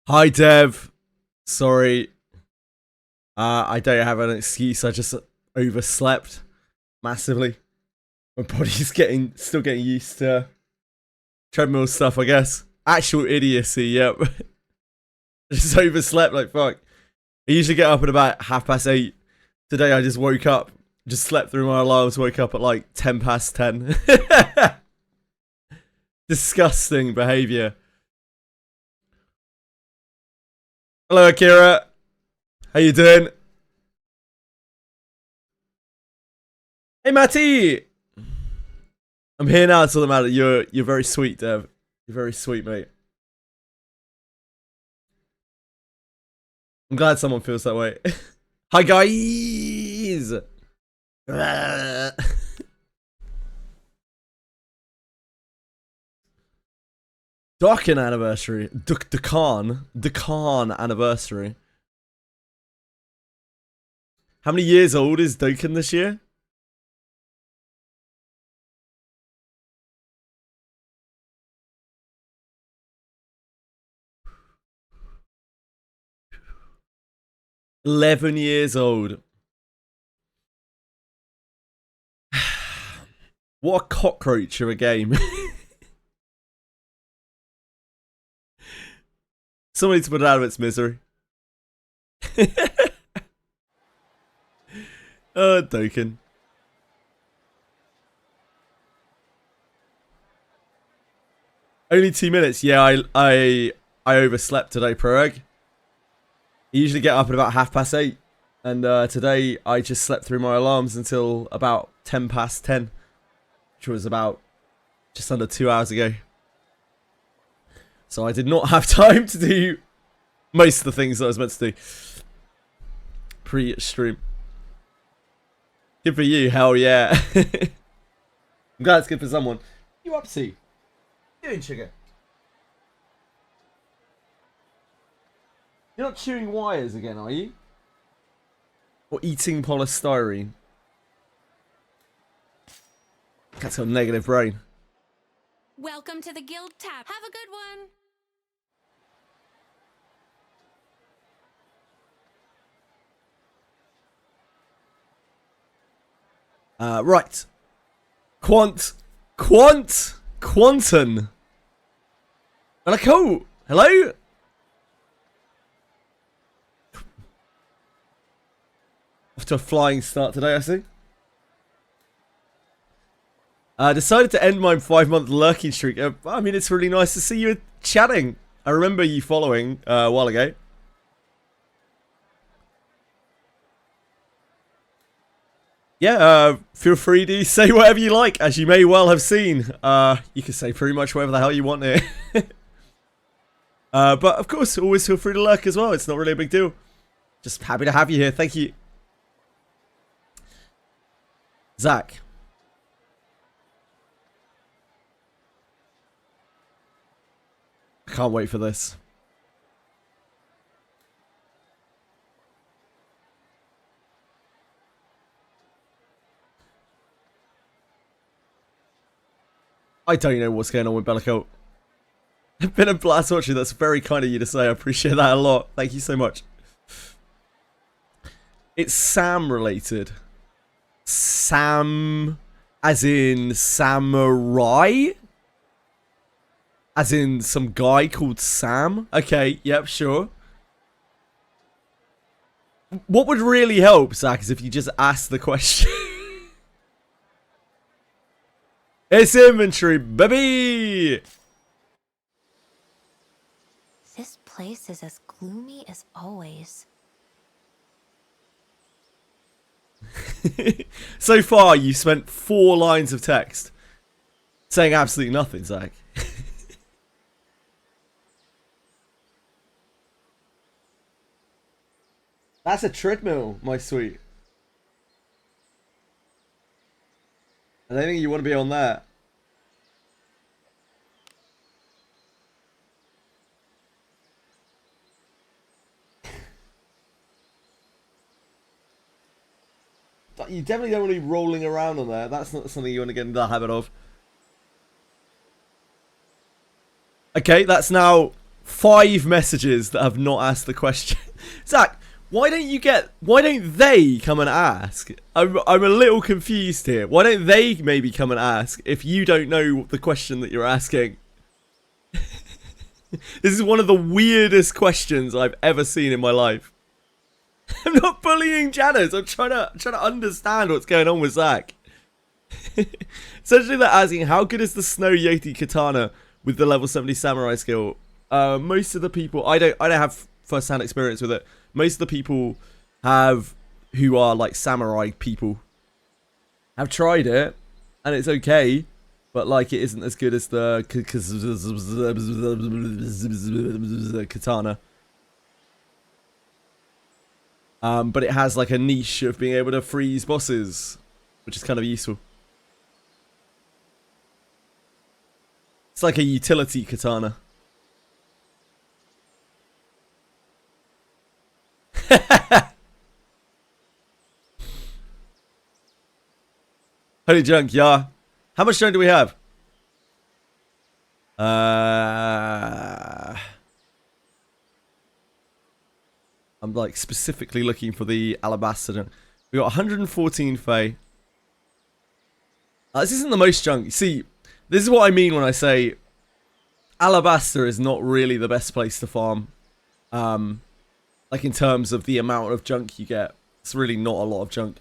Hi, Dev. Sorry. I don't have an excuse. I just overslept massively. My body's still getting used to treadmill stuff, I guess. Actual idiocy, yep. Just overslept like fuck. I usually get up at about 8:30. Today I just woke up, just slept through my alarms, woke up at like 10:10. Disgusting behavior. Hello, Akira. How you doing? Hey, Matty. I'm here now. It's all that matters. You're very sweet, Dev. You're very sweet, mate. I'm glad someone feels that way. Hi, guys. Docking anniversary. Dakan anniversary. How many years old is Dokken this year? $11 old. What a cockroach of a game. Somebody to put it out of its misery. Oh, Dokken. Only 2 minutes. Yeah, I overslept today, Proeg. I usually get up at about 8:30, and today I just slept through my alarms until about 10:10, which was about just under 2 hours ago. So I did not have time to do most of the things that I was meant to do pre-stream. Good for you, hell yeah. I'm glad it's good for someone. You up to? Doing, sugar? You're not chewing wires again, are you? Or eating polystyrene? That's got a negative brain. Welcome to the Guild Tap. Have a good one. Right. Quantum. Hello. Hello? Off to a flying start today, I see. Decided to end my 5-month lurking streak. I mean, it's really nice to see you chatting. I remember you following a while ago. Yeah, feel free to say whatever you like, as you may well have seen. You can say pretty much whatever the hell you want here. But of course, always feel free to lurk as well. It's not really a big deal. Just happy to have you here. Thank you. Zach. I can't wait for this. I don't know what's going on with Bellicote. It's been a blast watching. That's very kind of you to say. I appreciate that a lot. Thank you so much. It's Sam related. Sam, as in samurai? As in some guy called Sam? Okay, yep, sure. What would really help, Zach, is if you just ask the question. It's inventory, baby! This place is as gloomy as always. So far, you spent 4 lines of text saying absolutely nothing, Zach. That's a treadmill, my sweet. I don't think you want to be on that. You definitely don't want to be rolling around on there. That's not something you want to get into the habit of. Okay, that's now 5 messages that have not asked the question. Zach, why don't they come and ask? I'm a little confused here. Why don't they maybe come and ask if you don't know the question that you're asking? This is one of the weirdest questions I've ever seen in my life. I'm not bullying Janice. I'm trying to understand what's going on with Zach. Essentially, they're asking, how good is the Snow Yeti Katana with the level 70 samurai skill? Most of the people, I don't have first-hand experience with it. Most of the people who are like samurai people have tried it, and it's okay, but like it isn't as good as the katana. But it has like a niche of being able to freeze bosses, which is kind of useful. It's like a utility katana. Holy junk, yeah. How much junk do we have? I'm like specifically looking for the alabaster junk. We got 114 Fey. This isn't the most junk. See, this is what I mean when I say alabaster is not really the best place to farm. Like in terms of the amount of junk you get, it's really not a lot of junk,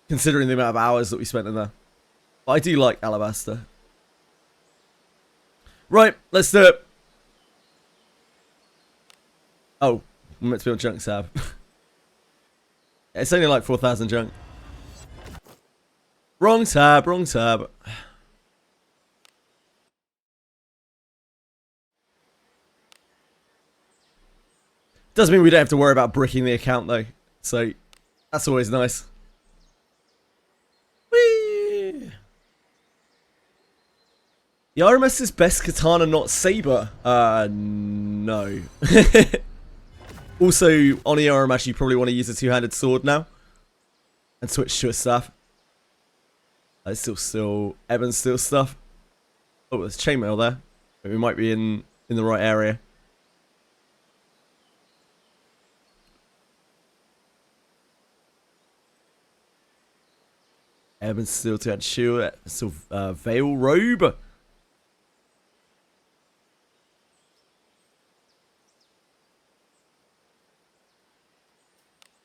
considering the amount of hours that we spent in there. But I do like alabaster. Right, let's do it. Oh, I'm meant to be on junk tab. It's only like 4,000 junk. Wrong tab, wrong tab. Does mean we don't have to worry about bricking the account though, so that's always nice. Whee! The RMS is best katana, not saber. No. Also, on the RMS, you probably want to use a two-handed sword now and switch to a staff. It's still Evan's still stuff. Oh, there's chainmail there. We might be in the right area. Evan's still two-handed shield. Still veil robe.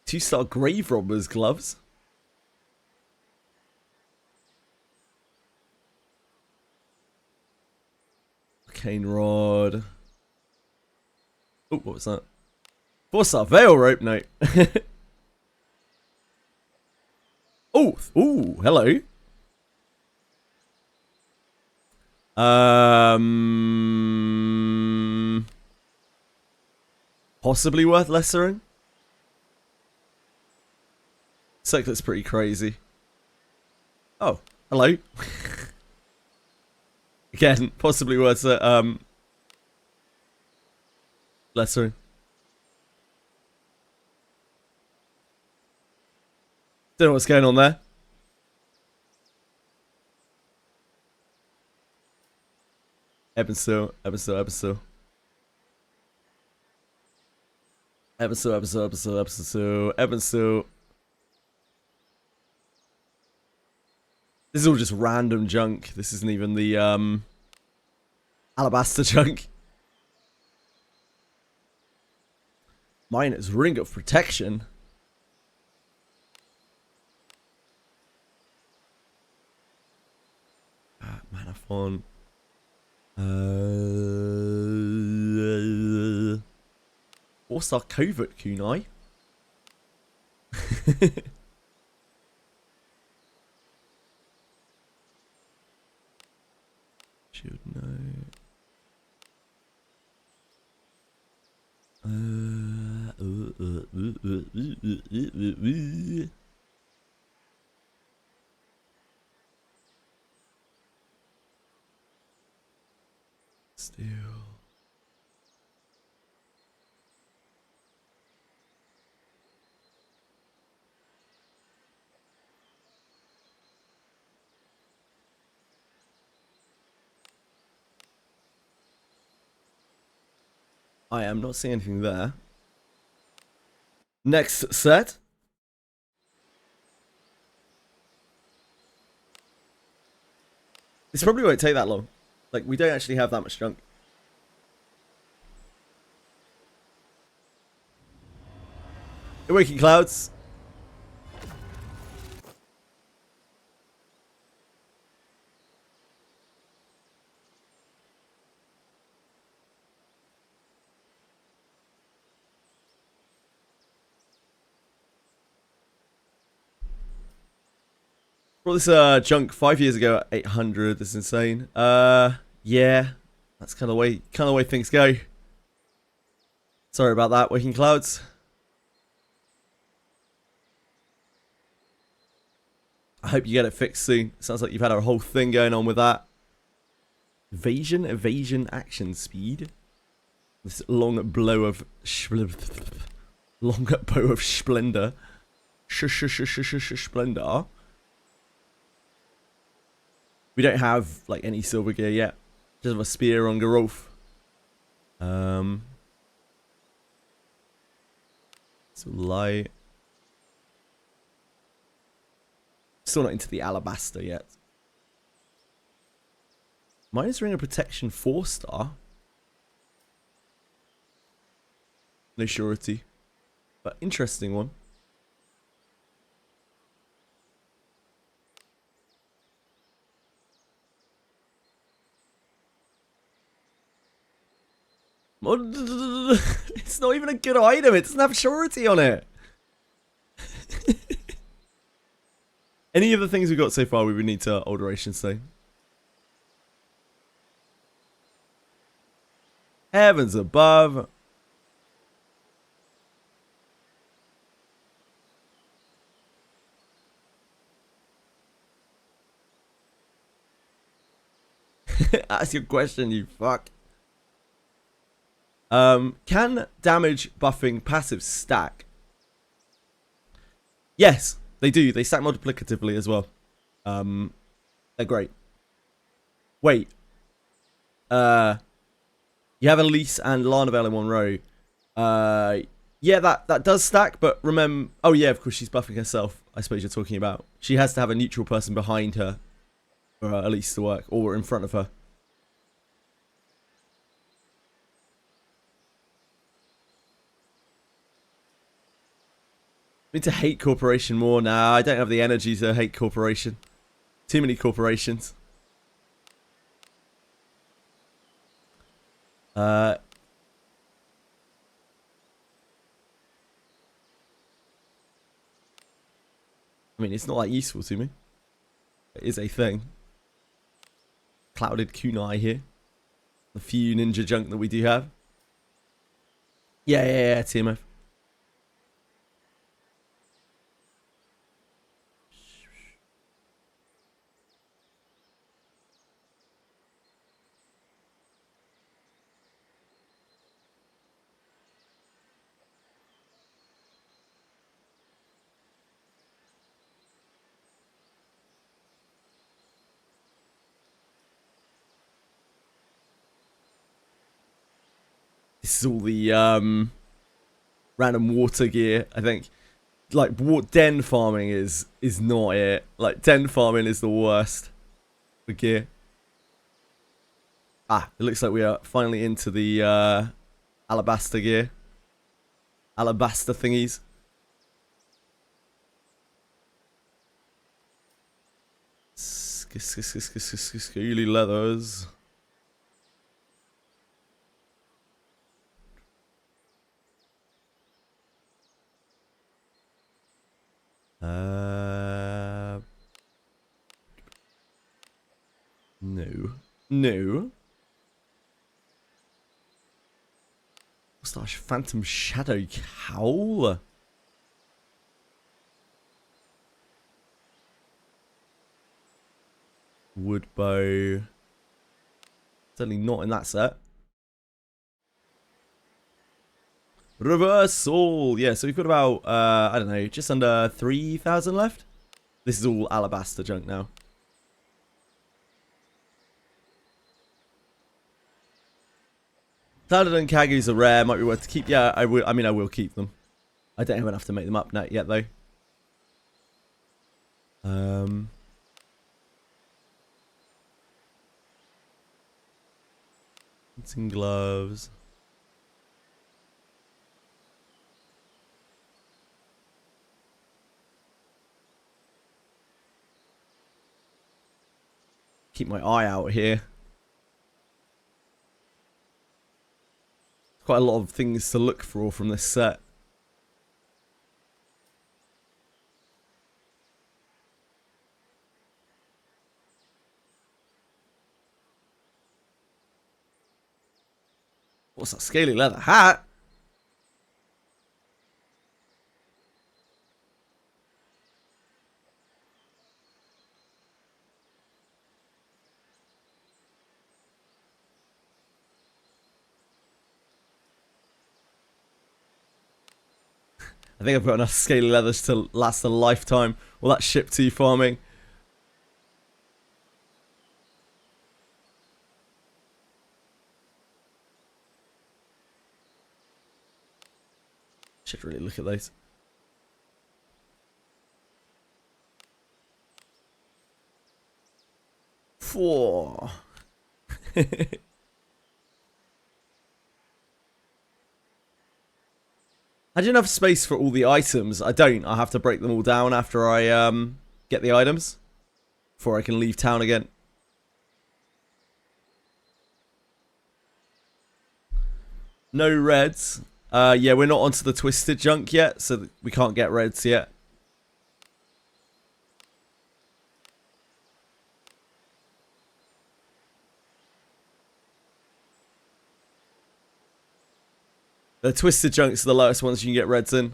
2-star grave robbers gloves. Cane rod. Oh, what was that? 4-star veil rope. No. Oh, ooh, hello. Possibly worth lessering. Circlet's pretty crazy. Oh, hello. Again, possibly worth lessering. Don't know what's going on there. Episode. This is all just random junk. This isn't even the alabaster junk. Mine is ring of protection. Manaphon. 4-star covert kunai. Should know. Still. I am not seeing anything there. Next set. This probably won't take that long. Like, we don't actually have that much junk. Awakening Clouds. Brought this junk 5 years ago at 800. This is insane. Yeah, that's kind of the way things go. Sorry about that, Waking Clouds. I hope you get it fixed soon. Sounds like you've had a whole thing going on with that. Evasion, action speed. This long bow of splendor. Splendor. We don't have like any silver gear yet. Just have a spear on Garolf. So light. Still not into the alabaster yet. Minus ring of protection 4-star. No surety. But interesting one. It's not even a good item. It doesn't have surety on it. Any of the things we got so far, we would need to alteration stone. Heavens above. Ask your question, you fuck. Can damage buffing passives stack? Yes, they do. They stack multiplicatively as well. They're great. Wait. You have Elise and Lanavel in one row. Yeah, that does stack, but remember... Oh, yeah, of course, she's buffing herself, I suppose you're talking about. She has to have a neutral person behind her for Elise to work, or in front of her. I need to hate Corporation more. Nah, I don't have the energy to hate Corporation. Too many corporations. I mean, it's not that useful to me. It is a thing. Clouded kunai here. The few ninja junk that we do have. Yeah, TMF. This is all the random water gear, I think. Like, den farming is not it. Like, den farming is the worst for gear. Ah, it looks like we are finally into the alabaster gear. Alabaster thingies. Scaly leathers. No. Mustache Phantom Shadow Cowl. Wood bow. Certainly not in that set. Reversal. Yeah, so we've got about, I don't know, just under 3,000 left. This is all alabaster junk now. Standard and Kagus are rare. Might be worth to keep. Yeah, I will. I mean, I will keep them. I don't have enough to make them up yet, though. Some gloves. Keep my eye out here. Quite a lot of things to look for from this set. What's that scaly leather hat? I think I've got enough scaly leathers to last a lifetime. Will that ship to farming? Should really look at those. Four. I do not have space for all the items. I don't. I have to break them all down after I get the items before I can leave town again. No reds. Yeah, we're not onto the twisted junk yet, so we can't get reds yet. The twisted junks are the lowest ones you can get reds in.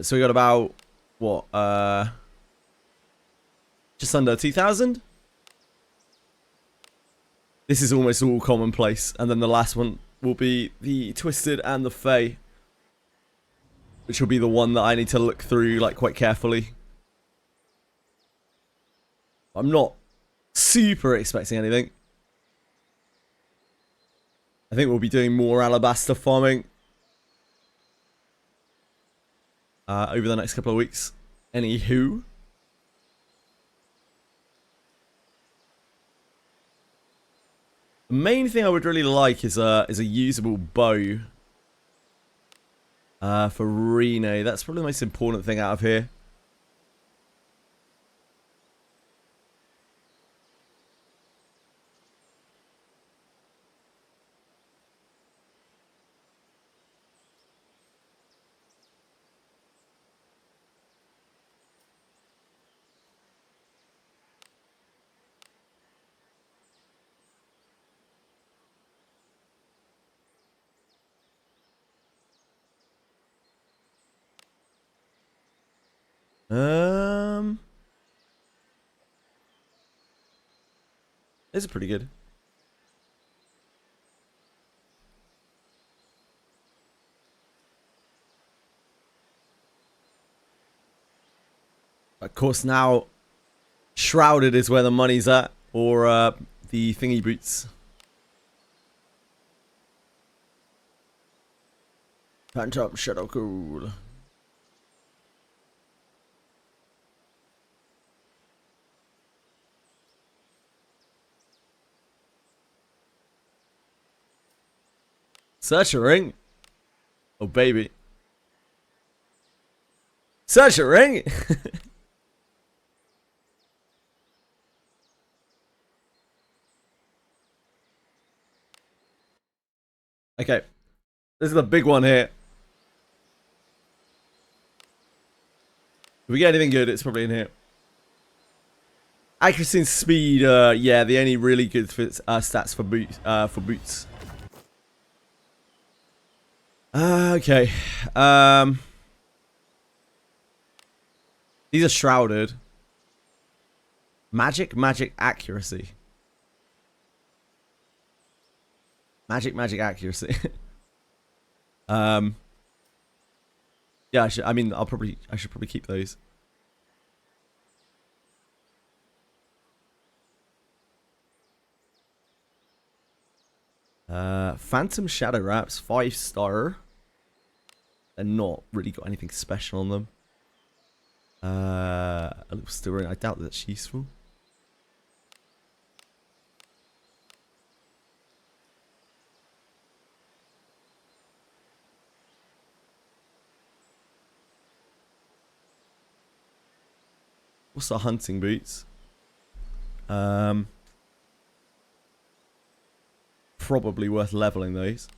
So we got about, what, just under 2,000? This is almost all commonplace. And then the last one will be the Twisted and the Fey. Which will be the one that I need to look through, like, quite carefully. I'm not super expecting anything. I think we'll be doing more Alabaster farming over the next couple of weeks. Anywho. The main thing I would really like is a usable bow for Reno. That's probably the most important thing out of here. These are pretty good. Of course, now Shrouded is where the money's at, or the thingy boots. Phantom Shadow Cool. Search a ring. Oh, baby. Search a ring. Okay. This is the big one here. If we get anything good, it's probably in here. Accuracy and speed, yeah, the only really good stats for boots. Okay. These are shrouded. Magic accuracy. Magic accuracy. Yeah, I should probably keep those. Phantom Shadow Wraps, 5-star. They're not really got anything special on them. A little still, I doubt that's useful. What's our hunting boots? Probably worth leveling those.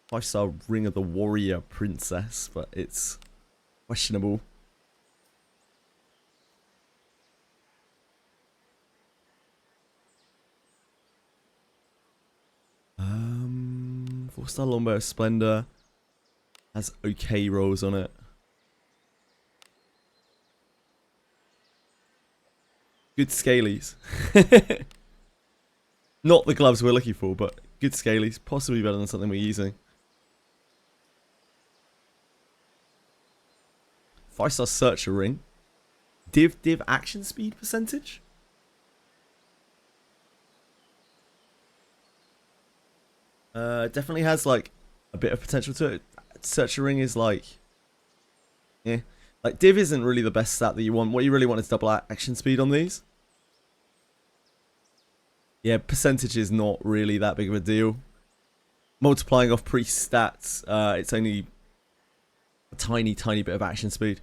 Five-star Ring of the Warrior Princess, but it's questionable. Four-star Longbow Splendor has okay rolls on it. Good scalies. Not the gloves we're looking for, but good scalies. Possibly better than something we're using. 5-star Searcher Ring. Div action speed percentage? Definitely has like a bit of potential to it. Searcher Ring is like, yeah. Like Div isn't really the best stat that you want. What you really want is double action speed on these. Yeah, percentage is not really that big of a deal. Multiplying off priest stats, it's only a tiny bit of action speed.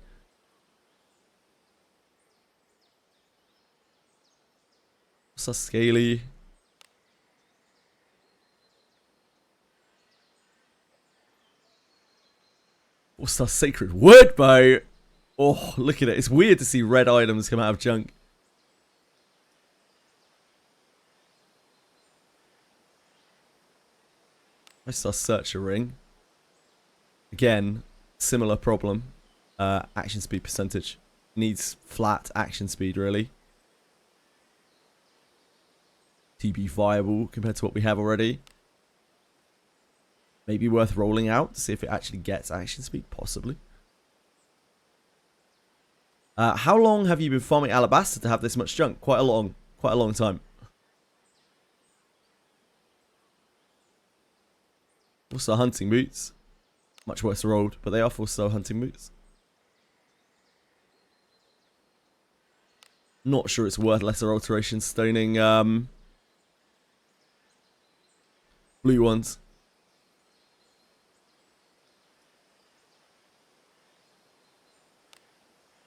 What's our scaly? What's our sacred word bow? Oh, look at it. It's weird to see red items come out of junk. What's our Searcher Ring? Again, similar problem. Action speed percentage. Needs flat action speed, really. To be viable compared to what we have already. Maybe worth rolling out to see if it actually gets action speed, possibly. How long have you been farming Alabaster to have this much junk? Quite a long time. Also hunting boots. Much worse rolled, but they are also hunting boots. Not sure it's worth lesser alterations stoning blue ones.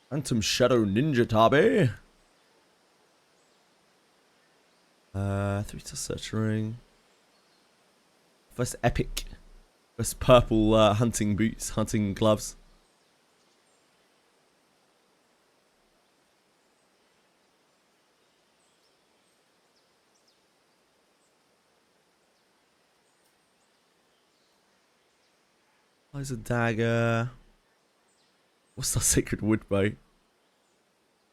Phantom Shadow Ninja Tabi. 3-star Searcher Ring. First epic. First purple hunting boots, hunting gloves. There's a dagger. What's our sacred wood bow?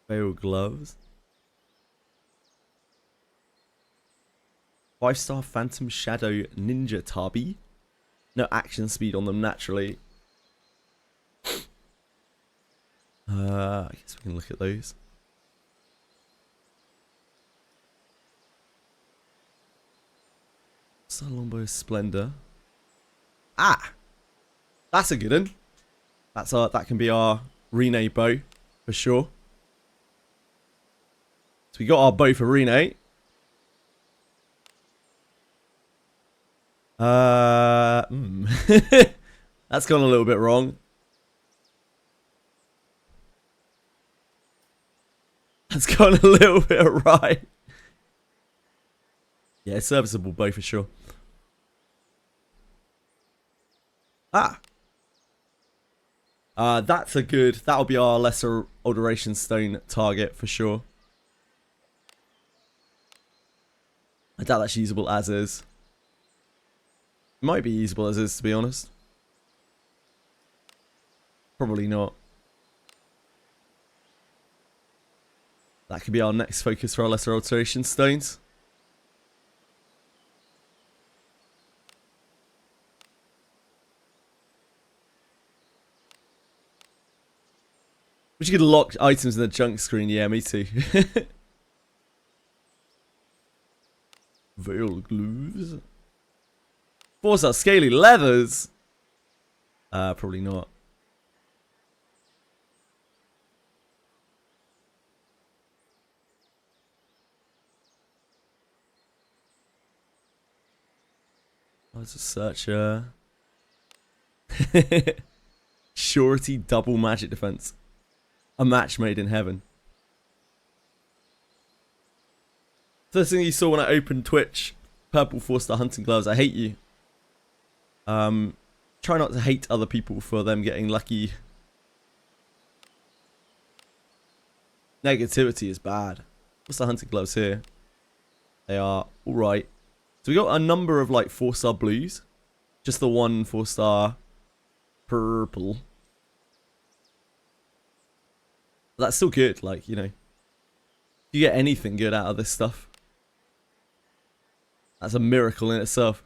Veil gloves. 5-star Phantom Shadow Ninja Tabi. No action speed on them naturally. I guess we can look at those. What's our Longbow Splendor? Ah! That's a good one. That can be our Rene bow for sure. So we got our bow for Rene. That's gone a little bit wrong. That's gone a little bit right. Yeah, serviceable bow for sure. Ah. That's a good. That'll be our lesser alteration stone target for sure. I doubt that's usable as is. It might be usable as is, to be honest. Probably not. That could be our next focus for our lesser alteration stones. Wish you could lock items in the junk screen. Yeah, me too. Veil glues. 4-star scaly leathers. Probably not. Let's just search. Surety double magic defense. A match made in heaven. First thing you saw when I opened Twitch, purple 4-star hunting gloves. I hate you. Try not to hate other people for them getting lucky. Negativity is bad. What's the hunting gloves here? They are alright. So we got a number of like 4-star blues. Just the one 4-star purple. But that's still good, like, you know. You get anything good out of this stuff. That's a miracle in itself.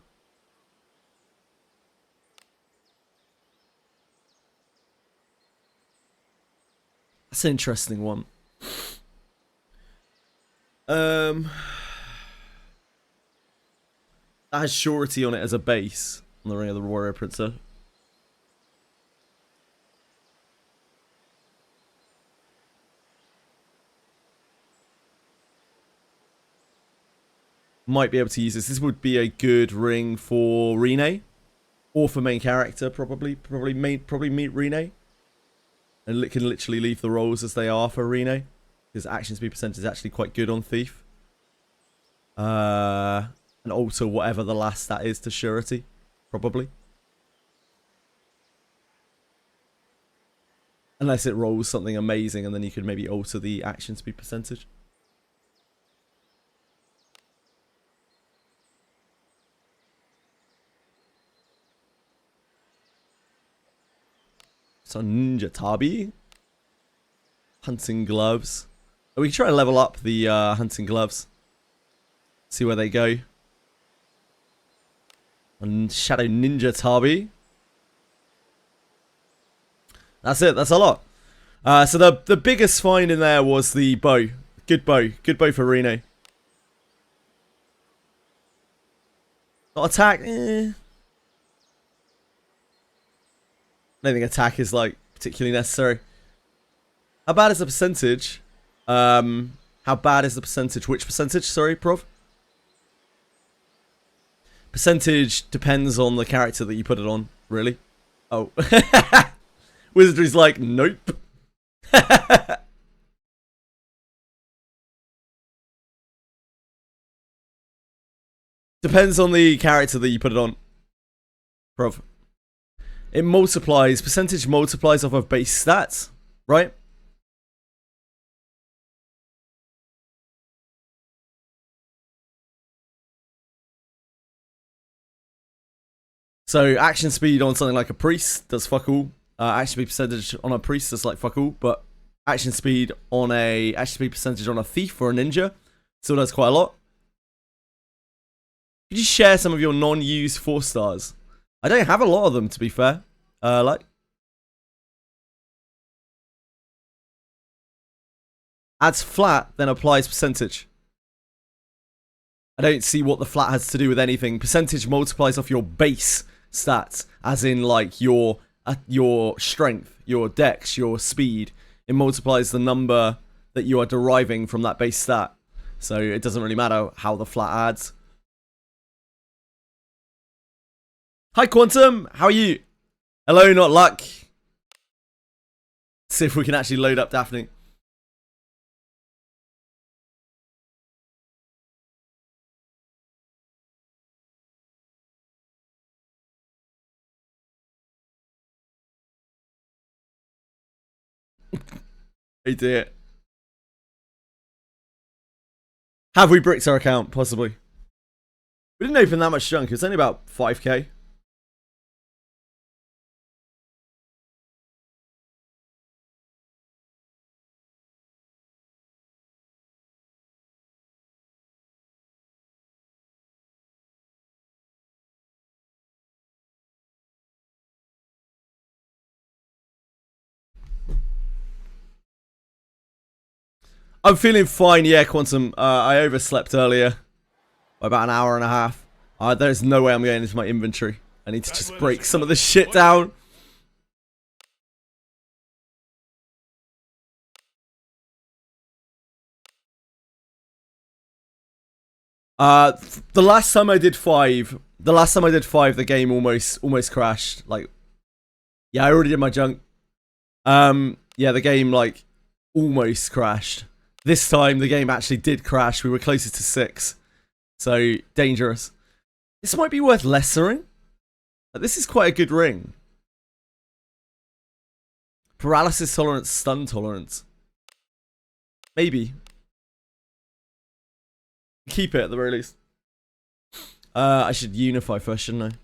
That's an interesting one. That has surety on it as a base on the Ring of the Warrior Princess. Might be able to use this. This would be a good ring for Rene, or for main character. Probably meet Rene, and it can literally leave the rolls as they are for Rene, because action speed percentage is actually quite good on Thief. And alter whatever the last stat is to surety, probably. Unless it rolls something amazing, and then you could maybe alter the action speed percentage. So Ninja Tabi. Hunting gloves. We can try to level up the hunting gloves. See where they go. And Shadow Ninja Tabi. That's it. That's a lot. So the biggest find in there was the bow. Good bow. Good bow for Rene. Not attack. I don't think attack is like particularly necessary. How bad is the percentage? How bad is the percentage? Which percentage? Sorry, Prov. Percentage depends on the character that you put it on, really. Oh. Wizardry's like, nope. Depends on the character that you put it on. Prov. It multiplies, percentage multiplies off of base stats, right? So action speed on something like a priest does fuck all. Action speed percentage on a priest does like fuck all, but action speed percentage on a thief or a ninja still does quite a lot. Could you share some of your non-used 4-stars? I don't have a lot of them, to be fair. Adds flat, then applies percentage. I don't see what the flat has to do with anything. Percentage multiplies off your base stats, as in like your strength, your dex, your speed. It multiplies the number that you are deriving from that base stat. So it doesn't really matter how the flat adds. Hi Quantum, how are you? Hello, not luck. See if we can actually load up Daphne. Oh dear. Have we bricked our account? Possibly. We didn't open that much junk. It's only about 5k. I'm feeling fine, yeah, Quantum. I overslept earlier by about an hour and a half. There's no way I'm going into my inventory. I need to just break some of this shit down. The last time I did five, the game almost crashed. Like, yeah, I already did my junk. Yeah, the game like almost crashed. This time the game actually did crash. We were closer to 6, so dangerous. This might be worth lessering. This is quite a good ring. Paralysis tolerance, stun tolerance. Maybe. Keep it at the very least. I should unify first, shouldn't I?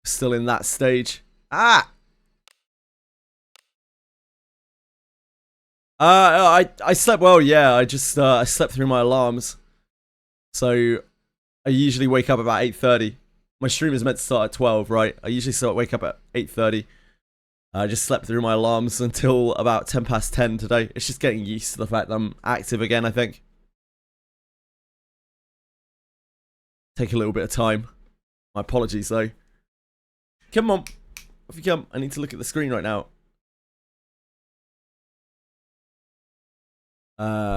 Still in that stage. Ah! I slept well, yeah. I just I slept through my alarms. So I usually wake up about 8:30. My stream is meant to start at 12, right? I usually wake up at 8:30. I just slept through my alarms until about 10 past 10 today. It's just getting used to the fact that I'm active again, I think. Take a little bit of time. My apologies, though. Come on. Off you come. I need to look at the screen right now.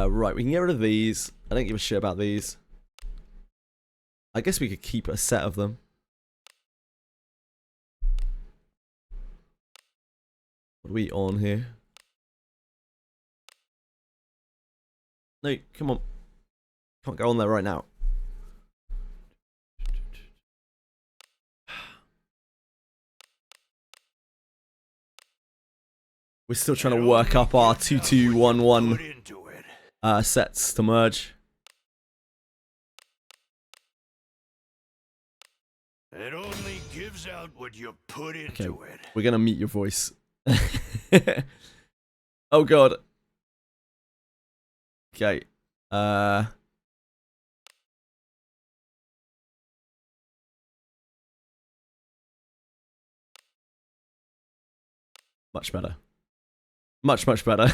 Right, we can get rid of these. I don't give a shit about these. I guess we could keep a set of them. What are we on here? No, come on. Can't go on there right now. We're still trying to work up our 2211 sets to merge. It only gives out what you put into it. We're gonna mute your voice. Oh god. Okay. Much better. Much better.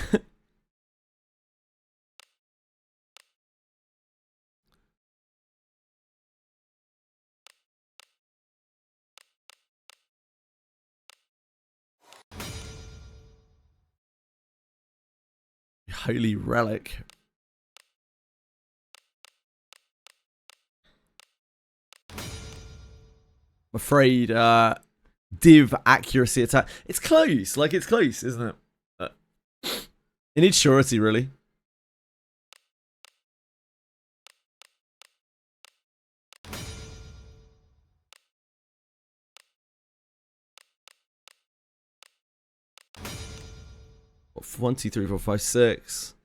Holy relic. I'm afraid div accuracy attack. It's close. Like, it's close, isn't it? It needs surety, really. What, 1, 2, 3, 4, 5, 6.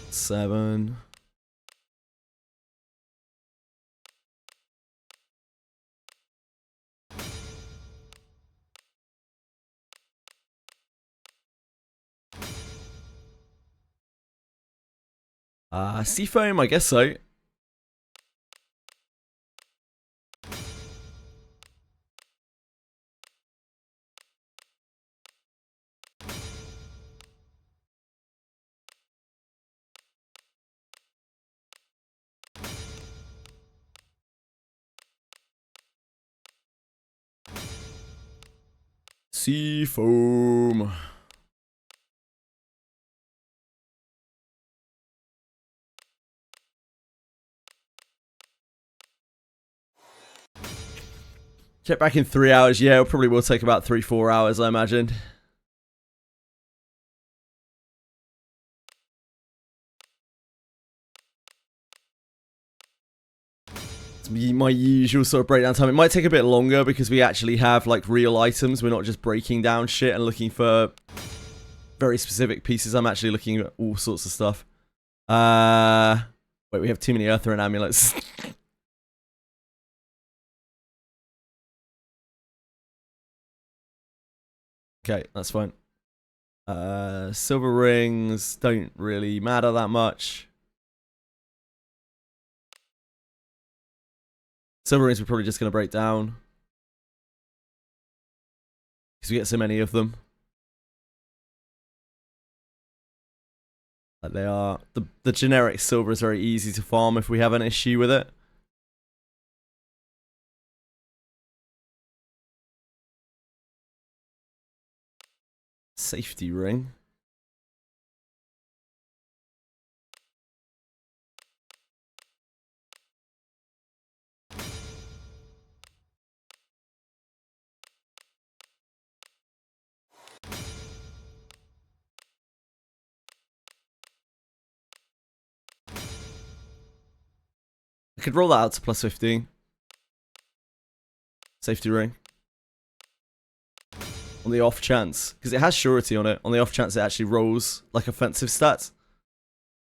Seven. Seafoam, I guess so. Seafoam. Check back in 3 hours. Yeah, it probably will take about 3-4 hours, I imagine. It's my usual sort of breakdown time. It might take a bit longer because we actually have like real items. We're not just breaking down shit and looking for very specific pieces. I'm actually looking at all sorts of stuff. Wait, we have too many Earthen amulets. Okay, that's fine. Silver rings don't really matter that much. Silver rings we're probably just going to break down. Because we get so many of them. Like they are. The generic silver is very easy to farm if we have an issue with it. Safety ring. I could roll that out to plus 15. Safety ring. On the off chance, because it has surety on it, on the off chance it actually rolls like offensive stats. In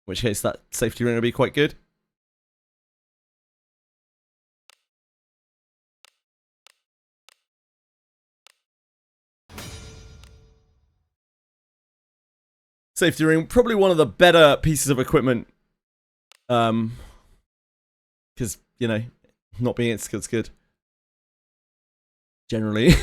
which case that safety ring will be quite good. Safety ring, probably one of the better pieces of equipment. Because, you know, not being it's good. Generally.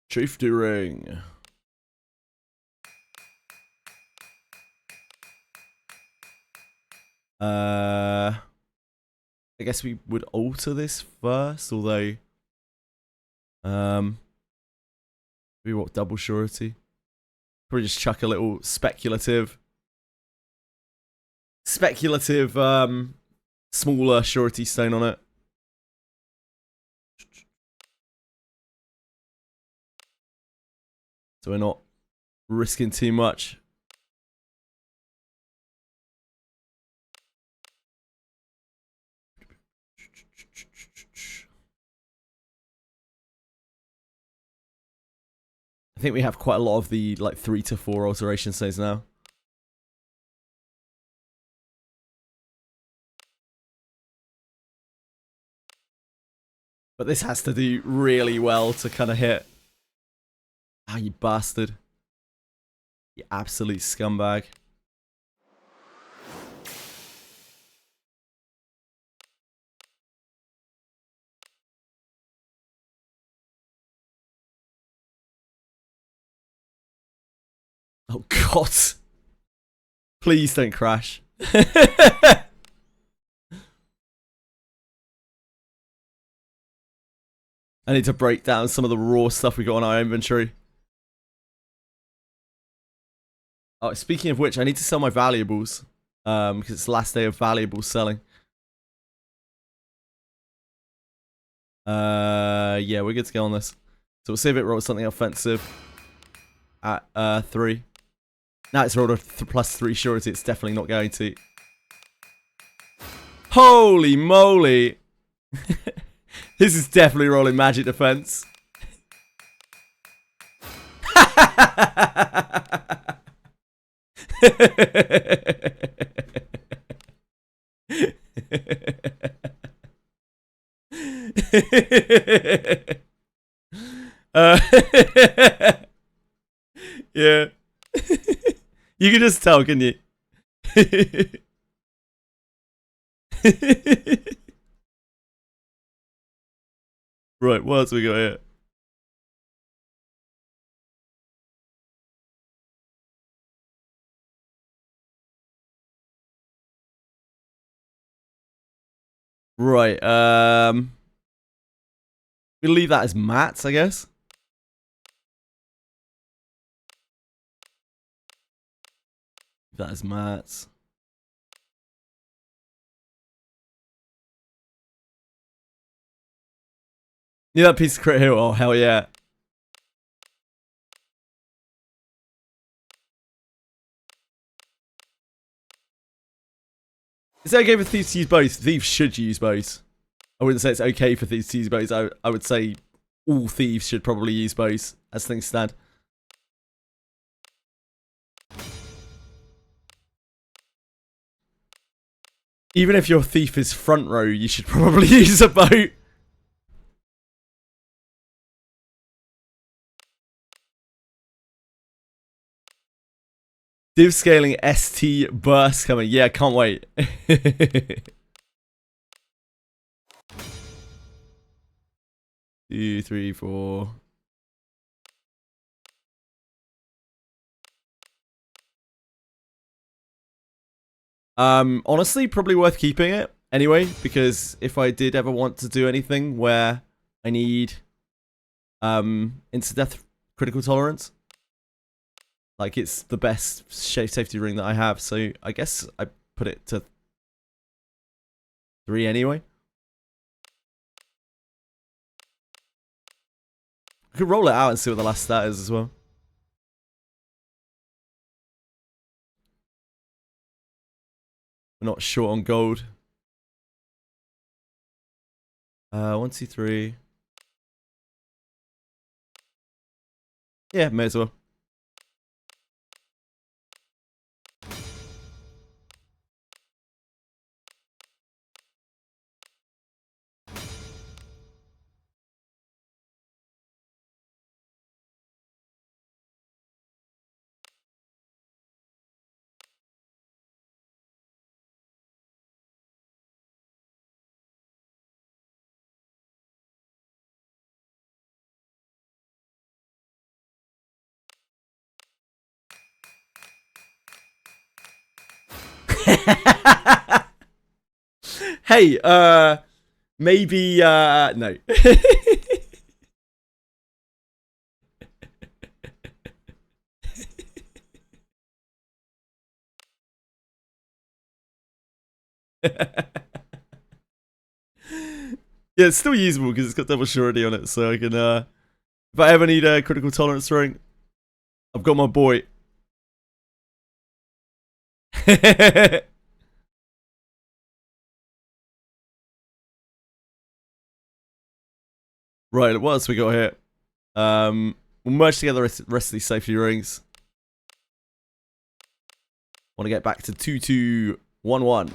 Safety ring. I guess we would alter this first, although we want double surety. Probably just chuck a little speculative smaller surety stone on it. So we're not risking too much. I think we have quite a lot of the like 3 to 4 alteration stones now. But this has to do really well to kind of hit. Ah, you bastard. You absolute scumbag. Oh god. Please don't crash. I need to break down some of the raw stuff we got on our inventory. Oh, speaking of which, I need to sell my valuables. Because it's the last day of valuables selling. Yeah, we're good to go on this. So we'll see if it rolls something offensive. At 3. Now it's rolled a plus 3 surety, it's definitely not going to. Holy moly! This is definitely rolling magic defense. Yeah. You can just tell, can you? Right, what else we got here? Right, we'll leave that as mats, I guess. That is mats. Yeah, that piece of crit here. Oh, hell yeah. Is it okay for thieves to use bows? Thieves should use bows. I wouldn't say it's okay for thieves to use bows. I would say all thieves should probably use bows as things stand. Even if your thief is front row, you should probably use a boat. Div scaling ST burst coming. Yeah, can't wait. 2, 3, 4. Honestly, probably worth keeping it anyway, because if I did ever want to do anything where I need instant death critical tolerance, like it's the best safety ring that I have, so I guess I put it to 3 anyway. I could roll it out and see what the last stat is as well. We're not short on gold. 1, 2, 3. Yeah, may as well. Hey, maybe, no. Yeah, it's still usable because it's got double surety on it, so I can, if I ever need a critical tolerance ring, I've got my boy. Right, what else we got here? We'll merge together the rest of these safety rings. Want to get back to 2211.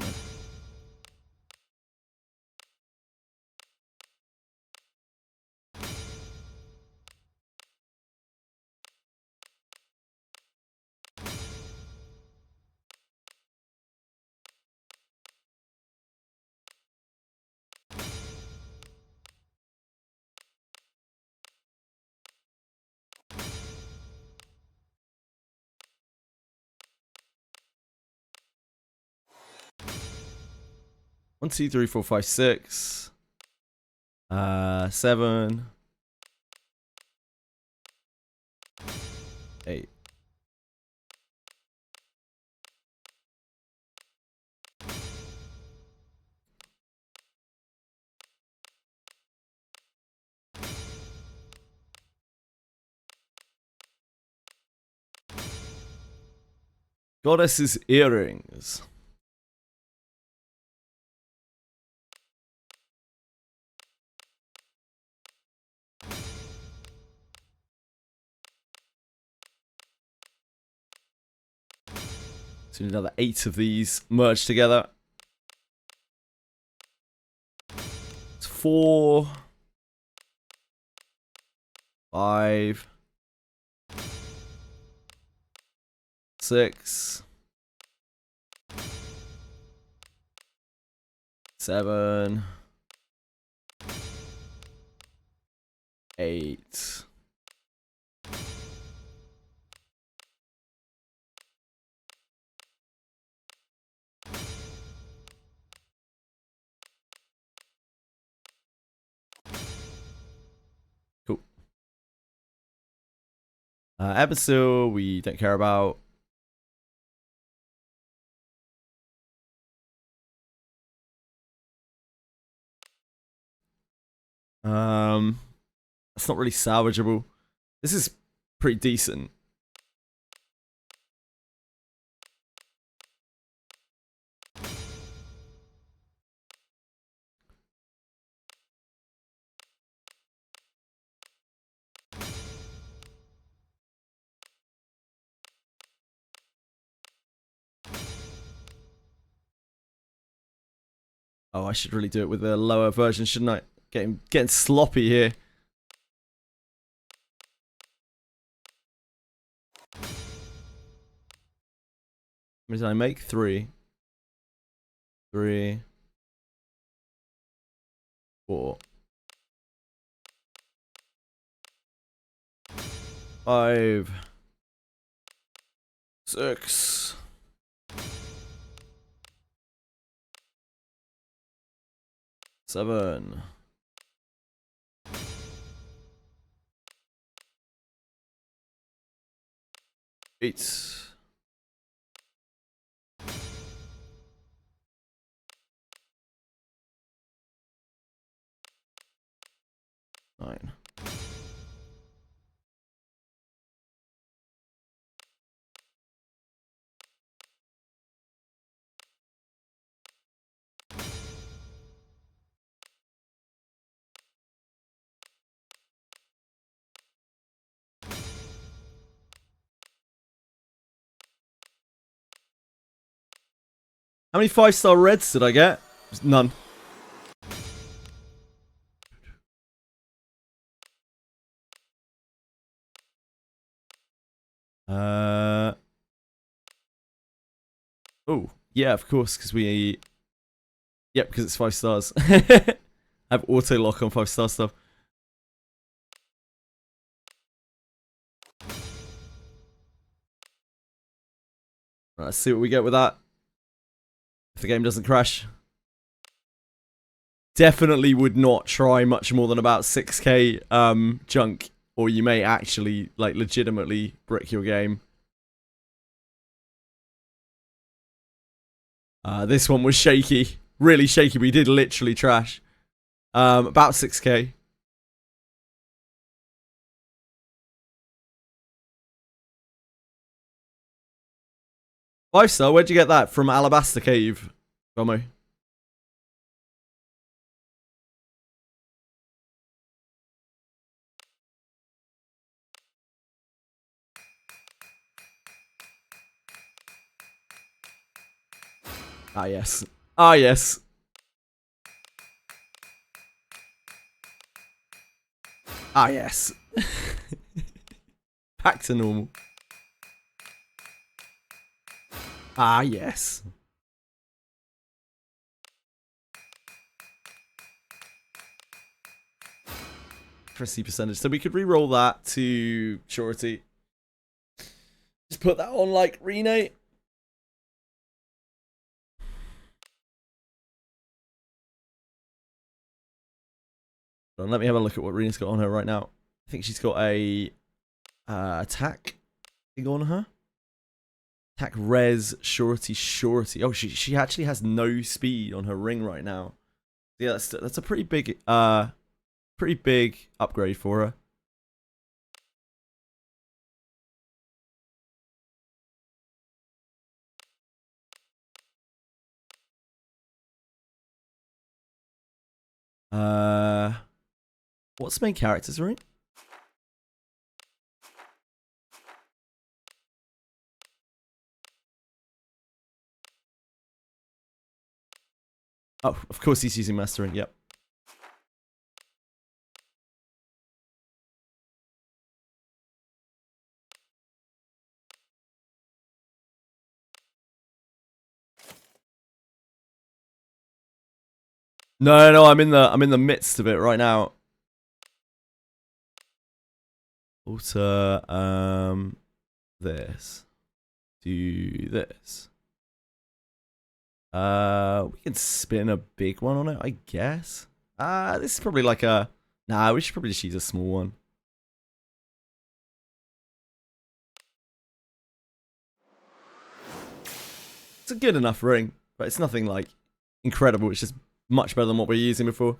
One, two, three, four, five, six. 7. 8. Goddess's earrings. So another 8 of these merged together. It's 4, 5, 6, 7, 8. Cool. Episode we don't care about. That's not really salvageable. This is pretty decent. Oh, I should really do it with a lower version, shouldn't I? Getting sloppy here. How many did I make? 3. 3. 4. 5. 6. 7. 8. 9. How many 5-star reds did I get? None. Oh, yeah, of course, because we... Yep, because it's 5 stars. I have auto lock on 5-star stuff. Right, let's see what we get with that. If the game doesn't crash. Definitely would not try much more than about 6k junk, or you may actually, like, legitimately brick your game. This one was shaky. Really shaky. We did literally trash. About 6k. Five-star, where'd you get that? From Alabaster Cave, Gomo. Ah, yes. Ah, yes. Ah, yes. Back to normal. Ah, yes. Accuracy percentage. So we could re-roll that to surety. Just put that on like Rene. Let me have a look at what Rena's got on her right now. I think she's got a attack thing on her. Attack res surety surety. Oh, she actually has no speed on her ring right now. Yeah, that's a pretty big upgrade for her. What's the main characters, right? Oh, of course he's using mastering. Yep. No, I'm in the midst of it right now. Alter this. Do this. We can spin a big one on it, I guess. This is probably like a... Nah, we should probably just use a small one. It's a good enough ring, but it's nothing like incredible. It's just much better than what we were using before.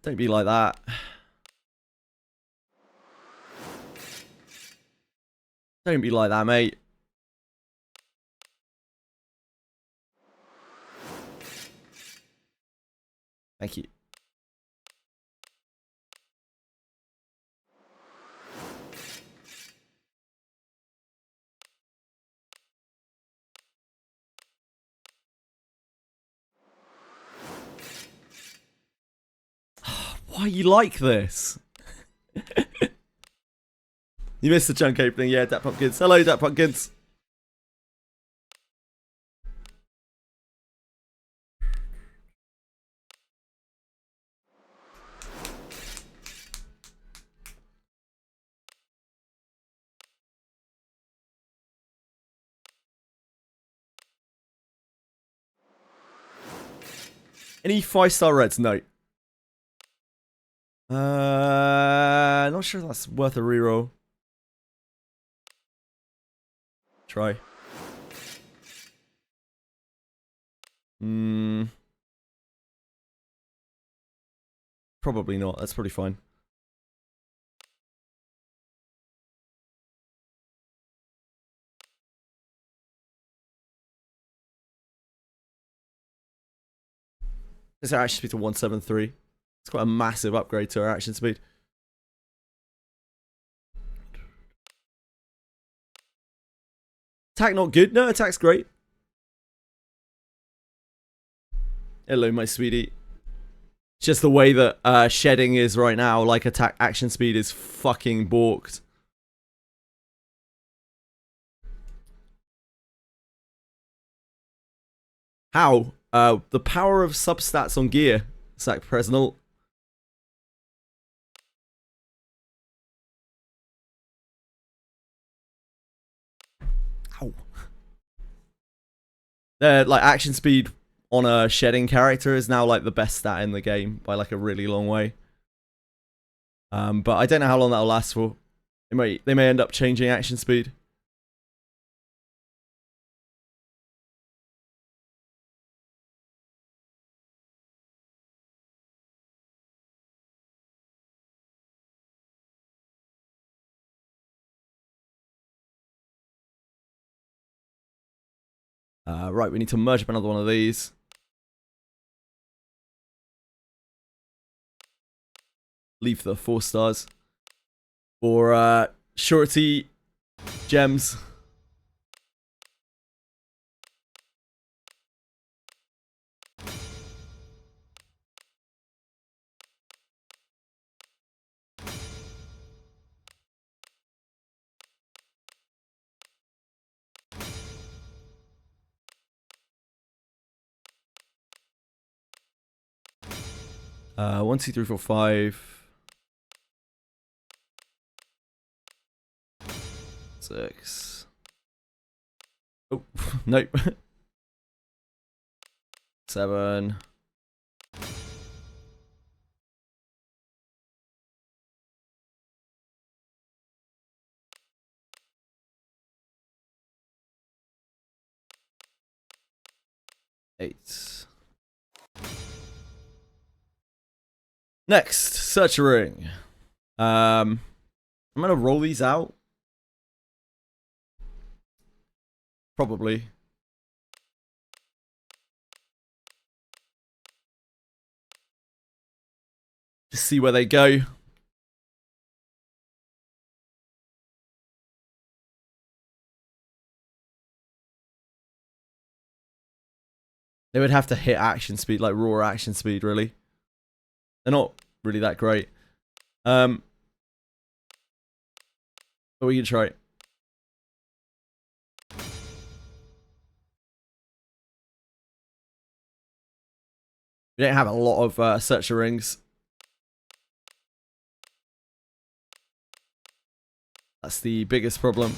Don't be like that. Don't be like that, mate. Thank you. Why you like this? You missed the chunk opening, yeah, Dat Pumpkins. Hello, Dat Pumpkins. Any 5-star reds? No. Not sure if that's worth a reroll. Try. Probably not. That's probably fine. It's our action speed to 173. It's quite a massive upgrade to our action speed. Attack not good? No, attack's great. Hello, my sweetie. It's just the way that shedding is right now, like attack action speed is fucking balked. How? The power of substats on gear, Sack Presnell. Ow. Like action speed on a shedding character is now like the best stat in the game by like a really long way. But I don't know how long that'll last for. They may end up changing action speed. Right, we need to merge up another one of these. Leave the 4 stars. For surety gems. One, two, three, four, five. 6. Oh, nope. 7. 8. Next, search a ring. I'm gonna roll these out. Probably. Just see where they go. They would have to hit action speed, like raw action speed, really. They're not really that great. But we can try. We don't have a lot of searcher rings. That's the biggest problem.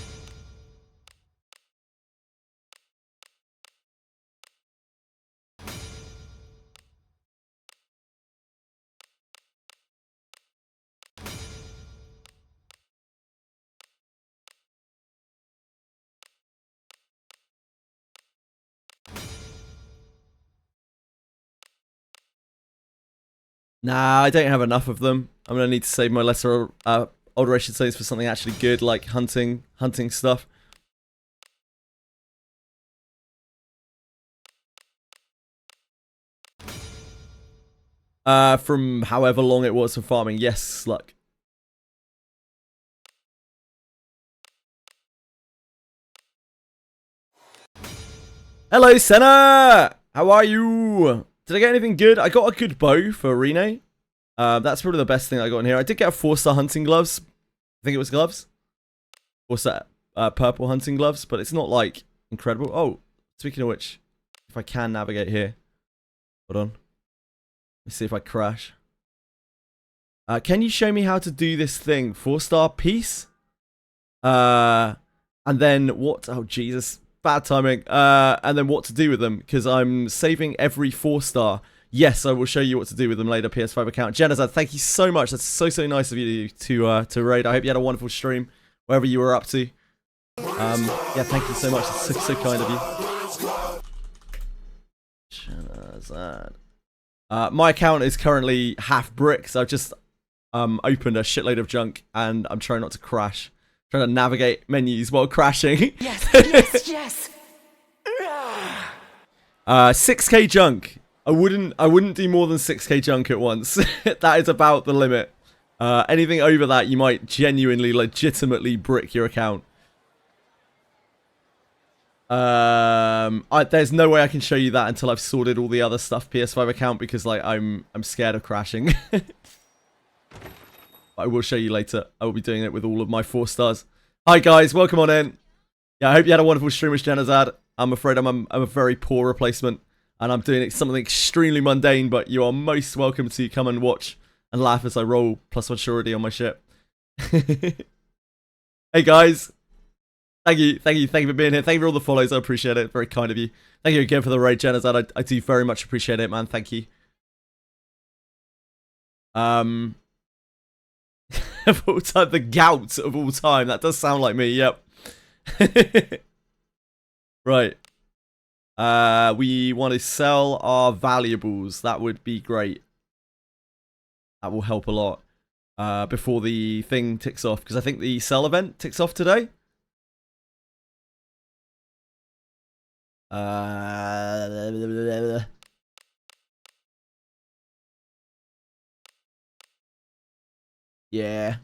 Nah, I don't have enough of them. I'm gonna need to save my lesser alteration saves for something actually good, like hunting stuff. From however long it was for farming. Yes, Sluck. Hello, Senna! How are you? Did I get anything good? I got a good bow for Rene. That's probably the best thing I got in here. I did get a 4-star hunting gloves. I think it was gloves. 4-star purple hunting gloves, but it's not like incredible. Oh, speaking of which, if I can navigate here. Hold on. Let's see if I crash. Can you show me how to do this thing? 4-star piece? And then what? Oh, Jesus. Bad timing. And then what to do with them, because I'm saving every 4-star. Yes, I will show you what to do with them later. PS5 account. Jenazad, thank you so much. That's so nice of you to raid. I hope you had a wonderful stream, wherever you were up to. Yeah, thank you so much. That's so kind of you. Jenazad. My account is currently half brick, so I've just opened a shitload of junk, and I'm trying not to crash. Trying to navigate menus while crashing. Yes. 6k junk. I wouldn't do more than 6k junk at once. That is about the limit. Anything over that, you might genuinely, legitimately brick your account. There's no way I can show you that until I've sorted all the other stuff PS5 account, because like I'm scared of crashing. I will show you later. I will be doing it with all of my 4 stars. Hi guys, welcome on in. Yeah, I hope you had a wonderful stream with Jenazad. I'm afraid I'm a very poor replacement, and I'm doing something extremely mundane, but you are most welcome to come and watch and laugh as I roll +1 surety on my ship. Hey guys. Thank you for being here. Thank you for all the follows. I appreciate it. Very kind of you. Thank you again for the raid, Jenazad. I do very much appreciate it, man. Thank you. Of all time, the gout of all time. That does sound like me. Yep. Right. We want to sell our valuables. That would be great. That will help a lot. Before the thing ticks off, because I think the sell event ticks off today. Yeah.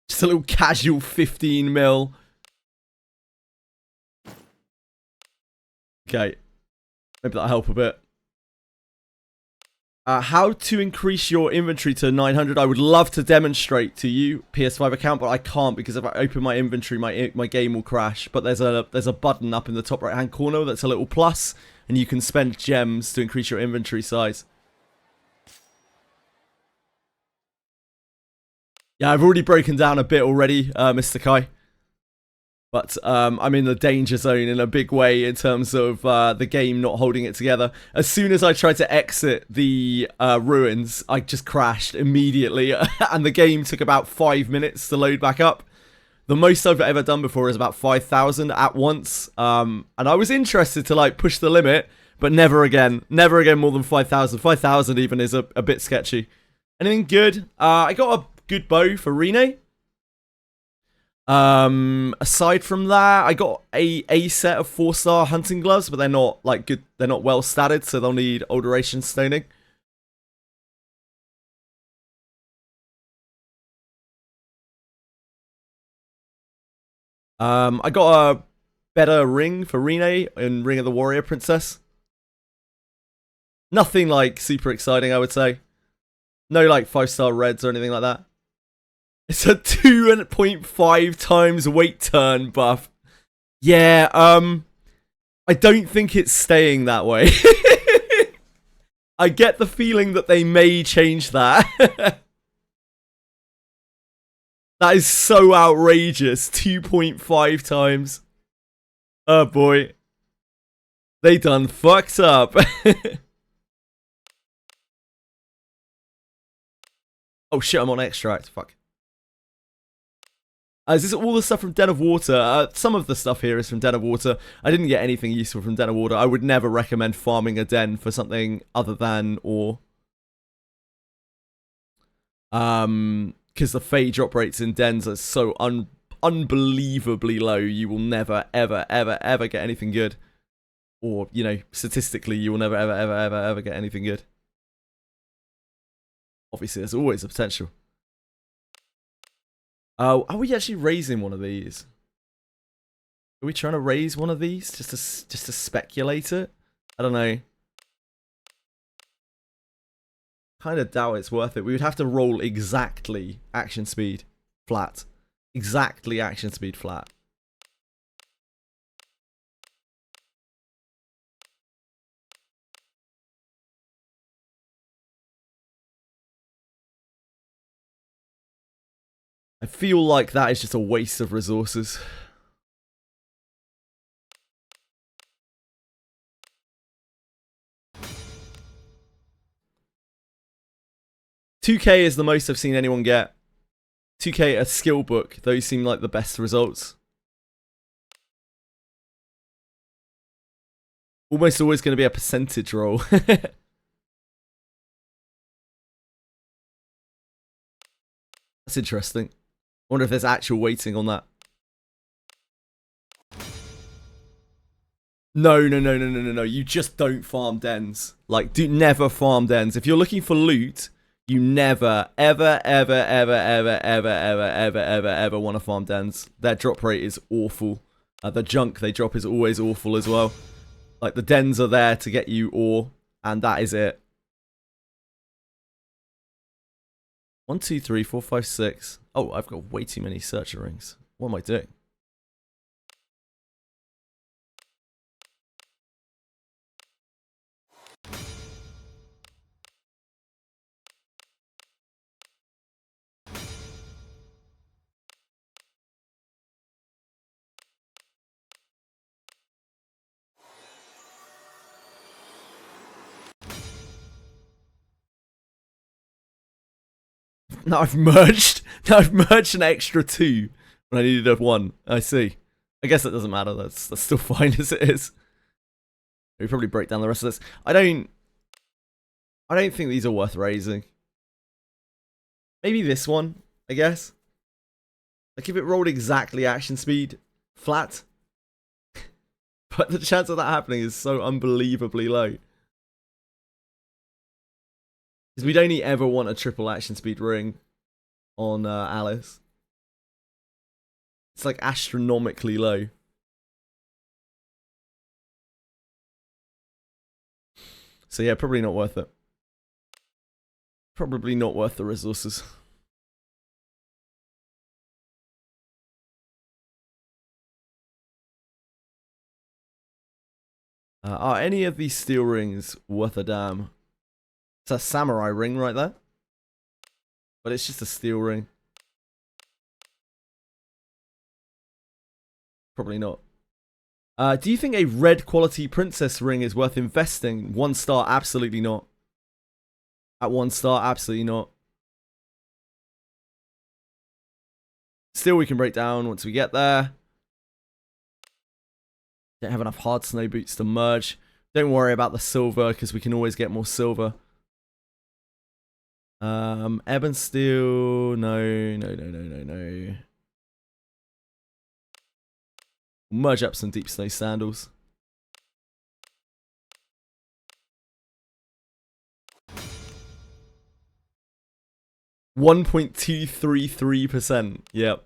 Just a little casual 15 mil. Okay. Maybe that'll help a bit. How to increase your inventory to 900. I would love to demonstrate to you, PS5 account, but I can't, because if I open my inventory, my game will crash. But there's a button up in the top right hand corner that's a little plus, and you can spend gems to increase your inventory size. Yeah, I've already broken down a bit already, Mr. Kai. But I'm in the danger zone in a big way in terms of the game not holding it together. As soon as I tried to exit the ruins, I just crashed immediately. And the game took about 5 minutes to load back up. The most I've ever done before is about 5,000 at once. And I was interested to like push the limit, but never again. Never again more than 5,000. 5,000 even is a bit sketchy. Anything good? I got a good bow for Rene. Aside from that, I got a set of 4-star hunting gloves, but they're not like good. They're not well statted, so they'll need alteration stoning. I got a better ring for Rene in Ring of the Warrior Princess. Nothing like super exciting, I would say. No like 5-star reds or anything like that. It's a 2.5 times weight turn buff. Yeah, I don't think it's staying that way. I get the feeling that they may change that. That is so outrageous. 2.5 times. Oh boy. They done fucked up. Oh shit, I'm on extract. Fuck. Is this all the stuff from Den of Water? Some of the stuff here is from Den of Water. I didn't get anything useful from Den of Water. I would never recommend farming a den for something other than ore. Because the phage drop rates in dens are so unbelievably low, you will never, ever get anything good. Or, you know, statistically, you will never, ever get anything good. obviously there's always a potential. Oh, are we actually raising one of these? Are we trying to raise one of these just to speculate it? I don't know. Kind of doubt it's worth it. We would have to roll exactly action speed flat. Exactly action speed flat. I feel like that is just a waste of resources. $2K is the most I've seen anyone get. $2K a skill book. Those seem like the best results. Almost always going to be a percentage roll. That's interesting. I wonder if there's actual weighting on that. No. You just don't farm dens. Like, do never farm dens. If you're looking for loot, you never, ever want to farm dens. Their drop rate is awful. The junk they drop is always awful as well. Like, the dens are there to get you ore, and that is it. 1, 2, 3, 4, 5, 6. Oh, I've got way too many searcher rings. What am I doing? Now I've merged. Now I've merged an extra 2 when I needed a 1. I see. I guess that doesn't matter. That's still fine as it is. We probably break down the rest of this. I don't think these are worth raising. Maybe this one, I guess. Like if it rolled exactly action speed flat. But the chance of that happening is so unbelievably low. Because we'd only ever want a triple action speed ring on Alice. It's like astronomically low. So yeah, probably not worth it. Probably not worth the resources. Are any of these steel rings worth a damn? It's a samurai ring right there. But it's just a steel ring. Probably not. Do you think a red quality princess ring is worth investing? 1 star, absolutely not. At 1 star, absolutely not. Still, we can break down once we get there. Don't have enough hard snow boots to merge. Don't worry about the silver, because we can always get more silver. Ebon steel, no. Merge up some deep snow sandals. $1.233%. Yep.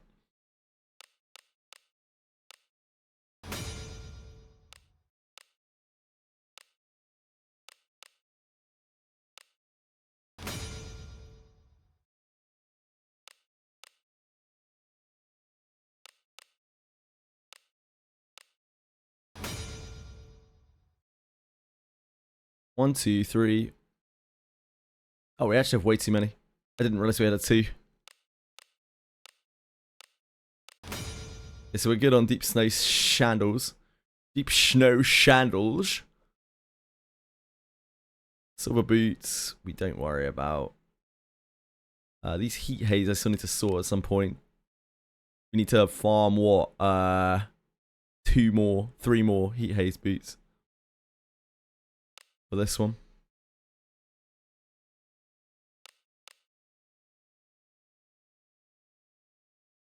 One, two, three. Oh, we actually have way too many. I didn't realize we had a 2. Okay, so we're good on deep snow sandals. Deep snow sandals. Silver boots, we don't worry about. These heat haze I still need to sort at some point. We need to farm what? 3 more heat haze boots. For this one.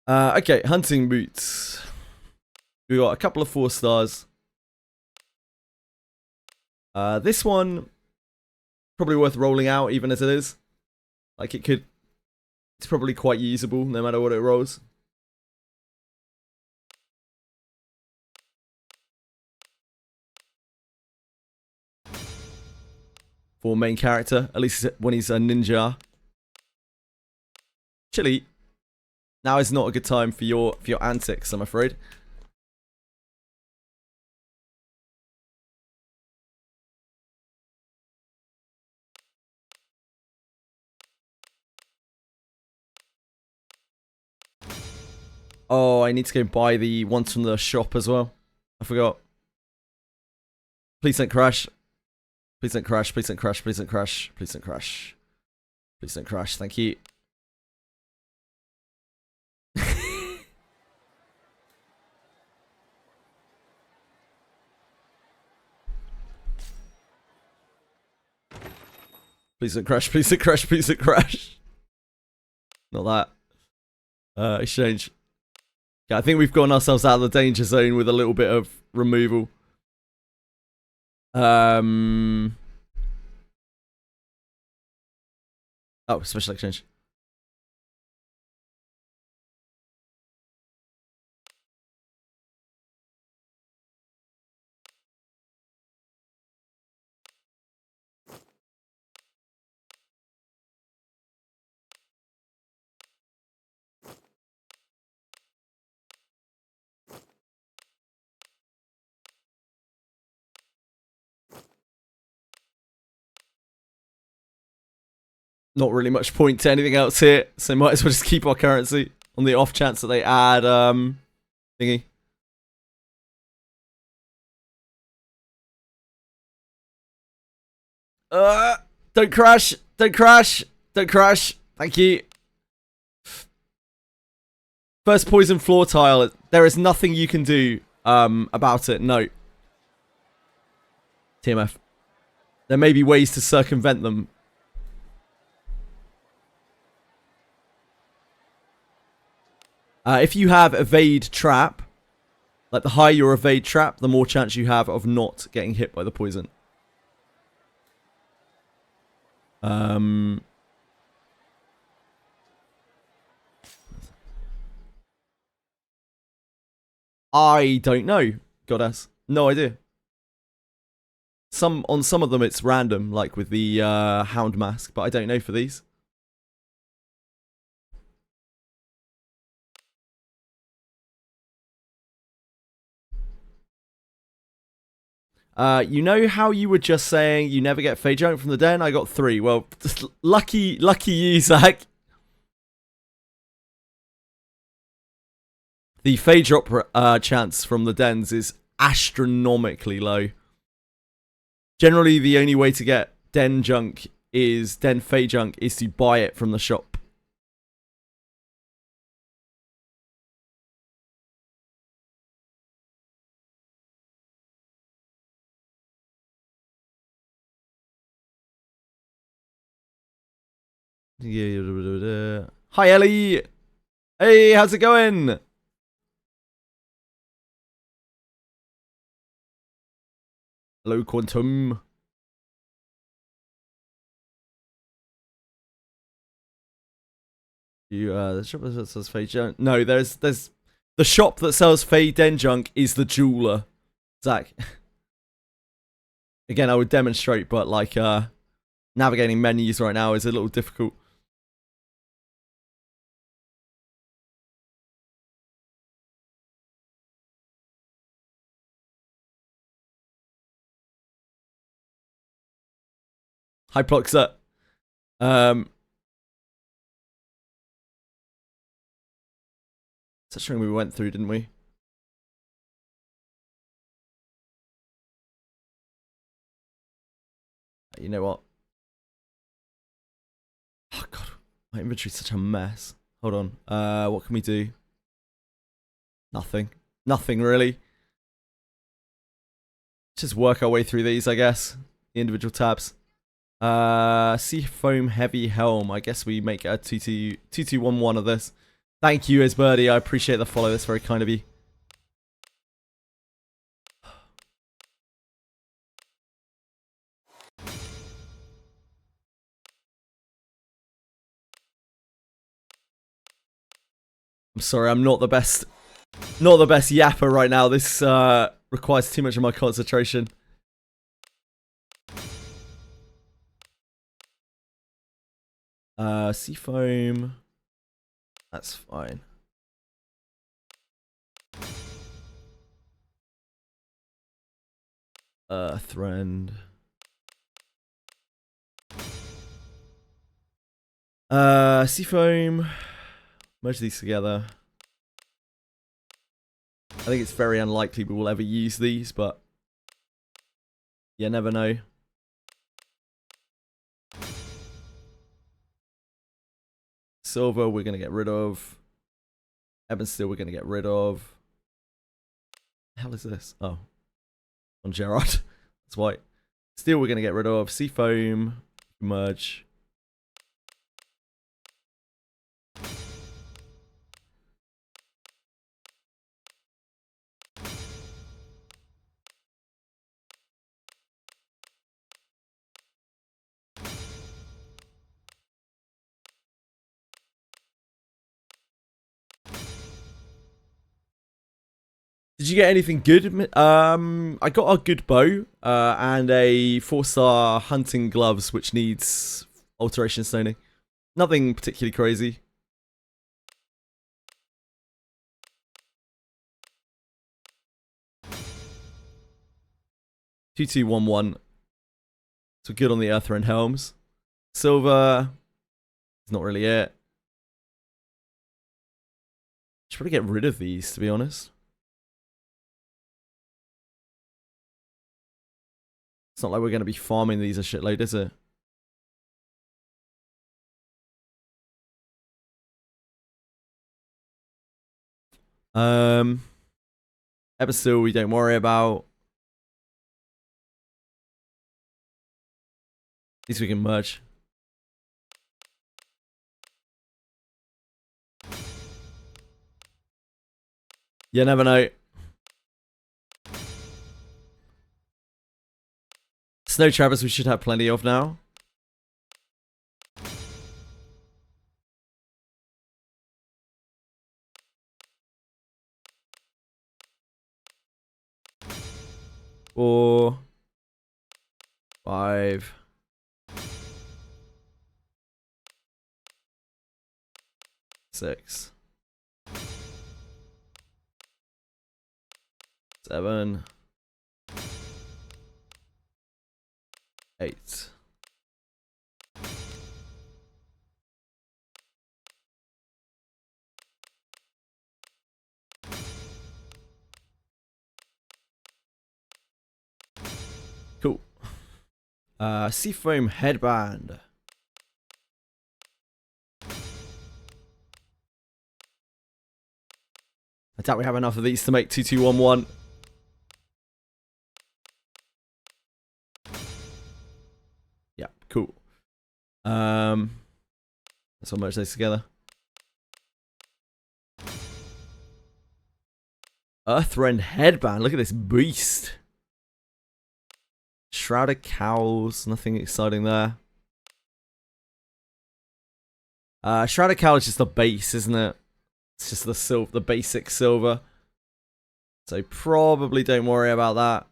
Okay, hunting boots. We got a couple of 4 stars. This one probably worth rolling out even as it is. Like it's probably quite usable no matter what it rolls. For main character, at least when he's a ninja. Chili, now is not a good time for your antics, I'm afraid. Oh, I need to go buy the ones from the shop as well. I forgot. Please don't crash. Please don't crash. Please don't crash. Please don't crash. Please don't crash. Please don't crash. Thank you. Please don't crash. Please don't crash. Please don't crash. Not that. Exchange. Yeah, I think we've gotten ourselves out of the danger zone with a little bit of removal. Oh, special exchange. Not really much point to anything else here, so might as well just keep our currency on the off chance that they add thingy. Don't crash, don't crash, don't crash. Thank you. First poison floor tile. There is nothing you can do about it. No. TMF. There may be ways to circumvent them. If you have evade trap, like the higher your evade trap, the more chance you have of not getting hit by the poison. I don't know, goddess. No idea. On some of them it's random, like with the hound mask, but I don't know for these. You know how you were just saying you never get Fey Junk from the den? I got 3. Well, lucky you, Zach. The Fey drop chance from the dens is astronomically low. Generally, the only way to get den Fey Junk is to buy it from the shop. Hi, Ellie. Hey, how's it going? Hello, Quantum. The shop that sells Fey Junk. No, there's the shop that sells Fey Den Junk is the jeweler. Zach. Again, I would demonstrate, but like navigating menus right now is a little difficult. Hi, Ploxer. Such a thing we went through, didn't we? You know what? Oh god, my inventory's such a mess. Hold on. What can we do? Nothing. Nothing really. Just work our way through these, I guess. The individual tabs. Sea foam heavy helm. I guess we make a 2211 of this. Thank you, Isbirdie. I appreciate the follow. That's very kind of you. I'm sorry, I'm not the best yapper right now. This requires too much of my concentration. Seafoam. That's fine. Earthrend. Seafoam. Merge these together. I think it's very unlikely we will ever use these, but you never know. Silver, we're going to get rid of. Ebon Steel, we're going to get rid of. The hell is this? Oh. On Gerard. That's white. Steel, we're going to get rid of. Seafoam. Merge. Did you get anything good? I got a good bow and a 4-star hunting gloves, which needs alteration stoning. Nothing particularly crazy. Two, 2, 1, 1. So good on the Earthrend helms. Silver is not really it. Should probably get rid of these, to be honest. It's not like we're going to be farming these a shitload, is it? Episode we don't worry about. At least we can merge. You never know. Snow trappers we should have plenty of now. Four, 5, 6, 7, 8. Cool. Seafoam headband. I doubt we have enough of these to make 2, 2, 1, 1. Yeah, cool. Let's all merge those together. Earthrend headband. Look at this beast. Shrouded Cowls. Nothing exciting there. Shrouded Cowl is just the base, isn't it? It's just the basic silver. So probably don't worry about that.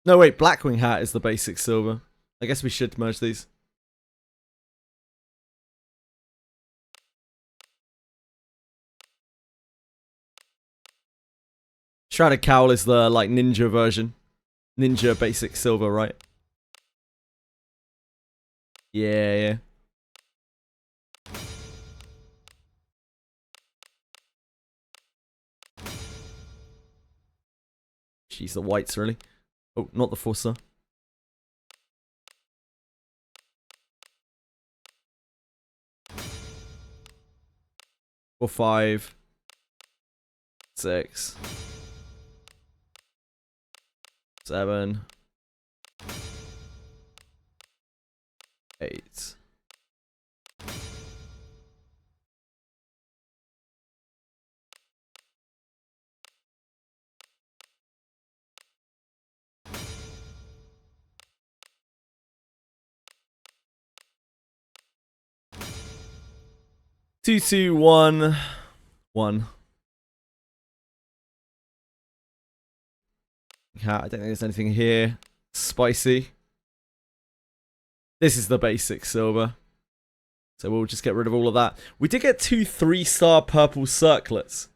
No, wait, Blackwing Hat is the basic silver. I guess we should merge these. Shrouded Cowl is the, like, ninja version. Ninja basic silver, right? Yeah, yeah. Jeez, the whites, really. Oh, not the 4-star. Or 5, 6, 7, 8. 2-2-1-1. Yeah, I don't think there's anything here spicy. This is the basic silver. So we'll just get rid of all of that. We did get 2 3-star purple circlets.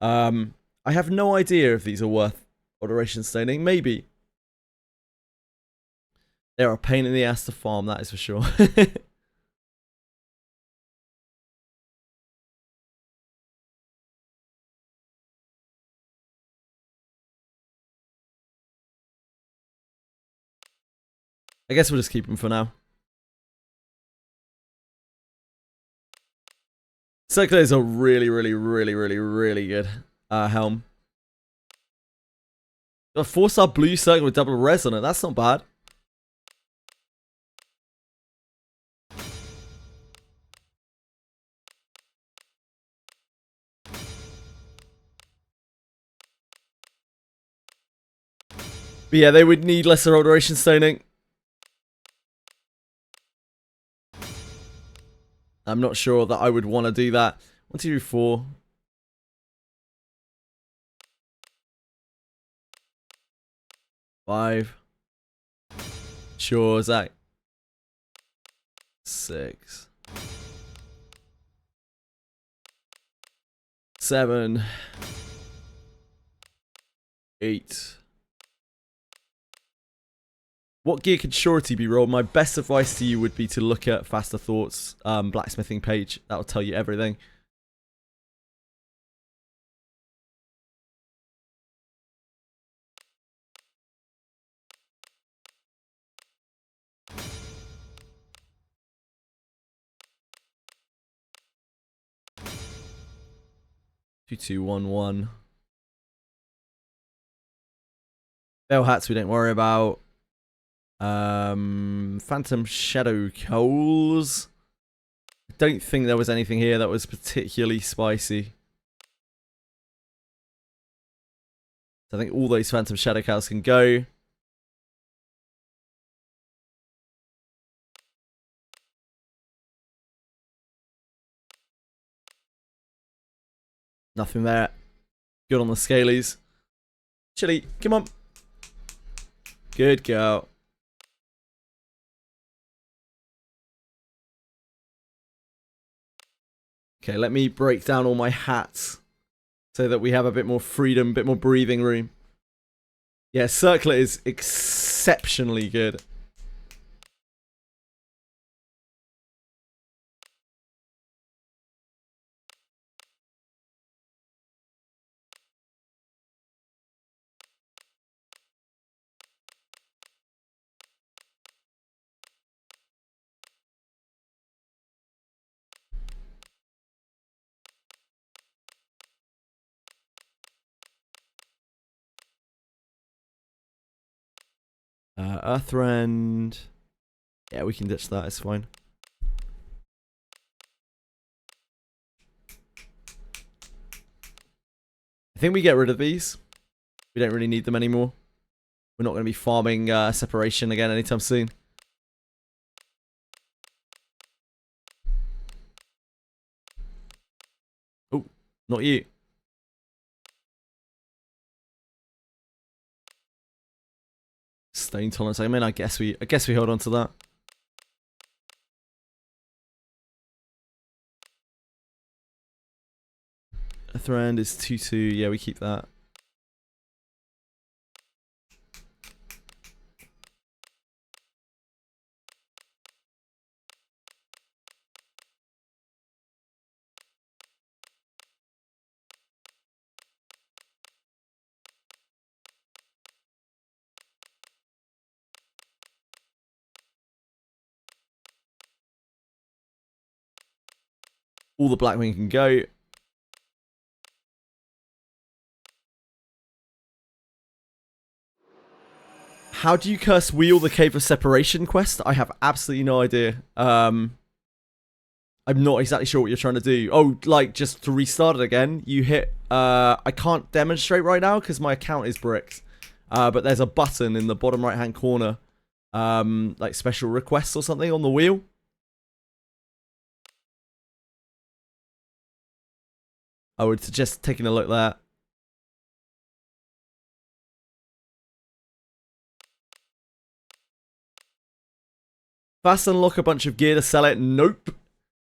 I have no idea if these are worth alteration staining. Maybe. They're a pain in the ass to farm, that is for sure. I guess we'll just keep them for now. Circular is a really good helm. Got a 4-star blue circle with double res on it. That's not bad. But yeah, they would need lesser alteration staining. I'm not sure that I would want to do that. 1, 2, 4. Five. Sure, Zach. 6. 7. 8. What gear could surety be rolled? My best advice to you would be to look at Faster Thoughts blacksmithing page. That will tell you everything. Two, 2, 1, 1. Bell hats we don't worry about. Phantom Shadow Coals. I don't think there was anything here that was particularly spicy. So I think all those Phantom Shadow Cows can go. Nothing there. Good on the scalies. Chili, come on. Good girl. Okay, let me break down all my hats so that we have a bit more freedom, a bit more breathing room. Yeah, Circlet is exceptionally good. Earthrend. Yeah, we can ditch that, it's fine. I think we get rid of these. We don't really need them anymore. We're not going to be farming separation again anytime soon. Oh, not you. Stain tolerance. I mean, I guess we hold on to that. Earthrend is 2-2. Yeah, we keep that. All the Blackwing can go. How do you curse wheel the Cave of Separation quest? I have absolutely no idea. I'm not exactly sure what you're trying to do. Oh, like just to restart it again. You hit. I can't demonstrate right now because my account is bricked. But there's a button in the bottom right hand corner. Like special requests or something on the wheel. I would suggest taking a look there. Fast unlock a bunch of gear to sell it? Nope.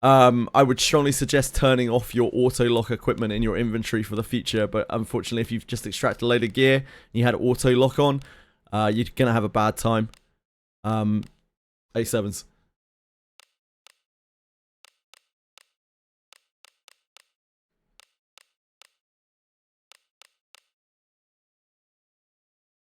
I would strongly suggest turning off your auto lock equipment in your inventory for the future, but unfortunately if you've just extracted a load of gear and you had auto lock on, you're gonna have a bad time. A7s.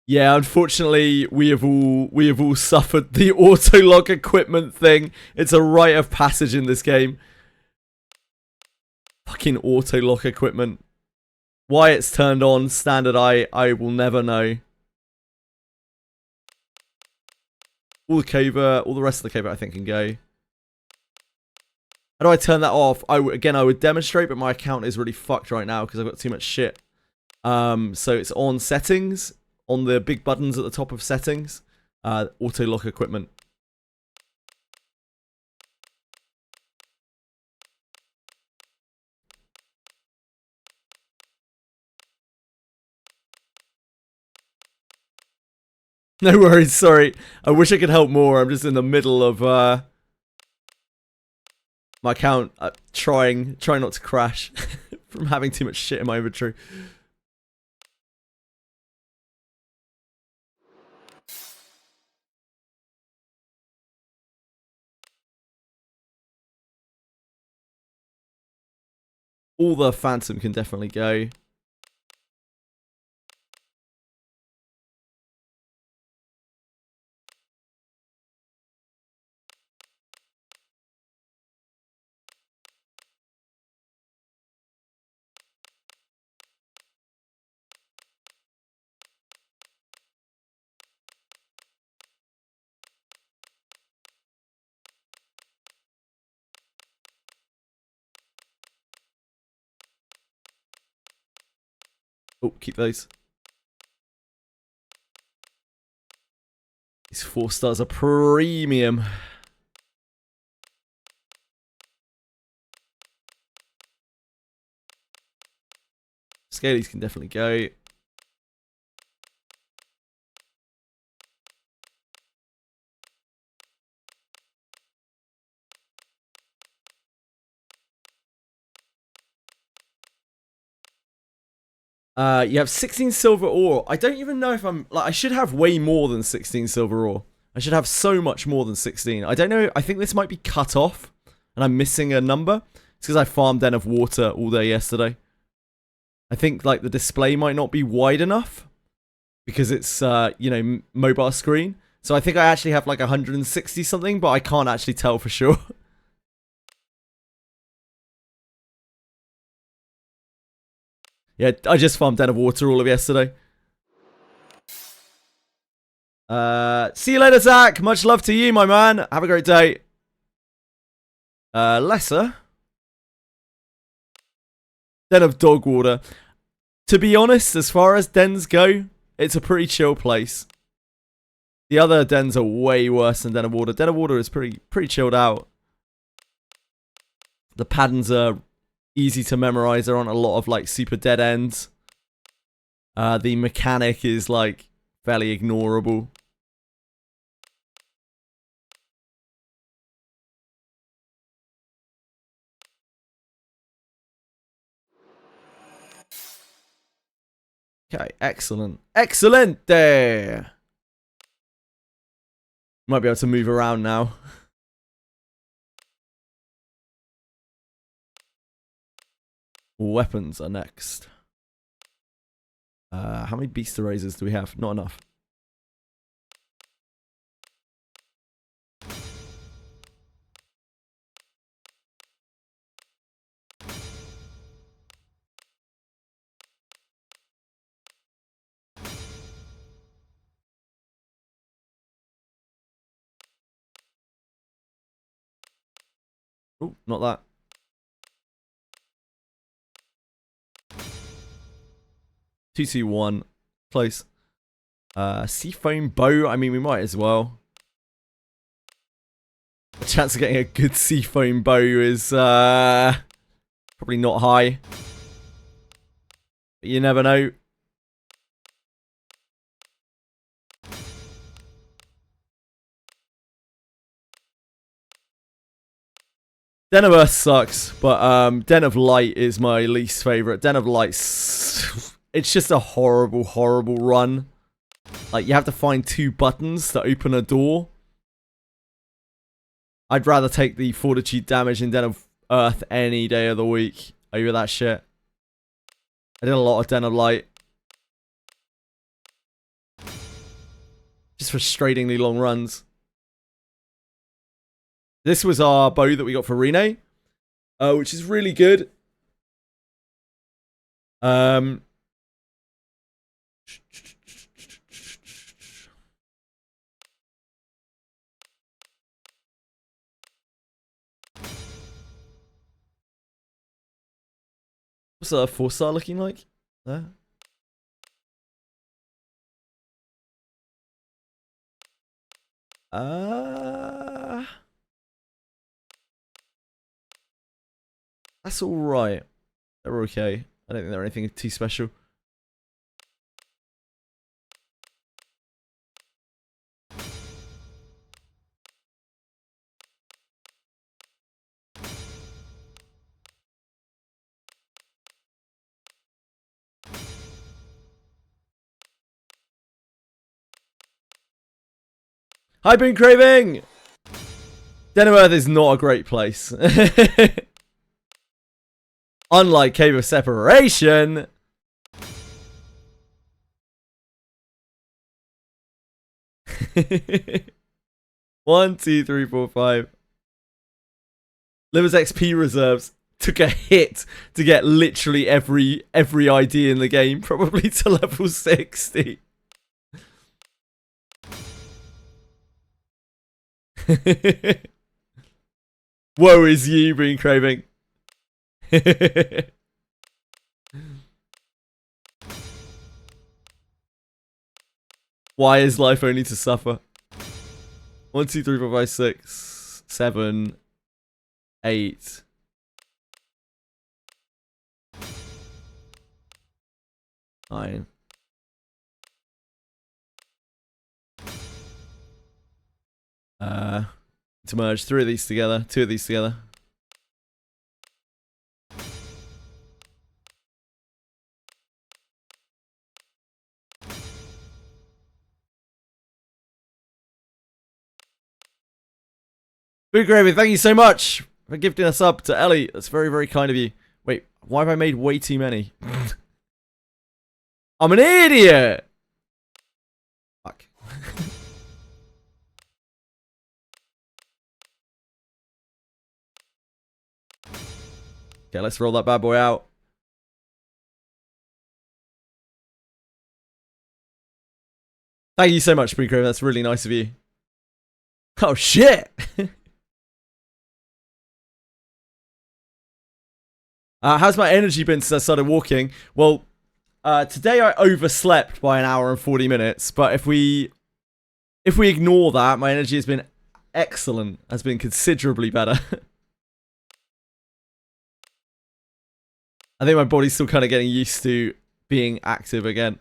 Yeah, unfortunately, we have all suffered the auto lock equipment thing. It's a rite of passage in this game. Fucking auto lock equipment. Why it's turned on standard, I will never know. All the rest of the covert I think can go. How do I turn that off? I would demonstrate, but my account is really fucked right now because I've got too much shit. So it's on settings. On the big buttons at the top of settings, auto lock equipment. No worries, sorry. I wish I could help more. I'm just in the middle of my account trying not to crash from having too much shit in my inventory. All the Phantom can definitely go. Oh, keep those. These 4 stars are premium. Scalies can definitely go. You have 16 silver ore. I don't even know if I'm... Like, I should have way more than 16 silver ore. I should have so much more than 16. I don't know. I think this might be cut off. And I'm missing a number. It's because I farmed Den of Water all day yesterday. I think, like, the display might not be wide enough. Because it's, you know, mobile screen. So I think I actually have, like, 160 something. But I can't actually tell for sure. Yeah, I just farmed Den of Water all of yesterday. See you later, Zach. Much love to you, my man. Have a great day. Lesser. Den of Dog Water. To be honest, as far as dens go, it's a pretty chill place. The other dens are way worse than Den of Water. Den of Water is pretty chilled out. The patterns are easy to memorize. There aren't a lot of like super dead ends. The mechanic is like fairly ignorable. Okay, excellent. Excellent there. Might be able to move around now. Weapons are next. How many beast erasers do we have? Not enough. Oh, not that. 221. Close. Seafoam bow. I mean, we might as well. The chance of getting a good seafoam bow is probably not high. But you never know. Den of Earth sucks, but Den of Light is my least favorite. Den of Light, it's just a horrible, horrible run. Like, you have to find 2 buttons to open a door. I'd rather take the fortitude damage in Den of Earth any day of the week over that shit. I did a lot of Den of Light. Just frustratingly long runs. This was our bow that we got for Rene, which is really good. What's the 4-star looking like? There. That's alright. They're okay. I don't think they're anything too special. Hi, Boon Craving! Den of Earth is not a great place. Unlike Cave of Separation. One, two, three, four, five. Limbus XP reserves took a hit to get literally every ID in the game, probably to level 60. Woe is you, Boon Craving. Why is life only to suffer? 1, 2, 3, 4, 5, 6, 7, 8. Nine. To merge 3 of these together, 2 of these together. Big Gravy, thank you so much for gifting us up to Ellie. That's very, very kind of you. Wait, why have I made way too many? I'm an idiot! Fuck. Okay, let's roll that bad boy out. Thank you so much, Big Gravy. That's really nice of you. Oh, shit! How's my energy been since I started walking? Well, today I overslept by an hour and 40 minutes, but if we ignore that, my energy has been excellent, has been considerably better. I think my body's still kind of getting used to being active again.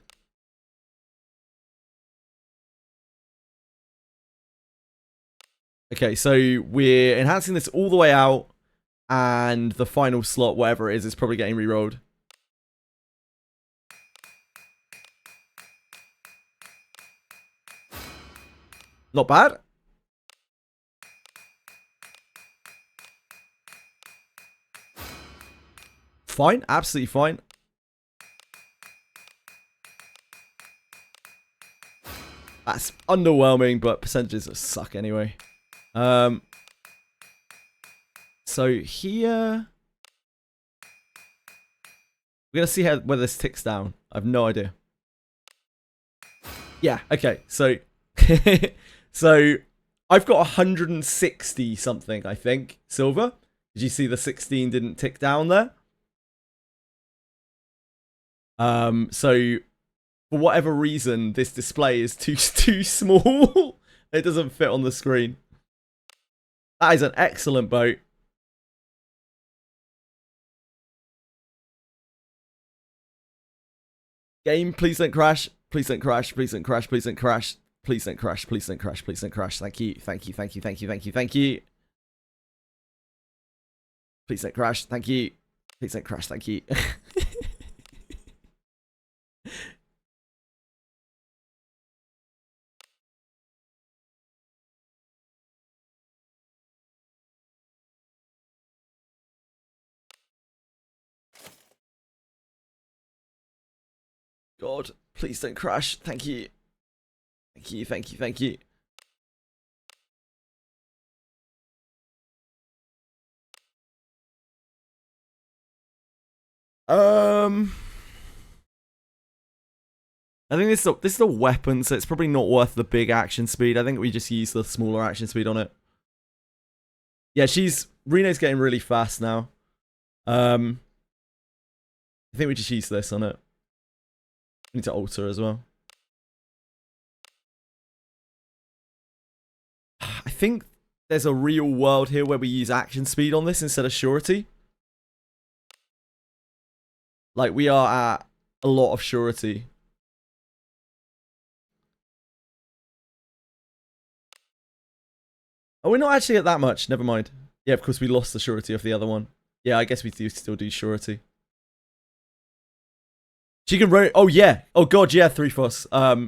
Okay, so we're enhancing this all the way out, and the final slot, whatever it is probably getting re-rolled. Not bad. Fine, absolutely fine. That's underwhelming, but percentages suck anyway. So here, we're gonna see whether this ticks down. I have no idea. Yeah, okay, so so I've got 160 something, I think, silver. Did you see the 16 didn't tick down there? So for whatever reason, this display is too small. It doesn't fit on the screen. That is an excellent boat. Game, please don't crash. Please don't crash. Please don't crash. Please don't crash. Please don't crash. Please don't crash. Please don't crash. Thank you. Thank you. Thank you. Thank you. Thank you. Thank you. Please don't crash. Thank you. Please don't crash. Thank you. God, please don't crash. Thank you. Thank you. Thank you. Thank you. I think this is a weapon, so it's probably not worth the big action speed. I think we just use the smaller action speed on it. Yeah, Rene's getting really fast now. I think we just use this on it. We need to alter as well. I think there's a real world here where we use action speed on this instead of surety. Like, we are at a lot of surety. Oh, we're not actually at that much. Never mind. Yeah, of course, we lost the surety of the other one. Yeah, I guess we do still do surety. She can roll. Oh, yeah. Oh, God, yeah, 3-foss.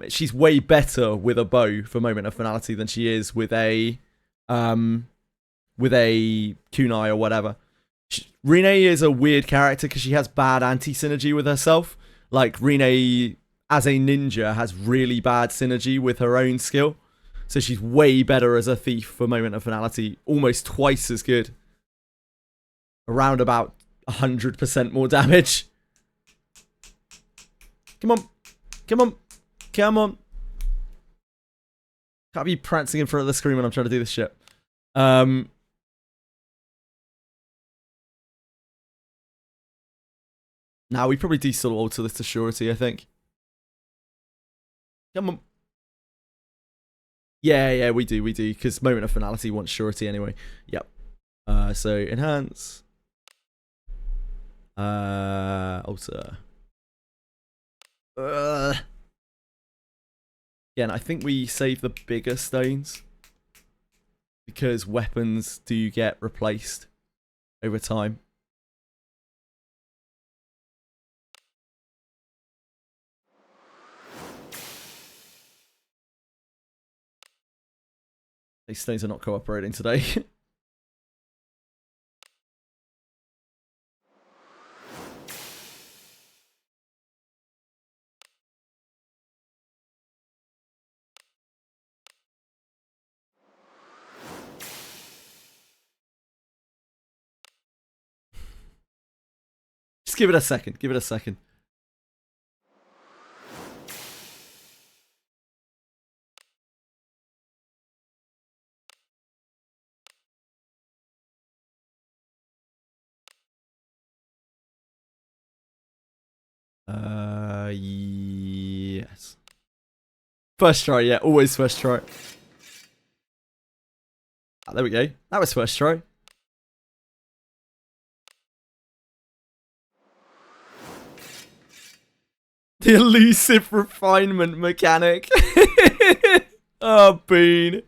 She's way better with a bow for Moment of Finality than she is with a kunai or whatever. Rene is a weird character because she has bad anti-synergy with herself. Like, Rene, as a ninja, has really bad synergy with her own skill. So she's way better as a thief for Moment of Finality. Almost twice as good. Around about 100% more damage. Come on. Come on. Come on. Can't be prancing in front of the screen when I'm trying to do this shit. Now we probably do still alter this to surety, I think. Come on. Yeah, we do, because Moment of Finality wants surety anyway. Yep. So enhance. Alter. Again, I think we save the bigger stones because weapons do get replaced over time. These stones are not cooperating today. Just give it a second. Give it a second. Yes. First try, yeah, always first try. Ah, there we go. That was first try. The elusive refinement mechanic. Oh, Bean.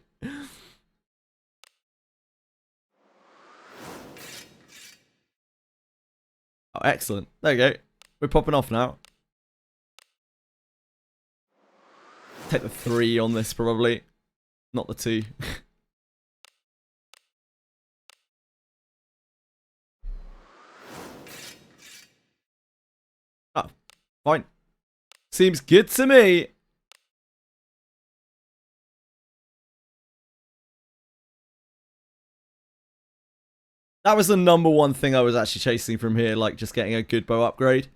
Oh, excellent. There you go. We're popping off now. Take the 3 on this, probably. Not the 2. Oh, fine. Seems good to me. That was the #1 thing I was actually chasing from here, like just getting a good bow upgrade.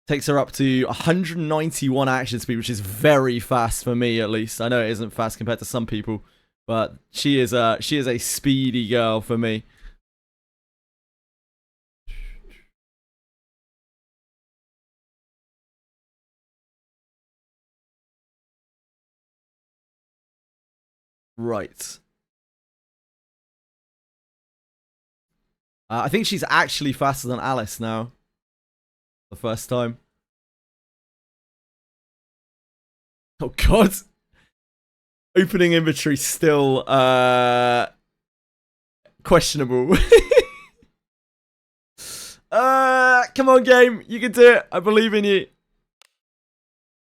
Takes her up to 191 action speed, which is very fast for me, at least. I know it isn't fast compared to some people, but she is a speedy girl for me. Right. I think she's actually faster than Alice now. The first time. Oh god. Opening inventory still questionable. Come on game, you can do it. I believe in you.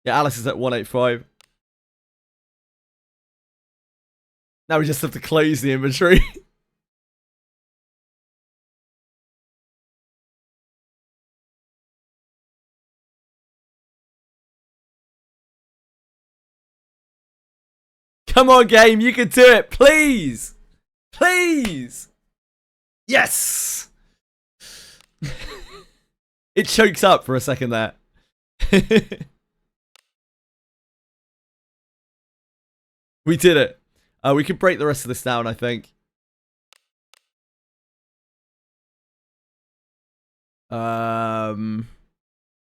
Yeah, Alice is at 185. Now we just have to close the inventory. Come on, game. You can do it. Please. Please. Yes. It chokes up for a second there. We did it. We can break the rest of this down, I think. Yeah,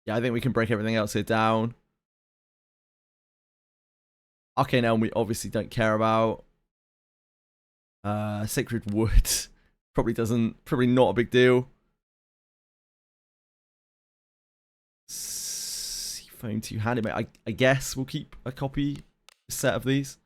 I think we can break everything else here down. Arcane Elm we obviously don't care about. Sacred Wood probably not a big deal. Seafoam two-handed, mate. I guess we'll keep a set of these.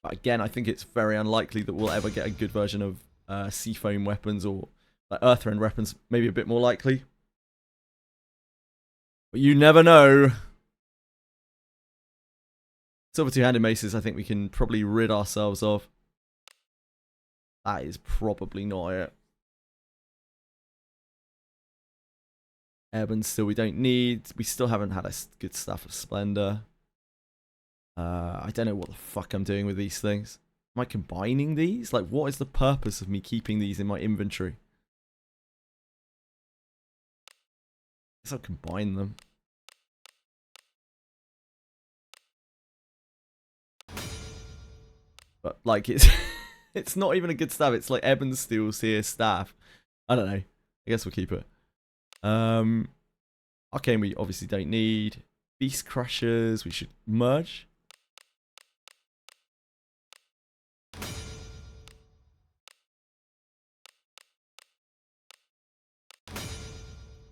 But again, I think it's very unlikely that we'll ever get a good version of Seafoam weapons or like Earthrend weapons. Maybe a bit more likely. But you never know. Silver two-handed maces, I think we can probably rid ourselves of. That is probably not it. Ebon still we don't need. We still haven't had a good Staff of Splendor. I don't know what the fuck I'm doing with these things. Am I combining these? Like, what is the purpose of me keeping these in my inventory? I guess I'll combine them. But, like, it's it's not even a good staff. It's like Ebon Steel Seer staff. I don't know. I guess we'll keep it. Arcane we obviously don't need. Beast Crushers we should merge.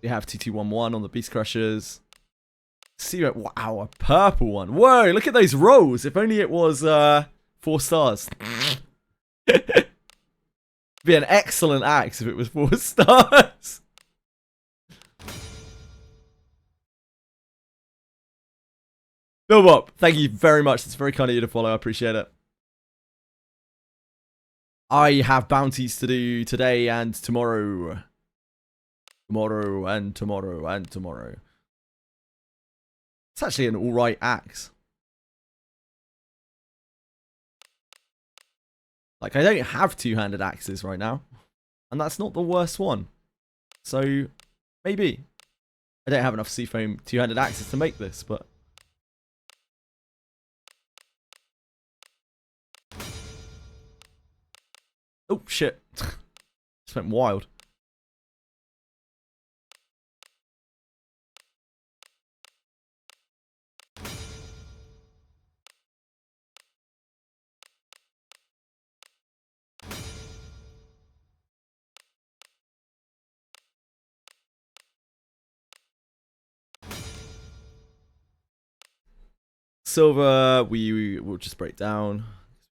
We have 2211 on the Beast Crushers. See, wow, a purple one. Whoa, look at those rolls. If only it was 4 stars. Be an excellent axe if it was 4 stars. Bill Bop, thank you very much. It's very kind of you to follow. I appreciate it. I have bounties to do today and tomorrow. Tomorrow and tomorrow and tomorrow. It's actually an alright axe. Like, I don't have two-handed axes right now. And that's not the worst one. So, maybe. I don't have enough seafoam two-handed axes to make this, but... Oh, shit. Just went wild. Silver, we will just break down.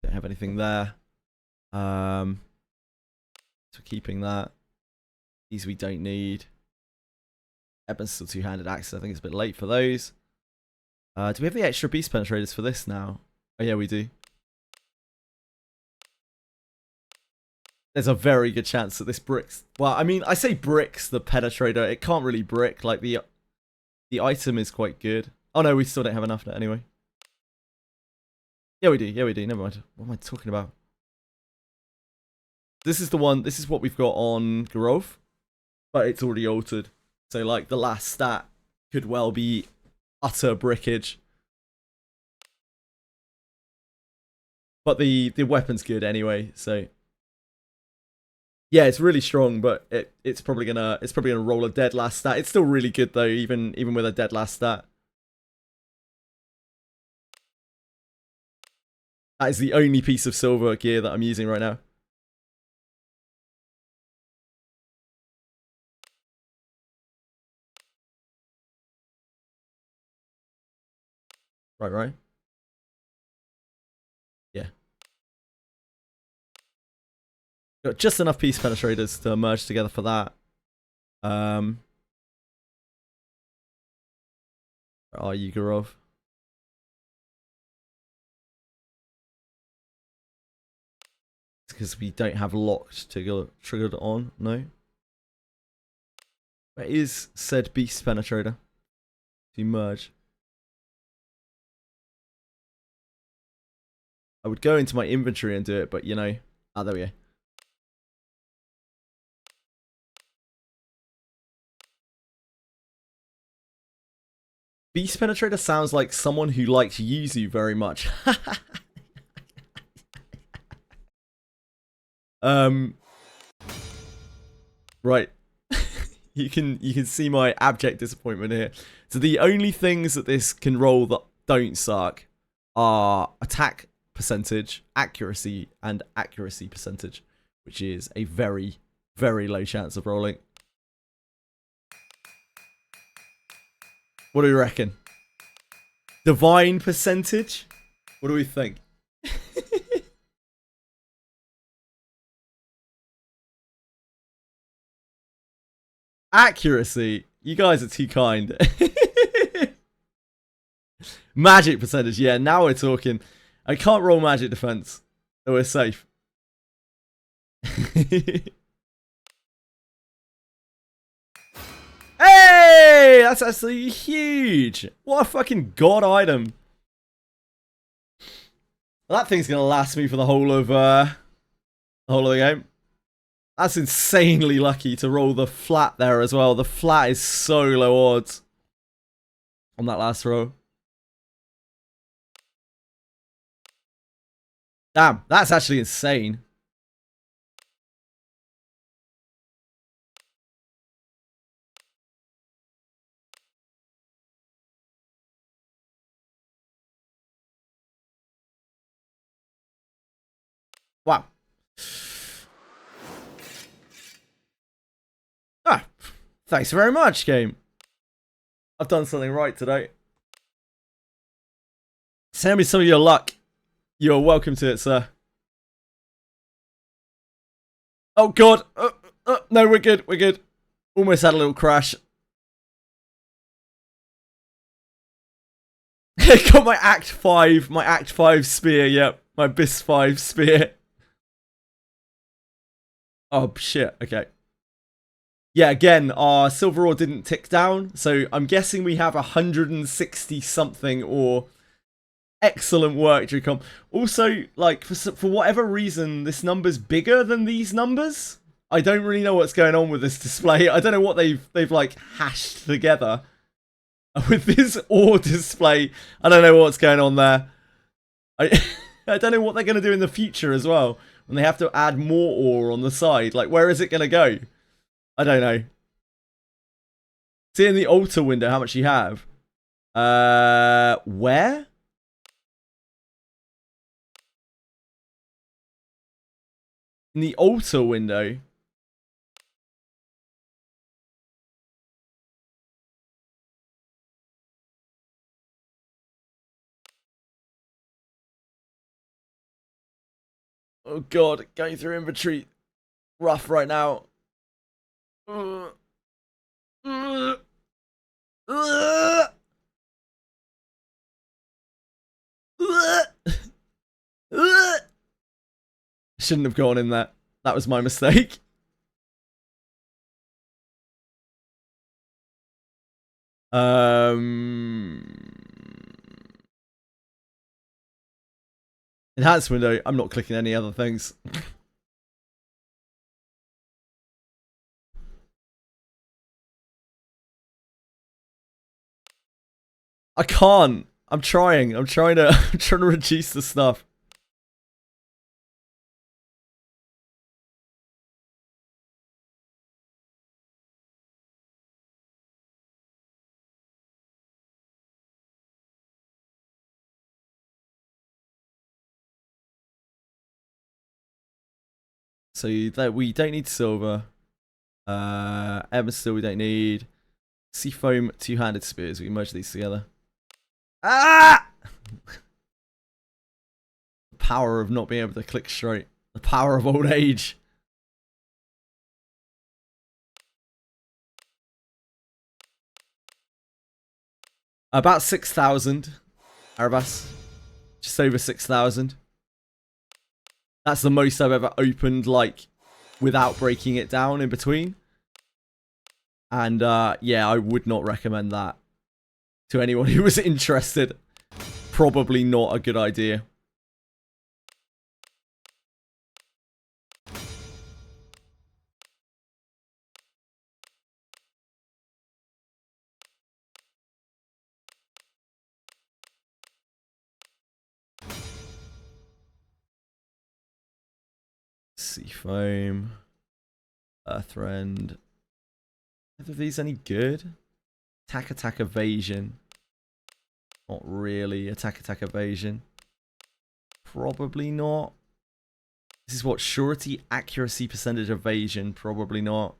Don't have anything there. So keeping that. These we don't need. Ebon's still two-handed axes. I think it's a bit late for those. Do we have the extra beast penetrators for this now? Oh yeah, we do. There's a very good chance that this bricks. Well, I mean, I say bricks the penetrator. It can't really brick. Like the item is quite good. Oh no, we still don't have enough anyway. Yeah, we do. Yeah, we do. Never mind. What am I talking about? This is the one. This is what we've got on Garov, but it's already altered. So, like, the last stat could well be utter brickage. But the weapon's good anyway. So, yeah, it's really strong, but it's probably gonna roll a dead last stat. It's still really good though, even with a dead last stat. That is the only piece of silver gear that I'm using right now. Right. Yeah. Got just enough piece penetrators to merge together for that. Where are you, Gurov? Because we don't have locked to go triggered on, no. Where is said beast penetrator to merge? I would go into my inventory and do it, but you know, there we go. Beast penetrator sounds like someone who likes Yuzu very much. Right. you can see my abject disappointment here. So the only things that this can roll that don't suck are attack percentage, accuracy, and accuracy percentage, which is a very, very low chance of rolling. What do you reckon? Divine percentage? What do we think? Accuracy? You guys are too kind. Magic percentage? Yeah, now we're talking. I can't roll magic defense. So we're safe. Hey! That's absolutely huge! What a fucking god item. Well, that thing's gonna last me for the whole of the game. That's insanely lucky to roll the flat there as well. The flat is so low odds on that last row. Damn, that's actually insane. Wow. Ah, thanks very much, game. I've done something right today. Send me some of your luck. You're welcome to it, sir. Oh god. No, we're good. We're good. Almost had a little crash. Got my Act 5 spear, yep. My Bis 5 spear. Oh shit, okay. Yeah, again, our silver ore didn't tick down, so I'm guessing we have 160 something ore. Excellent work, Dracom. Also, like, for whatever reason, this number's bigger than these numbers. I don't really know what's going on with this display. I don't know what they've like hashed together. With this ore display, I don't know what's going on there. I don't know what they're going to do in the future as well. When they have to add more ore on the side. Like, where is it going to go? I don't know. See in the altar window how much you have. Where? In the altar window. Oh god, going through inventory. Rough right now. Shouldn't have gone in there. That was my mistake. Enhanced window. I'm not clicking any other things. I can't. I'm trying. I'm trying to reduce the stuff. So that we don't need silver. Emma still we don't need. Seafoam two-handed spears. We can merge these together. Ah! The power of not being able to click straight. The power of old age. About 6,000. Arabas. Just over 6,000. That's the most I've ever opened, like, without breaking it down in between. And, yeah, I would not recommend that to anyone who was interested. Probably not a good idea. Seafoam. Earthrend. Are these any good? Attack evasion. Not really. Attack evasion. Probably not. This is what? Surety, accuracy, percentage evasion. Probably not.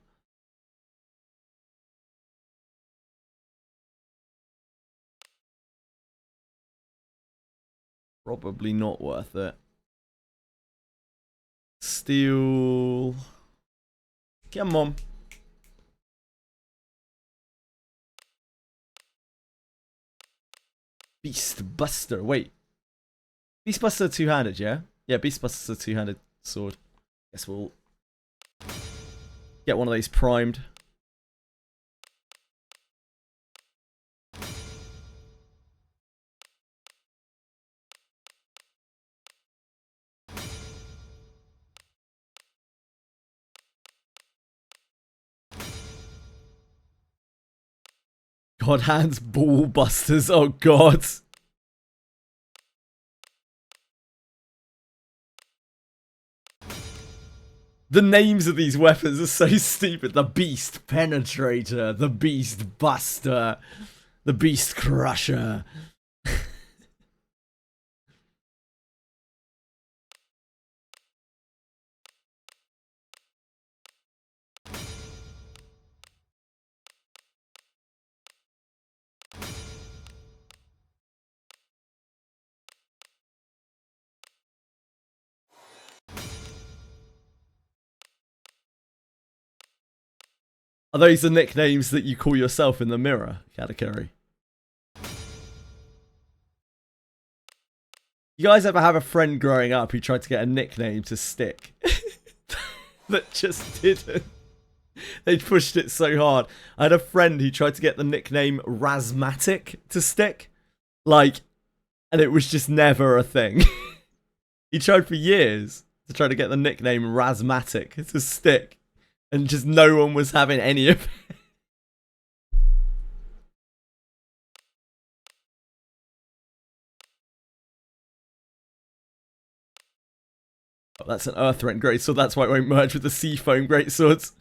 Probably not worth it. Steel. Come on. Beast Buster. Wait. Beast Buster two-handed, yeah? Yeah, Beast Buster's a two-handed sword. Guess we'll get one of these primed. God hands ball busters. Oh god. The names of these weapons are so stupid. The Beast Penetrator, the Beast Buster, the Beast Crusher. Are those the nicknames that you call yourself in the mirror, Katakuri? You guys ever have a friend growing up who tried to get a nickname to stick? That just didn't. They pushed it so hard. I had a friend who tried to get the nickname Razmatic to stick. Like, and it was just never a thing. He tried for years to try to get the nickname Razmatic to stick. And just no one was having any of it. Oh, that's an Earthrend Greatsword. That's why it won't merge with the Seafoam Greatswords.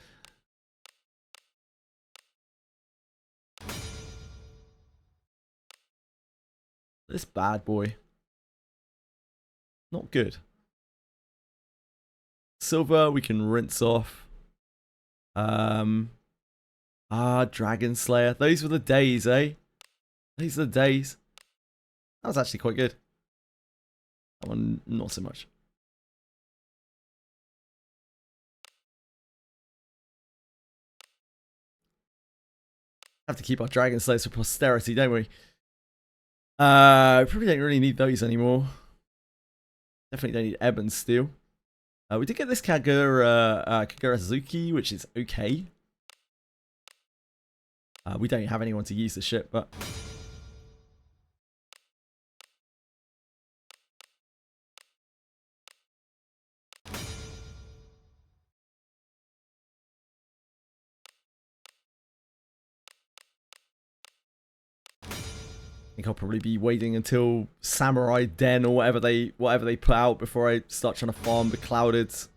This bad boy. Not good. Silver, we can rinse off. Dragon Slayer. Those were the days, eh? These are the days. That was actually quite good. That one, not so much. Have to keep our Dragon Slayers for posterity, don't we? Probably don't really need those anymore. Definitely don't need Ebon Steel. We did get this Kagurazuki, which is okay. We don't have anyone to use the ship, but... I think I'll probably be waiting until Samurai Den or whatever they put out before I start trying to farm Beclouded.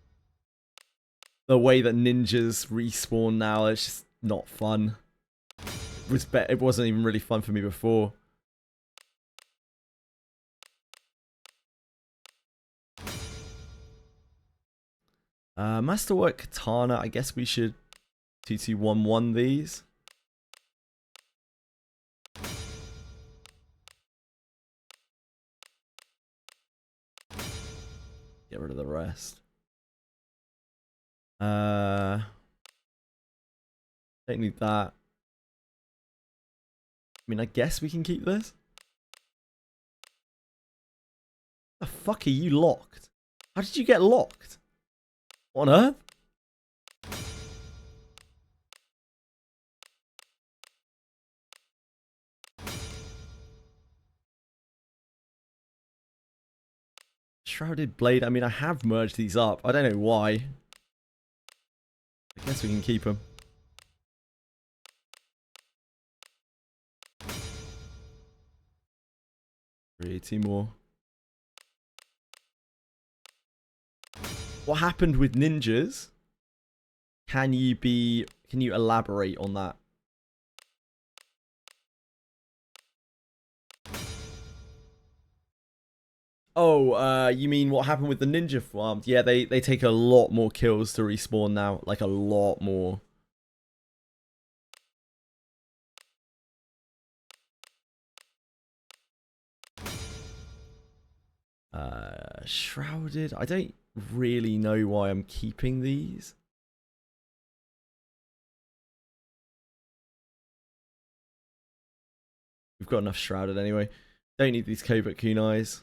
The way that ninjas respawn now, it's just not fun. It wasn't even really fun for me before. Masterwork Katana, I guess we should 2211 these. Get rid of the rest. Don't need that. I mean, I guess we can keep this. The fuck are you locked? How did you get locked? What on earth? Shrouded Blade. I mean, I have merged these up. I don't know why. I guess we can keep them. 380 more. What happened with ninjas? Can you elaborate on that? Oh, you mean what happened with the ninja farm? Yeah, they take a lot more kills to respawn now. Like, a lot more. Shrouded. I don't really know why I'm keeping these. We've got enough shrouded anyway. Don't need these covert kunais.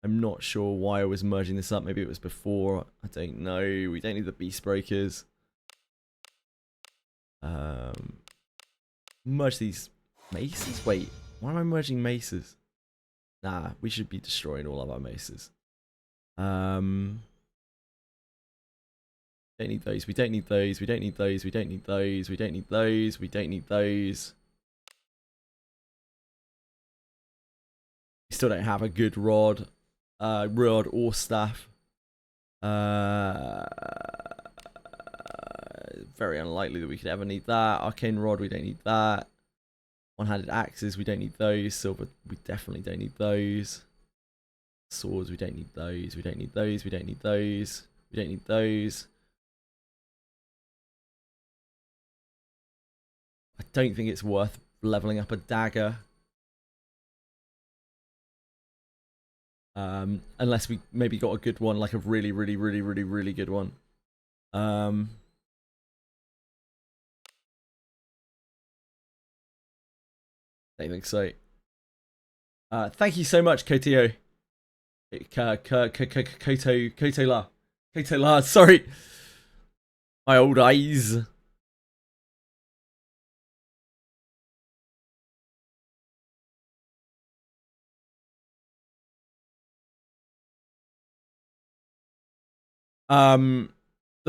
I'm not sure why I was merging this up. Maybe it was before. I don't know. We don't need the beast breakers. Merge these maces? Wait, why am I merging maces? Nah, we should be destroying all of our maces. Don't need those. We don't need those. We don't need those. We don't need those. We don't need those. We don't need those. We still don't have a good rod. Rod or staff. Very unlikely that we could ever need that. Arcane rod, we don't need that. One-handed axes, we don't need those. Silver, we definitely don't need those. Swords, we don't need those. We don't need those. We don't need those. We don't need those. I don't think it's worth leveling up a dagger. Unless we maybe got a good one, like a really good one. I don't think so. Thank you so much, Kotio. Koto-la, sorry. My old eyes. The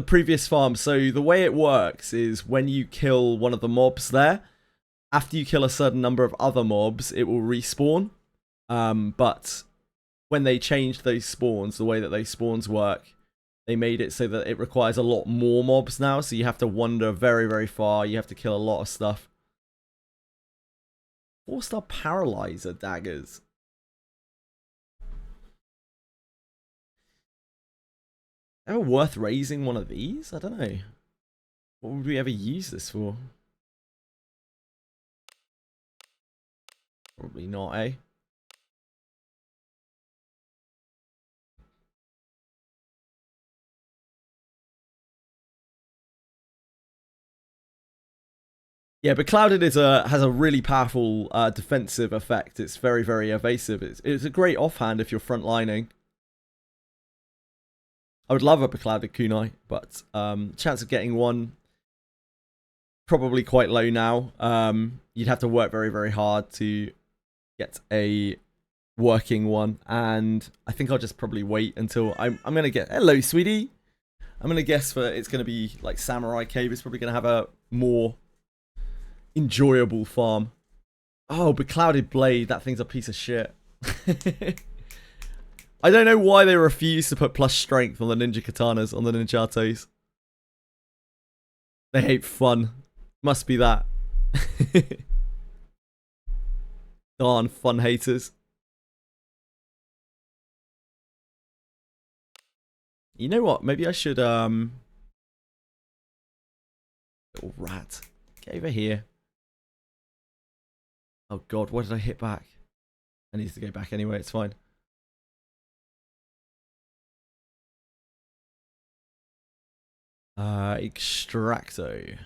previous farm. So the way it works is when you kill one of the mobs there, after you kill a certain number of other mobs, it will respawn. But when they changed those spawns, the way that those spawns work, they made it so that it requires a lot more mobs now. So you have to wander very far. You have to kill a lot of stuff. 4-star paralyzer daggers. Ever worth raising one of these? I don't know. What would we ever use this for? Probably not, eh? Yeah, but Clouded has a really powerful defensive effect. It's very evasive. It's a great offhand if you're frontlining. I would love a beclouded kunai, but chance of getting one probably quite low now. You'd have to work very hard to get a working one, and I think I'll just probably wait until I'm gonna get. Hello, sweetie. I'm gonna guess for it's gonna be like Samurai Cave. It's probably gonna have a more enjoyable farm. Oh, beclouded blade. That thing's a piece of shit. I don't know why they refuse to put plus strength on the ninja katanas, on the ninjatos. They hate fun. Must be that. Darn fun haters. You know what? Maybe I should, little rat. Get over here. Oh god, what did I hit back? I need to go back anyway, it's fine. Extracto.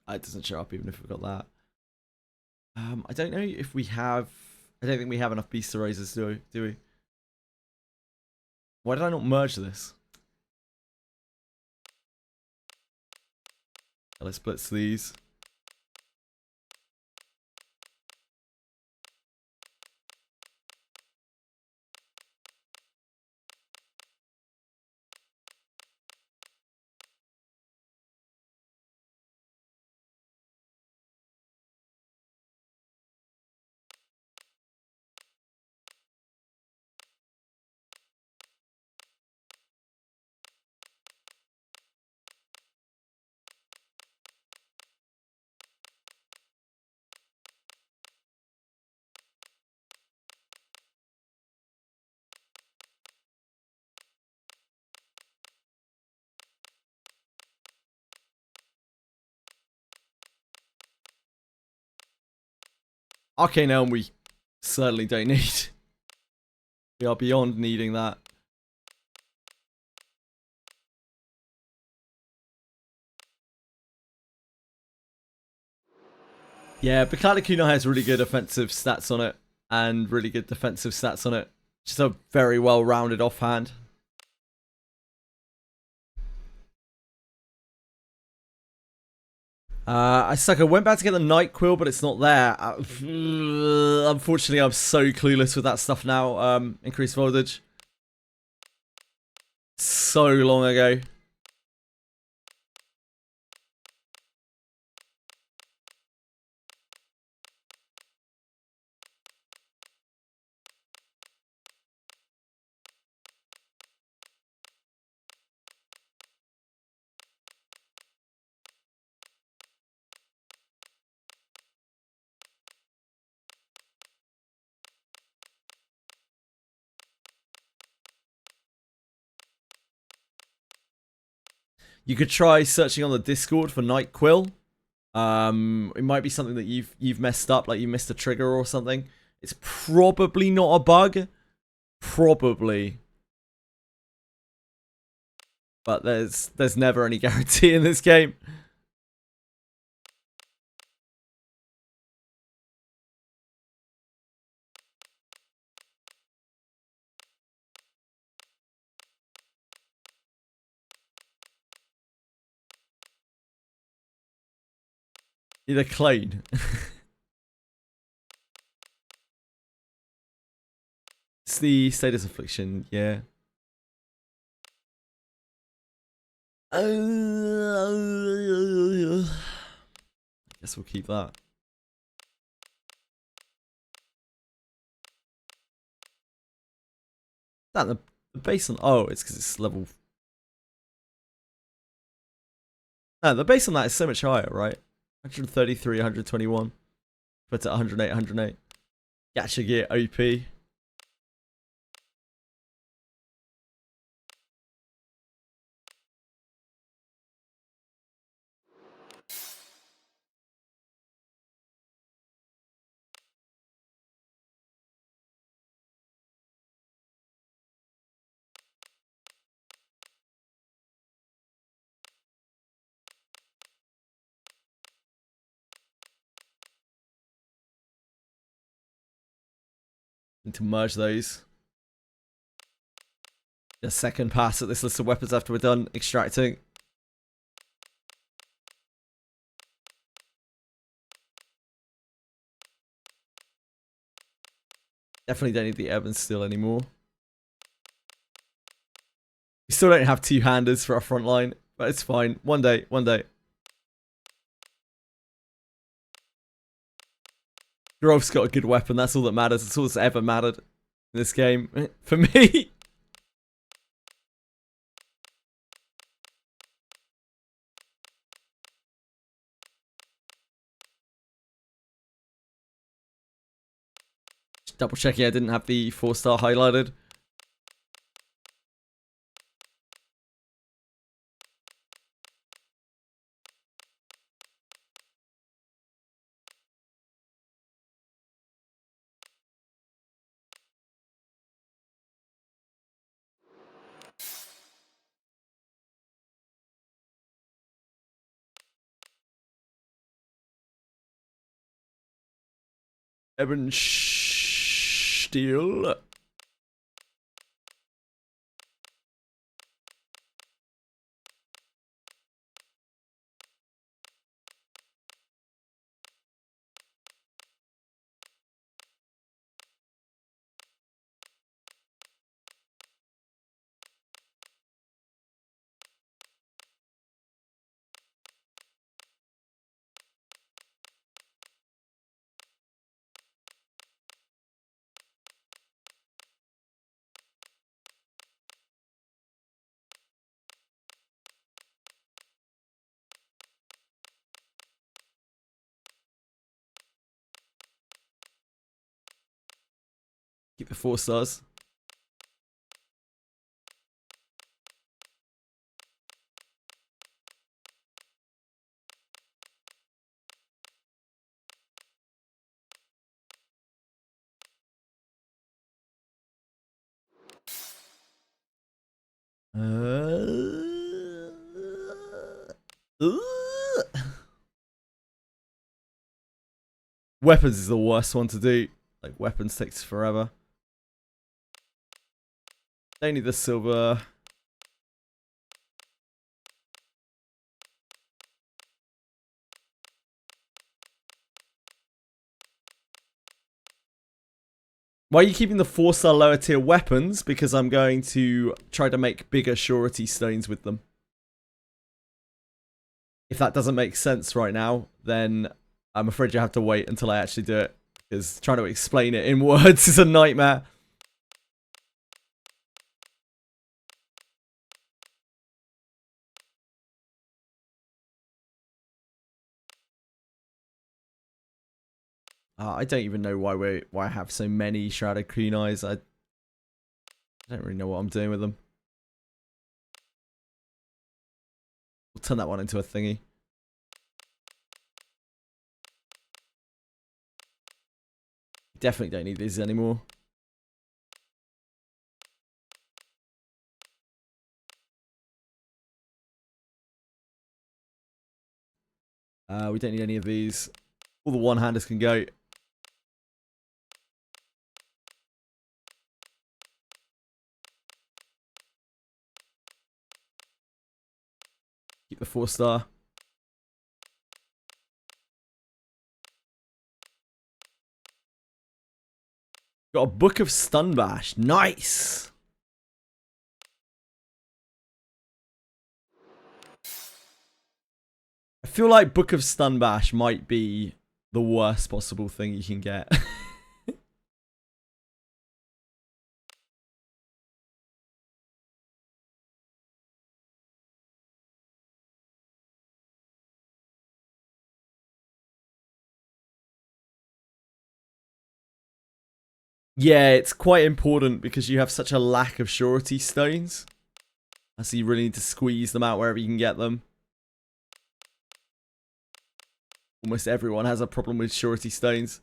It doesn't show up even if we've got that. I don't know if we have. I don't think we have enough beast erasers, do we? Why did I not merge this? Let's split these. Okay, now we certainly don't need. We are beyond needing that. Yeah, Bacana Kuno has really good offensive stats on it and really good defensive stats on it. Just a very well-rounded offhand. I went back to get the Night Quill, but it's not there. Unfortunately, I'm so clueless with that stuff now. Increased voltage. So long ago. You could try searching on the Discord for Night Quill. It might be something that you've messed up, like you missed a trigger or something. It's probably not a bug. Probably. But there's never any guarantee in this game. Either clone. It's the status affliction, yeah. I guess we'll keep that. That the base on it's because it's level. No, the base on that is so much higher, right? 133, 121. Put it at 108, 108. Gacha gear OP. Need to merge those. A second pass at this list of weapons after we're done extracting. Definitely don't need the Evans Steel anymore. We still don't have two-handers for our front line, but it's fine. One day, one day. Grove's got a good weapon. That's all that matters. It's all that's ever mattered in this game for me. Just double checking I didn't have the 4-star highlighted. Ebon Steel. Keep the 4 stars. Weapons is the worst one to do. Like, weapons takes forever. Don't need the silver. Why are you keeping the 4-star lower tier weapons? Because I'm going to try to make bigger surety stones with them. If that doesn't make sense right now, then I'm afraid you have to wait until I actually do it. Because trying to explain it in words is a nightmare. I don't even know why I have so many Shrouded Queen Eyes. I don't really know what I'm doing with them. We'll turn that one into a thingy. Definitely don't need these anymore. We don't need any of these. All the one-handers can go. Keep the 4-star. Got a Book of Stun Bash. Nice! I feel like Book of Stun Bash might be the worst possible thing you can get. Yeah, it's quite important because you have such a lack of surety stones. So you really need to squeeze them out wherever you can get them. Almost everyone has a problem with surety stones.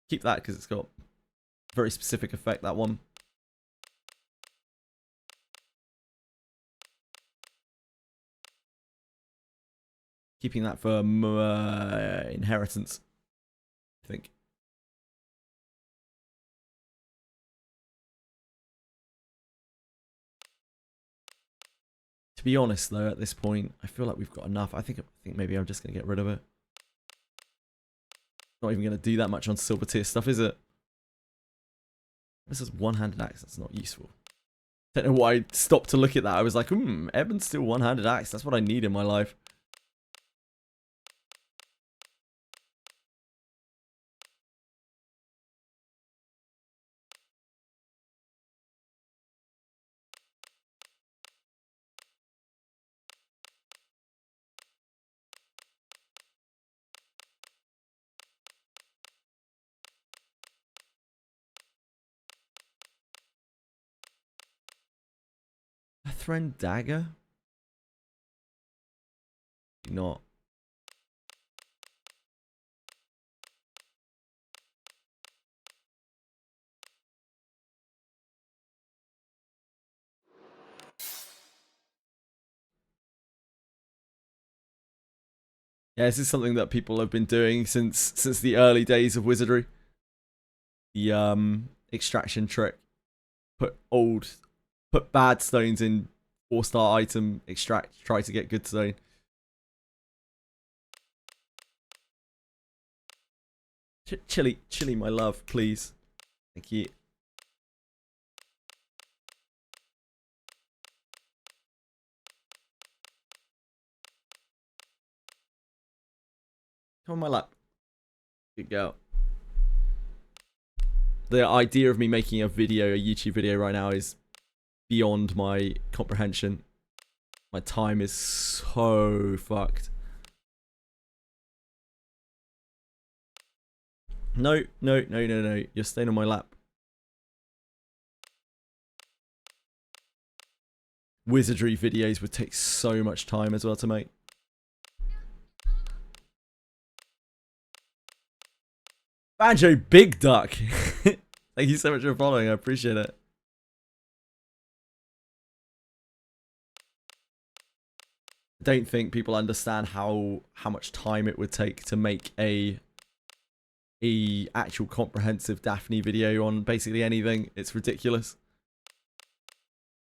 Keep that because it's got a very specific effect, that one. Keeping that for inheritance, I think. To be honest, though, at this point, I feel like we've got enough. I think maybe I'm just going to get rid of it. Not even going to do that much on silver tier stuff, is it? This is one-handed axe. That's not useful. Don't know why I stopped to look at that. I was like, Ebon's still one-handed axe. That's what I need in my life. A Thren dagger? Not. Yeah, this is something that people have been doing since the early days of Wizardry. extraction trick. Put bad stones in 4-star item, extract, try to get good stone. Chili, my love, please. Thank you. Come on my lap. Good girl. The idea of me making a YouTube video right now is beyond my comprehension. My time is so fucked. No. You're staying on my lap. Wizardry videos would take so much time as well to make. Banjo Big Duck. Thank you so much for following. I appreciate it. I don't think people understand how much time it would take to make a actual comprehensive Daphne video on basically anything. It's ridiculous.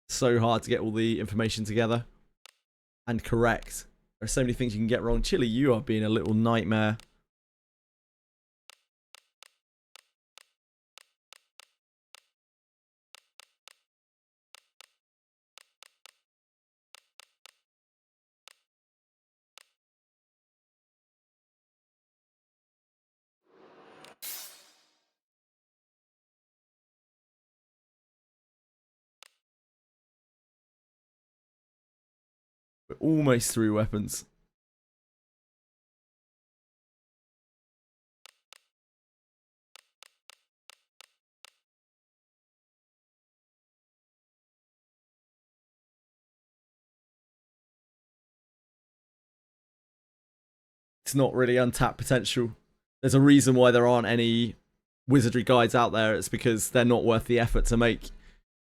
So hard to get all the information together and correct. There are so many things you can get wrong. Chili, you are being a little nightmare. We're almost through weapons. It's not really untapped potential. There's a reason why there aren't any wizardry guides out there. It's because they're not worth the effort to make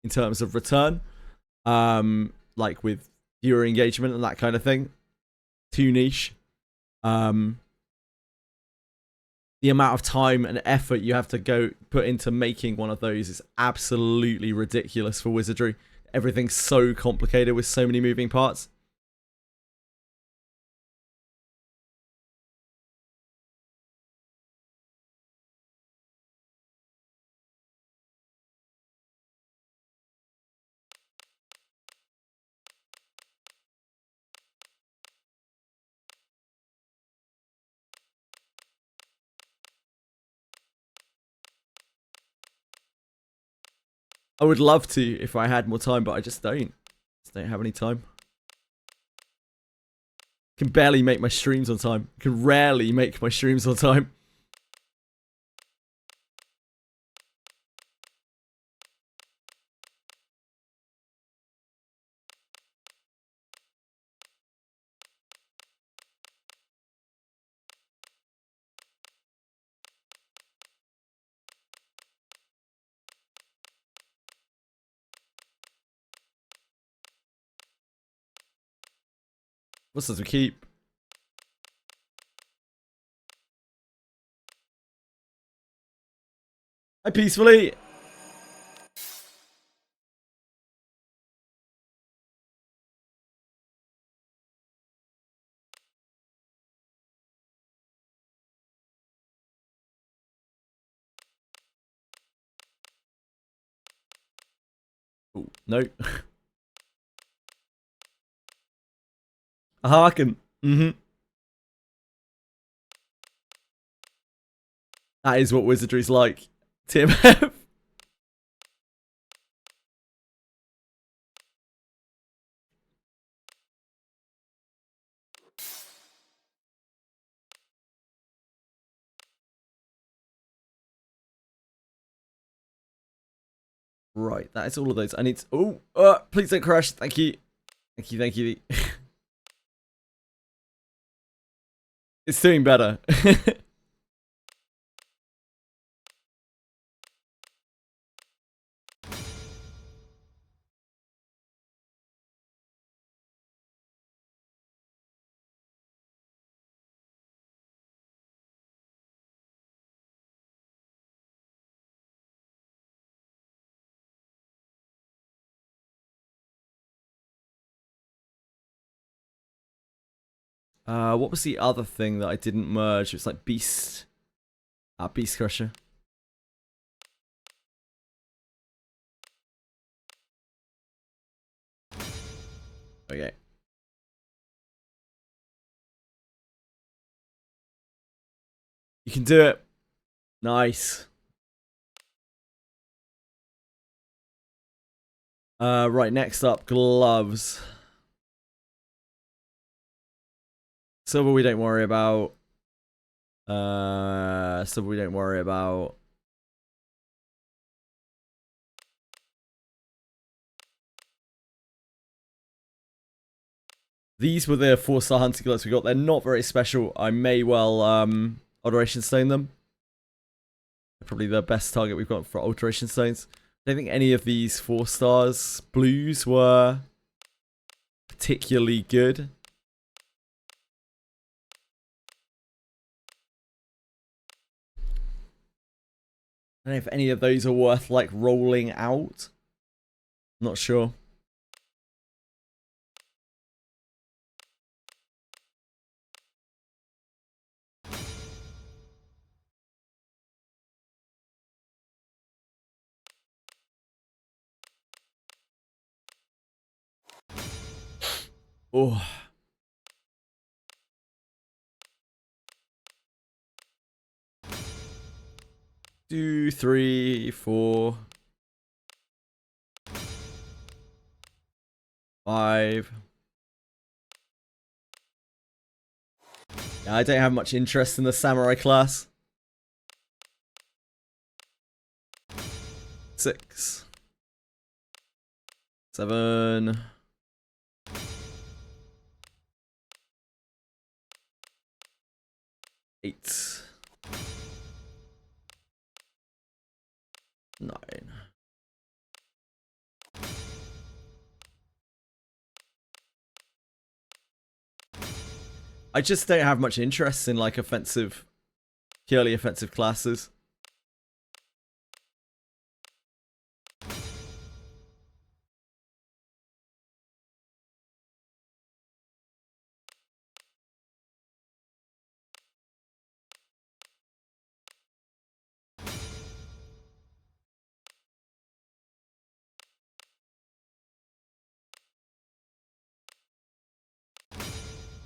in terms of return. Like with viewer engagement and that kind of thing. Too niche. The amount of time and effort you have to put into making one of those is absolutely ridiculous for wizardry. Everything's so complicated with so many moving parts. I would love to if I had more time, but I just don't. Just don't have any time. Can barely make my streams on time. Can rarely make my streams on time. What's this we keep? Hi, peacefully. Oh, no. A hearken. That is what wizardry's like. Tim F. Right, that is all of those. I need to... Oh, please don't crash. Thank you. Thank you. It's doing better. What was the other thing that I didn't merge? It was like Beast. Beast Crusher. Okay. You can do it. Nice. Right, next up, gloves. Silver we don't worry about. Silver we don't worry about. These were the 4-star hunting gloves we got. They're not very special. I may well Alteration Stone them. They're probably the best target we've got for Alteration Stones. I don't think any of these 4 stars blues were particularly good. I don't know if any of those are worth like rolling out. Not sure. Oh. Two, 3, 4, 5. Yeah, I don't have much interest in the samurai class. 6, 7. 8, 9. I just don't have much interest in like offensive, purely offensive classes.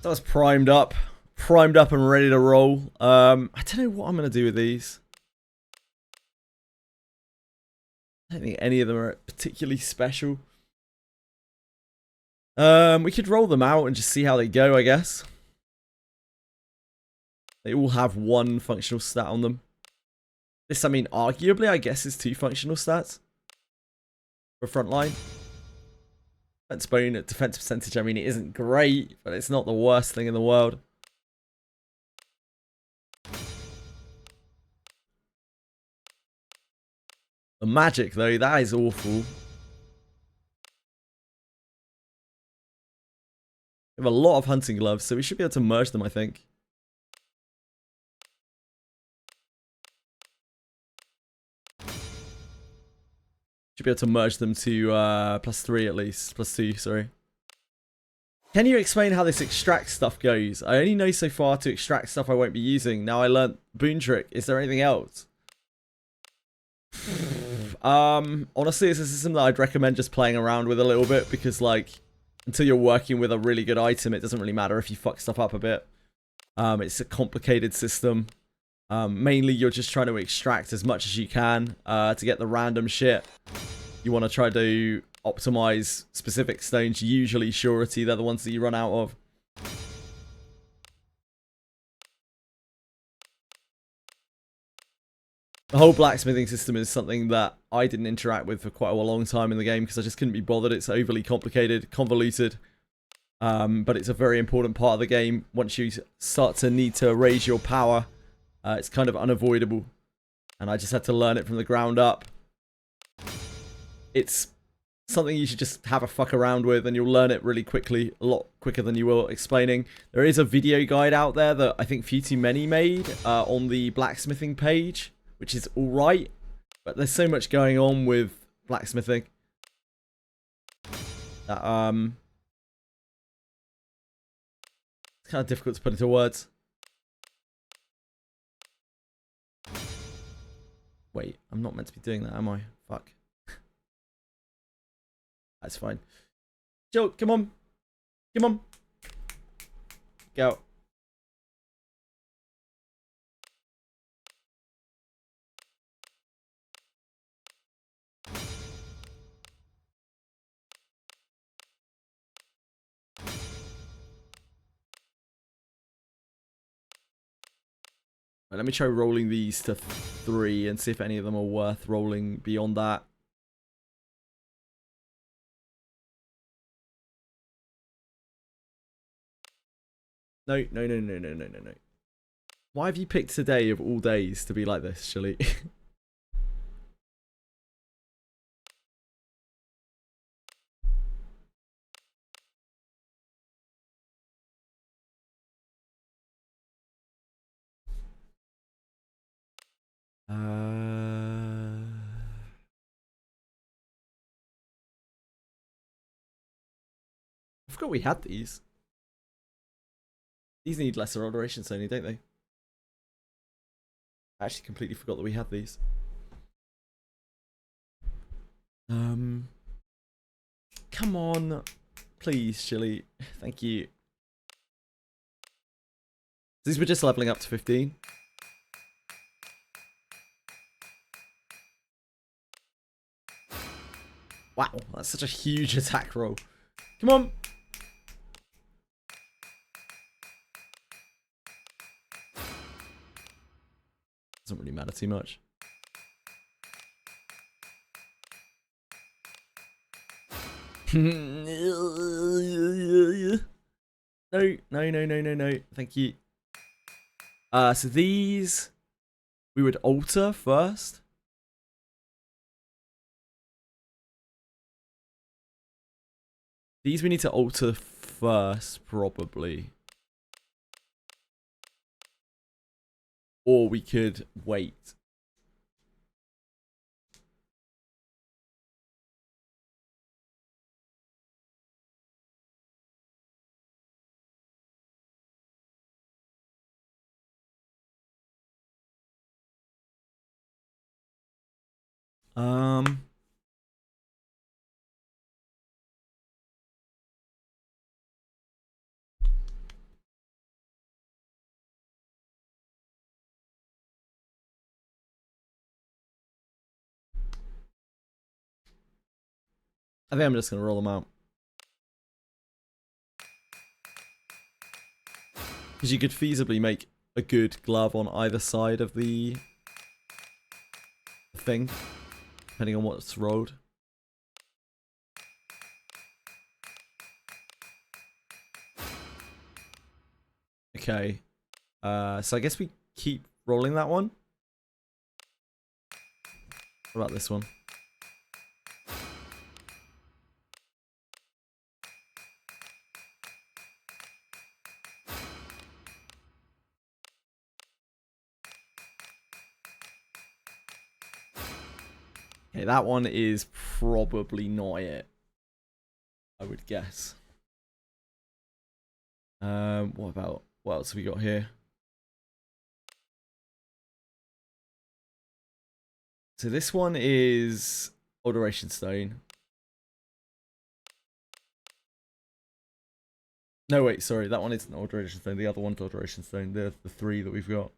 That was primed up and ready to roll. I don't know what I'm gonna do with these. I don't think any of them are particularly special. We could roll them out and just see how they go, I guess. They all have 1 functional stat on them. This, I mean, arguably, I guess, is 2 functional stats for frontline. Defense bonus, defense percentage, I mean, it isn't great, but it's not the worst thing in the world. The magic, though, that is awful. We have a lot of hunting gloves, so we should be able to merge them, I think. Should be able to merge them to +3 at least. +2, sorry. Can you explain how this extract stuff goes? I only know so far to extract stuff I won't be using. Now I learnt Boon Trick. Is there anything else? Honestly, it's a system that I'd recommend just playing around with a little bit, because like, until you're working with a really good item, it doesn't really matter if you fuck stuff up a bit. It's a complicated system. Mainly you're just trying to extract as much as you can to get the random shit. You want to try to optimize specific stones, usually surety, they're the ones that you run out of. The whole blacksmithing system is something that I didn't interact with for quite a long time in the game because I just couldn't be bothered. It's overly complicated, convoluted, but it's a very important part of the game. Once you start to need to raise your power, it's kind of unavoidable, and I just had to learn it from the ground up. It's something you should just have a fuck around with, and you'll learn it really quickly, a lot quicker than you will explaining. There is a video guide out there that I think Few Too Many made on the blacksmithing page, which is alright, but there's so much going on with blacksmithing that it's kind of difficult to put into words. Wait, I'm not meant to be doing that, am I? Fuck. That's fine. Joe, come on. Come on. Go. Right, let me try rolling these to 3 and see if any of them are worth rolling beyond that. No. Why have you picked today of all days to be like this, Shelly? I forgot we had these. These need lesser alterations only, don't they? I actually completely forgot that we had these. Come on. Please, Shelly. Thank you. These were just leveling up to 15. Wow, that's such a huge attack roll. Come on. Doesn't really matter too much. No. Thank you. So these we would alter first. These we need to alter first, probably. Or we could wait. I think I'm just gonna roll them out. Because you could feasibly make a good glove on either side of the thing, depending on what's rolled. Okay. So I guess we keep rolling that one. What about this one? Okay, that one is probably not it, I would guess. What else have we got here? So this one is Alteration Stone. No, wait, sorry, that one isn't Alteration Stone. The other one's Alteration Stone. The 3 that we've got.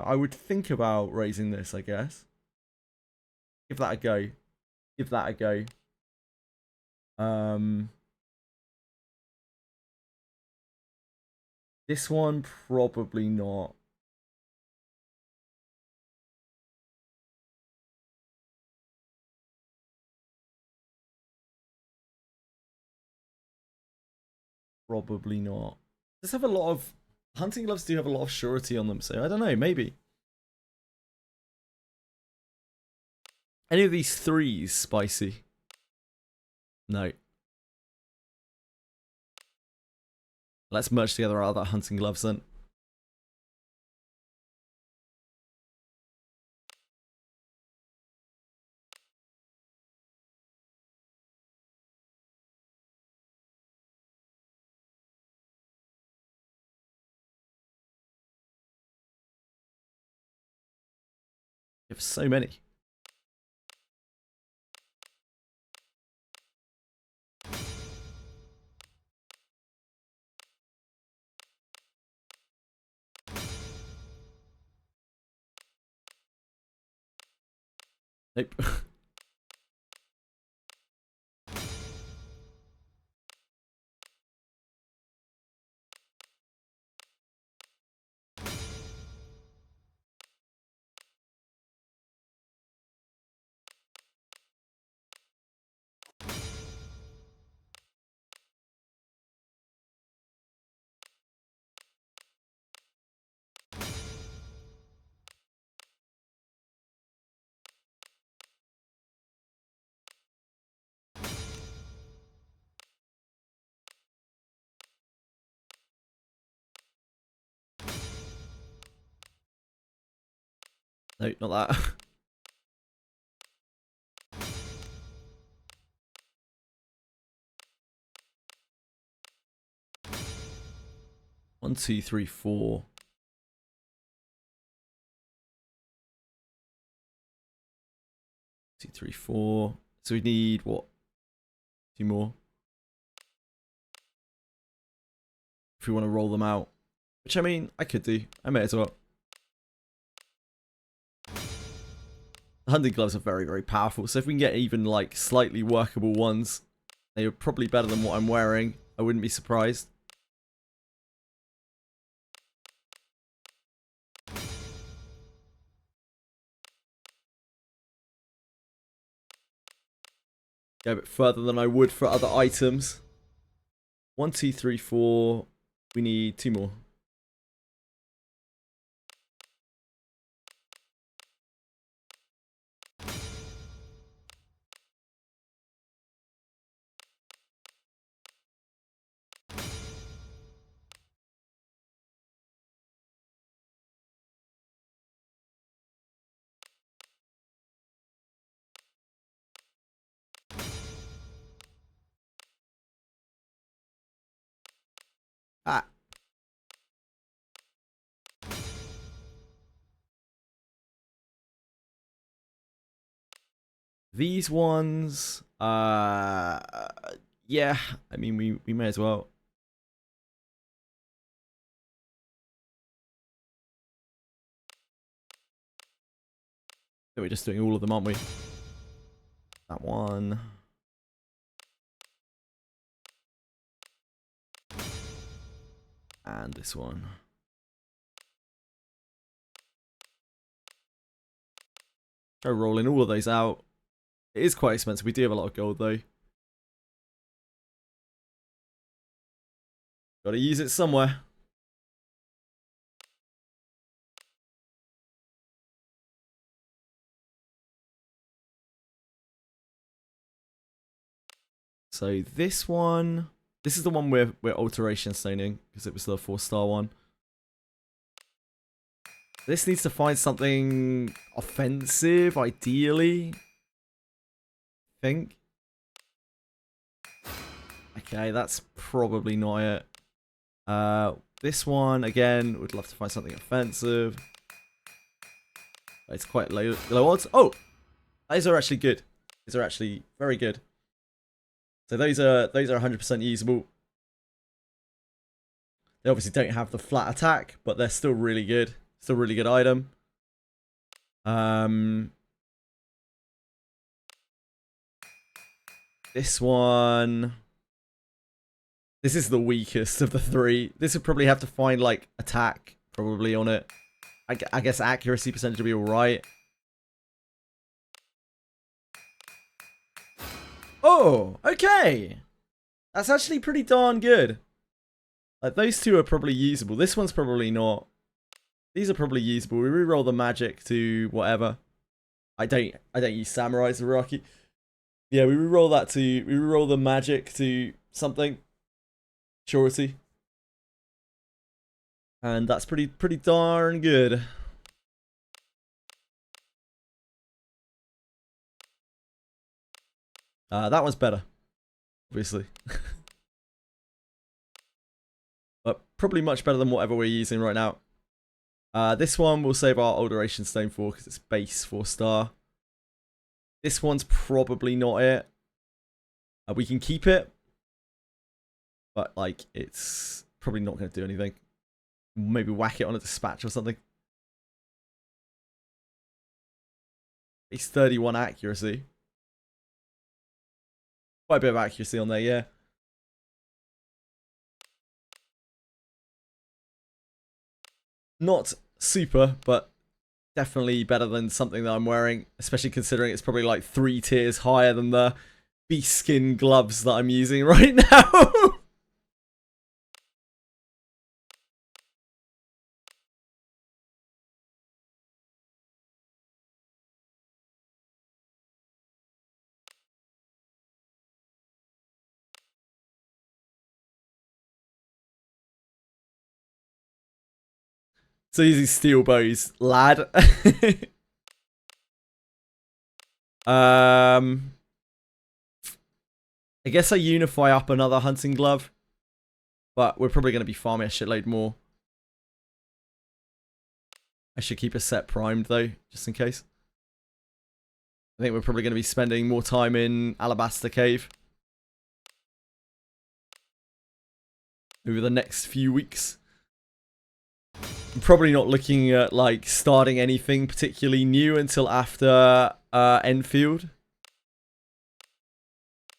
I would think about raising this, I guess. Give that a go. Give that a go. This one, probably not. Probably not. Does have a lot of... Hunting gloves do have a lot of surety on them, so I don't know, maybe. Any of these 3s spicy? No. Let's merge together our other hunting gloves then. You have so many. Nope. Nope, not that. One, two, three, four. Two, three, four. So we need what? Two more. If we want to roll them out. Which, I mean, I could do. I may as well. The hunting gloves are very, very powerful. So if we can get even, like, slightly workable ones, they are probably better than what I'm wearing. I wouldn't be surprised. Go a bit further than I would for other items. 1, 2, 3, 4. We need 2 more. Ah. These ones, yeah, I mean, we may as well. So we're just doing all of them, aren't we? That one. And this one. Try rolling all of those out. It is quite expensive. We do have a lot of gold, though. Gotta use it somewhere. So this one... This is the one we're alteration stoning, because it was the 4-star one. This needs to find something offensive, ideally. I think. Okay, that's probably not it. This one, again, would love to find something offensive. It's quite low odds. Oh! Those are actually good. These are actually very good. So those are 100% usable. They obviously don't have the flat attack, but they're still really good. Still a really good item. This one... This is the weakest of the 3. This would probably have to find, like, attack, probably, on it. I guess accuracy percentage would be alright. Oh, okay. That's actually pretty darn good. Like, those two are probably usable. This one's probably not. These are probably usable. We reroll the magic to whatever. I don't use Samurai Zaraki. Yeah, we reroll that to... We reroll the magic to something. Surety. And that's pretty darn good. That one's better. Obviously. But probably much better than whatever we're using right now. This one we'll save our Alteration Stone for because it's base 4-star. This one's probably not it. We can keep it, but like it's probably not going to do anything. Maybe whack it on a dispatch or something. It's 31 accuracy. Quite a bit of accuracy on there, yeah. Not super, but definitely better than something that I'm wearing, especially considering it's probably like 3 tiers higher than the beast skin gloves that I'm using right now. So using steel bows, lad. I guess I unify up another hunting glove, but we're probably going to be farming a shitload more. I should keep a set primed though, just in case. I think we're probably going to be spending more time in Alabaster Cave over the next few weeks. I'm probably not looking at like starting anything particularly new until after Enfield,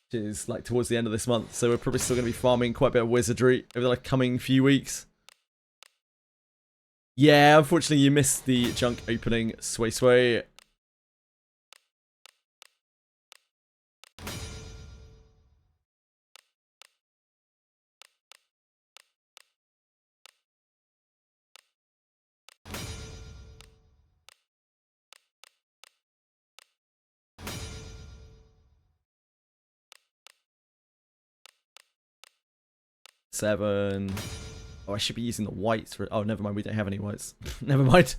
which is like towards the end of this month. So we're probably still going to be farming quite a bit of Wizardry over the coming few weeks. Yeah, unfortunately you missed the junk opening, Sway. 7. Oh, I should be using the whites for... Oh, never mind. We don't have any whites. Never mind.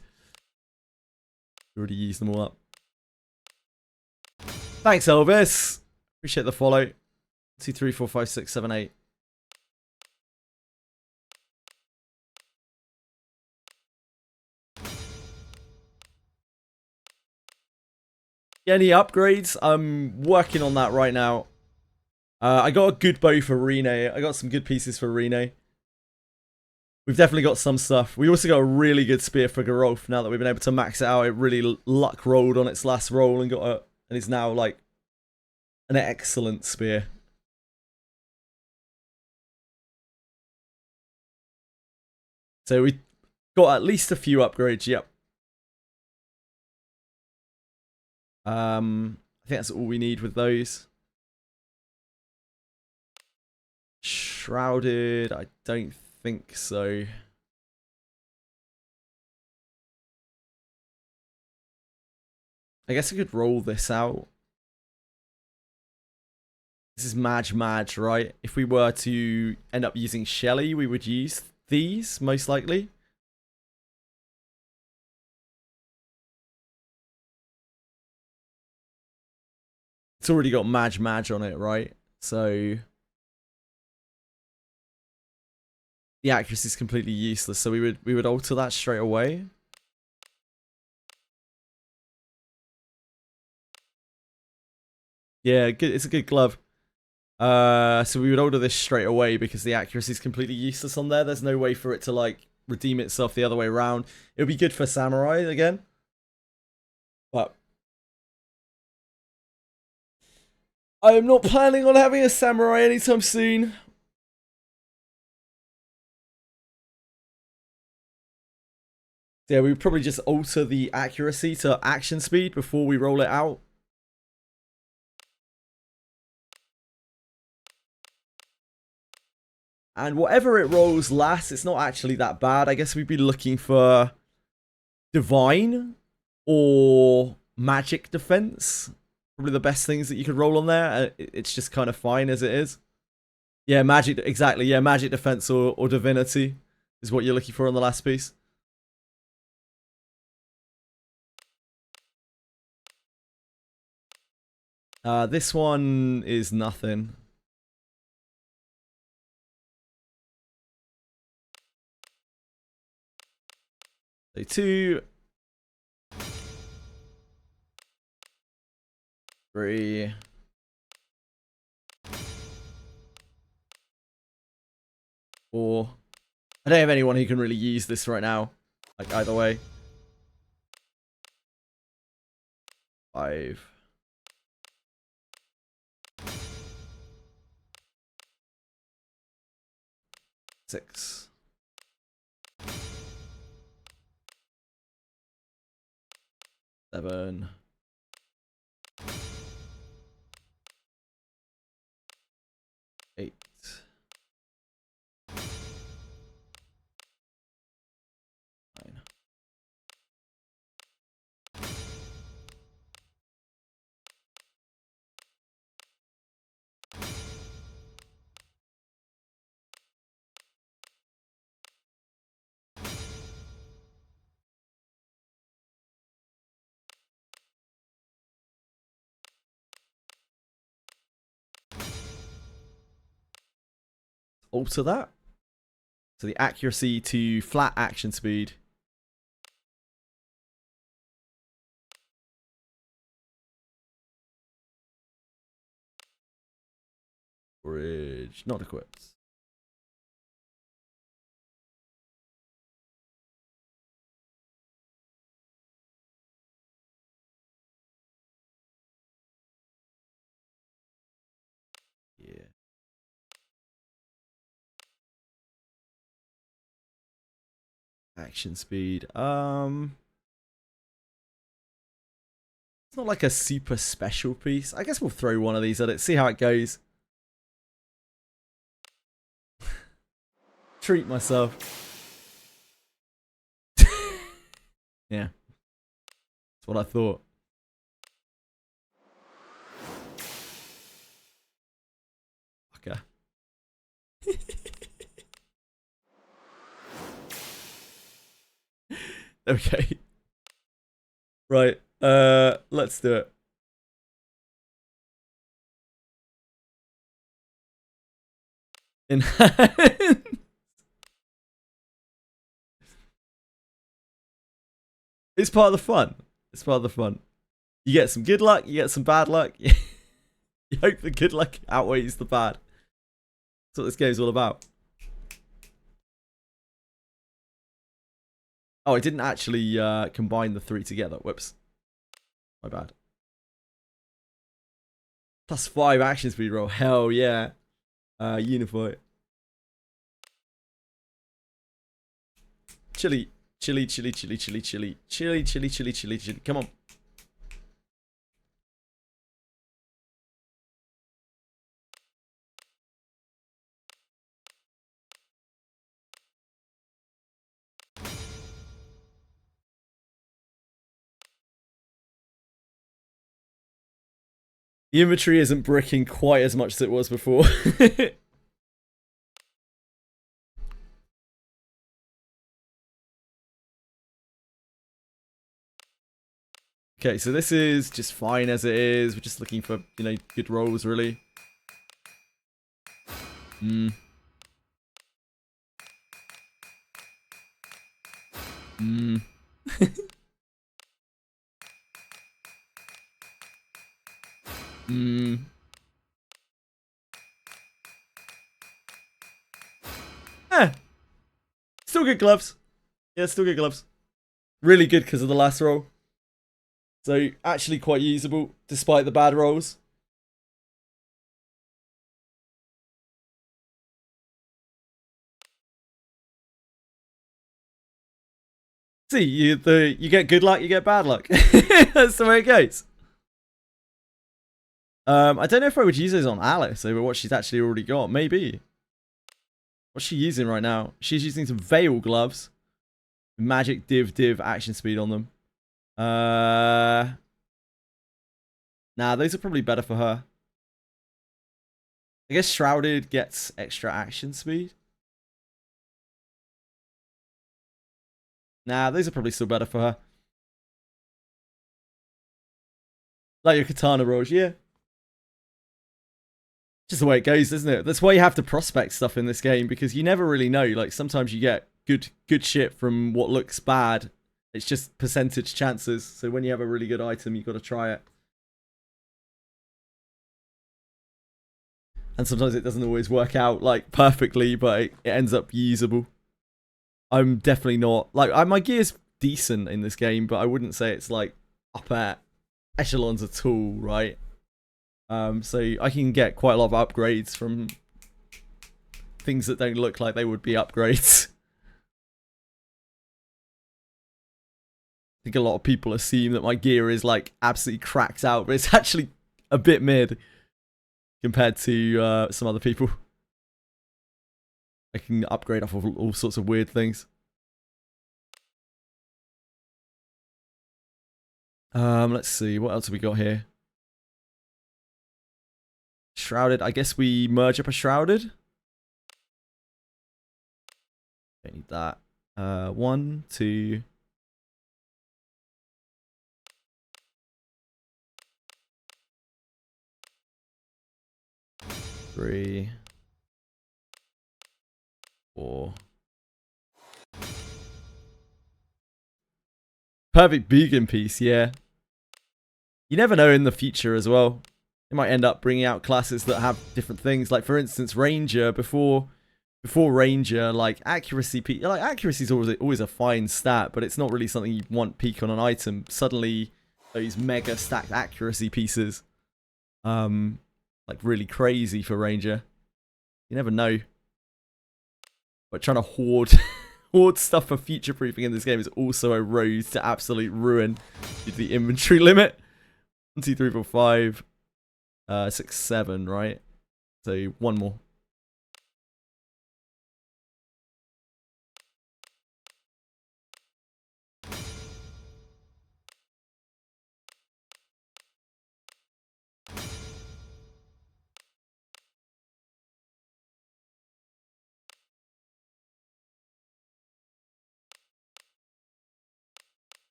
We already used them all up. Thanks, Elvis. Appreciate the follow. 2, 3, 4, 5, 6, 7, 8. Any upgrades? I'm working on that right now. I got a good bow for Rene. I got some good pieces for Rene. We've definitely got some stuff. We also got a really good spear for Gerolf now that we've been able to max it out. It really luck rolled on its last roll and got a... And is now like an excellent spear. So we got at least a few upgrades, yep. I think that's all we need with those. Shrouded, I don't think so. I guess I could roll this out. This is Madge, right? If we were to end up using Shelly, we would use these, most likely. It's already got Madge on it, right? So the accuracy is completely useless. So we would alter that straight away. Yeah, good. It's a good glove. So we would order this straight away because the accuracy is completely useless on there. There's no way for it to like redeem itself the other way around. It would be good for Samurai again, but I am not planning on having a Samurai anytime soon. Yeah, we would probably just alter the accuracy to action speed before we roll it out. And whatever it rolls last, it's not actually that bad. I guess we'd be looking for Divine or Magic Defense. Probably the best things that you could roll on there. It's just kind of fine as it is. Yeah, Magic, exactly. Yeah, Magic Defense or Divinity is what you're looking for on the last piece. This one is nothing. So 2, 3, 4. I don't have anyone who can really use this right now. Like either way. 5. 6. 7. 8. 9. Alter that. So the accuracy to flat action speed. Bridge, not equipped. Yeah. Action speed. It's not like a super special piece. I guess we'll throw one of these at it, see how it goes. Treat myself. Yeah. That's what I thought. Okay. Okay. Right. Let's do it. In hand. It's part of the fun. It's part of the fun. You get some good luck, you get some bad luck. You hope the good luck outweighs the bad. That's what this game's all about. Oh, I didn't actually combine the 3 together. Whoops. My bad. +5 action speed roll. Hell yeah. Unify. Chili. Chili, chili, chili, chili, chili. Chili, chili, chili, chili, chili. Come on. The inventory isn't bricking quite as much as it was before. Okay, so this is just fine as it is. We're just looking for, you know, good rolls, really. Mm. Still good gloves. Yeah, still good gloves. Really good because of the last roll. So, actually quite usable, despite the bad rolls. See, you get good luck, you get bad luck. That's the way it goes. I don't know if I would use those on Alice over what she's actually already got. Maybe. What's she using right now? She's using some Veil gloves. Magic div action speed on them. Nah, those are probably better for her. I guess Shrouded gets extra action speed. Nah, those are probably still better for her. Like your katana rolls, yeah. Just the way it goes, isn't it? That's why you have to prospect stuff in this game, because you never really know. Like, sometimes you get good shit from what looks bad, It's just percentage chances. So when you have a really good item, you've got to try it. And sometimes it doesn't always work out like perfectly, but it ends up usable. I'm definitely not like my gear's decent in this game, but I wouldn't say it's like upper echelons at all, right? So I can get quite a lot of upgrades from things that don't look like they would be upgrades. I think a lot of people assume that my gear is like absolutely cracked out, but it's actually a bit mid compared to some other people. I can upgrade off of all sorts of weird things. Let's see, what else have we got here? Shrouded, I guess we merge up a Shrouded. Don't need that. 1, 2... 3, 4. Perfect beacon piece, yeah. You never know in the future as well. They might end up bringing out classes that have different things. Like for instance, Ranger. Before Ranger, like accuracy is always a fine stat, but it's not really something you want peak on an item. Suddenly, those mega stacked accuracy pieces, like really crazy for Ranger. You never know. But trying to hoard stuff for future proofing in this game is also a road to absolute ruin due to the inventory limit. 1, 2, 3, 4, 5, 6, 7, right? So one more.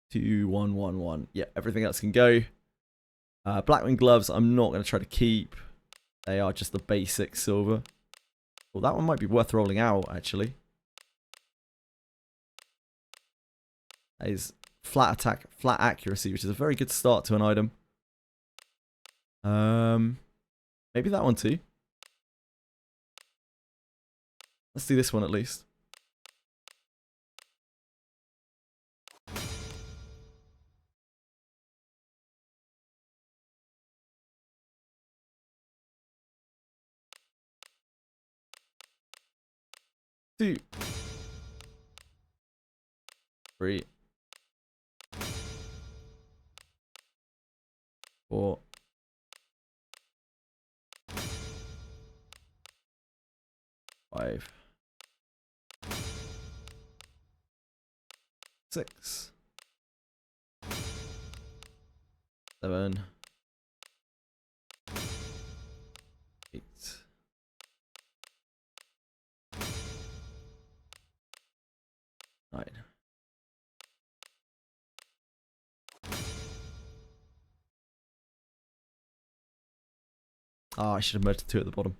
Two, 1, 1, 1. Yeah, everything else can go. Blackwing gloves, I'm not going to try to keep. They are just the basic silver. Well, that one might be worth rolling out, actually. That is flat attack, flat accuracy, which is a very good start to an item. Maybe that one too. Let's do this one at least. Two. 3. 4. 5. 6. 7. 8. 9. Oh, I should have merged the 2 at the bottom.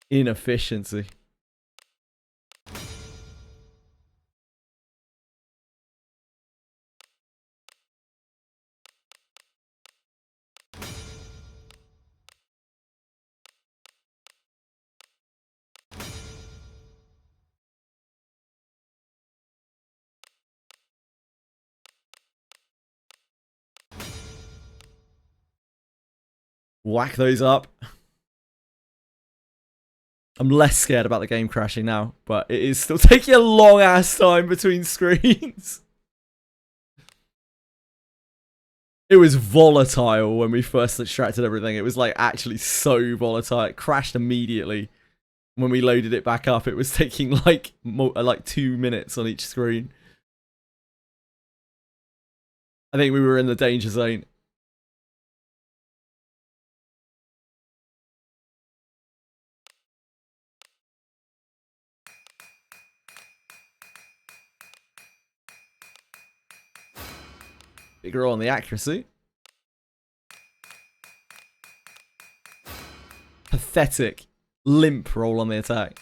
Inefficiency. Whack those up. I'm less scared about the game crashing now, but it is still taking a long ass time between screens. It was volatile when we first extracted everything. It was like actually so volatile. It crashed immediately. When we loaded it back up, it was taking like 2 minutes on each screen. I think we were in the danger zone. Bigger on the accuracy. Pathetic. limp roll on the attack.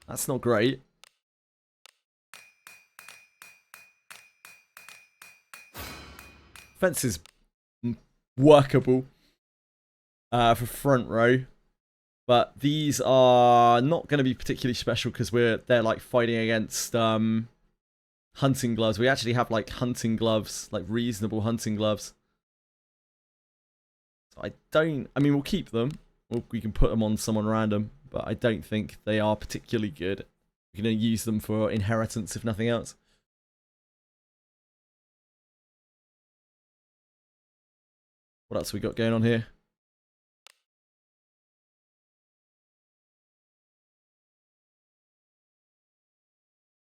That's not great. Fence is workable for front row. But these are not going to be particularly special because they're like fighting against hunting gloves. We actually have like hunting gloves, like reasonable hunting gloves. So I mean, we'll keep them. We can put them on someone random, but I don't think they are particularly good. We're going to use them for inheritance if nothing else. What else we got going on here?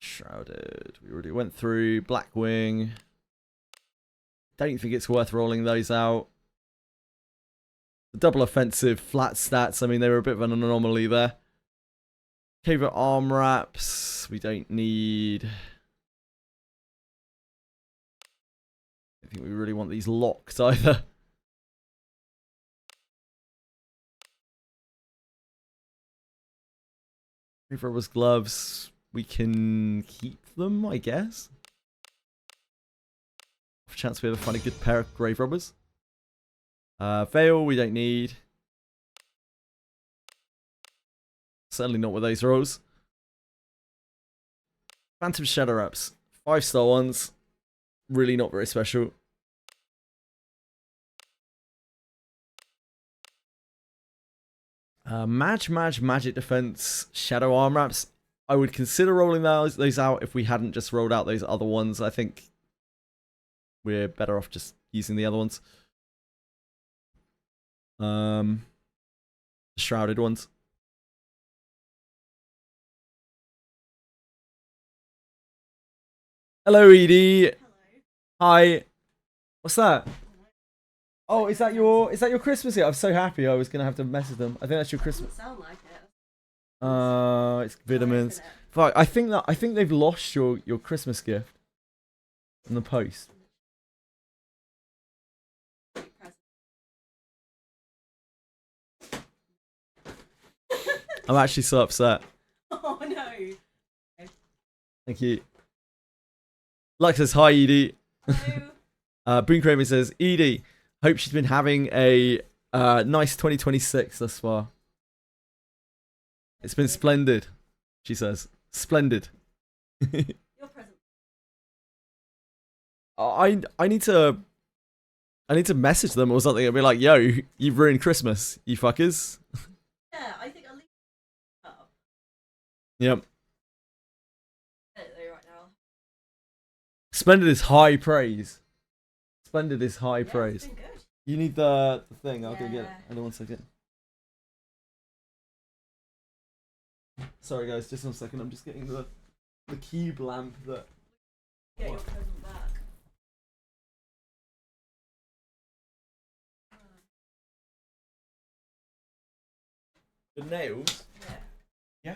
Shrouded. We already went through. Blackwing. Don't think it's worth rolling those out. The double offensive flat stats. I mean, they were a bit of an anomaly there. Covert arm wraps. We don't need. I think we really want these locked either. Grave Robber's gloves. We can keep them, I guess. Off chance we ever find a good pair of Grave Robbers. Veil, we don't need. Certainly not with those rolls. Phantom Shadow Wraps. 5-star ones. Really not very special. Magic Defense. Shadow Arm Wraps. I would consider rolling those out if we hadn't just rolled out those other ones. I think we're better off just using the other ones. The shrouded ones. Hello, Edie. Hello. Hi. What's that? Oh, is that your Christmas gift? I'm so happy. I was gonna have to message them. I think that's your Christmas. Doesn't sound like it. It's vitamins. Fuck, I think they've lost your Christmas gift in the post. I'm actually so upset. Oh no. Thank you. Lux says hi, Edie. Hello. Boon Kramer says Edie. Hope she's been having a nice 2026 thus far. It's been splendid, she says. Splendid. Your present. I need to message them or something and be like, yo, you've ruined Christmas, you fuckers. Yeah, I think I'll leave it up. Yep. Right now. Splendid is high praise. Splendid is high praise. It's been good. You need the thing. I'll go get it. Yeah. Hold on 1 second. Sorry guys, just 1 second. I'm just getting the cube lamp that. Get your present back. The nails. Yeah. Yeah.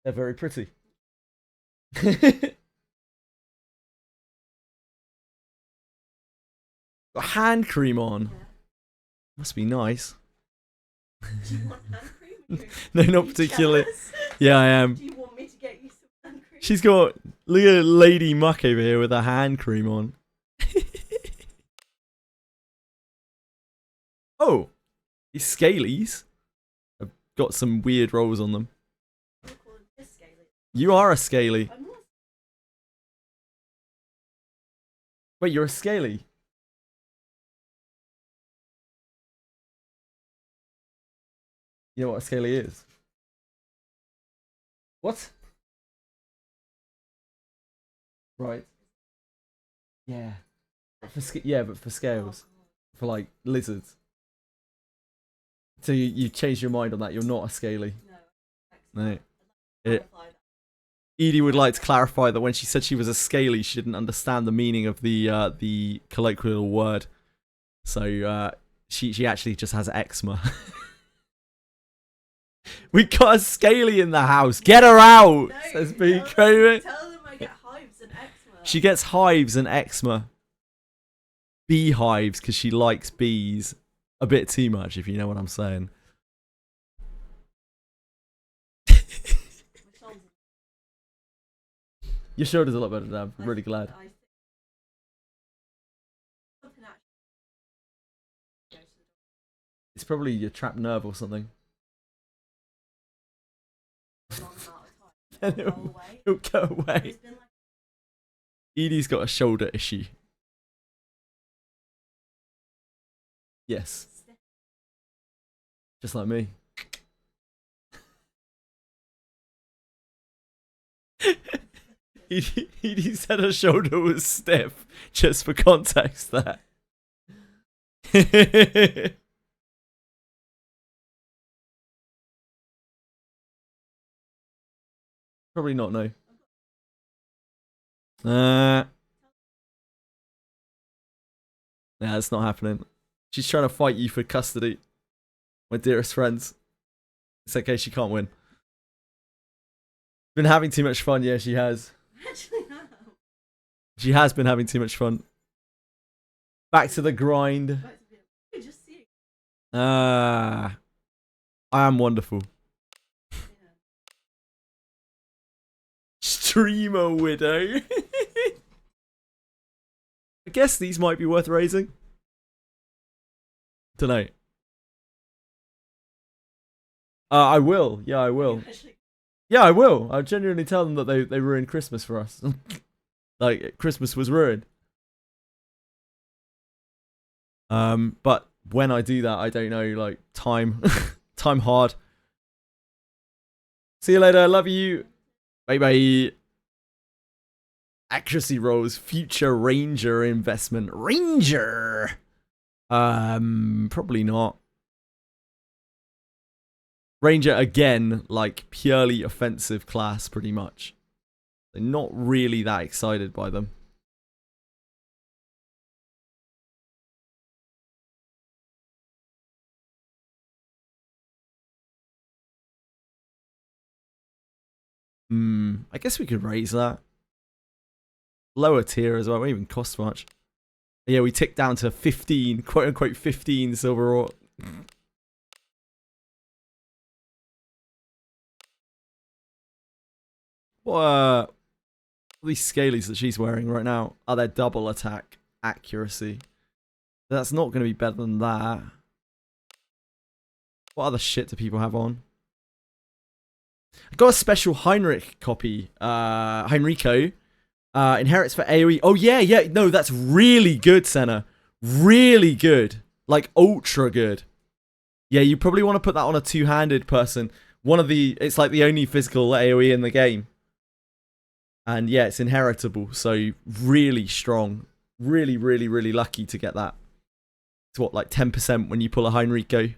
They're very pretty. Got hand cream on. Yeah. Must be nice. Do you want hand cream? No, not particularly. Jealous? Yeah, I am. Do you want me to get you some hand cream? She's got, look at Lady Muck over here with her hand cream on. Oh, these scalies have got some weird rolls on them. I'm calling this scaly. You are a scaly. I'm not. Wait, you're a scaly? You know what a scaly is? What? Right. Yeah. But for scales. For like lizards. So you changed your mind on that. You're not a scaly. No. It, Edie would like to clarify that when she said she was a scaly, she didn't understand the meaning of the colloquial word. So she actually just has eczema. We got a scaly in the house. Get her out, No, says B. tell Kobe. them I get hives and eczema. She gets hives and eczema. Beehives because she likes bees a bit too much, if you know what I'm saying. Your shoulder's a lot better, Dad. I'm really glad. It's probably your trapped nerve or something. Then it'll go away. Edie's got a shoulder issue. Yes. Just like me. Edie said her shoulder was stiff, just for context there. Probably not, no. Yeah, it's not happening. She's trying to fight you for custody. My dearest friends. It's okay, she can't win. Been having too much fun, yeah, she has. Actually, no. She has been having too much fun. Back to the grind. Just see. I am wonderful. Streamer widow. I guess these might be worth raising. Dunno. I will. Yeah, I will. Yeah, I will. I'll genuinely tell them that they ruined Christmas for us. Like, Christmas was ruined. But when I do that, I don't know, like, time. Time hard. See you later. Love you. Bye bye. Accuracy rolls. Future Ranger investment. Ranger! Probably not. Ranger, again, like, purely offensive class, pretty much. They're not really that excited by them. I guess we could raise that. Lower tier as well, it won't even cost much. Yeah, we ticked down to 15, quote unquote 15 silver ore. What are these scalies that she's wearing right now? Are they double attack accuracy? That's not going to be better than that. What other shit do people have on? I got a special Heinrich copy. Heinrico. Inherits for AoE. Oh, yeah. No, that's really good, Senna. Really good. Like, ultra good. Yeah, you probably want to put that on a two-handed person. It's like the only physical AoE in the game. And yeah, it's inheritable. So, really strong. Really, really, really lucky to get that. It's what, like 10% when you pull a Heinrico?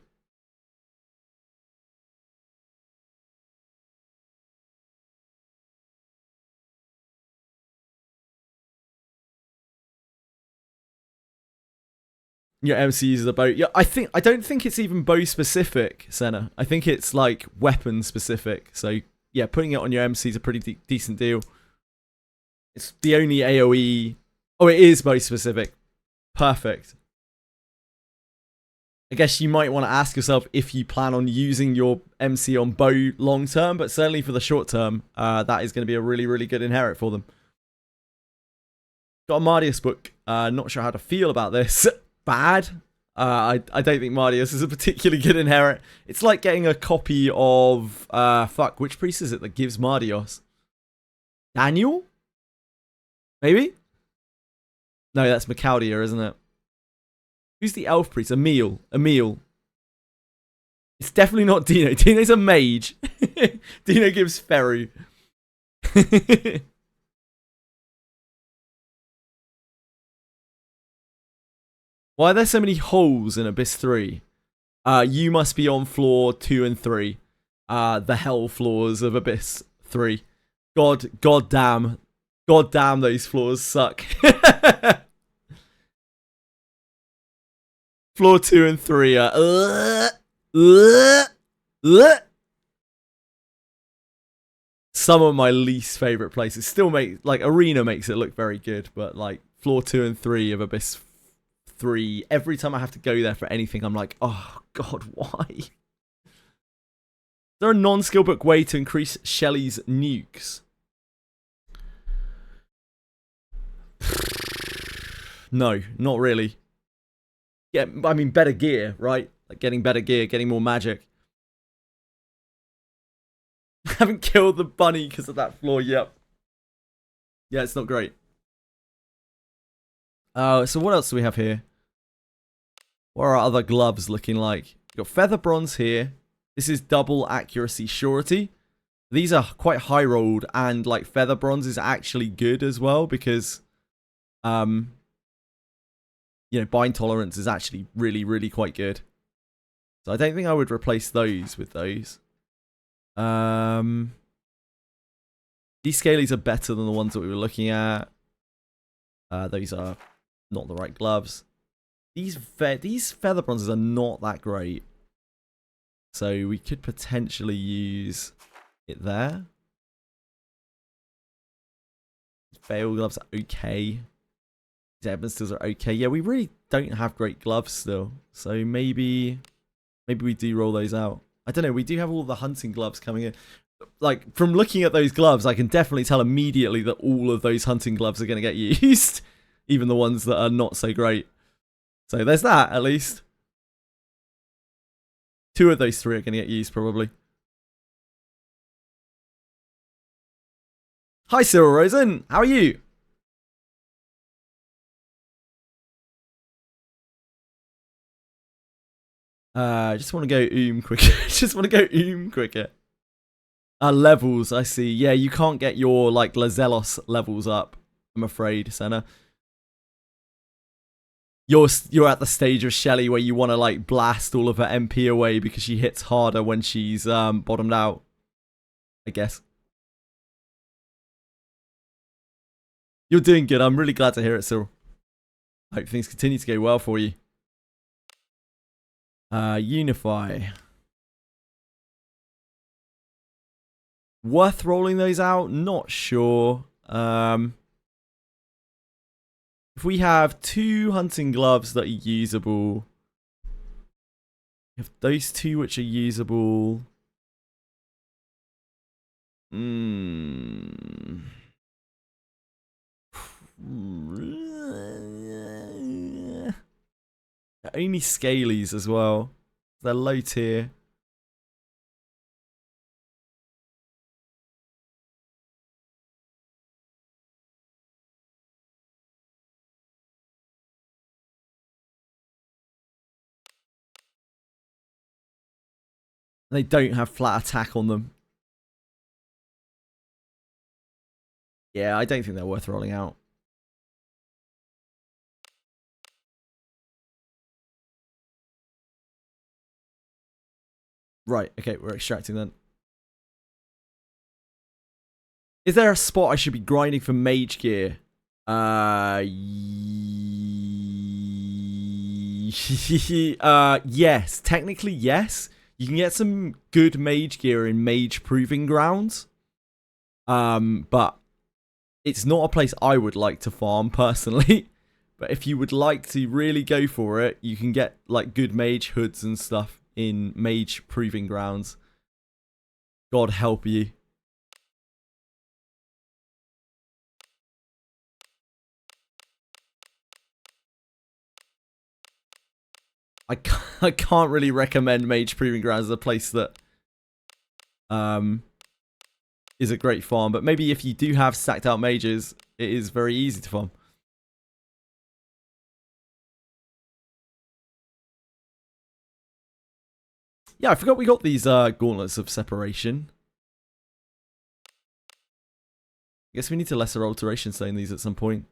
Your MC uses a bow. Yeah, I don't think it's even bow specific, Senna. I think it's like weapon specific. So yeah, putting it on your MC is a pretty decent deal. It's the only AoE. Oh, it is bow specific. Perfect. I guess you might want to ask yourself if you plan on using your MC on bow long term, but certainly for the short term, that is going to be a really, really good inherit for them. Got a Mardius book. Not sure how to feel about this. Bad. I don't think Mardius is a particularly good inherit. It's like getting a copy of which priest is it that gives Mardios? Daniel? Maybe? No, that's Macaldia, isn't it? Who's the elf priest? Emil. It's definitely not Dino. Dino's a mage. Dino gives Feru. Why are there so many holes in Abyss 3? You must be on floor 2 and 3. The hell floors of Abyss 3. God damn, those floors suck. Floor 2 and 3 are... some of my least favorite places. Still like Arena makes it look very good, but like floor 2 and 3 of Abyss 3, every time I have to go there for anything, I'm like, oh god, why? Is there a non-skill book way to increase Shelly's nukes? No, not really. Yeah, I mean better gear, right? Like getting better gear, getting more magic. Haven't killed the bunny because of that floor, yep. Yeah, it's not great. So what else do we have here? What are our other gloves looking like? We've got feather bronze here. This is double accuracy surety. These are quite high rolled, and like feather bronze is actually good as well because you know, bind tolerance is actually really, really quite good. So I don't think I would replace those with those. These scalies are better than the ones that we were looking at. Those are not the right gloves. These feather bronzes are not that great. So we could potentially use it there. Veil gloves are okay. These Ebon steels are okay. Yeah, we really don't have great gloves still. So maybe we do roll those out. I don't know. We do have all the hunting gloves coming in. Like, from looking at those gloves, I can definitely tell immediately that all of those hunting gloves are going to get used. Even the ones that are not so great. So there's that, at least. 2 of those 3 are going to get used, probably. Hi, Cyril Rosen. How are you? Just want to go quicker. Levels, I see. Yeah, you can't get your, like, Lazellos levels up, I'm afraid, Senna. You're at the stage of Shelly where you want to, like, blast all of her MP away because she hits harder when she's bottomed out, I guess. You're doing good. I'm really glad to hear it, Cyril. Hope things continue to go well for you. Unify. Worth rolling those out? Not sure. If we have 2 hunting gloves that are usable, we have those 2 which are usable. Only scalies as well. They're low tier. They don't have flat attack on them. Yeah, I don't think they're worth rolling out. Right, okay, we're extracting then. Is there a spot I should be grinding for mage gear? Yes, technically yes. You can get some good mage gear in Mage Proving Grounds. But it's not a place I would like to farm personally. But if you would like to really go for it, you can get like good mage hoods and stuff in Mage Proving Grounds. God help you. I can't really recommend Mage Proving Grounds as a place that is a great farm, but maybe if you do have stacked out mages, it is very easy to farm. Yeah, I forgot we got these gauntlets of separation. I guess we need to lesser alteration stone these at some point.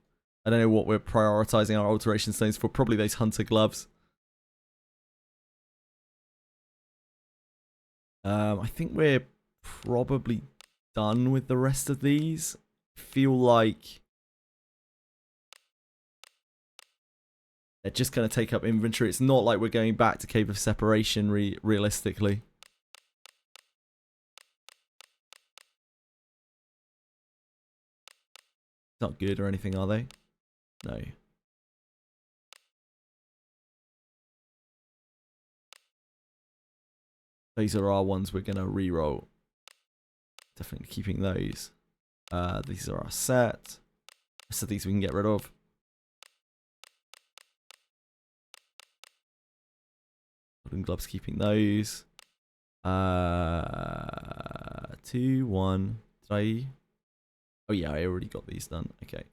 I don't know what we're prioritizing our alteration stones for. Probably those hunter gloves. I think we're probably done with the rest of these. I feel like they're just going to take up inventory. It's not like we're going back to Cave of Separation realistically. Not good or anything, are they? No. These are our ones we're gonna re-roll. Definitely keeping those. These are our set. So these we can get rid of. Golden gloves, keeping those. 2, 1. Did I? Oh yeah, I already got these done. Okay.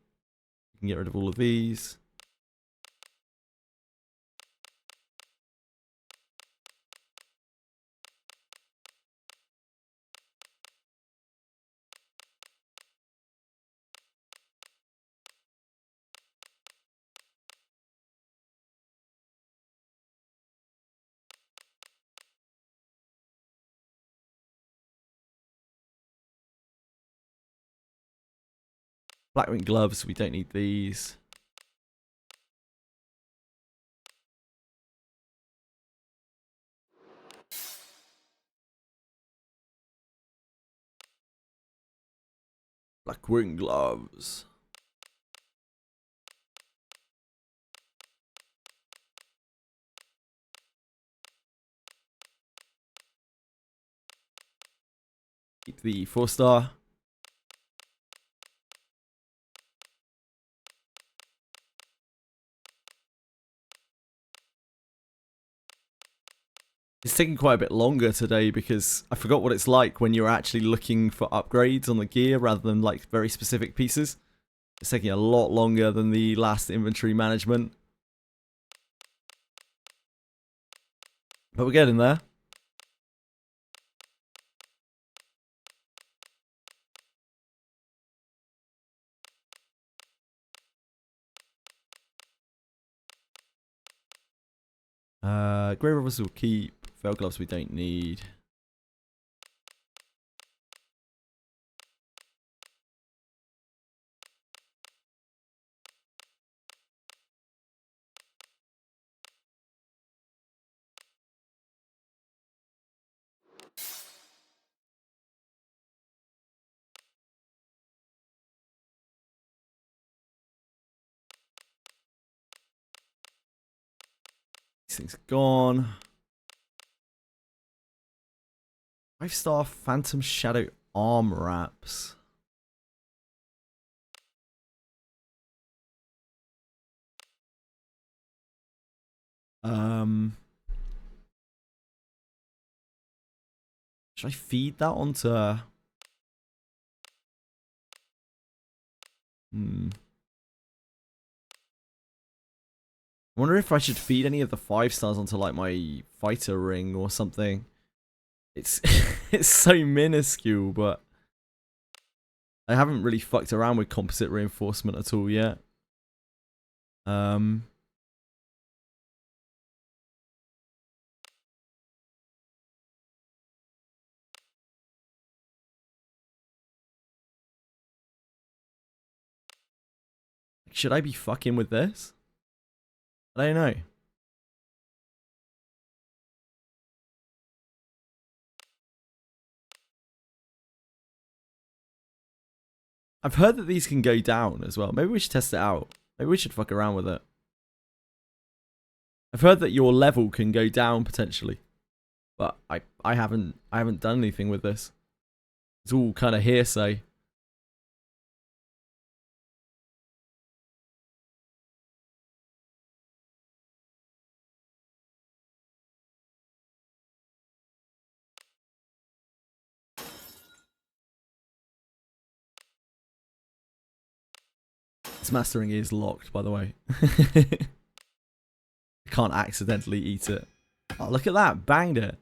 We can get rid of all of these. Blackwing gloves, we don't need these. Blackwing gloves. Keep the 4-star. It's taking quite a bit longer today because I forgot what it's like when you're actually looking for upgrades on the gear rather than like very specific pieces. It's taking a lot longer than the last inventory management. But we're getting there. Grey Rovers will keep. Fell gloves we don't need. These things are gone. 5-star Phantom Shadow arm wraps. Should I feed that onto... I wonder if I should feed any of the 5-stars onto like my fighter ring or something. It's it's so minuscule, but I haven't really fucked around with composite reinforcement at all yet. Should I be fucking with this? I don't know. I've heard that these can go down as well. Maybe we should test it out. Maybe we should fuck around with it. I've heard that your level can go down potentially, but I haven't done anything with this. It's all kind of hearsay. This mastering is locked, by the way. I can't accidentally eat it. Oh, look at that. Banged it.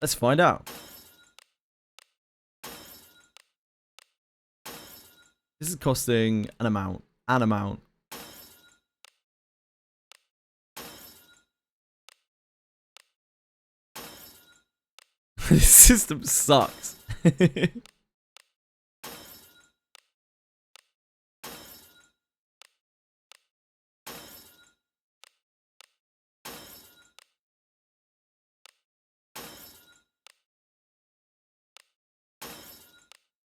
Let's find out. This is costing an amount. An amount. This system sucks.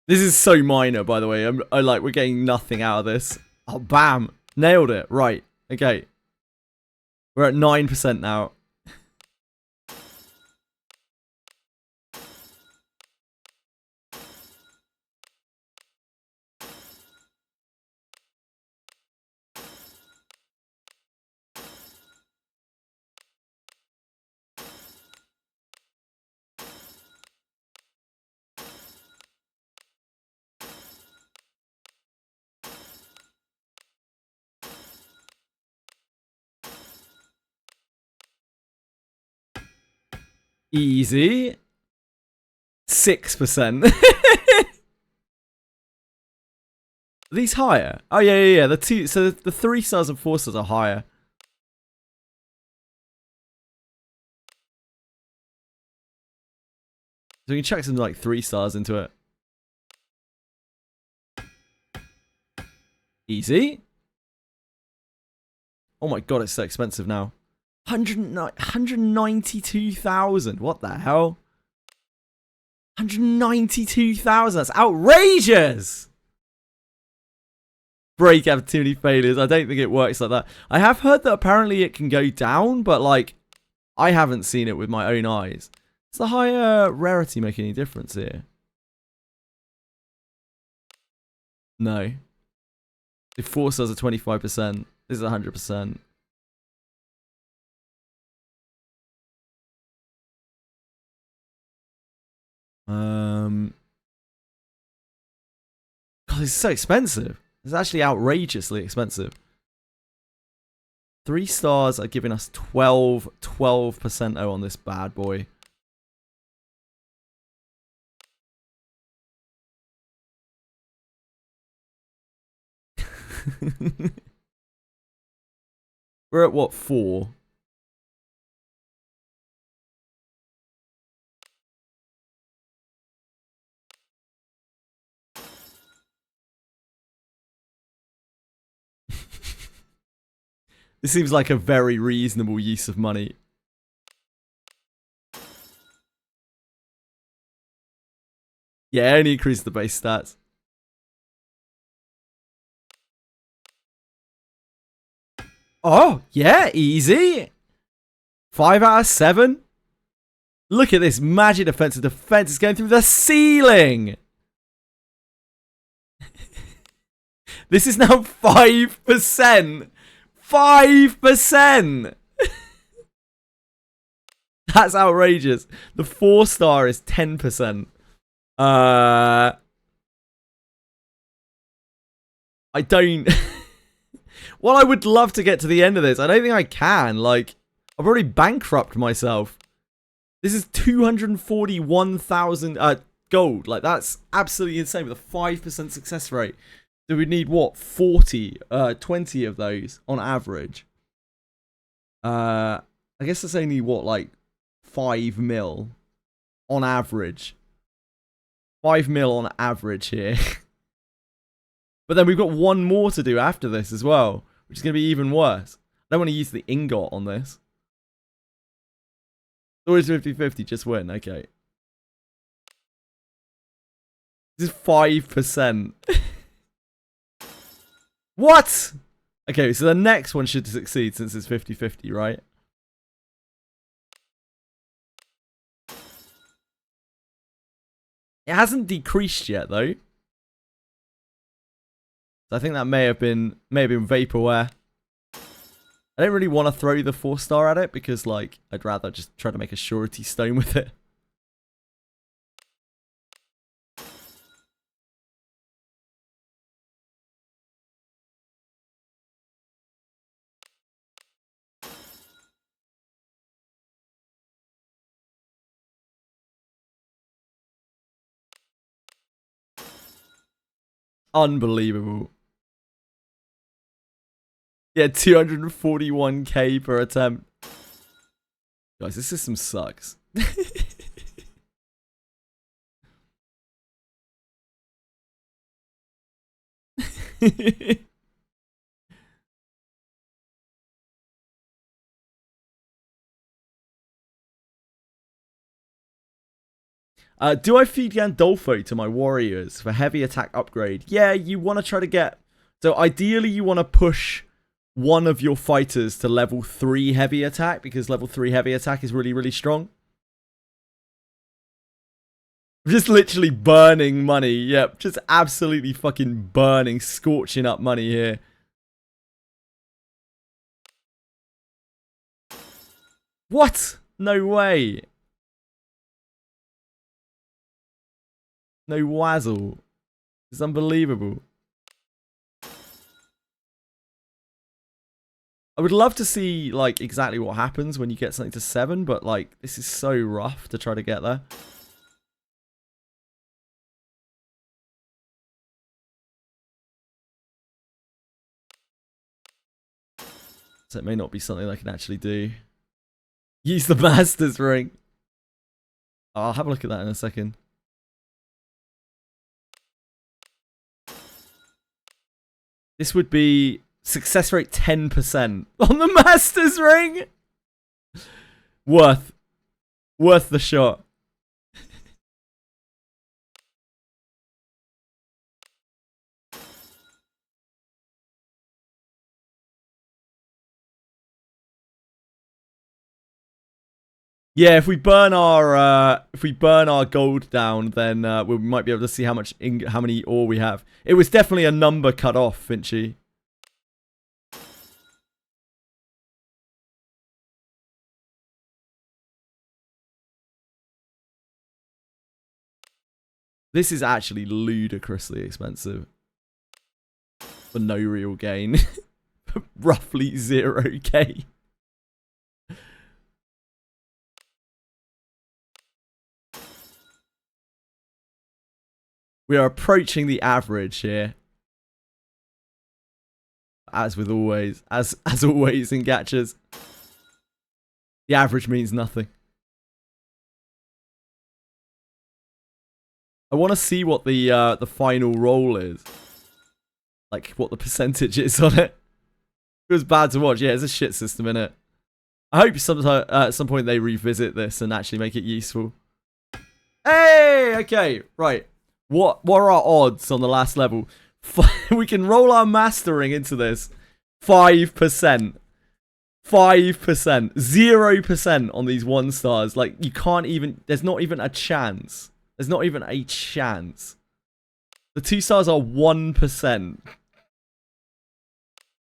This is so minor, by the way. We're getting nothing out of this. Oh, bam. Nailed it. Right. Okay. We're at 9% now. Easy. 6%. Are these higher? Oh yeah. So the 3 stars and 4 stars are higher. So we can chuck some like 3 stars into it. Easy. Oh my god, it's so expensive now. 192,000. What the hell? 192,000. That's outrageous. Break have too many failures. I don't think it works like that. I have heard that apparently it can go down, but like I haven't seen it with my own eyes. Does the higher rarity make any difference here? No. If 4 stars are 25%, this is 100%. God, it's so expensive. It's actually outrageously expensive. 3 stars are giving us 12% on this bad boy. We're at what, 4? This seems like a very reasonable use of money. Yeah, only increase the base stats. Oh, yeah, easy. 5 out of 7. Look at this magic defensive defense. It's going through the ceiling. This is now 5%. 5%. That's outrageous. The 4 star is 10%. I don't... Well, I would love to get to the end of this. I don't think I can. Like, I've already bankrupt myself. This is 241,000 gold. Like, that's absolutely insane with a 5% success rate. So we'd need, what, 20 of those on average. I guess that's only, what, like 5 mil on average. 5 mil on average here. But then we've got one more to do after this as well, which is going to be even worse. I don't want to use the ingot on this. It's always 50-50, just win. Okay. This is 5%. What? Okay, so the next one should succeed since it's 50-50, right? It hasn't decreased yet, though. So I think that may have been vaporware. I don't really want to throw the 4 star at it because, like, I'd rather just try to make a surety stone with it. Unbelievable. Yeah, 241k per attempt. Guys, this system sucks. Do I feed Gandolfo to my warriors for heavy attack upgrade? Yeah, you want to try to get... So ideally you want to push one of your fighters to level 3 heavy attack, because level 3 heavy attack is really, really strong. I'm just literally burning money. Yep, just absolutely fucking burning, scorching up money here. What? No way. No wazzle. It's unbelievable. I would love to see, like, exactly what happens when you get something to 7, but, like, this is so rough to try to get there. So it may not be something I can actually do. Use the Master's Ring. Oh, I'll have a look at that in a second. This would be success rate 10% on the Master's Ring. Worth the shot. Yeah, if we burn our gold down, then we might be able to see how many ore we have. It was definitely a number cut off, Finchy. This is actually ludicrously expensive for no real gain. Roughly 0k. We are approaching the average here. As with always. As always in gachas. The average means nothing. I want to see what the final roll is. Like, what the percentage is on it. It was bad to watch. Yeah, it's a shit system, innit? I hope sometime, at some point they revisit this and actually make it useful. Hey! Okay, right. What are our odds on the last level? We can roll our mastering into this. 5%. 5%. 0% on these 1 stars. Like, you can't even... There's not even a chance. There's not even a chance. The 2 stars are 1%.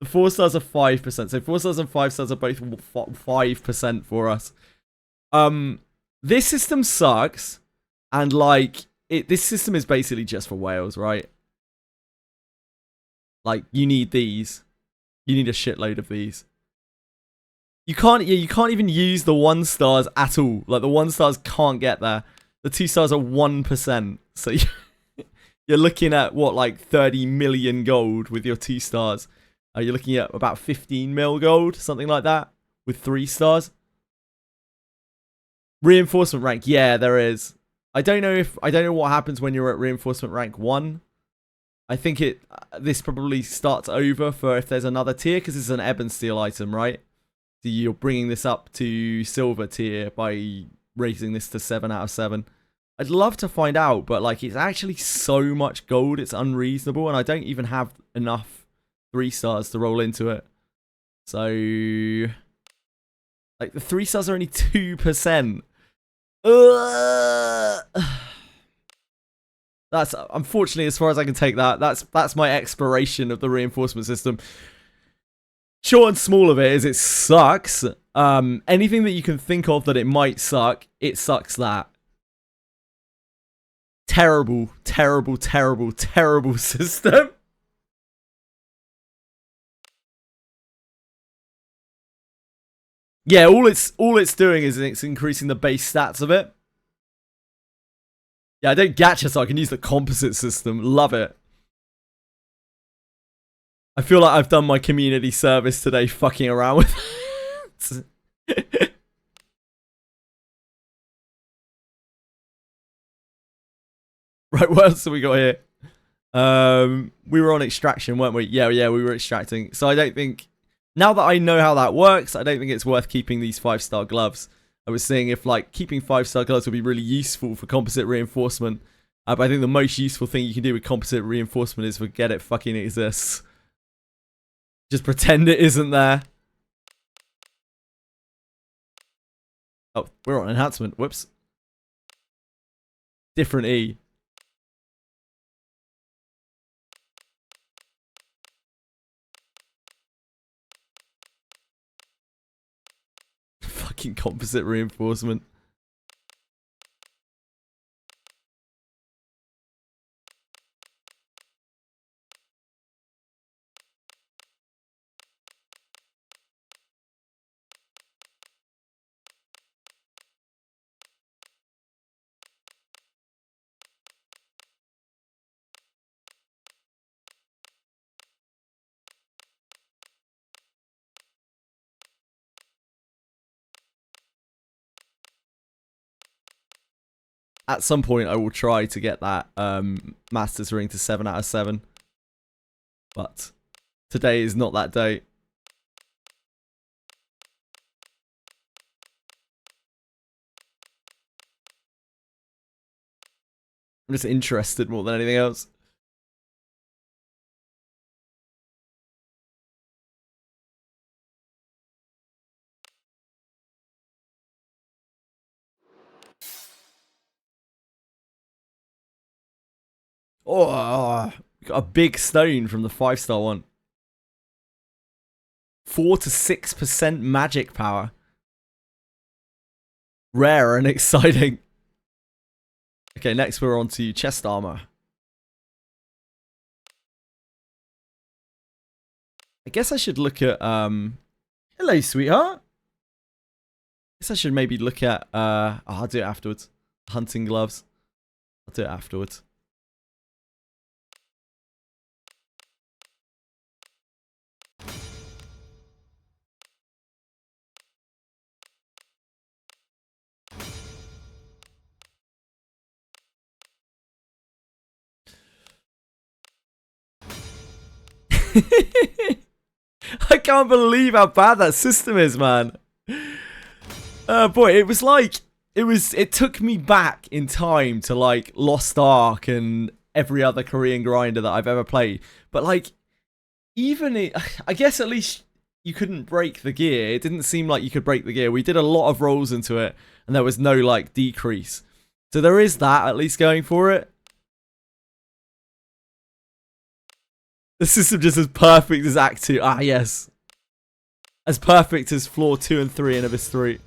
The 4 stars are 5%. So 4 stars and 5 stars are both 5% for us. This system sucks. And, like... this system is basically just for whales, right? Like, you need these. You need a shitload of these. You can't even use the 1 stars at all. Like, the 1 stars can't get there. The 2 stars are 1%. So you're looking at, what, like 30 million gold with your 2 stars. You're looking at about 15 mil gold, something like that, with 3 stars. Reinforcement rank, yeah, there is. I don't know what happens when you're at reinforcement rank 1. I think this probably starts over for if there's another tier, because it's an ebb and steel item, right? So you're bringing this up to silver tier by raising this to 7 out of 7. I'd love to find out, but like it's actually so much gold, it's unreasonable, and I don't even have enough 3 stars to roll into it. So, like the 3 stars are only 2%. That's unfortunately as far as I can take that. That's my exploration of the reinforcement system. Short and small of it is it sucks. Anything that you can think of that it might suck, it sucks that. Terrible, terrible, terrible, terrible system. Yeah, all it's doing is it's increasing the base stats of it. Yeah, I don't gacha, so I can use the composite system. Love it. I feel like I've done my community service today fucking around with it. Right, what else have we got here? We were on extraction, weren't we? Yeah, we were extracting. So I don't think... Now that I know how that works, I don't think it's worth keeping these 5-star gloves. I was saying if like keeping 5-star gloves would be really useful for composite reinforcement. But I think the most useful thing you can do with composite reinforcement is forget it fucking exists. Just pretend it isn't there. Oh, we're on enhancement. Whoops. Different E. Fucking composite reinforcement. At some point, I will try to get that Master's Ring to 7 out of 7. But today is not that day. I'm just interested more than anything else. Oh, we got a big stone from the 5-star one. 4 to 6% magic power. Rare and exciting. Okay, next we're on to chest armor. I guess I should look at hello, sweetheart. I guess I should maybe look at I'll do it afterwards. Hunting gloves. I'll do it afterwards. I can't believe how bad that system is, man. Boy, it was like it took me back in time to like Lost Ark and every other Korean grinder that I've ever played. But like even it, I guess at least you couldn't break the gear. It didn't seem like you could break the gear. We did a lot of rolls into it and there was no like decrease. So there is that at least going for it. The system just as perfect as Act 2. Ah, yes. As perfect as Floor 2 and 3 in Abyss 3.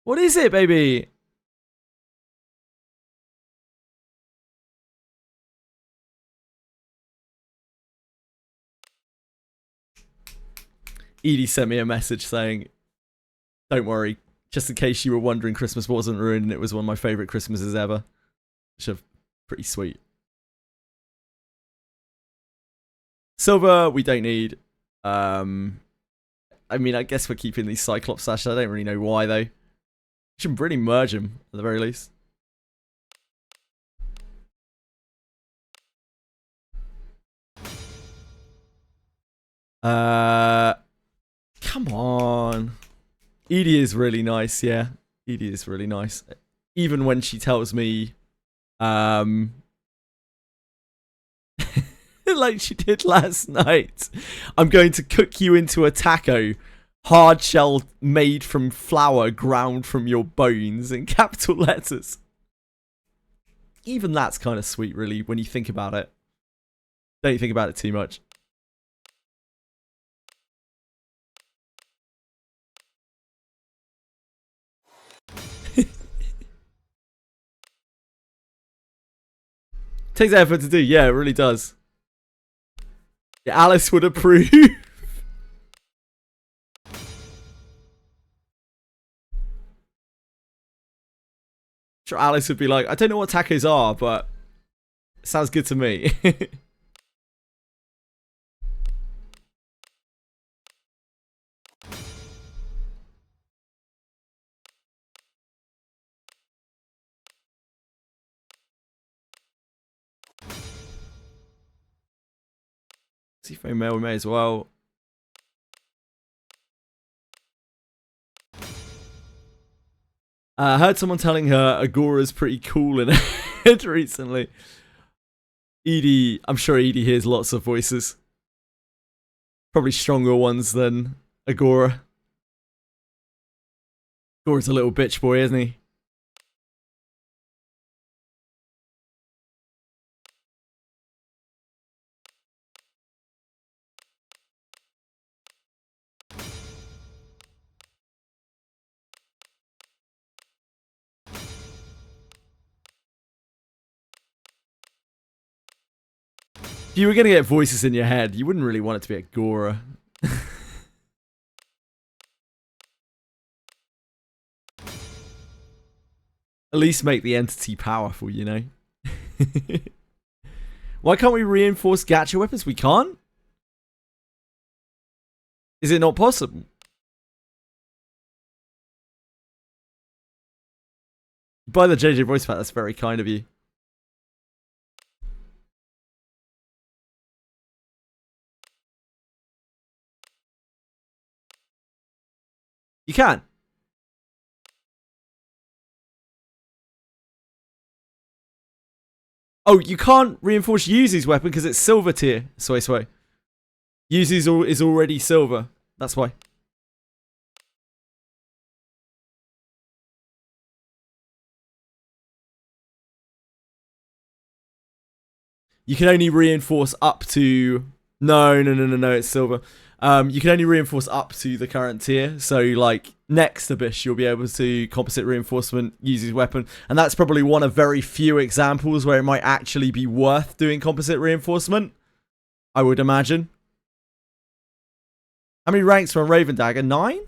What is it, baby? Edie sent me a message saying, don't worry, just in case you were wondering, Christmas wasn't ruined and it was one of my favourite Christmases ever. Which is pretty sweet. Silver, we don't need. I mean, I guess we're keeping these Cyclops sashes. I don't really know why, though. Should really merge them, at the very least. Come on. Edie is really nice, yeah. Edie is really nice. Even when she tells me, like she did last night, I'm going to cook you into a taco. Hard shell made from flour ground from your bones in capital letters. Even that's kind of sweet, really, when you think about it. Don't think about it too much. Takes effort to do, yeah, it really does. Yeah, Alice would approve. Sure, Alice would be like, I don't know what tacos are, but it sounds good to me. Seafoam mail we may as well. I heard someone telling her Agora's pretty cool in it recently. Edie, I'm sure Edie hears lots of voices. Probably stronger ones than Agora. Agora's a little bitch boy, isn't he? If you were going to get voices in your head, you wouldn't really want it to be Agora. At least make the entity powerful, you know? Why can't we reinforce gacha weapons? We can't? Is it not possible? By the JJ voice pack, that's very kind of you. You can. Oh, you can't reinforce Yuzu's weapon because it's silver tier. Sway. Yuzu's is already silver. That's why. You can only reinforce up to... No, it's silver. You can only reinforce up to the current tier. So, like, next Abyss, you'll be able to composite reinforcement, use his weapon. And that's probably one of very few examples where it might actually be worth doing composite reinforcement. I would imagine. How many ranks from Raven Dagger? 9?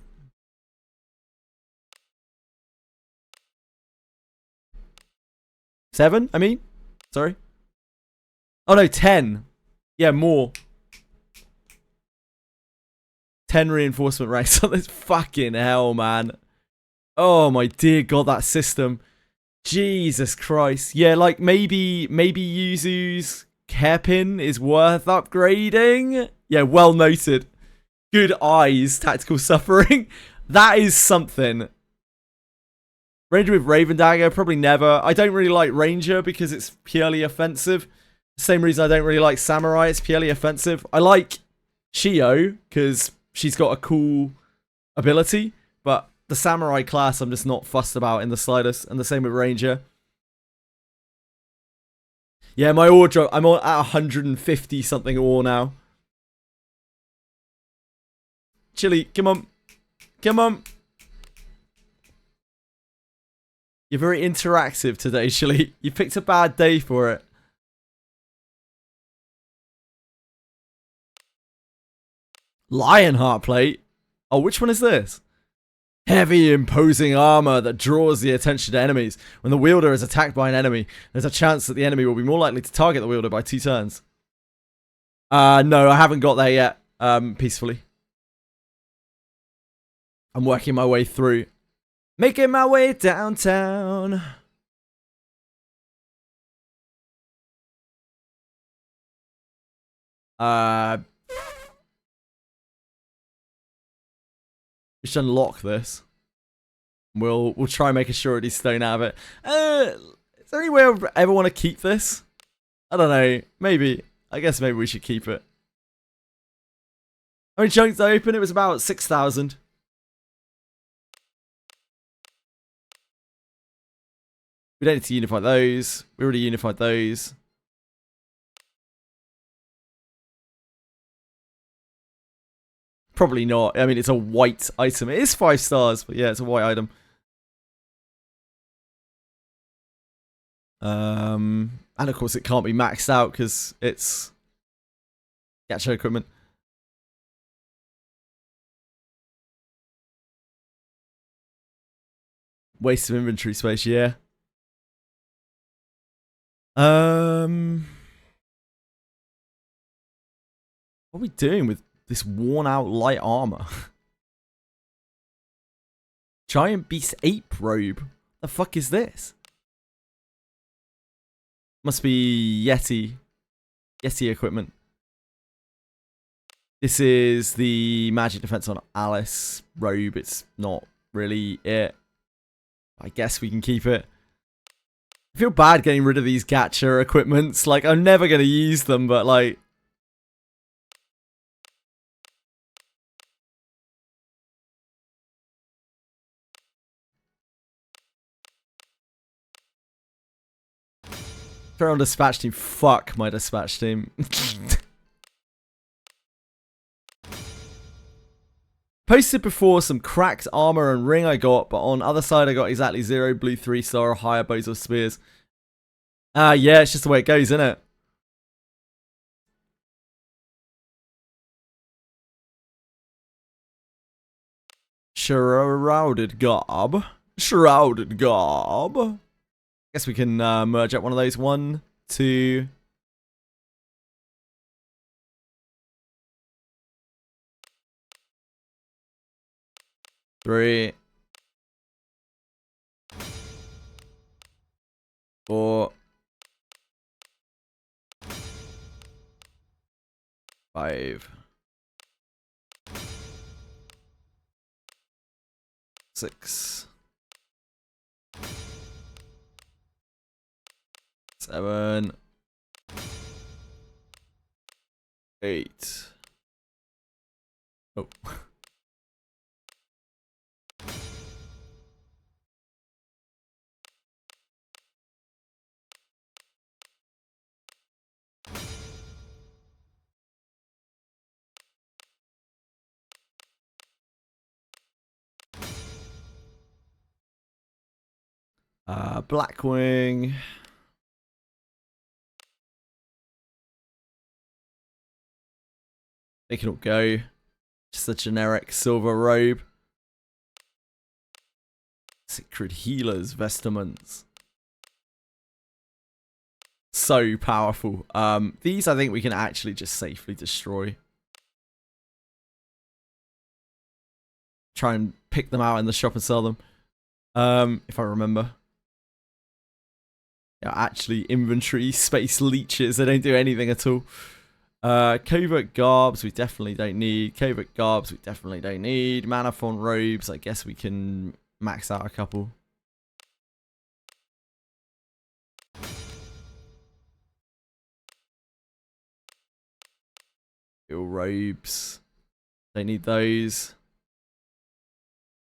Seven, I mean? Sorry. Oh no, 10. Yeah, more. 10 reinforcement ranks on this. Fucking hell, man. Oh my dear god, that system. Jesus Christ. Yeah, like maybe Yuzu's hairpin is worth upgrading. Yeah, well noted. Good eyes, tactical suffering. That is something. Ranger with Raven Dagger, probably never. I don't really like Ranger because it's purely offensive. Same reason I don't really like Samurai, it's purely offensive. I like Shio, because she's got a cool ability, but the Samurai class I'm just not fussed about in the slightest, and the same with Ranger. Yeah, my ore drop, I'm at 150 something ore now. Chili, come on. Come on. You're very interactive today, Chili. You picked a bad day for it. Lionheart plate? Oh, which one is this? Heavy, imposing armor that draws the attention to enemies. When the wielder is attacked by an enemy, there's a chance that the enemy will be more likely to target the wielder by 2 turns. No, I haven't got there yet. Peacefully. I'm working my way through. Making my way downtown. We should unlock this. We'll try and make a surety stone out of it. Is there any way I would ever want to keep this? I don't know. Maybe. I guess maybe we should keep it. How many chunks did I open? It was about 6,000. We don't need to unify those. We already unified those. Probably not. I mean, it's a white item. It is 5 stars, but yeah, it's a white item. And of course it can't be maxed out because it's gacha equipment. Waste of inventory space, yeah. What are we doing with this worn out light armor? Giant Beast Ape robe. The fuck is this? Must be Yeti equipment. This is the magic defense on Alice robe. It's not really it. I guess we can keep it. I feel bad getting rid of these gacha equipments. Like, I'm never going to use them, but like... Throw on dispatch team. Fuck my dispatch team. Posted before some cracked armor and ring I got, but on other side I got exactly 0 blue 3-star or higher bows or spears. Yeah, it's just the way it goes, isn't it? Shrouded Garb. Shrouded Garb. Guess we can merge up one of those. 1, 2... 3, 4, 5, 6, 7, 8. Oh. Blackwing. They can all go. Just a generic silver robe. Sacred Healer's Vestments. So powerful. These I think we can actually just safely destroy. Try and pick them out in the shop and sell them. If I remember. Yeah, actually inventory space leeches. They don't do anything at all. Covert Garbs we definitely don't need. Covert Garbs we definitely don't need. Manafon Robes, I guess we can max out a couple. Steel Robes. Don't need those.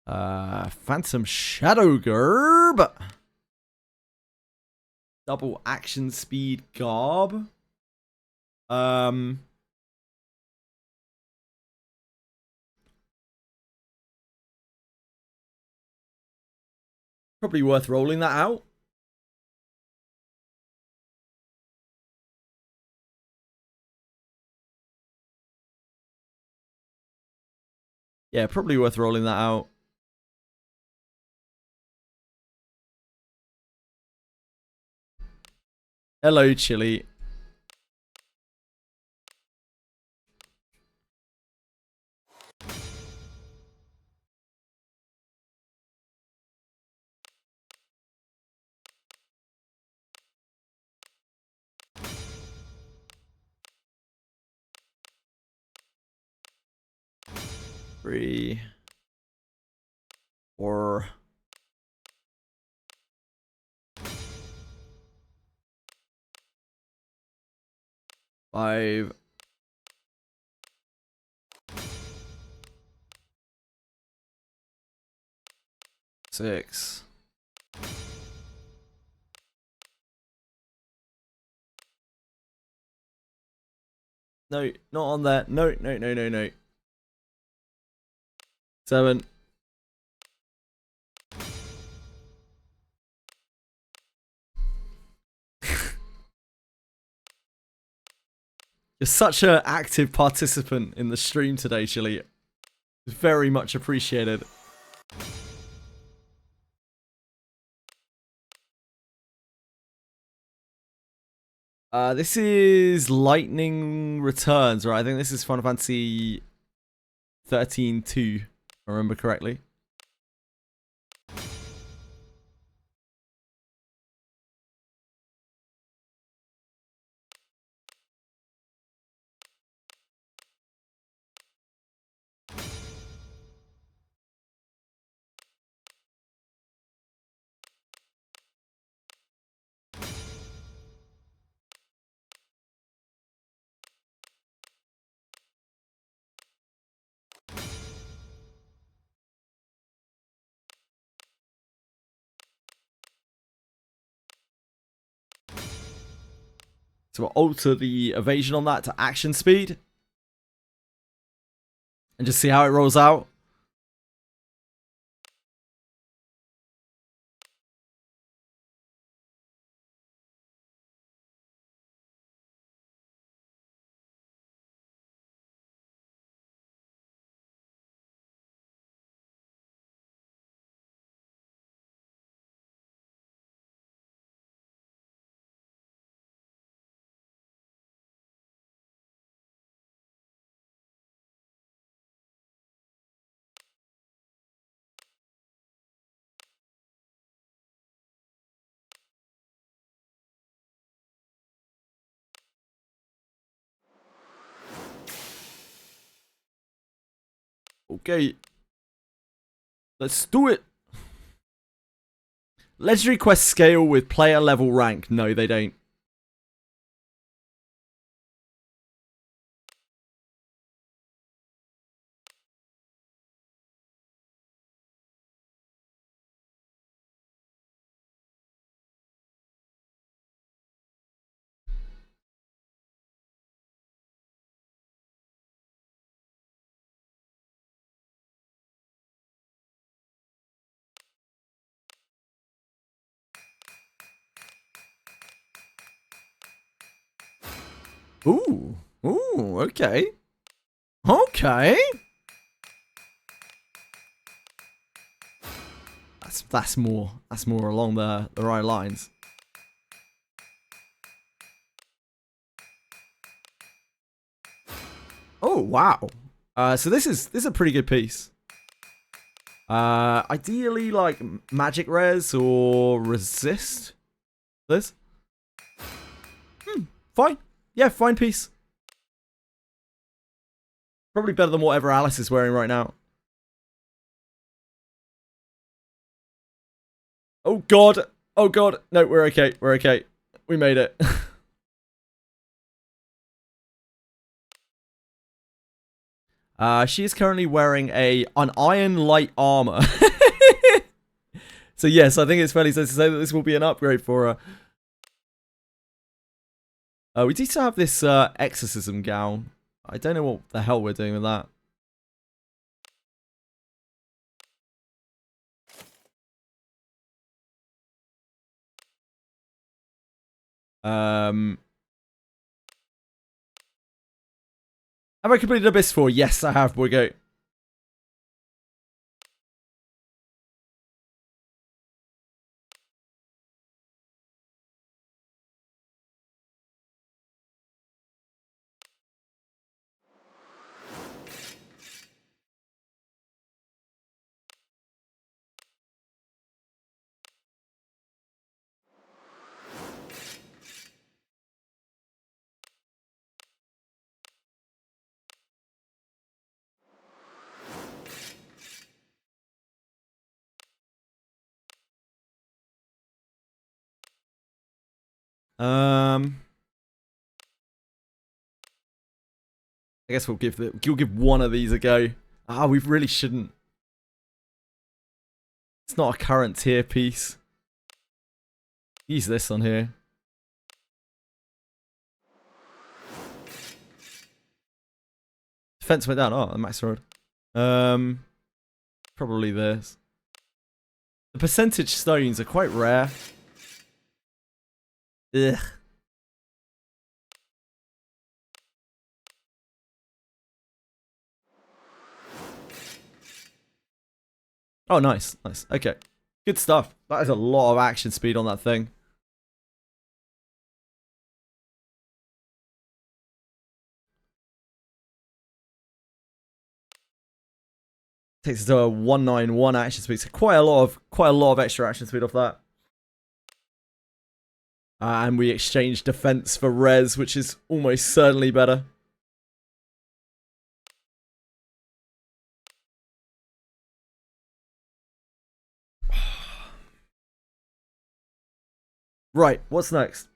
Phantom Shadow Garb. Double action speed garb. Probably worth rolling that out. Yeah, probably worth rolling that out. Hello, Chili. Three. 4. 5. 6. No, not on that. No, no, no, no, no. 7. You're such an active participant in the stream today, Chili. Very much appreciated. This is Lightning Returns, right? I think this is Final Fantasy 13-2, if I remember correctly. So we'll alter the evasion on that to action speed. And just see how it rolls out. Okay. Let's do it. Legendary quests scale with player level rank. No, they don't. Ooh. Ooh, okay. Okay. That's more along the right lines. Oh wow. So this is a pretty good piece. Ideally like magic res or resist. This. Fine. Yeah, fine piece. Probably better than whatever Alice is wearing right now. Oh god. Oh god. No, we're okay. We're okay. We made it. She is currently wearing an iron light armor. So yes, I think it's fairly safe to say that this will be an upgrade for her. We do still have this exorcism gown. I don't know what the hell we're doing with that. Have I completed Abyss 4? Yes, I have. We'll go. I guess we'll give one of these a go. Ah, we really shouldn't. It's not a current tier piece. Use this on here. Defense went down. Oh, the max sword. Probably this. The percentage stones are quite rare. Ugh. Oh, nice. Nice. Okay. Good stuff. That is a lot of action speed on that thing. Takes us to a 191 action speed. So quite a lot of extra action speed off that. And we exchange defense for res, which is almost certainly better. Right, what's next?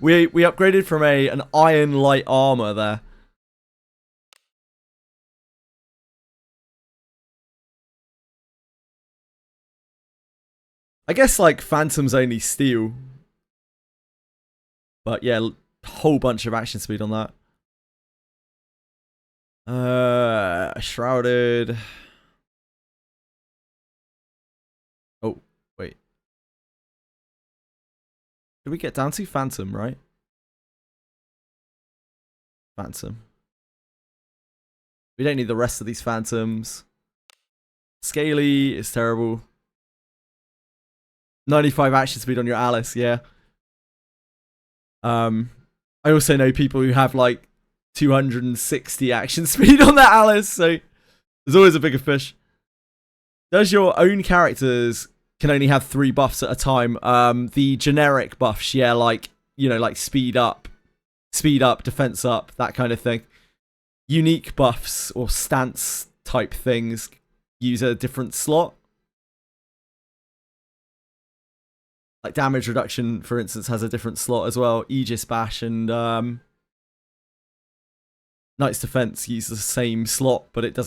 we upgraded from an iron light armor there. I guess like Phantom's only steel. But yeah, whole bunch of action speed on that. Shrouded. Oh, wait. Did we get down to Phantom, right? Phantom. We don't need the rest of these Phantoms. Scaly is terrible. 95 action speed on your Alice, yeah. I also know people who have like 260 action speed on their Alice, so there's always a bigger fish. Does your own characters can only have 3 buffs at a time? The generic buffs, yeah, like, you know, like speed up, defense up, that kind of thing. Unique buffs or stance type things use a different slot. Like damage reduction, for instance, has a different slot as well. Aegis Bash and Knight's Defense use the same slot, but it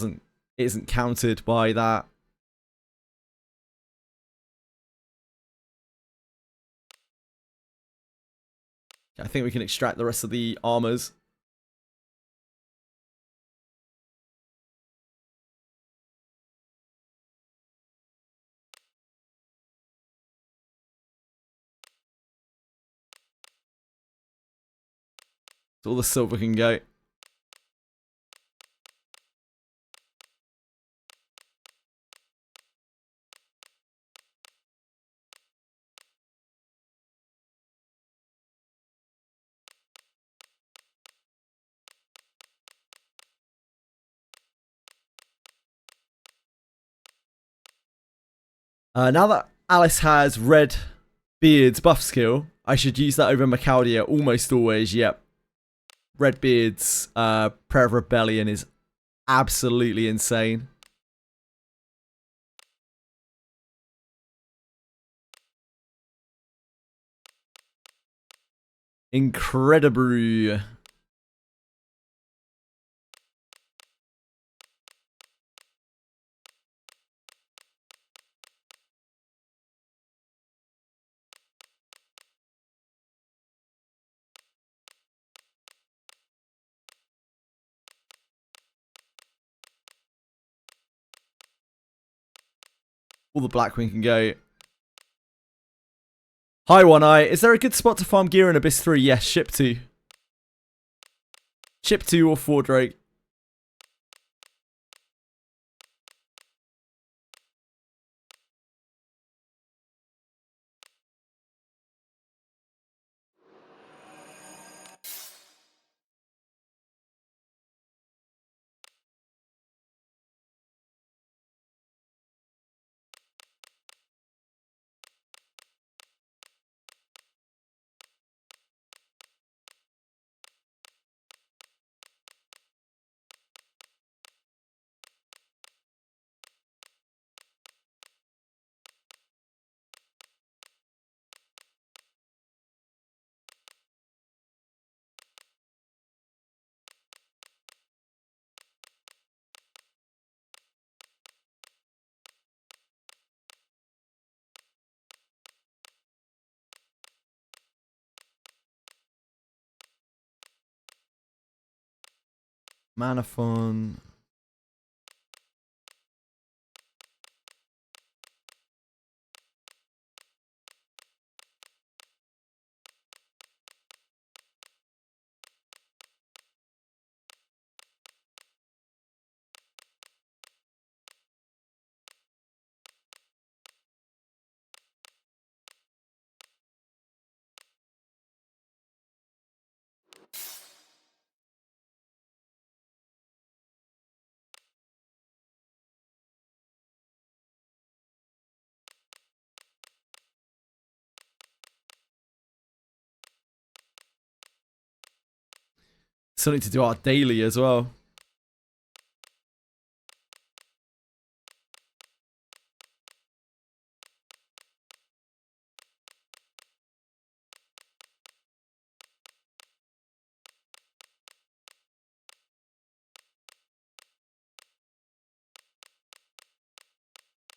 isn't counted by that. I think we can extract the rest of the armors. So all the silver can go. Now that Alice has Red Beard's buff skill, I should use that over Macaldia almost always, yep. Red Beard's Prayer of Rebellion is absolutely insane. Incredible. All the Blackwing can go. Hi, One Eye. Is there a good spot to farm gear in Abyss 3? Yes, ship 2. Ship 2 or 4 Drake. Manaphon. Still need to do our daily as well.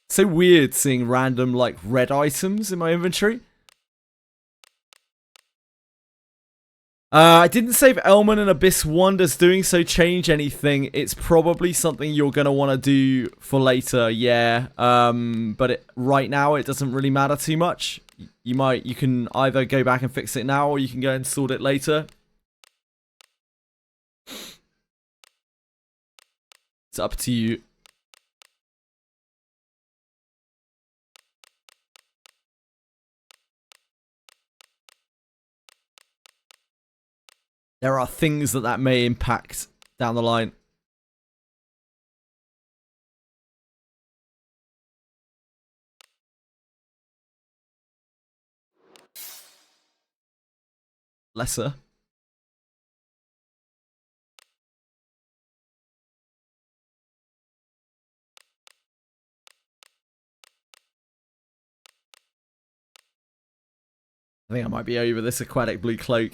So weird seeing random like red items in my inventory. I didn't say if Elman and Abyss Wonders doing so change anything. It's probably something you're going to want to do for later, yeah. But right now, it doesn't really matter too much. You can either go back and fix it now, or you can go and sort it later. It's up to you. There are things that may impact down the line. Lesser. I think I might be over this aquatic blue cloak.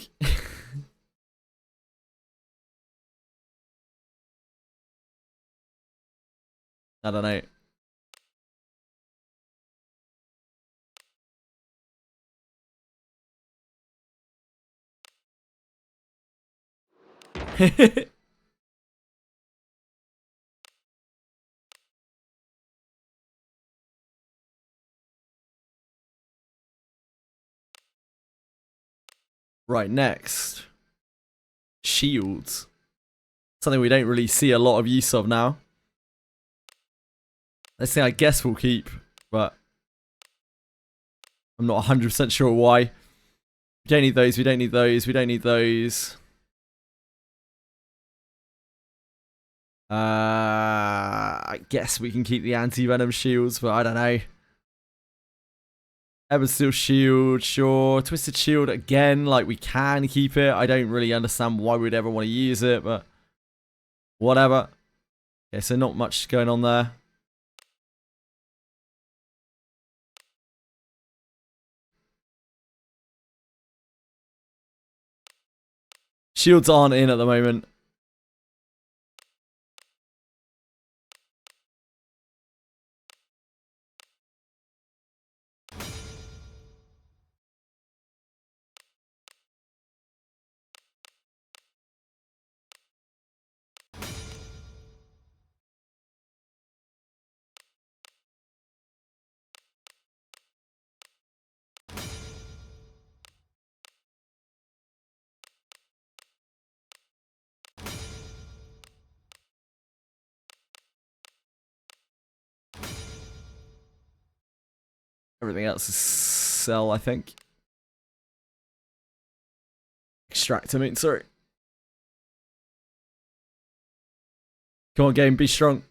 I don't know. Right, next. Shields. Something we don't really see a lot of use of now. This thing I guess we'll keep, but I'm not 100% sure why. We don't need those, we don't need those, we don't need those. I guess we can keep the anti-venom shields, but I don't know. Eversteel shield, sure. Twisted shield again, like we can keep it. I don't really understand why we'd ever want to use it, but whatever. Okay, so not much going on there. Shields aren't in at the moment. Everything else is sell, I think. Extract, I mean, sorry. Come on, game, be strong.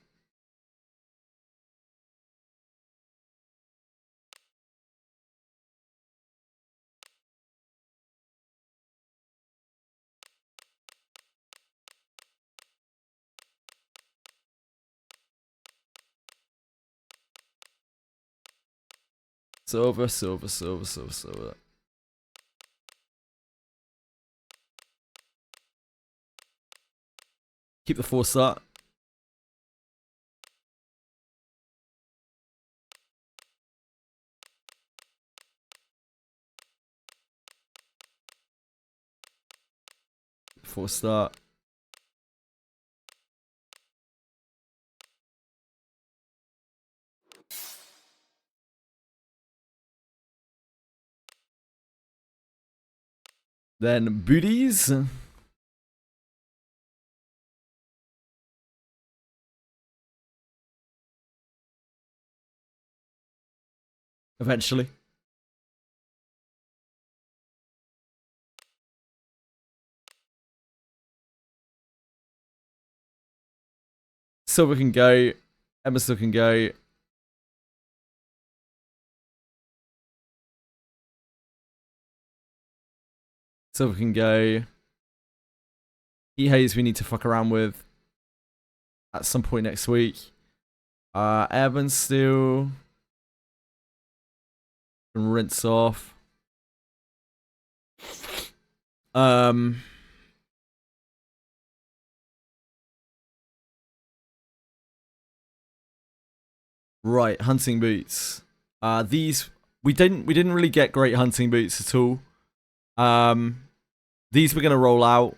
Silver, silver, silver, silver, silver. Keep the 4-star. Four-star. Then booties. Eventually. Silver can go. Emma still can go. Silver can go. E-Haze we need to fuck around with at some point next week. Evan still can rinse off. Right, hunting boots. These we didn't really get great hunting boots at all. These we're going to roll out.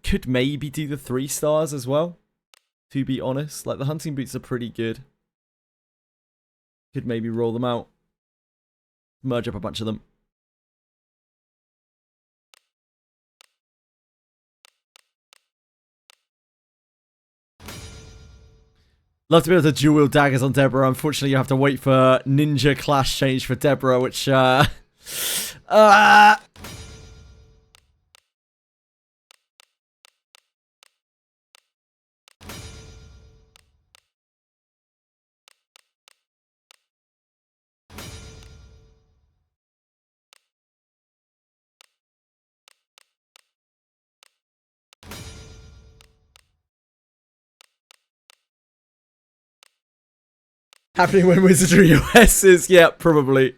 Could maybe do the 3 stars as well, to be honest. Like, the hunting boots are pretty good. Could maybe roll them out. Merge up a bunch of them. Love to be able to dual wield daggers on Deborah. Unfortunately, you have to wait for ninja class change for Deborah, which happening when Wizardry OS is, yeah, probably.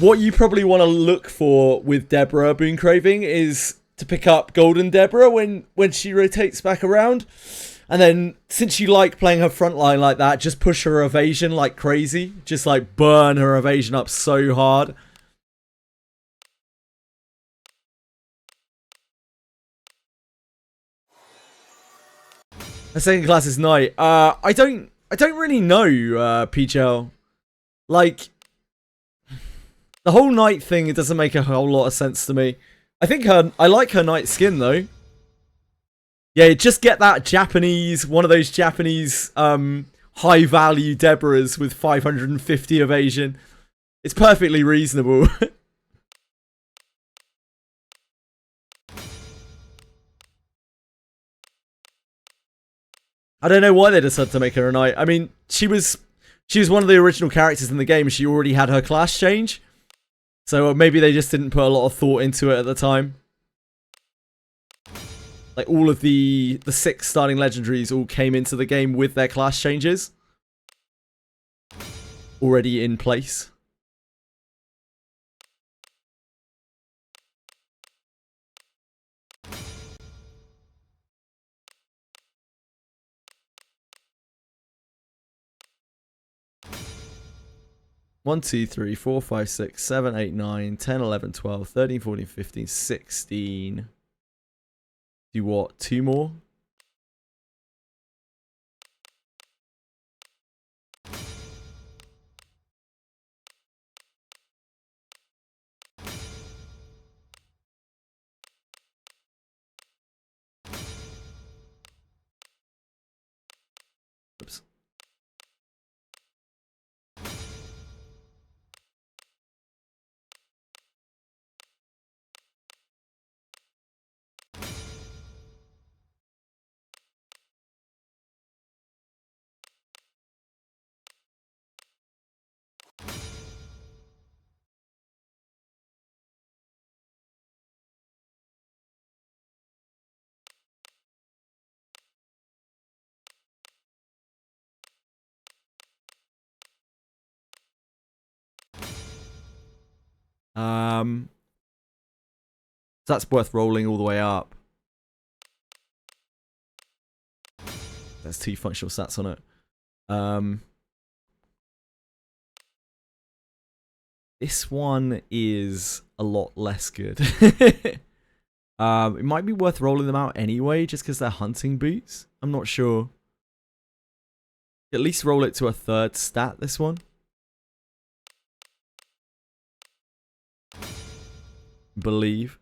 What you probably want to look for with Deborah Boon Craving is to pick up Golden Deborah when she rotates back around. And then, since you like playing her frontline like that, just push her evasion like crazy. Just like burn her evasion up so hard. The second class is Knight. I don't really know, PGL. Like, the whole Knight thing, it doesn't make a whole lot of sense to me. I like her Knight skin though. Yeah, just get that Japanese, one of those Japanese high value Deborahs with 550 evasion. It's perfectly reasonable. I don't know why they decided to make her a Knight. I mean, she was one of the original characters in the game. She already had her class change. So maybe they just didn't put a lot of thought into it at the time. Like, all of the 6 starting legendaries all came into the game with their class changes already in place. One, 2, 3, 4, 5, 6, 7, 8, 9, 10, 11, 12, 13, 14, 15, 16. Do what? 2 more? Oops. So that's worth rolling all the way up. There's 2 functional stats on it. This one is a lot less good. It might be worth rolling them out anyway, just because they're hunting boots. I'm not sure. At least roll it to a 3rd stat, this one. Believe.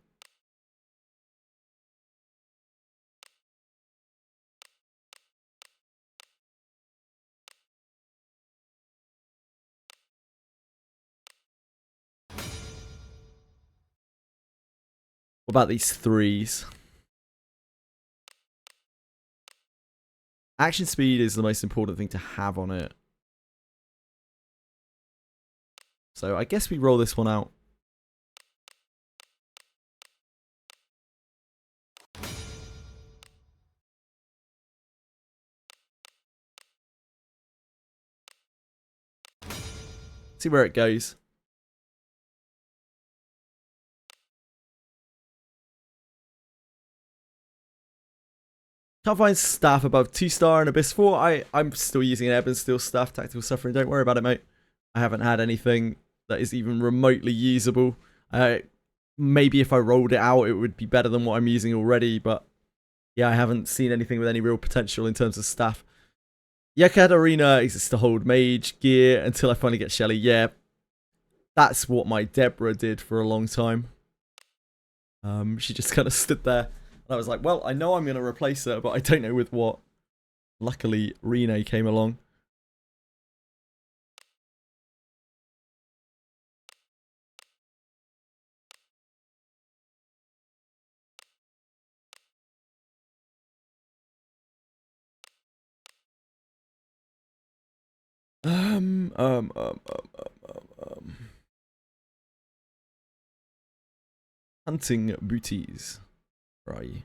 What about these 3s? Action speed is the most important thing to have on it. So I guess we roll this one out. See where it goes. Can't find staff above 2-star and Abyss 4. I'm still using an Ebb and Steel staff, Tactical Suffering. Don't worry about it, mate. I haven't had anything that is even remotely usable. Maybe if I rolled it out, it would be better than what I'm using already, but yeah, I haven't seen anything with any real potential in terms of staff. Yakad Arena exists to hold mage gear until I finally get Shelly. Yeah, that's what my Deborah did for a long time. She just kind of stood there. And I was like, well, I know I'm going to replace her, but I don't know with what. Luckily, Rene came along. Hunting booties. Where are you?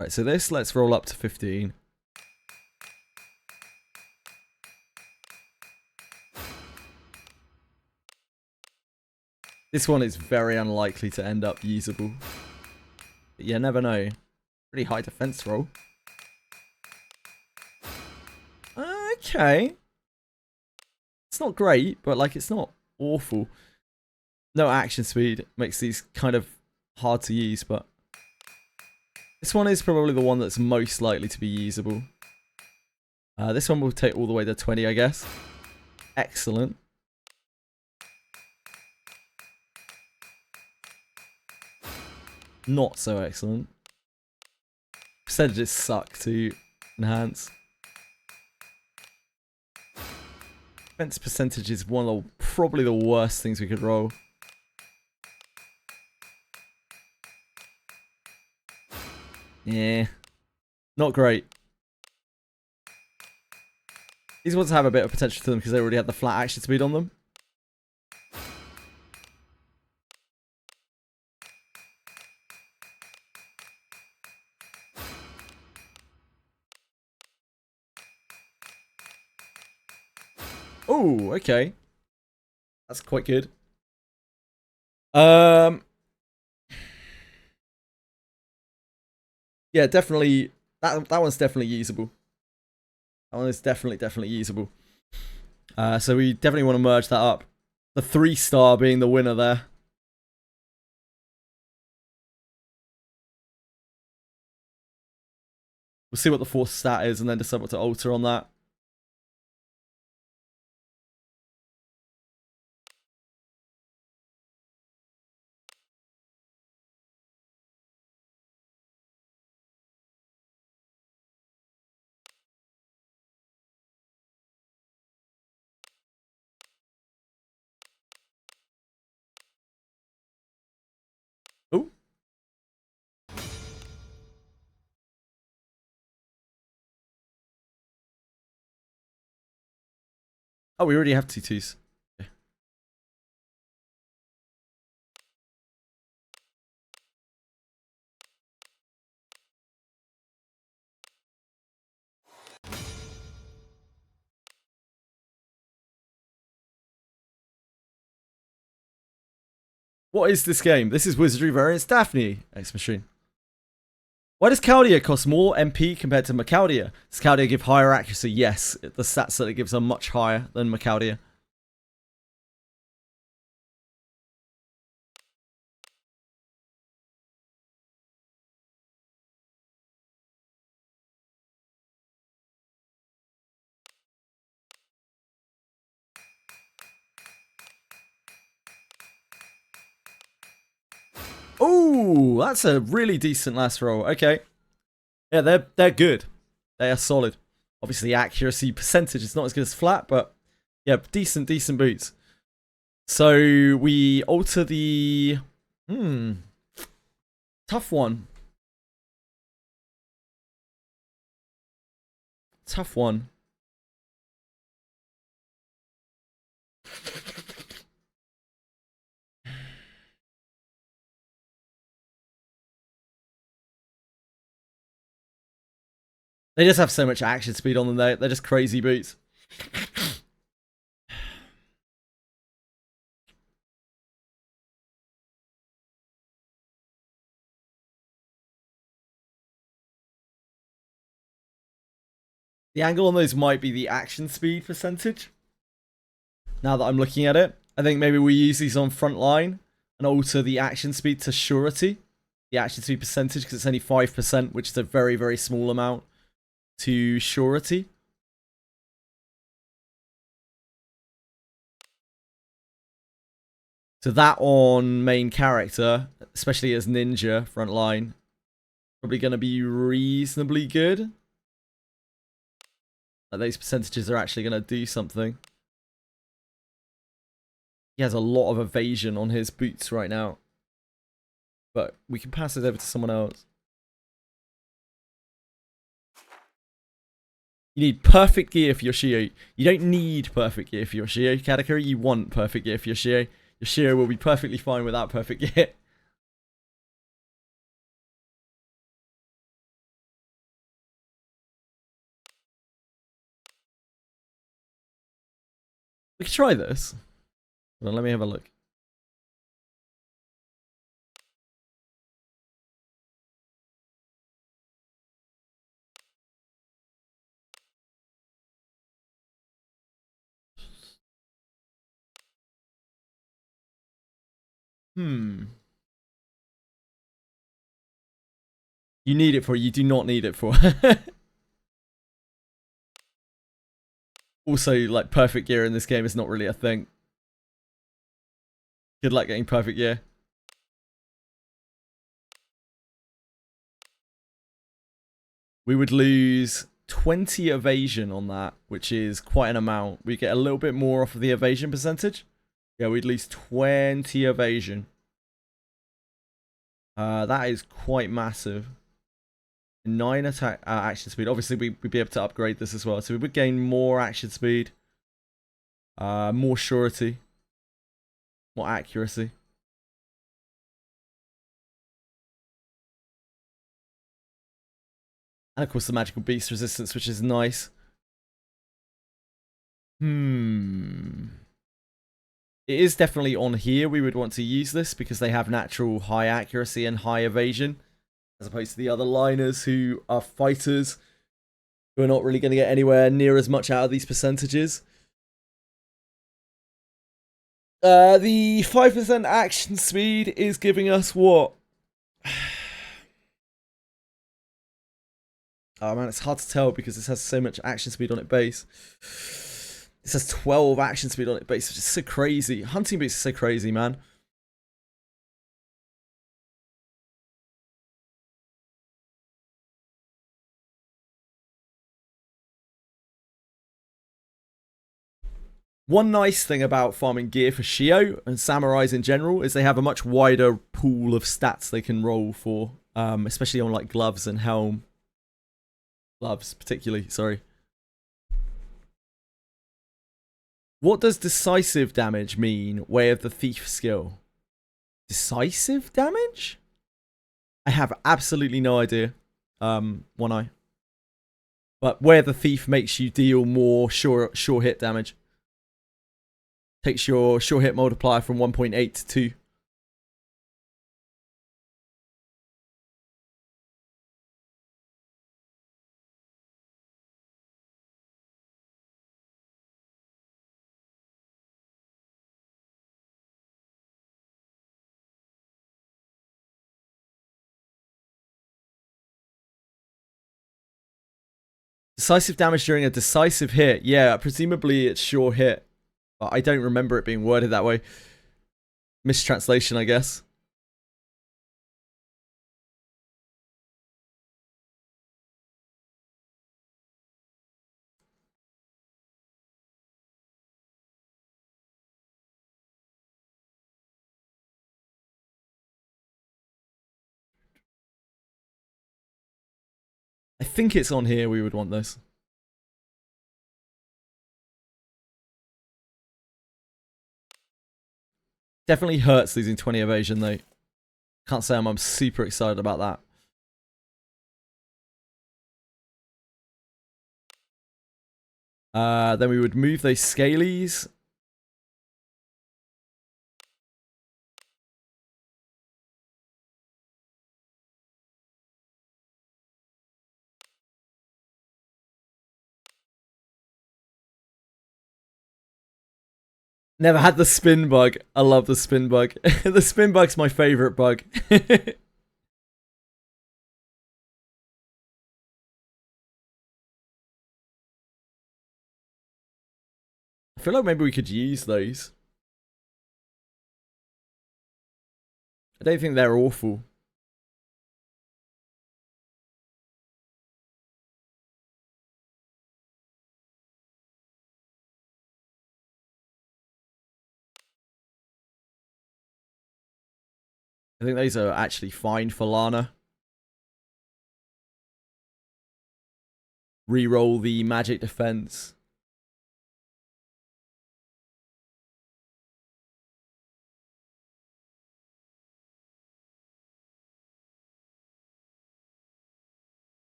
Right, so let's roll up to 15. This one is very unlikely to end up usable. But you never know. Pretty high defense roll. Okay. It's not great, but like it's not awful. No action speed makes these kind of hard to use, but this one is probably the one that's most likely to be usable. This one will take all the way to 20, I guess. Excellent. Not so excellent. Percentages suck to enhance. Defense percentage is one of probably the worst things we could roll. Yeah. Not great. These ones have a bit of potential to them because they already have the flat action speed on them. Oh, okay. That's quite good. Yeah, definitely. That one's definitely usable. That one is definitely usable. So we definitely want to merge that up. The 3-star being the winner there. We'll see what the 4th stat is and then decide what to alter on that. Oh. Oh, we already have 2 2s. Okay. What is this game? This is Wizardry variants Daphne! X-Machine. Why does Chaldia cost more MP compared to Macaldia? Does Chaldia give higher accuracy? Yes, the stats that it gives are much higher than Macaldia. Oh, that's a really decent last roll. Okay. Yeah, they're good. They are solid. Obviously, accuracy percentage is not as good as flat, but yeah, decent boots. So we alter the tough one. Tough one. They just have so much action speed on them. They're just crazy boots. The angle on those might be the action speed percentage. Now that I'm looking at it, I think maybe we use these on front line and alter the action speed to surety. The action speed percentage, because it's only 5%, which is a very, very small amount, to surety. So that on main character, especially as ninja frontline, probably going to be reasonably good. Like those percentages are actually going to do something. He has a lot of evasion on his boots right now. But we can pass it over to someone else. You need perfect gear for your Shio. You don't need perfect gear for your Shio, Katakuri. You want perfect gear for your Shio. Your Shio will be perfectly fine without perfect gear. We can try this. Hold on, let me have a look. You need it for, you do not need it for. Also, like, perfect gear in this game is not really a thing. Good luck getting perfect gear. We would lose 20 evasion on that, which is quite an amount. We get a little bit more off of the evasion percentage. Yeah, we'd lose 20 evasion. That is quite massive. 9 attack action speed. Obviously, we'd be able to upgrade this as well. So we would gain more action speed. More surety. More accuracy. And of course the magical beast resistance, which is nice. It is definitely on here we would want to use this because they have natural high accuracy and high evasion. As opposed to the other liners who are fighters who are not really going to get anywhere near as much out of these percentages. The 5% action speed is giving us what? Oh man, it's hard to tell because this has so much action speed on its base. This has 12 action speed on its base, which is so crazy. Hunting beast is so crazy, man. One nice thing about farming gear for Shio and samurais in general is they have a much wider pool of stats they can roll for, especially on like gloves and helm. Gloves, particularly, sorry. What does decisive damage mean, Way of the Thief skill? Decisive damage? I have absolutely no idea. One eye. But Way of the Thief makes you deal more sure hit damage. Takes your sure hit multiplier from 1.8 to 2. Decisive damage during a decisive hit. Yeah, presumably it's sure hit. But I don't remember it being worded that way. Mistranslation, I guess. I think it's on here we would want this. Definitely hurts losing 20 evasion though. Can't say I'm super excited about that. Then we would move those scalies. Never had the spin bug. I love the spin bug. The spin bug's my favorite bug. I feel like maybe we could use those. I don't think they're awful. I think those are actually fine for Lana. Reroll the magic defense.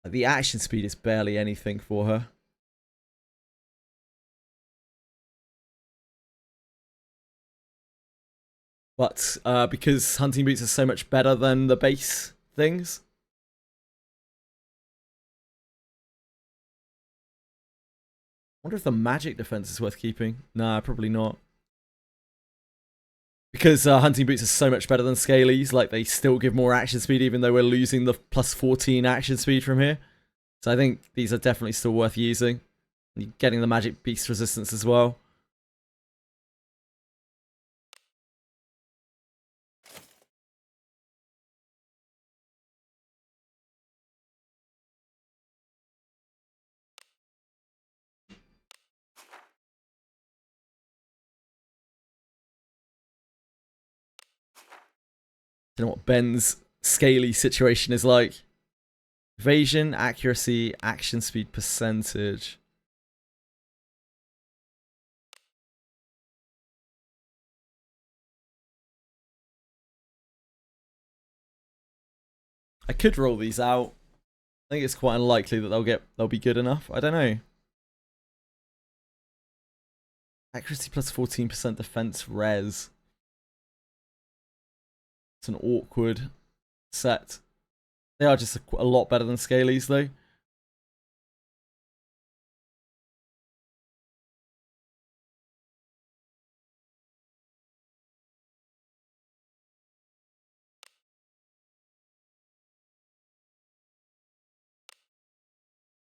The action speed is barely anything for her. But because hunting boots are so much better than the base things. I wonder if the magic defense is worth keeping. Nah, probably not. Because hunting boots are so much better than scalies, like they still give more action speed even though we're losing the plus 14 action speed from here. So I think these are definitely still worth using. You're getting the magic beast resistance as well. Don't know what Ben's scaly situation is like. Evasion, accuracy, action speed percentage. I could roll these out. I think it's quite unlikely that they'll be good enough. I don't know. Accuracy plus 14% defense res. It's an awkward set. They are just a lot better than scalies though.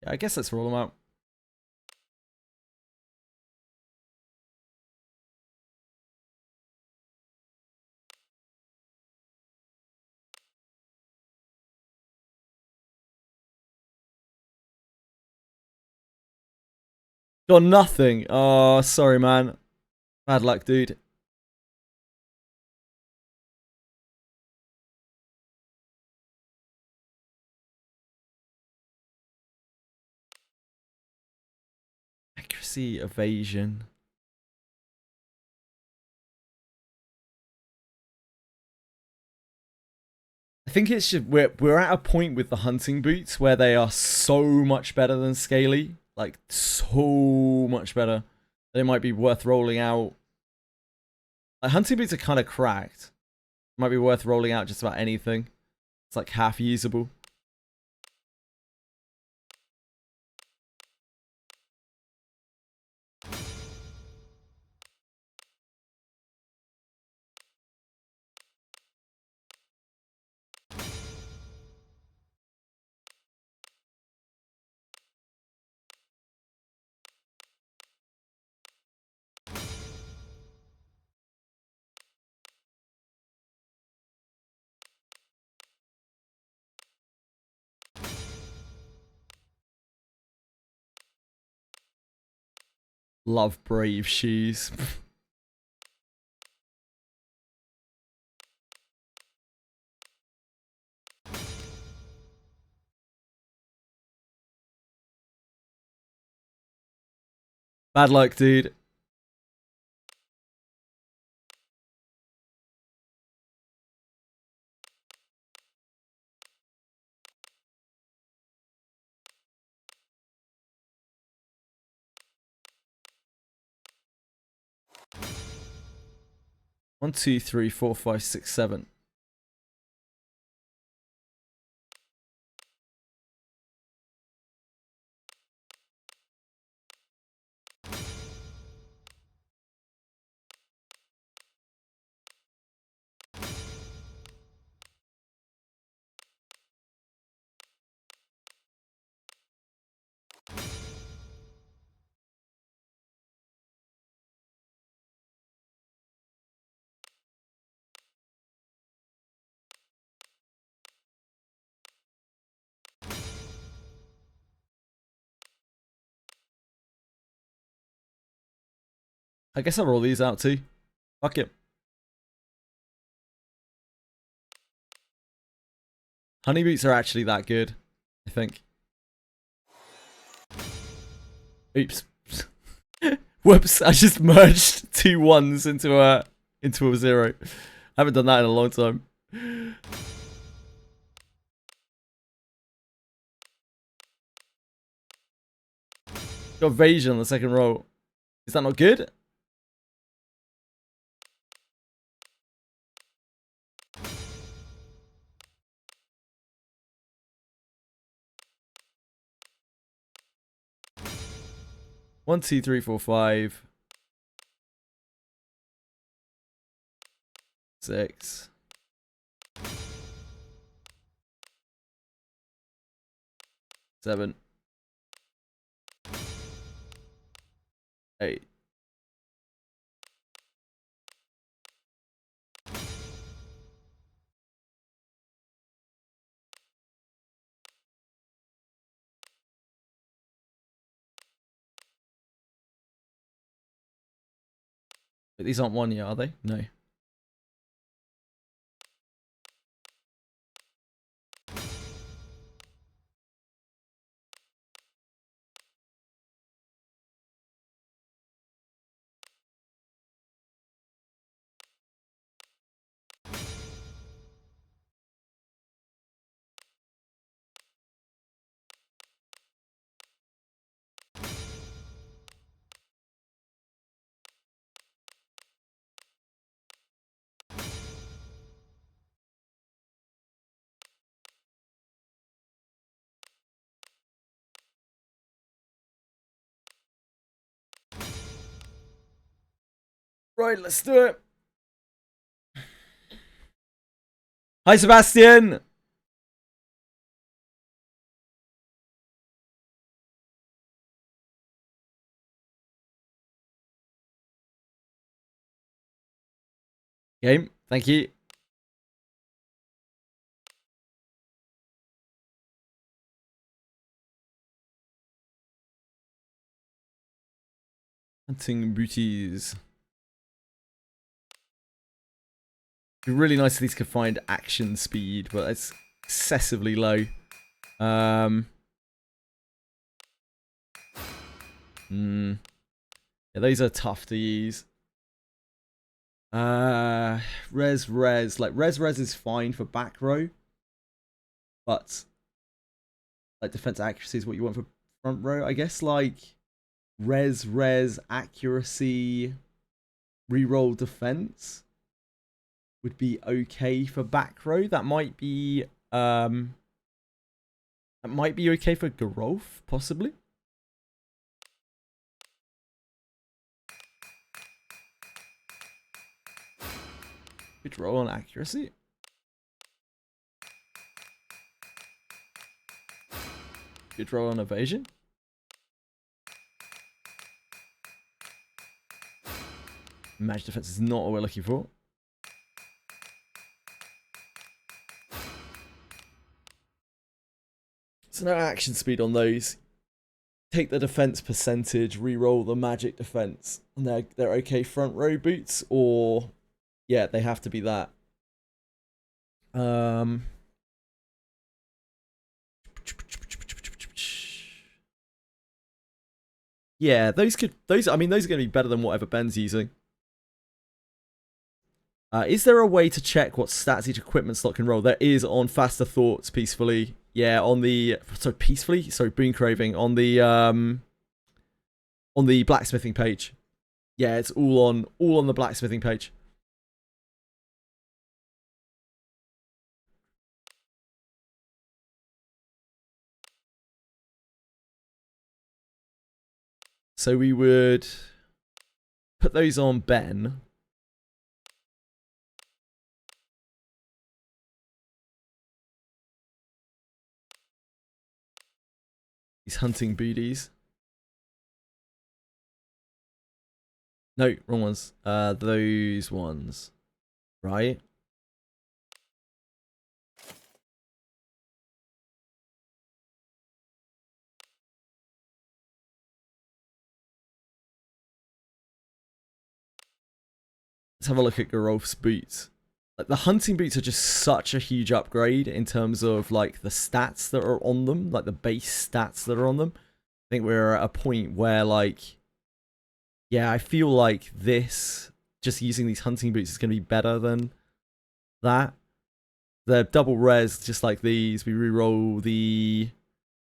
Yeah, I guess let's roll them out. Got nothing. Oh, sorry, man. Bad luck, dude. Accuracy, evasion. I think it's just we're at a point with the hunting boots where they are so much better than scaly, like so much better. They might be worth rolling out. Like hunting boots are kind of cracked. Might be worth rolling out just about anything. It's like half usable. Love brave shoes. Bad luck, dude. One, two, three, four, five, six, seven. I guess I'll roll these out too. Fuck it. Honey boots are actually that good, I think. Oops. Whoops, I just merged 2 1s into a 0. I haven't done that in a long time. Got evasion on the second roll. Is that not good? One, two, three, four, 5. 6. 7. 8. But these aren't 1 yet, are they? No. Right, let's do it. Hi, Sebastian. Game, thank you. Hunting booties. It'd be really nice if these could find action speed, but it's excessively low. Yeah, those are tough to use. Res. Like, res is fine for back row. But, like, defense accuracy is what you want for front row. I guess, like, res, accuracy, reroll defense would be okay for back row. That might be okay for Garolf, possibly. Good roll on accuracy. Good roll on evasion. Magic defense is not what we're looking for. So no action speed on those. Take the defense percentage, re-roll the magic defense, and they're okay front row boots, or yeah, they have to be that. Yeah, those I mean, those are going to be better than whatever Ben's using. Is there a way to check what stats each equipment slot can roll? There is on Faster Thoughts, Peacefully. Yeah, on the Boon Craving on the blacksmithing page. Yeah, it's all on the blacksmithing page. So we would put those on Ben. He's hunting booties. No, wrong ones. Those ones. Right? Let's have a look at Gerolf's boots. Like, the hunting boots are just such a huge upgrade in terms of like the stats that are on them, like the base stats that are on them. I think we're at a point where like, yeah, I feel like this, just using these hunting boots is going to be better than that. They're double res, just like these. We reroll the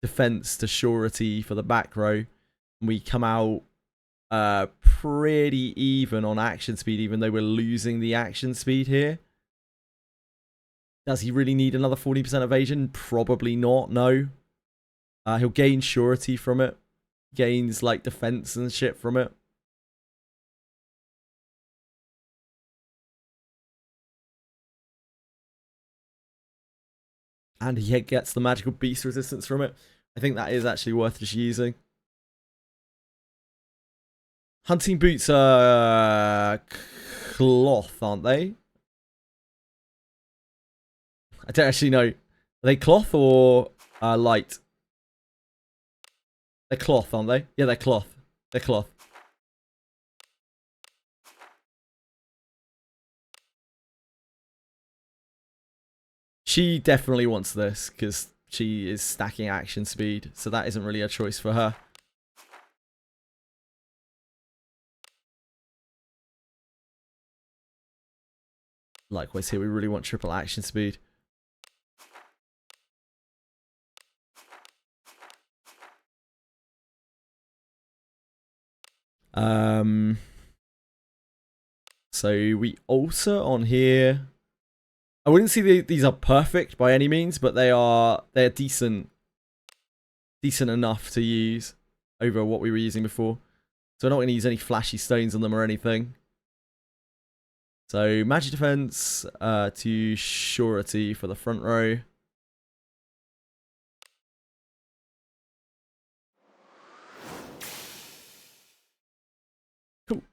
defense to surety for the back row. And we come out pretty even on action speed, even though we're losing the action speed here. Does he really need another 40% evasion? Probably not, no. He'll gain surety from it. Gains, like, defense and shit from it. And he gets the magical beast resistance from it. I think that is actually worth just using. Hunting boots are cloth, aren't they? I don't actually know. Are they cloth or light? They're cloth, aren't they? Yeah, they're cloth. They're cloth. She definitely wants this because she is stacking action speed, so that isn't really a choice for her. Likewise here, we really want triple action speed. So we alter on here. I wouldn't say these are perfect by any means, but they're decent enough to use over what we were using before. So we're not going to use any flashy stones on them or anything. So magic defense to surety for the front row. Cool.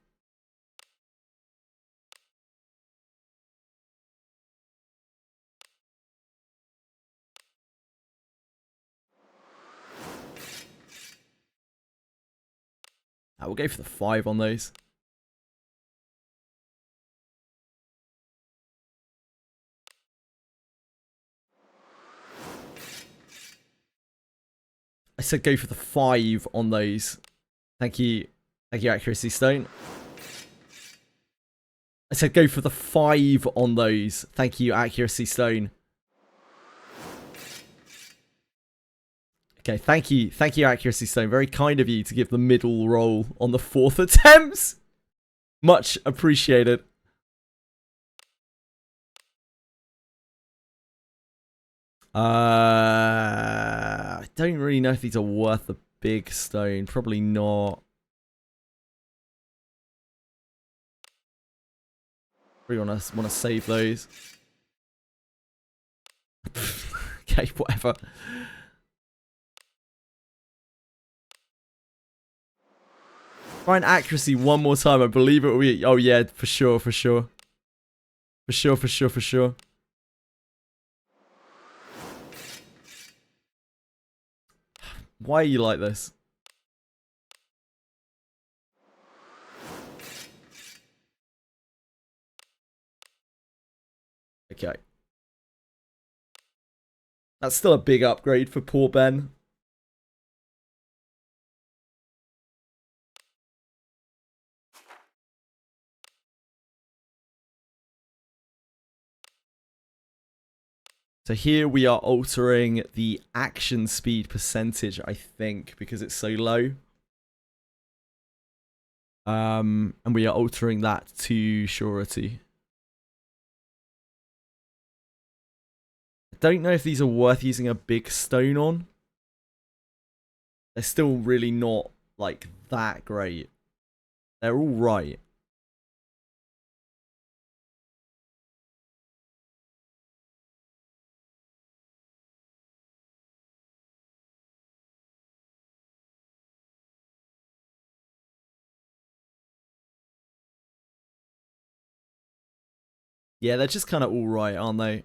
We'll go for the 5 on those. I said go for the 5 on those. Thank you. Thank you, accuracy stone. I said go for the 5 on those. Thank you, accuracy stone. Okay, thank you. Thank you, accuracy stone. Very kind of you to give the middle roll on the 4th attempt. Much appreciated. I don't really know if these are worth a big stone. Probably not. We want to save those. Okay, whatever. Find accuracy one more time. I believe it will be. Oh yeah, for sure, for sure. For sure, for sure, for sure. Why are you like this? Okay. That's still a big upgrade for poor Ben. So here we are altering the action speed percentage, I think, because it's so low. And we are altering that to surety. I don't know if these are worth using a big stone on. They're still really not, like, that great. They're all right. Yeah, they're just kind of all right, aren't they?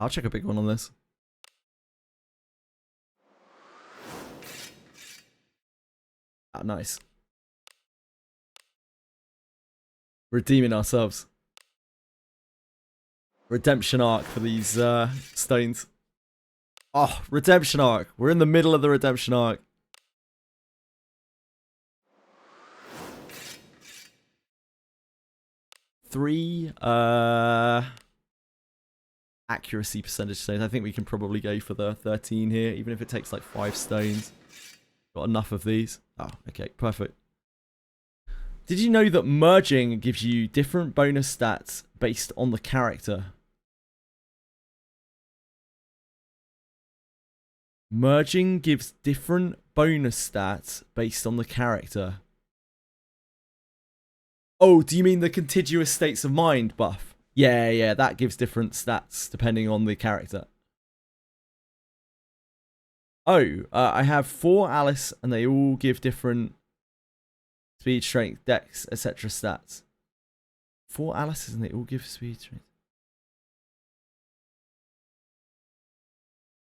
I'll check a big one on this. Ah, nice. Redeeming ourselves. Redemption arc for these stones. Oh, redemption arc. We're in the middle of the redemption arc. Three accuracy percentage stones. I think we can probably go for the 13 here, even if it takes like 5 stones. Got enough of these. Oh, okay, perfect. Did you know that merging gives you different bonus stats based on the character? Merging gives different bonus stats based on the character. Oh, do you mean the contiguous states of mind buff? Yeah, that gives different stats depending on the character. Oh, I have 4 Alice and they all give different speed, strength, dex, etc. stats. 4 Alice's and they all give speed, strength.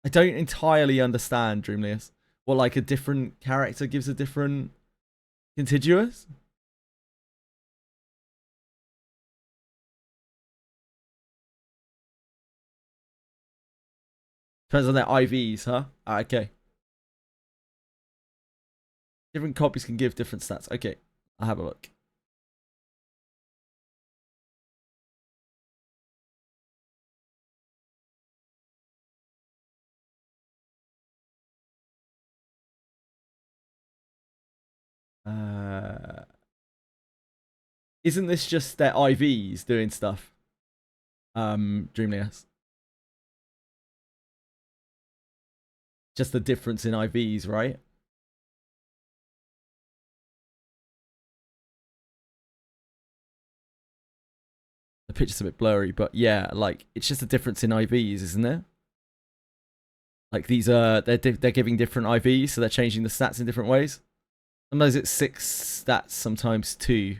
I don't entirely understand, Dreamlius. What, like a different character gives a different contiguous? Depends on their IVs, huh? Ah, okay. Different copies can give different stats. Okay, I'll have a look. Isn't this just their IVs doing stuff? Dreamlius. Just the difference in IVs, right? The picture's a bit blurry, but yeah, like it's just a difference in IVs, isn't it? Like these are they're giving different IVs, so they're changing the stats in different ways. Sometimes it's 6 stats, sometimes 2.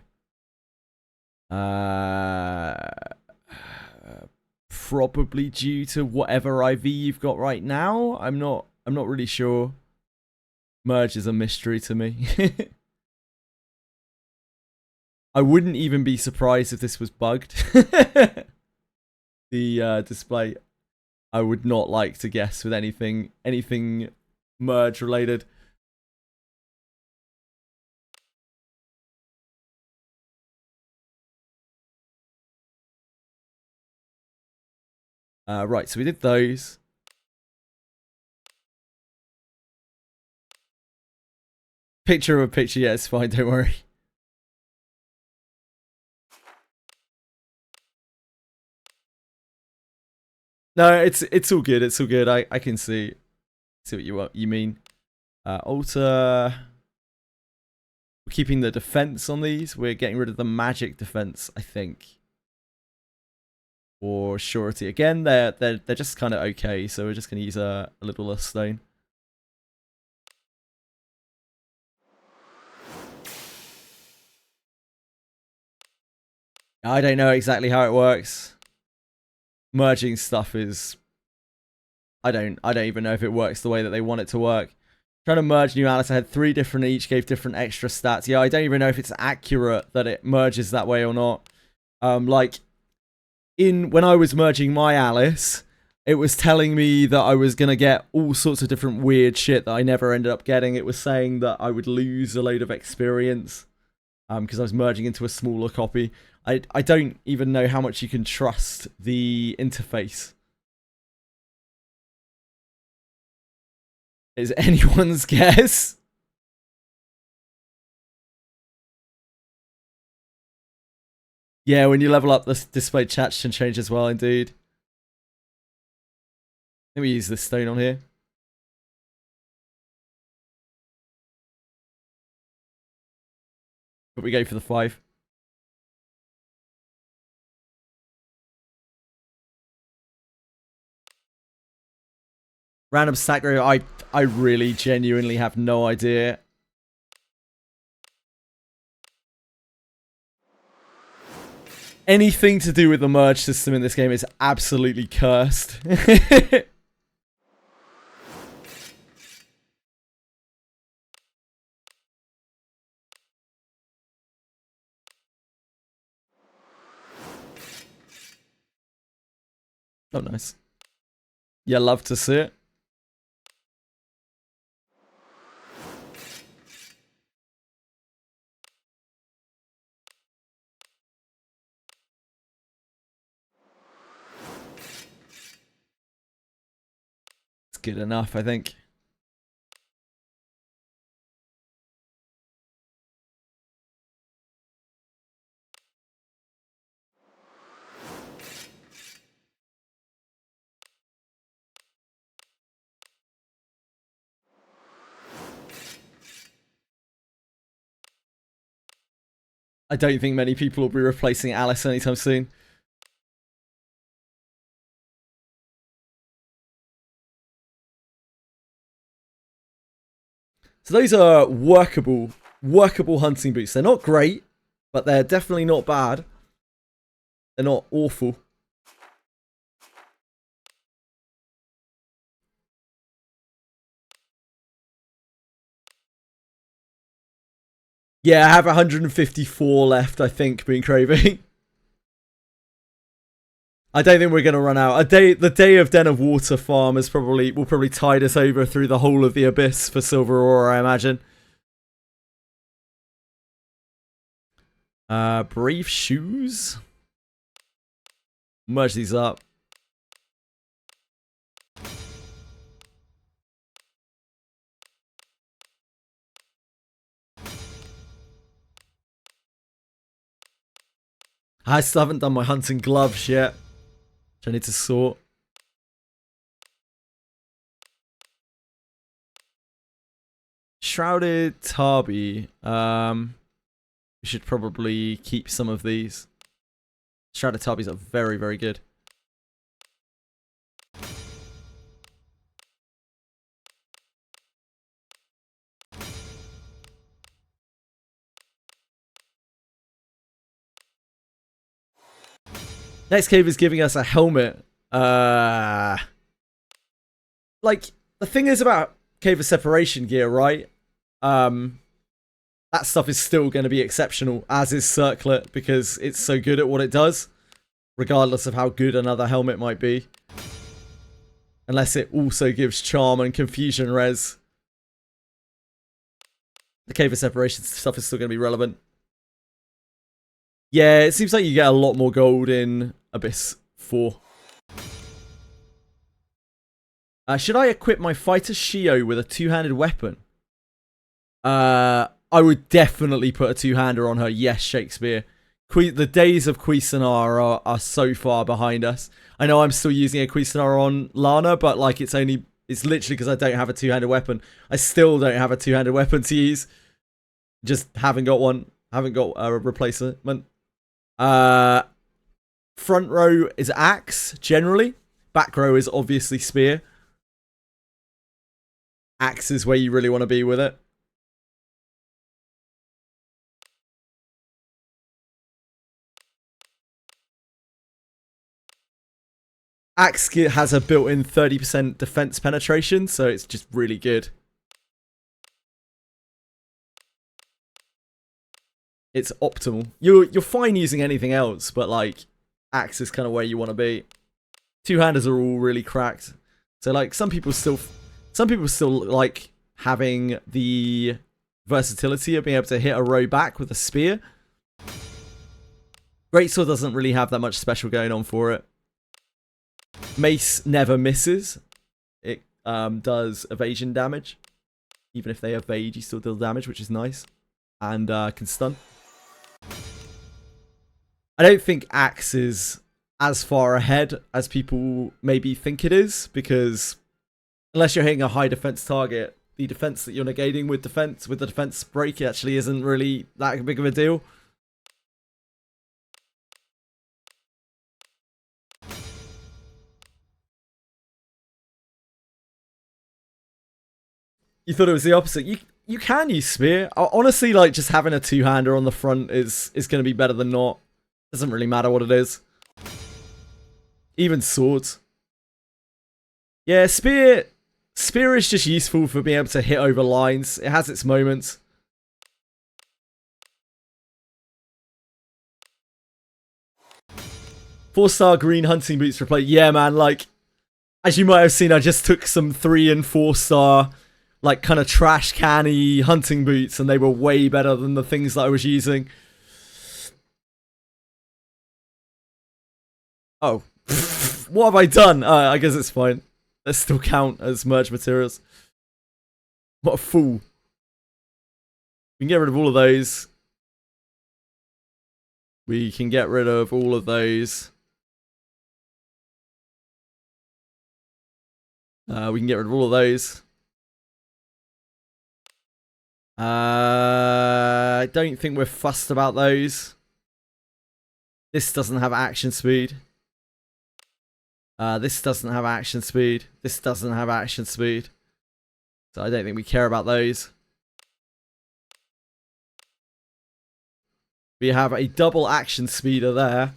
Probably due to whatever IV you've got right now. I'm not really sure. Merge is a mystery to me. I wouldn't even be surprised if this was bugged. The display. I would not like to guess with anything merge related. Right, so we did those. Picture of a picture, yeah, it's fine, don't worry. No, it's all good, it's all good. I can see what you mean. Alter. We're keeping the defense on these. We're getting rid of the magic defense, I think. Or surety. Again, they're just kind of okay, so we're just gonna use a little less stone. I don't know exactly how it works. Merging stuff is I don't even know if it works the way that they want it to work. Trying to merge new Alice, I had 3 different each, gave different extra stats. Yeah, I don't even know if it's accurate that it merges that way or not. Like when I was merging my Alice, it was telling me that I was gonna get all sorts of different weird shit that I never ended up getting. It was saying that I would lose a load of experience because I was merging into a smaller copy. I don't even know how much you can trust the interface. Is anyone's guess? Yeah, when you level up, the display chat can change as well, indeed. Let me use this stone on here. But we go for the 5. Random stack row, I really genuinely have no idea. Anything to do with the merge system in this game is absolutely cursed. Oh, nice. Yeah, love to see it. It's good enough, I think. I don't think many people will be replacing Alice anytime soon. So those are workable hunting boots. They're not great, but they're definitely not bad. They're not awful. Yeah, I have 154 left, I think, being craving. I don't think we're going to run out. The day of Den of Water Farm will probably tide us over through the whole of the Abyss for Silver Aurora, I imagine. Brave Shoes. Merge these up. I still haven't done my hunting gloves yet, which I need to sort. Shrouded Tarby. We should probably keep some of these. Shrouded Tarbies are very, very good. Next cave is giving us a helmet. Like, the thing is about Cave of Separation gear, right? That stuff is still going to be exceptional, as is Circlet, because it's so good at what it does, regardless of how good another helmet might be. Unless it also gives Charm and Confusion res. The Cave of Separation stuff is still going to be relevant. Yeah, it seems like you get a lot more gold in Abyss 4. Should I equip my fighter Shio with a two-handed weapon? I would definitely put a two-hander on her. Yes, Shakespeare. The days of Cuisinart are so far behind us. I know I'm still using a Cuisinart on Lana, but like it's literally because I don't have a two-handed weapon. I still don't have a two-handed weapon to use. Just haven't got one. Haven't got a replacement. Front row is axe, generally. Back row is obviously spear. Axe is where you really want to be with it. Axe has a built-in 30% defense penetration, so it's just really good. It's optimal. You're fine using anything else, but like axe is kind of where you want to be. Two-handers are all really cracked. So like some people still like having the versatility of being able to hit a row back with a spear. Greatsword doesn't really have that much special going on for it. Mace never misses. It does evasion damage. Even if they evade, you still deal damage, which is nice. And can stun. I don't think Axe is as far ahead as people maybe think it is, because unless you're hitting a high defense target, the defense that you're negating with the defense break actually isn't really that big of a deal. You thought it was the opposite. You can use spear. Honestly, like just having a two-hander on the front is going to be better than not. Doesn't really matter what it is. Even swords. Yeah, spear is just useful for being able to hit over lines. It has its moments. Four-star green hunting boots for play. Yeah, man, like, as you might have seen, I just took some 3 and 4-star, like, kind of trash canny hunting boots, and they were way better than the things that I was using. Oh. What have I done? I guess it's fine. Let's still count as merge materials. What a fool. We can get rid of all of those. We can get rid of all of those. We can get rid of all of those. I don't think we're fussed about those. This doesn't have action speed. This doesn't have action speed. This doesn't have action speed. So I don't think we care about those. We have a double action speeder there.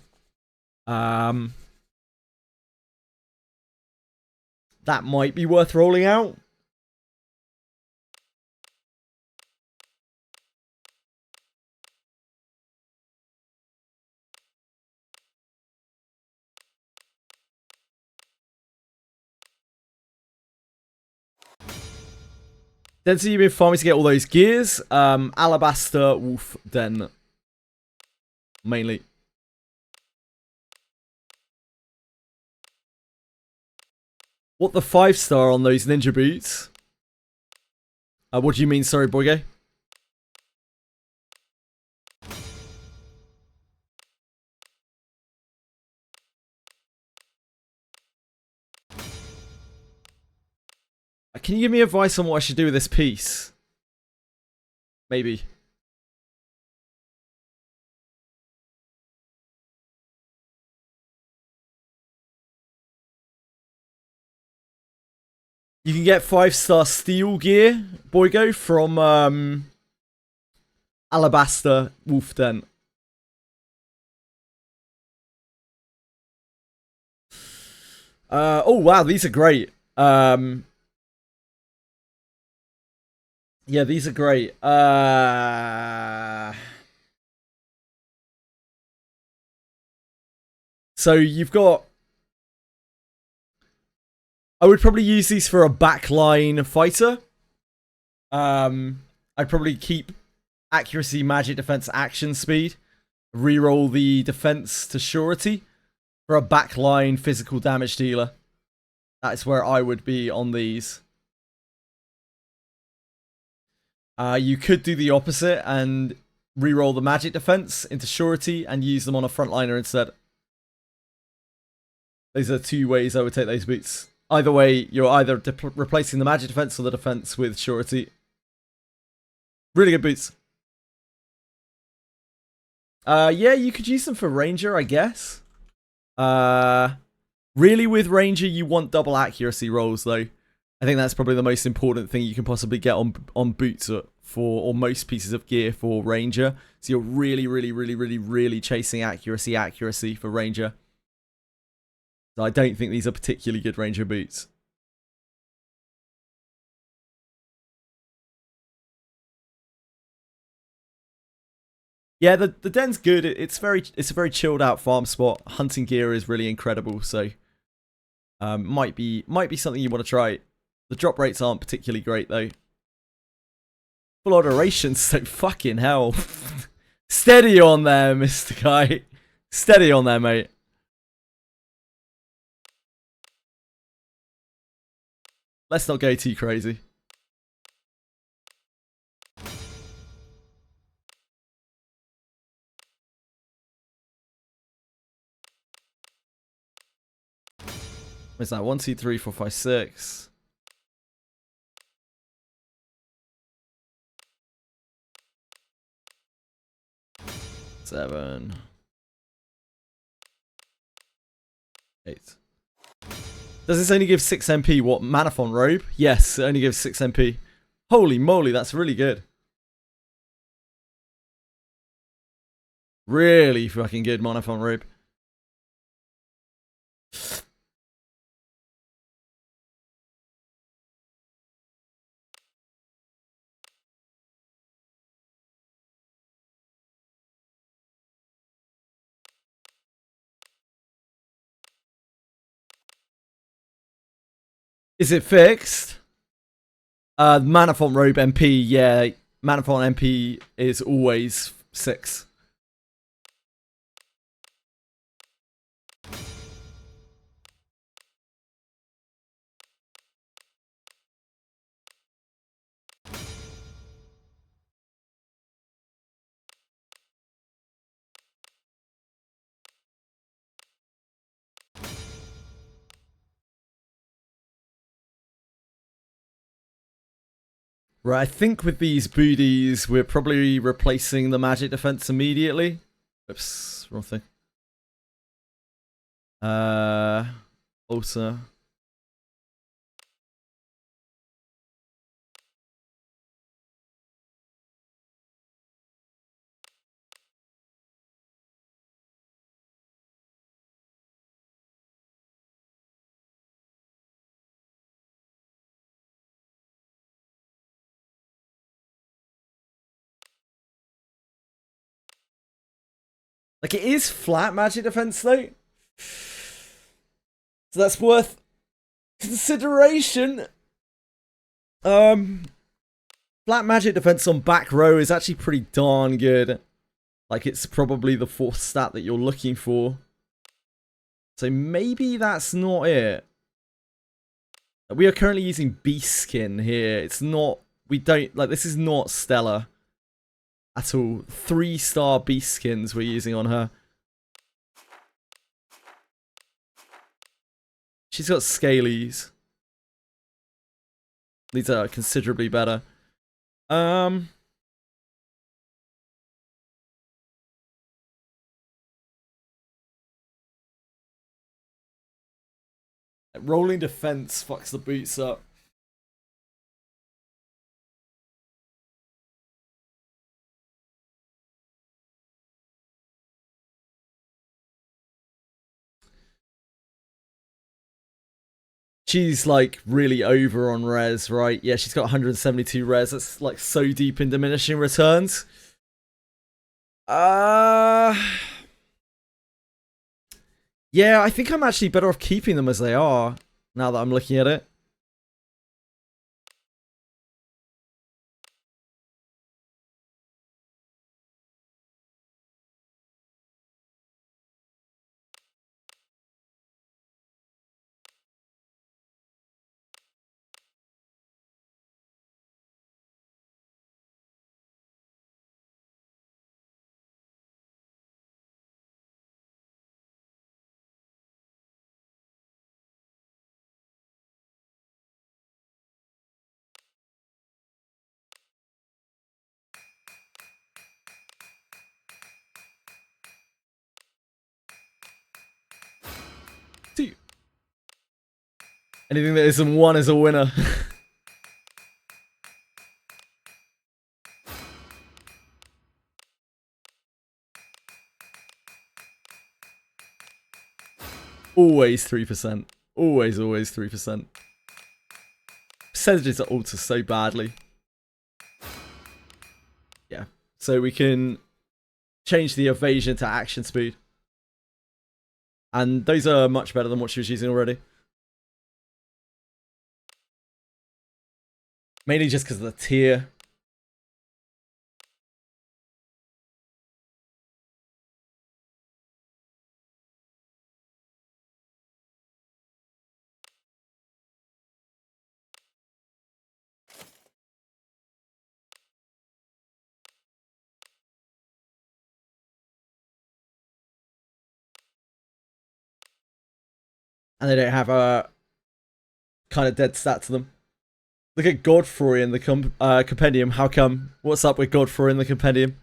That might be worth rolling out. Then so you've been farming to get all those gears. Alabaster, Wolf Den. Mainly. What the 5-star on those ninja boots? What do you mean, sorry, Boygo? Can you give me advice on what I should do with this piece? Maybe. You can get 5-star steel gear, Boygo, from Alabaster Wolf Den. Oh wow, these are great. Yeah, these are great. So you've got... I would probably use these for a backline fighter. I'd probably keep accuracy, magic, defense, action, speed. Reroll the defense to surety for a backline physical damage dealer. That is where I would be on these. You could do the opposite and reroll the magic defense into surety and use them on a frontliner instead. Those are 2 ways I would take those boots. Either way, you're either replacing the magic defense or the defense with surety. Really good boots. Yeah, you could use them for Ranger, I guess. Really, with Ranger, you want double accuracy rolls, though. I think that's probably the most important thing you can possibly get on boots or most pieces of gear for Ranger. So you're really chasing accuracy for Ranger. So I don't think these are particularly good Ranger boots. Yeah, the den's good. It's a very chilled out farm spot. Hunting gear is really incredible, so might be something you want to try. The drop rates aren't particularly great though. Full adoration, so fucking hell. Steady on there, Mr. Guy. Steady on there, mate. Let's not go too crazy. What's that? 1, 2, 3, 4, 5, 6. Seven. 8. Does this only give 6 MP? What, Manaphon Robe? Yes, it only gives 6 MP. Holy moly, that's really good. Really fucking good monofont rope. Is it fixed? Manafont rope MP, yeah. Manafont MP is always 6. Right, I think with these booties, we're probably replacing the magic defense immediately. Oops, wrong thing. Also. Like, it is flat magic defense, though. So that's worth consideration. Flat magic defense on back row is actually pretty darn good. Like, it's probably the 4th stat that you're looking for. So maybe that's not it. We are currently using Beast Skin here. It's not... We don't... Like, this is not stellar at all. 3-star Beast Skins we're using on her. She's got Scalies. These are considerably better. Rolling defense fucks the boots up. She's like really over on res, right? Yeah, she's got 172 res. That's like so deep in diminishing returns. Yeah, I think I'm actually better off keeping them as they are now that I'm looking at it. Two. Anything that isn't 1 is a winner. Always 3%. Always 3%. Percentages are altered so badly. Yeah. So we can change the evasion to action speed. And those are much better than what she was using already. Mainly just because of the tier. And they don't have a kind of dead stat to them. Look at Godfrey in the compendium. How come? What's up with Godfrey in the compendium?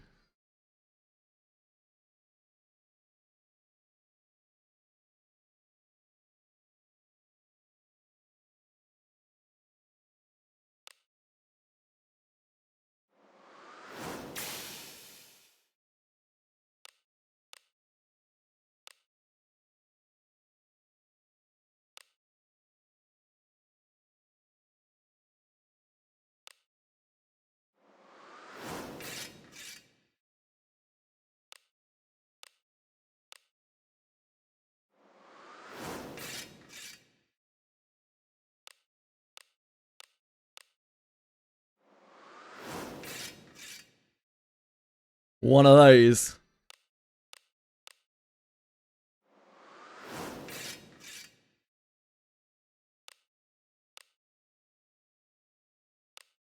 One of those.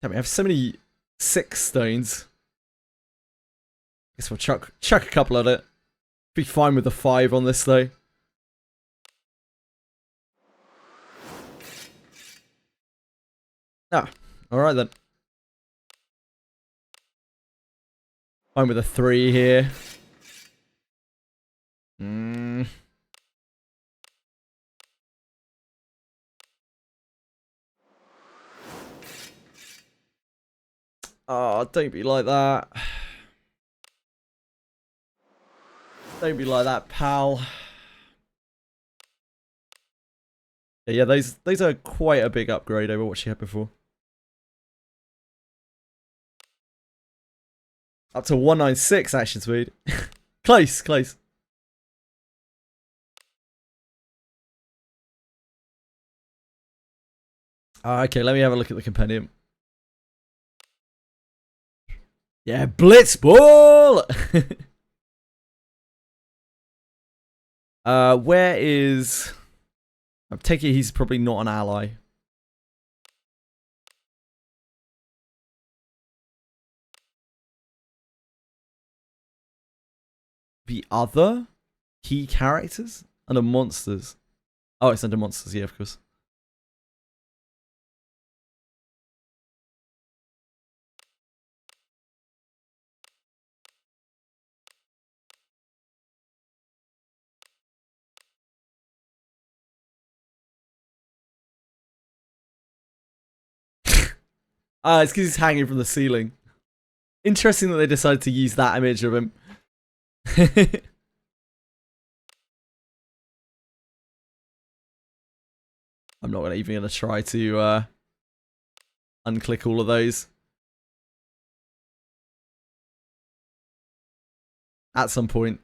Damn, we have so many 6 stones. Guess we'll chuck a couple at it. Be fine with the 5 on this though. Ah, alright then. Fine with a 3 here. Oh, don't be like that. Don't be like that, pal. Yeah, those are quite a big upgrade over what she had before. Up to 196 action speed. Close, close. Okay, let me have a look at the compendium. Yeah, Blitzball! Where is... I take it he's probably not an ally. The other key characters? Under monsters. Oh, it's under monsters, yeah, of course. It's because he's hanging from the ceiling. Interesting that they decided to use that image of him. I'm not even going to try to unclick all of those. At some point.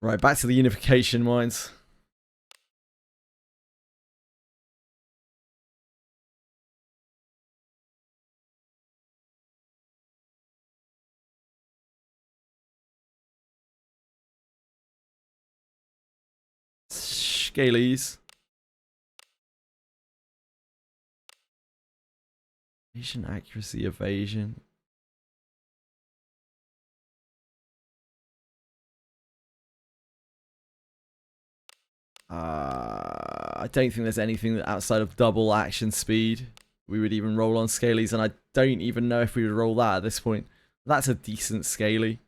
Right, back to the unification mines. Scalies. Evasion, accuracy, evasion. I don't think there's anything outside of double action speed we would even roll on Scalies, and I don't even know if we would roll that at this point. That's a decent Scaly.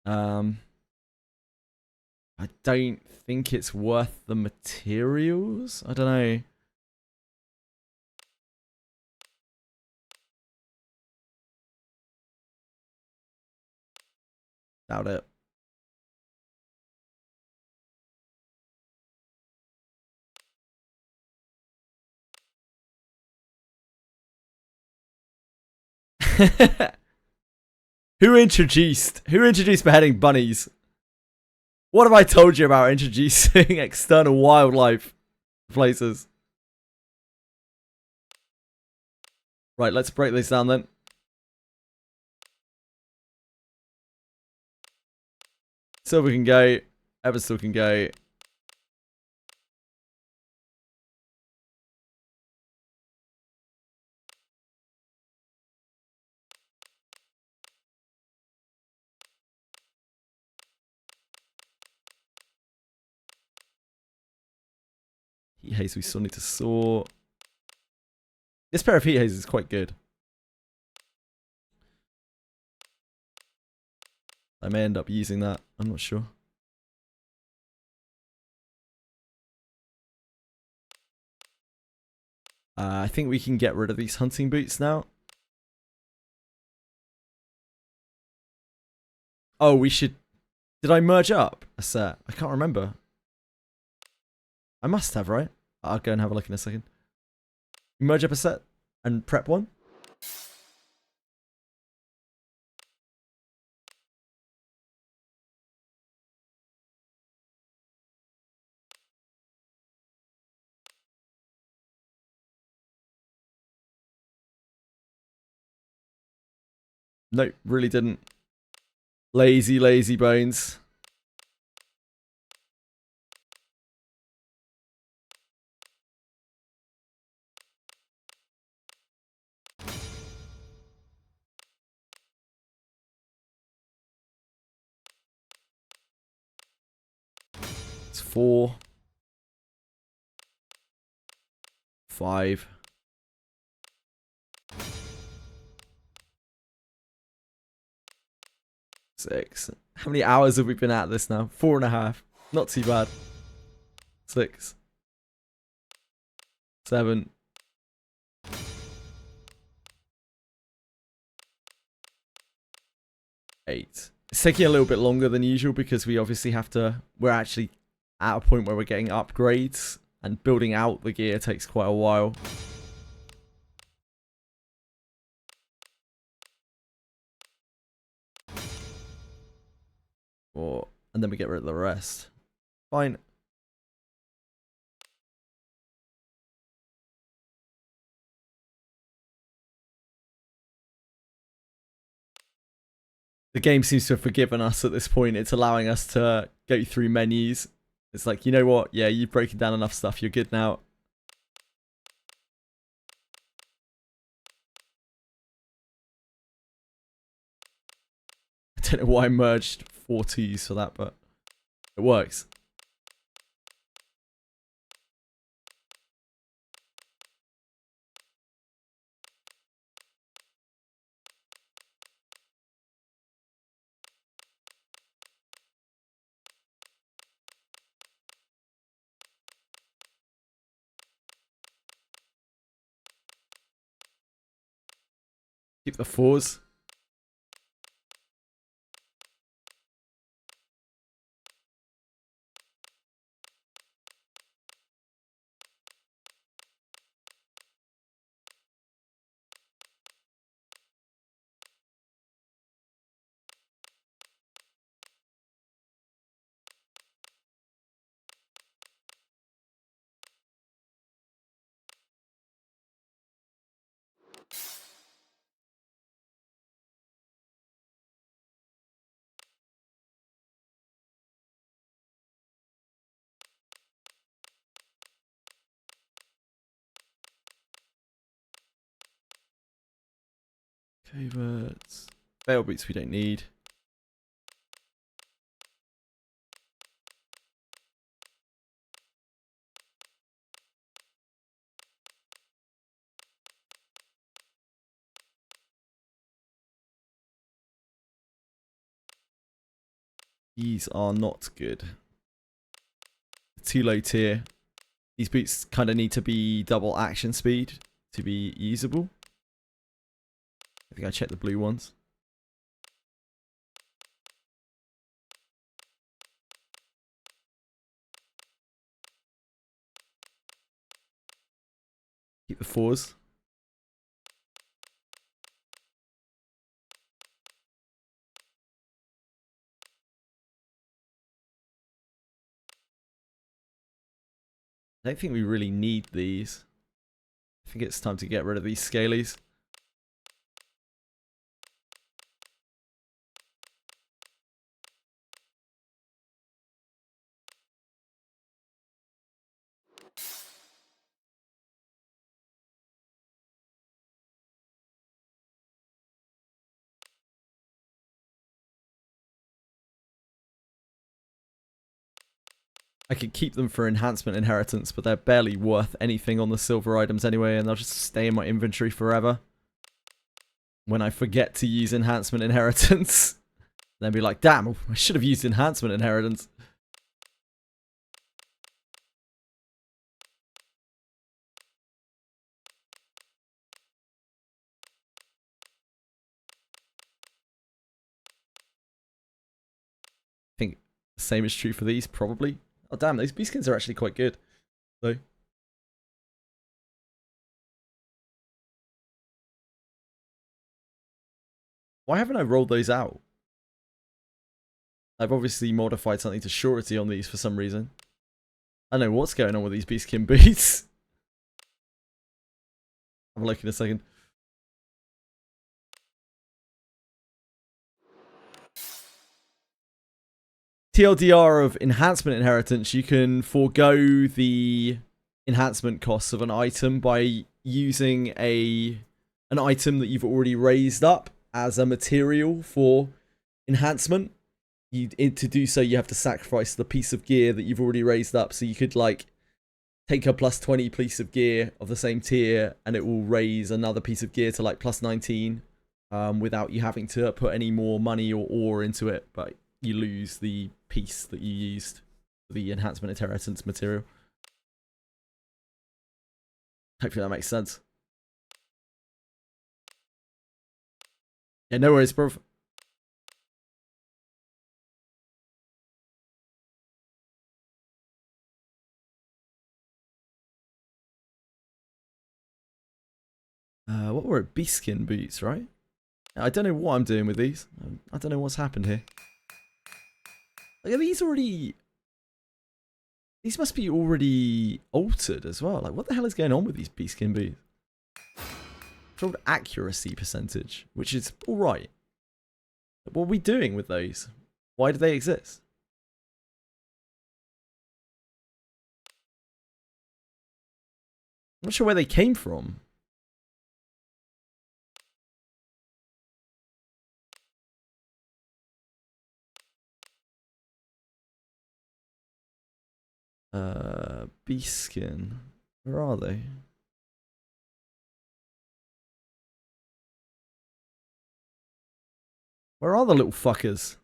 I don't think it's worth the materials. I don't know. Doubt it. Who introduced beheading bunnies? What have I told you about introducing external wildlife places? Right, let's break this down then. Silver can go. Everstall can go. Heat haze we still need to sort. This pair of heat haze is quite good. I may end up using that. I'm not sure. I think we can get rid of these hunting boots now. Oh, we should... Did I merge up a set? I can't remember. I must have, right? I'll go and have a look in a second. Merge up a set and prep one. Nope, really didn't. Lazy, lazy bones. It's 4, 5. 6. How many hours have we been at this now? 4.5. Not too bad. 6. 7. 8. It's taking a little bit longer than usual because we obviously have to... We're actually at a point where we're getting upgrades. And building out the gear takes quite a while. And then we get rid of the rest. Fine. The game seems to have forgiven us at this point. It's allowing us to go through menus. It's like, you know what? Yeah, you've broken down enough stuff. You're good now. I don't know why I merged 4 T's for that, but it works. Keep the 4s. Coverts. Veil boots we don't need. These are not good. Too low tier. These boots kind of need to be double action speed to be usable. I think I checked the blue ones. Keep the 4s. I don't think we really need these. I think it's time to get rid of these scalies. I could keep them for enhancement inheritance, but they're barely worth anything on the silver items anyway, and they'll just stay in my inventory forever. When I forget to use enhancement inheritance, then be like, damn, I should have used enhancement inheritance. I think the same is true for these, probably. Oh damn, these beaskins are actually quite good, though. Why haven't I rolled those out? I've obviously modified something to surety on these for some reason. I don't know what's going on with these beastkin boots. Have a look in a second. TLDR of enhancement inheritance, you can forego the enhancement costs of an item by using an item that you've already raised up as a material for enhancement. To do so, you have to sacrifice the piece of gear that you've already raised up. So you could like take a plus 20 piece of gear of the same tier, and it will raise another piece of gear to like plus 19 without you having to put any more money or ore into it. But you lose the piece that you used for the enhancement inheritance material. Hopefully that makes sense. Yeah, no worries, bro. What were it? Beastskin boots, right? I don't know what I'm doing with these. I don't know what's happened here. Like, are these already... These must be already altered as well. Like, what the hell is going on with these beastskin boots? Controlled accuracy percentage, which is alright. What are we doing with those? Why do they exist? I'm not sure where they came from. Beastskin. Where are they? Where are the little fuckers?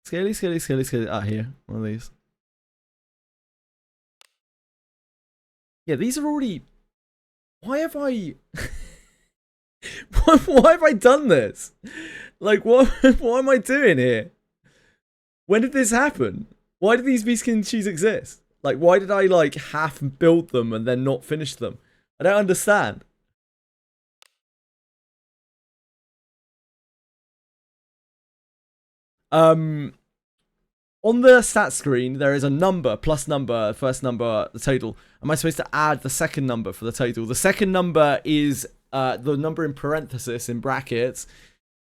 Scaly, scaly, scaly, scaly. Ah, here. One of these. Yeah, these are already... Why have I... why have I done this? Like, what am I doing here? When did this happen? Why did these beastskin shoes exist? Like, why did I, like, half build them and then not finish them? I don't understand. On the stat screen, there is a number, plus number, first number, the total. Am I supposed to add the second number for the total? The second number is the number in parenthesis, in brackets,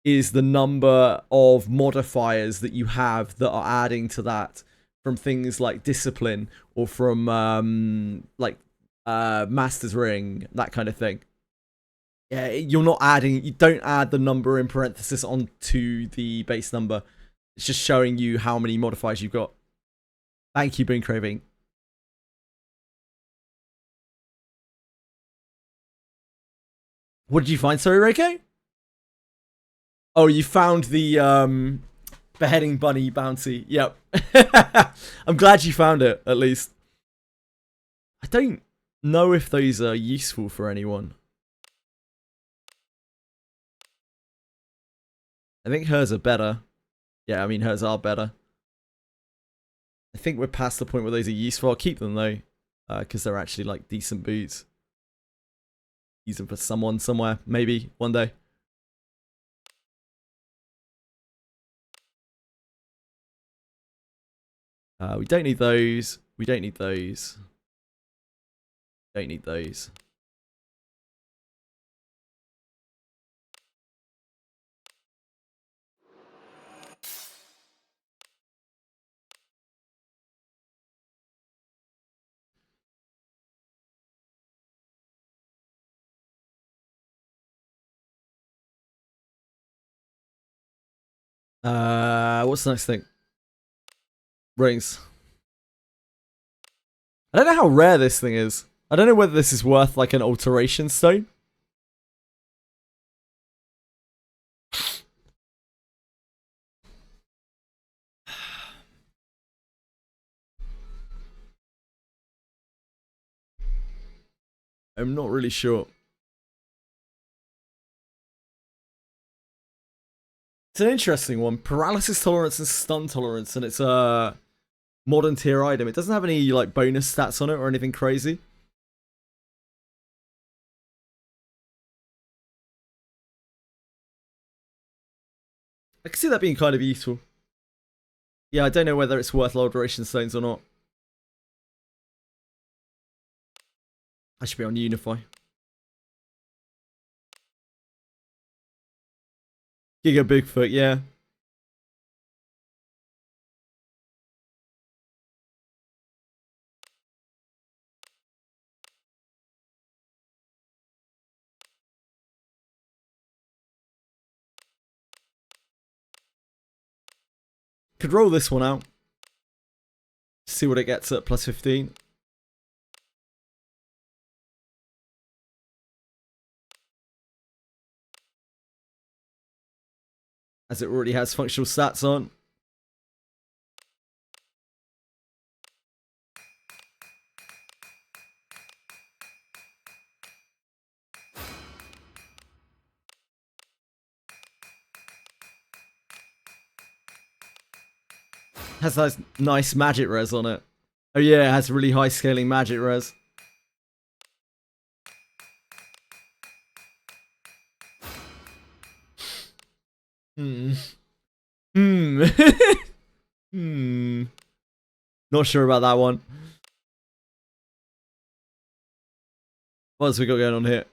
is the number of modifiers that you have that are adding to that from things like discipline or from Master's Ring, that kind of thing. Yeah, you're not adding, you don't add the number in parenthesis onto the base number. It's just showing you how many modifiers you've got. Thank you, Boon Craving. What did you find, sorry, Reiko? Oh, you found the beheading bunny bounty. Yep. I'm glad you found it, at least. I don't know if those are useful for anyone. I think hers are better. Yeah, I mean, hers are better. I think we're past the point where those are useful. I'll keep them, though, because they're actually, like, decent boots. Use them for someone somewhere, maybe, one day. We don't need those. We don't need those. Don't need those. What's the next thing? Rings. I don't know how rare this thing is. I don't know whether this is worth like an alteration stone. I'm not really sure. It's an interesting one. Paralysis tolerance and stun tolerance, and it's a modern tier item. It doesn't have any like bonus stats on it or anything crazy. I can see that being kind of useful. Yeah, I don't know whether it's worth alteration stones or not. I should be on Unify. Giga Bigfoot, yeah. Could roll this one out. See what it gets at plus 15. As it already has functional stats on. Has nice magic res on it. Oh yeah, it has really high scaling magic res. Hmm. Hmm. Hmm. Not sure about that one. What else we got going on here?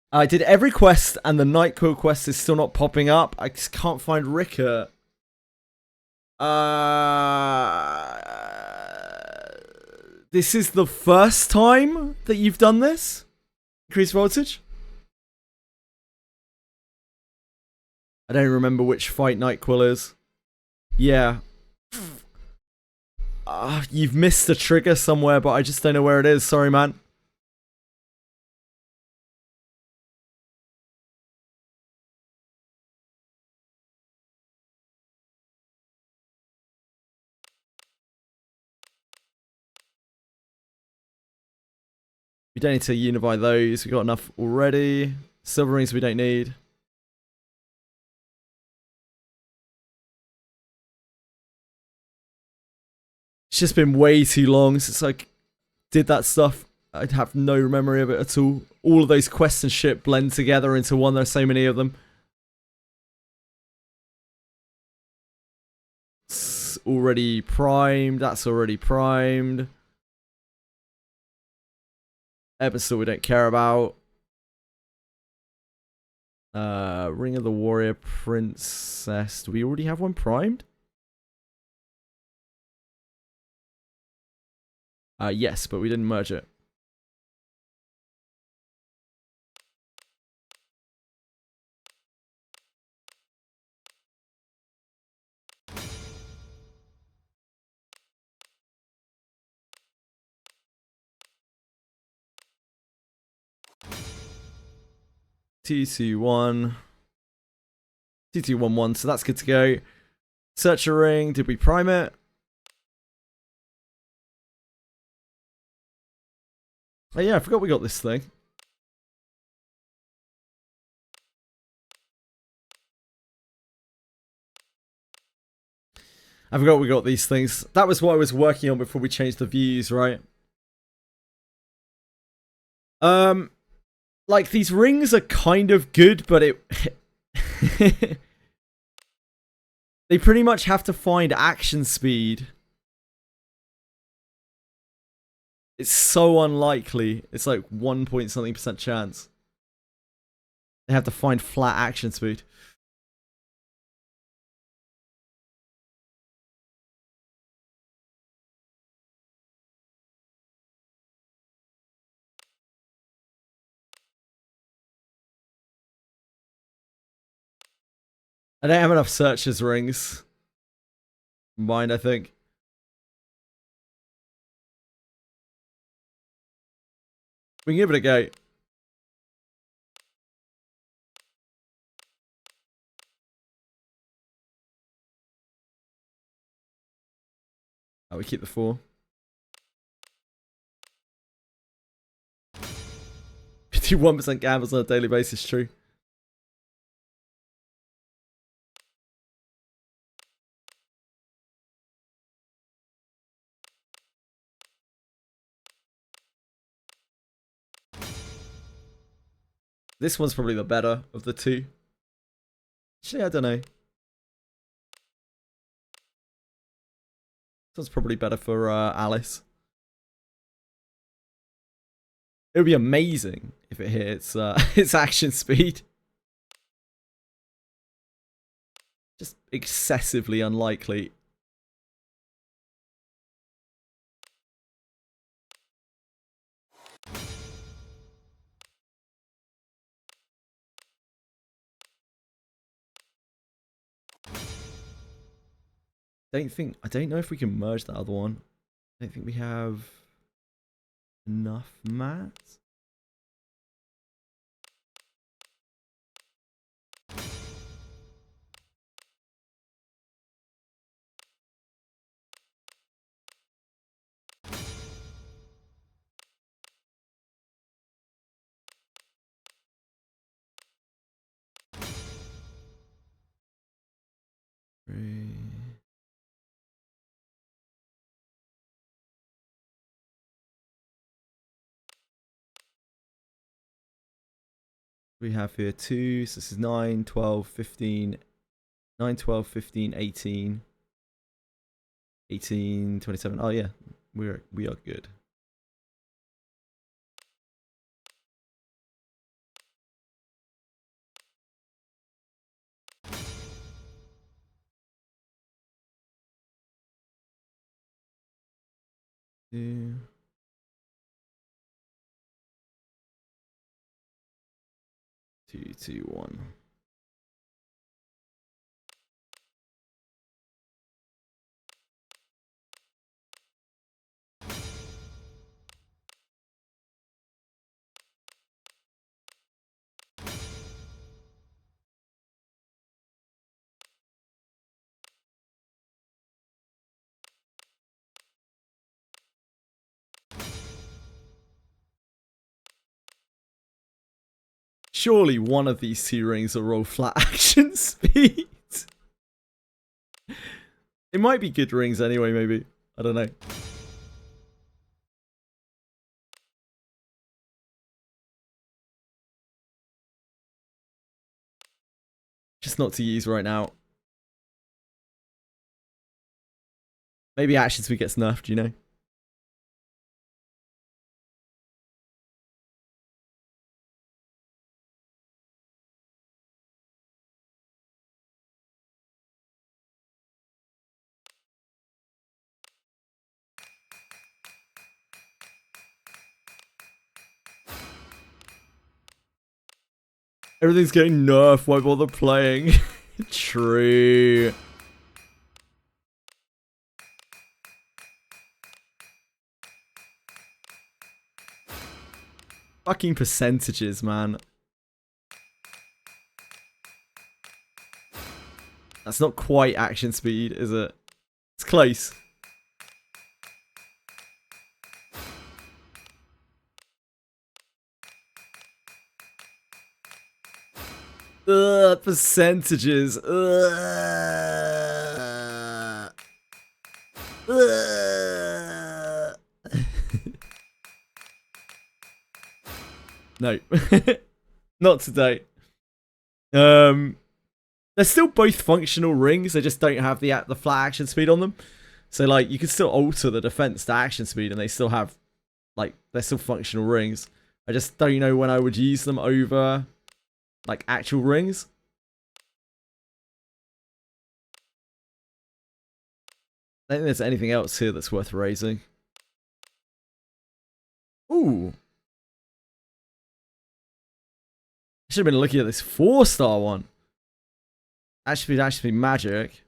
I did every quest and the Nightquill quest is still not popping up. I just can't find Rickert. This is the first time that you've done this? Increased voltage? I don't remember which fight Nightquill is. Yeah. You've missed a trigger somewhere, but I just don't know where it is. Sorry, man. We don't need to unify those. We got enough already. Silver rings we don't need. It's just been way too long since I did that stuff. I have no memory of it at all. All of those quests and shit blend together into one. There's so many of them. It's already primed. That's already primed. Episode we don't care about. Ring of the Warrior Princess. Do we already have one primed? Yes, but we didn't merge it. T21. T211, so that's good to go. Searcher ring, did we prime it? Oh yeah, I forgot we got this thing. I forgot we got these things. That was what I was working on before we changed the views, right? Like these rings are kind of good, but they pretty much have to find action speed. It's so unlikely. It's like 1 point something % chance. They have to find flat action speed. I don't have enough searches rings. Combined, I think. We can give it a go. Oh, we keep the 4. 51% gambles on a daily basis, true. This one's probably the better of the two. Actually, I don't know. This one's probably better for Alice. It would be amazing if it hit its action speed. Just excessively unlikely. I don't know if we can merge that other one. I don't think we have enough mats. We have here 2, so this is 9, 12, 15, 9, 12, 15, 18, 18, 27. Oh yeah, we are good. Two. Two, two, one. Surely one of these 2 rings will roll flat action speed. It might be good rings anyway, maybe. I don't know. Just not to use right now. Maybe action speed gets nerfed, you know? Everything's getting nerfed, why bother playing? True. Fucking percentages, man. That's not quite action speed, is it? It's close. Ugh, percentages. Ugh. Ugh. No. Not today. They're still both functional rings, they just don't have the flat action speed on them. So like you can still alter the defense to action speed and they still have like they're still functional rings. I just don't know when I would use them over like actual rings. I don't think there's anything else here that's worth raising. Ooh. I should have been looking at this 4-star one. Actually magic.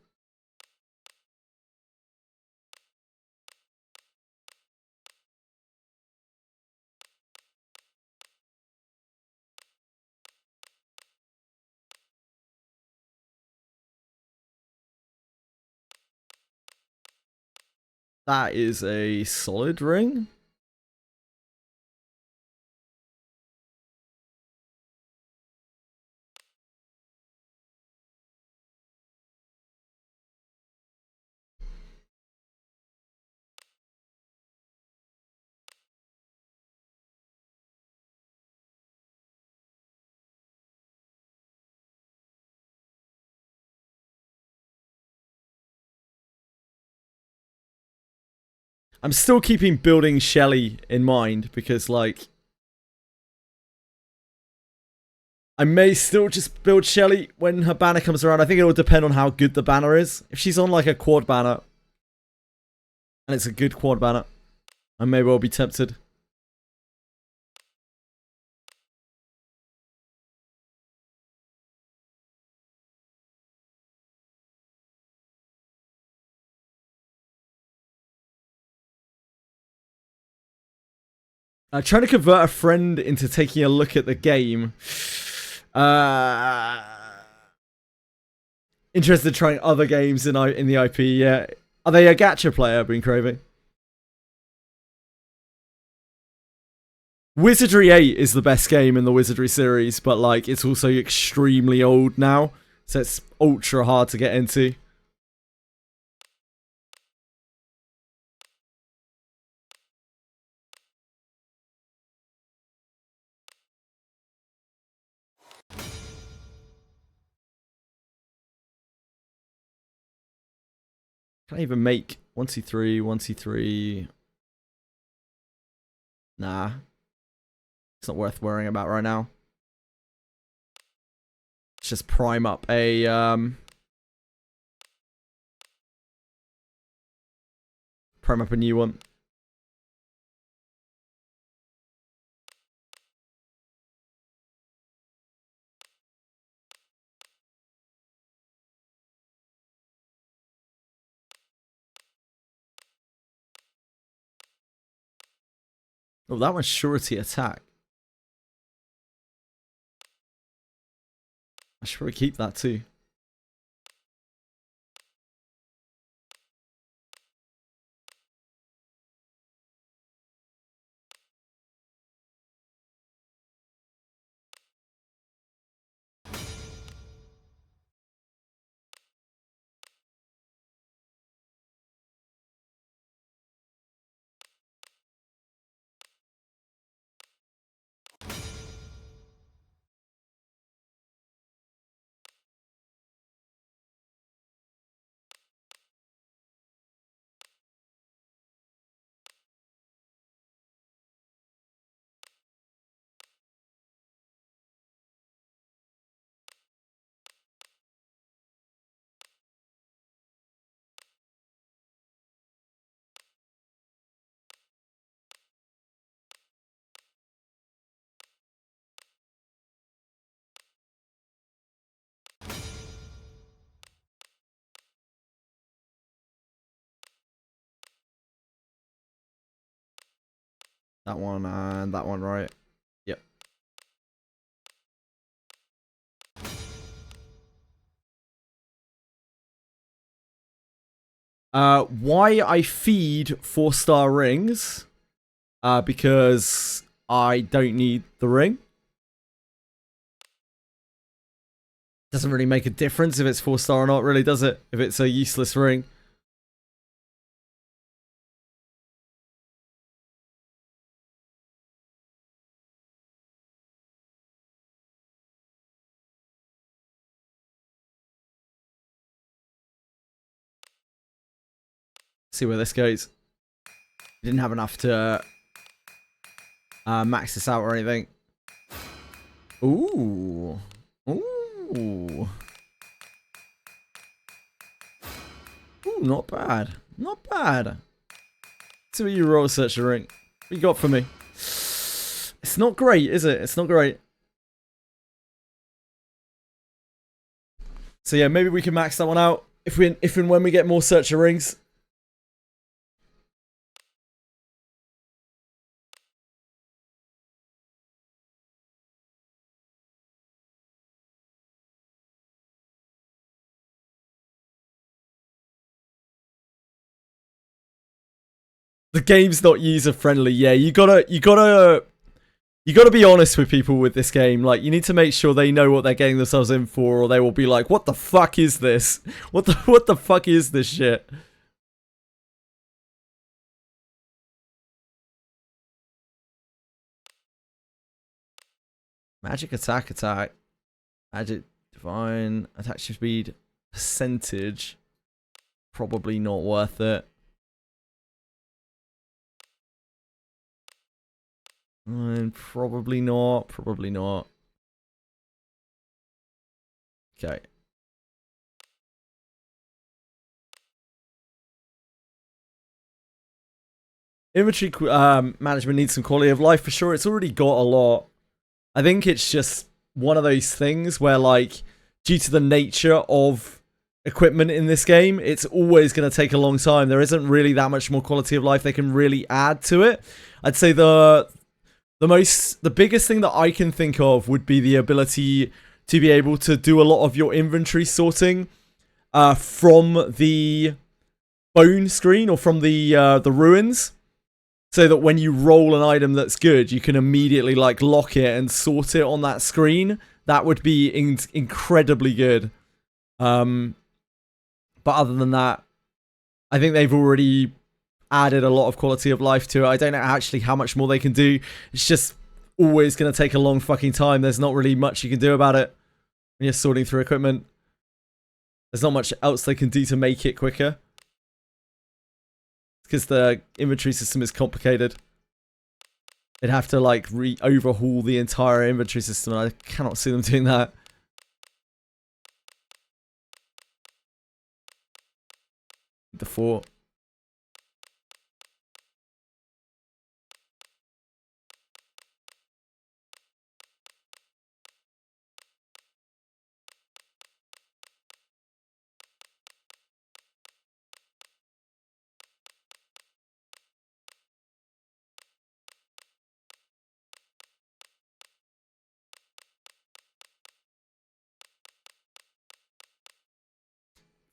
That is a solid ring. I'm still keeping building Shelly in mind because, like, I may still just build Shelly when her banner comes around. I think it will depend on how good the banner is. If she's on, like, a quad banner, and it's a good quad banner, I may well be tempted. Trying to convert a friend into taking a look at the game. Interested in trying other games in the IP, yeah. Are they a gacha player, Been Craving? Wizardry 8 is the best game in the Wizardry series, but like it's also extremely old now, so it's ultra hard to get into. Can I even make 1c3, 1c3? Nah. It's not worth worrying about right now. Let's just prime up a new one. Oh, that one's surety attack. I should probably keep that too. That one and that one, right? Yep. Why I feed 4-star rings? Because I don't need the ring. Doesn't really make a difference if it's 4-star or not, really, does it? If it's a useless ring. See where this goes. Didn't have enough to max this out or anything. Ooh. Ooh. Ooh, not bad. Not bad. Let's see what you roll, Searcher Ring. What you got for me? It's not great, is it? It's not great. So yeah, maybe we can max that one out if and when we get more Searcher Rings. The game's not user friendly. Yeah, you gotta be honest with people with this game. Like, you need to make sure they know what they're getting themselves in for, or they will be like, "What the fuck is this? What the fuck is this shit?" Magic attack. Magic divine attack speed percentage. Probably not worth it. And probably not. Probably not. Okay. Inventory management needs some quality of life for sure. It's already got a lot. I think it's just one of those things where, like, due to the nature of equipment in this game, it's always going to take a long time. There isn't really that much more quality of life they can really add to it. I'd say the the biggest thing that I can think of would be the ability to be able to do a lot of your inventory sorting from the bone screen or from the ruins, so that when you roll an item that's good, you can immediately like lock it and sort it on that screen. That would be incredibly good. But other than that, I think they've already added a lot of quality of life to it. I don't know actually how much more they can do. It's just always going to take a long fucking time. There's not really much you can do about it when you're sorting through equipment. There's not much else they can do to make it quicker, because the inventory system is complicated. They'd have to like overhaul the entire inventory system, and I cannot see them doing that. The fort.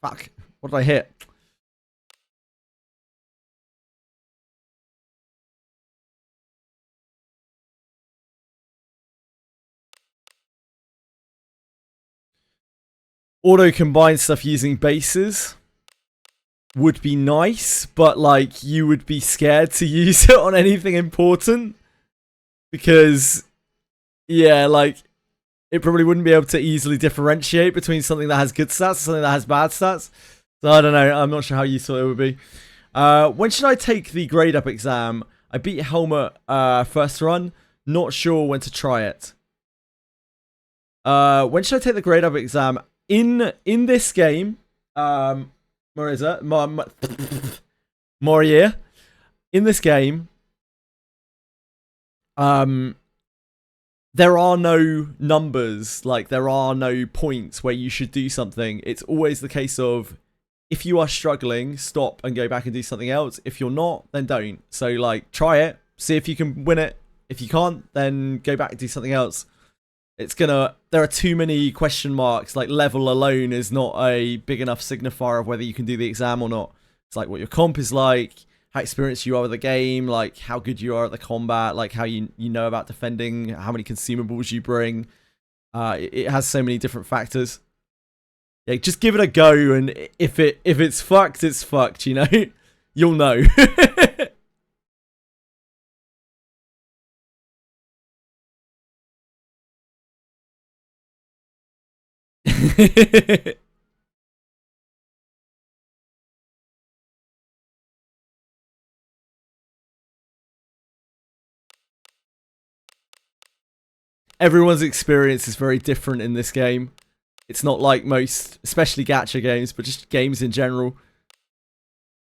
Fuck. What did I hit? Auto combine stuff using bases would be nice, but like you would be scared to use it on anything important, because yeah, like it probably wouldn't be able to easily differentiate between something that has good stats and something that has bad stats. So I don't know. I'm not sure how useful it would be. When should I take the grade up exam? I beat Helmet first run. Not sure when to try it. When should I take the grade up exam? In this game, where is it? Morier. In this game, there are no numbers, like there are no points where you should do something. It's always the case of, if you are struggling, stop and go back and do something else. If you're not, then don't. So like, try it, see if you can win it. If you can't, then go back and do something else. There are too many question marks. Like, level alone is not a big enough signifier of whether you can do the exam or not. It's like what your comp is like, how experienced you are with the game, like how good you are at the combat, like how you know about defending, how many consumables you bring. It has so many different factors. Yeah, just give it a go, and if it's fucked, it's fucked, you know? You'll know. Everyone's experience is very different in this game. It's not like most, especially gacha games, but just games in general.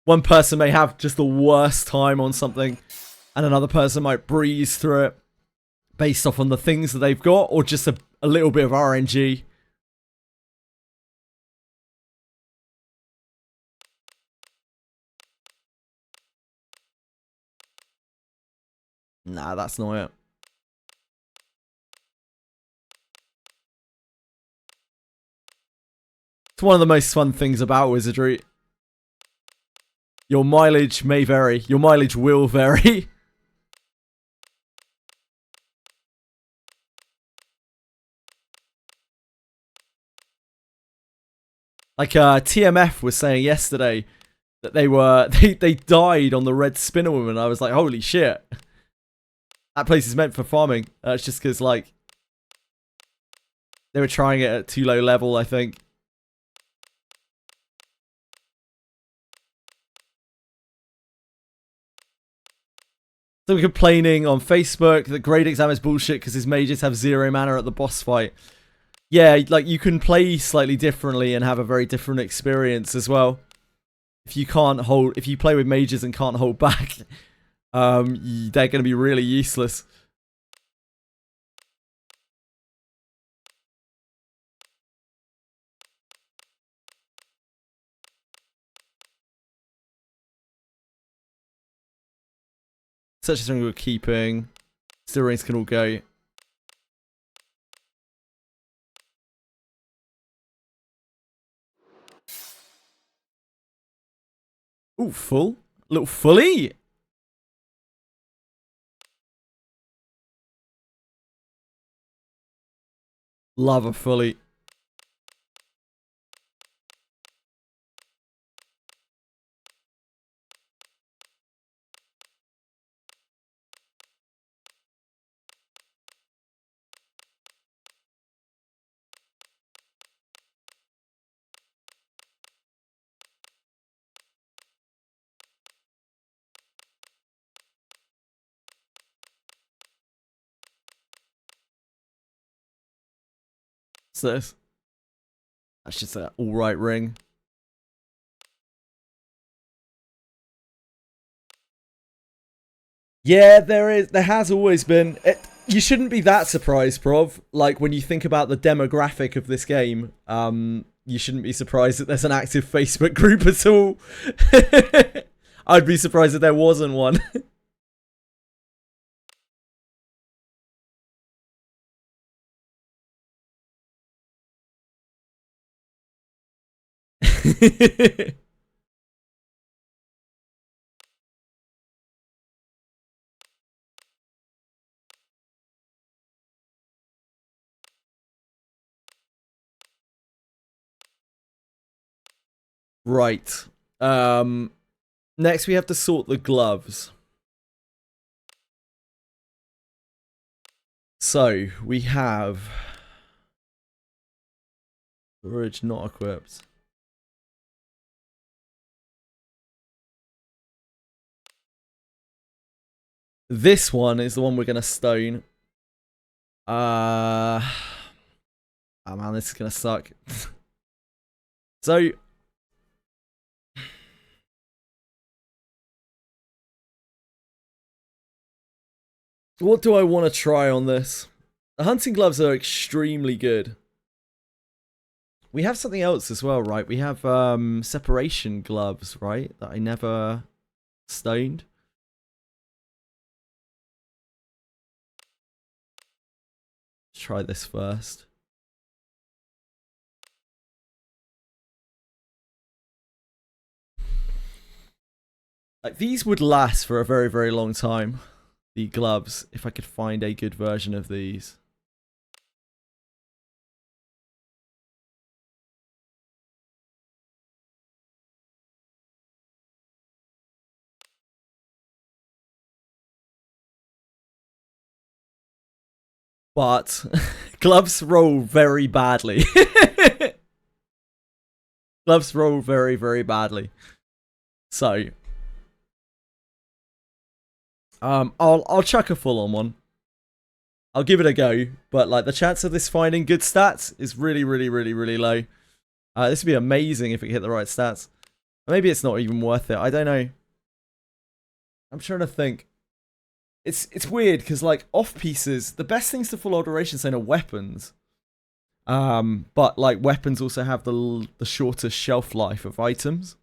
One person may have just the worst time on something, and another person might breeze through it based off on the things that they've got, or just a little bit of RNG. Nah, that's not it. It's one of the most fun things about Wizardry. Your mileage may vary. Your mileage will vary. Like TMF was saying yesterday that they died on the red spinner woman. I was like, holy shit. That place is meant for farming. It's just because like they were trying it at too low level, I think. So we're complaining on Facebook that grade exam is bullshit because his mages have 0 mana at the boss fight. Yeah, like you can play slightly differently and have a very different experience as well. If you play with mages and can't hold back, they're going to be really useless. Such as something we're keeping. Steel rings can all go. Ooh, full. Little fully. Love a fully. What's this? That's just an alright ring. Yeah, there has always been. You shouldn't be that surprised, Prov. Like, when you think about the demographic of this game, you shouldn't be surprised that there's an active Facebook group at all. I'd be surprised if there wasn't one. Right. Next we have to sort the gloves. So, we have storage not equipped. This one is the one we're gonna stone. Oh man, this is gonna suck. So what do I want to try on this? The hunting gloves are extremely good. We have something else as well, right? We have separation gloves, right? That I never stoned. Let's try this first. Like, these would last for a very, very long time. The gloves, if I could find a good version of these. But gloves roll very badly. Gloves roll very, very badly. So I'll chuck a full on one. I'll give it a go, but like the chance of this finding good stats is really, really, really, really low. This would be amazing if it hit the right stats. Maybe it's not even worth it. I don't know. I'm trying to think. It's weird because like off pieces, the best things to full alteration zone are weapons. But like weapons also have the shortest shelf life of items.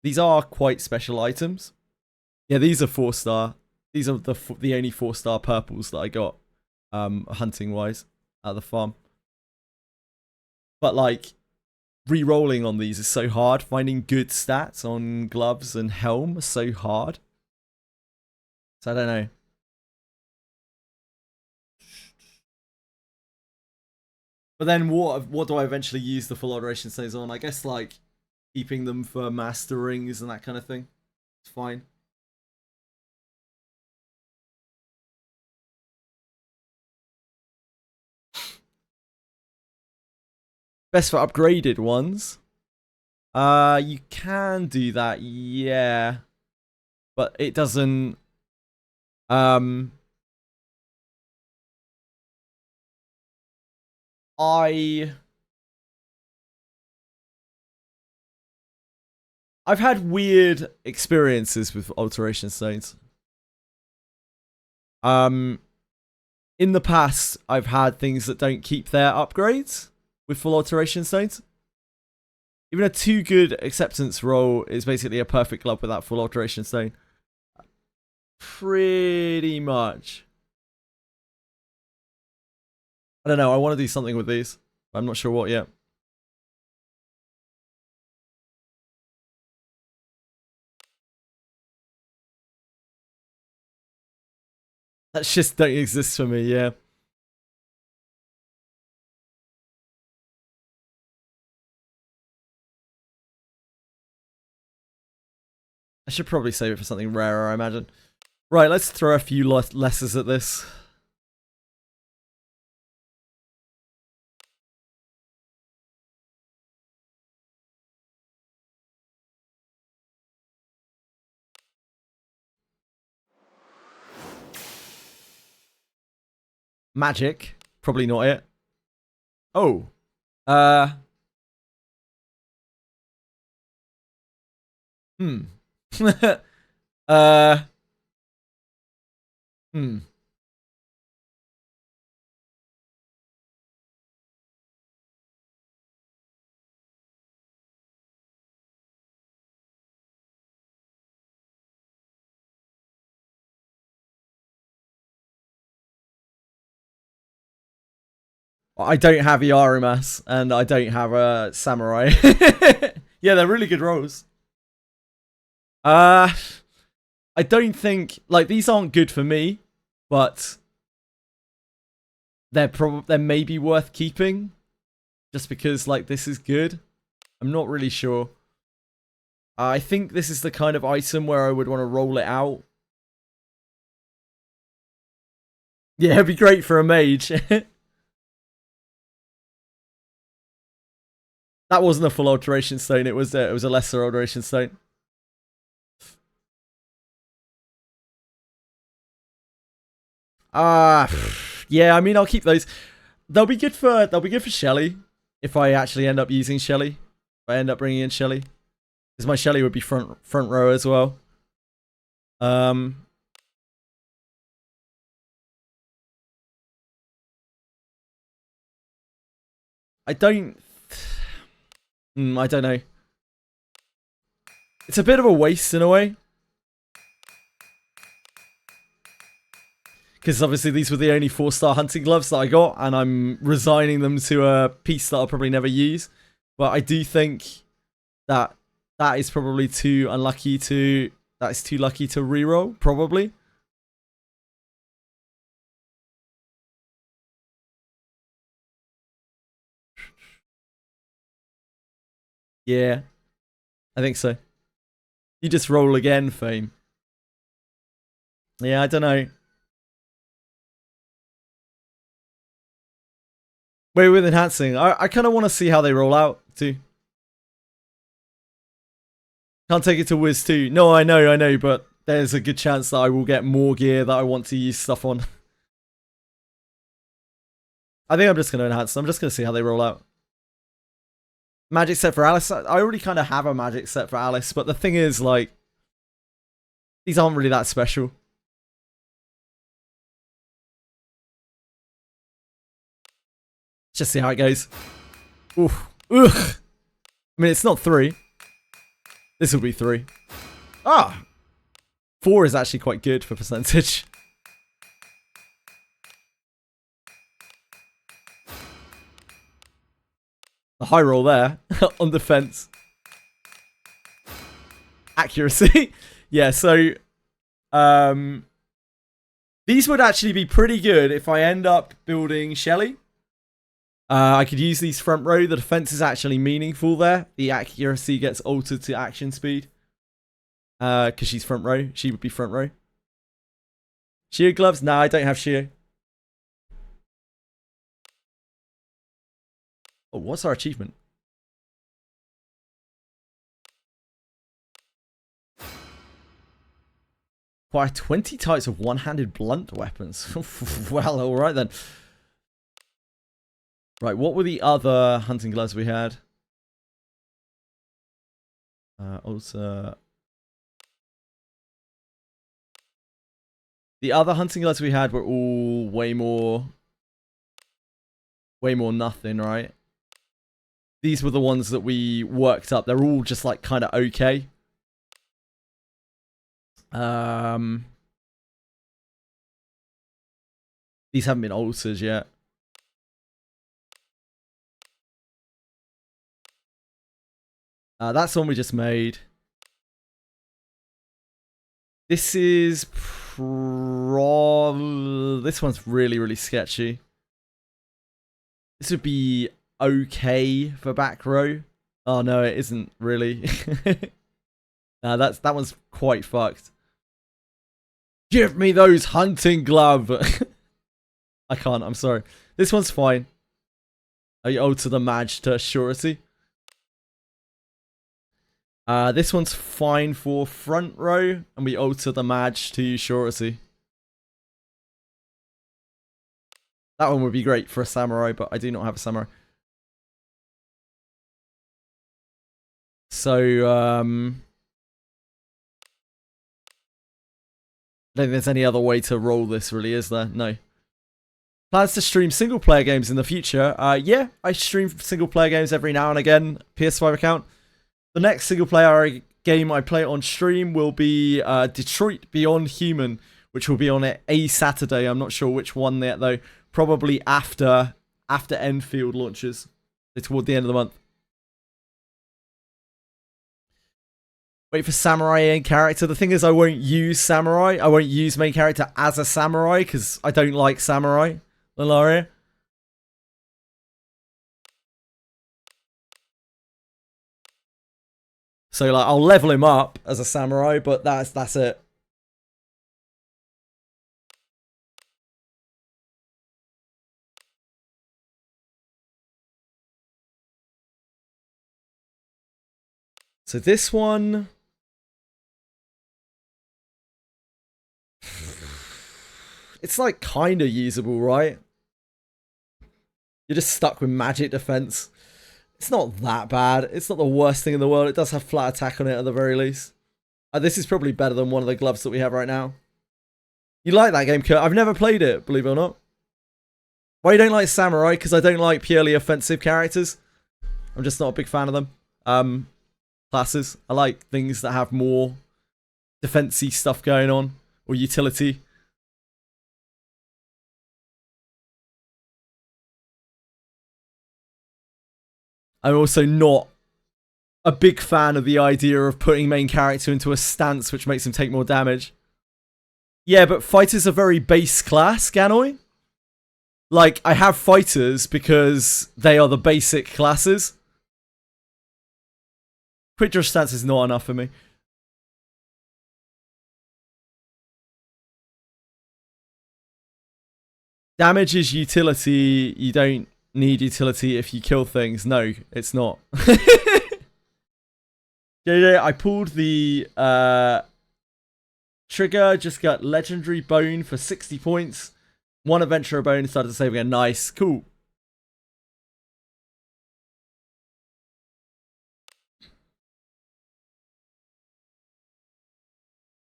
These are quite special items. Yeah, these are 4-star. These are the only 4-star purples that I got, hunting wise, at the farm. But like, re-rolling on these is so hard. Finding good stats on gloves and helm is so hard. So I don't know. But then what do I eventually use the full alteration stays on? I guess like keeping them for master rings and that kind of thing. It's fine. Best for upgraded ones. You can do that, yeah. But it doesn't I've had weird experiences with alteration stones. In the past, I've had things that don't keep their upgrades with full alteration stones. Even a 2 good acceptance roll is basically a perfect glove without full alteration stone. Pretty much. I don't know. I want to do something with these. I'm not sure what yet. That just don't exist for me, yeah. I should probably save it for something rarer, I imagine. Right, let's throw a few lessers at this. Magic. Probably not it. Oh. Hmm. uh. Hmm. I don't have Yarumas, and I don't have a Samurai. Yeah, they're really good rolls. I don't think... Like, these aren't good for me, but... They're maybe worth keeping. Just because, like, this is good. I'm not really sure. I think this is the kind of item where I would want to roll it out. Yeah, it'd be great for a mage. That wasn't a full alteration stone. It was a lesser alteration stone. Yeah. I mean, I'll keep those. They'll be good for Shelly if I actually end up using Shelly. If I end up bringing in Shelly, because my Shelly would be front row as well. I don't know. It's a bit of a waste in a way. Because obviously these were the only 4-star hunting gloves that I got, and I'm resigning them to a piece that I'll probably never use. But I do think that that is probably too unlucky to... That is too lucky to reroll, probably. Yeah, I think so. You just roll again, Fame. Yeah, I don't know. Wait, with enhancing, I kind of want to see how they roll out, too. Can't take it to Wiz 2. No, I know, but there's a good chance that I will get more gear that I want to use stuff on. I think I'm just going to enhance them. I'm just going to see how they roll out. Magic set for Alice. I already kind of have a magic set for Alice, but the thing is, like, these aren't really that special. Let's just see how it goes. Oof. Ugh. I mean, it's not 3. This will be 3. Ah! 4 is actually quite good for percentage. A high roll there on defense. Accuracy. Yeah, so these would actually be pretty good if I end up building Shelly. I could use these front row. The defense is actually meaningful there. The accuracy gets altered to action speed. Because she's front row. She would be front row. Sheer gloves? Nah, I don't have sheer. Oh, what's our achievement? Acquire 20 types of one-handed blunt weapons. Well, alright then. Right, what were the other hunting gloves we had? Also... The other hunting gloves we had were all way more nothing, right? These were the ones that we worked up. They're all just like kind of okay. These haven't been altered yet. That's the one we just made. This is this one's really, really sketchy. This would be okay for back row. Oh no, it isn't really. That one's quite fucked. Give me those hunting glove. I can't, I'm sorry. This one's fine. I alter the Madge to surety. This one's fine for front row, and we alter the Madge to surety. That one would be great for a samurai, but I do not have a samurai. So, I don't think there's any other way to roll this, really, is there? No. Plans to stream single-player games in the future? Yeah, I stream single-player games every now and again. PS5 account. The next single-player game I play on stream will be Detroit Beyond Human, which will be on a Saturday. I'm not sure which one yet, though. Probably after Enfield launches. Toward the end of the month. Wait for samurai main character. The thing is, I won't use samurai. I won't use main character as a samurai because I don't like samurai. Lalaria. So like, I'll level him up as a samurai, but that's it. So this one. It's like kind of usable, right? You're just stuck with magic defense. It's not that bad. It's not the worst thing in the world. It does have flat attack on it at the very least. This is probably better than one of the gloves that we have right now. You like that game, Kurt? I've never played it, believe it or not. Why you don't like Samurai? Because I don't like purely offensive characters. I'm just not a big fan of them. Classes. I like things that have more defensy stuff going on. Or utility. I'm also not a big fan of the idea of putting main character into a stance which makes him take more damage. Yeah, but fighters are very base class, Ganoi. Like, I have fighters because they are the basic classes. Quick draw stance is not enough for me. Damage is utility. You don't need utility if you kill things. No, it's not. JJ, I pulled the trigger, just got legendary bone for 60 points. One adventurer bone, started to save again. Nice, cool.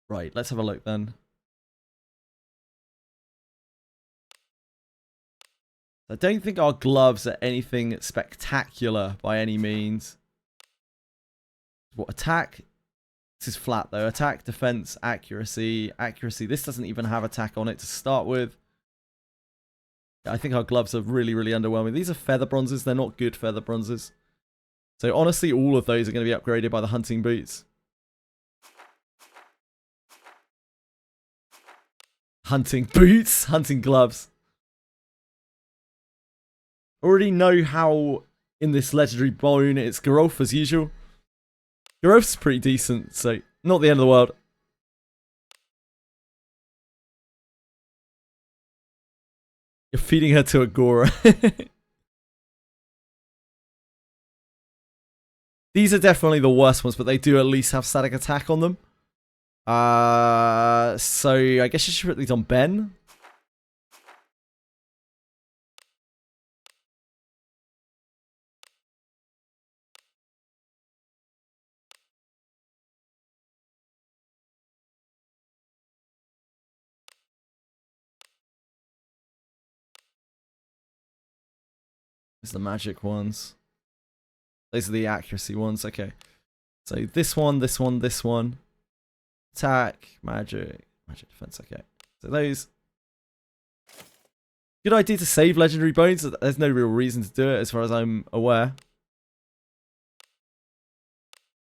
Right, let's have a look then. I don't think our gloves are anything spectacular by any means. What, attack? This is flat though. Attack, defense, accuracy, accuracy. This doesn't even have attack on it to start with. Yeah, I think our gloves are really, really underwhelming. These are feather bronzes. They're not good feather bronzes. So honestly, all of those are going to be upgraded by the hunting boots. Hunting boots? Hunting gloves. Already know how in this legendary bone it's Gerolf as usual. Gerolf's pretty decent, so not the end of the world. You're feeding her to Agora. These are definitely the worst ones, but they do at least have static attack on them. So I guess you should put these on Ben. These are the magic ones. Those are the accuracy ones. Okay. So this one, this one, this one. Attack, magic, magic defense. Okay. So those. Good idea to save legendary bones. There's no real reason to do it as far as I'm aware.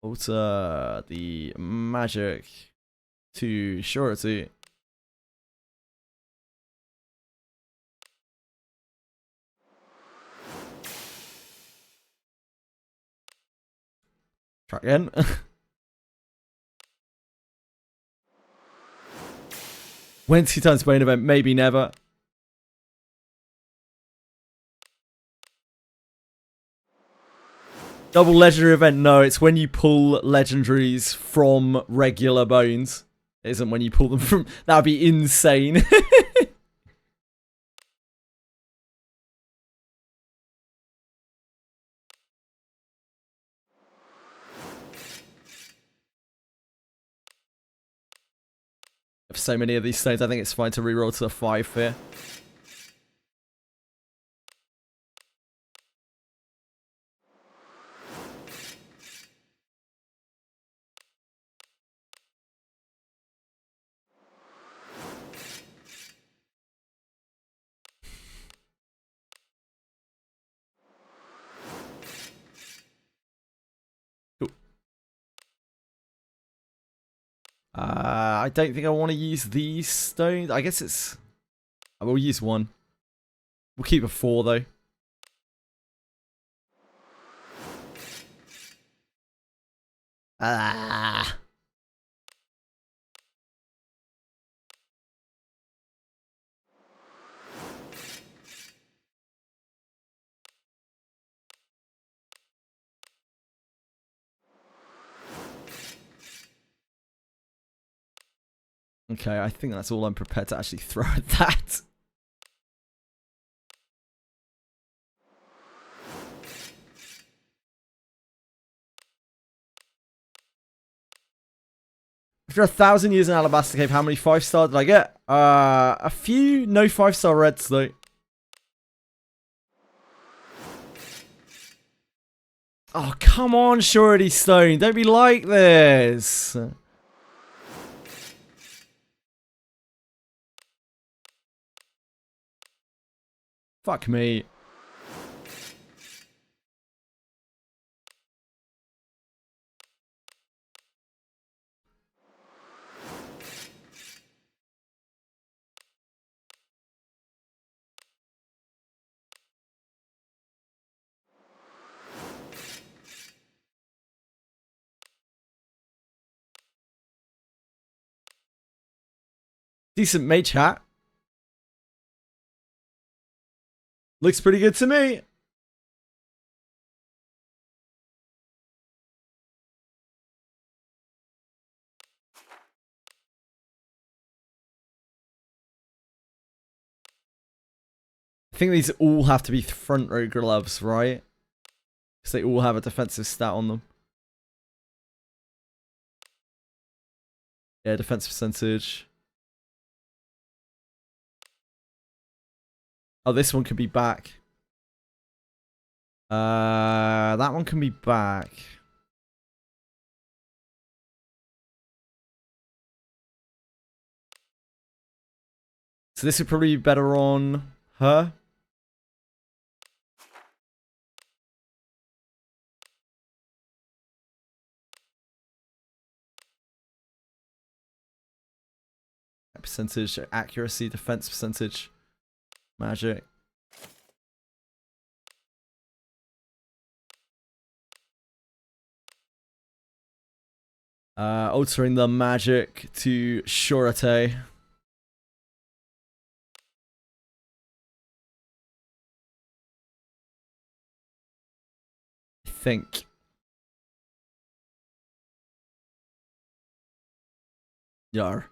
Alter the magic to surety. Try again. When 2 times main event, maybe never. Double legendary event, no, it's when you pull legendaries from regular bones. It isn't when you pull them from... That'd be insane. So many of these stones, I think it's fine to reroll to a 5 here. Cool. I don't think I want to use these stones. I guess it's... I will use 1. We'll keep a 4 though. Ah. Okay, I think that's all I'm prepared to actually throw at that. After 1,000 years in Alabaster Cave, how many 5-star did I get? A few. No 5-star reds though. Oh, come on, Surety Stone. Don't be like this. Fuck me. Decent mage hat. Looks pretty good to me. I think these all have to be front row gloves, right? Because they all have a defensive stat on them. Yeah, defense percentage. Oh, this one can be back. That one can be back. So this would probably be better on her. Percentage, accuracy, defense percentage, magic. Altering the magic to surety. I think. Yar.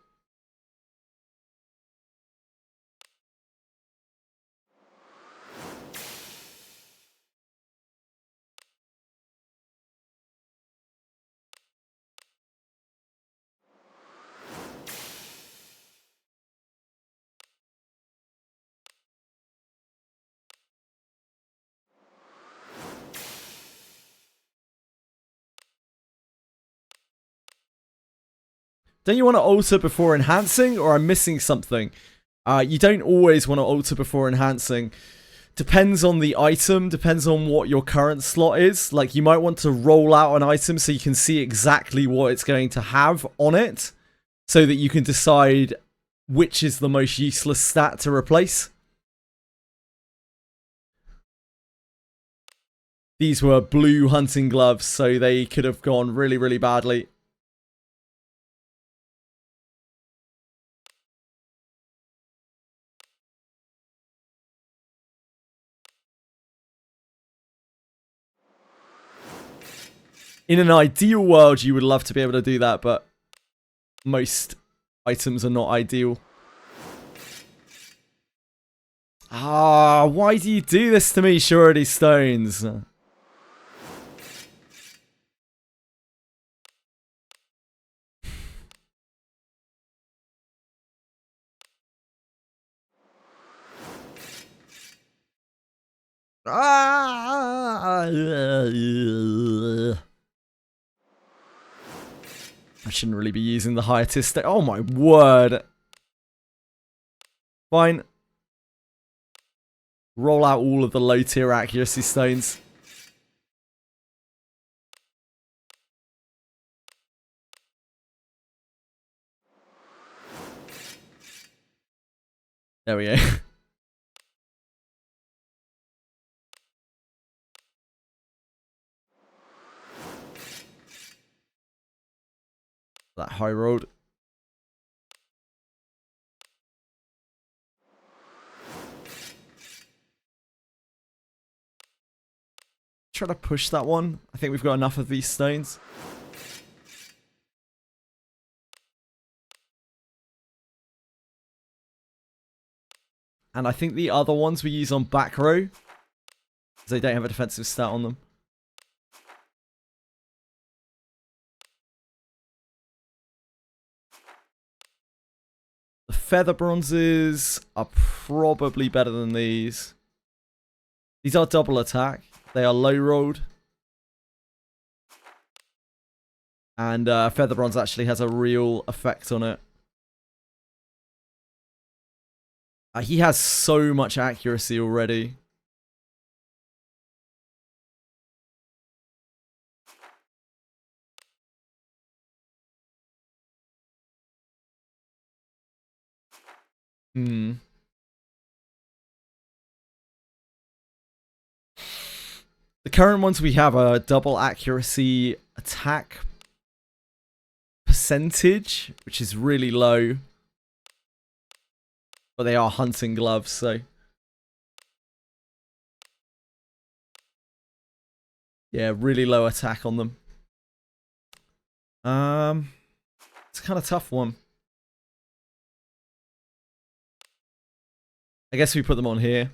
Don't you want to alter before enhancing, or I'm missing something? You don't always want to alter before enhancing. depends on the item, depends on what your current slot is. Like, you might want to roll out an item so you can see exactly what it's going to have on it, so that you can decide which is the most useless stat to replace. These were blue hunting gloves, so they could have gone really, really badly. In an ideal world, you would love to be able to do that, but most items are not ideal. Ah, why do you do this to me, Surety Stones? I shouldn't really be using the hietistic. Oh my word. Fine. Roll out all of the low tier accuracy stones. There we go. That high road. Try to push that one. I think we've got enough of these stones. And I think the other ones we use on back row, because they don't have a defensive stat on them. The feather bronzes are probably better than these. These are double attack. They are low rolled. And feather bronze actually has a real effect on it. He has so much accuracy already. The current ones we have are double accuracy attack percentage, which is really low. But they are hunting gloves, so. Yeah, really low attack on them. It's a kind of tough one. I guess we put them on here.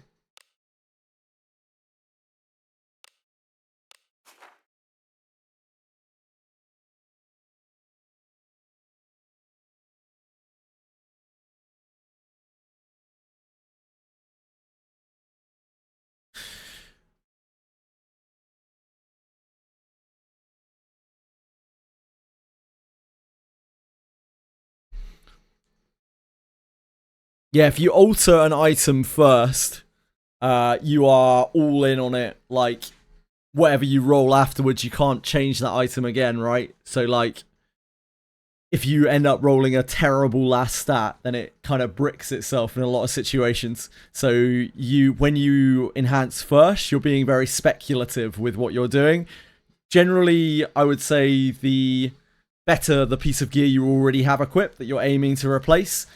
Yeah, if you alter an item first, you are all in on it. Like, whatever you roll afterwards, you can't change that item again, right? So, like, if you end up rolling a terrible last stat, then it kind of bricks itself in a lot of situations. So, when you enhance first, you're being very speculative with what you're doing. Generally, I would say the better the piece of gear you already have equipped that you're aiming to replace,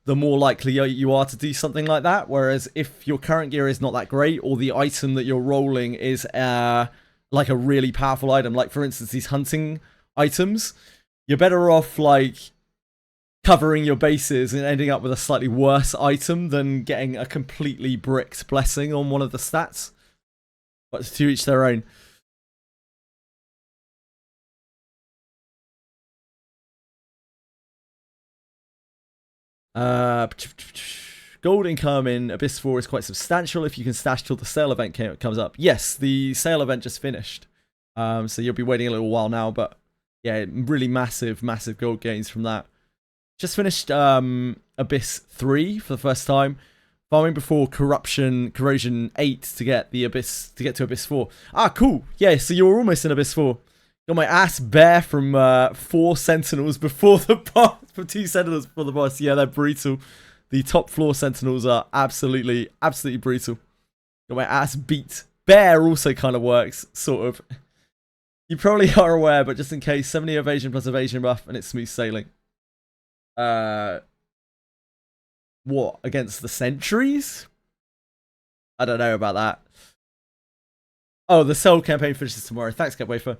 the more likely you are to do something like that. Whereas if your current gear is not that great, or the item that you're rolling is like a really powerful item, like for instance these hunting items, you're better off like covering your bases and ending up with a slightly worse item than getting a completely bricked blessing on one of the stats. But to each their own. Gold income in Abyss 4 is quite substantial if you can stash till the sale event comes up. Yes, the sale event just finished. So you'll be waiting a little while now, but yeah, really massive gold gains from that. Just finished Abyss 3 for the first time. Farming before corrosion 8 to get the abyss, to get to abyss 4. Ah, cool. Yeah, so you're almost in abyss 4. Got my ass bare from 4 sentinels before the boss, from 2 sentinels before the boss. Yeah, they're brutal. The top floor sentinels are absolutely brutal. Got my ass beat. Bare also kind of works, sort of. You probably are aware, but just in case, 70 evasion plus evasion buff, and it's smooth sailing. What, against the sentries? I don't know about that. Oh, the Soul campaign finishes tomorrow. Thanks, JJWF.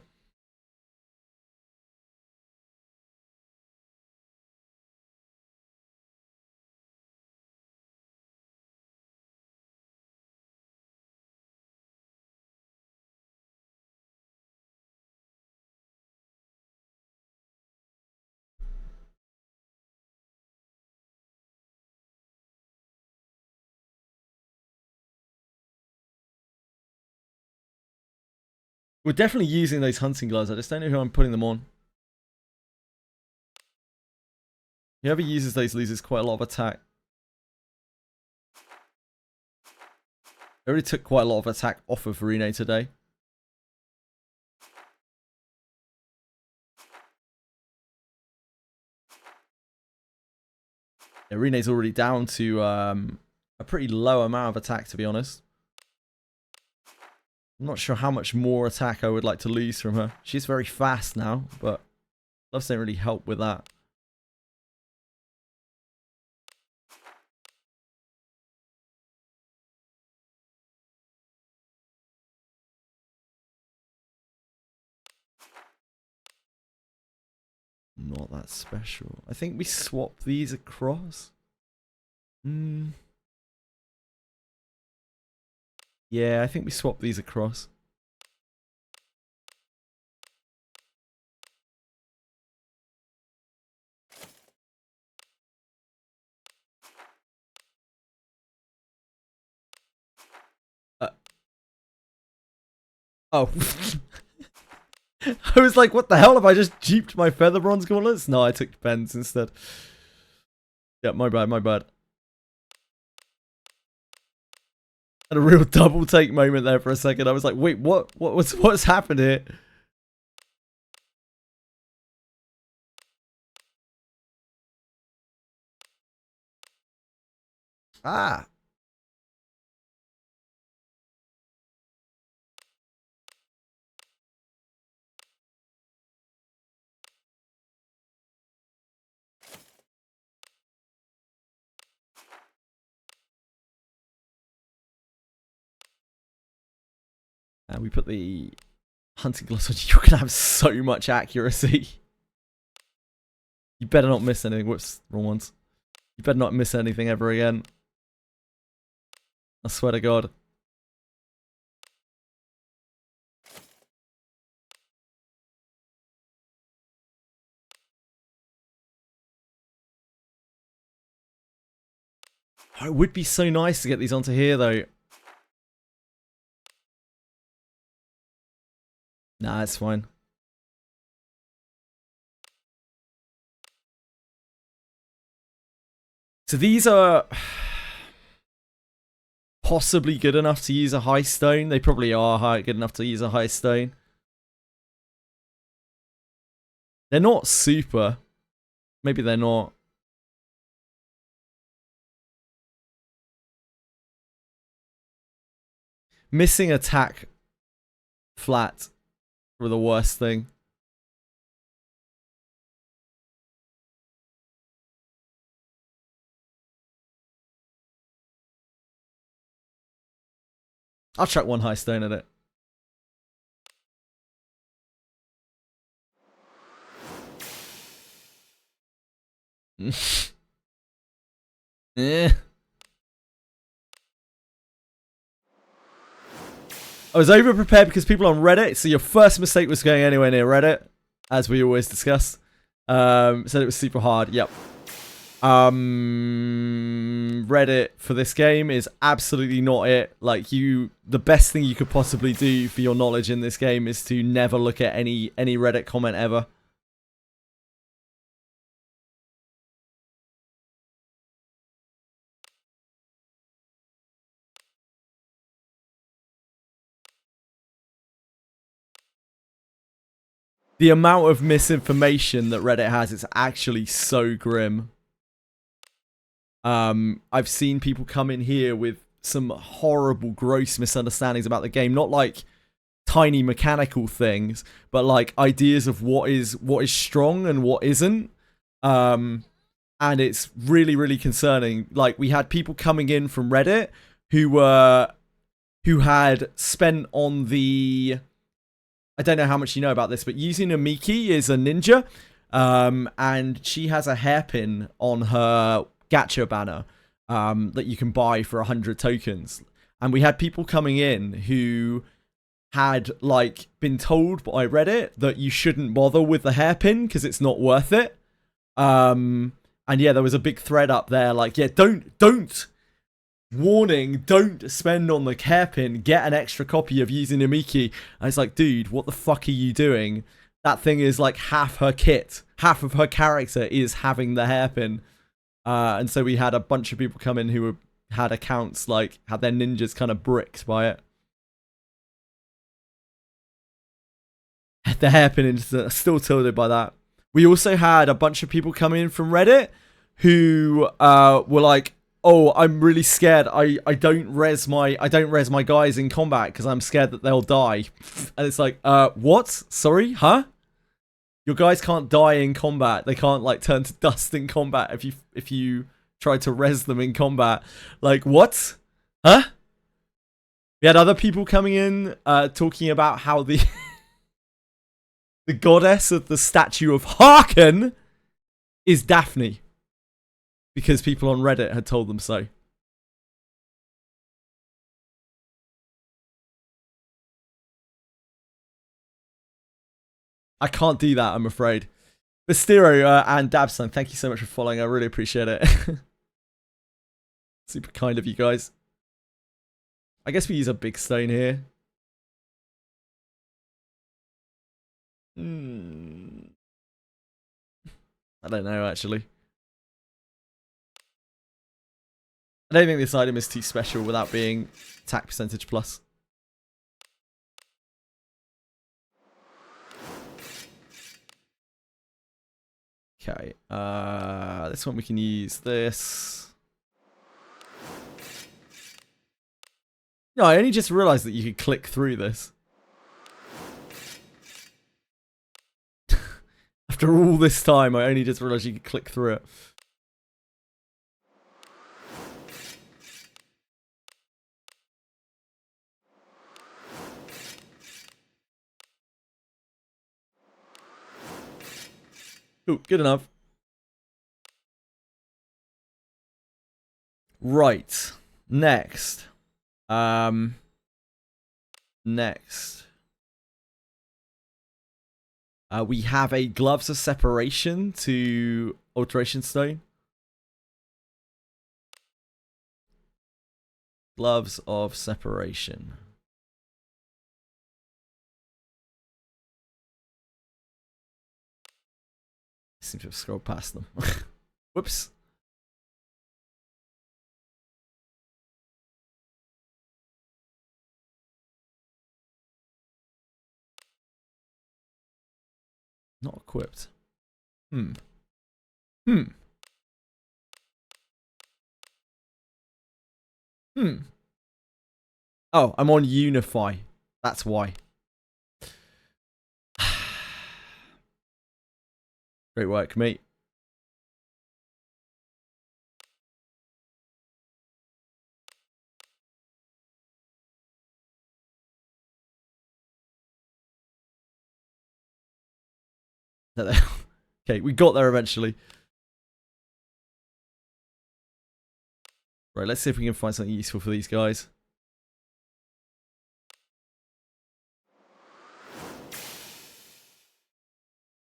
We're definitely using those hunting gloves. I just don't know who I'm putting them on. Whoever uses those loses quite a lot of attack. I already took quite a lot of attack off of Rene today. Yeah, Rene's already down to a pretty low amount of attack, to be honest. I'm not sure how much more attack I would like to lose from her. She's very fast now, but gloves don't really help with that. Not that special. I think we swap these across. Yeah, I think we swap these across. Oh. I was like, what the hell? Have I just jeeped my feather bronze gauntlets? No, I took pens instead. Yeah, my bad, my bad. Had a real double take moment there for a second. I was like, wait, what's happened here? Ah. And we put the hunting gloves on. You're going to have so much accuracy. You better not miss anything. Whoops, wrong ones. You better not miss anything ever again. I swear to God. Oh, it would be so nice to get these onto here, though. Nah, it's fine. So these are possibly good enough to use a high stone. They probably are good enough to use a high stone. They're not super. Maybe they're not. Missing attack flat were the worst thing. I'll chuck one high stone at it. Yeah. I was over prepared because people on Reddit. So your first mistake was going anywhere near Reddit, as we always discuss. Said it was super hard. Yep. Reddit for this game is absolutely not it. Like the best thing you could possibly do for your knowledge in this game is to never look at any Reddit comment ever. The amount of misinformation that Reddit has is actually so grim. I've seen people come in here with some horrible, gross misunderstandings about the game. Not like tiny mechanical things, but like ideas of what is strong and what isn't. And it's really, really concerning. Like, we had people coming in from Reddit who had spent on the... I don't know how much you know about this, but using Miki is a ninja, and she has a hairpin on her gacha banner that you can buy for 100 tokens. And we had people coming in who had like been told by Reddit that you shouldn't bother with the hairpin because it's not worth it. And yeah, there was a big thread up there like, yeah, don't. Warning, don't spend on the hairpin, get an extra copy of using Miki. And it's like, dude, what the fuck are you doing? That thing is like half her kit. Half of her character is having the hairpin. And so we had a bunch of people come in who had accounts, like, had their ninjas kind of bricked by it. The hairpin is still tilted by that. We also had a bunch of people come in from Reddit who were like, oh, I'm really scared. I don't res my guys in combat because I'm scared that they'll die. And it's like, what? Sorry? Huh? Your guys can't die in combat. They can't like turn to dust in combat if you try to res them in combat. Like, what? Huh? We had other people coming in talking about how the the goddess of the statue of Hearken is Daphne. Because people on Reddit had told them so. I can't do that, I'm afraid. Bastiro and Dabson, thank you so much for following. I really appreciate it. Super kind of you guys. I guess we use a big stone here. I don't know, actually. I don't think this item is too special without being attack percentage plus. Okay, this one we can use this. No, I only just realized that you could click through this. After all this time, I only just realized you could click through it. Ooh, good enough. Right. Next. Next. We have a Gloves of Separation to Alteration Stone. Gloves of Separation. I seem to have scrolled past them. Whoops. Not equipped. Oh, I'm on Unify. That's why. Great work, mate. Okay, we got there eventually. Right, let's see if we can find something useful for these guys.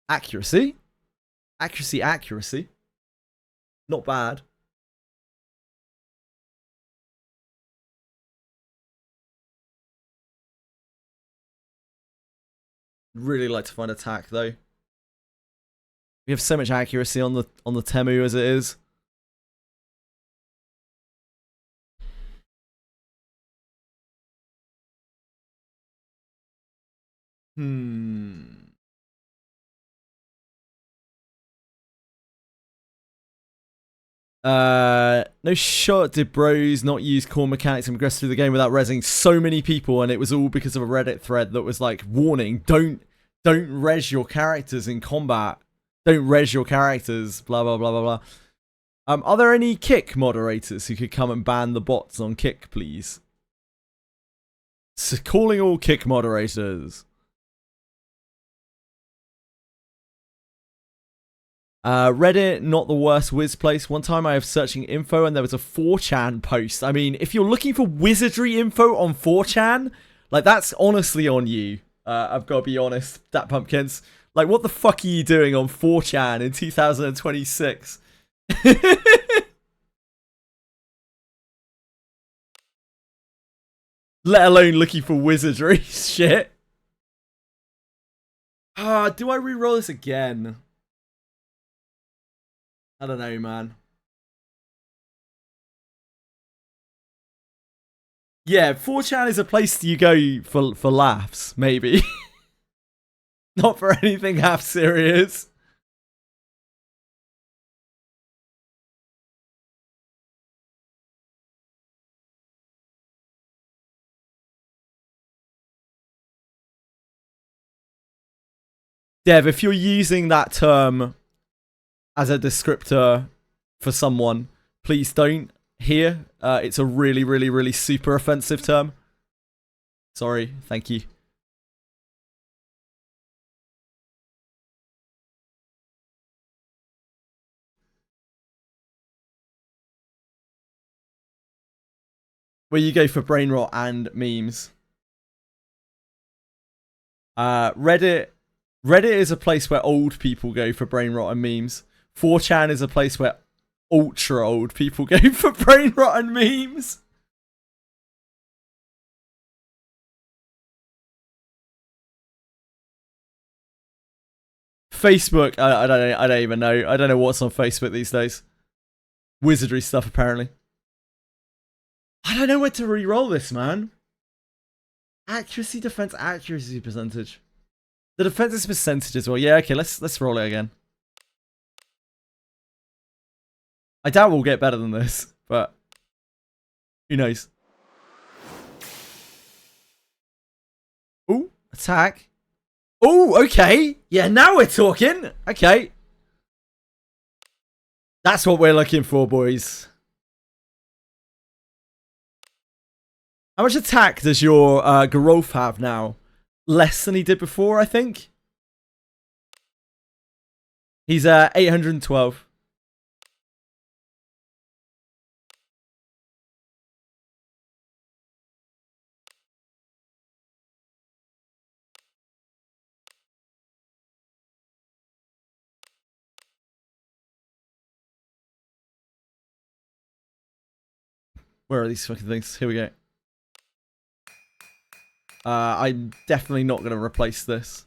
Accuracy. Accuracy. Not bad. Really like to find attack though. We have so much accuracy on the Temu as it is. No shot did bros not use core mechanics and progress through the game without rezzing so many people, and it was all because of a Reddit thread that was like, warning, don't res your characters in combat. Don't res your characters, blah blah blah blah blah. Are there any Kick moderators who could come and ban the bots on Kick, please? So calling all Kick moderators. Reddit, not the worst whiz place. One time I was searching info and there was a 4chan post. I mean, if you're looking for wizardry info on 4chan, like, that's honestly on you. I've got to be honest, that pumpkins. Like, what the fuck are you doing on 4chan in 2026? Let alone looking for wizardry shit. Do I re-roll this again? I don't know, man. Yeah, 4chan is a place you go for laughs, maybe. Not for anything half serious. Dev, if you're using that term as a descriptor for someone, please don't here. It's a really, really, really super offensive term. Sorry, thank you. Where you go for brain rot and memes. Reddit is a place where old people go for brain rot and memes. 4chan is a place where ultra old people go for brain rot and memes. Facebook, I don't even know. I don't know what's on Facebook these days. Wizardry stuff, apparently. I don't know where to re-roll this, man. Accuracy, defense, accuracy percentage. The defense is percentage as well. Yeah, okay, let's roll it again. I doubt we'll get better than this, but who knows? Ooh, attack. Ooh, okay. Yeah, now we're talking. Okay. That's what we're looking for, boys. How much attack does your Gerolf have now? Less than he did before, I think. He's 812. Where are these fucking things? Here we go. I'm definitely not going to replace this.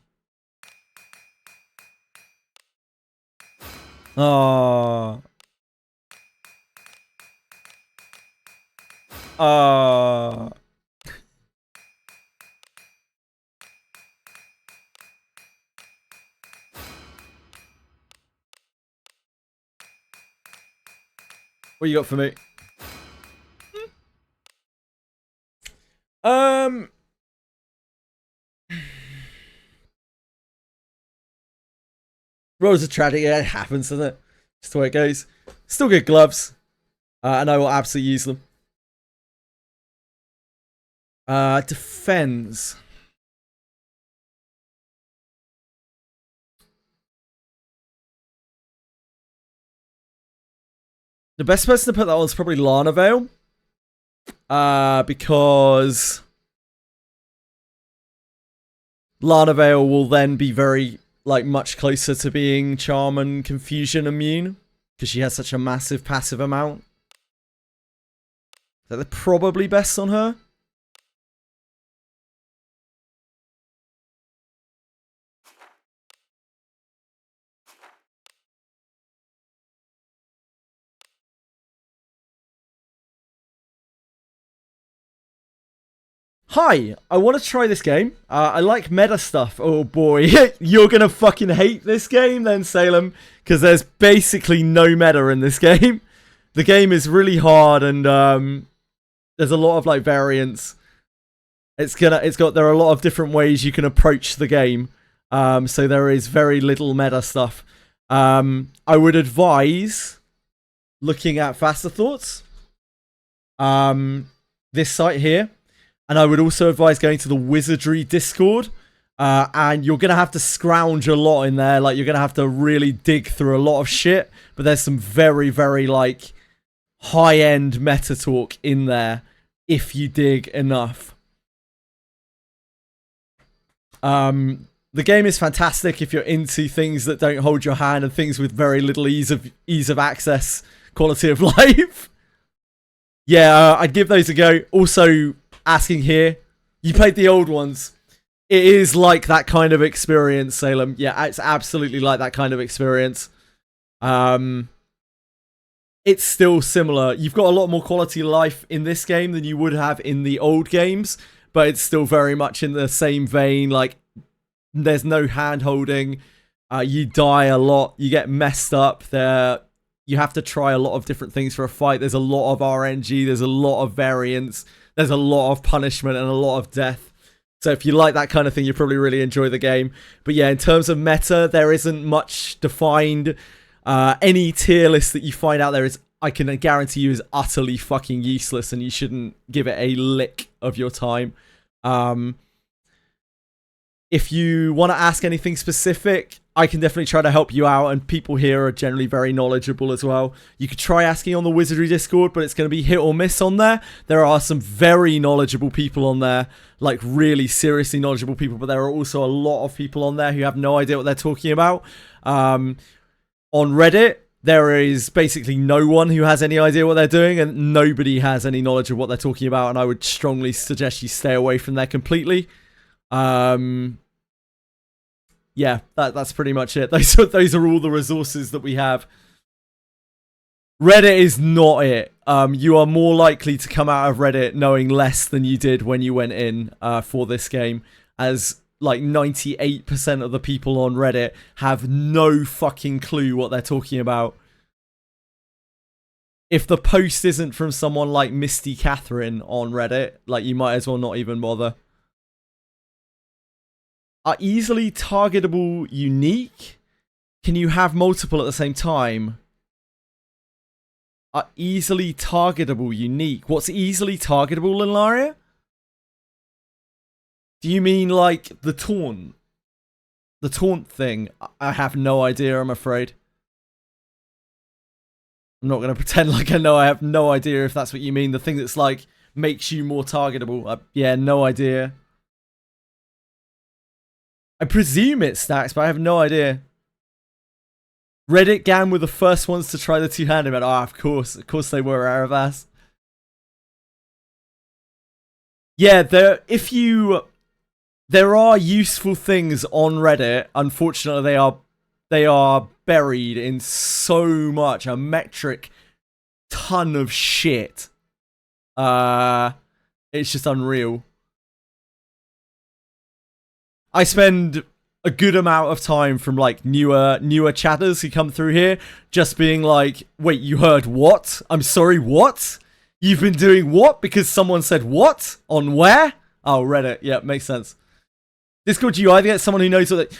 Oh. Oh. What you got for me? Rolls are tragic. Yeah, it happens, doesn't it? Just the way it goes. Still good gloves. And I will absolutely use them. Defense. The best person to put that on is probably Lana Vale. Because Lana Vale will then be very, like, much closer to being Charm and Confusion immune. Because she has such a massive passive amount. So they're probably best on her. Hi, I want to try this game. I like meta stuff. Oh boy, you're gonna fucking hate this game then, Salem, because there's basically no meta in this game. The game is really hard, and there's a lot of like variance. There are a lot of different ways you can approach the game. So there is very little meta stuff. I would advise looking at Faster Thoughts. This site here. And I would also advise going to the Wizardry Discord. And you're going to have to scrounge a lot in there. Like, you're going to have to really dig through a lot of shit. But there's some very, very, like, high-end meta talk in there if you dig enough. The game is fantastic if you're into things that don't hold your hand and things with very little ease of access, quality of life. Yeah, I'd give those a go. Also, asking here, you played the old ones. It is like that kind of experience, Salem. Yeah, it's absolutely like that kind of experience. It's still similar. You've got a lot more quality of life in this game than you would have in the old games, but it's still very much in the same vein. Like, there's no hand holding. You die a lot. You get messed up. You have to try a lot of different things for a fight. There's a lot of RNG. There's a lot of variance. There's a lot of punishment and a lot of death. So if you like that kind of thing, you probably really enjoy the game. But yeah, in terms of meta, there isn't much defined. Any tier list that you find out there is, I can guarantee you, is utterly fucking useless, and you shouldn't give it a lick of your time. If you want to ask anything specific, I can definitely try to help you out, and people here are generally very knowledgeable as well. You could try asking on the Wizardry Discord, but it's going to be hit or miss on there. There are some very knowledgeable people on there, like really seriously knowledgeable people, but there are also a lot of people on there who have no idea what they're talking about. On Reddit, there is basically no one who has any idea what they're doing, and nobody has any knowledge of what they're talking about, and I would strongly suggest you stay away from there completely. Yeah, that's pretty much it. Those are all the resources that we have. Reddit is not it. You are more likely to come out of Reddit knowing less than you did when you went in for this game, as like 98% of the people on Reddit have no fucking clue what they're talking about. If the post isn't from someone like Misty Catherine on Reddit, like, you might as well not even bother. Are easily targetable unique? Can you have multiple at the same time? Are easily targetable unique? What's easily targetable, Lilaria? Do you mean like the taunt? The taunt thing? I have no idea, I'm afraid. I'm not going to pretend like I know. I have no idea if that's what you mean. The thing that's like makes you more targetable. Yeah, no idea. I presume it stacks, but I have no idea. Reddit gang were the first ones to try the two-handed meta. Ah, of course they were, Aravas. Yeah, there are useful things on Reddit. Unfortunately, they are buried in so much, a metric ton of shit. It's just unreal. I spend a good amount of time from like newer chatters who come through here just being like, wait, you heard what? I'm sorry, what? You've been doing what? Because someone said what? On where? Oh, Reddit. Yeah, makes sense. Discord, you either get someone who knows what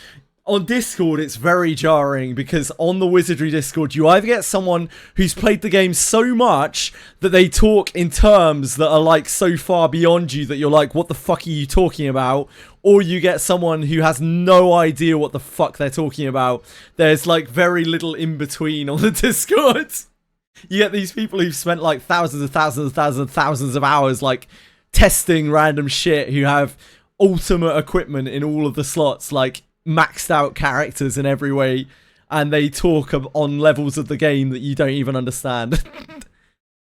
on Discord, it's very jarring because on the Wizardry Discord, you either get someone who's played the game so much that they talk in terms that are like so far beyond you that you're like, what the fuck are you talking about? Or you get someone who has no idea what the fuck they're talking about. There's like very little in between on the Discord. You get these people who've spent like thousands of hours like testing random shit, who have ultimate equipment in all of the slots, like maxed out characters in every way, and they talk on levels of the game that you don't even understand.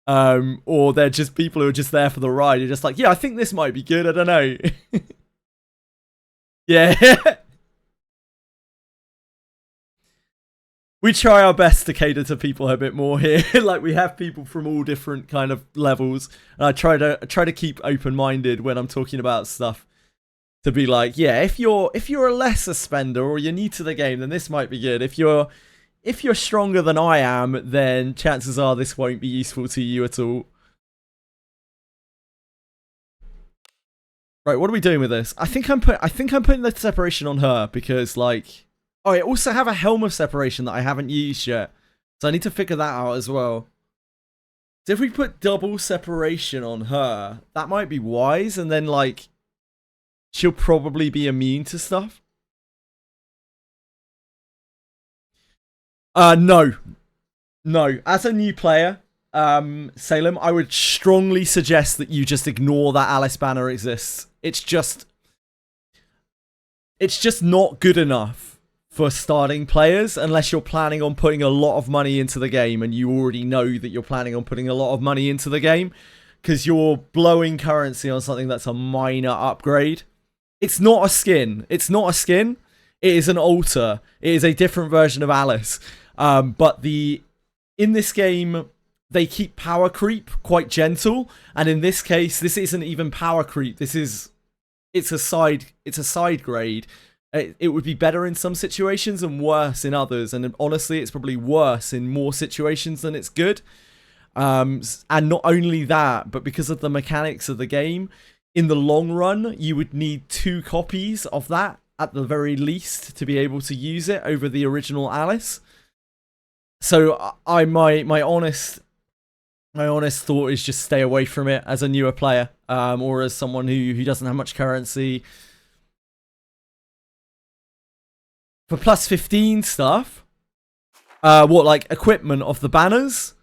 Or they're just people who are just there for the ride. You're just like, yeah, I think this might be good, I don't know. Yeah. We try our best to cater to people a bit more here. Like, we have people from all different kind of levels, and I try to keep open-minded when I'm talking about stuff. To be like, yeah, if you're a lesser spender or you're new to the game, then this might be good. If you're if you're stronger than I am, then chances are this won't be useful to you at all. Right, what are we doing with this? I think I'm putting the separation on her because, like, oh, I also have a helm of separation that I haven't used yet, so I need to figure that out as well. So if we put double separation on her, that might be wise, and then, like, she'll probably be immune to stuff. No. As a new player, Salem, I would strongly suggest that you just ignore that Alice banner exists. It's just not good enough for starting players unless you're planning on putting a lot of money into the game, and you already know that you're planning on putting a lot of money into the game because you're blowing currency on something that's a minor upgrade. It's not a skin. It is an altar. It is a different version of Alice. But in this game, they keep power creep quite gentle, and in this case, this isn't even power creep. It's a side grade. It would be better in some situations and worse in others, and honestly, it's probably worse in more situations than it's good. And not only that, but because of the mechanics of the game, in the long run, you would need 2 copies of that at the very least to be able to use it over the original Alice. So my honest thought is just stay away from it as a newer player, or as someone who doesn't have much currency. For plus 15 stuff, like equipment of the banners,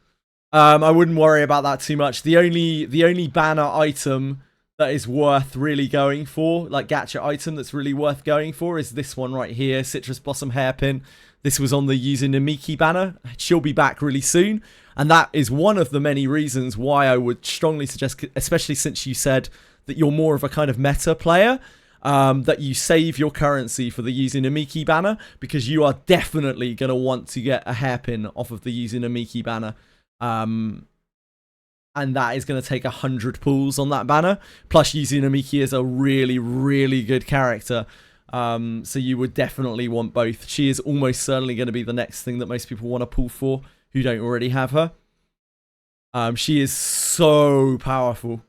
I wouldn't worry about that too much. The only banner item that is worth really going for, like gacha item that's really worth going for, is this one right here, Citrus Blossom Hairpin. This was on the Yuzu Namiki banner. She'll be back really soon, and that is one of the many reasons why I would strongly suggest, especially since you said that you're more of a kind of meta player, that you save your currency for the Yuzu Namiki banner, because you are definitely going to want to get a hairpin off of the Yuzu Namiki banner. And that is going to take 100 pulls on that banner. Plus, Yuzu Namiki is a really, really good character. So you would definitely want both. She is almost certainly going to be the next thing that most people want to pull for who don't already have her. She is so powerful.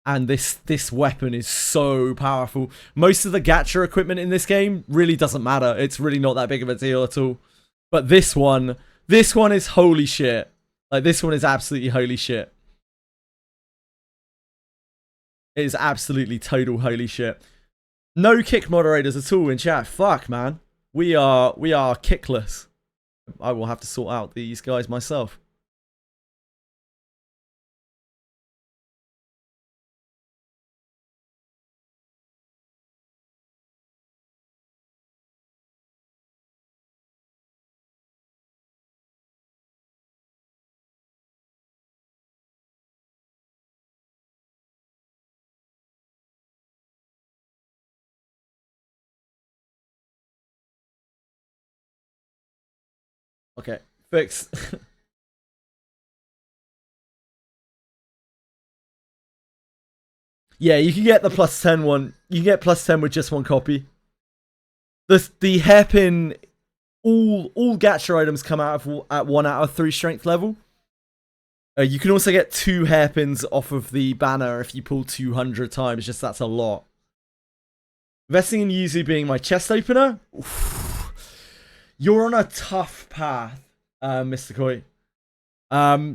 And this weapon is so powerful. Most of the gacha equipment in this game really doesn't matter. It's really not that big of a deal at all. But this one is holy shit. Like, this one is absolutely holy shit. It is absolutely total holy shit. No kick moderators at all in chat. Fuck, man. We are kickless. I will have to sort out these guys myself. Okay, fix. Yeah, you can get the plus 10 one. You can get plus 10 with just one copy. The hairpin, all gacha items come out of at 1 out of 3 strength level. You can also get 2 hairpins off of the banner if you pull 200 times. Just that's a lot. Investing in Yuzu being my chest opener. Oof. You're on a tough path, Mr. Koi.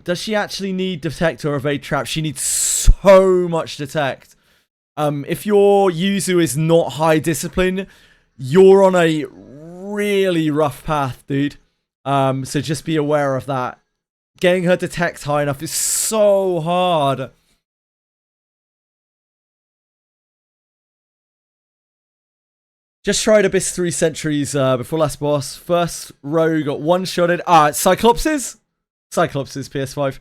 Does she actually need detect or evade trap? She needs so much detect. If your Yuzu is not high discipline, you're on a really rough path, dude. So just be aware of that. Getting her detect high enough is so hard. Just tried Abyss 3 Sentries before last boss. First row got one-shotted. Cyclopses? Cyclopses, PS5.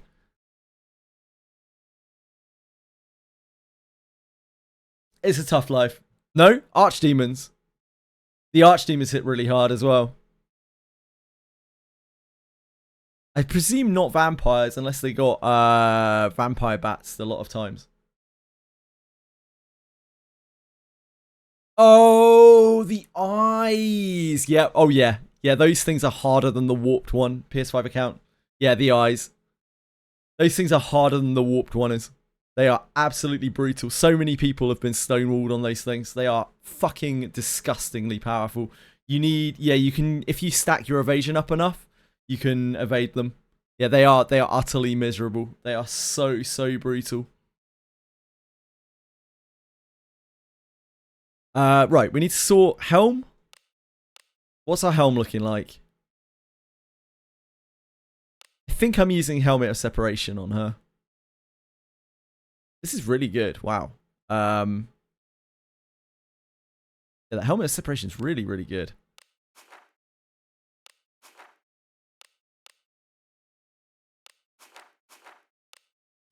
It's a tough life. No? Archdemons. The Archdemons hit really hard as well. I presume not vampires unless they got vampire bats a lot of times. Oh, the eyes. Yeah. Oh, yeah. Yeah, those things are harder than the warped one. PS5 account. Yeah, the eyes. Those things are harder than the warped one is. They are absolutely brutal. So many people have been stonewalled on those things. They are fucking disgustingly powerful. You need, yeah, you can, if you stack your evasion up enough, you can evade them. Yeah, they are utterly miserable. They are so brutal. Right, we need to sort helm. What's our helm looking like? I think I'm using Helmet of Separation on her. This is really good. Wow. Yeah, the Helmet of Separation is really good.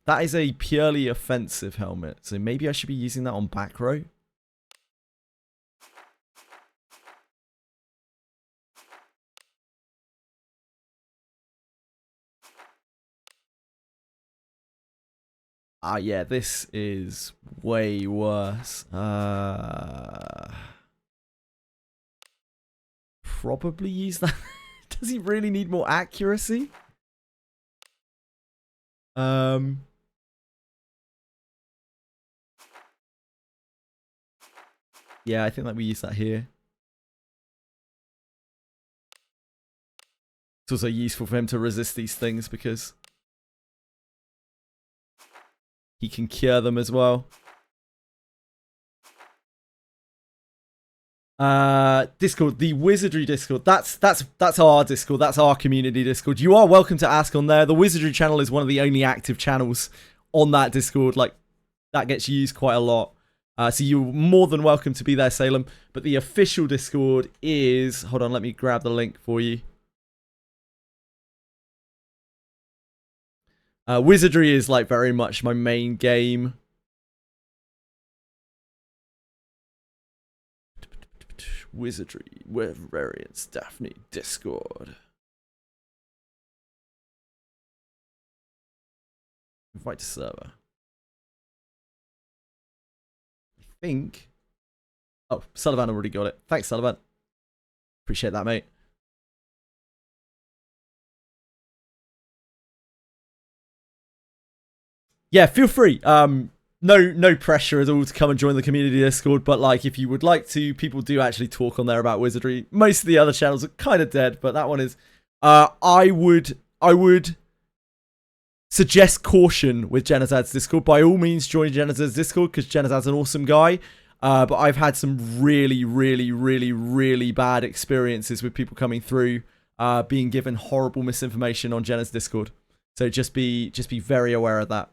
That is a purely offensive helmet, so maybe I should be using that on back row. Ah, yeah, this is way worse. Probably use that. Does he really need more accuracy? Yeah, I think that we use that here. It's also useful for him to resist these things because he can cure them as well. Discord, the Wizardry Discord. That's our Discord. That's our community Discord. You are welcome to ask on there. The Wizardry channel is one of the only active channels on that Discord. Like, that gets used quite a lot. So you're more than welcome to be there, Salem. But the official Discord is... Hold on, let me grab the link for you. Wizardry is like very much my main game. Wizardry, with variants, Daphne, Discord. Invite to server. I think. Oh, Sullivan already got it. Thanks, Sullivan. Appreciate that, mate. Yeah, feel free. No pressure at all to come and join the community Discord, but like if you would like to, people do actually talk on there about Wizardry. Most of the other channels are kind of dead, but that one is. I would suggest caution with Genazad's Discord. By all means, join Genazad's Discord because Genazad's an awesome guy. But I've had some really bad experiences with people coming through, being given horrible misinformation on Jenna's Discord. So just be very aware of that.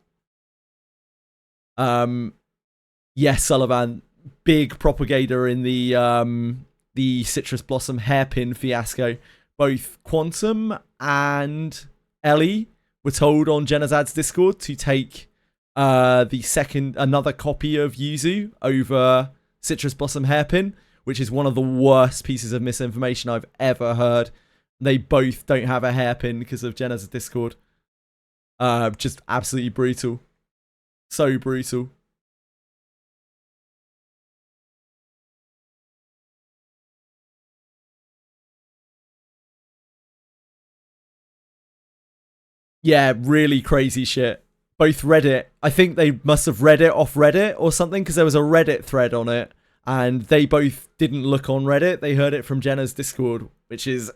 Yes, Sullivan, big propagator in the Citrus Blossom hairpin fiasco. Both Quantum and Ellie were told on Genazad's Discord to take another copy of Yuzu over Citrus Blossom hairpin, which is one of the worst pieces of misinformation I've ever heard. They both don't have a hairpin because of Genazad's Discord. Just absolutely brutal. So brutal. Yeah, really crazy shit. Both Reddit. I think they must have read it off Reddit or something because there was a Reddit thread on it. And they both didn't look on Reddit. They heard it from Jenna's Discord, which is...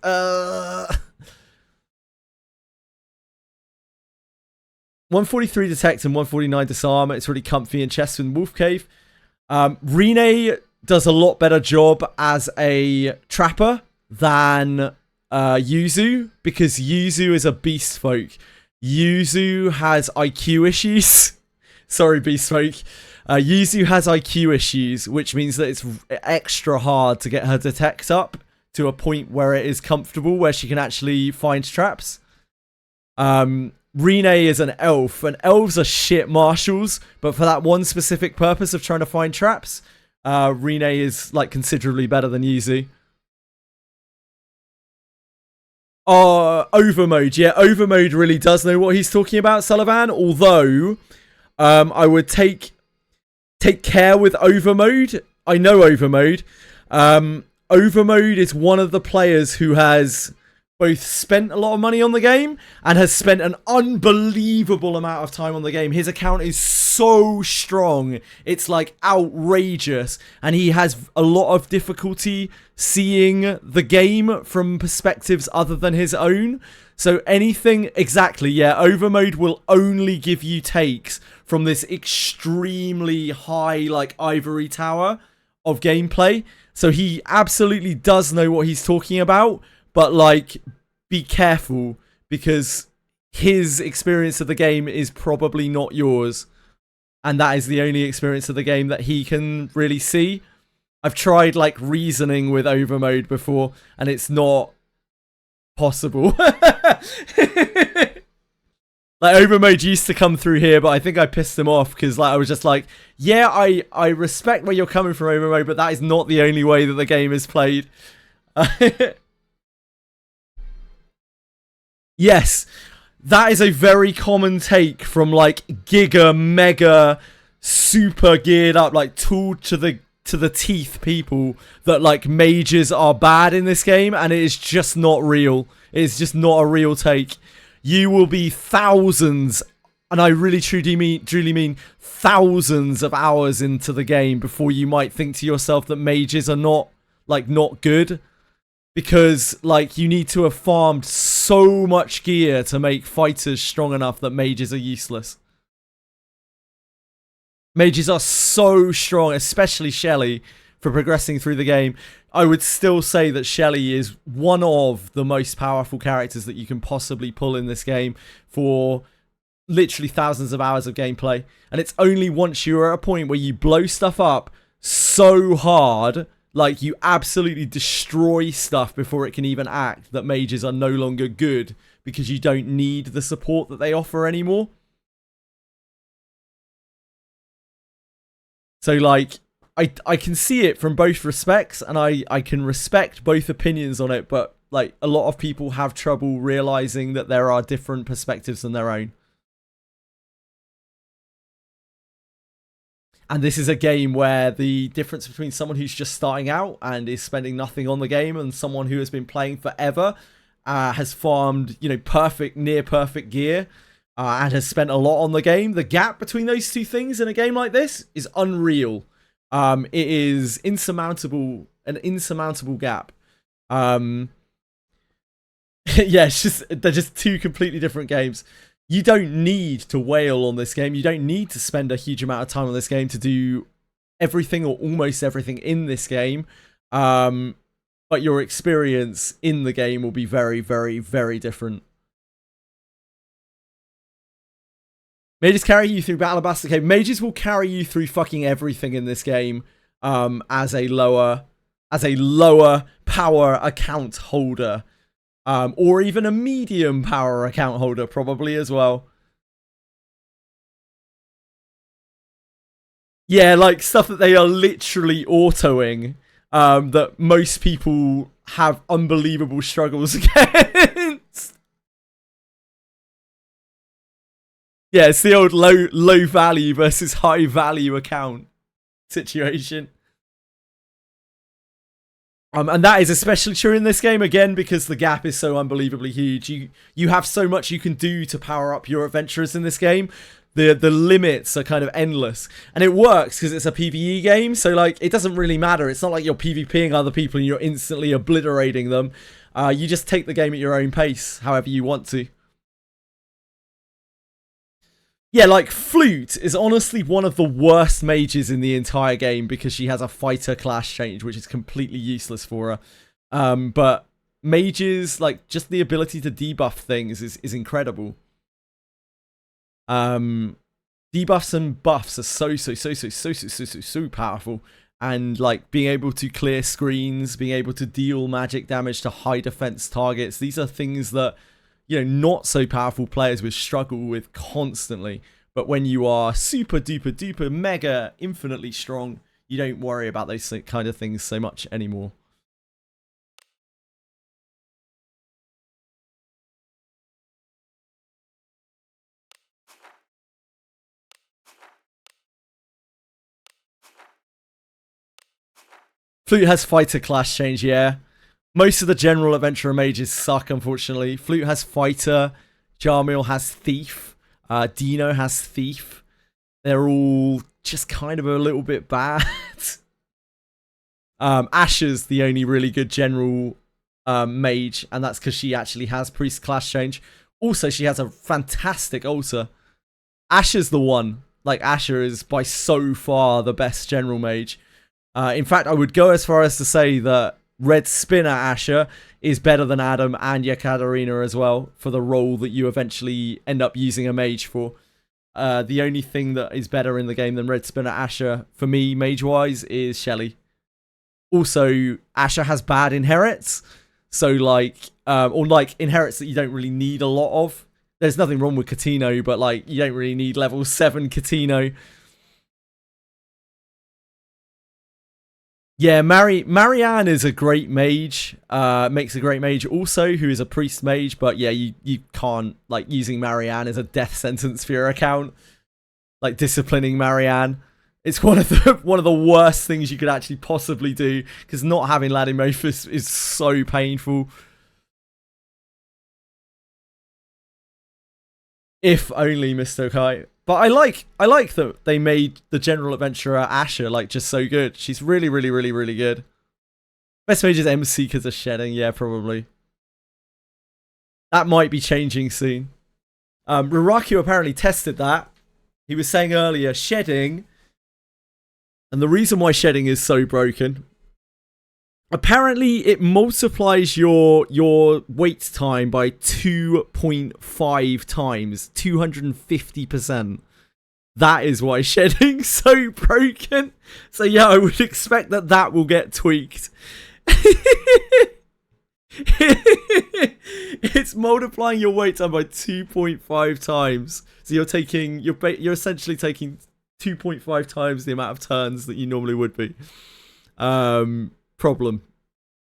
143 detect and 149 disarm. It's really comfy in chest and wolf cave. Rene does a lot better job as a trapper than Yuzu because Yuzu is a beast folk. Yuzu has IQ issues. Sorry, beast folk. Yuzu has IQ issues, which means that it's extra hard to get her detect up to a point where it is comfortable, where she can actually find traps. Rene is an elf, and elves are shit marshals, but for that one specific purpose of trying to find traps, Rene is like considerably better than Yuzu. Overmode, yeah, Overmode really does know what he's talking about, Sullivan, although I would take care with Overmode. I know Overmode. Overmode is one of the players who has both spent a lot of money on the game and has spent an unbelievable amount of time on the game. His account is so strong. It's like outrageous. And he has a lot of difficulty seeing the game from perspectives other than his own. So anything, exactly, yeah, Overmode will only give you takes from this extremely high, like, ivory tower of gameplay. So he absolutely does know what he's talking about. But, like, be careful, because his experience of the game is probably not yours. And that is the only experience of the game that he can really see. I've tried, like, reasoning with Overmode before, and it's not possible. Like, Overmode used to come through here, but I think I pissed him off, because, like, I was just like, yeah, I respect where you're coming from, Overmode, but that is not the only way that the game is played. Yes, that is a very common take from, like, giga, mega, super geared up, like, tool to the teeth people, that, like, mages are bad in this game, and it is just not real. It is just not a real take. You will be thousands, and I really truly mean thousands of hours into the game before you might think to yourself that mages are not good. Because, like, you need to have farmed so much gear to make fighters strong enough that mages are useless. Mages are so strong, especially Shelly, for progressing through the game. I would still say that Shelly is one of the most powerful characters that you can possibly pull in this game for literally thousands of hours of gameplay. And it's only once you're at a point where you blow stuff up so hard, like, you absolutely destroy stuff before it can even act, that mages are no longer good, because you don't need the support that they offer anymore. So, like, I can see it from both respects, and I can respect both opinions on it, but, like, a lot of people have trouble realizing that there are different perspectives than their own. And this is a game where the difference between someone who's just starting out and is spending nothing on the game and someone who has been playing forever, has farmed, you know, near perfect gear, and has spent a lot on the game. The gap between those two things in a game like this is unreal. It is insurmountable, an insurmountable gap. Yeah, they're just two completely different games. You don't need to wail on this game. You don't need to spend a huge amount of time on this game to do everything or almost everything in this game. But your experience in the game will be very, very, very different. Mages carry you through Battle of Bastard Cave. Mages will carry you through fucking everything in this game, as a lower power account holder. Or even a medium power account holder, probably, as well. Yeah, like, stuff that they are literally autoing, that most people have unbelievable struggles against. Yeah, it's the old low value versus high value account situation. And that is especially true in this game, again, because the gap is so unbelievably huge. You have so much you can do to power up your adventurers in this game. The limits are kind of endless. And it works because it's a PvE game, so, like, it doesn't really matter. It's not like you're PvPing other people and you're instantly obliterating them. You just take the game at your own pace, however you want to. Yeah, like, Flute is honestly one of the worst mages in the entire game because she has a fighter class change, which is completely useless for her. But mages, like, just the ability to debuff things is incredible. Debuffs and buffs are so powerful. And, like, being able to clear screens, being able to deal magic damage to high defense targets, these are things that, you know, not so powerful players would struggle with constantly. But when you are super duper duper mega infinitely strong, you don't worry about those kind of things so much anymore. Flute has fighter class change, yeah. Most of the general adventurer mages suck, unfortunately. Flute has fighter, Jarmiel has thief, Dino has thief. They're all just kind of a little bit bad. Asher's the only really good general mage, and that's because she actually has priest class change. Also, she has a fantastic altar. Asher's the one. Like, Asher is by so far the best general mage. In fact, I would go as far as to say that Red Spinner Asher is better than Adam and Yekaterina as well for the role that you eventually end up using a mage for. The only thing that is better in the game than Red Spinner Asher, for me, mage-wise, is Shelly. Also, Asher has bad inherits. So, like, or like inherits that you don't really need a lot of. There's nothing wrong with Catino, but like you don't really need level 7 Catino. Yeah, Marianne is a great mage. Makes a great mage also, who is a priest mage. But yeah, you can't, like, using Marianne is a death sentence for your account. Like, disciplining Marianne. It's one of the worst things you could actually possibly do, because not having Ladimophis is so painful. If only, Mr. Kai. But I like that they made the general adventurer Asher like just so good. She's really, really, really, really good. Best mage is MC because of shedding. Yeah, probably. That might be changing soon. Ruraku apparently tested that. He was saying earlier, shedding. And the reason why shedding is so broken, apparently it multiplies your wait time by 2.5 times, 250%. That is why shedding's so broken. So yeah, I would expect that will get tweaked. It's multiplying your wait time by 2.5 times. So you're essentially taking 2.5 times the amount of turns that you normally would be. Problem.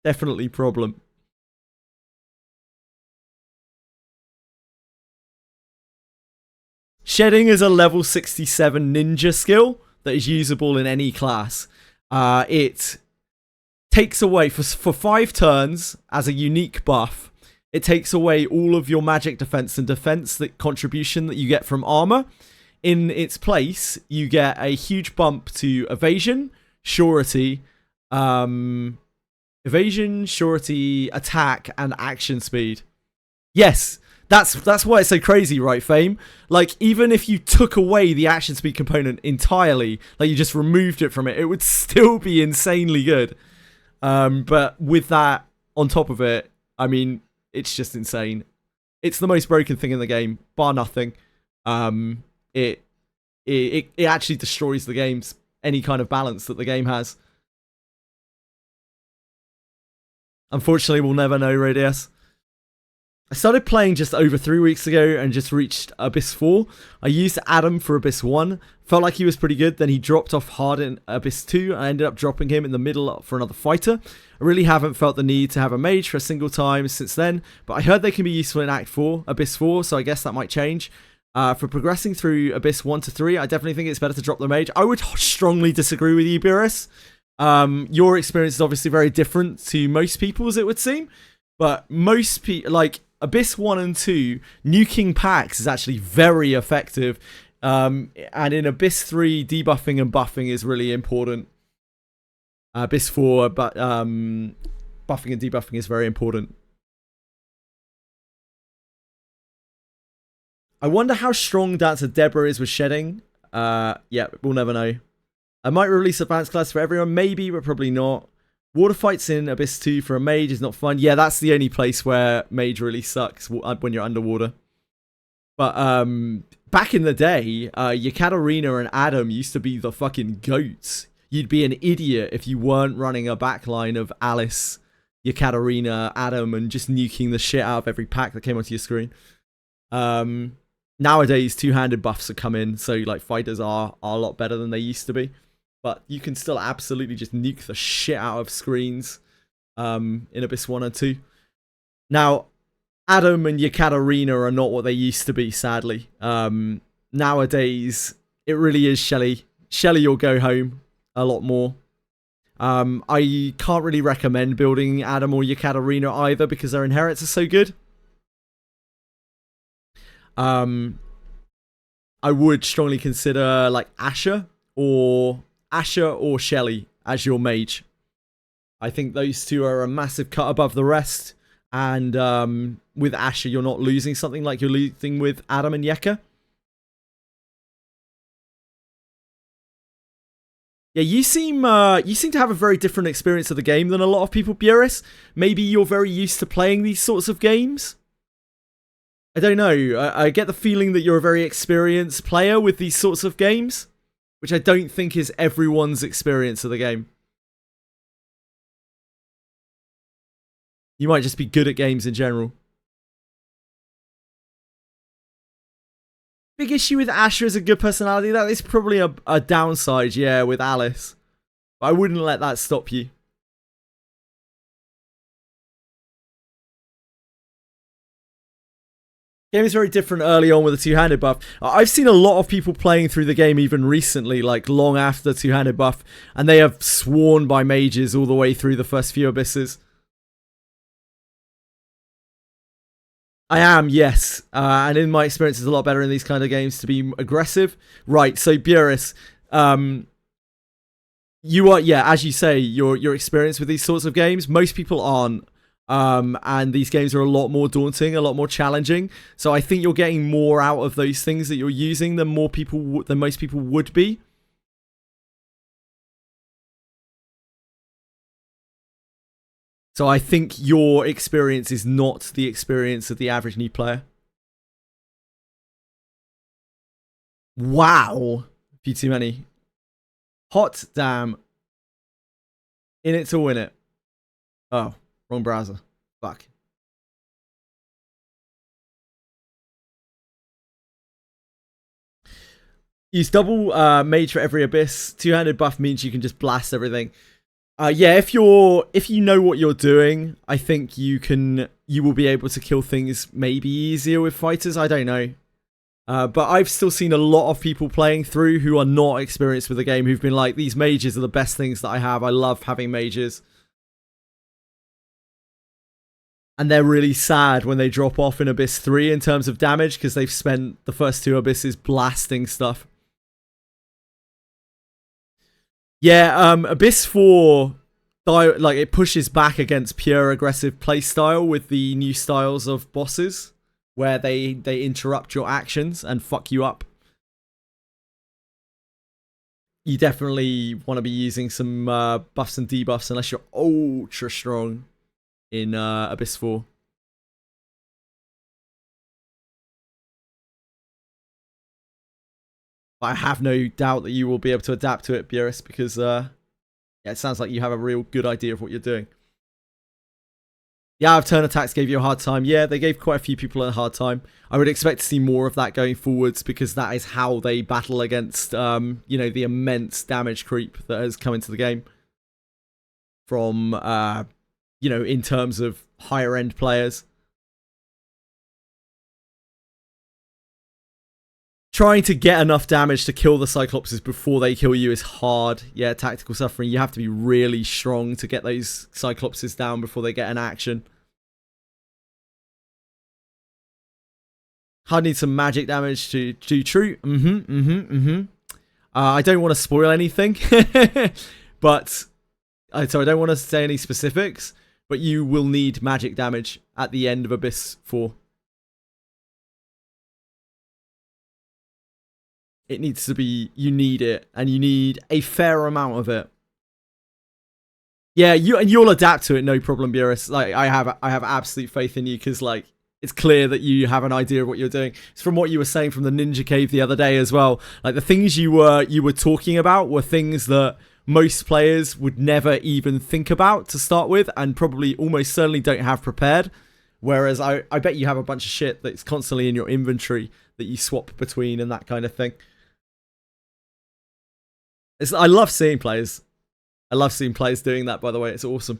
Definitely problem. Shedding is a level 67 ninja skill that is usable in any class. It takes away, for 5 turns, as a unique buff, it takes away all of your magic defense and defense contribution that you get from armor. In its place, you get a huge bump to evasion, surety, attack, and action speed. Yes, that's why it's so crazy, right, Fame? Like, even if you took away the action speed component entirely, like you just removed it from it, it would still be insanely good. But with that on top of it, I mean, it's just insane. It's the most broken thing in the game, bar nothing. It actually destroys the game's any kind of balance that the game has. Unfortunately, we'll never know, Radius. I started playing just over 3 weeks ago and just reached Abyss 4. I used Adam for Abyss 1. Felt like he was pretty good. Then he dropped off hard in Abyss 2. I ended up dropping him in the middle for another fighter. I really haven't felt the need to have a mage for a single time since then. But I heard they can be useful in Act 4, Abyss 4, so I guess that might change. For progressing through Abyss 1 to 3, I definitely think it's better to drop the mage. I would strongly disagree with you, Beerus. Your experience is obviously very different to most people's, it would seem. But most people, like, Abyss 1 and 2, nuking packs is actually very effective. And in Abyss 3, debuffing and buffing is really important. Abyss 4, but buffing and debuffing is very important. I wonder how strong Dancer Deborah is with shedding. Yeah, we'll never know. I might release advanced class for everyone, maybe, but probably not. Water fights in Abyss 2 for a mage is not fun. Yeah, that's the only place where mage really sucks, when you're underwater. But back in the day, Yekaterina and Adam used to be the fucking goats. You'd be an idiot if you weren't running a backline of Alice, Yekaterina, Adam, and just nuking the shit out of every pack that came onto your screen. Nowadays, two-handed buffs have come in, so like fighters are a lot better than they used to be. But you can still absolutely just nuke the shit out of screens in Abyss 1 and 2. Now, Adam and Yekaterina are not what they used to be, sadly. Nowadays, it really is Shelly. Shelly will go home a lot more. I can't really recommend building Adam or Yekaterina either because their inherits are so good. I would strongly consider like Asher or Shelly as your mage. I think those two are a massive cut above the rest. And with Asher, you're not losing something like you're losing with Adam and Yeka. Yeah, you seem to have a very different experience of the game than a lot of people, Buris. Maybe you're very used to playing these sorts of games. I don't know. I get the feeling that you're a very experienced player with these sorts of games, which I don't think is everyone's experience of the game. You might just be good at games in general. Big issue with Asher is a good personality. That is probably a downside, yeah, with Alice. But I wouldn't let that stop you. Game is very different early on with a two-handed buff. I've seen a lot of people playing through the game even recently, like long after the two-handed buff, and they have sworn by mages all the way through the first few abysses. I am, yes. And in my experience, it's a lot better in these kind of games to be aggressive. Right, so Buris, you are, yeah, as you say, your experience with these sorts of games, most people aren't. And these games are a lot more daunting, a lot more challenging. So I think you're getting more out of those things that you're using than most people would be. So I think your experience is not the experience of the average new player. Wow. A few too many. Hot damn. In it to win it. Oh, wrong browser. Fuck. Use double mage for every abyss. Two-handed buff means you can just blast everything. Yeah, if you know what you're doing, I think you will be able to kill things maybe easier with fighters. I don't know. But I've still seen a lot of people playing through who are not experienced with the game who've been like, these mages are the best things that I have. I love having mages. And they're really sad when they drop off in Abyss 3 in terms of damage because they've spent the first two Abysses blasting stuff. Yeah, Abyss 4, like, it pushes back against pure aggressive playstyle with the new styles of bosses, where they interrupt your actions and fuck you up. You definitely want to be using some buffs and debuffs unless you're ultra strong in Abyss 4. I have no doubt that you will be able to adapt to it, Buris, because yeah, it sounds like you have a real good idea of what you're doing. Yeah, turn attacks gave you a hard time. Yeah, they gave quite a few people a hard time. I would expect to see more of that going forwards because that is how they battle against, you know, the immense damage creep that has come into the game from, you know, in terms of higher end players. Trying to get enough damage to kill the Cyclopses before they kill you is hard. Yeah, tactical suffering. You have to be really strong to get those Cyclopses down before they get an action. I need some magic damage to do true. I don't want to spoil anything. But, so I don't want to say any specifics. But you will need magic damage at the end of Abyss 4. It needs to be, you need it, and you need a fair amount of it. Yeah, you'll adapt to it, no problem, Buris. Like, I have absolute faith in you, because, like, it's clear that you have an idea of what you're doing. It's from what you were saying from the Ninja Cave the other day as well. Like, the things you were talking about were things that most players would never even think about to start with, and probably almost certainly don't have prepared. Whereas I bet you have a bunch of shit that's constantly in your inventory that you swap between and that kind of thing. I love seeing players. I love seeing players doing that, by the way. It's awesome.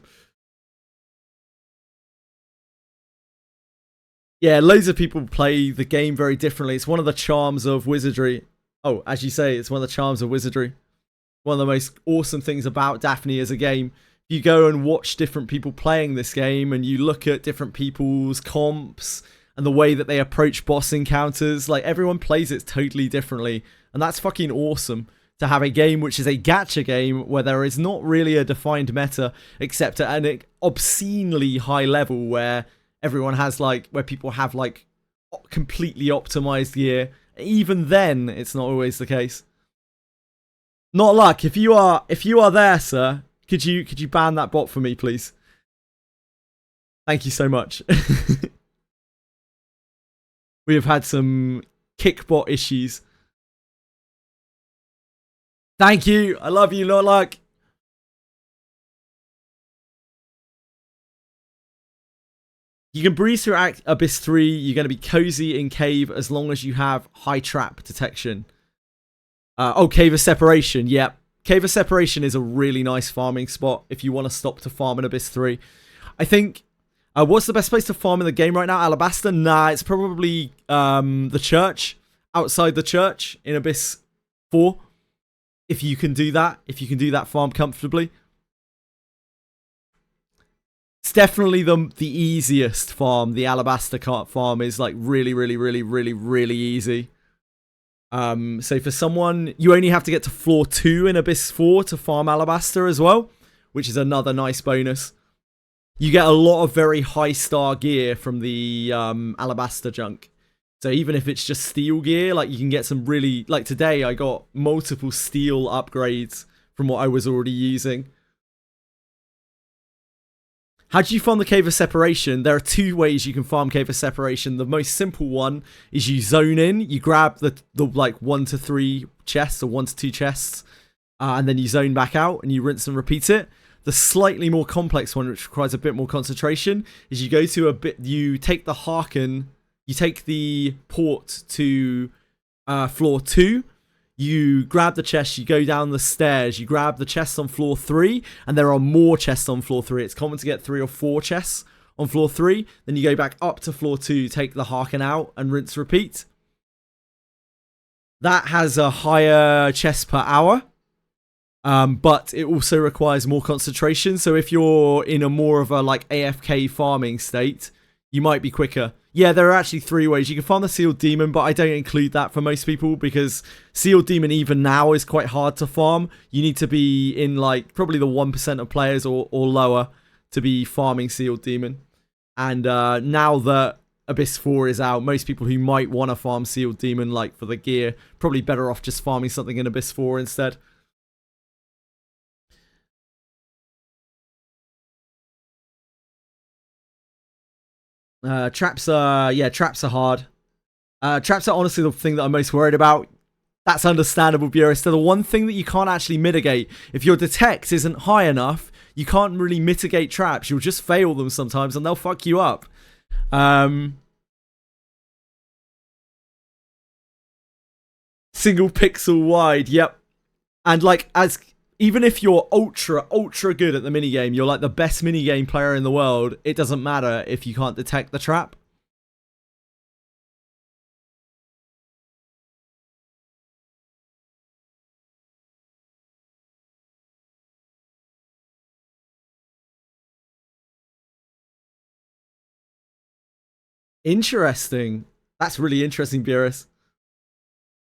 Yeah, loads of people play the game very differently. It's one of the charms of Wizardry. Oh, as you say, it's one of the charms of Wizardry. one of the most awesome things about Daphne as a game. You go and watch different people playing this game and you look at different people's comps and the way that they approach boss encounters. Like, everyone plays it totally differently, and that's fucking awesome. To have a game which is a gacha game where there is not really a defined meta except at an obscenely high level where everyone has like, where people have like completely optimized gear. Even then, it's not always the case. Not luck. If you are there, sir, could you ban that bot for me, please? Thank you so much. We have had some kickbot issues. Thank you. I love you, not luck. You can breeze through Abyss 3. You're going to be cozy in cave as long as you have high trap detection. Cave of Separation. Yep. Cave of Separation is a really nice farming spot if you want to stop to farm in Abyss 3. I think... what's the best place to farm in the game right now? Alabaster? Nah, it's probably the church. Outside the church in Abyss 4. If you can do that farm comfortably. It's definitely the easiest farm. The Alabaster Cart farm is like really easy. So for someone, you only have to get to floor 2 in Abyss 4 to farm Alabaster as well, which is another nice bonus. You get a lot of very high star gear from the Alabaster junk. So even if it's just steel gear, like you can get some really... Like today, I got multiple steel upgrades from what I was already using. How do you farm the Cave of Separation? There are 2 ways you can farm Cave of Separation. The most simple one is you zone in. You grab the like 1 to 3 chests or 1 to 2 chests. And then you zone back out and you rinse and repeat it. The slightly more complex one, which requires a bit more concentration, is you go to you take the Harken... You take the port to floor 2, you grab the chest, you go down the stairs, you grab the chests on floor 3, and there are more chests on floor 3. It's common to get 3 or 4 chests on floor 3. Then you go back up to floor 2, take the Harken out, and rinse repeat. That has a higher chest per hour, but it also requires more concentration. So if you're in a more of a like AFK farming state, you might be quicker. Yeah, there are actually 3 ways. You can farm the Sealed Demon, but I don't include that for most people because Sealed Demon even now is quite hard to farm. You need to be in like probably the 1% of players or lower to be farming Sealed Demon. And now that Abyss 4 is out, most people who might want to farm Sealed Demon like for the gear, probably better off just farming something in Abyss 4 instead. Traps are hard. Traps are honestly the thing that I'm most worried about. That's understandable, Burist. They're the one thing that you can't actually mitigate. If your detect isn't high enough, you can't really mitigate traps. You'll just fail them sometimes and they'll fuck you up. Single pixel wide, yep. And like, even if you're ultra good at the minigame, you're like the best minigame player in the world, it doesn't matter if you can't detect the trap. Interesting. That's really interesting, Burris.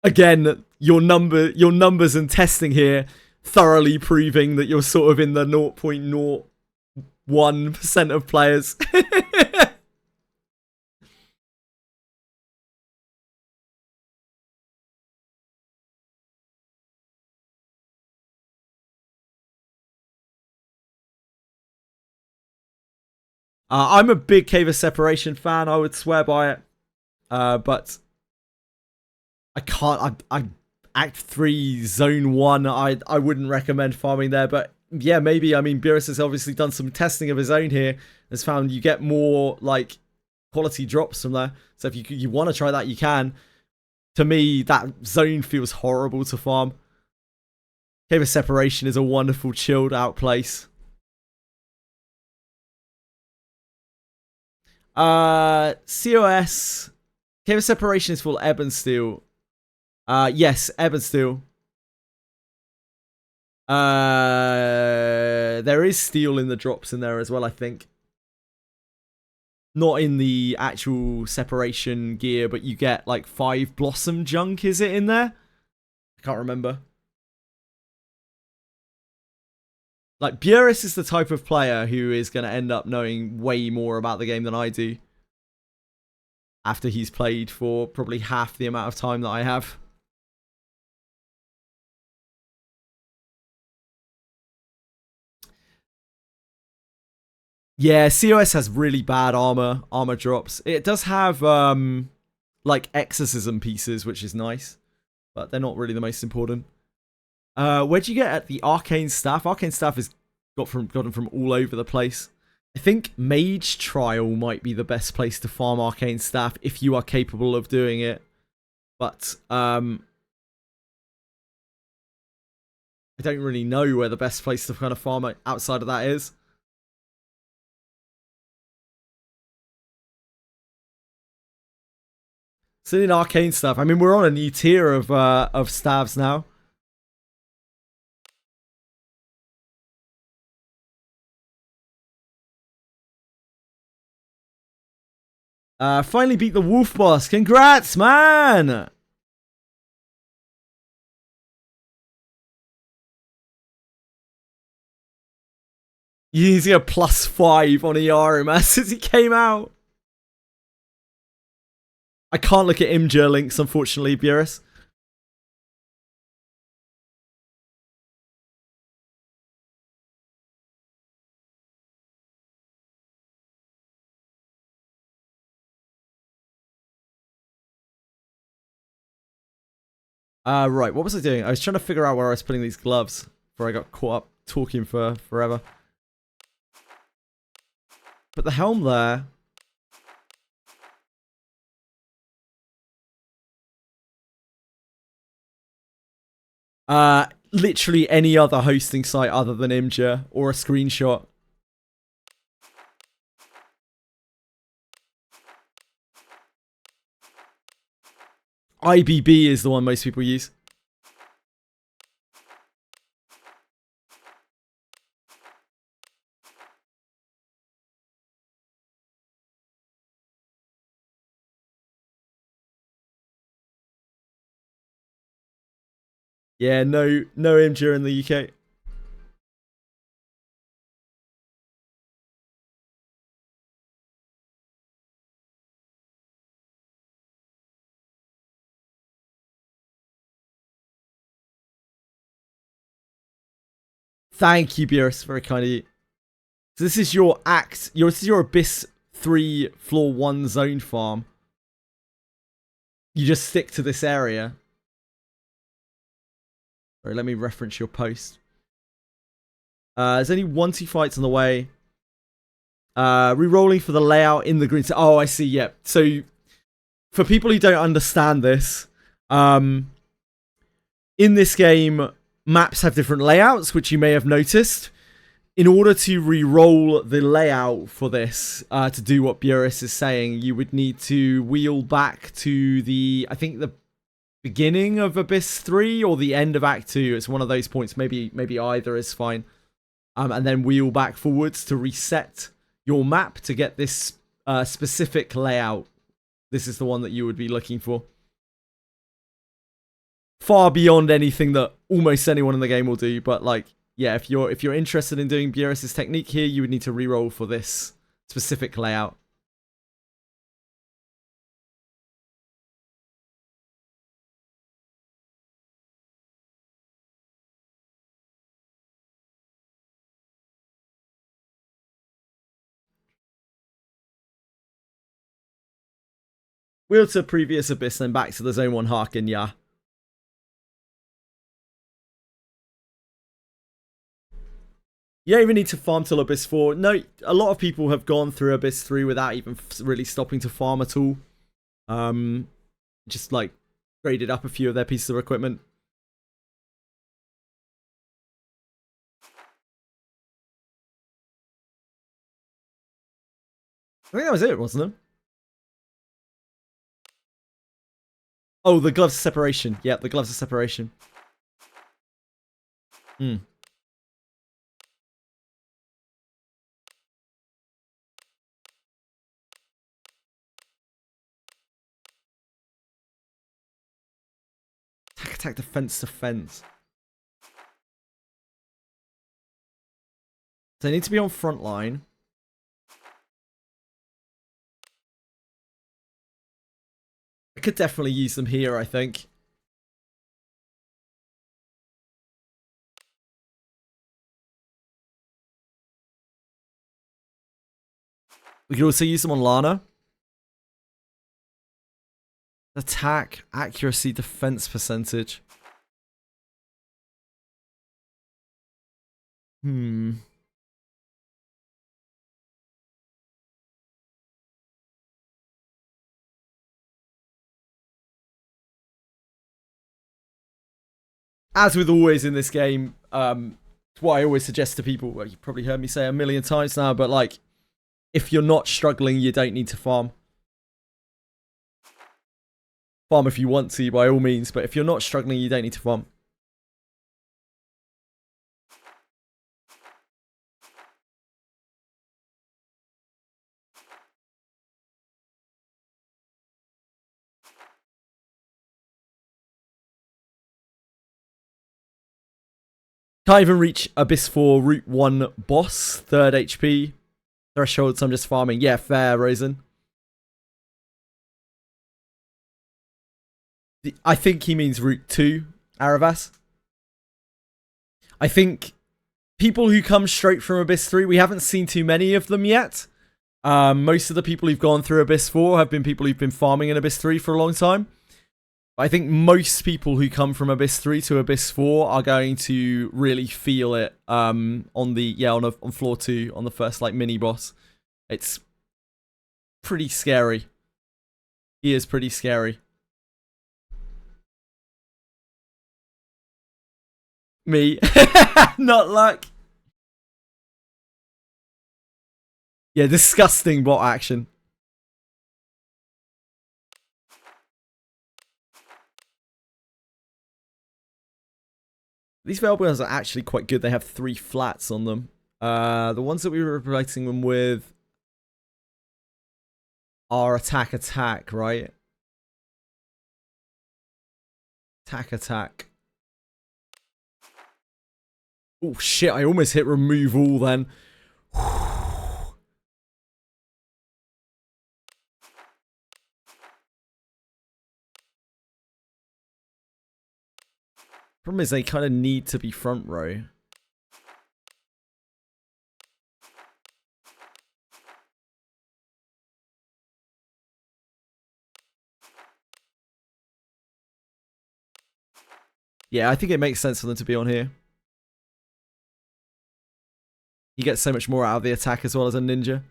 Again, your numbers and testing here thoroughly proving that you're sort of in the 0.01% of players. I'm a big Cave of Separation fan. I would swear by it. But I can't. I Act 3, Zone 1, I wouldn't recommend farming there. But yeah, maybe. I mean, Burris has obviously done some testing of his own here. Has found you get more like quality drops from there. So if you want to try that, you can. To me, that zone feels horrible to farm. Cave of Separation is a wonderful, chilled out place. COS. Cave of Separation is full Ebb and Steel. Yes, Ebb and Steel. There is steel in the drops in there as well, I think. Not in the actual separation gear, but you get like 5 blossom junk, is it in there? I can't remember. Like, Burris is the type of player who is going to end up knowing way more about the game than I do. After he's played for probably half the amount of time that I have. Yeah, COS has really bad armor drops. It does have like exorcism pieces, which is nice, but they're not really the most important. Where'd you get at the arcane staff? Arcane staff is gotten from all over the place. I think Mage Trial might be the best place to farm arcane staff if you are capable of doing it. But I don't really know where the best place to kind of farm it outside of that is. So in arcane stuff, I mean, we're on a new tier of staves now. Finally beat the wolf boss. Congrats, man! Using a +5 on ERM since he came out. I can't look at Imgur links, unfortunately, Burris. Right, what was I doing? I was trying to figure out where I was putting these gloves before I got caught up talking for forever. Put the helm there. Literally any other hosting site other than Imgur or a screenshot. IBB is the one most people use. Yeah, no Imgur in the UK. Thank you, Burris. Very kind of you. So this is your this is your Abyss 3 floor 1 zone farm. You just stick to this area. Alright, let me reference your post. There's only 1-2 fights on the way. Rerolling for the layout in the green. Oh, I see, yeah. So, for people who don't understand this, in this game, maps have different layouts, which you may have noticed. In order to re-roll the layout for this, to do what Burris is saying, you would need to wheel back to the, I think, the beginning of Abyss 3 or the end of Act 2. It's one of those points. Maybe either is fine. And then wheel back forwards to reset your map to get this specific layout. This is the one that you would be looking for. Far beyond anything that almost anyone in the game will do, but like, yeah, if you're interested in doing Burris' technique here, you would need to reroll for this specific layout. Wheel to previous Abyss, then back to the Zone 1 Harkin, yeah. You don't even need to farm till Abyss 4. No, a lot of people have gone through Abyss 3 without even really stopping to farm at all. Just like graded up a few of their pieces of equipment. I think that was it, wasn't it? Oh, the gloves of separation. Yeah, the gloves of separation. Hmm. attack, defense, defense. So they need to be on front line. I could definitely use them here, I think. We could also use them on Lana. Attack, accuracy, defense percentage. As with always in this game, it's what I always suggest to people. Well, you've probably heard me say a million times now, but like, if you're not struggling, you don't need to farm. Farm if you want to, by all means, but if you're not struggling, you don't need to farm. Can't even reach Abyss 4 Route 1 boss, 3rd HP. Thresholds, I'm just farming. Yeah, fair, Rosen. I think he means Route 2, Aravas. I think people who come straight from Abyss 3, we haven't seen too many of them yet. Most of the people who've gone through Abyss 4 have been people who've been farming in Abyss 3 for a long time. I think most people who come from Abyss 3 to Abyss 4 are going to really feel it on floor 2 on the first like mini boss. It's pretty scary. He is pretty scary. Me. Not luck. Yeah, disgusting bot action. These Veilburners are actually quite good. They have 3 flats on them. The ones that we were replacing them with are attack, right? Attack. Oh shit, I almost hit remove all then. Problem is they kind of need to be front row. Yeah, I think it makes sense for them to be on here. You get so much more out of the attack as well as a ninja.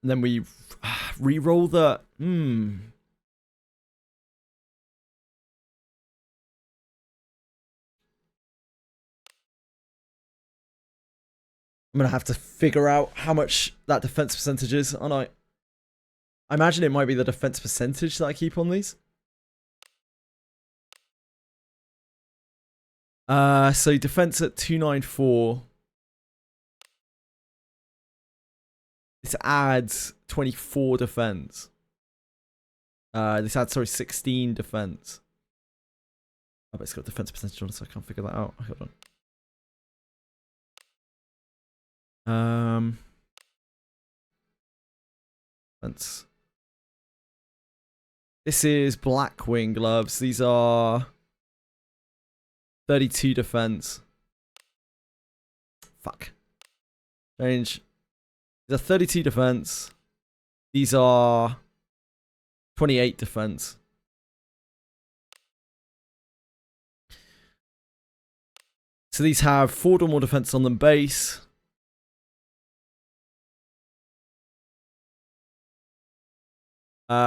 And then we re-roll the... I'm going to have to figure out how much that defense percentage is, aren't I? I imagine it might be the defense percentage that I keep on these. So defense at 294. This adds 24 defense. This adds, 16 defense. Oh, but it's got defense percentage on it, so I can't figure that out. Hold on. Defense. This is Blackwing gloves. These are 32 defense. Fuck. Change. These are 32 defense. These are 28 defense. So these have 4 or more defense on them base.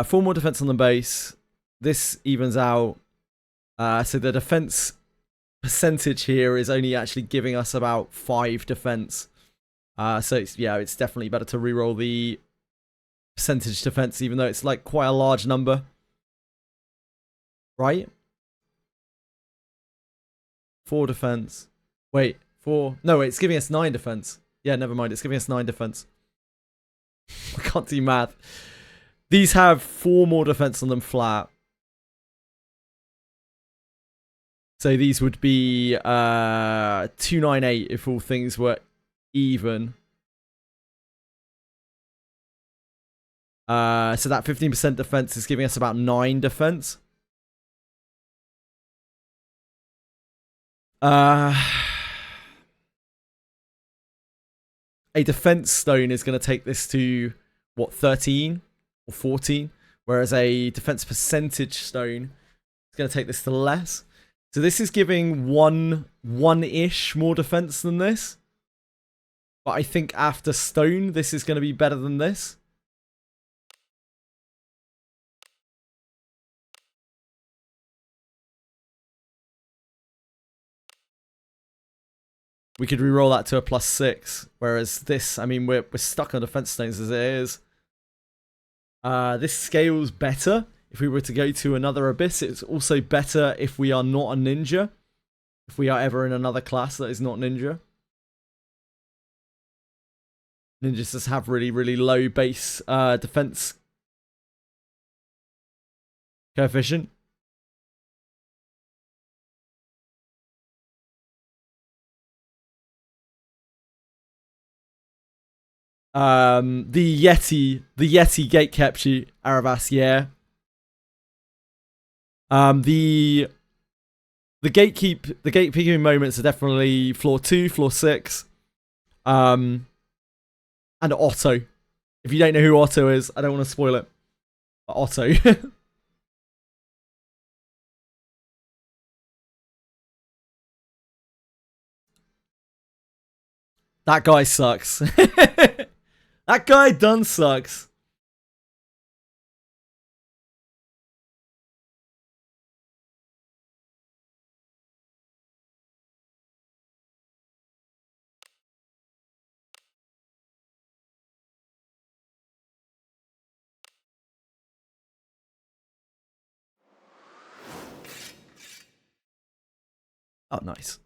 Four more defense on the base. This evens out. So the defense percentage here is only actually giving us about 5 defense. So it's definitely better to reroll the percentage defense, even though it's like quite a large number. Right? 4 defense. Wait, 4. No, wait, it's giving us 9 defense. Yeah, never mind. It's giving us 9 defense. I can't do math. These have 4 more defense on them flat. So these would be 298 if all things were even. So that 15% defense is giving us about 9 defense. A defense stone is going to take this to, what, 13 or 14? Whereas a defense percentage stone is going to take this to less. So this is giving one-ish more defense than this. But I think after stone, this is going to be better than this. We could reroll that to a +6. Whereas this, I mean, we're stuck on defense stones as it is. This scales better if we were to go to another abyss. It's also better if we are not a ninja. If we are ever in another class that is not ninja. Ninjas just have really, really low base defense coefficient. The Yeti gate capture Aravas, yeah. The gatekeeping moments are definitely floor 2, floor 6. And Otto. If you don't know who Otto is, I don't want to spoil it. But Otto. That guy sucks. That guy done sucks. Oh, nice.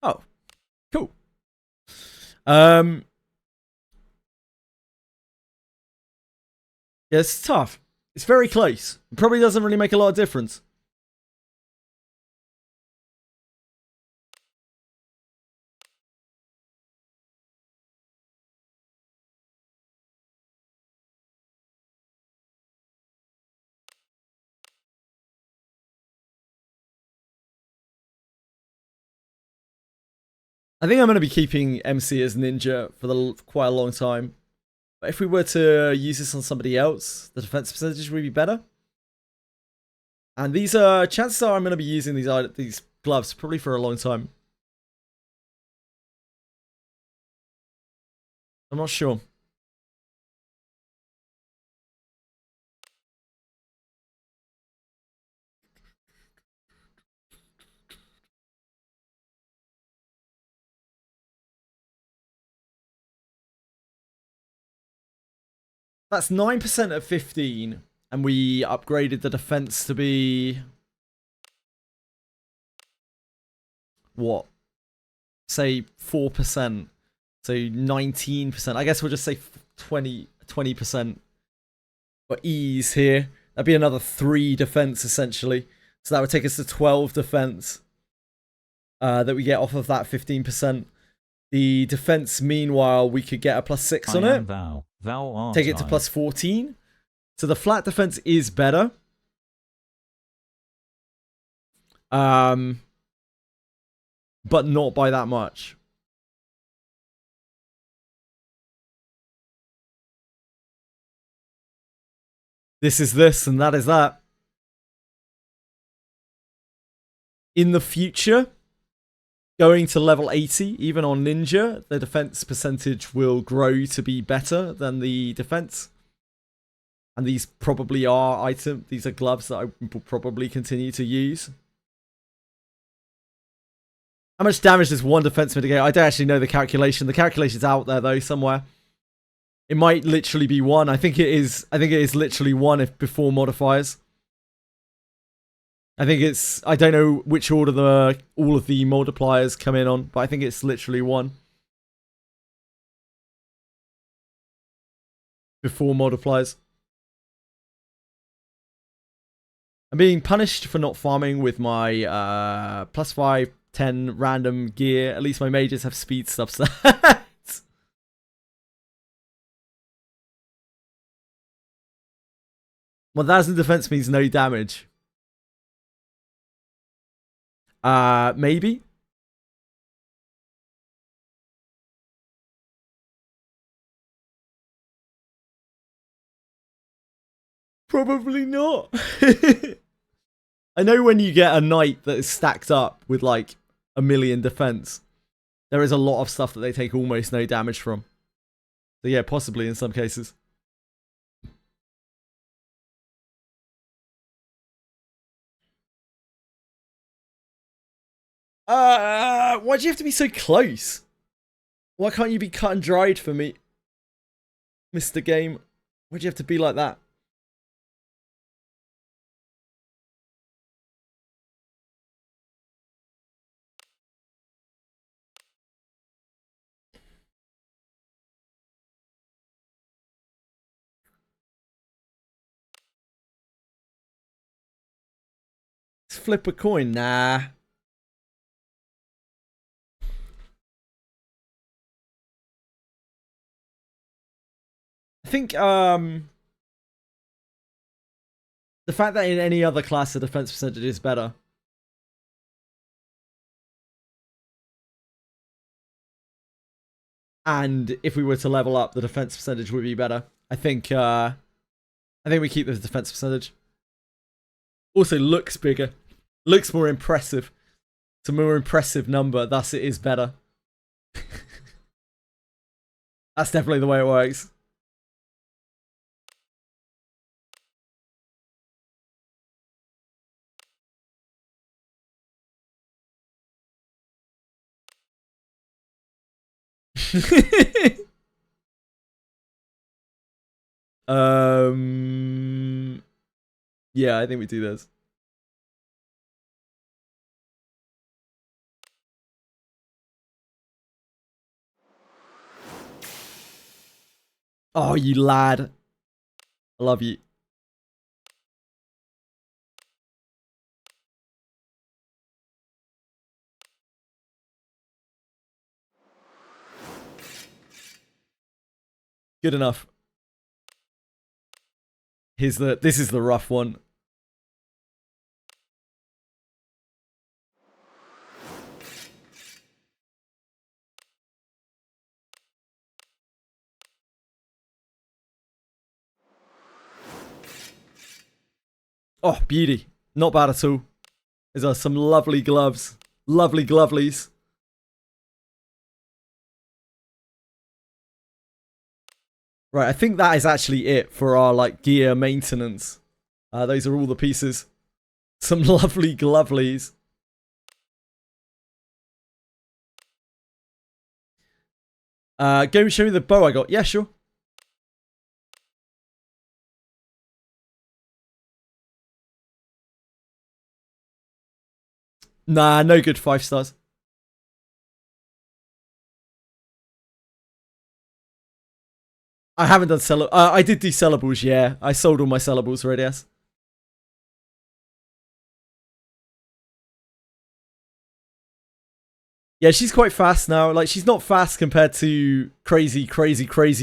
Oh, cool. Yeah, it's tough. It's very close. It probably doesn't really make a lot of difference. I think I'm going to be keeping MC as ninja for quite a long time. But if we were to use this on somebody else, the defense percentage would be better. And these chances are I'm going to be using these gloves probably for a long time. I'm not sure. That's 9% at 15, and we upgraded the defense to be... what? Say 4%. So 19%. I guess we'll just say 20% for ease here. That'd be another 3 defense, essentially. So that would take us to 12 defense that we get off of that 15%. The defense, meanwhile, we could get a +6 on it. Take it to +14. So the flat defense is better. But not by that much. This is this, and that is that. In the future, going to level 80, even on Ninja, the defense percentage will grow to be better than the defense. And these probably are these are gloves that I will probably continue to use. How much damage does one defense mitigate? I don't actually know the calculation. The calculation's out there, though, somewhere. It might literally be 1. I think it is literally 1 if before modifiers. I think it's, I don't know which order all of the multipliers come in on, but I think it's literally 1. Before multipliers. I'm being punished for not farming with my +5, 10 random gear. At least my mages have speed stuff set. 1000 defense means no damage. Maybe. Probably not. I know when you get a knight that is stacked up with like 1,000,000 defense, there is a lot of stuff that they take almost no damage from. So yeah, possibly in some cases. Why'd you have to be so close? Why can't you be cut and dried for me, Mr. Game? Why'd you have to be like that? Let's flip a coin. Nah. I think the fact that in any other class the defense percentage is better. And if we were to level up, the defense percentage would be better. I think we keep the defense percentage. Also looks bigger. Looks more impressive. It's a more impressive number, thus it is better. That's definitely the way it works. Yeah, I think we do this. Oh, you lad. I love you. Good enough. This is the rough one. Oh, beauty. Not bad at all. These are some lovely gloves. Lovely glovelies. Right, I think that is actually it for our like gear maintenance. Those are all the pieces. Some lovely glovelies. Go and show me the bow I got. Yeah, sure. Nah, no good 5 stars. I haven't done sellables. I did do sellables, yeah. I sold all my sellables already, yes. Yeah, she's quite fast now. Like, she's not fast compared to crazy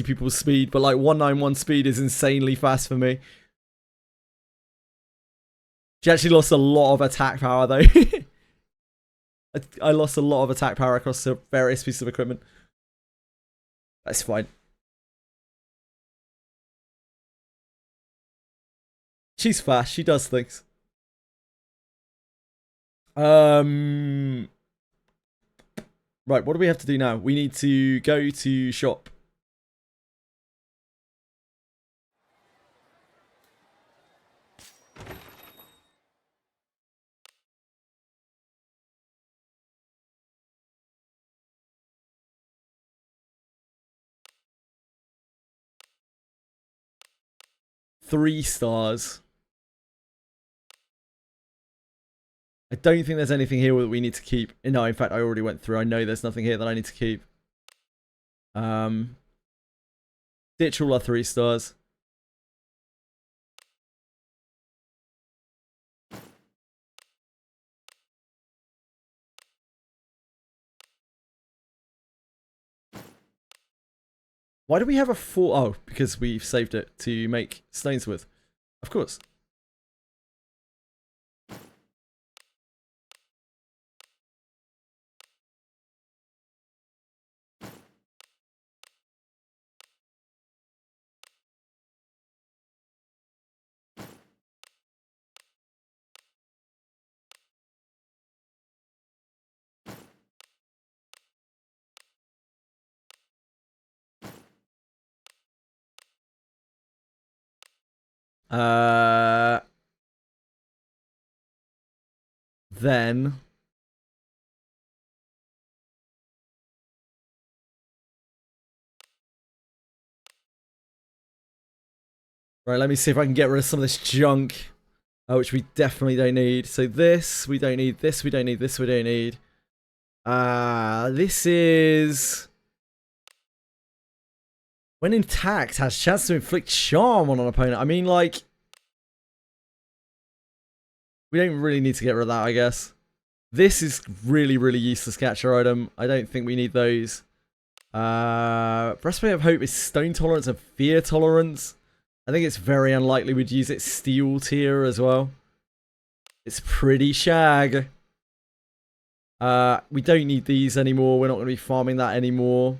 people's speed, but like 191 speed is insanely fast for me. She actually lost a lot of attack power, though. I lost a lot of attack power across the various pieces of equipment. That's fine. She's fast. She does things. Right, what do we have to do now? We need to go to shop. 3 stars. I don't think there's anything here that we need to keep. No, in fact, I already went through. I know there's nothing here that I need to keep. Ditch all our 3 stars. Why do we have a 4? Oh, because we've saved it to make stones with. Of course. Then right, let me see if I can get rid of some of this junk, which we definitely don't need. So this, we don't need. This, we don't need. This, we don't need. This is... When intact, has chance to inflict charm on an opponent. I mean, like... We don't really need to get rid of that, I guess. This is really, really useless catcher item. I don't think we need those. Breastplate of Hope is stone tolerance and fear tolerance. I think it's very unlikely we'd use it steel tier as well. It's pretty shag. We don't need these anymore. We're not going to be farming that anymore.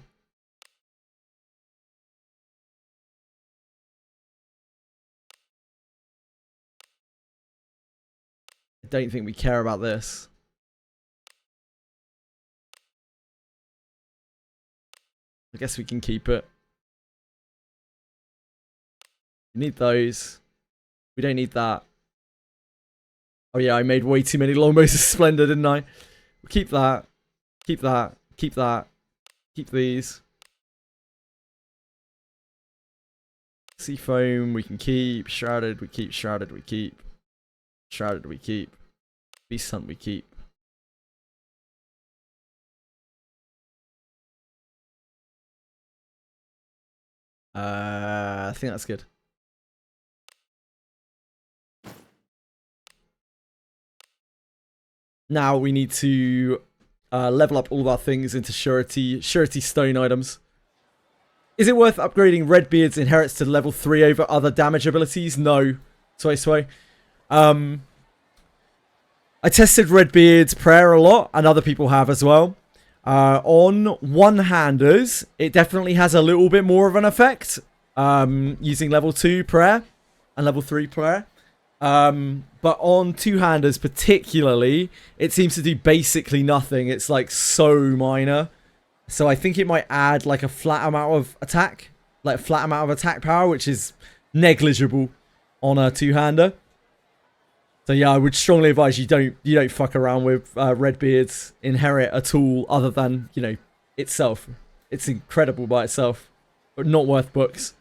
I don't think we care about this. I guess we can keep it. We need those. We don't need that. Oh yeah, I made way too many Longbows of Splendor, didn't I? We'll keep that. Keep that. Keep that. Keep these. Seafoam we can keep. Shrouded we keep. Shrouded we keep. Shrouded we keep. Beast Hunt we keep. I think that's good. Now we need to level up all of our things into surety stone items. Is it worth upgrading Redbeard's inherits to level 3 over other damage abilities? No. Sway. I tested Redbeard's prayer a lot, and other people have as well. On one-handers, it definitely has a little bit more of an effect. Using level 2 prayer and level 3 prayer. But on two-handers particularly, it seems to do basically nothing. It's like so minor. So I think it might add like a flat amount of attack. Like a flat amount of attack power, which is negligible on a two-hander. So yeah, I would strongly advise you don't fuck around with Redbeard's inherit at all, other than, you know, itself. It's incredible by itself, but not worth books.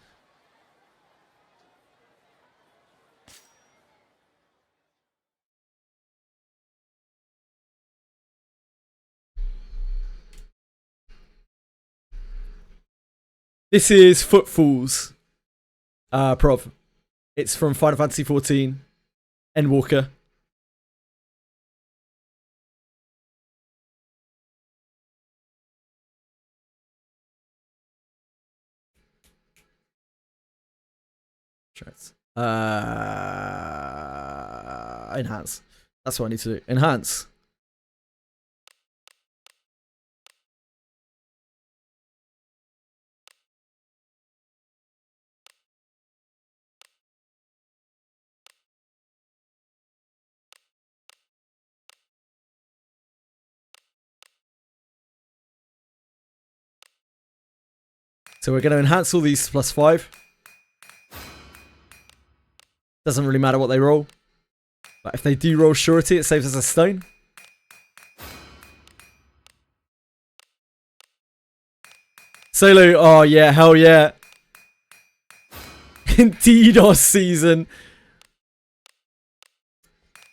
This is Footfalls, Prov. It's from Final Fantasy XIV, Endwalker. Enhance. That's what I need to do. Enhance. So we're going to enhance all these to +5. Doesn't really matter what they roll. But if they do roll surety, it saves us a stone. Solo, oh yeah, hell yeah. DDoS season.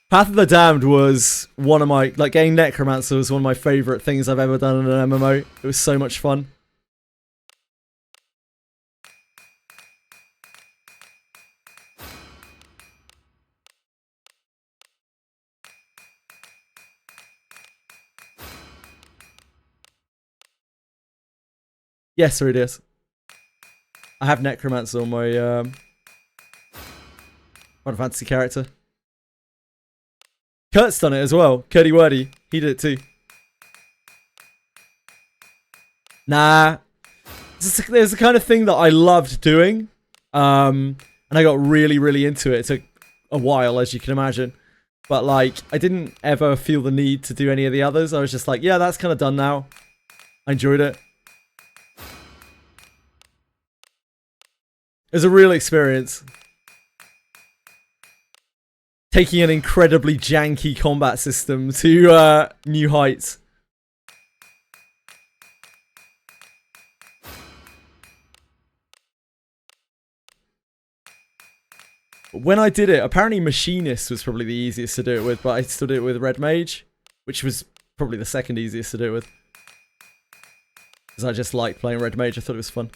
Path of the Damned was one of my, like, getting Necromancer was one of my favourite things I've ever done in an MMO. It was so much fun. Yes, sir, it is. I have Necromancer on my Final Fantasy character. Kurt's done it as well. Curdy Wordy. He did it too. Nah. There's the kind of thing that I loved doing. And I got really, really into it. It took a while, as you can imagine. But, like, I didn't ever feel the need to do any of the others. I was just like, yeah, that's kind of done now. I enjoyed it. It was a real experience. Taking an incredibly janky combat system to new heights. When I did it, apparently Machinist was probably the easiest to do it with, but I still did it with Red Mage, which was probably the second easiest to do it with. Because I just liked playing Red Mage, I thought it was fun.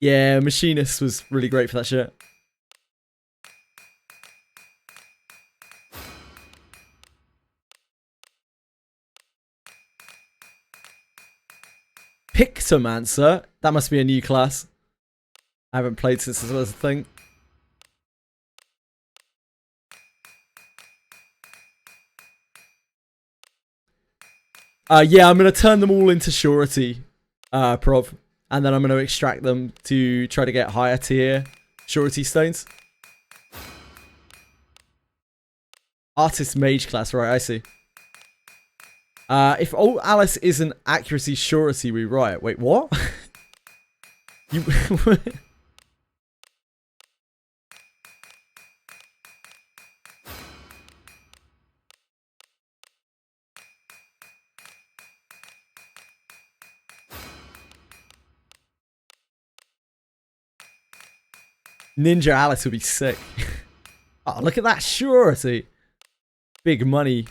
Yeah, Machinist was really great for that shit. Pictomancer? That must be a new class. I haven't played since this was a thing. Yeah, I'm going to turn them all into Surety, Prov. And then I'm going to extract them to try to get higher tier Surety stones. Artist Mage class, right, I see. If old Alice isn't accuracy Surety, we riot. Wait, what? You... Ninja Alice would be sick. Oh, look at that Surety. Big money.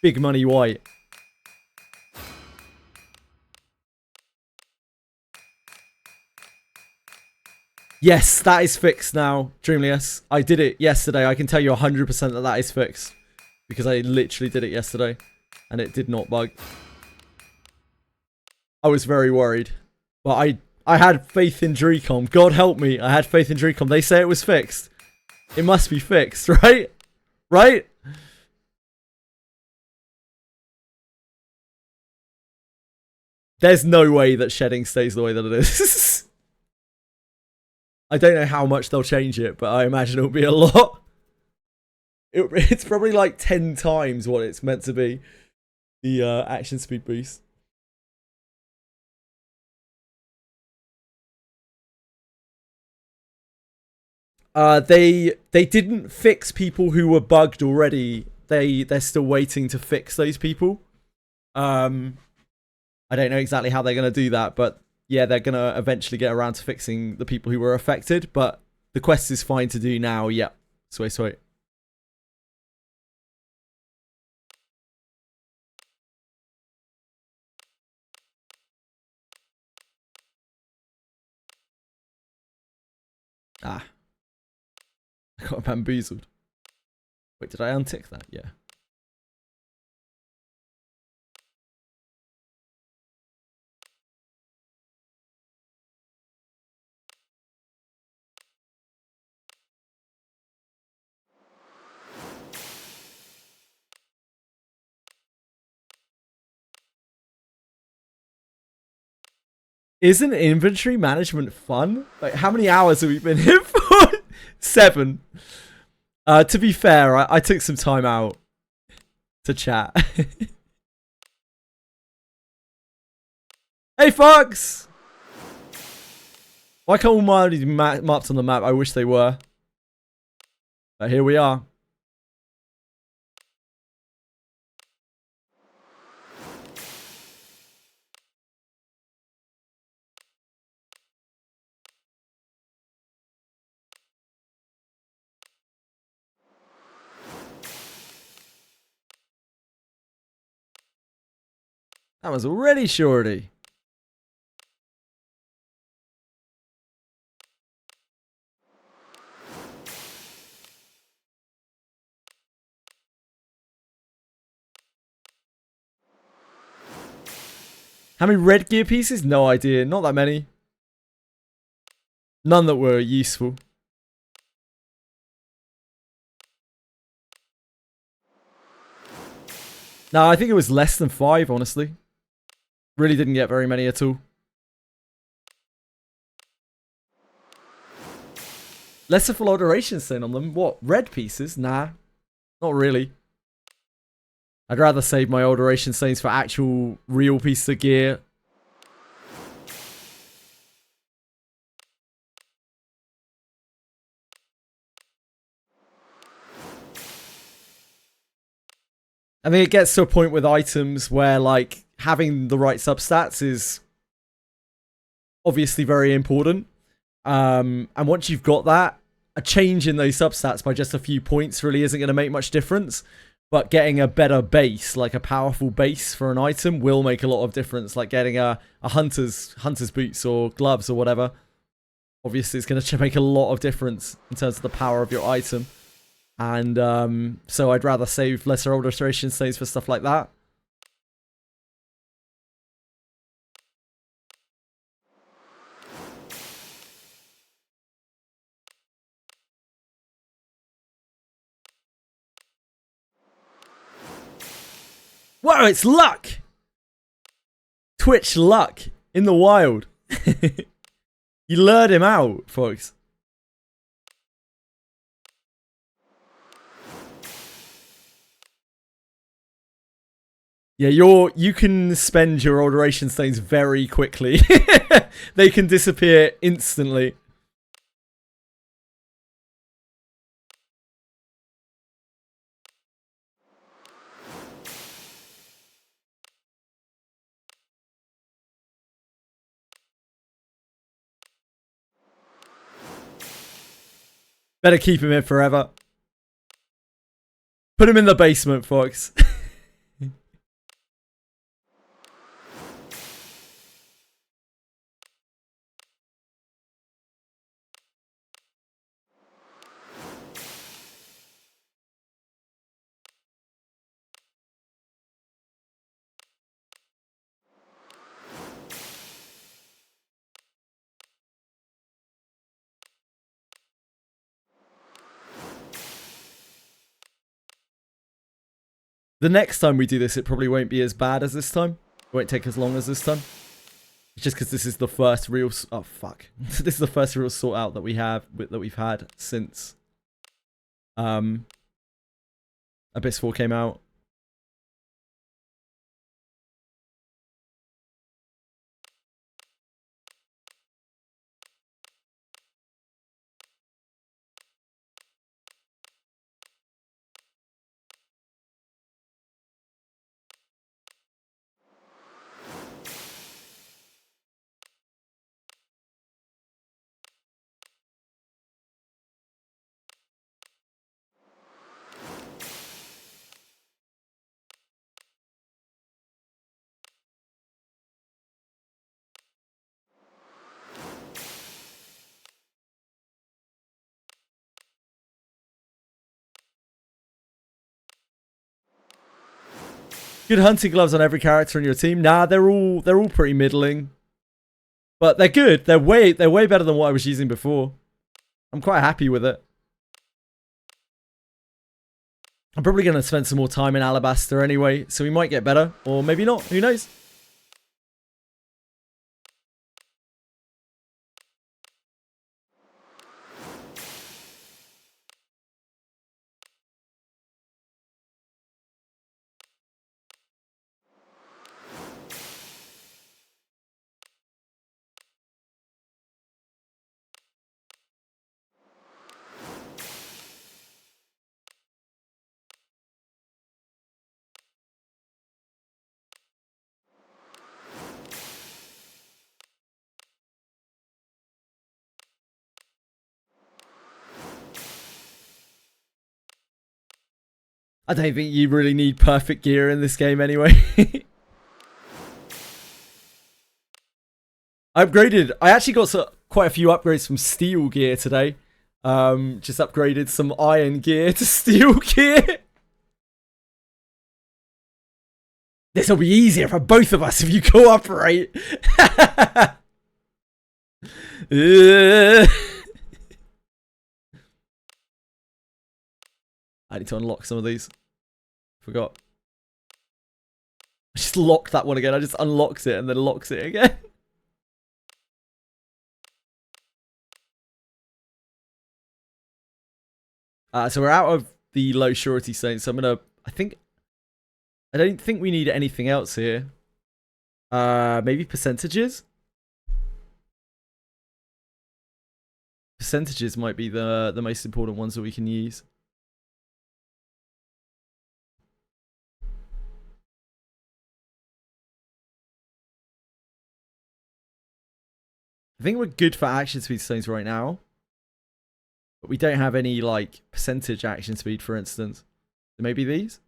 Big money white. Yes, that is fixed now, Dreamlius. I did it yesterday. I can tell you 100% that that is fixed. Because I literally did it yesterday. And it did not bug. I was very worried. But I had faith in Dreecom. God help me. I had faith in Dreecom. They say it was fixed. It must be fixed, right? Right? There's no way that shedding stays the way that it is. I don't know how much they'll change it, but I imagine it'll be a lot. It's probably like 10 times what it's meant to be. The action speed boost. They didn't fix people who were bugged already. They're still waiting to fix those people. I don't know exactly how they're going to do that, but yeah, they're going to eventually get around to fixing the people who were affected, but the quest is fine to do now. Yep. Sweet, sweet. Ah. I got bamboozled. Wait, did I untick that? Yeah. Isn't inventory management fun? Like, how many hours have we been here for? 7. To be fair, I took some time out to chat. Hey, Fox! Why can't all my be marked on the map? I wish they were. But here we are. That was already shorty. How many red gear pieces? No idea. Not that many. None that were useful. No, I think it was less than 5, honestly. Really didn't get very many at all. Lesser full alteration stone on them. What? Red pieces? Nah. Not really. I'd rather save my alteration stones for actual real pieces of gear. I think it gets to a point with items where, like, having the right substats is obviously very important. And once you've got that, a change in those substats by just a few points really isn't going to make much difference. But getting a better base, like a powerful base for an item, will make a lot of difference. Like getting a hunter's boots or gloves or whatever. Obviously, it's going to make a lot of difference in terms of the power of your item. And so I'd rather save lesser alteration stones for stuff like that. Whoa, it's luck! Twitch luck in the wild. You lured him out, folks. Yeah, you can spend your alteration stones very quickly. They can disappear instantly. Better keep him in forever. Put him in the basement, folks. The next time we do this, it probably won't be as bad as this time. It won't take as long as this time. Just because this is the first real... Oh, fuck. This is the first real sort out that we've had since Abyss 4 came out. Good hunting gloves on every character in your team. Nah, they're all pretty middling. But they're good. They're way better than what I was using before. I'm quite happy with it. I'm probably going to spend some more time in Alabaster anyway, so we might get better. Or maybe not. Who knows? I don't think you really need perfect gear in this game anyway. I upgraded. I actually got quite a few upgrades from steel gear today. Just upgraded some iron gear to steel gear. This will be easier for both of us if you cooperate. I need to unlock some of these. Forgot. I just locked that one again. I just unlocked it and then locks it again. So we're out of the low surety zone. So I'm gonna. I don't think we need anything else here. Maybe percentages. Percentages might be the most important ones that we can use. I think we're good for action speed stones right now. But we don't have any, like, percentage action speed, for instance. So maybe these?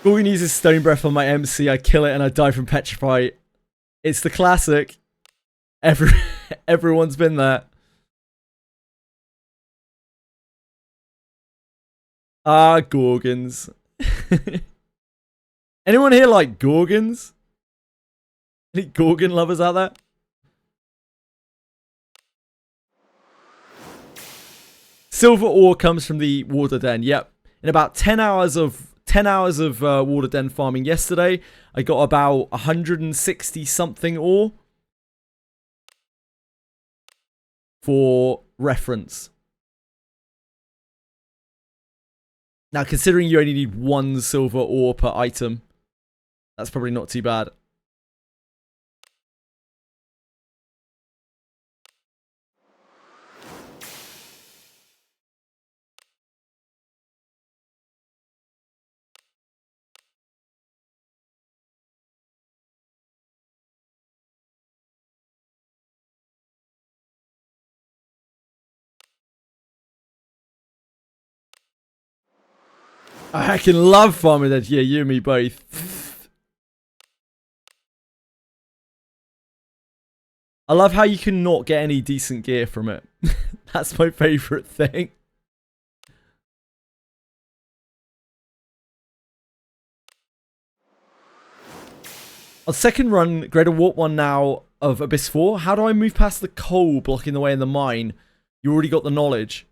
Gorgon uses Stone Breath on my MC. I kill it and I die from Petrify. It's the classic. Everyone's been there. Ah, Gorgons. Anyone here like Gorgons? Any Gorgon lovers out there? Silver ore comes from the water den. Yep. In about 10 hours of water den farming yesterday, I got about 160 something ore. For reference. Now, considering you only need 1 silver ore per item, that's probably not too bad. I can love farming that. Yeah, you and me both. I love how you can not get any decent gear from it. That's my favourite thing. On second run, Greater Warp 1 now of Abyss 4. How do I move past the coal blocking the way in the mine? You already got the knowledge.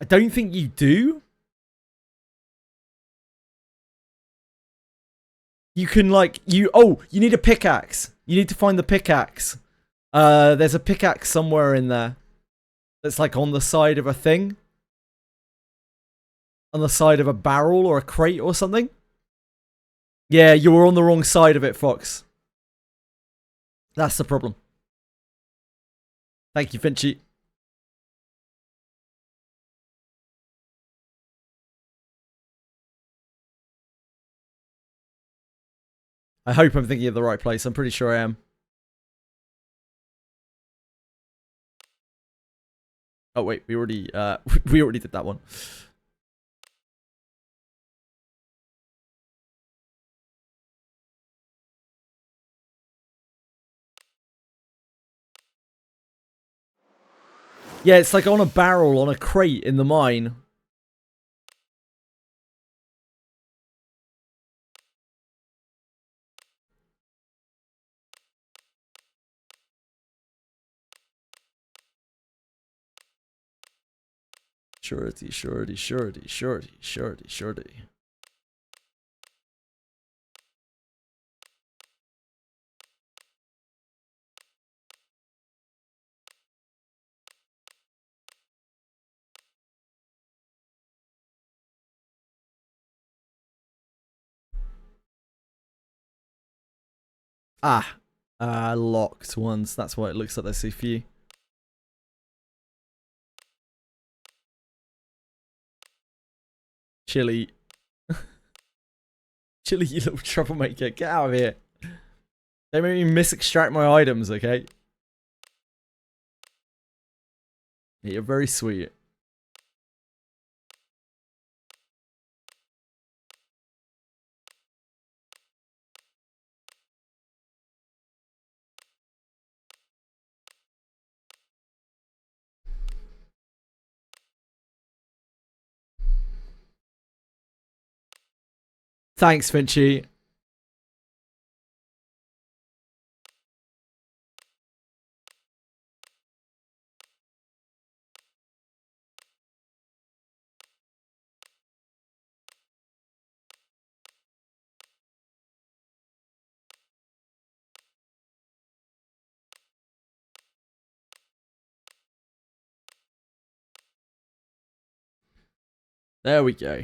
I don't think you do. You can like you need a pickaxe. You need to find the pickaxe. There's a pickaxe somewhere in there. That's like on the side of a thing. On the side of a barrel or a crate or something. Yeah, you were on the wrong side of it, Fox. That's the problem. Thank you, Finchy. I hope I'm thinking of the right place. I'm pretty sure I am. Oh wait, we already did that one. Yeah, it's like on a barrel on a crate in the mine. Surety. Locked ones. That's why it looks like there's a few. Chili. Chili, you little troublemaker. Get out of here. Don't make me mis-extract my items, okay? Yeah, you're very sweet. Thanks, Finchy. There we go.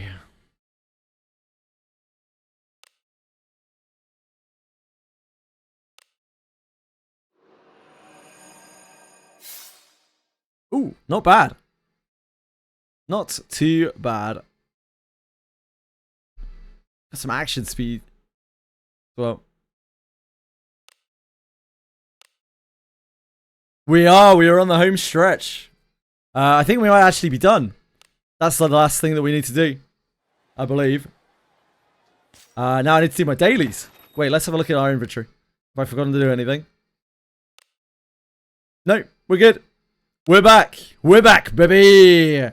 Ooh, not bad. Not too bad. Got some action speed. Well, we are on the home stretch. I think we might actually be done. That's the last thing that we need to do, I believe. Now I need to do my dailies. Wait, let's have a look at our inventory. Have I forgotten to do anything? No, we're good. We're back. We're back, baby.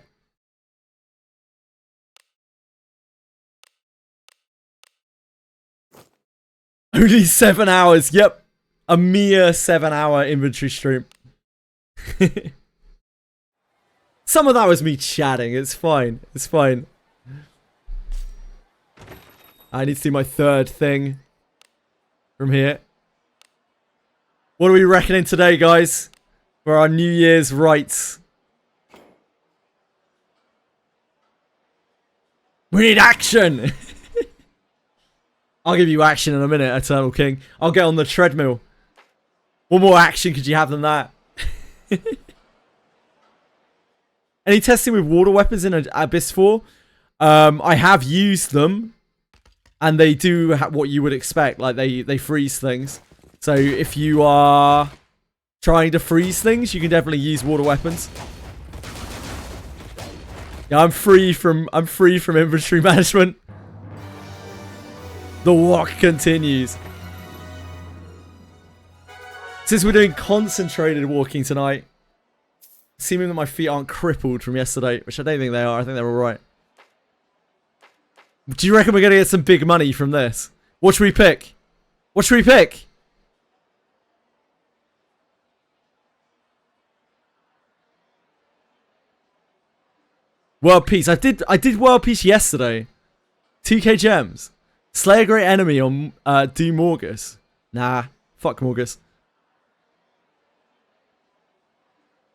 Only 7 hours. Yep. A mere 7-hour inventory stream. Some of that was me chatting. It's fine. It's fine. I need to do my third thing from here. What are we reckoning today, guys? For our New Year's rites. We need action! I'll give you action in a minute, Eternal King. I'll get on the treadmill. What more action could you have than that? Any testing with water weapons in Abyss 4? I have used them. And they do what you would expect. Like, they freeze things. So, if you are trying to freeze things, you can definitely use water weapons. Yeah, I'm free from inventory management. The walk continues. Since we're doing concentrated walking tonight, seeming that my feet aren't crippled from yesterday, which I don't think they are. I think they're alright. Do you reckon we're going to get some big money from this? What should we pick? What should we pick? World Peace. I did World Peace yesterday. 2k gems. Slay a great enemy on do Morgus. Nah. Fuck Morgus.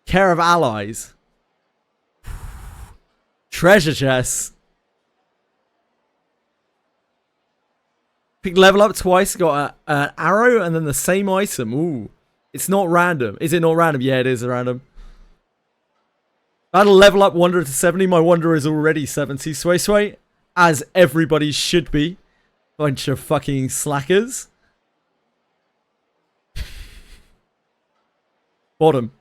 Care of allies. Treasure chests. Pick level up twice. Got an arrow and then the same item. Ooh. It's not random. Is it not random? Yeah, it is random. I had to level up Wanderer to 70. My Wanderer is already 70. Sway sway. As everybody should be. Bunch of fucking slackers. Bottom.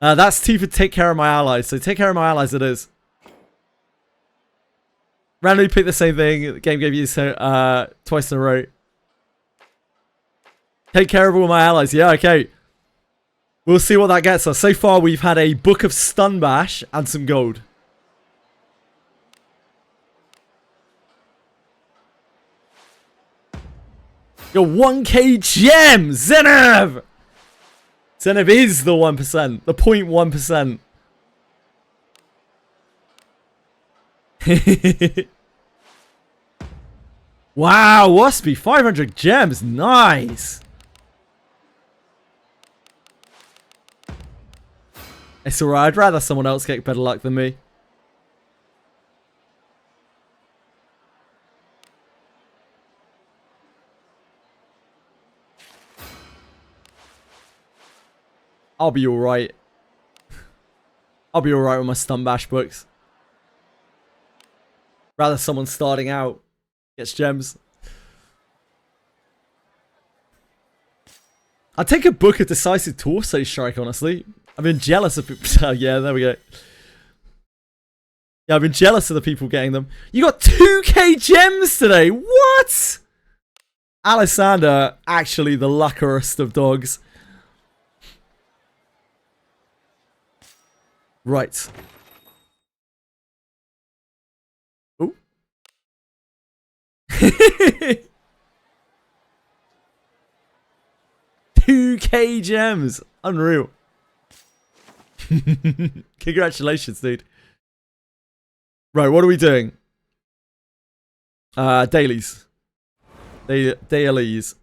That's 2 for take care of my allies. So take care of my allies it is. Randomly pick the same thing. The game gave you twice in a row. Take care of all my allies. Yeah, okay. We'll see what that gets us. So far, we've had a Book of Stun Bash and some gold. Your 1k gem! Zenev! Zenev is the 1%. The 0.1%. Wow, Waspy, 500 gems. Nice. It's alright. I'd rather someone else get better luck than me. I'll be alright. I'll be alright with my stun bash books. Rather someone starting out gets gems. I'd take a book of Decisive Torso Strike, honestly. I've been jealous of people. Oh, yeah, there we go. Yeah, I've been jealous of the people getting them. You got 2k gems today. What? Alessander, actually the luckiest of dogs. Right. Oh. 2k gems. Unreal. Congratulations, dude. Right, what are we doing? Dailies. Dailies.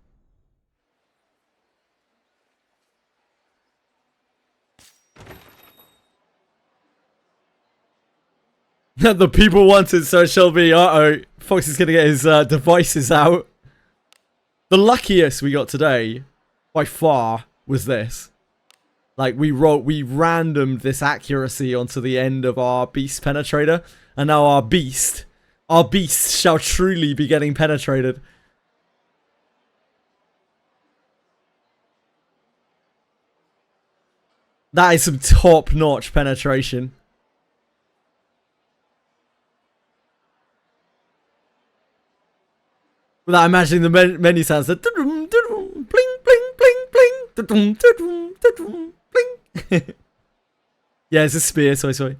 The people want it, so it shall be. Uh-oh. Fox is going to get his devices out. The luckiest we got today, by far, was this. Like, we randomed this accuracy onto the end of our beast penetrator. And now our beast shall truly be getting penetrated. That is some top-notch penetration. Without imagining the menu sounds that bling bling bling bling bling. Yeah, it's a spear. Sorry.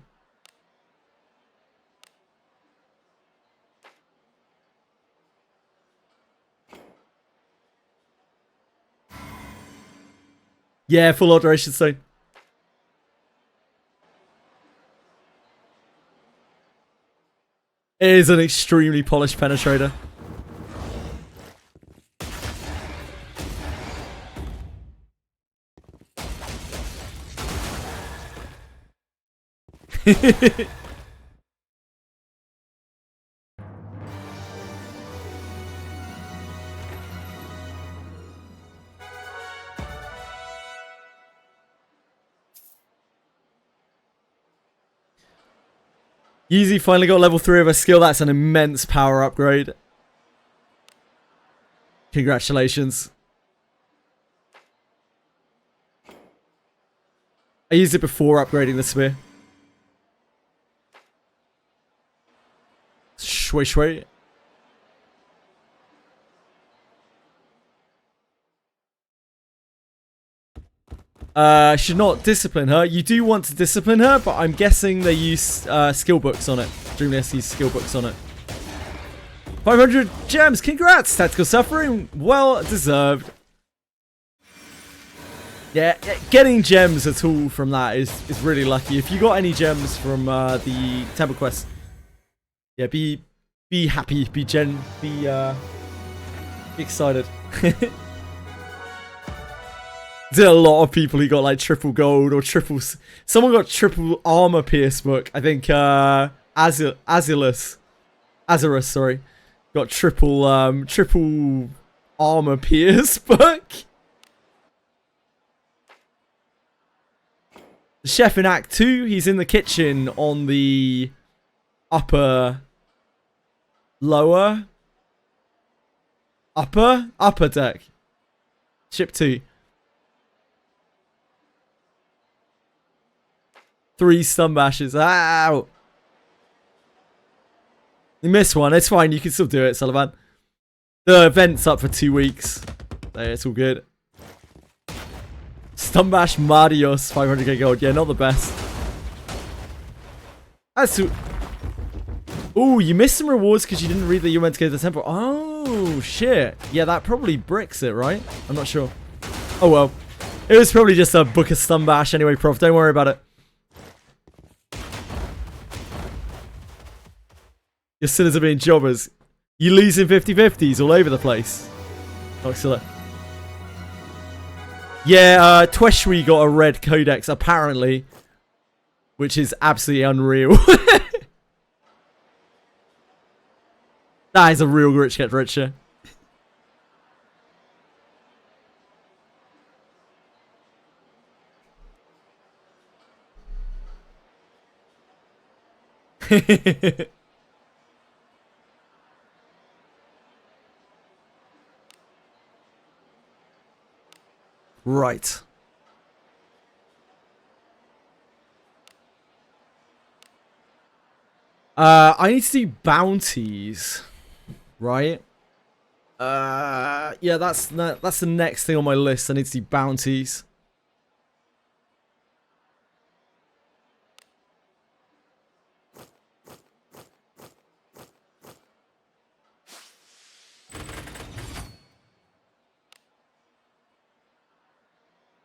Yeah, full alteration stone. It is an extremely polished penetrator. Yeezy finally got level 3 of a skill. That's an immense power upgrade. Congratulations. I used it before upgrading the spear. Shway. Should not discipline her. You do want to discipline her, but I'm guessing they use skill books on it. Dreamless use skill books on it. 500 gems. Congrats, Tactical Suffering. Well deserved. Yeah, getting gems at all from that is really lucky. If you got any gems from the Temple Quest, yeah, be happy, be excited. There's a lot of people who got like triple gold or triple. Someone got triple armor pierce book. I think Azarus, sorry, got triple armor pierce book. The chef in Act 2, he's in the kitchen on the upper deck. Ship 2. 3 stun bashes. Ow! You missed one. It's fine. You can still do it, Sullivan. The event's up for 2 weeks. There, it's all good. Stun bash Marios, 500k gold. Yeah, not the best. That's too... Ooh, you missed some rewards because you didn't read that you went to go to the temple. Oh, shit. Yeah, that probably bricks it, right? I'm not sure. Oh, well. It was probably just a book of stun bash anyway, Prof. Don't worry about it. Your sinners are being jobbers. You losing 50-50s all over the place. Oh, excellent. Yeah, Tweshwi got a red codex, apparently. Which is absolutely unreal. That is a real rich get richer. Right. I need to do bounties, right? Yeah, that's the next thing on my list. I need to do bounties.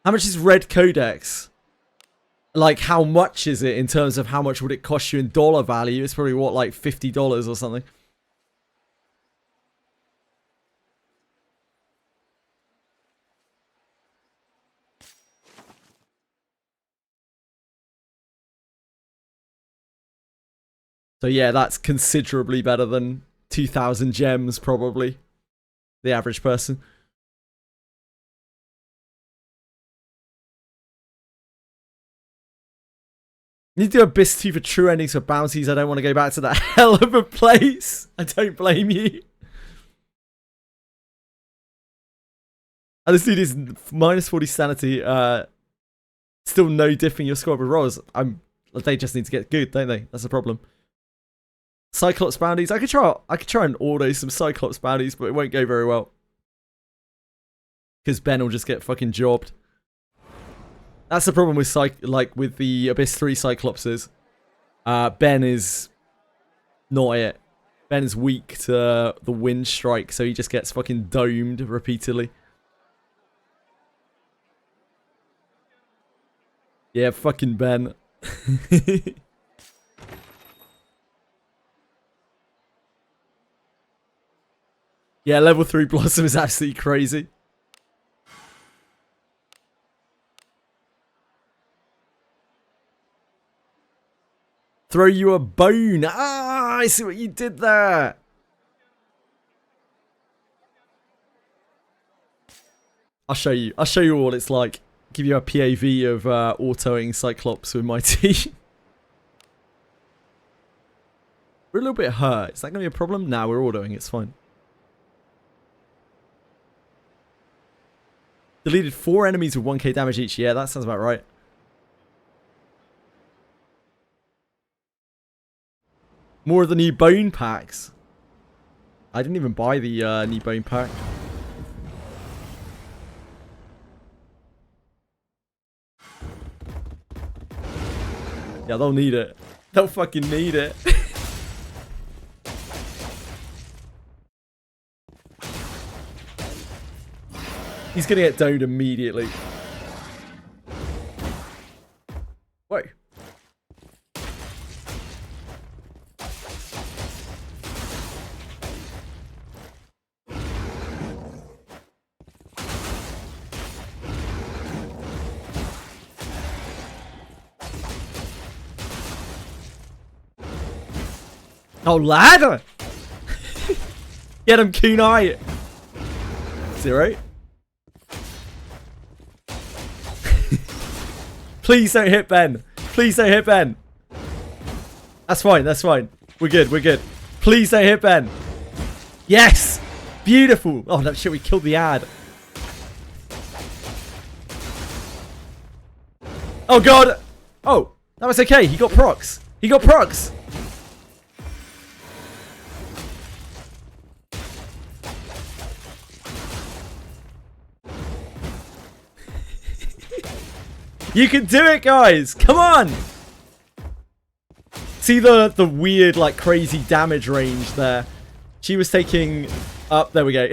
How much is Red Codex? Like, how much is it in terms of how much would it cost you in dollar value? It's probably, what, like $50 or something. So yeah, that's considerably better than 2,000 gems, probably. The average person. You need to do Abyss 2 for true endings for bounties. I don't want to go back to that hell of a place. I don't blame you. And this dude is minus 40 sanity. Still no diffing your score with rolls. They just need to get good, don't they? That's the problem. Cyclops bounties. I could try and order some Cyclops bounties, but it won't go very well. Because Ben will just get fucking jobbed. That's the problem with with the Abyss 3 Cyclopses. Ben is not it. Ben is weak to the wind strike, so he just gets fucking domed repeatedly. Yeah, fucking Ben. Yeah, level 3 Blossom is absolutely crazy. Throw you a bone. Ah, I see what you did there. I'll show you. I'll show you what it's like. Give you a PAV of autoing Cyclops with my team. We're a little bit hurt. Is that going to be a problem? Nah, we're autoing. It's fine. Deleted 4 enemies with 1k damage each. Yeah, that sounds about right. More of the new bone packs. I didn't even buy the new bone pack. Yeah, they'll need it. They'll fucking need it. He's gonna get domed immediately. Whoa. Oh, ladder! Get him, Kunai! 0. Please don't hit Ben. Please don't hit Ben. That's fine, that's fine. We're good, we're good. Please don't hit Ben. Yes! Beautiful! Oh, no shit, we killed the ad. Oh, God! Oh, that was okay. He got procs. He got procs! You can do it, guys! Come on! See the weird, like, crazy damage range there. She was taking up. There we go.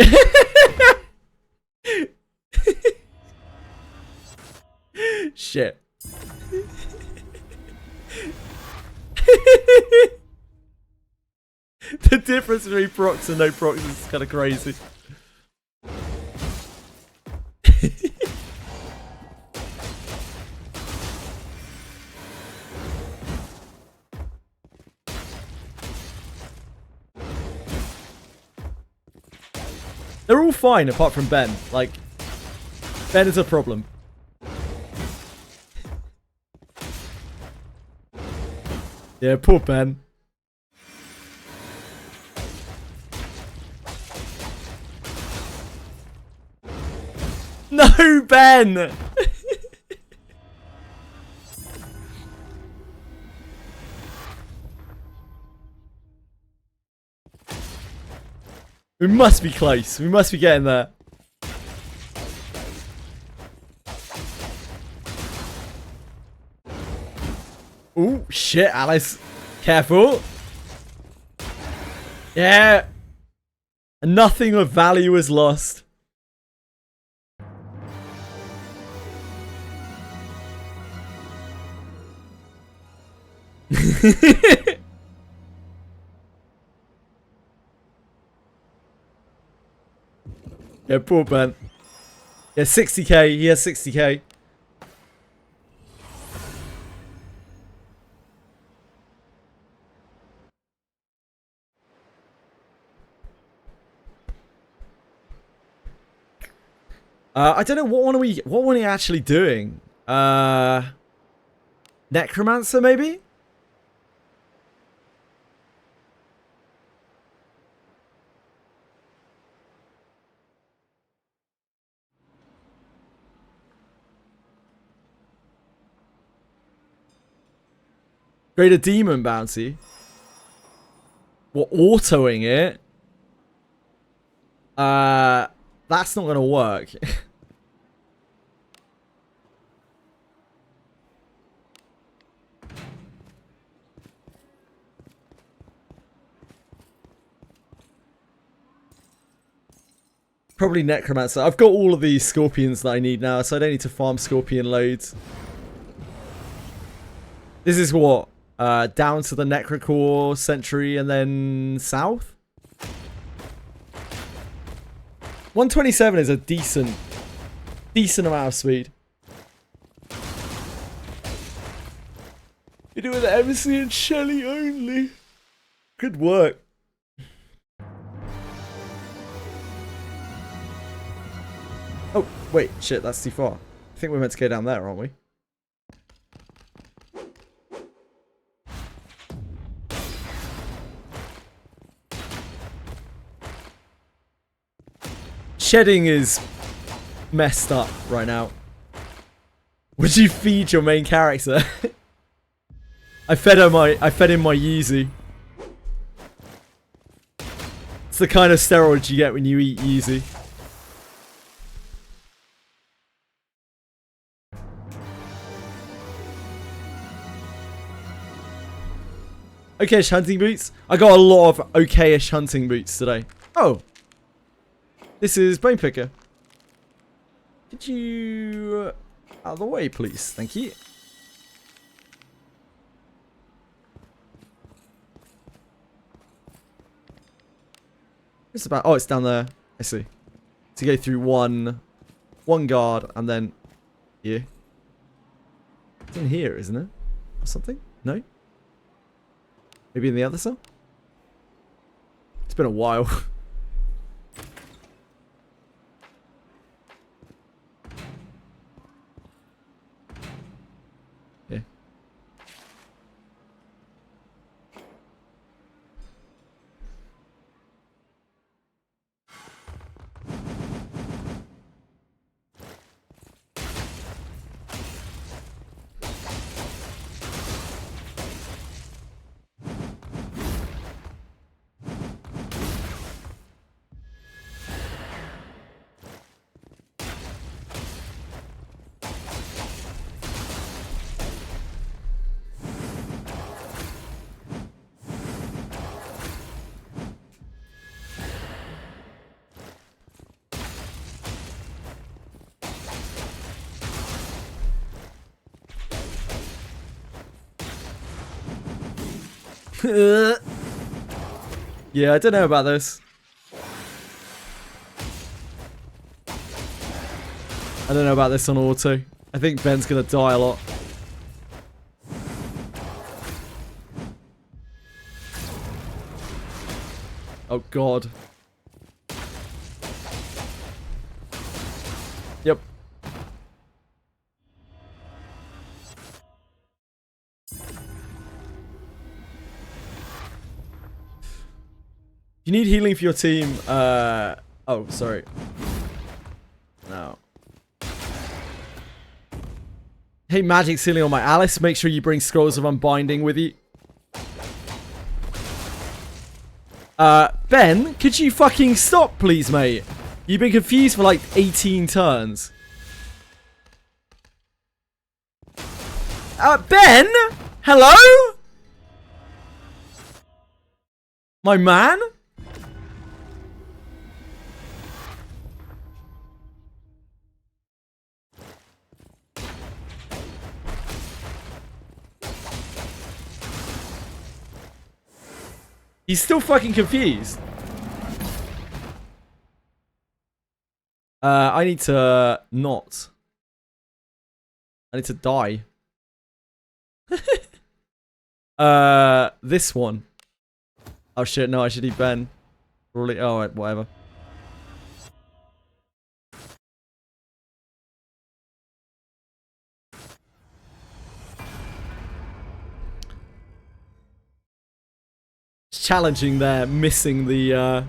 Shit. The difference between procs and no procs is kind of crazy. They're all fine apart from Ben. Like, Ben is a problem. Yeah, poor Ben. No, Ben! We must be close. We must be getting there. Ooh, shit, Alice. Careful. Yeah. Nothing of value is lost. Yeah, poor Ben. Yeah, 60k. He has 60k. I don't know, what are we actually doing? Necromancer maybe? Greater demon bounty. We're autoing it. That's not gonna work. Probably Necromancer. I've got all of these scorpions that I need now, so I don't need to farm scorpion loads. This is what? Down to the Necrocore, Sentry, and then south? 127 is a decent amount of speed. You do it with MC and Shelly only. Good work. Oh, wait, shit, that's too far. I think we're meant to go down there, aren't we? Shedding is messed up right now. Would you feed your main character? I fed him my Yeezy. It's the kind of steroids you get when you eat Yeezy. Okay-ish hunting boots. I got a lot of okay-ish hunting boots today. Oh. This is Bone Picker. Could you... out of the way, please. Thank you. It's about... oh, it's down there. I see. To go through one guard and then here. It's in here, isn't it? Or something? No? Maybe in the other cell? It's been a while. Yeah. Yeah, I don't know about this. I don't know about this on auto. I think Ben's gonna die a lot. Oh god. Yep. You need healing for your team. Oh, sorry. No. Hey, magic ceiling on my Alice. Make sure you bring scrolls of unbinding with you. Ben, could you fucking stop, please, mate? You've been confused for like 18 turns. Ben? Hello? My man? He's still fucking confused. I need to not. I need to die. This one. Oh shit, no, I should eat Ben. Really? Oh, right, whatever. It's challenging there, missing the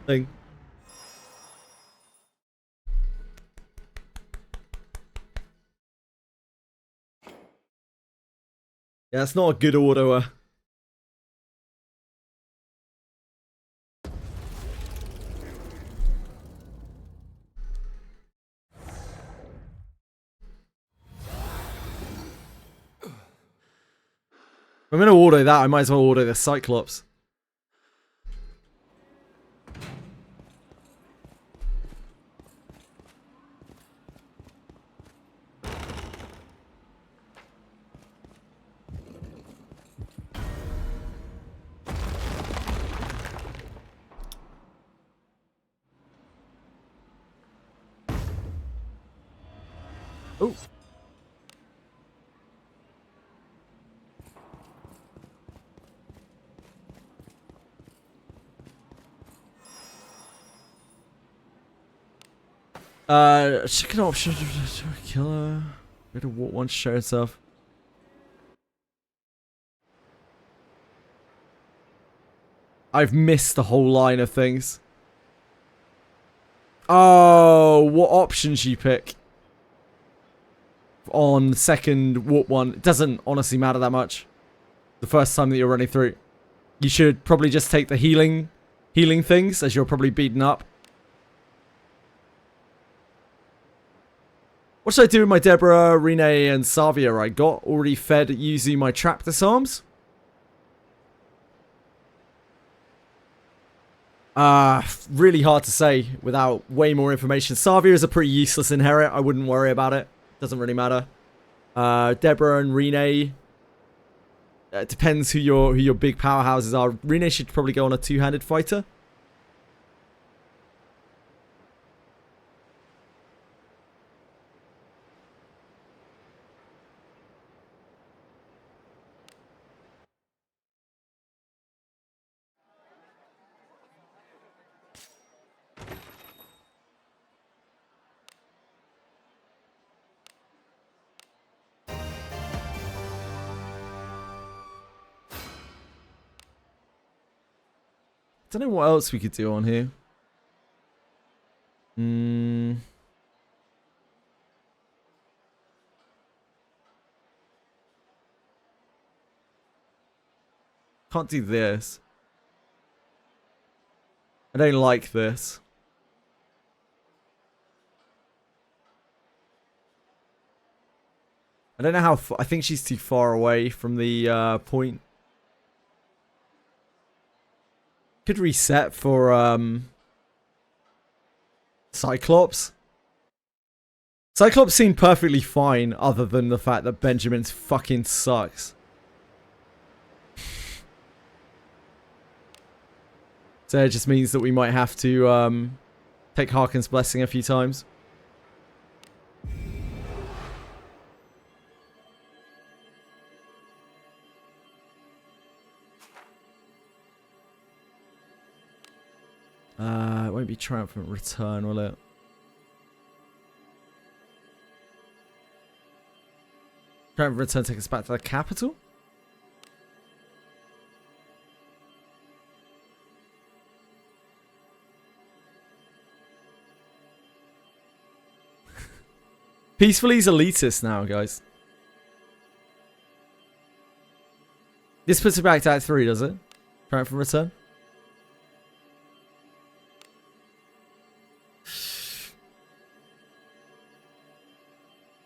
thing. Yeah, that's not a good order. If I'm gonna order that, I might as well order the Cyclops. Oh. Chicken option. Killer. Better what one show itself. I've missed the whole line of things. Oh, what options you pick on second warp one? It doesn't honestly matter that much. The first time that you're running through, you should probably just take the healing things, as you're probably beaten up. What should I do with my Deborah, Renee, and Savia I got already fed using my trap disarms? Really hard to say without way more information. Savia is a pretty useless inherit. I wouldn't worry about it. Doesn't really matter. Deborah and Renee. It depends who your big powerhouses are. Renee should probably go on a two-handed fighter. Don't know what else we could do on here. Can't do this. I don't like this. I don't know how I think she's too far away from the point. Could reset for Cyclops. Cyclops seemed perfectly fine, other than the fact that Benjamin's fucking sucks. So it just means that we might have to take Harkin's blessing a few times. It won't be triumphant return, will it? Triumphant return take us back to the capital? Peacefully's elitist now, guys. This puts it back to Act 3, does it? Triumphant Return?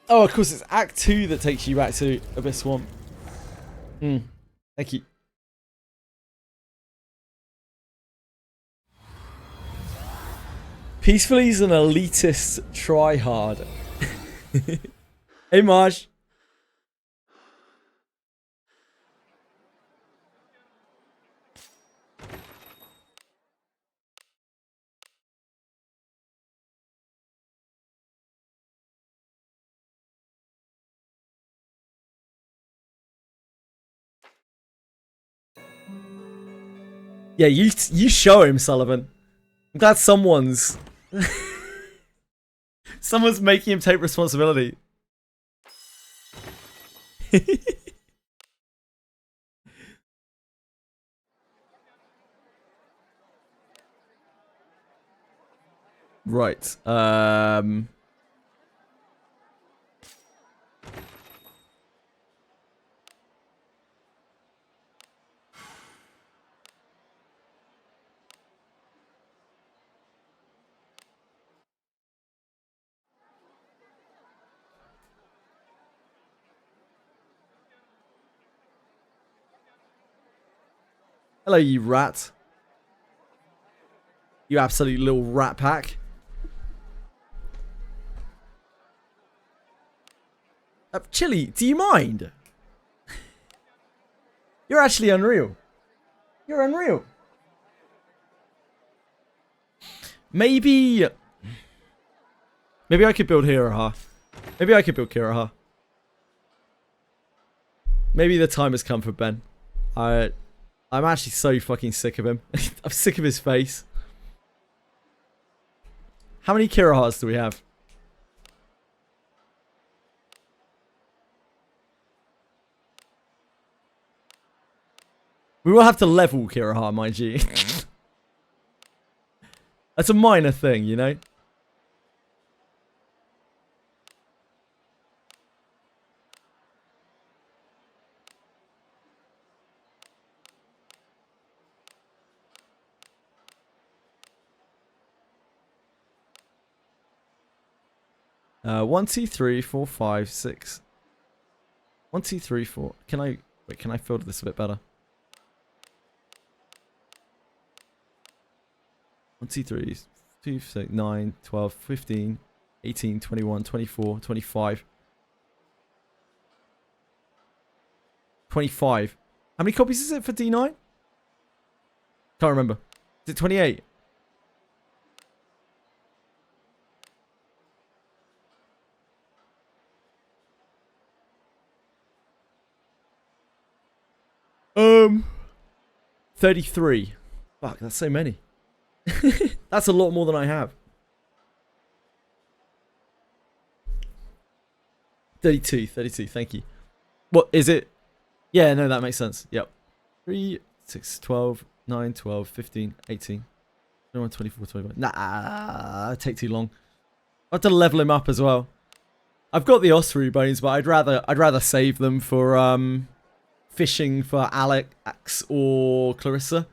Oh, of course, it's Act 2 that takes you back to Abyss Swamp. Thank you. Peacefully's an elitist tryhard. Hey, Marge. Yeah, you show him, Sullivan. I'm glad someone's making him take responsibility. Right. Hello, you rat. You absolute little rat pack. Chili, do you mind? You're actually unreal. You're unreal. Maybe I could build Hiraha. Maybe I could build Kiraha. Maybe the time has come for Ben. I'm actually so fucking sick of him. I'm sick of his face. How many Kirahas do we have? We will have to level Kiraha, mind you. That's a minor thing, you know? One, two, three, four, five, six. 1, 2, 3, 4. Can I filter this a bit better? 1, 2, 3, 2, 6, 9, 12, 15, 18, 21, 24, 25. 25. How many copies is it for D9? Can't remember. Is it 28? Um, 33. Fuck, that's so many. That's a lot more than I have. 32, thank you. What is it? Yeah, no, that makes sense. Yep. 3, 6, 12, 9, 12, 15, 18, 21, 24, 25. Nah, it'd take too long. I have to level him up as well. I've got the Osprey bones, but I'd rather save them for fishing for Alex or Clarissa.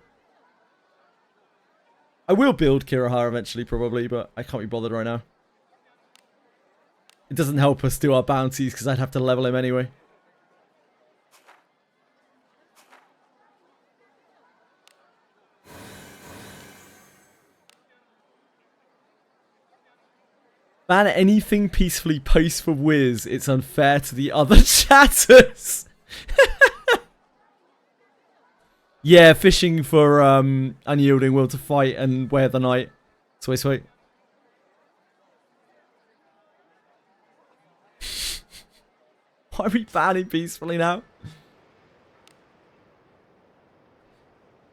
I will build Kiraha eventually, probably, but I can't be bothered right now. It doesn't help us do our bounties because I'd have to level him anyway. Ban anything peacefully post for Wiz. It's unfair to the other chatters. Yeah, fishing for unyielding will to fight and wear the night. Sweet, sweet. Why are we banning peacefully now?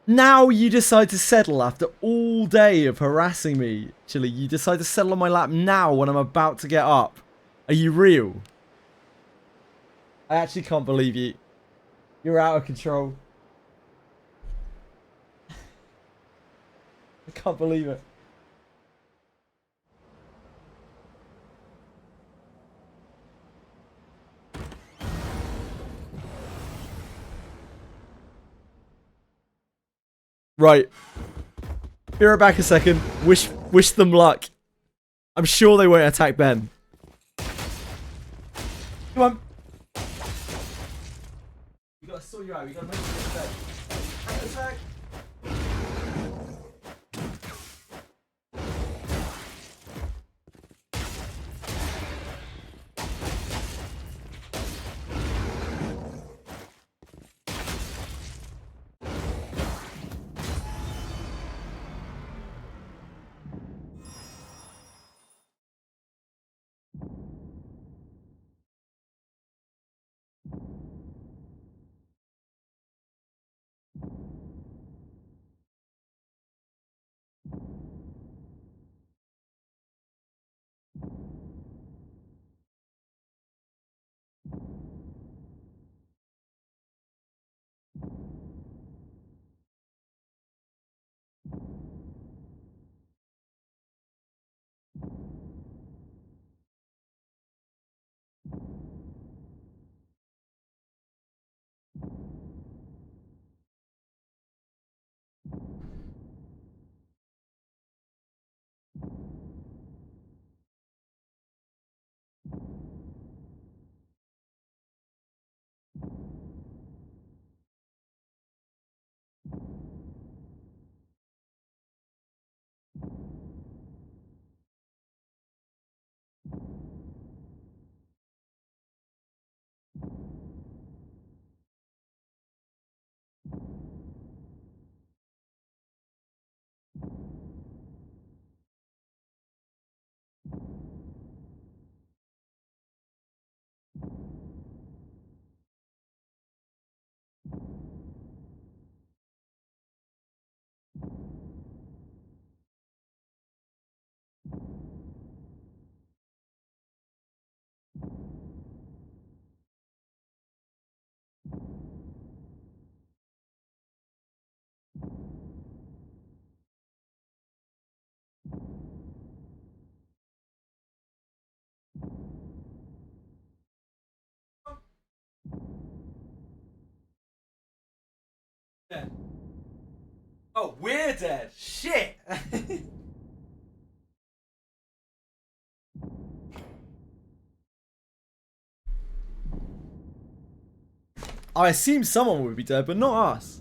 Now you decide to settle after all day of harassing me. Chili, you decide to settle on my lap now when I'm about to get up. Are you real? I actually can't believe you. You're out of control. I can't believe it. Right. Be right back a second. Wish them luck. I'm sure they won't attack Ben. Come on. We gotta sort you out. We gotta make you attack. Attack. Dead. Oh, we're dead. Shit. I assume someone would be dead, but not us.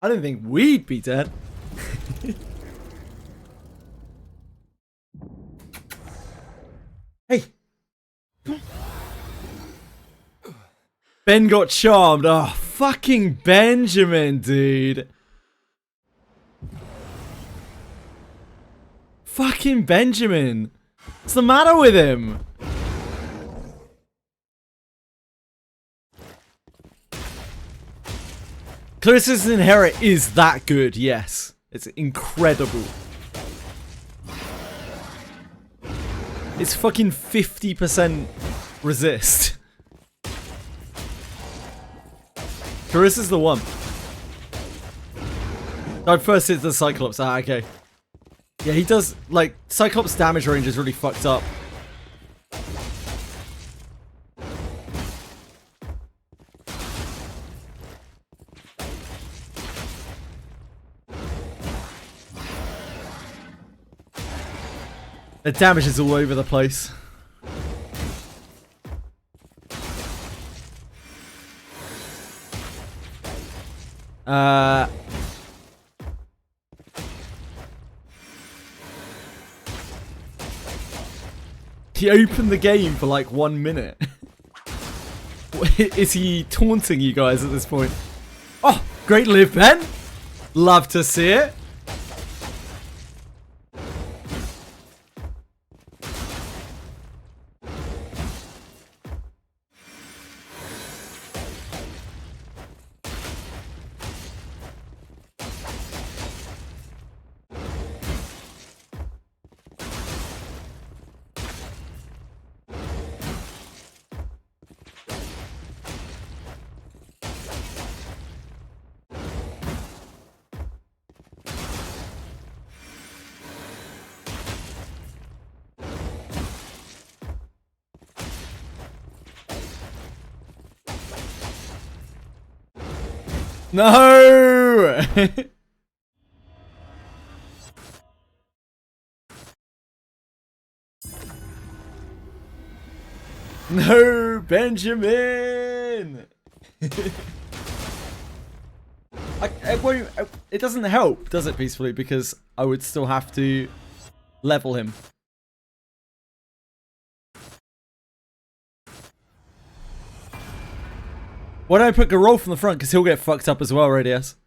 I didn't think we'd be dead. Hey. Ben got charmed. Oh, fucking Benjamin, dude. Fucking Benjamin. What's the matter with him? Clarissa's Inherit is that good, yes. It's incredible. It's fucking 50% resist. Clarissa's the one. I first hit the Cyclops. Ah, okay. Yeah, he does, like, Cyclops damage range is really fucked up. The damage is all over the place. He opened the game for like 1 minute. Is he taunting you guys at this point? Oh, great live, Ben. Love to see it. No! No, Benjamin! It doesn't help, does it, peacefully? Because I would still have to level him. Why don't I put Garol from the front? Because he'll get fucked up as well, Radius.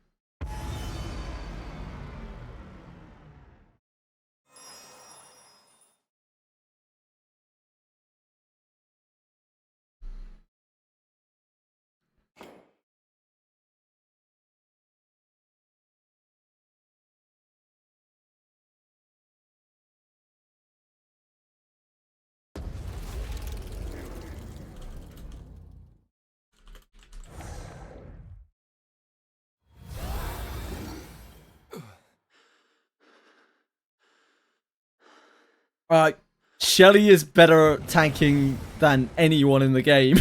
Shelly is better at tanking than anyone in the game.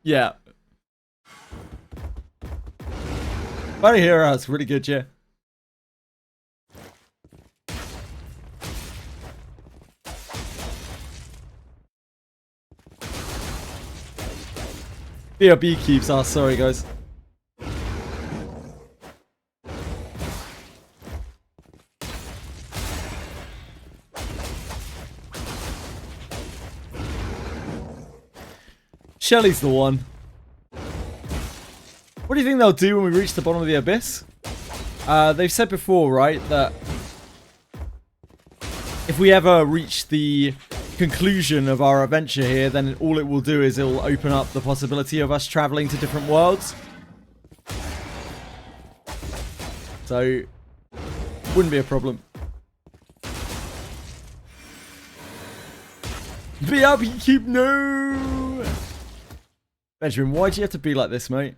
Yeah. Buddy Hero is really good, yeah. BRB keeps. Oh, sorry, guys. Shelly's the one. What do you think they'll do when we reach the bottom of the abyss? They've said before, right, that if we ever reach the conclusion of our adventure here, then all it will do is it will open up the possibility of us traveling to different worlds. So, wouldn't be a problem. BRB keep no. Benjamin, why'd you have to be like this, mate?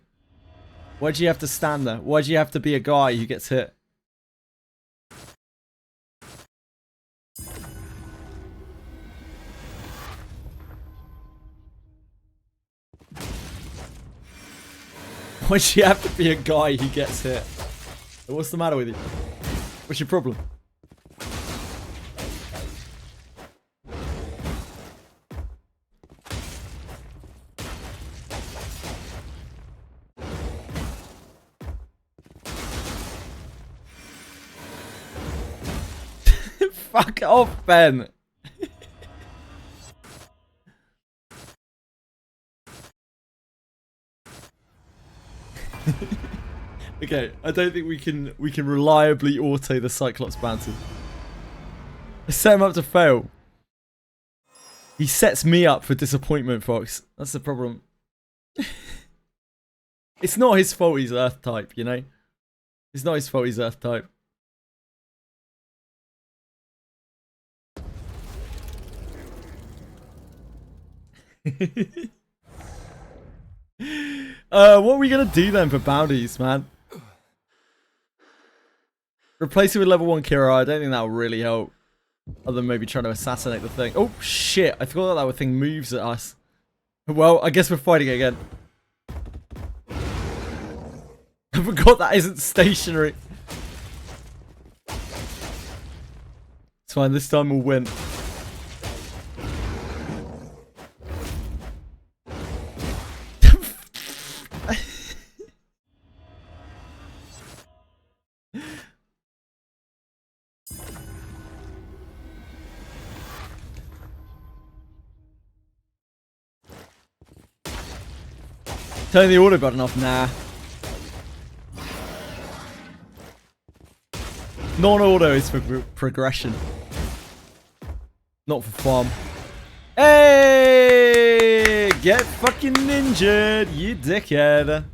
Why'd you have to stand there? Why'd you have to be a guy who gets hit? Why'd you have to be a guy who gets hit? What's the matter with you? What's your problem? Fuck off, Ben. Okay, I don't think we can reliably auto the Cyclops bounty. I set him up to fail. He sets me up for disappointment, Fox. That's the problem. It's not his fault he's Earth type, you know? It's not his fault he's Earth type. What are we gonna do then for bounties, man? Replace it with level 1 Kira. I don't think that will really help. Other than maybe trying to assassinate the thing. Oh shit, I forgot that thing moves at us. Well, I guess we're fighting it again. I forgot that isn't stationary. It's fine, this time we'll win. Turn the auto button off, nah. Non-auto is for progression. Not for farm. Hey! Get fucking ninjaed, you dickhead.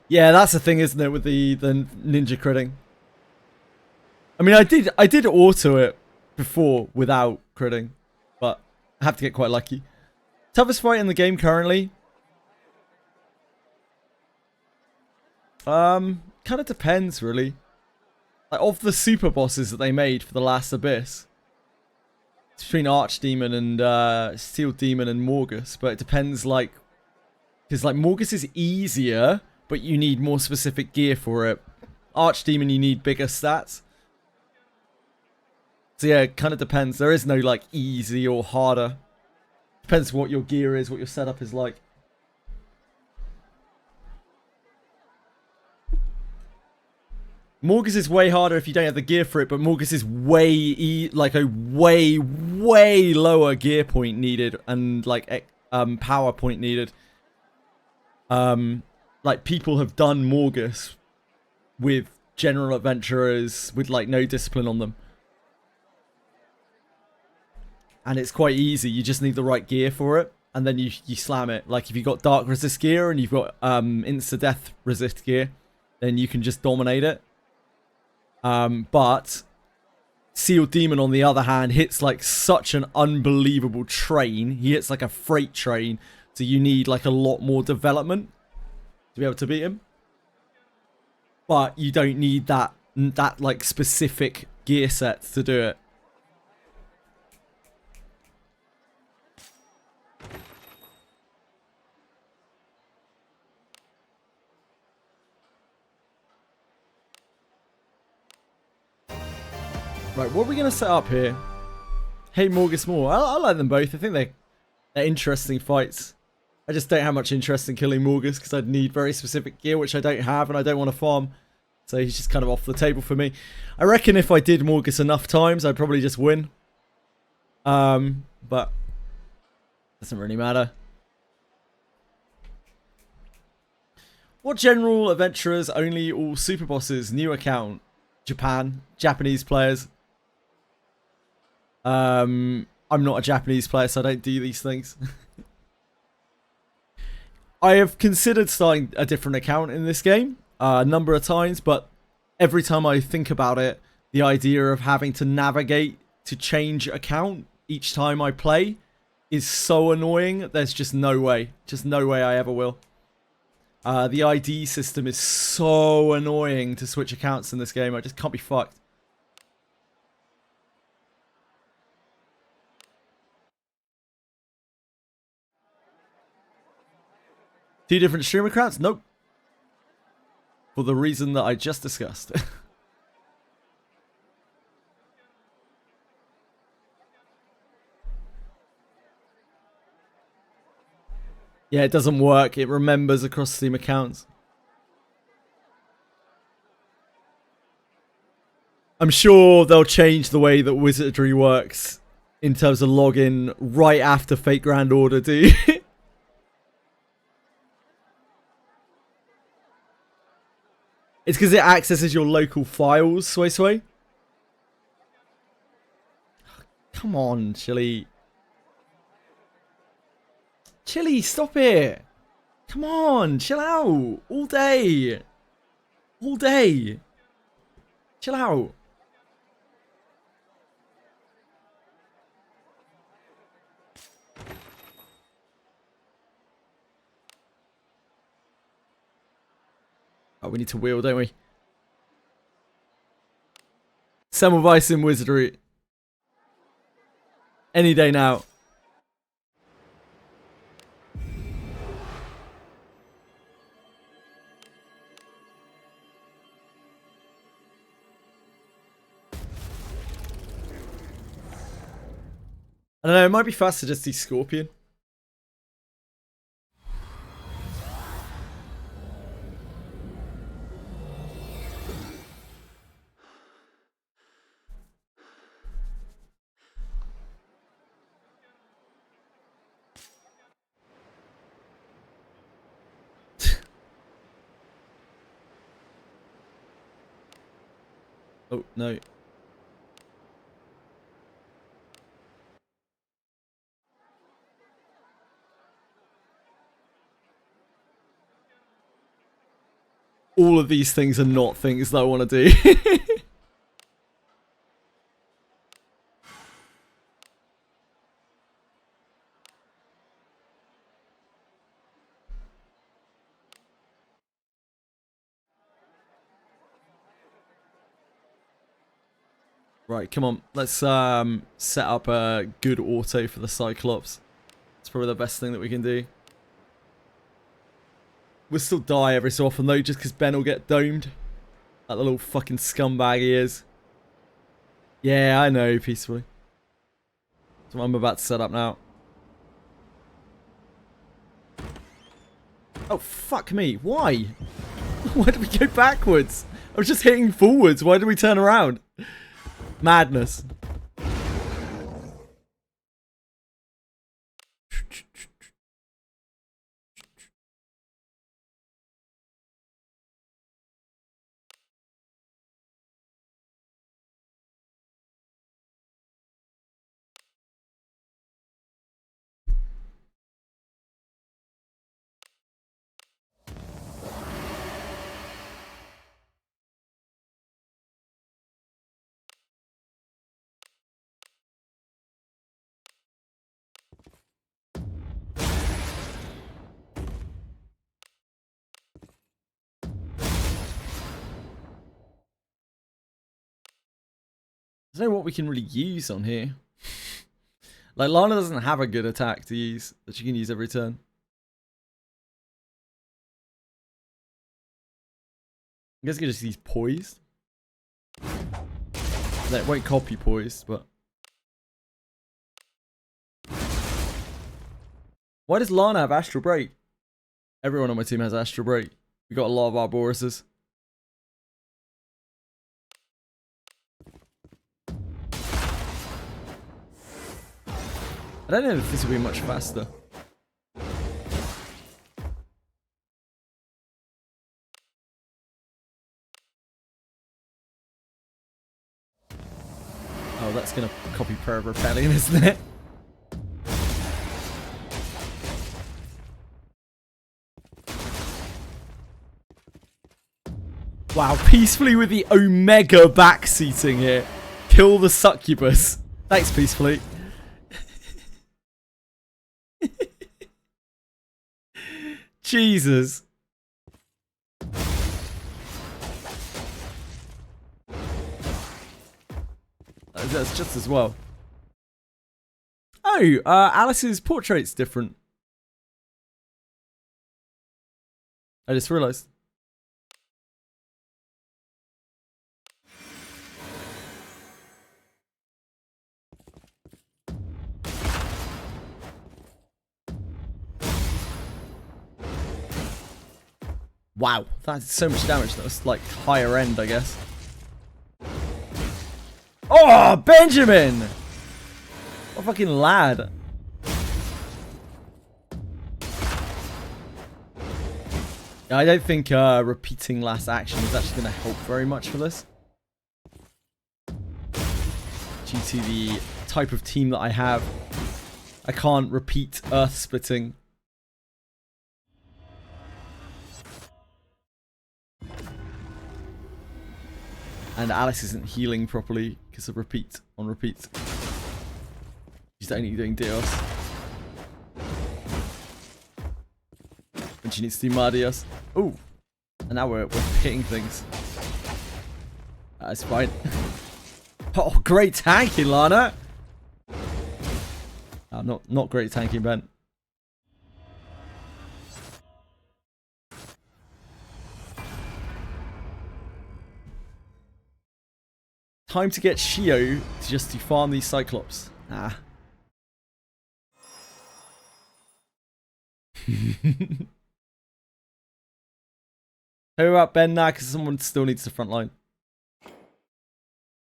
Yeah, that's the thing, isn't it, with the ninja critting. I mean, I did auto it before without critting, but I have to get quite lucky. Toughest fight in the game currently. kind of depends, really. Like, of the super bosses that they made for the last Abyss, it's between Archdemon and Steel Demon and Morgus, but it depends, like, because like Morgus is easier, but you need more specific gear for it. Archdemon, you need bigger stats. So yeah, it kind of depends. There is no like easy or harder. Depends what your gear is, what your setup is like. Morgus is way harder if you don't have the gear for it, but Morgus is way like a way lower gear point needed and like power point needed. Like people have done Morgus with general adventurers with like no discipline on them. And it's quite easy. You just need the right gear for it, and then you slam it. Like if you've got dark resist gear and you've got insta death resist gear, then you can just dominate it. But Sealed Demon, on the other hand, hits like such an unbelievable train. He hits like a freight train, so you need like a lot more development to be able to beat him. But you don't need that like specific gear set to do it. Right, what are we going to set up here? Hey, Morgus Moore. I like them both. I think they're interesting fights. I just don't have much interest in killing Morgus because I'd need very specific gear, which I don't have, and I don't want to farm. So he's just kind of off the table for me. I reckon if I did Morgus enough times, I'd probably just win. But doesn't really matter. What general adventurers only all super bosses? New account. Japan. Japanese players. I'm not a Japanese player, so I don't do these things. I have considered starting a different account in this game a number of times, but every time I think about it, the idea of having to navigate to change account each time I play is so annoying. There's just no way. Just no way I ever will. The ID system is so annoying to switch accounts in this game. I just can't be fucked. Two different stream accounts? Nope. For the reason that I just discussed. Yeah, it doesn't work. It remembers across Steam accounts. I'm sure they'll change the way that Wizardry works in terms of login right after Fate Grand Order, dude. It's because it accesses your local files, Sway Sway. Come on, Chili. Chili, stop it. Come on, chill out. All day. All day. Chill out. Oh, we need to wheel, don't we? Semmelweis in Wizardry. Any day now. I don't know, it might be fast to just see Scorpion. Oh, no. All of these things are not things that I want to do. Right, come on. Let's set up a good auto for the Cyclops. It's probably the best thing that we can do. We'll still die every so often though, just because Ben will get domed. Like the little fucking scumbag he is. Yeah, I know, peacefully. That's what I'm about to set up now. Oh, fuck me. Why? Why did we go backwards? I was just hitting forwards. Why did we turn around? Madness. I don't know what we can really use on here. Like, Lana doesn't have a good attack to use that she can use every turn. I guess I could just use Poised. It won't copy Poised, but... Why does Lana have Astral Break? Everyone on my team has Astral Break. We got a lot of Arboruses. I don't know if this will be much faster. Oh, that's gonna copy Prayer of Rebellion, isn't it? Wow, peacefully with the Omega backseating here. Kill the succubus. Thanks, peacefully. Jesus. That's just as well. Oh, Alice's portrait's different. I just realised. Wow, that's so much damage. That was like higher end, I guess. Oh, Benjamin! What a fucking lad. I don't think repeating last action is actually going to help very much for this. Due to the type of team that I have, I can't repeat Earth Splitting. And Alice isn't healing properly because of repeat on repeat. She's only doing Dios. And she needs to do Mardios. Oh! And now we're hitting things. That's fine. Oh, great tanking, Lana! Oh, not great tanking, Ben. Time to get Shio just to farm these Cyclops. Ah. How about Ben now? Because someone still needs the front line.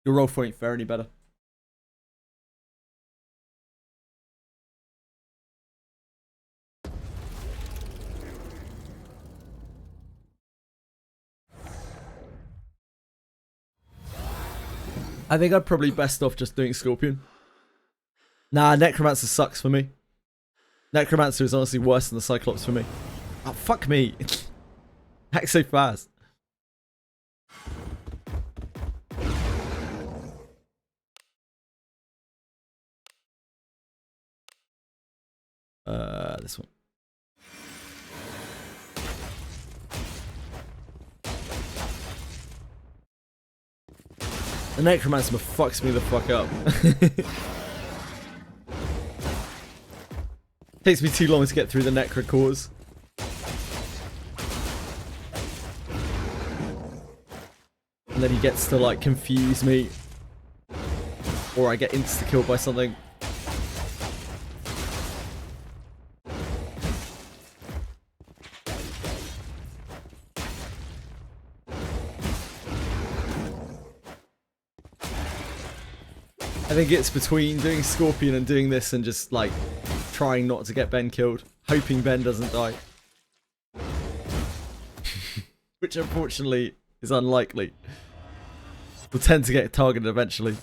Your roll won't fare any better. I think I'd probably best off just doing Scorpion. Nah, Necromancer sucks for me. Necromancer is honestly worse than the Cyclops for me. Oh, fuck me. Hack so fast. This one. The Necromancer fucks me the fuck up. Takes me too long to get through the Necro cores. And then he gets to like confuse me. Or I get insta-killed by something. I think it's between doing Scorpion and doing this and just like trying not to get Ben killed. Hoping Ben doesn't die. Which unfortunately is unlikely. We'll tend to get targeted eventually.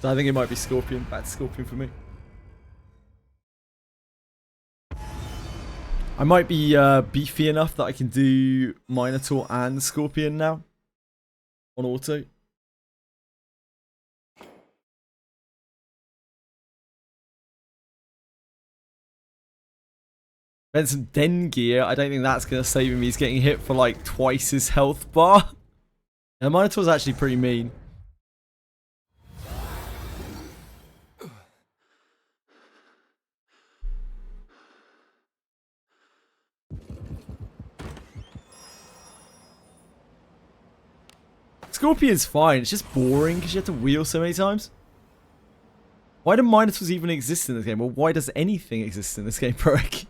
So I think it might be Scorpion. Bad Scorpion for me. I might be beefy enough that I can do Minotaur and Scorpion now. On auto. Then some Den gear. I don't think that's going to save him. He's getting hit for like twice his health bar. And Minotaur's actually pretty mean. Scorpion's fine. It's just boring because you have to wheel so many times. Why do Minotaurs even exist in this game? Or why does anything exist in this game, Proek?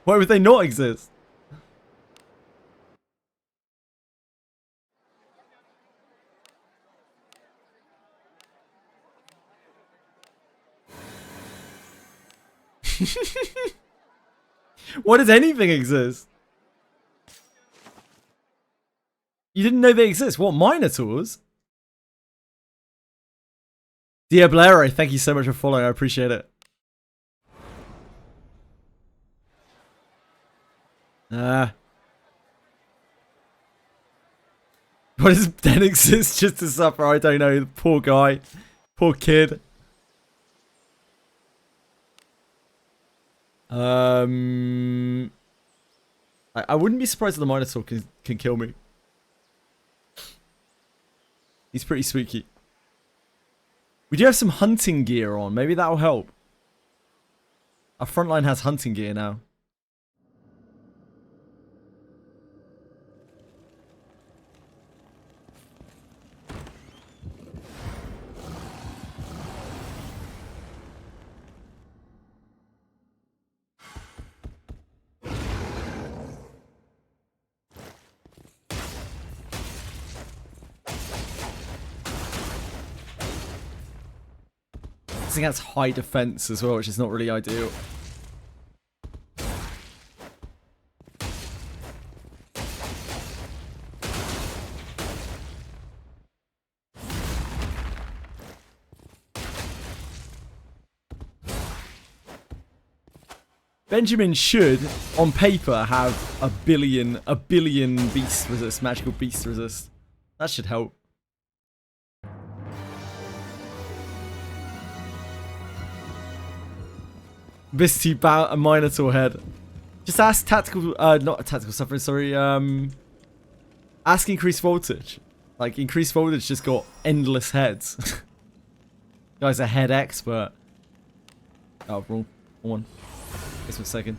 Why would they not exist? Why does anything exist? You didn't know they exist? What, Minotaurs? Diablero, thank you so much for following. I appreciate it. What does Den exist just to suffer? I don't know. The poor guy. Poor kid. I wouldn't be surprised if the Minotaur can kill me. He's pretty spooky. We do have some hunting gear on. Maybe that'll help. Our frontline has hunting gear now. I think that's high defense as well, which is not really ideal. Benjamin should, on paper, have a billion beast resist, magical beast resist. That should help. Misty bout a Minotaur head. Just ask tactical, not tactical suffering, sorry, ask increased voltage. Like, increased voltage just got endless heads. Guy's a head expert. Oh, wrong one. This was second.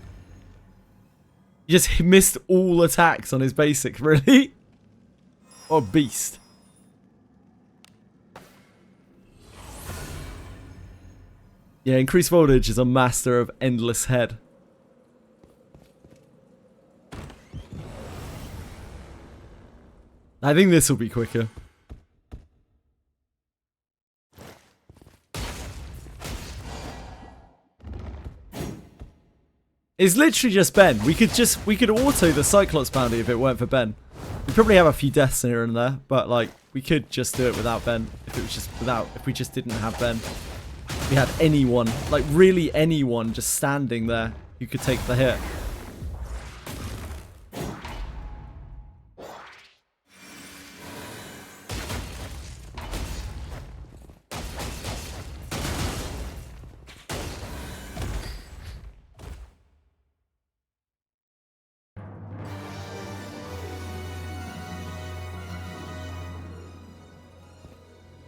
You just missed all attacks on his basic, really? What a beast. Yeah, increased voltage is a master of endless head. I think this will be quicker. It's literally just Ben. We could auto the Cyclops bounty if it weren't for Ben. We probably have a few deaths here and there, but like we could just do it without Ben if it was just if we just didn't have Ben. We had anyone, like really anyone, just standing there who could take the hit.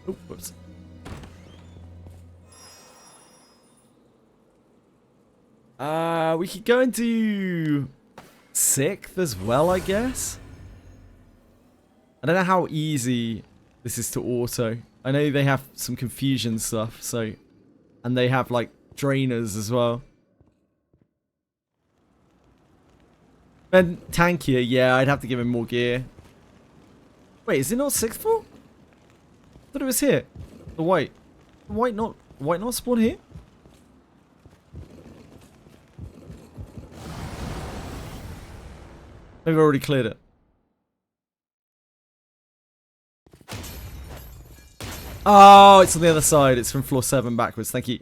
Oh, whoops. We could go into 6th as well, I guess. I don't know how easy this is to auto. I know they have some confusion stuff, so... And they have, like, drainers as well. Ben, tankier, yeah, I'd have to give him more gear. Wait, is it not 6th floor? I thought it was here. The white. The white not spawn here? Maybe I already cleared it. Oh, it's on the other side. It's from floor 7 backwards. Thank you.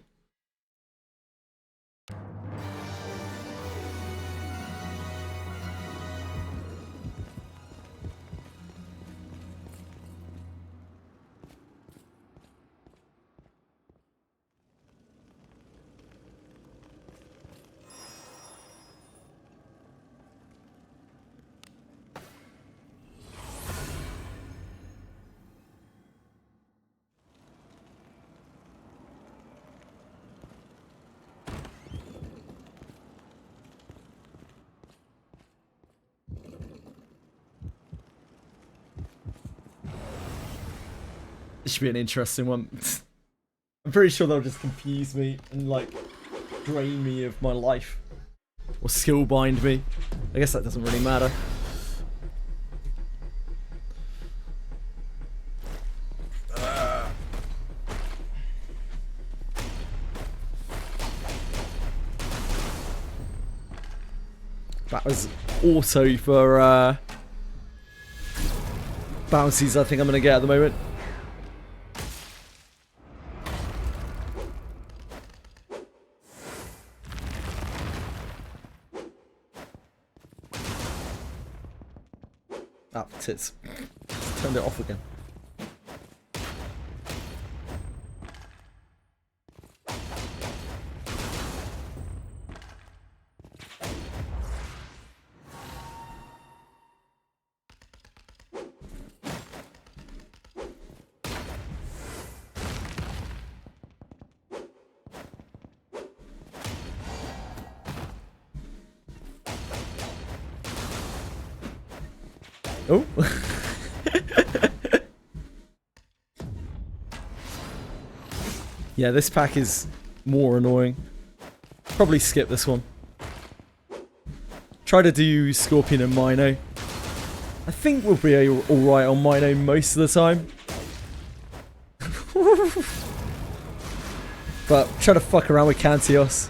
This should be an interesting one. I'm pretty sure they'll just confuse me and, like, drain me of my life. Or skill bind me. I guess that doesn't really matter. That was auto for bouncies I think I'm going to get at the moment. Ah, tits. Turned it off again. Oh. Yeah, this pack is more annoying. Probably skip this one. Try to do Scorpion and Mino. I think we'll be alright on Mino most of the time. But try to fuck around with Cantios.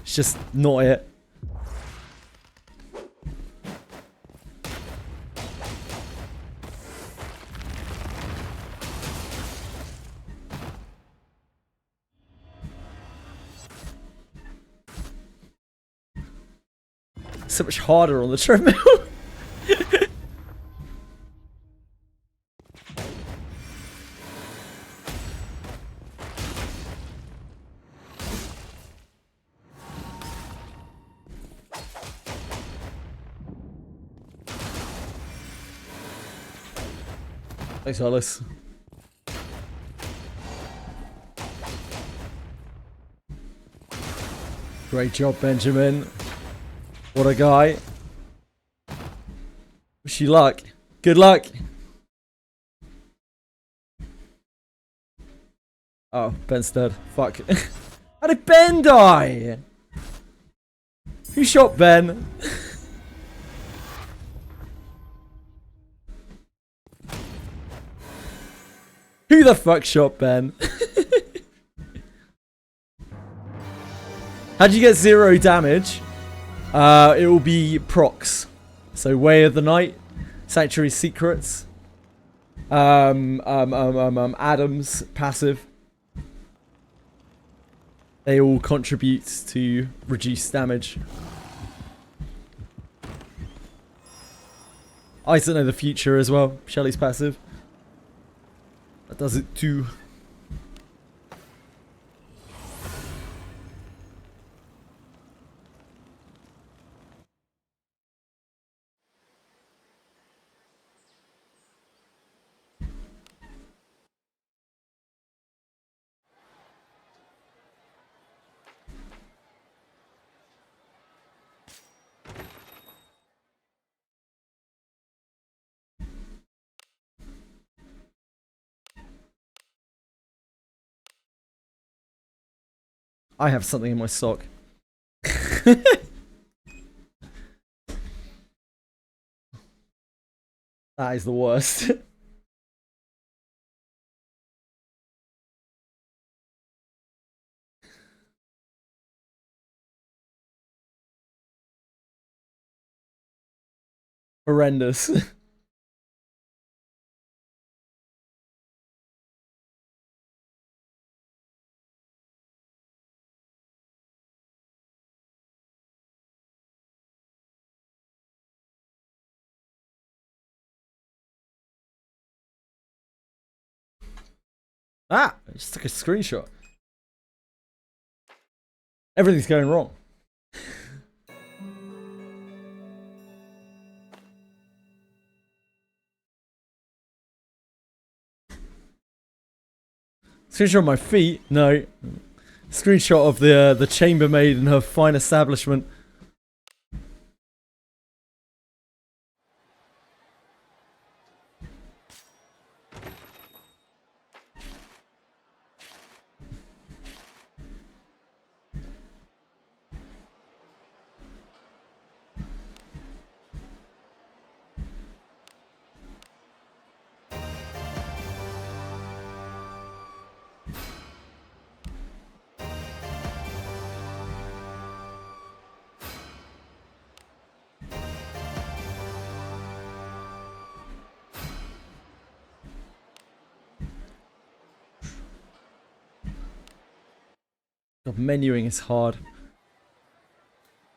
It's just not it. So much harder on the treadmill. Thanks, Alice. Great job, Benjamin. What a guy. Wish you luck. Good luck. Oh, Ben's dead. Fuck. How did Ben die? Who shot Ben? Who the fuck shot Ben? How'd you get 0 damage? It will be procs. So Way of the Night, Sanctuary Secrets, Adam's passive. They all contribute to reduced damage. I don't know the future as well. Shelly's passive. That does it too. I have something in my sock. That is the worst. Horrendous. Ah, I just took a screenshot. Everything's going wrong. Screenshot of my feet? No. Screenshot of the chambermaid and her fine establishment. God, menuing is hard.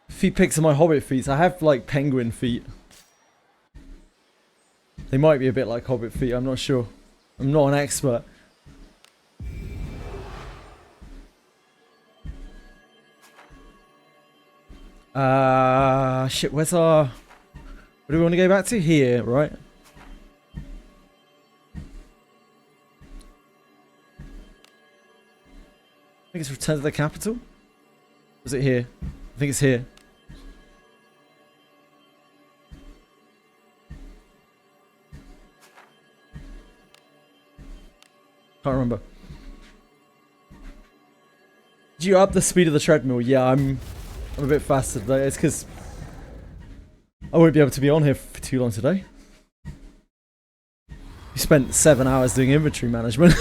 Feet pics are my hobbit feet. I have like penguin feet. They might be a bit like hobbit feet, I'm not sure. I'm not an expert. Shit, where's our... Where do we want to go back to? Here, right? I think it's return to the capital? Was it here? I think it's here. Can't remember. Did you up the speed of the treadmill? Yeah, I'm a bit faster today. It's because I won't be able to be on here for too long today. We spent 7 hours doing inventory management.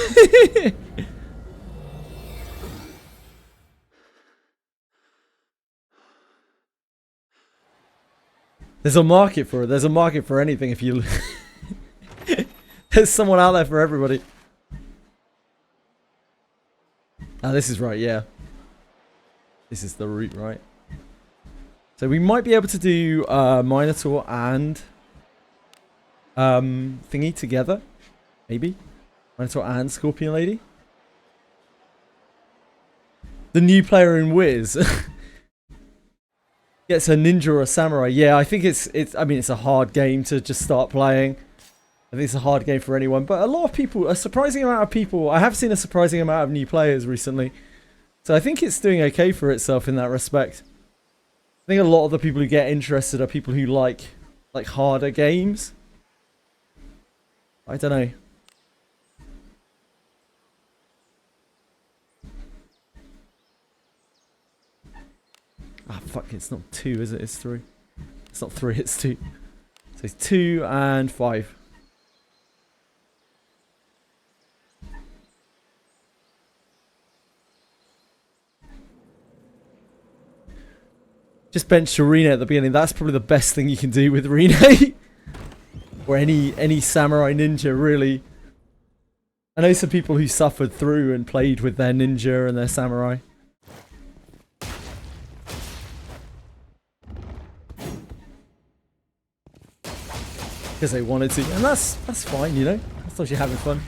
There's a market for it. There's a market for anything if you... There's someone out there for everybody. Ah, this is right, yeah. This is the route, right? So we might be able to do Minotaur and thingy together. Maybe. Minotaur and Scorpion Lady. The new player in Wiz. Gets a ninja or a samurai. Yeah, I think it's I mean, it's a hard game to just start playing. I think it's a hard game for anyone, but a lot of people, a surprising amount of people, I have seen a surprising amount of new players recently. So I think it's doing okay for itself in that respect. I think a lot of the people who get interested are people who like harder games. I don't know. Ah, fuck, it's not 2, is it? It's 3. It's not 3, it's 2. So it's 2 and 5. Just bench Rene at the beginning. That's probably the best thing you can do with Rene. Or any samurai ninja, really. I know some people who suffered through and played with their ninja and their samurai. Because they wanted to. And that's fine, you know? As long as you're having fun.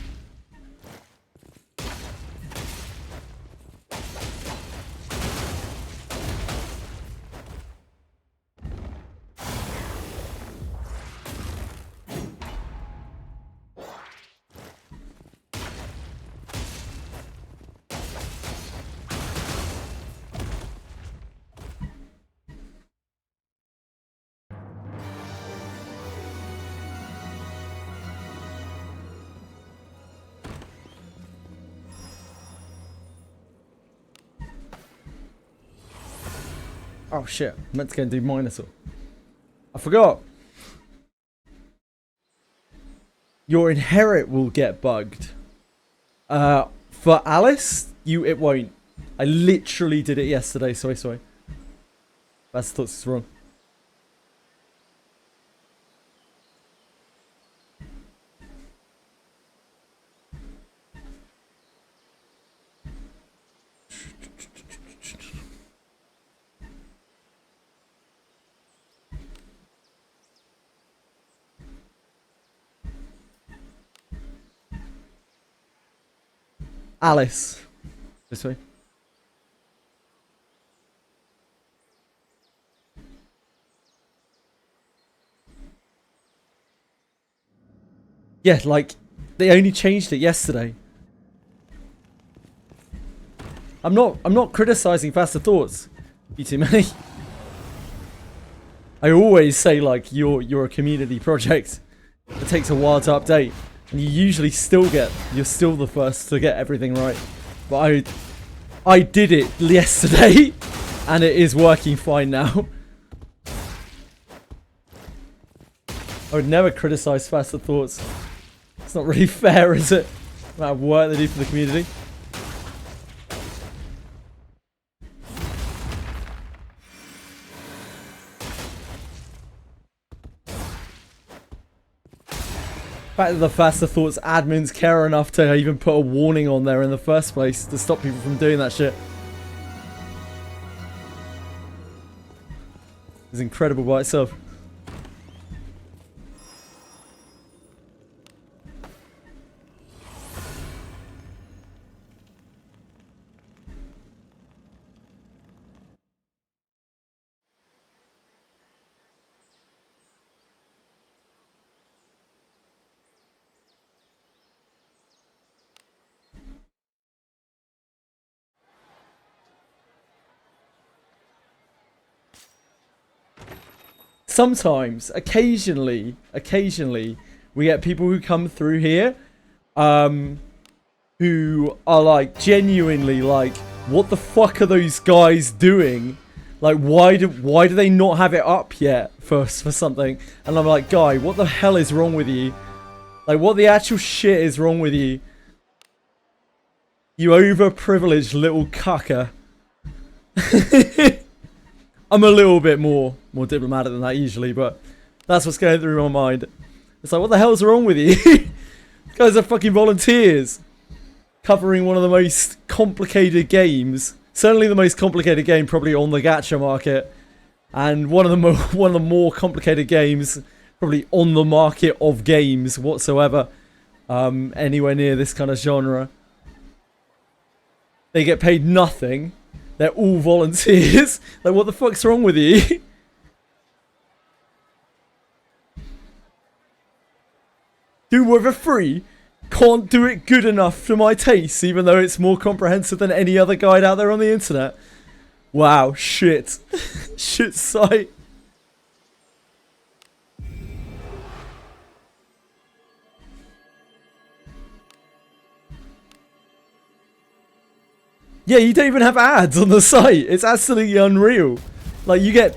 Oh shit, I meant to go and do Minotaur. I forgot. Your inherit will get bugged. For Alice, it won't. I literally did it yesterday. Sorry. That's thoughts is wrong. Alice. This way. Yeah, like, they only changed it yesterday. I'm not criticizing Faster Thoughts. You too many. I always say, like, you're a community project. It takes a while to update. And you usually you're still the first to get everything right. But I did it yesterday, and it is working fine now. I would never criticize Faster Thoughts. It's not really fair, is it? The amount of work they do for the community. The fact that the Faster Thoughts admins care enough to even put a warning on there in the first place to stop people from doing that shit is incredible by itself. Sometimes, occasionally, we get people who come through here, who are like genuinely like, what the fuck are those guys doing? Like, why do they not have it up yet for something? And I'm like, guy, what the hell is wrong with you? Like, what the actual shit is wrong with you? You overprivileged little cucker. I'm a little bit more diplomatic than that usually, but that's what's going through my mind. It's like, what the hell's wrong with you? You guys are fucking volunteers covering one of the most complicated games. Certainly the most complicated game probably on the gacha market, and one of the more complicated games probably on the market of games whatsoever. Anywhere near this kind of genre. They get paid nothing. They're all volunteers. Like, what the fuck's wrong with you? Do whatever free. Can't do it good enough for my taste, even though it's more comprehensive than any other guide out there on the internet. Wow, shit. Shit site. Yeah, you don't even have ads on the site. It's absolutely unreal. Like, you guys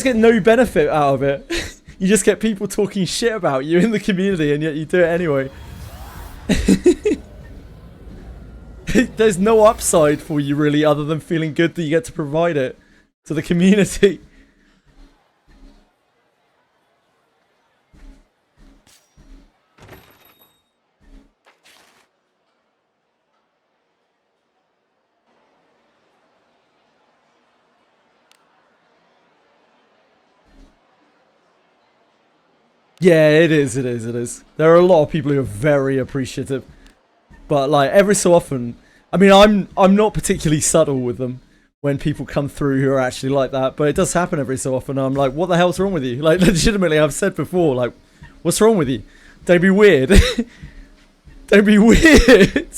get no benefit out of it. You just get people talking shit about you in the community, and yet you do it anyway. There's no upside for you, really, other than feeling good that you get to provide it to the community. Yeah, it is. There are a lot of people who are very appreciative. But, like, every so often... I mean, I'm not particularly subtle with them when people come through who are actually like that. But it does happen every so often. I'm like, what the hell's wrong with you? Like, legitimately, I've said before, like, what's wrong with you? Don't be weird. Don't be weird.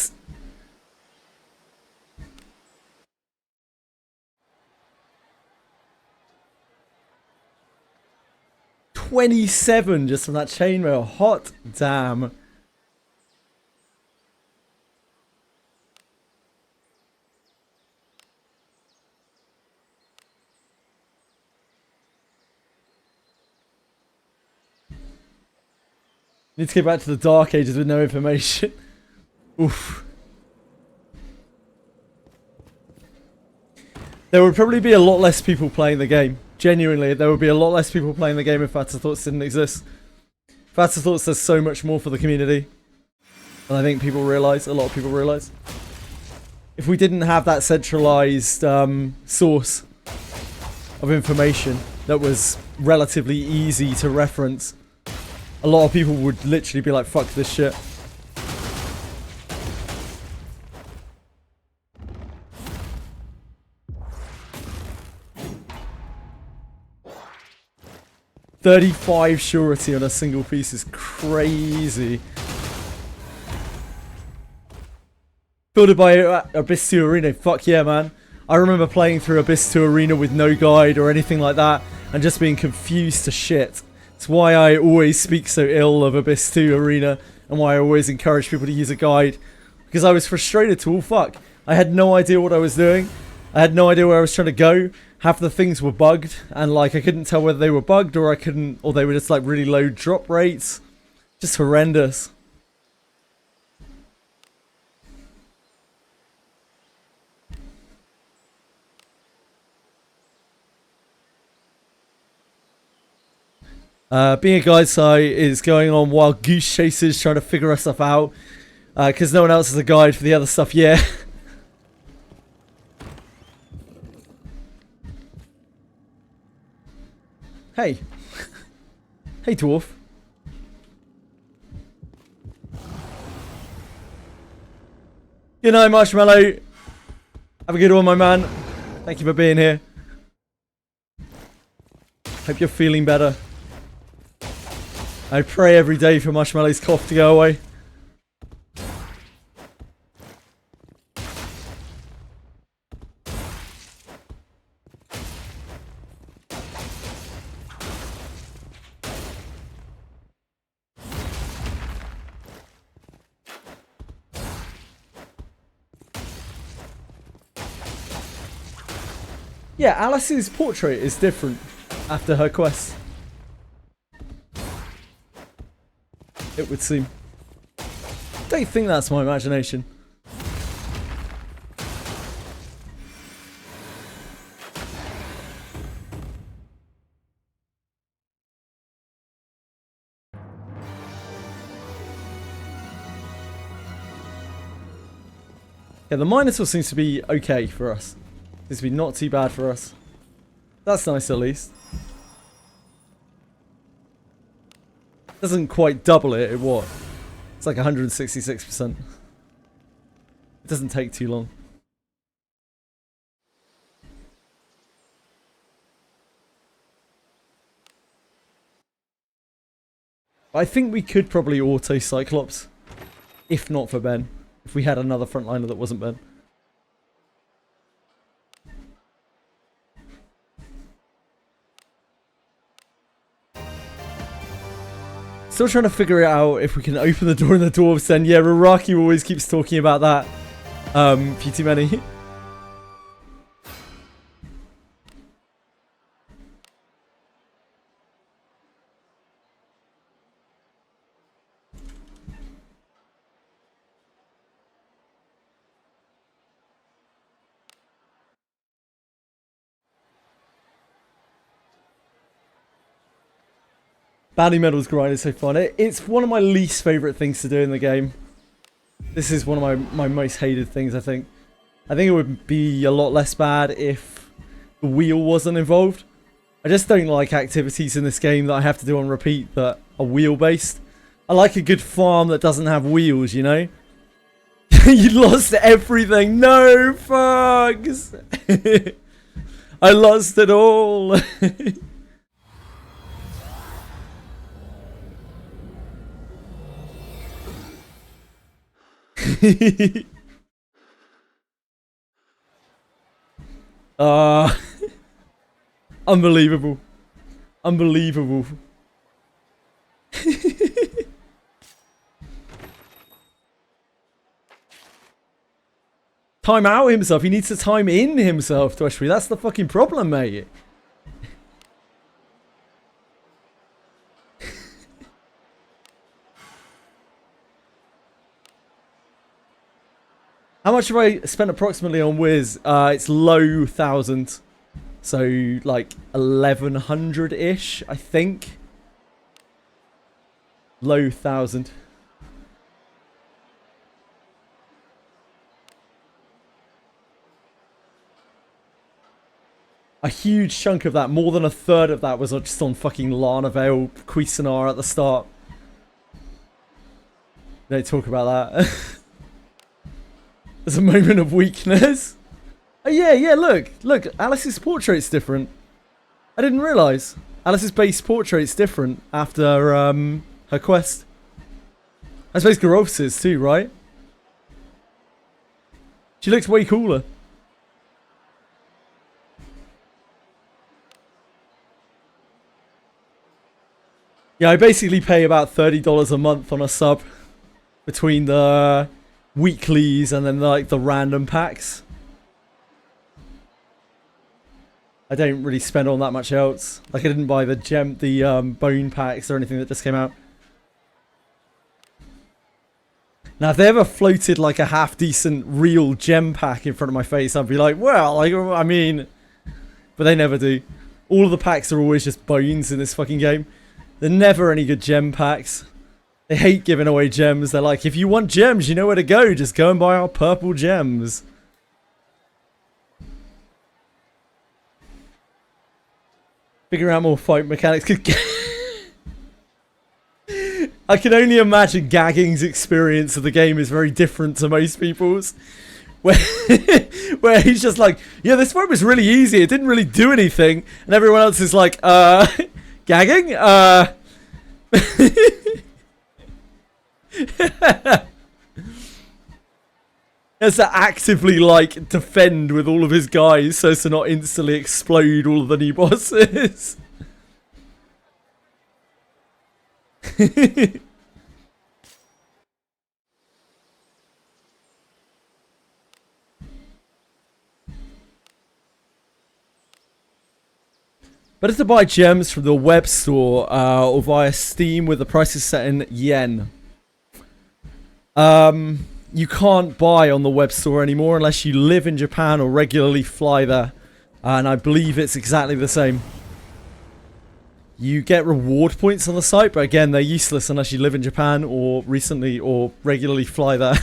27 just from that chainmail. Hot damn. Need to go back to the Dark Ages with no information. Oof. There would probably be a lot less people playing the game. Genuinely, there would be a lot less people playing the game if Fatter Thoughts didn't exist. Fatter Thoughts does so much more for the community. And I think people realise, a lot of people realise. If we didn't have that centralised source of information that was relatively easy to reference, a lot of people would literally be like, fuck this shit. $35 surety on a single piece is crazy. Builded by Abyss 2 Arena, fuck yeah, man. I remember playing through Abyss 2 Arena with no guide or anything like that and just being confused to shit. It's why I always speak so ill of Abyss 2 Arena and why I always encourage people to use a guide. Because I was frustrated to all fuck. I had no idea what I was doing. I had no idea where I was trying to go. Half the things were bugged and like I couldn't tell whether they were bugged or they were just like really low drop rates. Just horrendous. Being a guide site is going on while goose chasers trying to figure our stuff out. Because no one else has a guide for the other stuff, yeah. Hey. Hey, dwarf. Good night, Marshmallow. Have a good one, my man. Thank you for being here. Hope you're feeling better. I pray every day for Marshmallow's cough to go away. Yeah, Alice's portrait is different after her quest. It would seem. Don't think that's my imagination. Yeah, the Minotaur seems to be okay for us. Seems to be not too bad for us. That's nice at least. Doesn't quite double it, what? It's like 166%. It doesn't take too long. I think we could probably auto Cyclops. If not for Ben. If we had another frontliner that wasn't Ben. Still trying to figure it out if we can open the door in the dwarves den. Yeah, Raraki always keeps talking about that. Few too many. Bounty medals grind is so fun. It's one of my least favourite things to do in the game. This is one of my most hated things, I think. I think it would be a lot less bad if the wheel wasn't involved. I just don't like activities in this game that I have to do on repeat that are wheel based. I like a good farm that doesn't have wheels, you know? You lost everything. No, fucks. I lost it all. Unbelievable. Unbelievable. Time out himself. He needs to time in himself, Tweshry. That's the fucking problem, mate. How much have I spent approximately on Wiz? It's low thousand. So, like, 1100-ish, I think. Low thousand. A huge chunk of that, more than a third of that, was just on fucking Lana Vale Cuisinart at the start. Don't talk about that. There's a moment of weakness. Oh yeah, look, Alice's portrait's different. I didn't realise. Alice's base portrait's different after her quest. I suppose Geralf's is too, right? She looks way cooler. Yeah, I basically pay about $30 a month on a sub between the weeklies and then like the random packs. I don't really spend on that much else. Like I didn't buy the bone packs or anything that just came out. Now, if they ever floated like a half decent real gem pack in front of my face, I'd be like, well, like, I mean, but they never do. All of the packs are always just bones in this fucking game. They're never any good gem packs. They hate giving away gems. They're like, if you want gems, you know where to go. Just go and buy our purple gems. Figuring out more fight mechanics. I can only imagine Gagging's experience of the game is very different to most people's. Where he's just like, yeah, this fight was really easy. It didn't really do anything. And everyone else is like, Gagging? Has to actively, like, defend with all of his guys so as to not instantly explode all of the new bosses. Better to buy gems from the web store or via Steam with the prices set in yen. You can't buy on the web store anymore unless you live in Japan or regularly fly there. And I believe it's exactly the same. You get reward points on the site, but again, they're useless unless you live in Japan or recently or regularly fly there.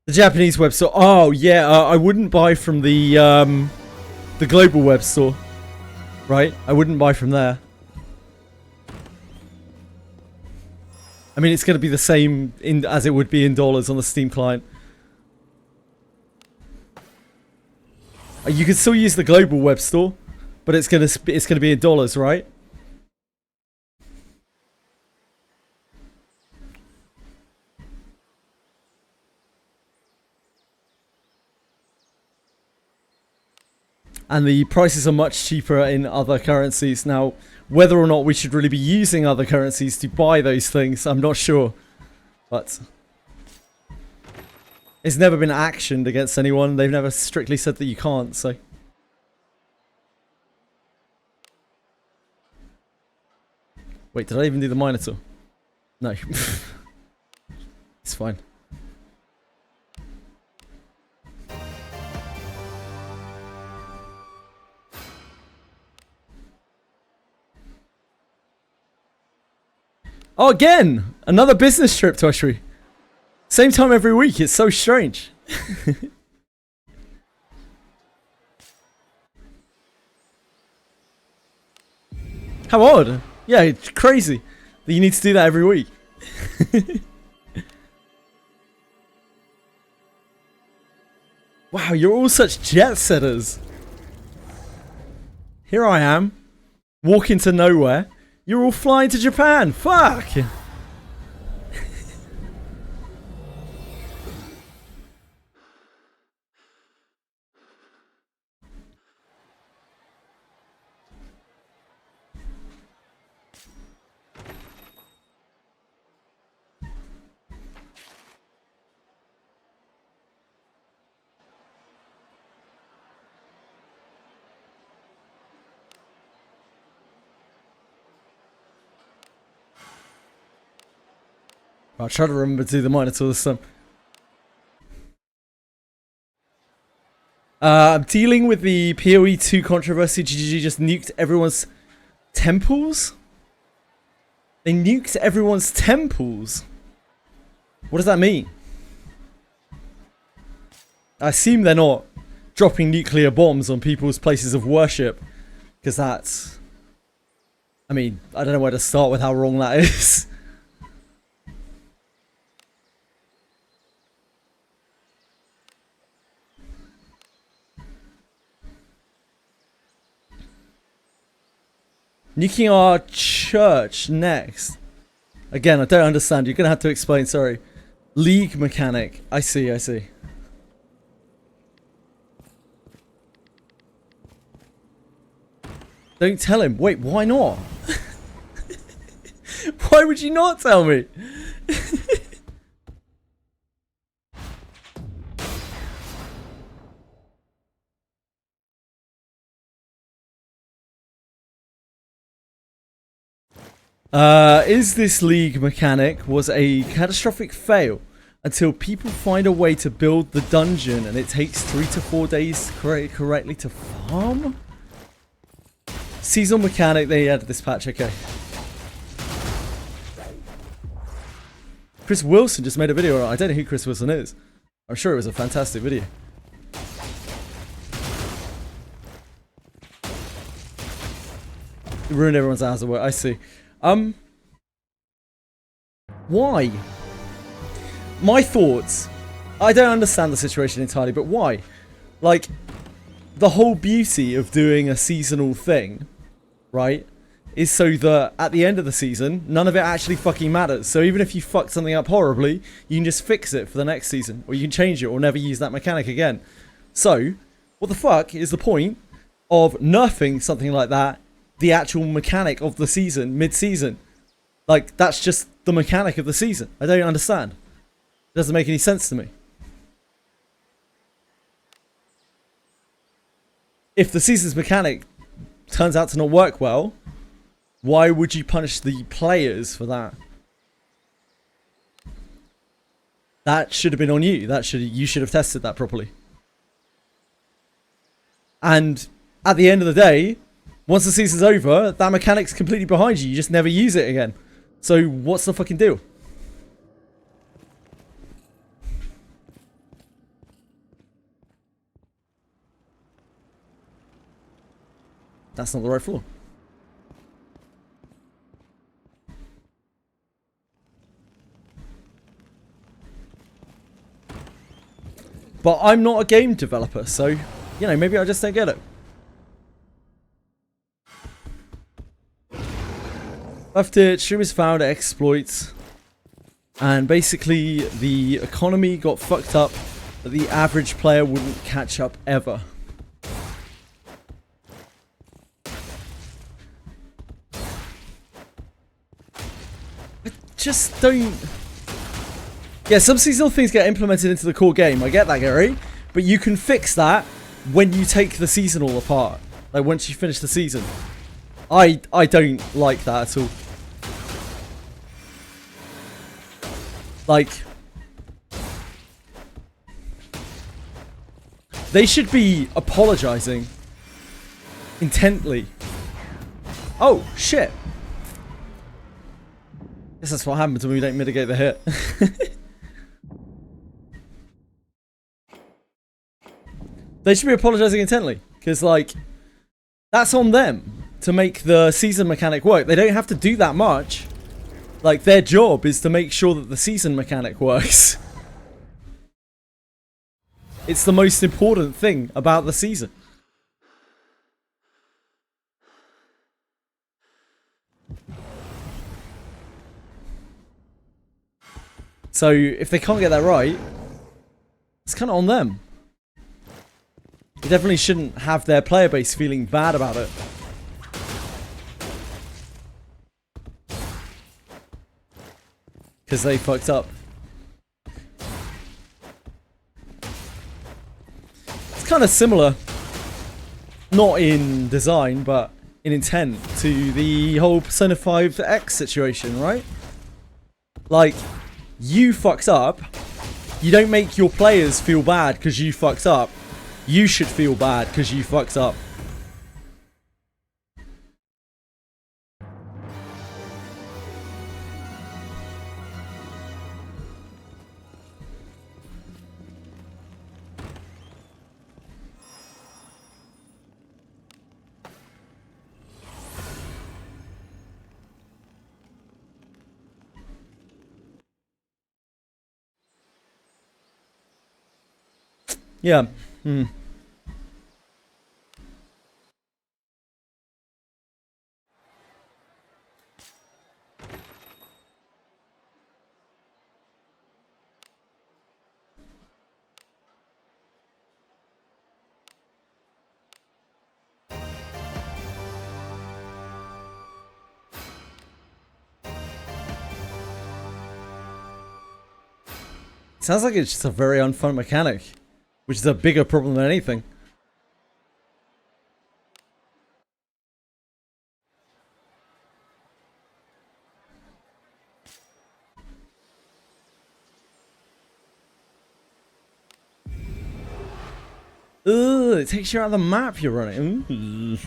The Japanese web store. Oh yeah, I wouldn't buy from the global web store, right? I wouldn't buy from there. I mean, it's going to be the same as it would be in dollars on the Steam client. You can still use the global web store, but it's going to be in dollars, right? And the prices are much cheaper in other currencies. Now, whether or not we should really be using other currencies to buy those things, I'm not sure. But it's never been actioned against anyone. They've never strictly said that you can't, so. Wait, did I even do the Minotaur? No. It's fine. Oh, again! Another business trip to Wizardry. Same time every week. It's so strange. How odd. Yeah, it's crazy that you need to do that every week. Wow, you're all such jet setters. Here I am, walking to nowhere. You're all flying to Japan. Fuck. I'll try to remember to do the Minotaur this time. I'm dealing with the PoE 2 controversy. GGG just nuked everyone's temples? They nuked everyone's temples? What does that mean? I assume they're not dropping nuclear bombs on people's places of worship. Because that's... I mean, I don't know where to start with how wrong that is. Nuking our church next. Again, I don't understand. You're going to have to explain, sorry. League mechanic. I see, I see. Don't tell him. Wait, why not? Why would you not tell me? Is this league mechanic was a catastrophic fail until people find a way to build the dungeon and it takes 3 to 4 days correctly to farm? Seasonal mechanic, they added this patch, okay. Chris Wilson just made a video. I don't know who Chris Wilson is. I'm sure it was a fantastic video. It ruined everyone's hours of work, I see. Why? My thoughts. I don't understand the situation entirely, but why? Like, the whole beauty of doing a seasonal thing, right, is so that at the end of the season, none of it actually fucking matters. So even if you fuck something up horribly, you can just fix it for the next season, or you can change it, or never use that mechanic again. So, what the fuck is the point of nerfing something like that, the actual mechanic of the season, mid-season? Like, that's just the mechanic of the season. I don't understand. It doesn't make any sense to me. If the season's mechanic turns out to not work well, why would you punish the players for that? That should have been on you. You should have tested that properly. And at the end of the day, once the season's over, that mechanic's completely behind you. You just never use it again. So what's the fucking deal? That's not the right floor. But I'm not a game developer, so, you know, maybe I just don't get it. After streamers found exploits, and basically the economy got fucked up that the average player wouldn't catch up ever. I just don't... Yeah, some seasonal things get implemented into the core game, I get that, Gary, but you can fix that when you take the seasonal apart, like once you finish the season. I don't like that at all. Like, they should be apologizing intently. Oh, shit. Guess that's what happens when we don't mitigate the hit. They should be apologizing intently, because, like, that's on them to make the season mechanic work. They don't have to do that much. Like, their job is to make sure that the season mechanic works. It's the most important thing about the season. So, if they can't get that right, it's kind of on them. They definitely shouldn't have their player base feeling bad about it. Because they fucked up. It's kind of similar, not in design, but in intent, to the whole Persona 5 X situation, right? Like, you fucked up. You don't make your players feel bad because you fucked up. You should feel bad because you fucked up. Yeah. Sounds like it's just a very unfun mechanic, which is a bigger problem than anything. Ugh, it takes you out of the map you're running. Ooh.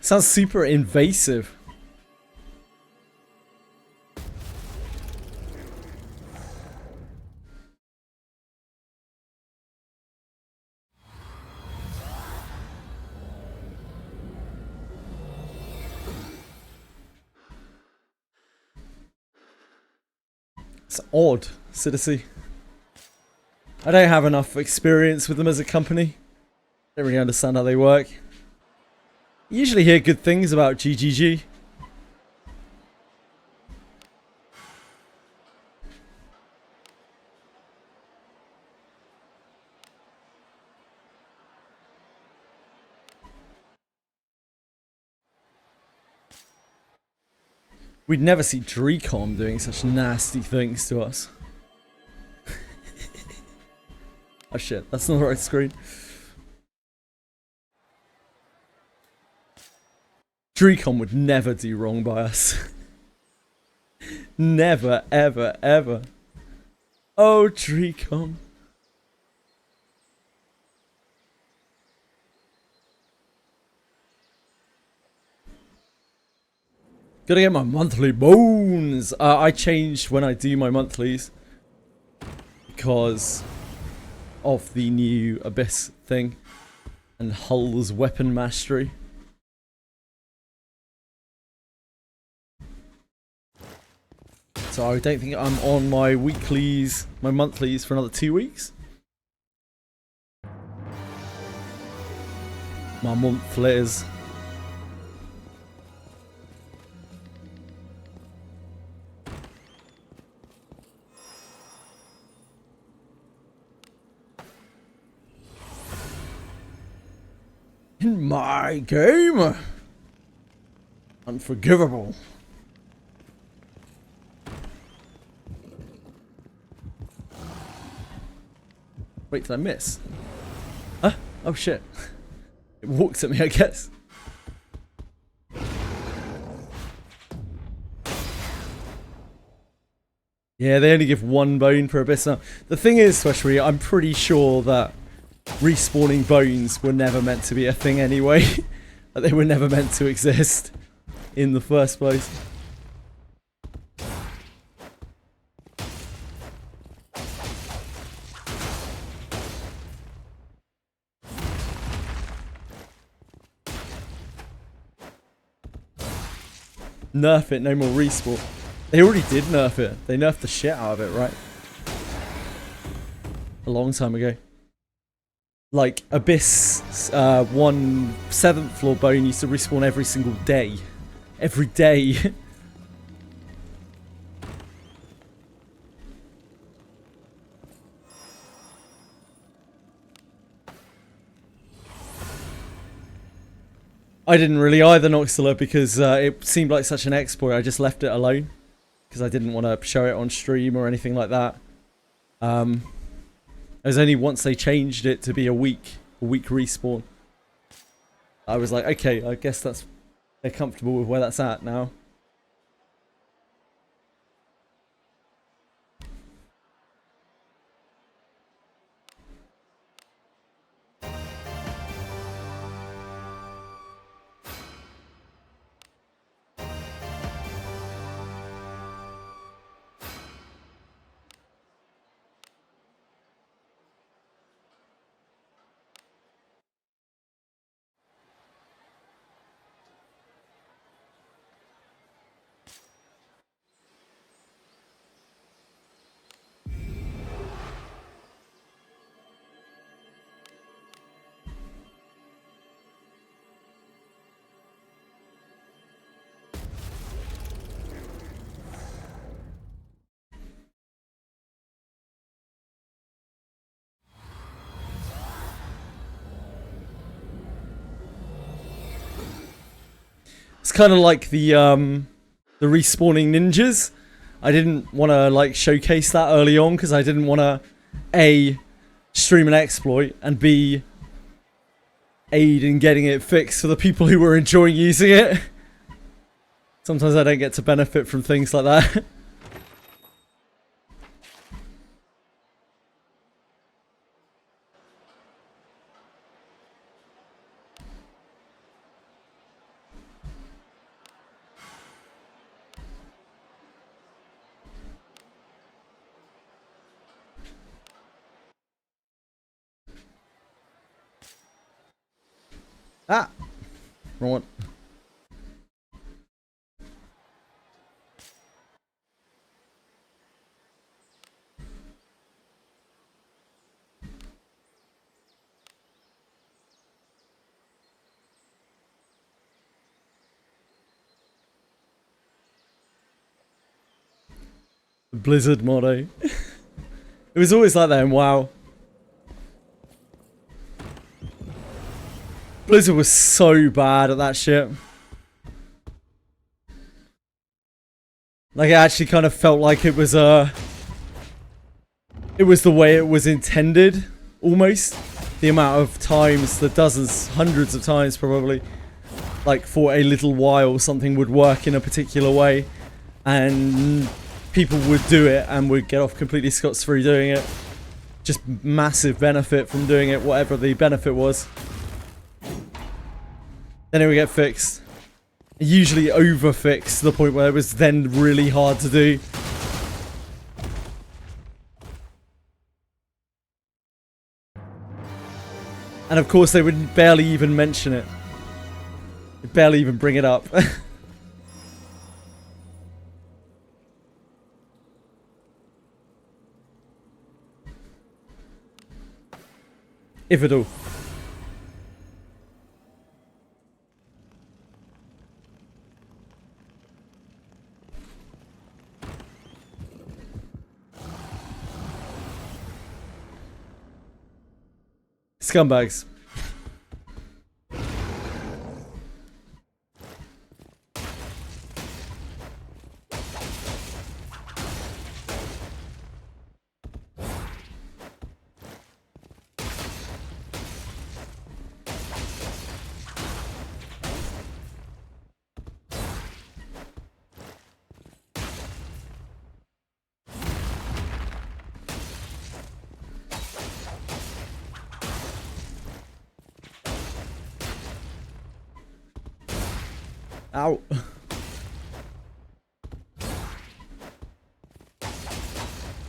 Sounds super invasive. It's odd, Citizen. I don't have enough experience with them as a company. Don't really understand how they work. Usually hear good things about GGG. We'd never see Drecom doing such nasty things to us. Oh shit, that's not the right screen. Drecom would never do wrong by us. Never, ever, ever. Oh, Drecom. Gotta get my monthly bones. I changed when I do my monthlies because of the new Abyss thing and Hull's weapon mastery. So I don't think I'm on my weeklies, my monthlies for another 2 weeks. My monthlies. In my game. Unforgivable. Wait, did I miss? Huh? Oh shit. It walked at me, I guess. Yeah, they only give 1 bone per Abyss now. The thing is, Wizardry, I'm pretty sure that respawning bones were never meant to be a thing anyway. That they were never meant to exist in the first place. Nerf it, no more respawn. They already did nerf it. They nerfed the shit out of it, right? A long time ago. Like, Abyss 1 7th floor bone used to respawn every single day. Every day. I didn't really either, Noxilla, because it seemed like such an exploit. I just left it alone because I didn't want to show it on stream or anything like that. It was only once they changed it to be a week respawn. I was like, okay, I guess they're comfortable with where that's at now. It's kind of like the respawning ninjas. I didn't want to like showcase that early on because I didn't want to A, stream an exploit, and B, aid in getting it fixed for the people who were enjoying using it. Sometimes I don't get to benefit from things like that. Ah! Wrong one. The Blizzard motto. It was always like that in WoW. Blizzard was so bad at that shit. Like, it actually kind of felt like it was the way it was intended, almost. The amount of times, the dozens, hundreds of times probably, like for a little while something would work in a particular way and people would do it and would get off completely scot-free doing it. Just massive benefit from doing it, whatever the benefit was. Then it would get fixed. Usually over-fixed to the point where it was then really hard to do. And of course they would barely even mention it. They'd barely even bring it up. If at all. Scumbags. Ow.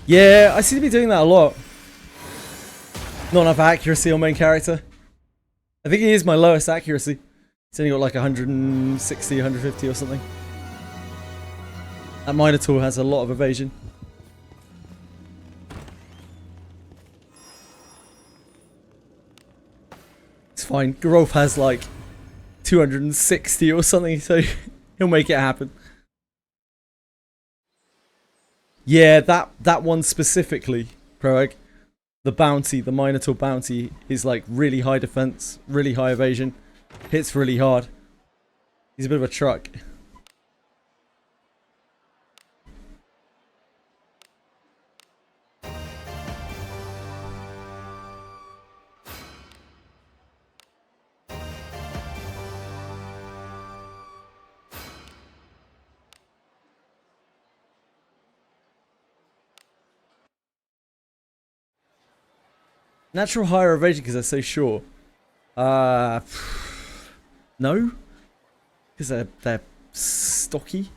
Yeah, I seem to be doing that a lot. Not enough accuracy on main character. I think he is my lowest accuracy. He's only got like 160, 150 or something. That Minotaur has a lot of evasion. It's fine. Gerolf has like 260 or something, so he'll make it happen. Yeah, that one specifically, Proeg. The bounty, the Minotaur bounty, is like really high defense, really high evasion, hits really hard. He's a bit of a truck. Natural higher evasion because they're so short. No, because they're stocky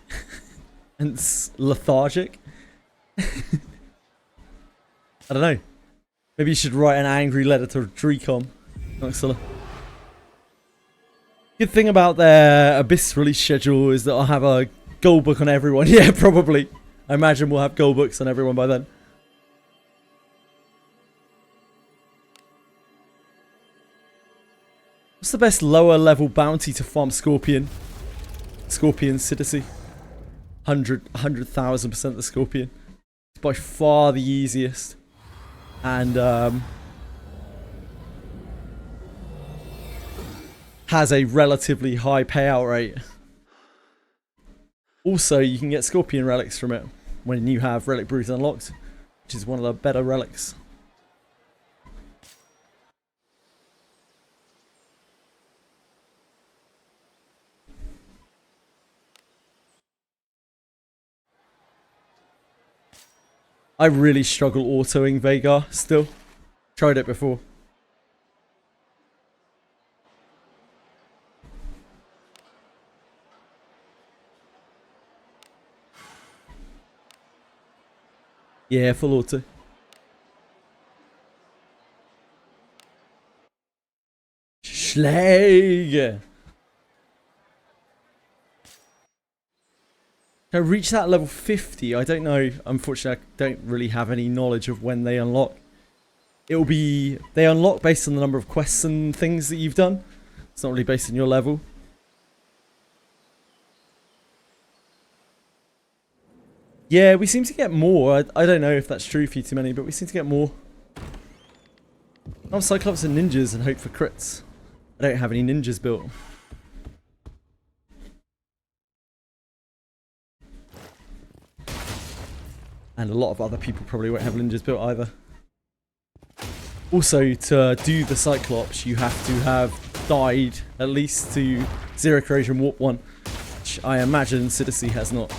and lethargic. I don't know. Maybe you should write an angry letter to Drecom. Excellent. Good thing about their Abyss release schedule is that I'll have a gold book on everyone. Yeah, probably. I imagine we'll have gold books on everyone by then. What's the best lower level bounty to farm Scorpion? Scorpion Siddacy. 100,000% the Scorpion. It's by far the easiest. And has a relatively high payout rate. Also, you can get Scorpion relics from it when you have Relic Brews unlocked, which is one of the better relics. I really struggle autoing Vhagar still. Tried it before. Yeah, full auto. Schlag! To reach that level 50, I don't know. Unfortunately, I don't really have any knowledge of when they unlock. It'll be... They unlock based on the number of quests and things that you've done. It's not really based on your level. Yeah, we seem to get more. I don't know if that's true for you too many, but we seem to get more. I'm Cyclops and ninjas and hope for crits. I don't have any ninjas built. And a lot of other people probably won't have ninjas built either. Also, to do the Cyclops, you have to have died at least to Zero Corrosion Warp 1, which I imagine Siddacy has not.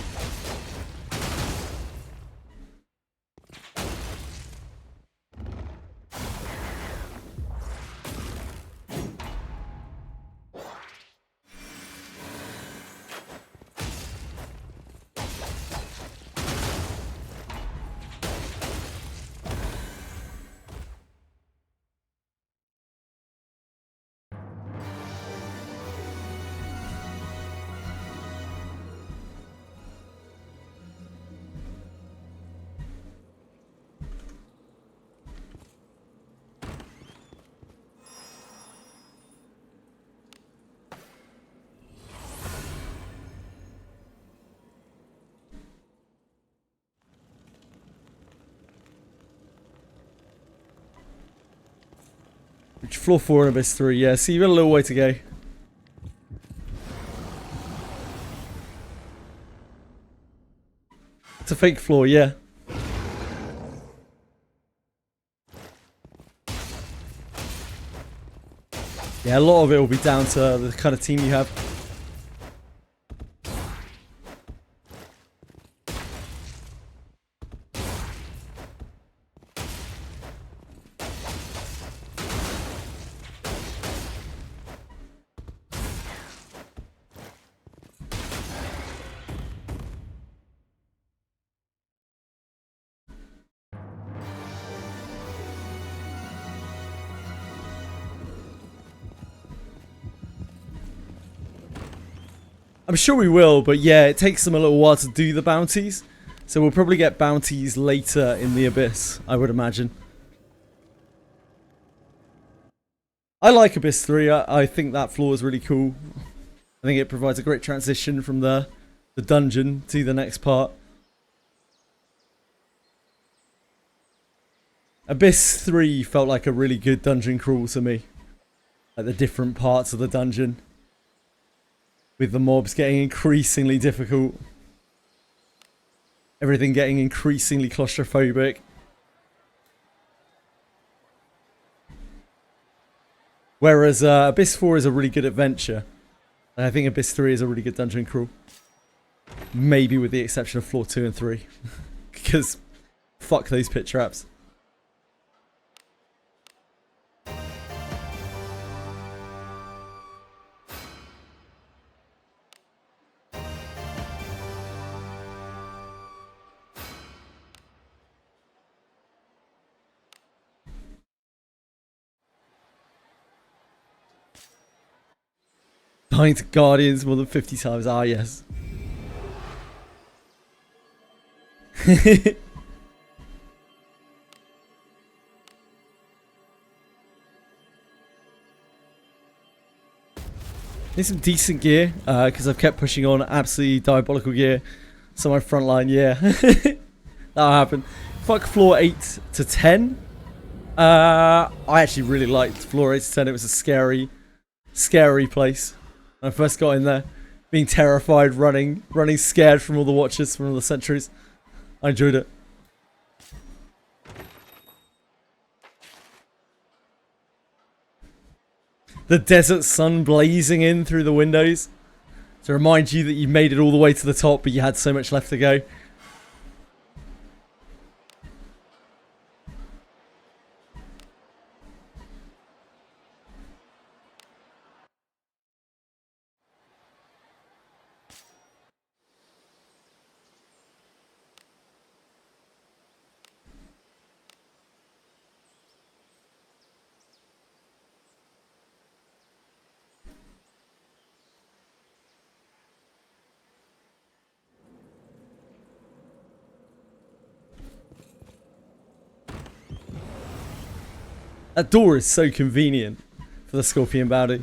Which floor 4 and Abyss 3, yeah, so you've got a little way to go. It's a fake floor, yeah. Yeah, a lot of it will be down to the kind of team you have. I'm sure we will, but yeah, it takes them a little while to do the bounties. So we'll probably get bounties later in the Abyss, I would imagine. I like Abyss 3, I think that floor is really cool. I think it provides a great transition from the dungeon to the next part. Abyss 3 felt like a really good dungeon crawl to me. Like the different parts of the dungeon. With the mobs getting increasingly difficult. Everything getting increasingly claustrophobic. Whereas Abyss 4 is a really good adventure. And I think Abyss 3 is a really good dungeon crawl. Maybe with the exception of floor 2 and 3. Because fuck those pit traps. Dying to Guardians more than 50 times. Ah, yes. Need some decent gear, because I've kept pushing on absolutely diabolical gear. So my front line, yeah. That'll happen. Fuck floor 8 to 10. I actually really liked floor 8 to 10. It was a scary place. When I first got in there. being terrified, running scared from all the watchers, from all the sentries. I enjoyed it. The desert sun blazing in through the windows to remind you that you made it all the way to the top, but you had so much left to go. That door is so convenient for the scorpion bounty.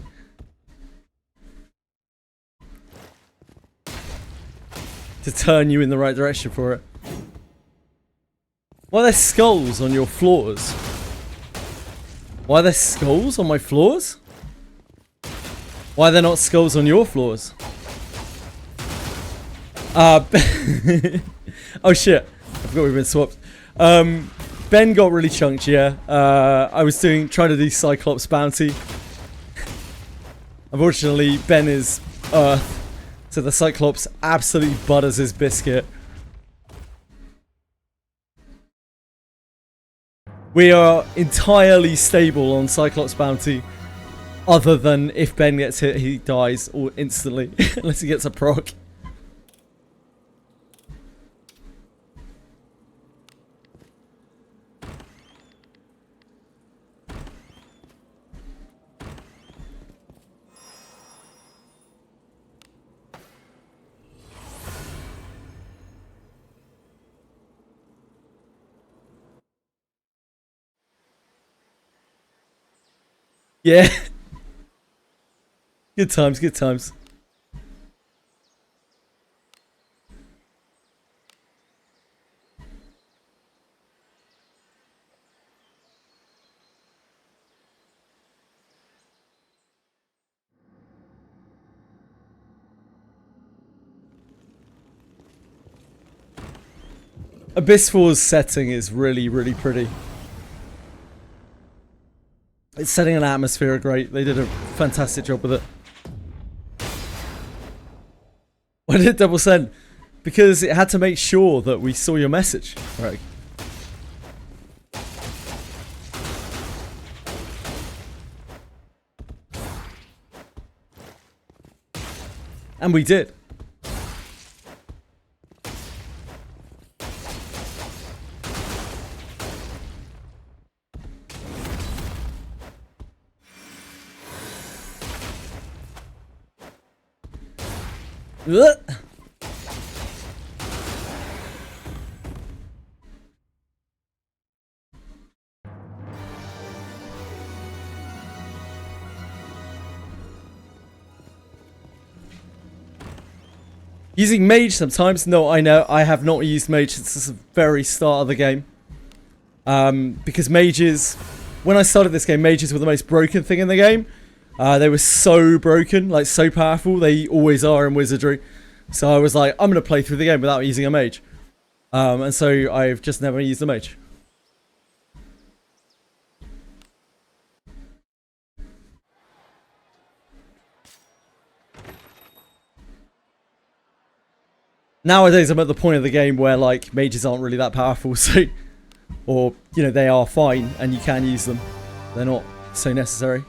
To turn you in the right direction for it. Why are there skulls on your floors? Why are there skulls on my floors? Why are there not skulls on your floors? Oh shit. I forgot we've been swapped. Ben got really chunked, yeah. I was trying to do Cyclops bounty. Unfortunately, Ben is Earth, so the Cyclops absolutely butters his biscuit. We are entirely stable on Cyclops bounty, other than if Ben gets hit, he dies or instantly, unless he gets a proc. Yeah. Good times, good times. Abyss Wars setting is really, really pretty. It's setting an atmosphere great. They did a fantastic job with it. Why did it double send? Because it had to make sure that we saw your message. Right. And we did. Ugh. Using mage sometimes? No, I know. I have not used mage since the very start of the game. Because mages... When I started this game, mages were the most broken thing in the game. They were so broken, like so powerful. They always are in Wizardry. So I was like, I'm going to play through the game without using a mage. And so I've just never used a mage. Nowadays, I'm at the point of the game where, like, mages aren't really that powerful, so... Or, you know, they are fine, and you can use them. They're not so necessary.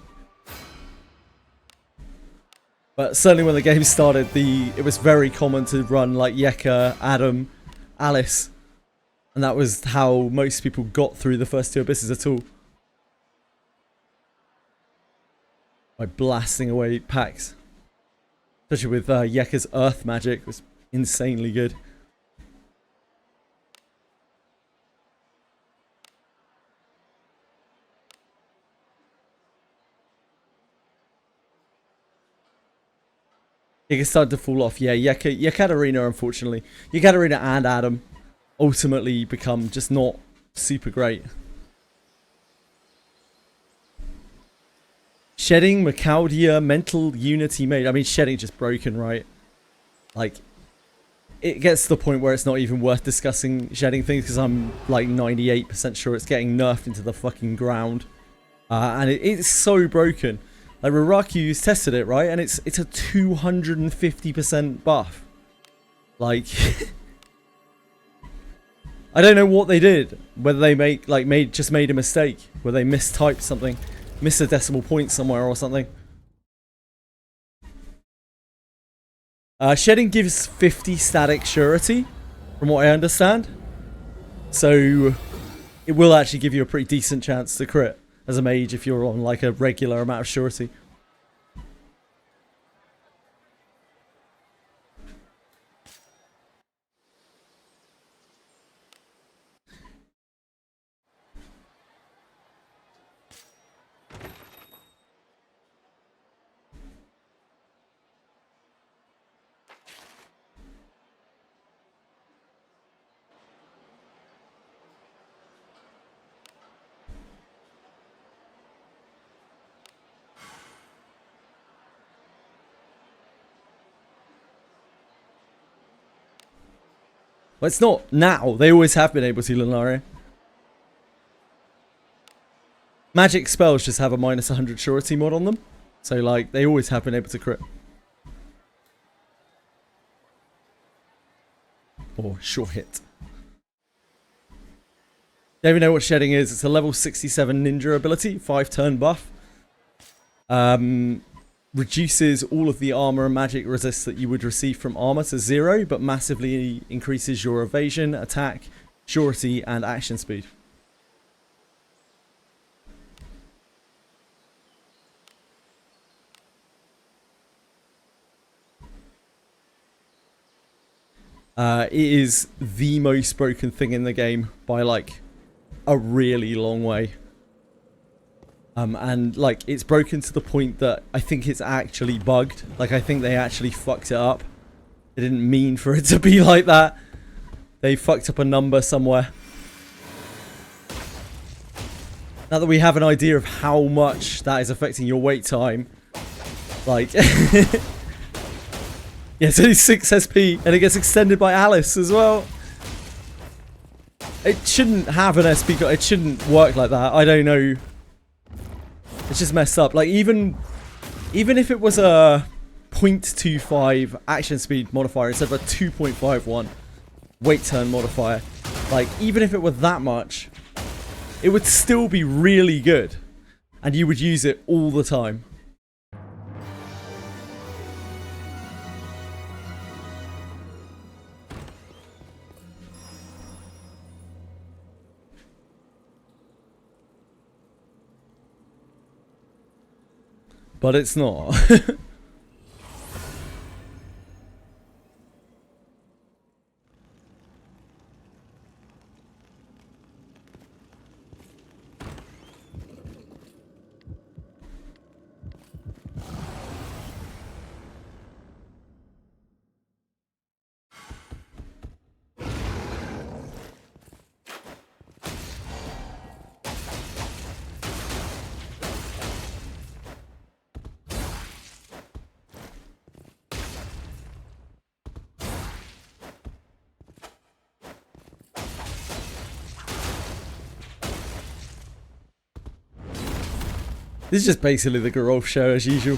But certainly when the game started, it was very common to run, like, Yeka, Adam, Alice. And that was how most people got through the first two abysses at all. By blasting away packs. Especially with Yeka's Earth magic, it was insanely good. Yeka started to fall off. Yeah, Yekaterina, unfortunately. Yekaterina and Adam ultimately become just not super great. Shedding, Macaudia, Mental Unity Mage. I mean, Shedding just broken, right? Like, it gets to the point where it's not even worth discussing shedding things, because I'm like 98% sure it's getting nerfed into the fucking ground. And it's so broken. Like, Raraku's tested it, right? And it's a 250% buff. Like, I don't know what they did. Whether they made a mistake, where they mistyped something, missed a decimal point somewhere or something. Shedding gives 50 static surety, from what I understand. So it will actually give you a pretty decent chance to crit as a mage if you're on like a regular amount of surety. But it's not now. They always have been able to, Lunaria. Magic spells just have a minus 100 surety mod on them. So, like, they always have been able to crit. Or sure hit. Don't even know what shedding is. It's a level 67 ninja ability. 5-turn buff. Reduces all of the armor and magic resist that you would receive from armor to 0, but massively increases your evasion, attack, surety, and action speed. It is the most broken thing in the game by like a really long way. And like it's broken to the point that I think it's actually bugged. Like I think they actually fucked it up. They didn't mean for it to be like that. They fucked up a number somewhere. Now that we have an idea of how much that is affecting your wait time, like yeah, it's only 6 SP and it gets extended by Alice as well. It shouldn't have an SP. It shouldn't work like that. I don't know. It's just messed up. Like even if it was a 0.25 action speed modifier instead of a 2.51 wait turn modifier, like even if it were that much, it would still be really good, and you would use it all the time. But it's not. This is just basically the Gerolf show as usual.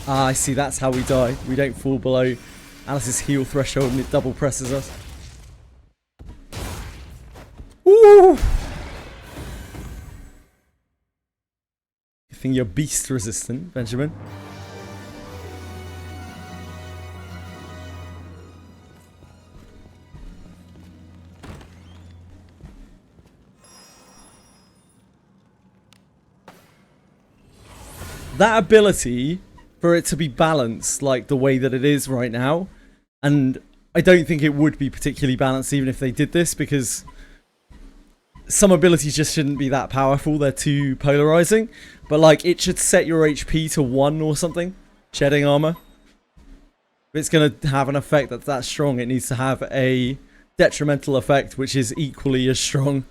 Ah, I see, that's how we die. We don't fall below Alice's heal threshold and it double presses us. Woo! You think you're beast resistant, Benjamin? That ability, for it to be balanced like the way that it is right now, and I don't think it would be particularly balanced even if they did this, because some abilities just shouldn't be that powerful, they're too polarizing, but like it should set your HP to 1 or something, shedding armor. If it's going to have an effect that's that strong, it needs to have a detrimental effect which is equally as strong.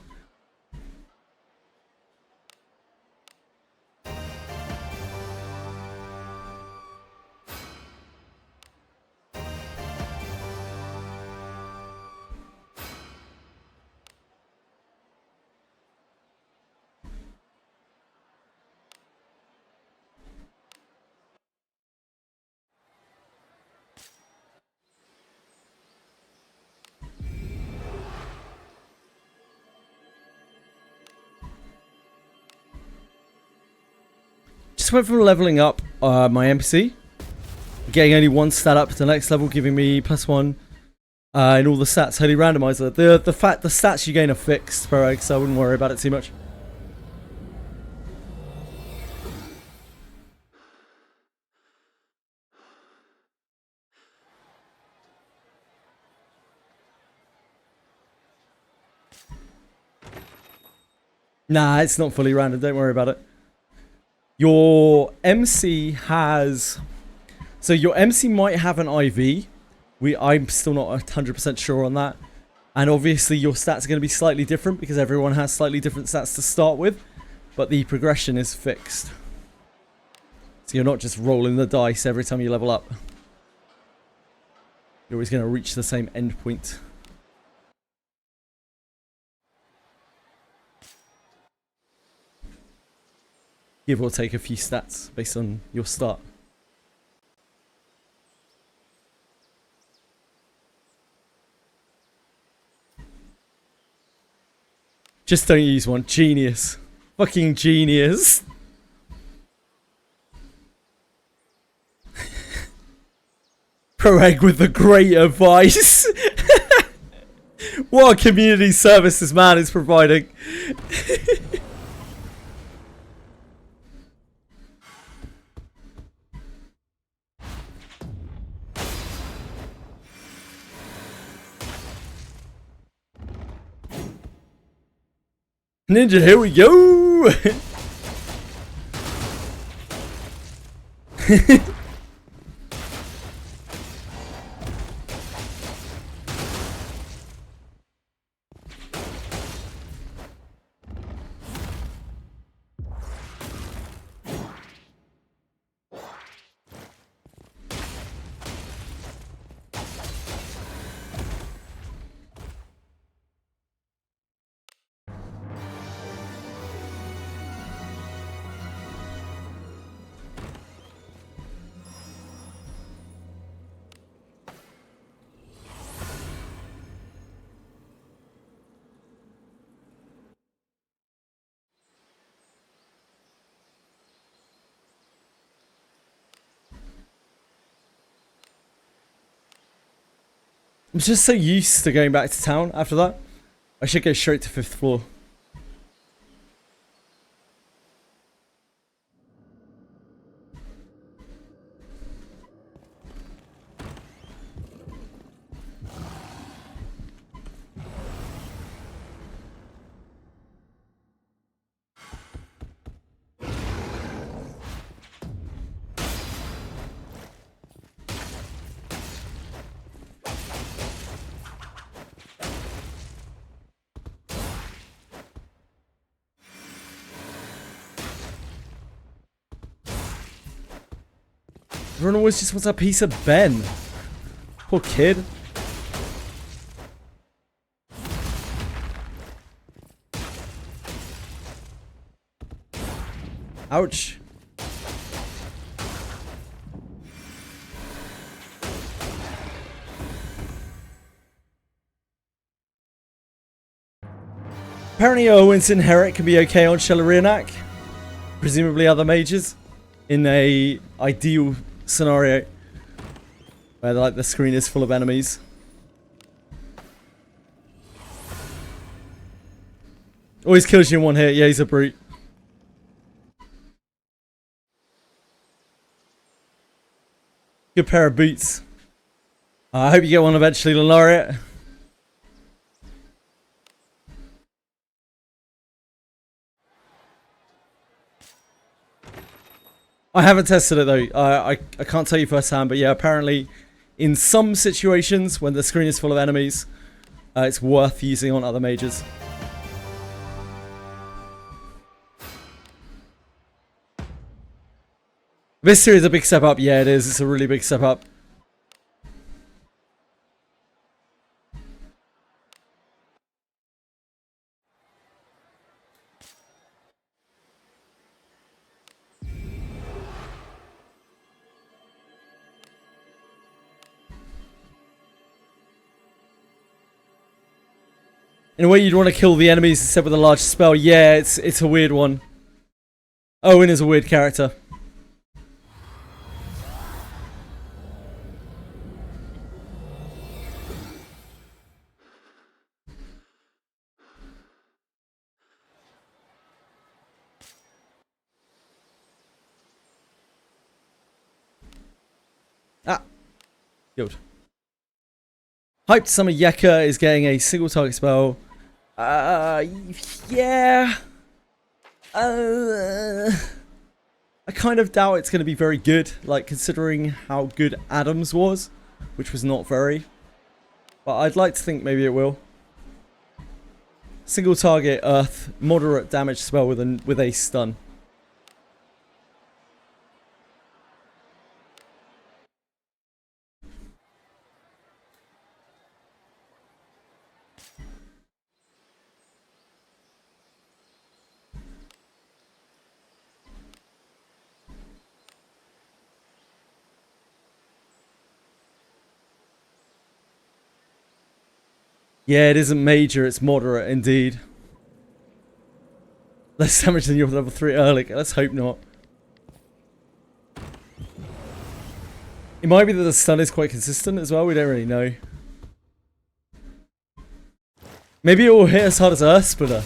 just went from leveling up my MC, getting only 1 stat up to the next level, giving me +1 in all the stats. Holy randomizer. The stats you gain are fixed per egg, so I wouldn't worry about it too much. Nah, it's not fully random. Don't worry about it. Your MC has... So your MC might have an IV. I'm still not 100% sure on that. And obviously your stats are going to be slightly different because everyone has slightly different stats to start with. But the progression is fixed. So you're not just rolling the dice every time you level up. You're always going to reach the same endpoint. Give or take a few stats based on your start. Just don't use one. Genius. Fucking genius. Pro Egg with the great advice. What a community service this man is providing. Ninja, here we go! I'm just so used to going back to town after that. I should go straight to 5th floor. Everyone always just wants a piece of Ben. Poor kid. Ouch. Apparently Owen's Inherit can be okay on Shellarianak. Presumably other mages. In a ideal scenario where like the screen is full of enemies. Always kills you in one hit. Yeah, he's a brute. Good pair of boots. I hope you get one eventually, Laureate. I haven't tested it though. I can't tell you firsthand, but yeah, apparently in some situations when the screen is full of enemies, it's worth using on other mages. This series is a big step up. Yeah, it is. It's a really big step up. In a way, you'd want to kill the enemies instead with a large spell. Yeah, it's a weird one. Owen is a weird character. Ah, killed. Hyped Summer Yeka is getting a single target spell. Yeah. I kind of doubt it's going to be very good, like considering how good Adam's was, which was not very. But I'd like to think maybe it will. Single target Earth, moderate damage spell with a stun. Yeah, it isn't major, it's moderate indeed. Less damage than your level 3 early. Let's hope not. It might be that the stun is quite consistent as well, we don't really know. Maybe it will hit as hard as Earth Splitter.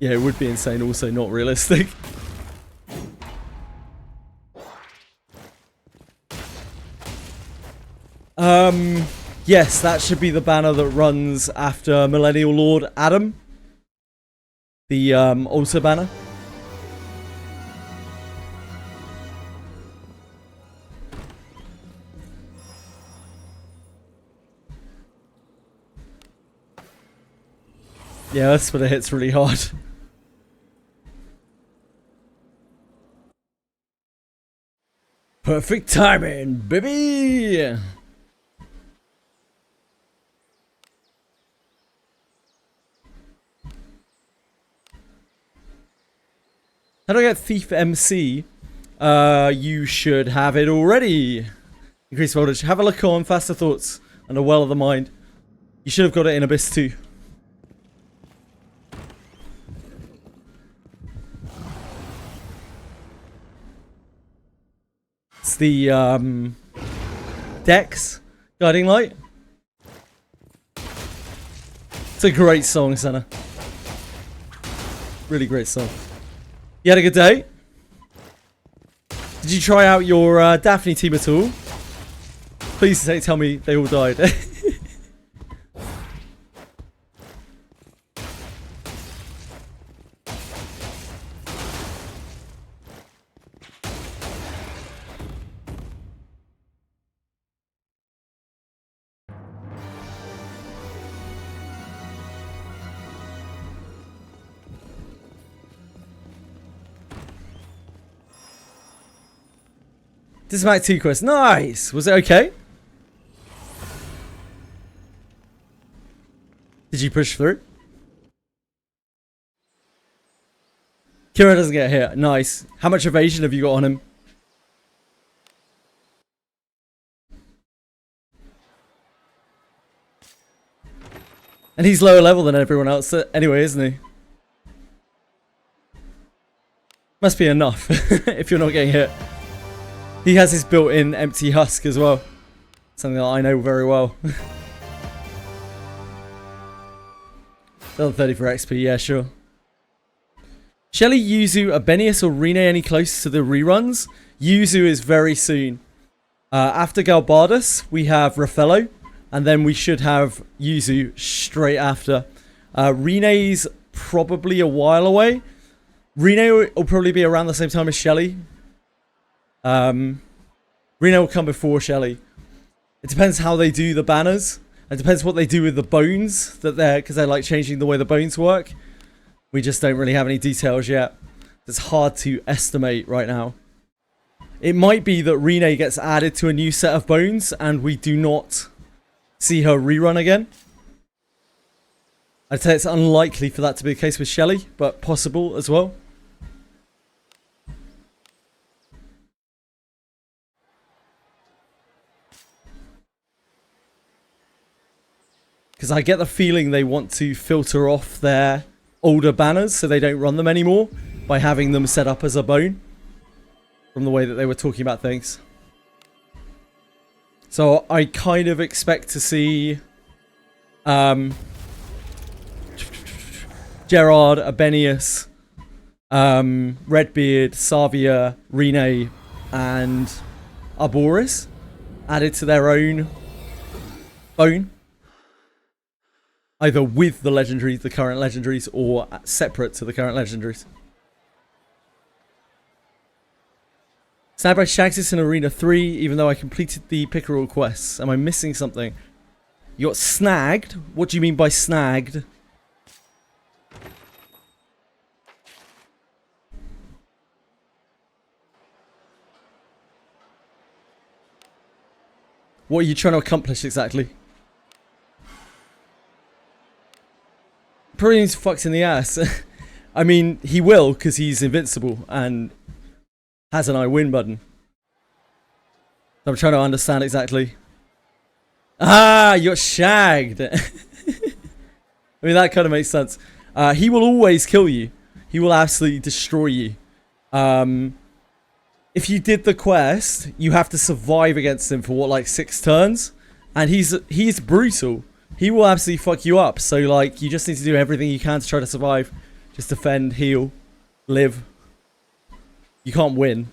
Yeah, it would be insane, also not realistic. Yes, that should be the banner that runs after Millennial Lord Adam. The, altar banner. Yeah, that's when it hits really hard. Perfect timing, baby! How do I get Thief MC? You should have it already. Increased voltage. Have a look on Faster Thoughts and a Well of the Mind. You should have got it in Abyss too. It's the Dex Guiding Light. It's a great song, Senna. Really great song. You had a good day? Did you try out your Daphne team at all? Please tell me they all died. Dismac 2 quest. Nice! Was it okay? Did you push through? Kira doesn't get hit. Nice. How much evasion have you got on him? And he's lower level than everyone else anyway, isn't he? Must be enough if you're not getting hit. He has his built-in empty husk as well. Something that I know very well. Level 30 for XP, yeah, sure. Shelly, Yuzu, Abenius, or Rene any close to the reruns? Yuzu is very soon. After Galbardus, we have Raffello. And then we should have Yuzu straight after. Rene's probably a while away. Rene will probably be around the same time as Shelly. Rene will come before Shelly. It depends how they do the banners. It depends what they do with the bones that because they're like changing the way the bones work. We just don't really have any details yet. It's hard to estimate right now. It might be that Rene gets added to a new set of bones and we do not see her rerun again. I'd say it's unlikely for that to be the case with Shelly, but possible as well. Because I get the feeling they want to filter off their older banners so they don't run them anymore by having them set up as a bone. from the way that they were talking about things. So I kind of expect to see Gerard, Abenius, Redbeard, Savia, Rene, and Arboris added to their own phone. Either with the legendaries, the current legendaries, or separate to the current legendaries. Snagged by Shagsis in Arena 3, even though I completed the Pickerel quests. Am I missing something? You got snagged? What do you mean by snagged? What are you trying to accomplish exactly? Probably needs fucked in the ass. I mean, he will, because he's invincible and has an I win button. I'm trying to understand exactly. Ah, you're shagged. I mean, that kind of makes sense. He will always kill you. He will absolutely destroy you. If you did the quest, you have to survive against him for what, like 6 turns? And he's brutal. He will absolutely fuck you up. So, like, you just need to do everything you can to try to survive. Just defend, heal, live. You can't win.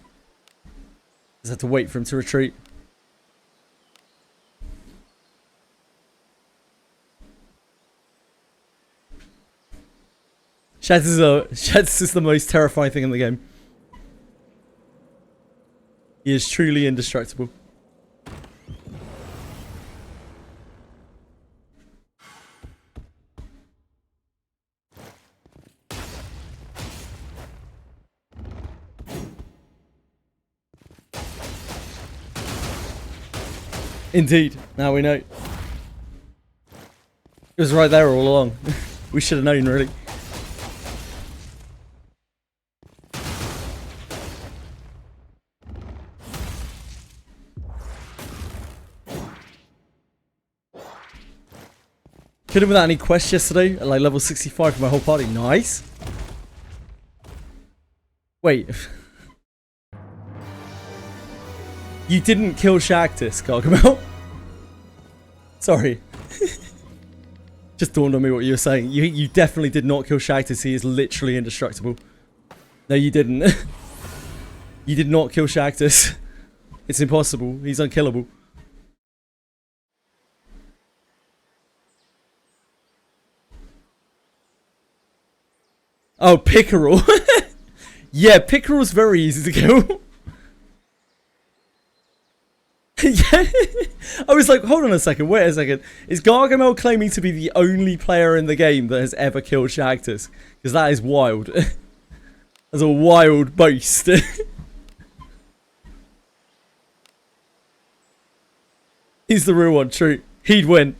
Just have to wait for him to retreat. Shadz is the most terrifying thing in the game. He is truly indestructible. Indeed. Now we know. It was right there all along. We should have known, really. Could have without any quests yesterday at like level 65 for my whole party. Nice. Wait. You didn't kill Shagtis, Gargamel. Sorry. Just dawned on me what you were saying. You definitely did not kill Shagtis. He is literally indestructible. No, you didn't. You did not kill Shagtis. It's impossible. He's unkillable. Oh, Pickerel. Yeah, Pickerel's very easy to kill. Yeah. I was like, hold on a second, wait a second. Is Gargamel claiming to be the only player in the game that has ever killed Shagtis? Because that is wild. That's a wild boast. He's the real one, true. He'd win.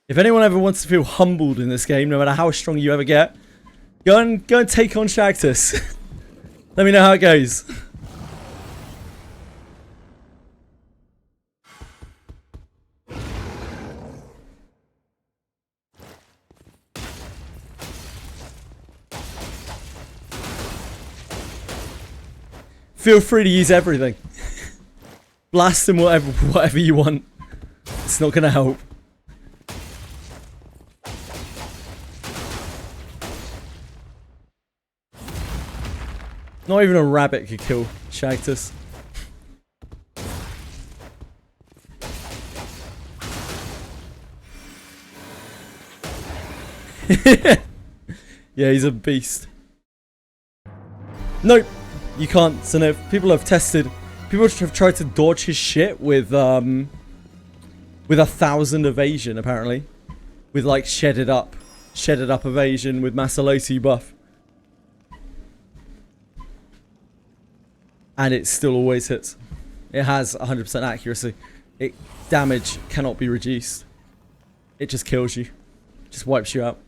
If anyone ever wants to feel humbled in this game, no matter how strong you ever get, go and take on Shagtis. Let me know how it goes. Feel free to use everything. Blast him whatever you want. It's not gonna help. Not even a rabbit could kill Shagtis. Yeah, he's a beast. Nope, you can't. So no, people have tried to dodge his shit with 1,000 evasion apparently, with like shedded up evasion with Masaloti buff. And it still always hits. It has 100% accuracy. Damage cannot be reduced. It just kills you. Just wipes you out.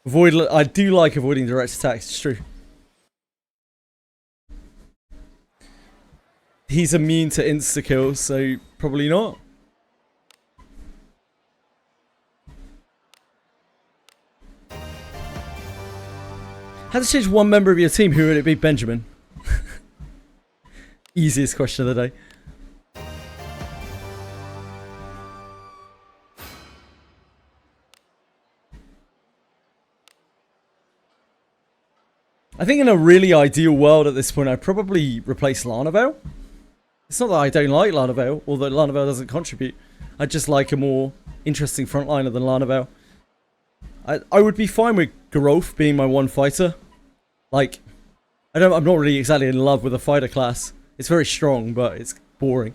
I do like avoiding direct attacks, it's true. He's immune to insta-kills, so probably not. Had to change one member of your team, who would it be? Benjamin. Easiest question of the day. I think in a really ideal world at this point, I'd probably replace Lanavel. It's not that I don't like Lanavel, or that Lanavel doesn't contribute. I just like a more interesting frontliner than Lanavel. I would be fine with Garolf being my one fighter. Like, I'm not really exactly in love with a fighter class. It's very strong, but it's boring.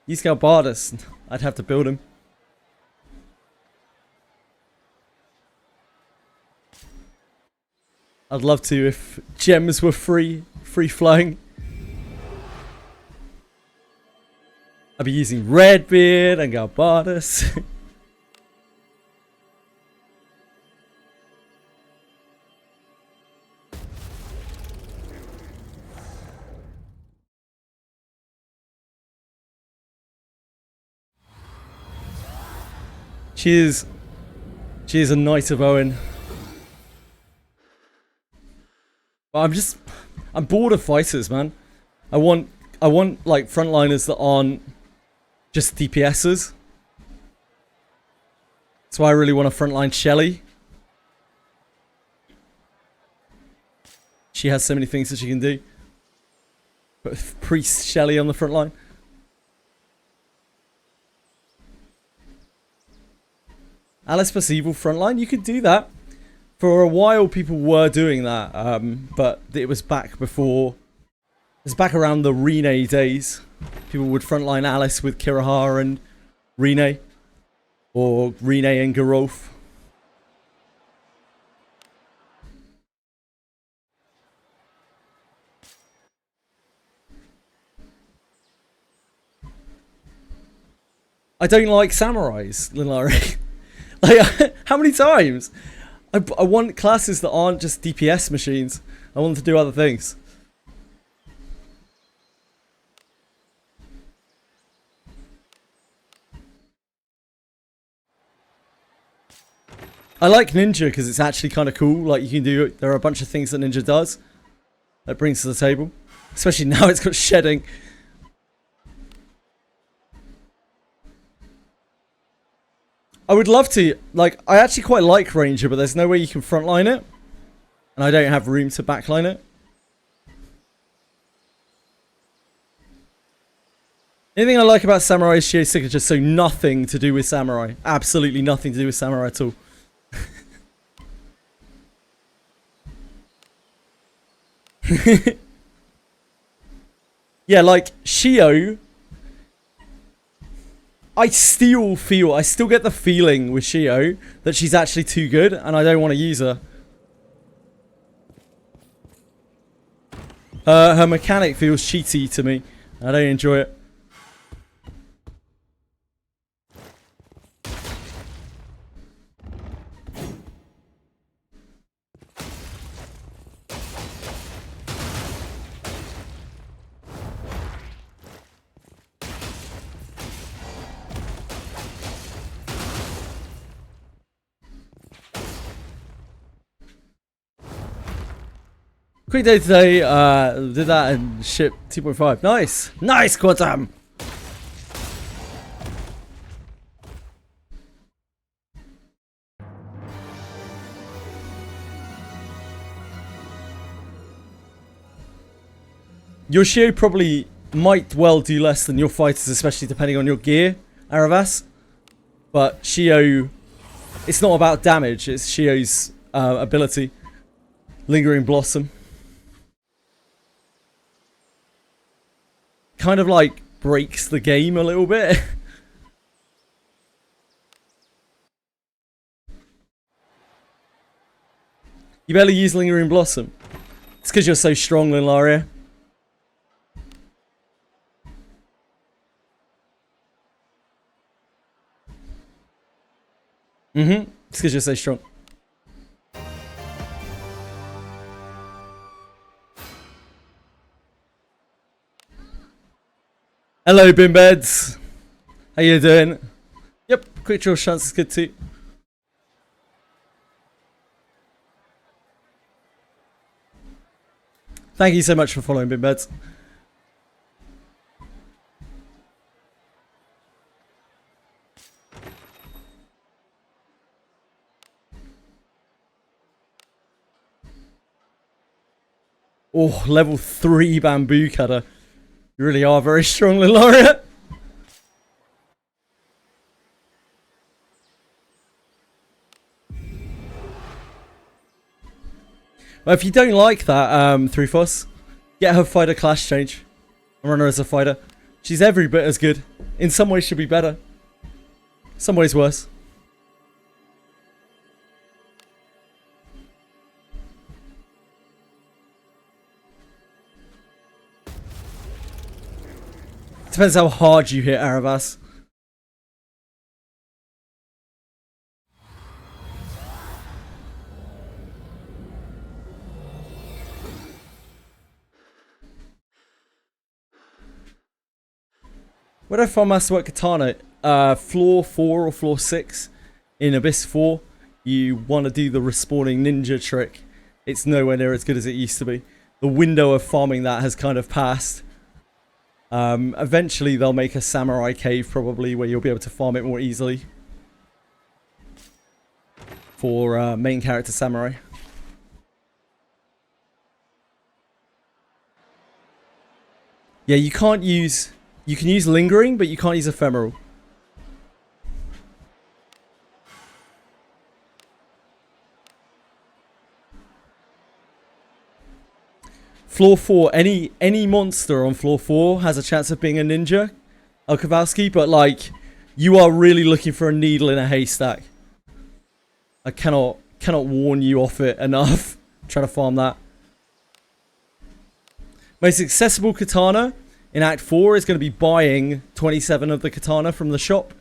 He's got Bardus. I'd have to build him. I'd love to if gems were free flowing. I'd be using Redbeard and Galbardus. She is a Knight of Owen. But I'm bored of fighters, man. I want like frontliners that aren't just DPSers. That's why I really want a frontline Shelly. She has so many things that she can do. Put Priest Shelly on the front line. Alice plus Evil frontline, you could do that. For a while, people were doing that, but it was back before. It was back around the Rene days. People would frontline Alice with Kirahara and Rene, or Rene and Garolf. I don't like samurais, Linari. Like, how many times? I want classes that aren't just DPS machines. I want them to do other things. I like Ninja because it's actually kind of cool. Like, you can do, there are a bunch of things that Ninja does that brings to the table. Especially now it's got shedding. I would love to, like, I actually quite like Ranger, but there's no way you can frontline it. And I don't have room to backline it. Anything I like about Samurai is Shio's signature, so nothing to do with Samurai. Absolutely nothing to do with Samurai at all. Yeah, like, Shio, I still get the feeling with Shio that she's actually too good, and I don't want to use her. Her mechanic feels cheaty to me. I don't enjoy it. Quick day today, did that and ship 2.5. Nice! Nice, Quantum! Your Shio probably might well do less than your fighters, especially depending on your gear, Aravas. But Shio, it's not about damage, it's Shio's ability. Lingering Blossom. Kind of like breaks the game a little bit. You barely use Lingering Blossom. It's because you're so strong, Lilaria. It's because you're so strong. Hello, Bimbeds. How you doing? Yep. Quick draw chance is good too. Thank you so much for following, Bin Beds. Oh, level 3 bamboo cutter. You really are very strong, Lilaria. Well, if you don't like that, Threefos, get her fighter class change. And run her as a fighter. She's every bit as good. In some ways she'll be better. Some ways worse. Depends how hard you hit Aravas. Where do I find Masterwork Katana? Floor 4 or floor 6 in Abyss 4. You want to do the respawning ninja trick. It's nowhere near as good as it used to be. The window of farming that has kind of passed. Eventually they'll make a samurai cave probably where you'll be able to farm it more easily. For main character samurai. Yeah, you can't use... You can use lingering, but you can't use ephemeral. Floor 4, any monster on floor 4 has a chance of being a ninja, Kowalski, but like, you are really looking for a needle in a haystack. I cannot warn you off it enough. Trying to farm that. Most accessible katana in Act 4 is going to be buying 27 of the katana from the shop.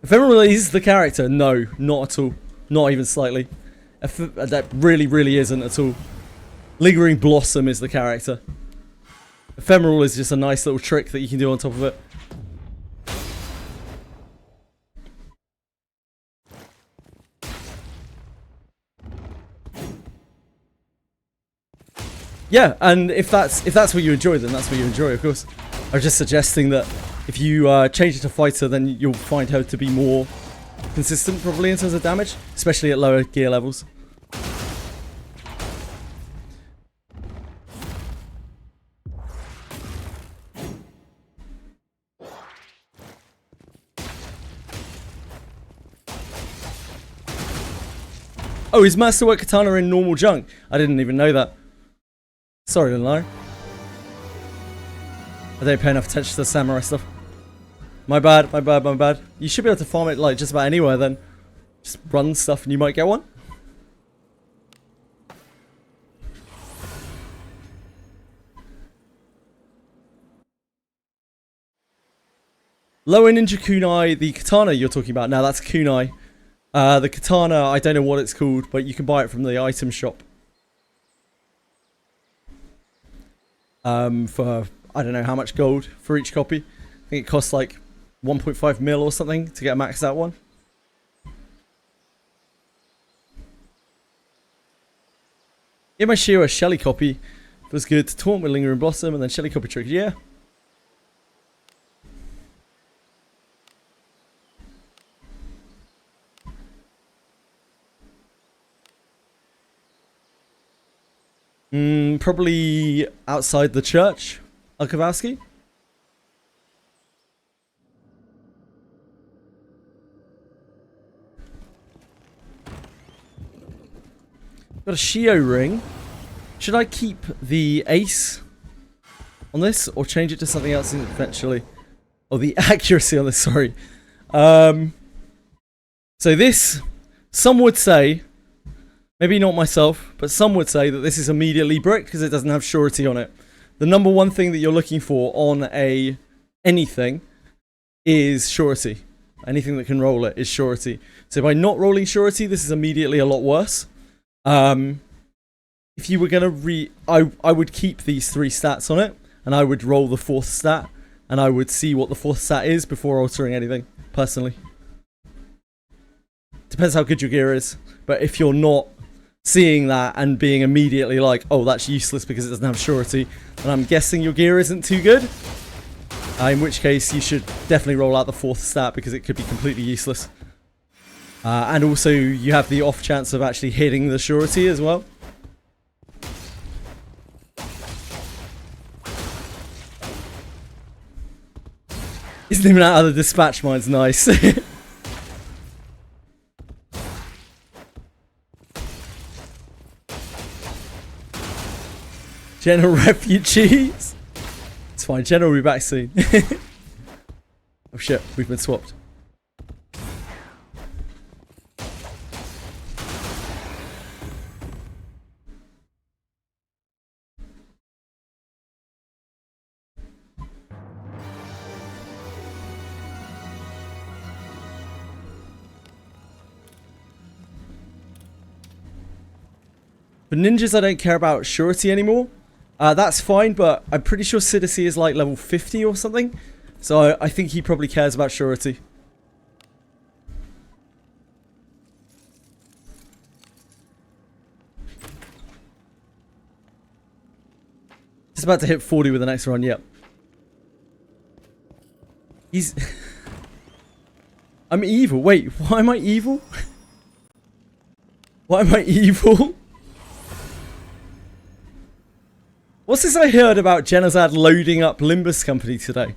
Ephemeral is the character? No, not at all. Not even slightly. That really isn't at all. Lingering Blossom is the character. Ephemeral is just a nice little trick that you can do on top of it. Yeah, and if that's what you enjoy, then that's what you enjoy, of course. I was just suggesting that if you change it to fighter, then you'll find her to be more consistent, probably, in terms of damage, especially at lower gear levels. Oh, is Masterwork Katana in normal junk? I didn't even know that. Sorry, Lenore. I don't pay enough attention to the samurai stuff. My bad, my bad, my bad. You should be able to farm it like just about anywhere then. Just run stuff and you might get one. Lower Ninja Kunai, the katana you're talking about. Now that's kunai. The katana, I don't know what it's called, but you can buy it from the item shop. For, I don't know how much gold for each copy. I think it costs like 1.5 mil or something to get a maxed out one. Imashiro Shelly copy was good. Taunt with Lingering Blossom and then Shelly copy trick. Yeah. Probably outside the church, Kowalski. Got a Shio ring. Should I keep the ace on this or change it to something else eventually? Oh, the accuracy on this, sorry. So this, some would say, maybe not myself, but some would say that this is immediately brick because it doesn't have surety on it. The number one thing that you're looking for on anything is surety. Anything that can roll it is surety. So by not rolling surety, this is immediately a lot worse. If you were going to I would keep these 3 stats on it, and I would roll the 4th stat and I would see what the 4th stat is before altering anything, personally. Depends how good your gear is, but if you're not seeing that and being immediately like, oh, that's useless because it doesn't have surety, then I'm guessing your gear isn't too good. In which case, you should definitely roll out the 4th stat because it could be completely useless. And also, you have the off chance of actually hitting the surety as well. He's living out of the dispatch mine's nice. General refugees. It's fine, General will be back soon. Oh shit, we've been swapped. For ninjas, I don't care about surety anymore. That's fine, but I'm pretty sure Siddacy is like level 50 or something. So I think he probably cares about surety. Just about to hit 40 with the next run, yep. He's... I'm evil. Wait, why am I evil? Why am I evil? What's this I heard about Genozad loading up Limbus Company today?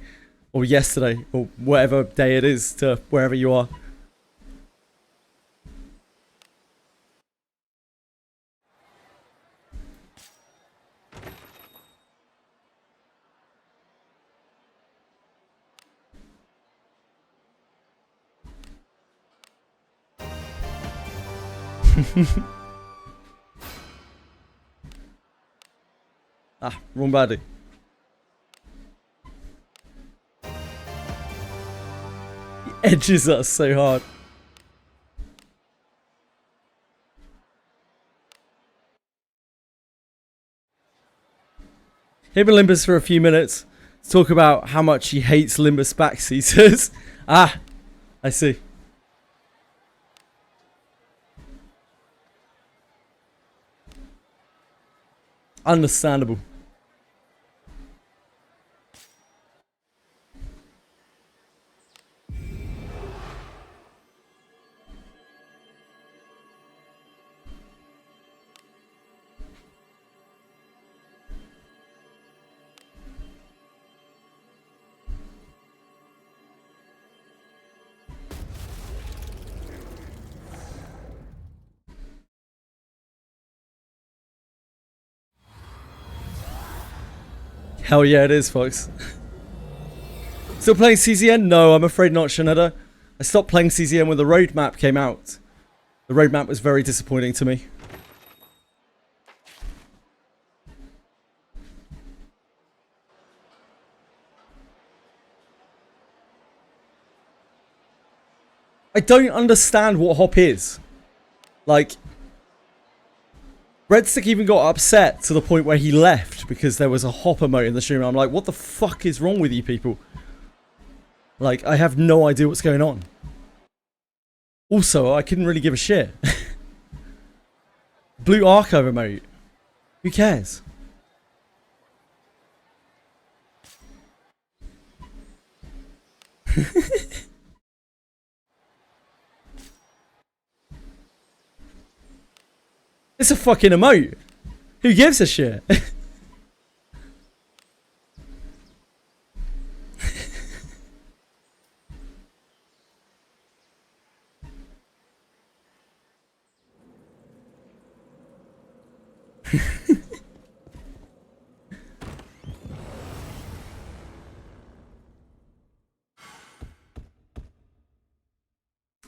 Or yesterday, or whatever day it is to wherever you are. Ah, wrong baddie. He edges us so hard. Him and Limbus for a few minutes. Let's talk about how much he hates Limbus backseaters. Ah, I see. Understandable. Hell yeah, it is, folks. Still playing CZN? No, I'm afraid not, Shanetta. I stopped playing CZN when the roadmap came out. The roadmap was very disappointing to me. I don't understand what Hop is. Like... Redstick even got upset to the point where he left because there was a hop emote in the stream. I'm like, what the fuck is wrong with you people? Like, I have no idea what's going on. Also, I couldn't really give a shit. Blue Archive emote. Who cares? It's a fucking emote. Who gives a shit?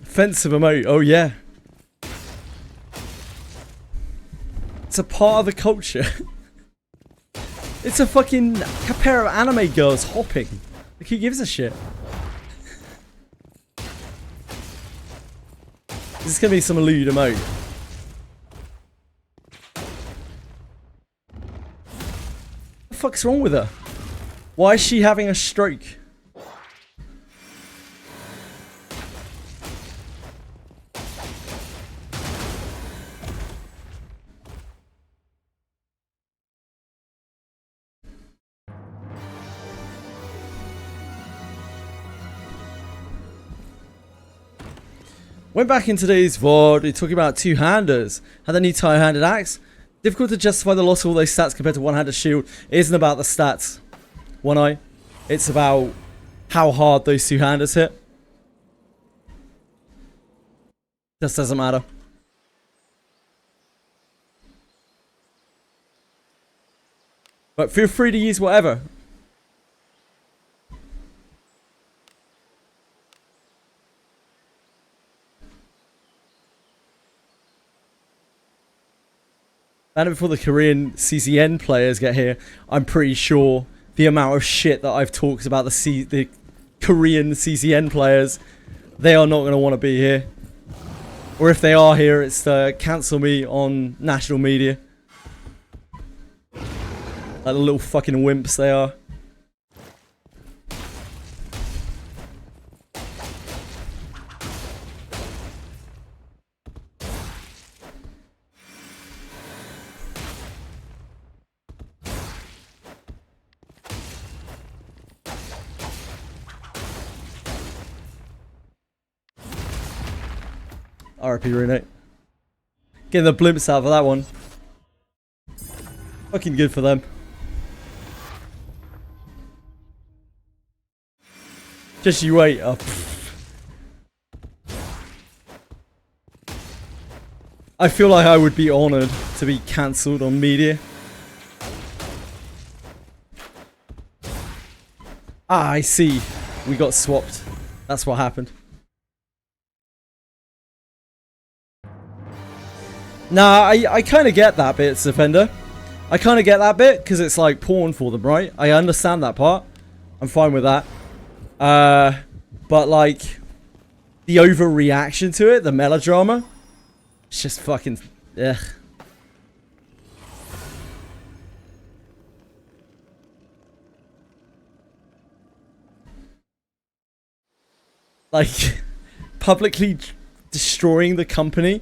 Offensive emote. Oh yeah. It's a part of the culture. It's a fucking pair of anime girls hopping. Like, who gives a shit? This is gonna be some lewd emote. What the fuck's wrong with her? Why is she having a stroke? Went back in today's VOD, we're talking about two-handers. Had a new tie-handed axe. Difficult to justify the loss of all those stats compared to one-handed shield. It isn't about the stats, One Eye. It's about how hard those two-handers hit. Just doesn't matter. But feel free to use whatever. And before the Korean CCN players get here, I'm pretty sure the amount of shit that I've talked about the Korean CCN players, they are not going to want to be here. Or if they are here, it's to cancel me on national media. Like the little fucking wimps they are. RP Rune. Getting the blimps out for that one. Fucking good for them. Just you wait up. I feel like I would be honoured to be cancelled on media. Ah, I see. We got swapped. That's what happened. Nah, I kind of get that bit, Defender. I kind of get that bit, because it's like porn for them, right? I understand that part. I'm fine with that. But like, the overreaction to it, the melodrama, it's just fucking, ugh. Like, publicly destroying the company.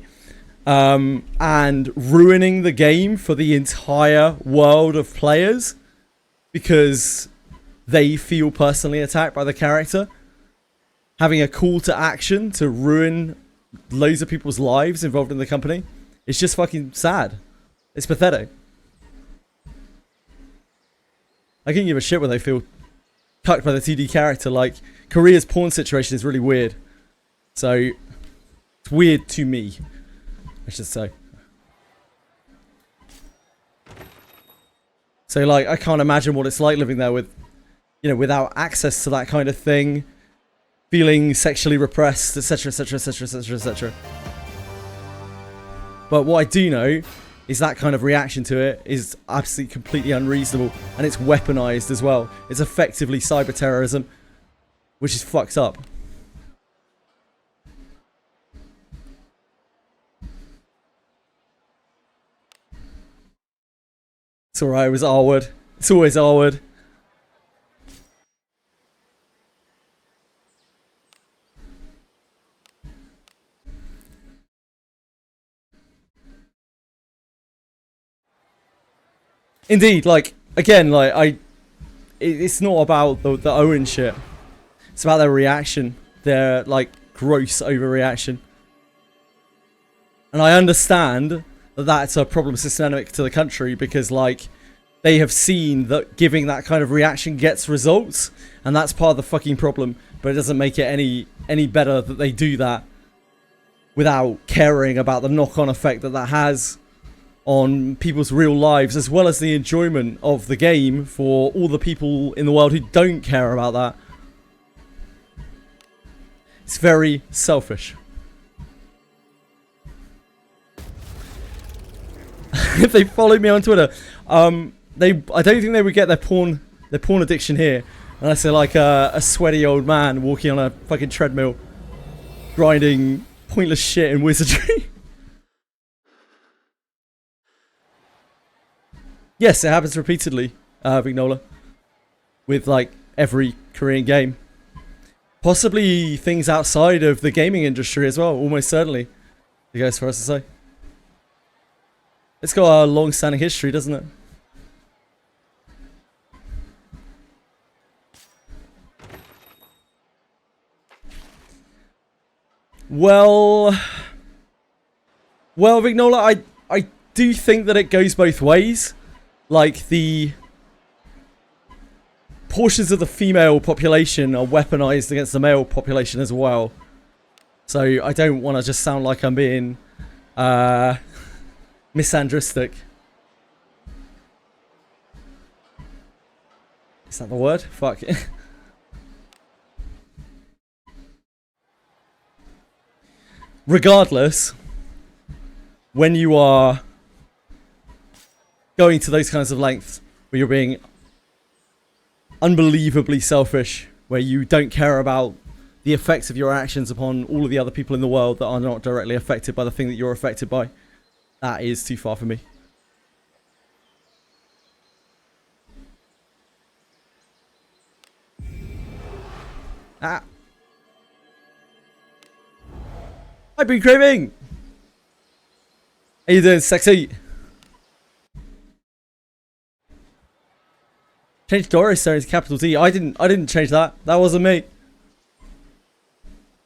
And ruining the game for the entire world of players because they feel personally attacked by the character. Having a call to action to ruin loads of people's lives involved in the company. It's just fucking sad. It's pathetic. I couldn't give a shit when they feel cucked by the TD character. Like, Korea's porn situation is really weird. So, it's weird to me, I should say. So, like, I can't imagine what it's like living there with, you know, without access to that kind of thing, feeling sexually repressed, etc, etc, etc, etc, etc. But what I do know is that kind of reaction to it is absolutely completely unreasonable, and it's weaponized as well. It's effectively cyber terrorism, which is fucked up. It's alright, it was R-word. It's always R-word. Indeed, like, again, like, it's not about the Owen shit. It's about their reaction. Their, like, gross overreaction. And I understand that that's a problem systemic to the country because, like, they have seen that giving that kind of reaction gets results, and that's part of the fucking problem. But it doesn't make it any better that they do that without caring about the knock-on effect that that has on people's real lives, as well as the enjoyment of the game for all the people in the world who don't care about that. It's very selfish. If they follow me on Twitter, I don't think they would get their porn addiction here unless they're like a sweaty old man walking on a fucking treadmill, grinding pointless shit in Wizardry. Yes, it happens repeatedly, Vignola. with like every Korean game. Possibly things outside of the gaming industry as well, almost certainly. It goes for us to say. It's got a long-standing history, doesn't it? Well, Vignola, I do think that it goes both ways. Like, the portions of the female population are weaponized against the male population as well. So I don't want to just sound like I'm being misandristic. Is that the word? Fuck it. Regardless, when you are going to those kinds of lengths where you're being unbelievably selfish, where you don't care about the effects of your actions upon all of the other people in the world that are not directly affected by the thing that you're affected by, that is too far for me. Ah. I've been craving. How you doing, sexy? Change Doris Stone to capital D. I didn't change that. That wasn't me.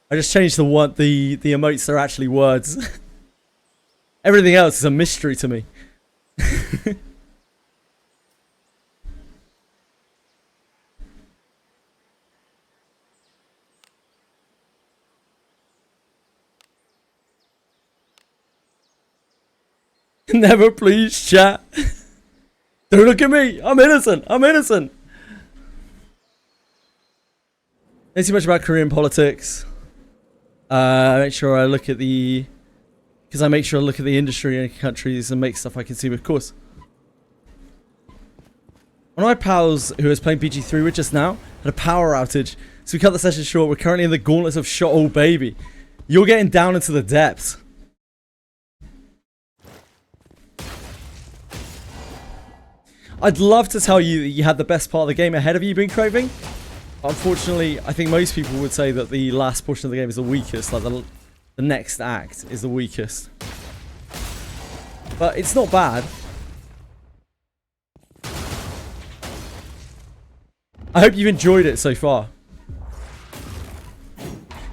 I just changed the emotes. They're actually words. Everything else is a mystery to me. Never, please, chat. Don't look at me. I'm innocent. I'm innocent. Don't see much about Korean politics. Make sure I look at the... Because I make sure I look at the industry in countries and make stuff I consume, of course. One of my pals who was playing BG3 with just now had a power outage. So we cut the session short. We're currently in the gauntlets of Shot Old Baby. You're getting down into the depths. I'd love to tell you that you had the best part of the game ahead of you been craving. Unfortunately, I think most people would say that the last portion of the game is the weakest. Like the next act is the weakest. But it's not bad. I hope you've enjoyed it so far.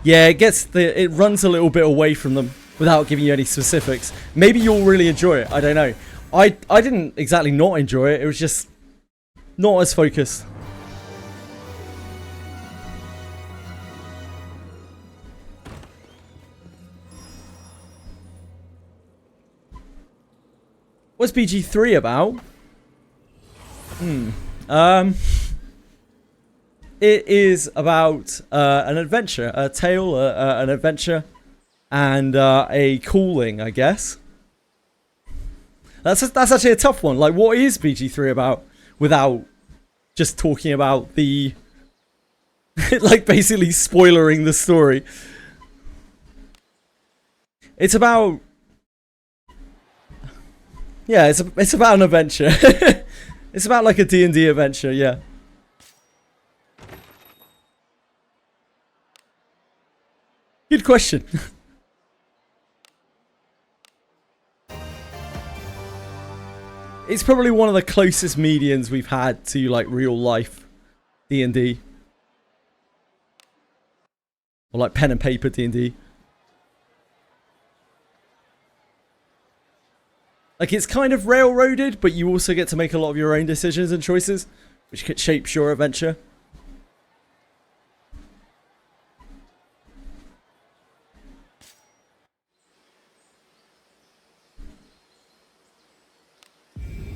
Yeah, it runs a little bit away from them without giving you any specifics. Maybe you'll really enjoy it. I don't know. I didn't exactly not enjoy it. It was just not as focused. What's BG3 about? It is about an adventure, a tale, an adventure, and a calling, I guess. That's actually a tough one. Like, what is BG3 about without just talking about the... like, basically spoilering the story. It's about... Yeah, it's about an adventure. It's about, like, a D&D adventure, yeah. Good question. It's probably one of the closest medians we've had to, like, real life D&D. Or, like, pen and paper D&D. Like, it's kind of railroaded, but you also get to make a lot of your own decisions and choices, which shapes your adventure.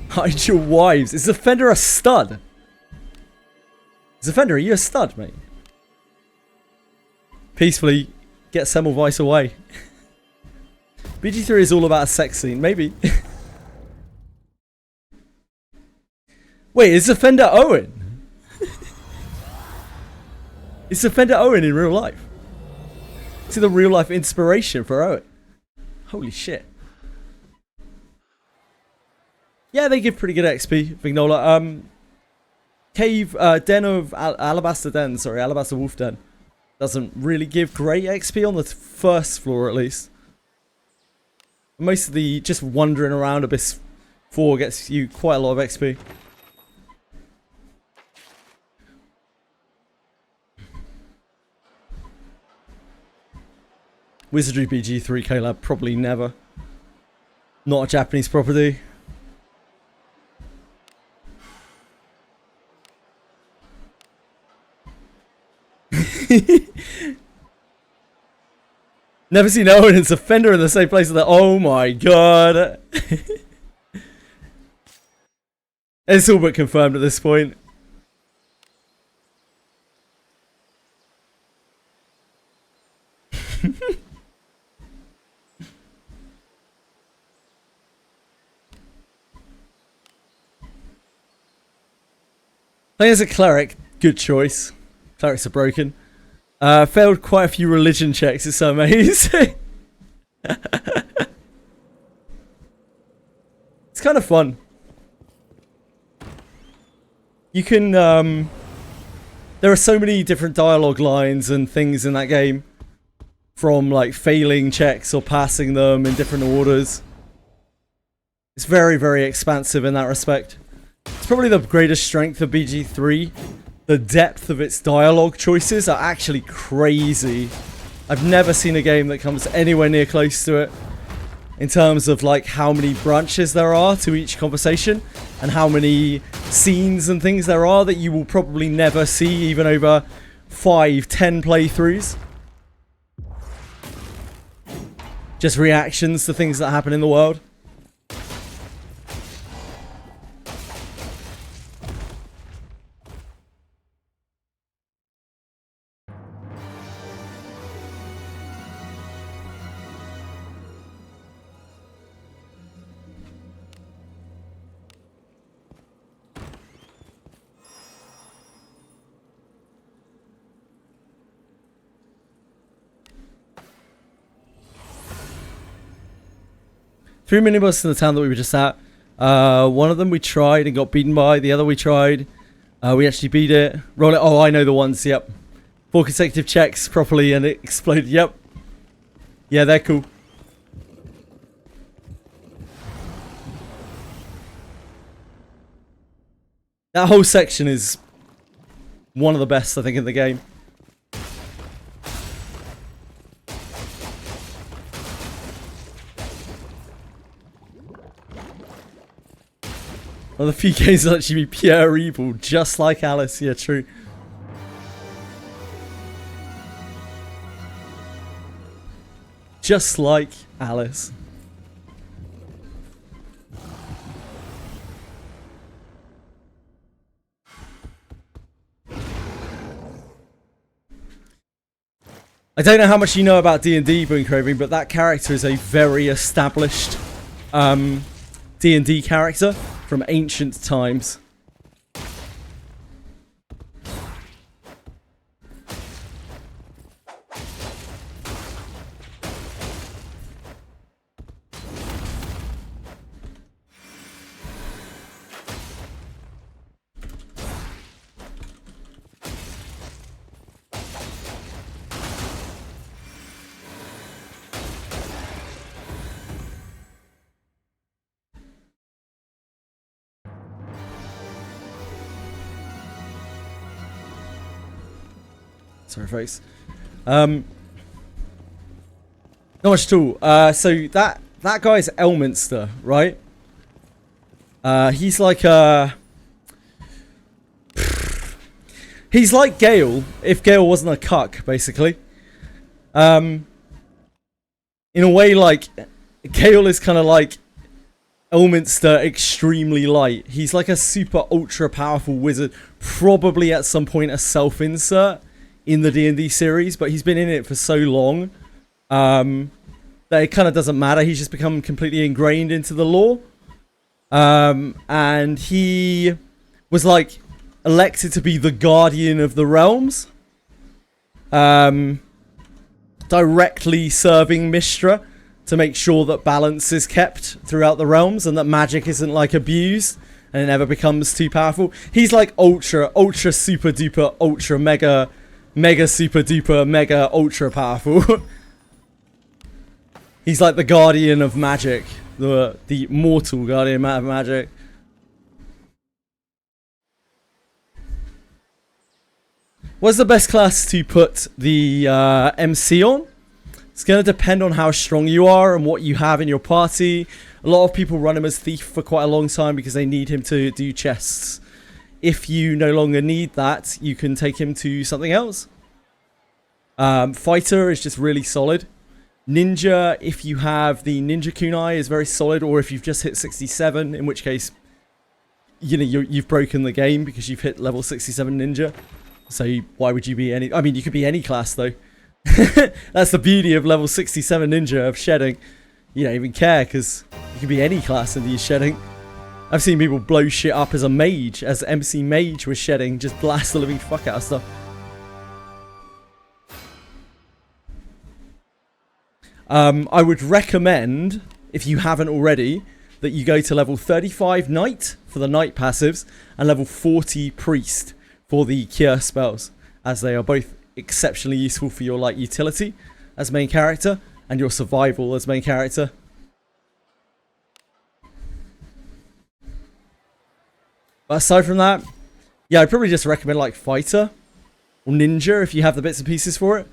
Hide your wives. Is Offender a stud? Is Offender, are you a stud, mate? Peacefully get Semmelweis away. BG3 is all about a sex scene, maybe. Wait, is Offender Owen? Is Offender Owen in real life? Is he the real life inspiration for Owen? Holy shit. Yeah, they give pretty good XP, Vignola. cave den of Alabaster Den, sorry, Alabaster Wolf Den, doesn't really give great XP on the first floor at least. Most of the just wandering around Abyss 4 gets you quite a lot of XP. Wizardry BG3 K-Lab, probably never. Not a Japanese property. Never seen Owen and Offender in the same place as that. Oh my god. It's all but confirmed at this point. Playing as a cleric, good choice. Clerics are broken. Failed quite a few religion checks, it's so amazing. It's kind of fun. You can, there are so many different dialogue lines and things in that game. From like failing checks or passing them in different orders. It's very, very expansive in that respect. It's probably the greatest strength of BG3. The depth of its dialogue choices are actually crazy. I've never seen a game that comes anywhere near close to it. In terms of like how many branches there are to each conversation. And how many scenes and things there are that you will probably never see even over 5-10 playthroughs. Just reactions to things that happen in the world. Three minibus in the town that we were just at. One of them we tried and got beaten by. The other we tried. We actually beat it. Roll it. Oh, I know the ones. Yep. 4 consecutive checks properly and it exploded. Yep. Yeah, they're cool. That whole section is one of the best, I think, in the game. Well, the few games will actually be pure evil, just like Alice. Yeah, true. Just like Alice. I don't know how much you know about D&D, Boon Craving, but that character is a very established D&D character from ancient times. Sorry, folks. Not much at all. So that guy's Elminster, right? He's like he's like Gale, if Gale wasn't a cuck, basically. In a way, like Gale is kind of like Elminster extremely light. He's like a super ultra powerful wizard, probably at some point a self-insert in the D&D series, but he's been in it for so long that it kind of doesn't matter. He's just become completely ingrained into the lore. And he was like elected to be the guardian of the realms, directly serving Mistra to make sure that balance is kept throughout the realms and that magic isn't like abused and it never becomes too powerful. He's like ultra super duper ultra mega super duper mega ultra powerful. He's like the guardian of magic, the mortal guardian of magic. What's the best class to put the MC on? It's going to depend on how strong you are and what you have in your party. A lot of people run him as Thief for quite a long time because they need him to do chests. If you no longer need that, you can take him to something else. Fighter is just really solid. Ninja, if you have the Ninja Kunai, is very solid. Or if you've just hit 67, in which case, you know, you've broken the game because you've hit level 67 Ninja. So why would you be any... I mean, you could be any class, though. That's the beauty of level 67 Ninja, of shedding. You don't even care, because you can be any class and use shedding. I've seen people blow shit up as a mage, as MC Mage with shedding, just blast the living fuck out of stuff. I would recommend, if you haven't already, that you go to level 35 Knight for the Knight passives, and level 40 Priest for the cure spells, as they are both exceptionally useful for your like utility as main character and your survival as main character. But aside from that, yeah, I'd probably just recommend like Fighter or Ninja if you have the bits and pieces for it.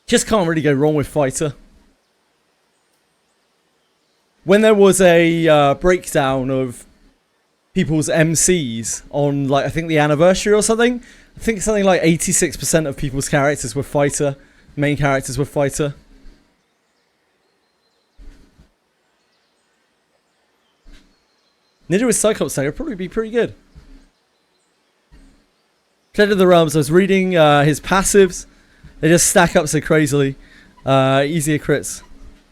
Just can't really go wrong with Fighter. When there was a breakdown of people's MCs on, like, I think the anniversary or something. I think something like 86% of people's characters were Fighter. Main characters were Fighter. Ninja with Cyclops would probably be pretty good. Tread of the Realms, I was reading his passives. They just stack up so crazily. Easier crits.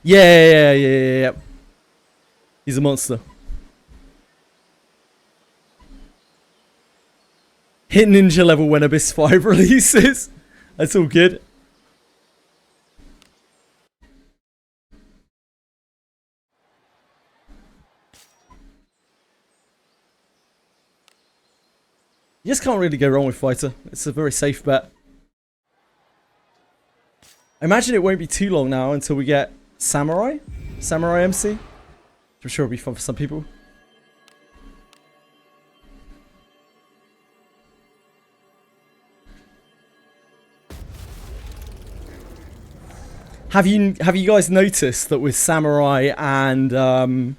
Yeah. He's a monster. Hit Ninja level when Abyss 5 releases. That's all good. You just can't really go wrong with Fighter. It's a very safe bet. I imagine it won't be too long now until we get Samurai MC. Which I'm sure will be fun for some people. Have you guys noticed that with Samurai and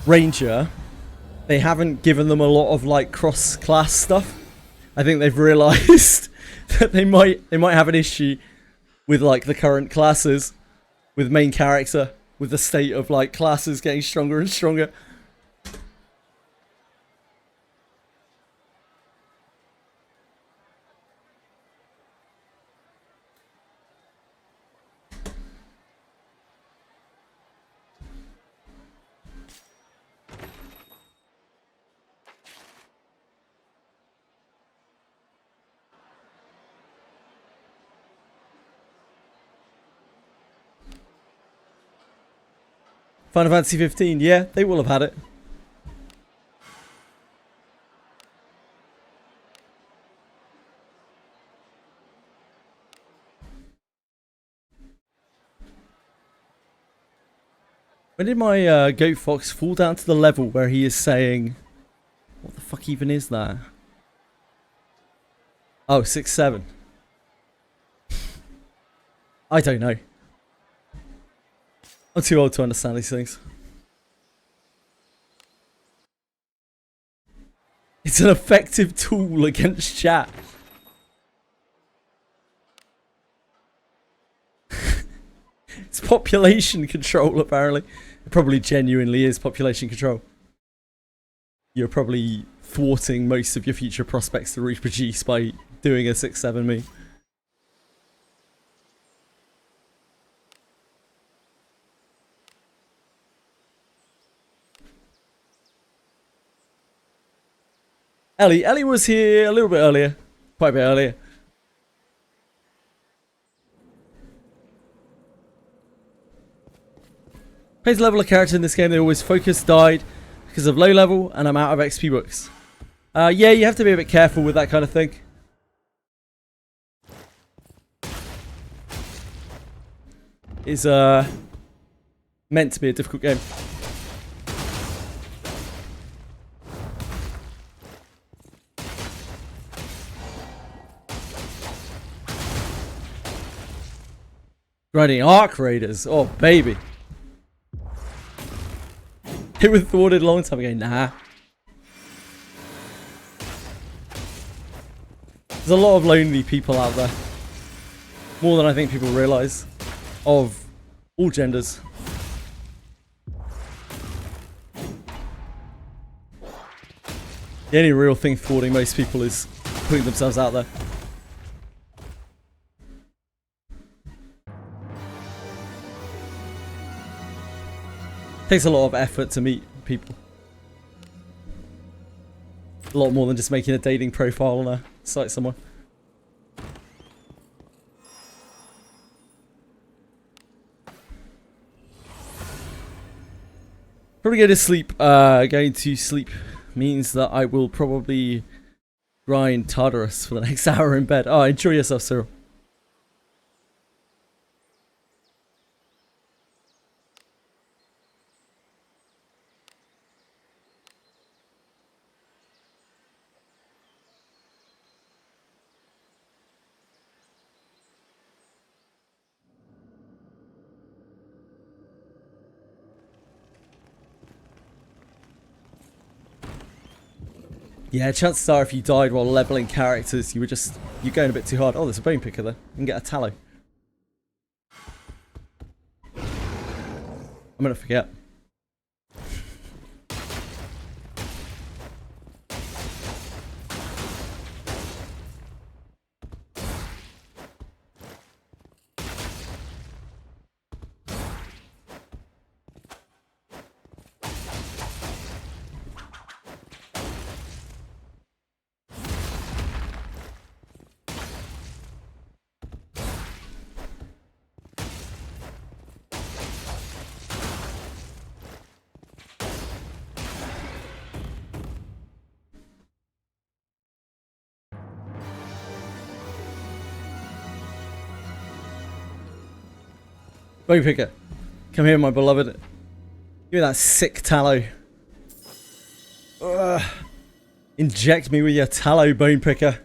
Ranger, they haven't given them a lot of like cross-class stuff? I think they've realised that they might have an issue with like the current classes, with main character, with the state of like classes getting stronger and stronger. Final Fantasy 15, yeah, they will have had it. When did my Goat Fox fall down to the level where he is saying... What the fuck even is that? Oh, 6-7. I don't know. I'm too old to understand these things. It's an effective tool against chat. It's population control, apparently. It probably genuinely is population control. You're probably thwarting most of your future prospects to reproduce by doing a 6-7 meme. Ellie was here a little bit earlier. Quite a bit earlier. Plays level of character in this game. They always focus died because of low level, and I'm out of XP books. Yeah, you have to be a bit careful with that kind of thing. It's meant to be a difficult game. Grinding Arc Raiders. Oh, baby. It was thwarted a long time ago. Nah. There's a lot of lonely people out there. More than I think people realise. Of all genders. The only real thing thwarting most people is putting themselves out there. Takes a lot of effort to meet people. A lot more than just making a dating profile on a site somewhere. Probably go to sleep. Going to sleep means that I will probably grind Tartarus for the next hour in bed. Oh, enjoy yourself, Cyril. Yeah, chances are if you died while leveling characters, you're going a bit too hard. Oh, there's a bone picker there. You can get a tallow. I'm gonna forget. Bone picker. Come here, my beloved. Give me that sick tallow. Ugh. Inject me with your tallow, bone picker.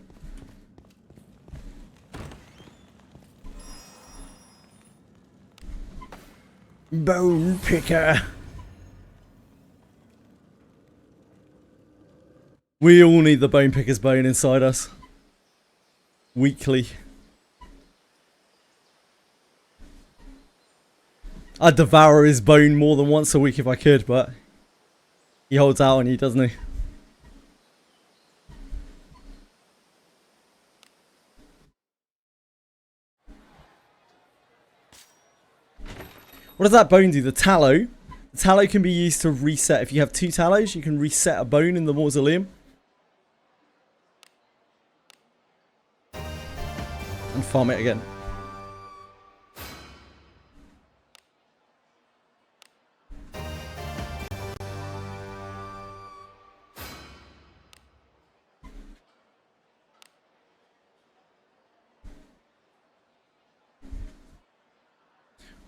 Bone picker. We all need the bone picker's bone inside us. Weekly. I'd devour his bone more than once a week if I could, but he holds out on you, doesn't he? What does that bone do? The tallow? The tallow can be used to reset. If you have 2 tallows, you can reset a bone in the mausoleum. And farm it again.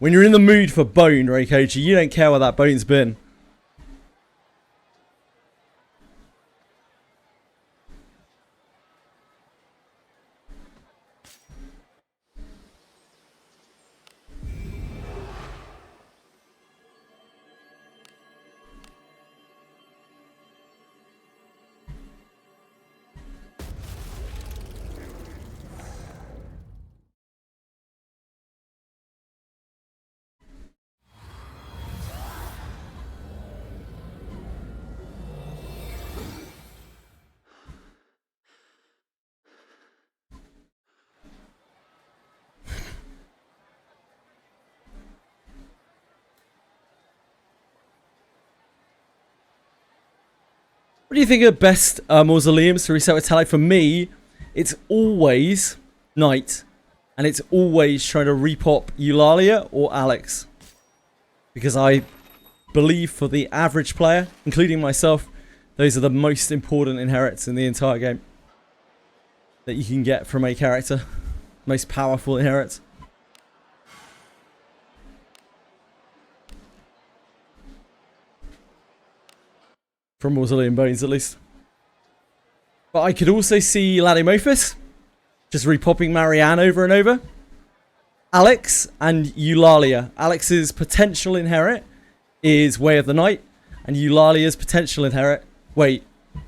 When you're in the mood for bone, Raycochi, you don't care where that bone's been. What do you think are the best mausoleums to reset with tallow? For me, it's always night, and it's always trying to repop Eulalia or Alex, because I believe for the average player, including myself, those are the most important inherits in the entire game that you can get from a character. Most powerful inherits. From Mausoleum Bones, at least. But I could also see Ladymophis just repopping Marianne over and over. Alex and Eulalia. Alex's potential inherit is Way of the Night, and Eulalia's potential inherit. Wait,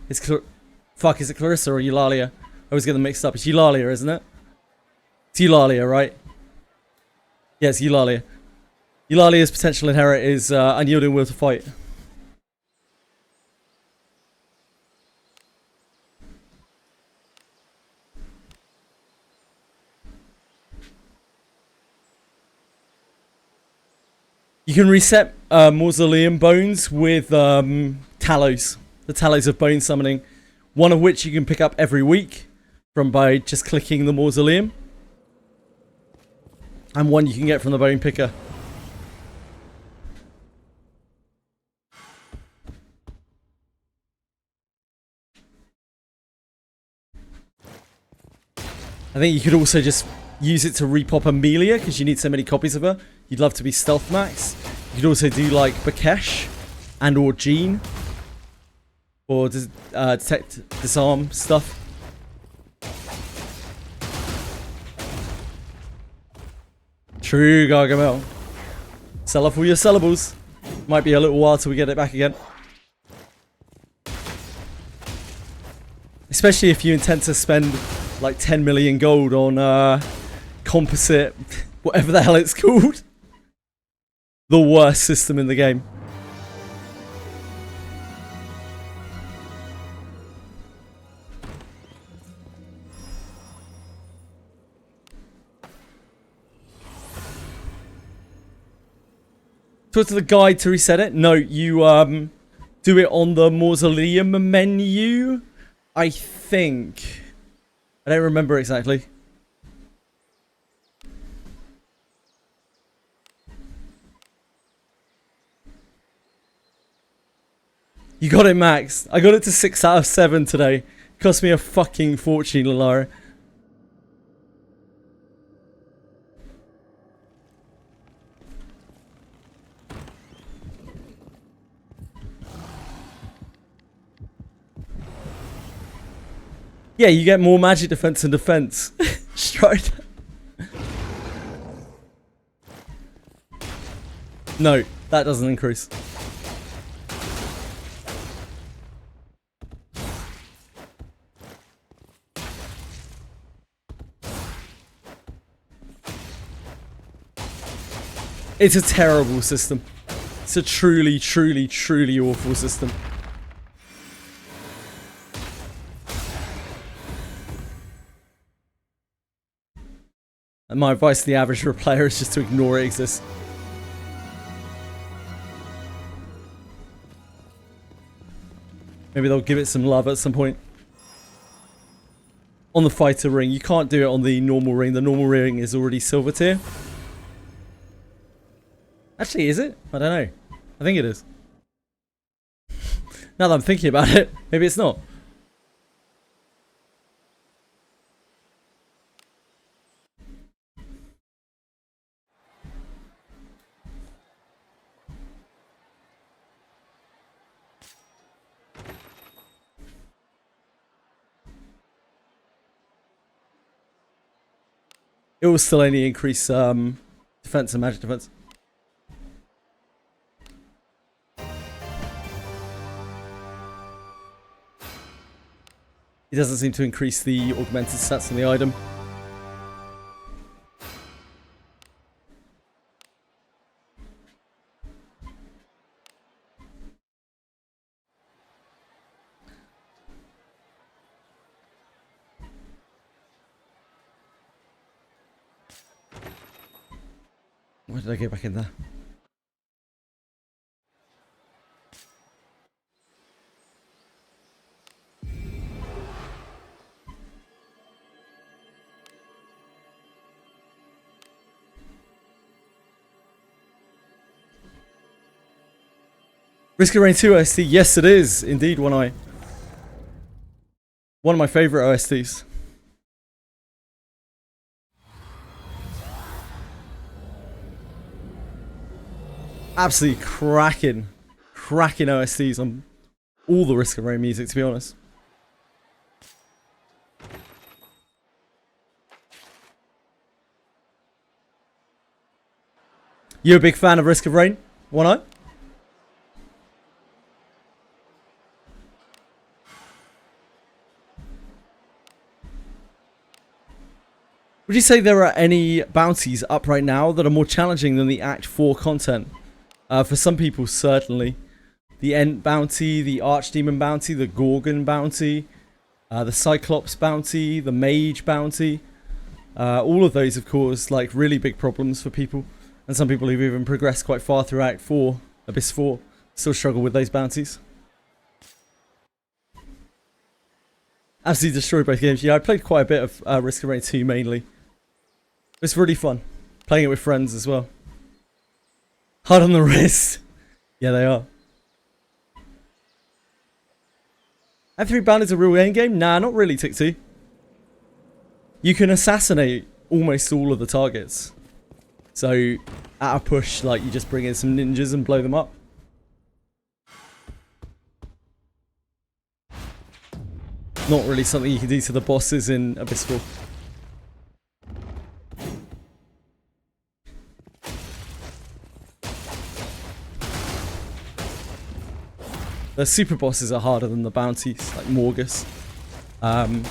is it Clarissa or Eulalia? I always get them mixed up. It's Eulalia, isn't it? It's Eulalia, right? Yeah, it's Eulalia. Eulalia's potential inherit is Unyielding Will to Fight. You can reset Mausoleum Bones with Talos. The Talos of Bone Summoning. One of which you can pick up every week by just clicking the Mausoleum. And one you can get from the Bone Picker. I think you could also just use it to repop Amelia because you need so many copies of her. You'd love to be Stealth Max. You could also do like Bakesh and or Jean. Or detect, disarm stuff. True, Gargamel. Sell off all your sellables. Might be a little while till we get it back again. Especially if you intend to spend like 10 million gold on composite, whatever the hell it's called. The worst system in the game. Talk to the guide to reset it. No, you do it on the Mausoleum menu, I think. I don't remember exactly. You got it maxed. I got it to 6 out of 7 today. Cost me a fucking fortune, Lalara. Yeah, you get more magic defense and defense. Straight. No, that doesn't increase. It's a terrible system. It's a truly, truly, truly awful system. And my advice to the average player is just to ignore it exists. Maybe they'll give it some love at some point. On the fighter ring. You can't do it on the normal ring. The normal ring is already silver tier. Actually, is it? I don't know. I think it is. Now that I'm thinking about it, maybe it's not. It will still only increase defense and magic defense. It doesn't seem to increase the augmented stats on the item. Why did I get back in there? Risk of Rain 2 OST, yes it is. Indeed, one of my favourite OSTs. Absolutely cracking OSTs on all the Risk of Rain music, to be honest. You a big fan of Risk of Rain? One eye? Would you say there are any bounties up right now that are more challenging than the Act 4 content? For some people, certainly. The Ent bounty, the Archdemon bounty, the Gorgon bounty, the Cyclops bounty, the Mage bounty. All of those have caused like really big problems for people. And some people who've even progressed quite far through Act 4, Abyss 4, still struggle with those bounties. Absolutely destroyed both games. Yeah, I played quite a bit of Risk of Rain 2 mainly. It's really fun. Playing it with friends as well. Hard on the wrist. Yeah, they are. Act 3 bounties a real endgame? Nah, not really, Tick2. You can assassinate almost all of the targets. So, at a push, like, you just bring in some ninjas and blow them up. Not really something you can do to the bosses in Abyss 4. The super bosses are harder than the bounties, like Morgus,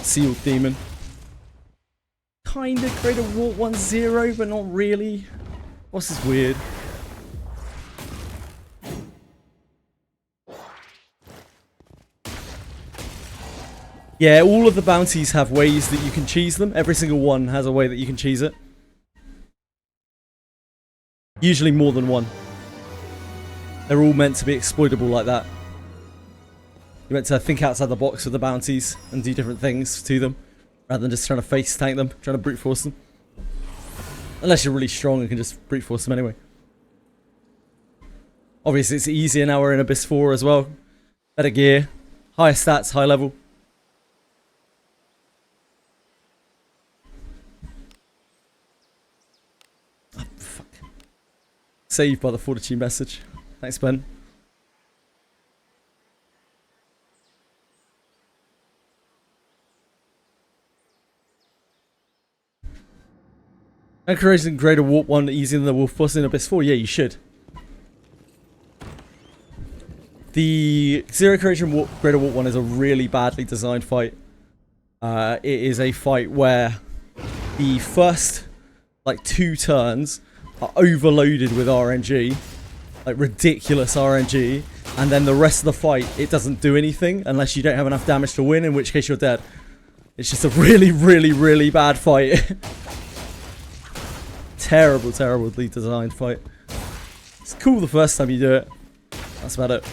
Sealed Demon. Kinda Greater Warp 1-0, but not really. Boss is weird. Yeah, all of the bounties have ways that you can cheese them. Every single one has a way that you can cheese it. Usually more than one. They're all meant to be exploitable like that. You're meant to think outside the box with the bounties and do different things to them, rather than just trying to face tank them, trying to brute force them. Unless you're really strong and can just brute force them anyway. Obviously it's easier now we're in Abyss 4 as well. Better gear, higher stats, high level. Oh, fuck. Saved by the Fortitude message. Thanks, Ben. Encouraging Greater Warp 1 easier than the Wolf Boss in Abyss 4? Yeah, you should. The Zero Creation Greater Warp 1 is a really badly designed fight. It is a fight where the first, like, 2 turns are overloaded with RNG. Like, ridiculous RNG. And then the rest of the fight, it doesn't do anything unless you don't have enough damage to win, in which case you're dead. It's just a really, really, really bad fight. Terrible, terribly designed fight. It's cool the first time you do it. That's about it.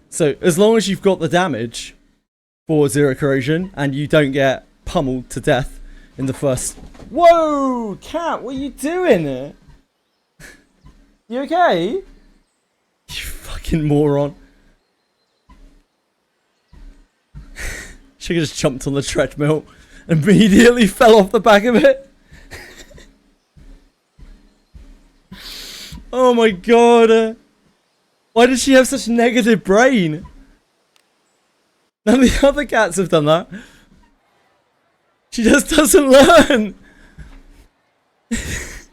So, as long as you've got the damage for Zero Corrosion and you don't get pummeled to death in the first... Whoa! Cat, what are you doing? You okay? You fucking moron. Sugar just jumped on the treadmill and immediately fell off the back of it. Oh my god. Why does she have such a negative brain? None of the other cats have done that. She just doesn't learn. It's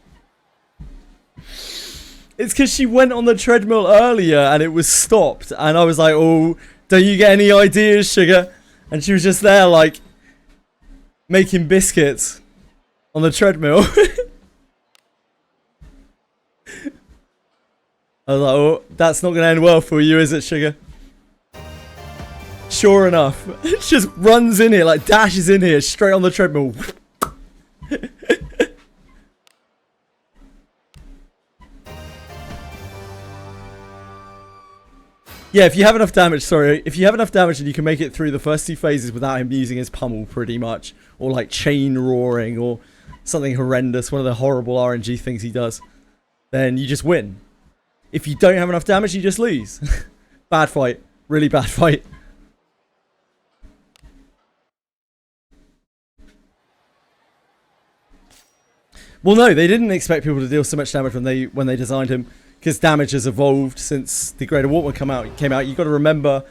because she went on the treadmill earlier and it was stopped. And I was like, oh, don't you get any ideas, Sugar? And she was just there, like, making biscuits on the treadmill. I was like, oh, that's not going to end well for you, is it, Sugar? Sure enough, it just runs in here, like dashes in here, straight on the treadmill. Yeah, if you have enough damage, if you have enough damage and you can make it through the first 2 phases without him using his pummel, pretty much, or like chain roaring, or something horrendous, one of the horrible RNG things he does, then you just win. If you don't have enough damage, you just lose. Bad fight. Really bad fight. Well, no, they didn't expect people to deal so much damage when they designed him, because damage has evolved since the Greater Warp came out. You've got to remember,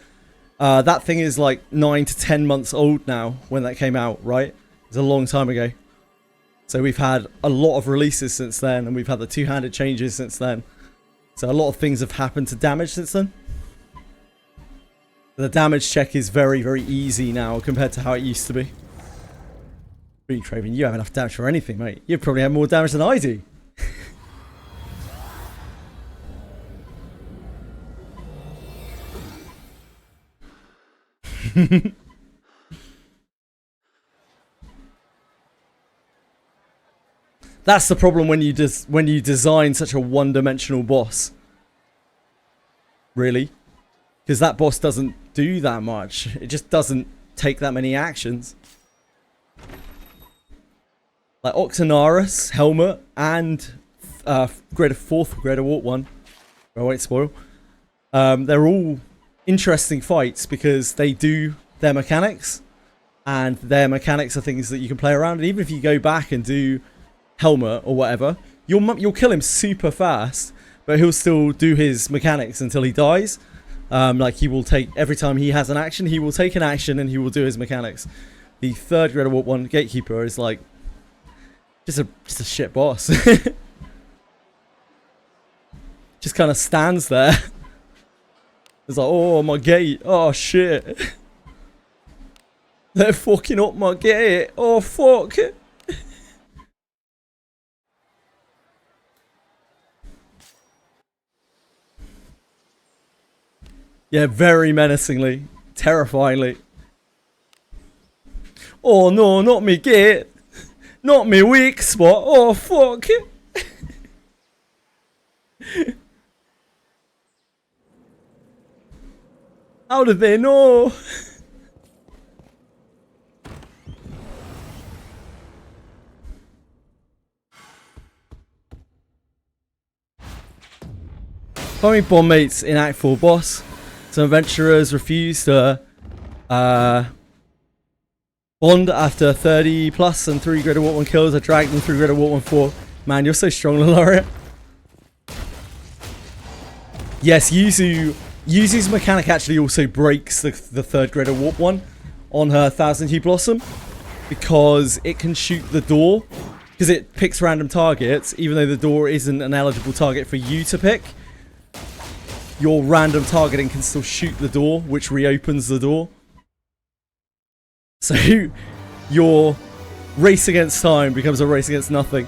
that thing is like 9 to 10 months old now when that came out, right? It's a long time ago. So we've had a lot of releases since then, and we've had the 2-handed changes since then. So a lot of things have happened to damage since then. The damage check is very, very easy now compared to how it used to be. Really, Traven, you have enough damage for anything, mate. You probably have more damage than I do. That's the problem when you design such a one-dimensional boss. Really? Because that boss doesn't do that much. It just doesn't take that many actions. Like Octonarus, Helmet, and Greater Warp 1. I won't spoil. They're all interesting fights because they do their mechanics. And their mechanics are things that you can play around. And even if you go back and do Helmet or whatever, you'll kill him super fast, but he'll still do his mechanics until he dies. Like he will take, every time he has an action, he will take an action and he will do his mechanics. The third Greater Warp 1 Gatekeeper is like just a shit boss. Just kind of stands there. It's like, oh, my gate, oh shit. They're fucking up my gate, oh fuck. Yeah, very menacingly. Terrifyingly. Oh no, not me gate. Not me weak spot. Oh fuck. How did they know? Following bomb mates in Act 4 boss. Some adventurers refuse to bond after 30 plus and 3 Greater Warp 1 kills. I dragged them through Greater Warp 1 4. Man, you're so strong, Lalaria. Yes, Yuzu's mechanic actually also breaks the third Greater Warp 1 on her 1000 Hue Blossom because it can shoot the door because it picks random targets even though the door isn't an eligible target for you to pick. Your random targeting can still shoot the door, which reopens the door. So, your race against time becomes a race against nothing.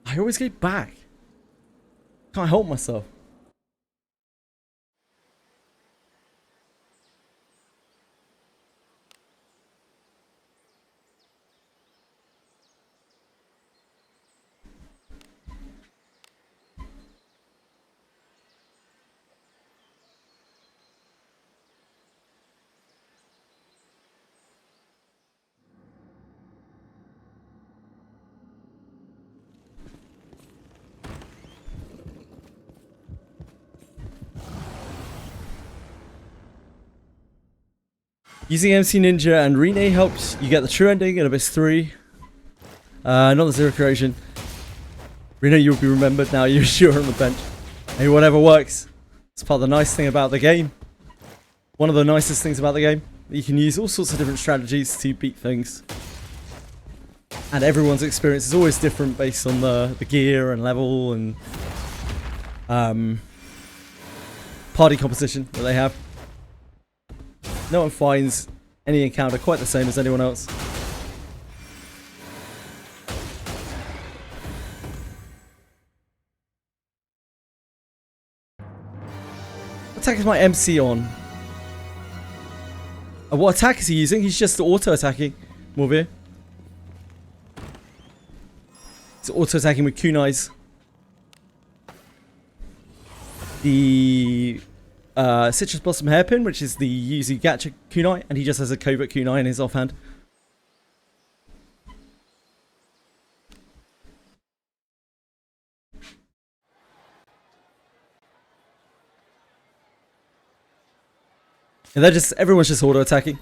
I always get back. Can't help myself. Using MC Ninja and Rene helps you get the true ending in Abyss 3. Not the zero creation. Rene, you'll be remembered now. You're sure on the bench. Hey, whatever works. It's part of the nice thing about the game. One of the nicest things about the game. You can use all sorts of different strategies to beat things. And everyone's experience is always different based on the gear and level and party composition that they have. No one finds any encounter quite the same as anyone else. What attack is my MC on? What attack is he using? He's just auto-attacking. Morvir. He's auto-attacking with kunais. The Citrus Blossom Hairpin, which is the Yuzu Gacha kunai, and he just has a covert kunai in his offhand. And everyone's just auto-attacking.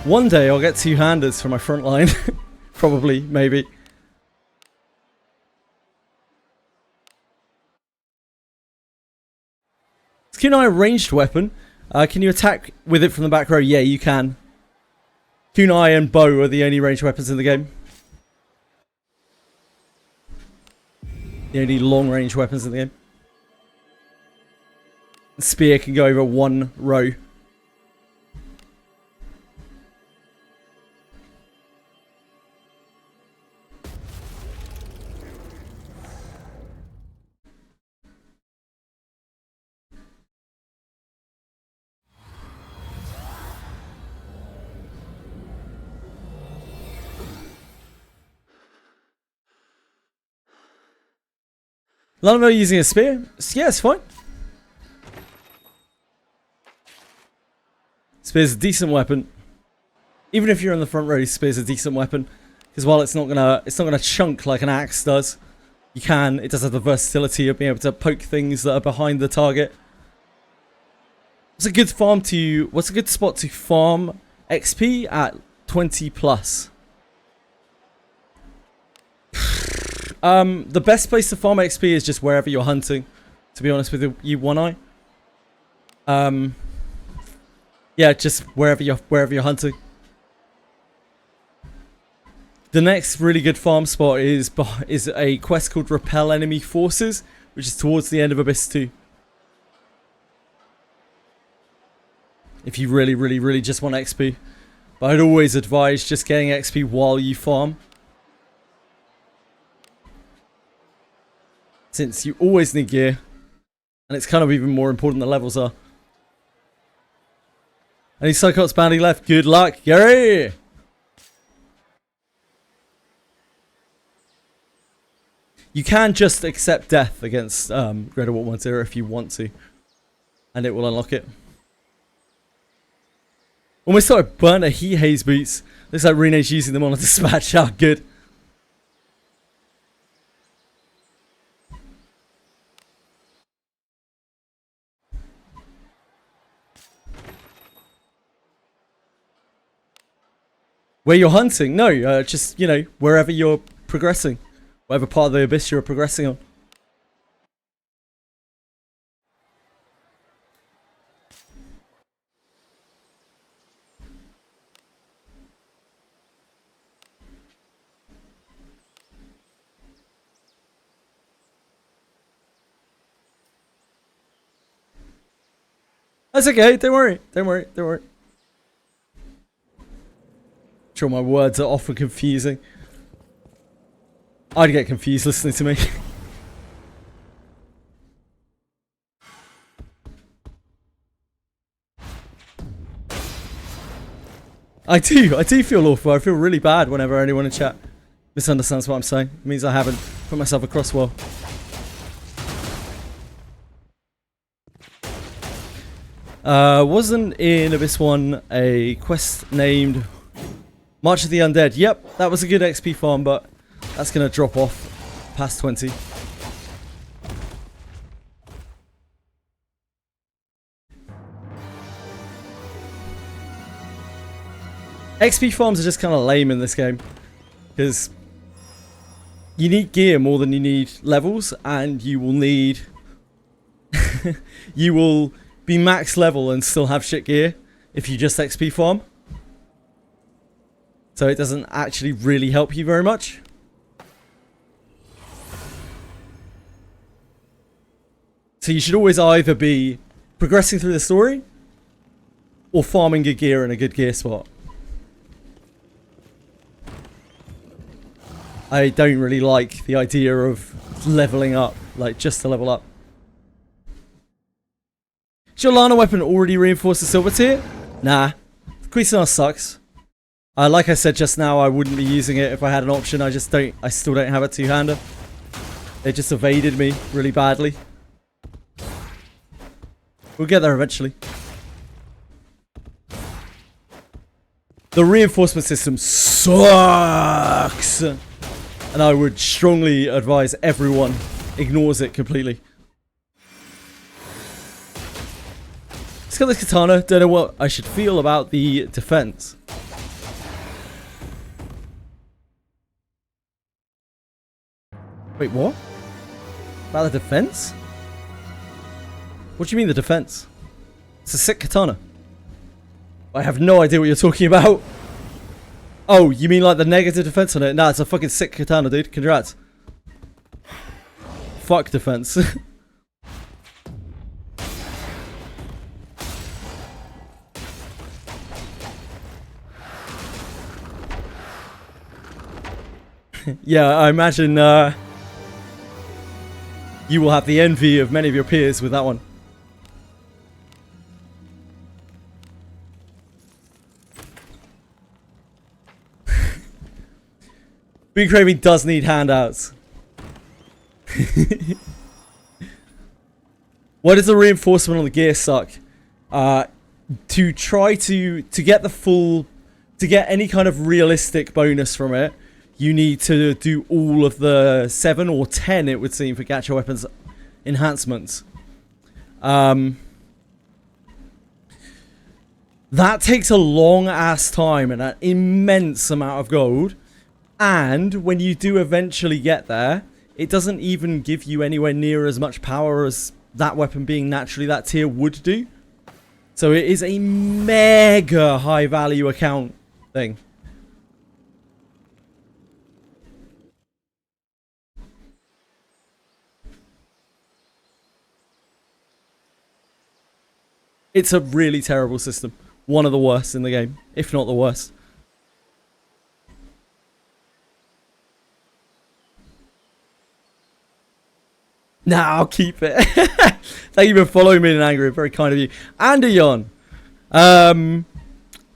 One day I'll get two-handers for my front line. Probably, maybe. Is kunai a ranged weapon? Can you attack with it from the back row? Yeah, you can. Kunai and bow are the only ranged weapons in the game. The only long-range weapons in the game. Spear can go over one row. Lanovo using a spear? Yeah, it's fine. Spear's a decent weapon. Even if you're in the front row, spear's a decent weapon. Because while it's not gonna chunk like an axe does, it does have the versatility of being able to poke things that are behind the target. What's a good spot to farm XP at 20 plus? The best place to farm XP is just wherever you're hunting, to be honest with you, One Eye. Yeah, just wherever you're hunting. The next really good farm spot is a quest called Repel Enemy Forces, which is towards the end of Abyss 2. If you really, really, really just want XP. But I'd always advise just getting XP while you farm. Since you always need gear. And it's kind of even more important than levels are. Any Cyclops bounty left? Good luck, Gary! You can just accept death against Greater War 1-0 if you want to. And it will unlock it. Almost thought I burnt a heat haze boots. Looks like Rene's using them on a dispatch. Ah, good. Where you're hunting? No, just, wherever you're progressing. Whatever part of the abyss you're progressing on. That's okay, don't worry. Don't worry. I'm sure my words are often confusing. I'd get confused listening to me. I do feel awful. I feel really bad whenever anyone in chat misunderstands what I'm saying. It means I haven't put myself across well. Wasn't in Abyss 1 a quest named March of the Undead? Yep, that was a good XP farm, but that's going to drop off past 20. XP farms are just kind of lame in this game. Because you need gear more than you need levels. And you will need... you will be max level and still have shit gear if you just XP farm. So it doesn't actually really help you very much. So you should always either be progressing through the story or farming good gear in a good gear spot. I don't really like the idea of leveling up, like just to level up. Is your Lana weapon already reinforced to silver tier? Nah. Cuisinart sucks. Like I said just now, I wouldn't be using it if I had an option. I still don't have a two-hander. It just evaded me really badly. We'll get there eventually. The reinforcement system sucks! And I would strongly advise everyone ignores it completely. Let's get this katana. Don't know what I should feel about the defense. Wait, what? About the defense? What do you mean the defense? It's a sick katana. I have no idea what you're talking about. Oh, you mean like the negative defense on it? Nah, it's a fucking sick katana, dude. Congrats. Fuck defense. Yeah, I imagine you will have the envy of many of your peers with that one. Being Craving does need handouts. Why does the reinforcement on the gear suck? To try to get the full, to get any kind of realistic bonus from it, you need to do all of the 7 or 10, it would seem, for gacha weapons enhancements. That takes a long ass time and an immense amount of gold. And when you do eventually get there, it doesn't even give you anywhere near as much power as that weapon being naturally that tier would do. So it is a mega high value account thing. It's a really terrible system. One of the worst in the game, if not the worst. Nah, I'll keep it. Thank you for following me in Angry. Very kind of you. Anderyon.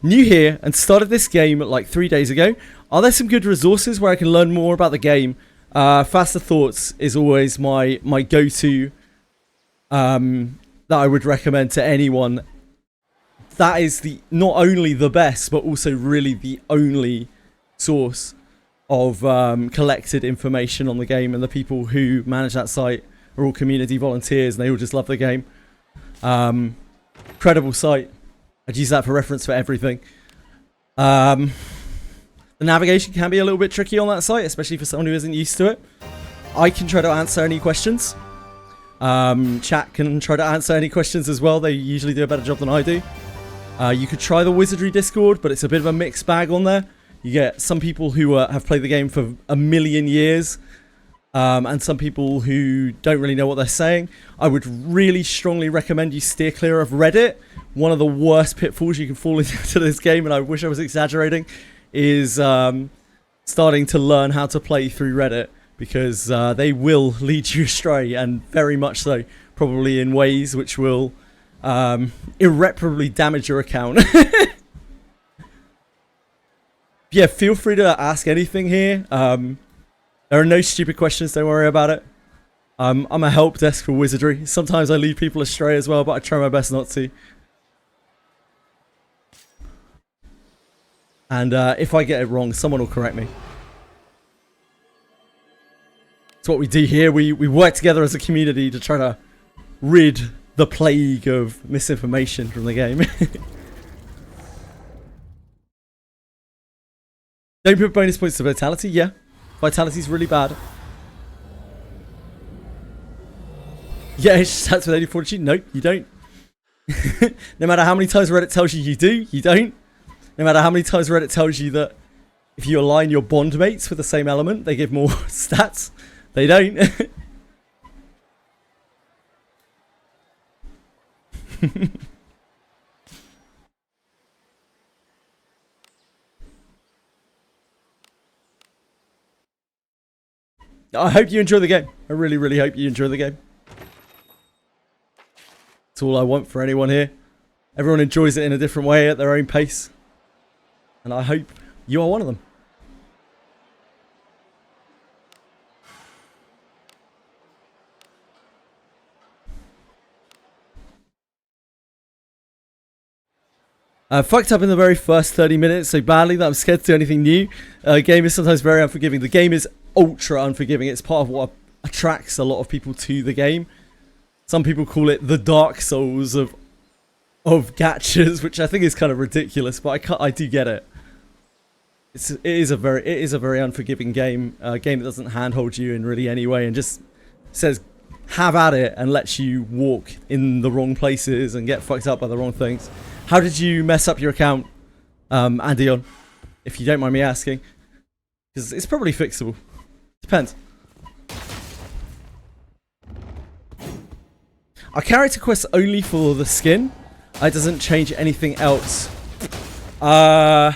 New here and started this game like 3 days ago. Are there some good resources where I can learn more about the game? Faster Thoughts is always my go-to that I would recommend to anyone. That is the not only the best, but also really the only source of collected information on the game, and the people who manage that site are all community volunteers, and they all just love the game. Incredible site. I'd use that for reference for everything. The navigation can be a little bit tricky on that site, especially for someone who isn't used to it. I can try to answer any questions. Chat can try to answer any questions as well. They usually do a better job than I do. You could try the Wizardry Discord, but it's a bit of a mixed bag on there. You get some people who have played the game for a million years, and some people who don't really know what they're saying. I would really strongly recommend you steer clear of Reddit. One of the worst pitfalls you can fall into this game, and I wish I was exaggerating, is starting to learn how to play through Reddit, because they will lead you astray, and very much so, probably in ways which will irreparably damage your account. Yeah, feel free to ask anything here. There are no stupid questions, don't worry about it. I'm a help desk for Wizardry. Sometimes I lead people astray as well, but I try my best not to. And if I get it wrong, someone will correct me. It's what we do here. We work together as a community to try to rid the plague of misinformation from the game. Don't put bonus points to Vitality. Yeah, Vitality's really bad. Yeah, it starts with 80 fortitude. Nope, you don't. No matter how many times Reddit tells you you do, you don't. No matter how many times Reddit tells you that if you align your bond mates with the same element, they give more stats. They don't. I hope you enjoy the game. I really, really hope you enjoy the game. That's all I want for anyone here. Everyone enjoys it in a different way at their own pace. And I hope you are one of them. I fucked up in the very first 30 minutes so badly that I'm scared to do anything new. Game is sometimes very unforgiving. The game is ultra unforgiving. It's part of what attracts a lot of people to the game. Some people call it the Dark Souls of gachas, which I think is kind of ridiculous, but I do get it. It is a very unforgiving game. A game that doesn't handhold you in really any way and just says have at it and lets you walk in the wrong places and get fucked up by the wrong things. How did you mess up your account, Andion? If you don't mind me asking, because it's probably fixable. Depends. Our character quests only for the skin. It doesn't change anything else. No.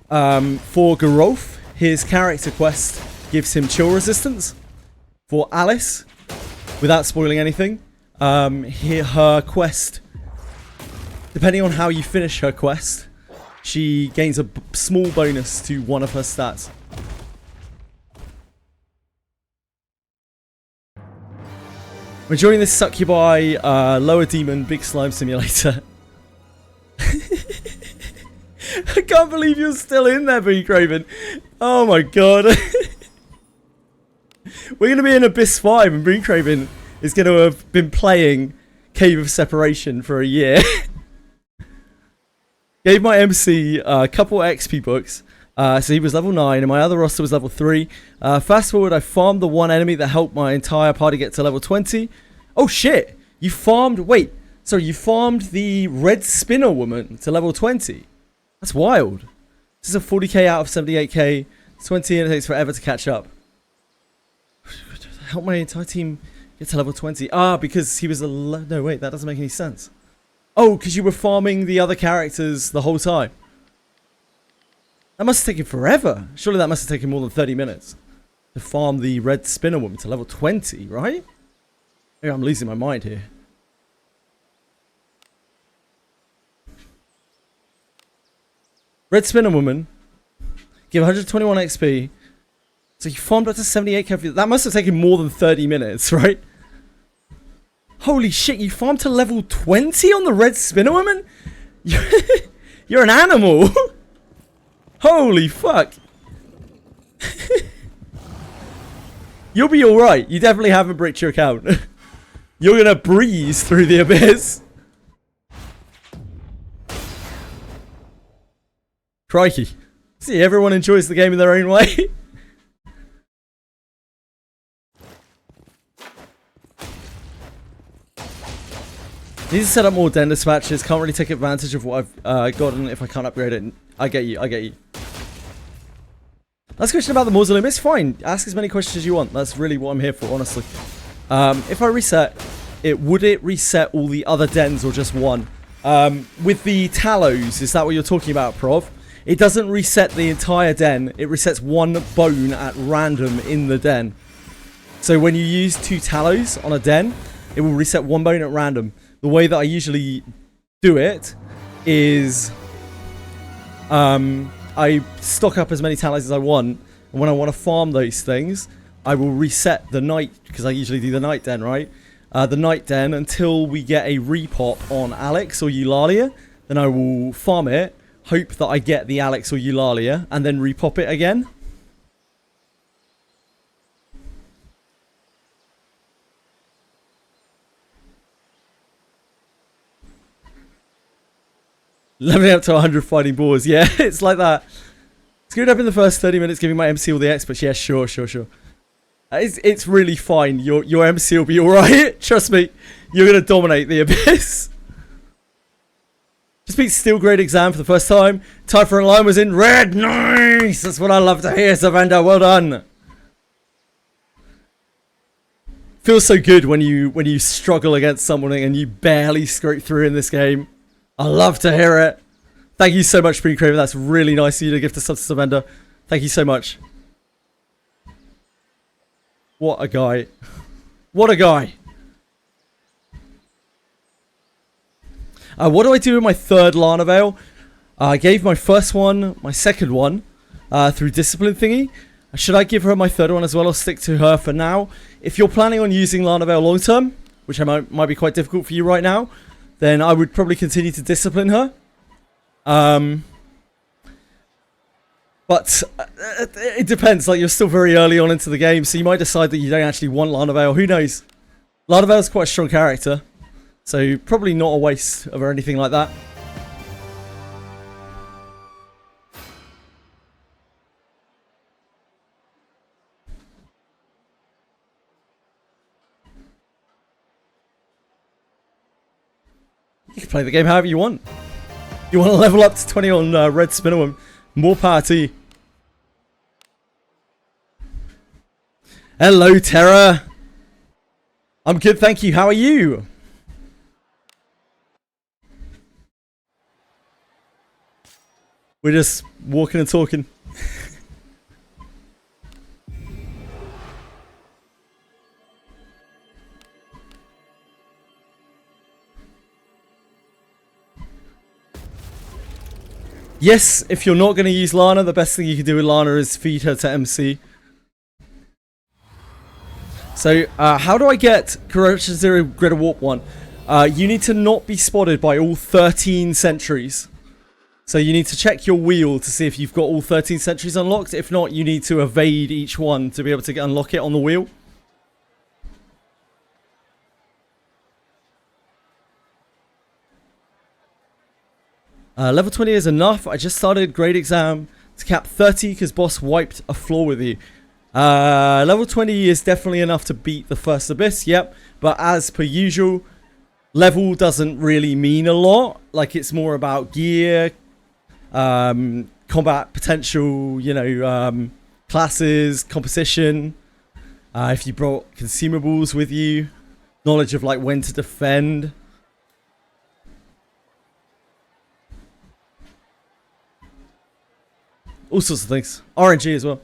For Gerolf, his character quest gives him chill resistance. For Alice, without spoiling anything, her quest, depending on how you finish her quest, she gains a small bonus to one of her stats. We're joining this Succubi Lower Demon Big Slime Simulator. I can't believe you're still in there, B. Craven. Oh my god. We're going to be in Abyss 5 and B. Craven is going to have been playing Cave of Separation for a year. Gave my MC a couple XP books. So he was level 9 and my other roster was level 3. Fast forward, I farmed the one enemy that helped my entire party get to level 20. Oh shit! You farmed... Wait. Sorry, you farmed the red spinner woman to level 20. That's wild. This is a 40k out of 78k. 20 and it takes forever to catch up. Help my entire team get to level 20. Ah, because he was a... No, wait, that doesn't make any sense. Oh, because you were farming the other characters the whole time. That must have taken forever. Surely that must have taken more than 30 minutes. To farm the red spinner woman to level 20, right? Maybe I'm losing my mind here. Red spinner woman. Give 121 XP. So you farmed up to 78k. That must have taken more than 30 minutes, right? Holy shit, you farmed to level 20 on the red spinner woman? You're an animal. Holy fuck. You'll be alright. You definitely haven't bricked your account. You're gonna breeze through the abyss. Crikey. See, everyone enjoys the game in their own way. Need to set up more den dispatches. Can't really take advantage of what I've gotten if I can't upgrade it. I get you. I get you. Last question about the mausoleum. It's fine. Ask as many questions as you want. That's really what I'm here for, honestly. If I reset it, would it reset all the other dens or just one? With the tallows, is that what you're talking about, Prov? It doesn't reset the entire den. It resets one bone at random in the den. So when you use 2 tallows on a den, it will reset one bone at random. The way that I usually do it is I stock up as many tallows as I want, and when I want to farm those things, I will reset the night, because I usually do the night den, right? The night den until we get a repop on Alex or Eulalia. Then I will farm it, hope that I get the Alex or Eulalia, and then repop it again. Leveling up to 100 fighting boars. Yeah, it's like that. Screwed up in the first 30 minutes giving my MC all the experts. Yeah, sure. It's really fine. Your MC will be alright. Trust me. You're going to dominate the abyss. Just beat Steel Grade exam for the first time. Typhoon line was in red. Nice! That's what I love to hear, Savanda. Well done. Feels so good when you struggle against someone and you barely scrape through in this game. I love to hear it. Thank you so much, Pre Craven. That's really nice of you to give to Savanda. Thank you so much. What a guy. What a guy. What do I do with my third Lana Veil? I gave my first one, my second one, through Discipline thingy. Should I give her my third one as well, or stick to her for now? If you're planning on using Lana Veil long term, which might be quite difficult for you right now, then I would probably continue to Discipline her. But it depends, like you're still very early on into the game, so you might decide that you don't actually want Lana Veil, who knows? Lana Veil's quite a strong character. So probably not a waste or anything like that. You can play the game however you want. You want to level up to 20 on Red Spinnerworm, more power to you. Hello, Terra. I'm good, thank you. How are you? We're just walking and talking. Yes, if you're not going to use Lana, the best thing you can do with Lana is feed her to MC. So, how do I get Corruption Zero Grid of Warp 1? You need to not be spotted by all 13 sentries. So you need to check your wheel to see if you've got all 13 sentries unlocked. If not, you need to evade each one to be able to unlock it on the wheel. Level 20 is enough. I just started grade exam to cap 30 because boss wiped a floor with you. Level 20 is definitely enough to beat the first abyss, yep. But as per usual, level doesn't really mean a lot. Like, it's more about gear, combat potential, you know, classes, composition, if you brought consumables with you, knowledge of like when to defend. All sorts of things. RNG as well.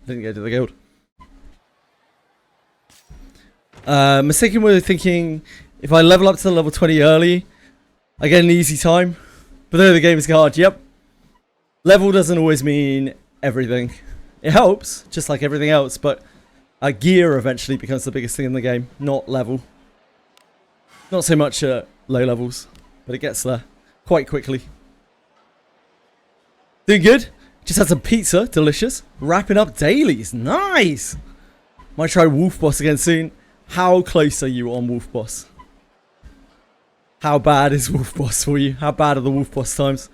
Didn't go to the guild. Mistaken way of thinking, if I level up to level 20 early, I get an easy time. But then the game is hard, yep. Level doesn't always mean everything. It helps, just like everything else, but gear eventually becomes the biggest thing in the game, not level. Not so much at low levels, but it gets there quite quickly. Doing good. Just had some pizza, delicious. Wrapping up dailies, nice. Might try Wolf Boss again soon. How close are you on Wolf Boss? How bad is Wolf Boss for you? How bad are the Wolf Boss times?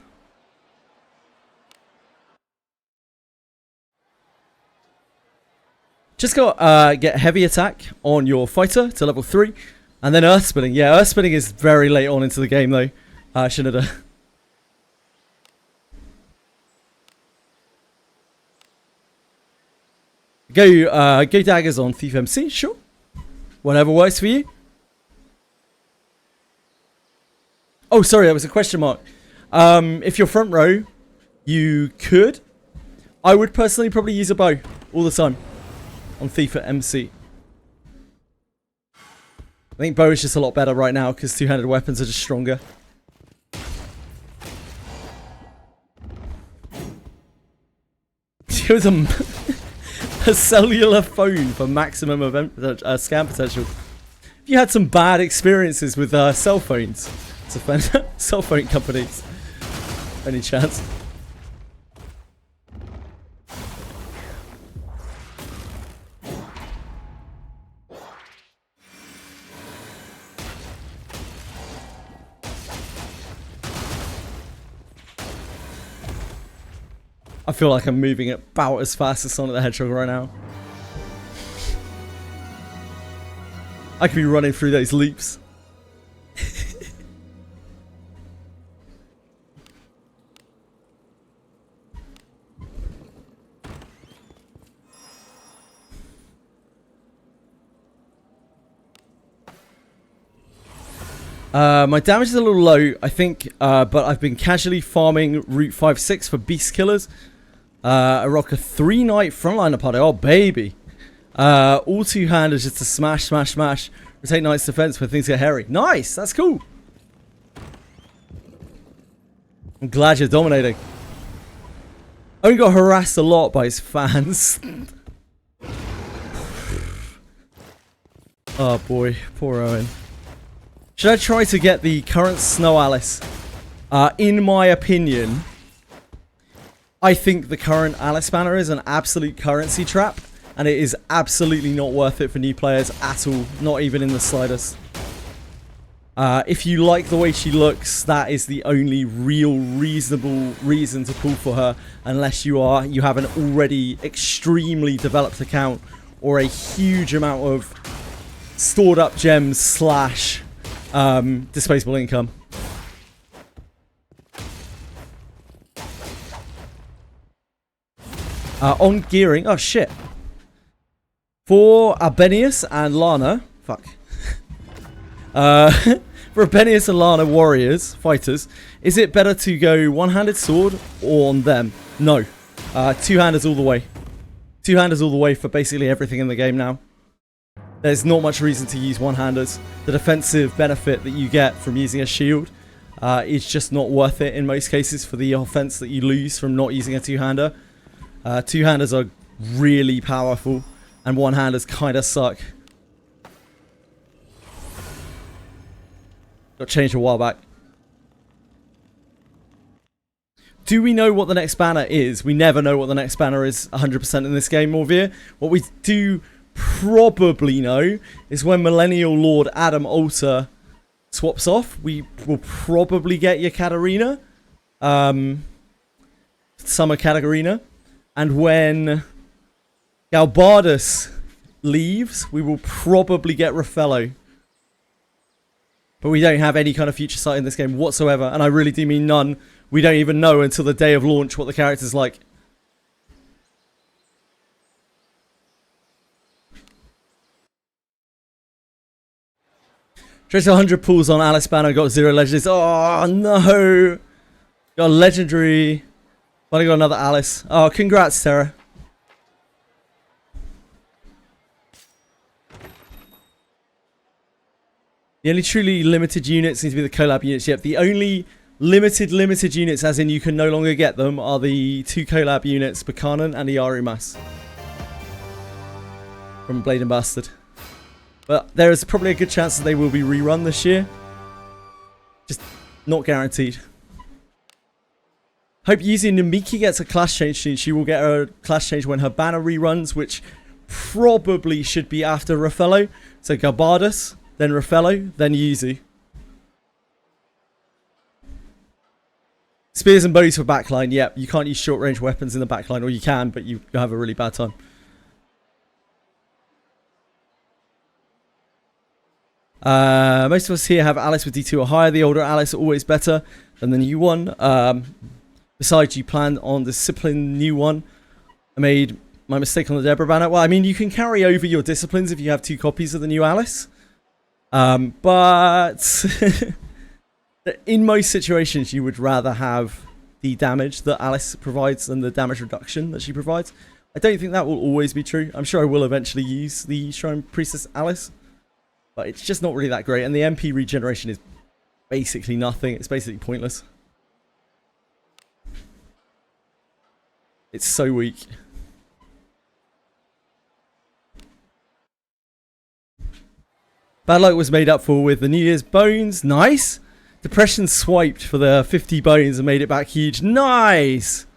Just go get heavy attack on your fighter to level 3. And then Earth Spinning. Yeah, Earth Spinning is very late on into the game though. Shouldn't have done. Go daggers on Thief MC, sure. Whatever works for you. Oh, sorry, that was a question mark. If you're front row, you could. I would personally probably use a bow all the time on Thief at MC. I think bow is just a lot better right now because two-handed weapons are just stronger. It was a cellular phone for maximum event scam potential. If you had some bad experiences with cell phones, to offend cell phone companies, any chance? I feel like I'm moving about as fast as Sonic the Hedgehog right now. I could be running through those loops. My damage is a little low, I think, but I've been casually farming Route 5-6 for beast killers. I rock a 3-night frontliner party. Oh, baby. All two-handers just to smash, smash, smash. Rotate knight's defense when things get hairy. Nice, that's cool. I'm glad you're dominating. Owen got harassed a lot by his fans. Oh boy, poor Owen. Should I try to get the current Snow Alice? In my opinion, I think the current Alice banner is an absolute currency trap. And it is absolutely not worth it for new players at all. Not even in the slightest. If you like the way she looks, that is the only real reasonable reason to pull for her. Unless you have an already extremely developed account. Or a huge amount of stored up gems slash disposable income. On gearing. Oh shit. For Arbenius and Lana, fuck. For Arbenius and Lana warriors, fighters, is it better to go one-handed sword or on them? No. Two-handers all the way. Two-handers all the way for basically everything in the game now. There's not much reason to use one-handers. The defensive benefit that you get from using a shield is just not worth it in most cases for the offense that you lose from not using a two-hander. Two-handers are really powerful. And one-handers kind of suck. Got changed a while back. Do we know what the next banner is? We never know what the next banner is 100% in this game, Morvir. What we do probably know is when Millennial Lord Adam Alter swaps off, we will probably get your Katarina. Summer Katarina. And when Galbardus leaves, we will probably get Raffello. But we don't have any kind of future sight in this game whatsoever. And I really do mean none. We don't even know until the day of launch what the character's like. Trace 100 pulls on Alice Banner, got 0 legendaries. Oh no! Got a legendary. But I got another Alice. Oh, congrats, Sarah. The only truly limited units seem to be the collab units. Yep, the only limited units, as in you can no longer get them, are the 2 collab units, Buchanan and the Arimas. From Blade and Bastard. But there is probably a good chance that they will be rerun this year. Just not guaranteed. Hope using Namiki gets a class change soon. She will get a class change when her banner reruns, which probably should be after Raffello. So Garbardus, then Raffello, then Yuzu. Spears and bows for backline. Yep, you can't use short range weapons in the backline, or you can, but you have a really bad time. Most of us here have Alice with D2 or higher. The older Alice are always better than the new one. Besides, you plan on discipline new one. I made my mistake on the Deborah banner. Well, I mean, you can carry over your disciplines if you have 2 copies of the new Alice. But in most situations, you would rather have the damage that Alice provides than the damage reduction that she provides. I don't think that will always be true. I'm sure I will eventually use the Shrine Priestess Alice. But it's just not really that great. And the MP regeneration is basically nothing. It's basically pointless. It's so weak. Bad luck was made up for with the New Year's bones. Nice. Depression swiped for the 50 bones and made it back huge. Nice.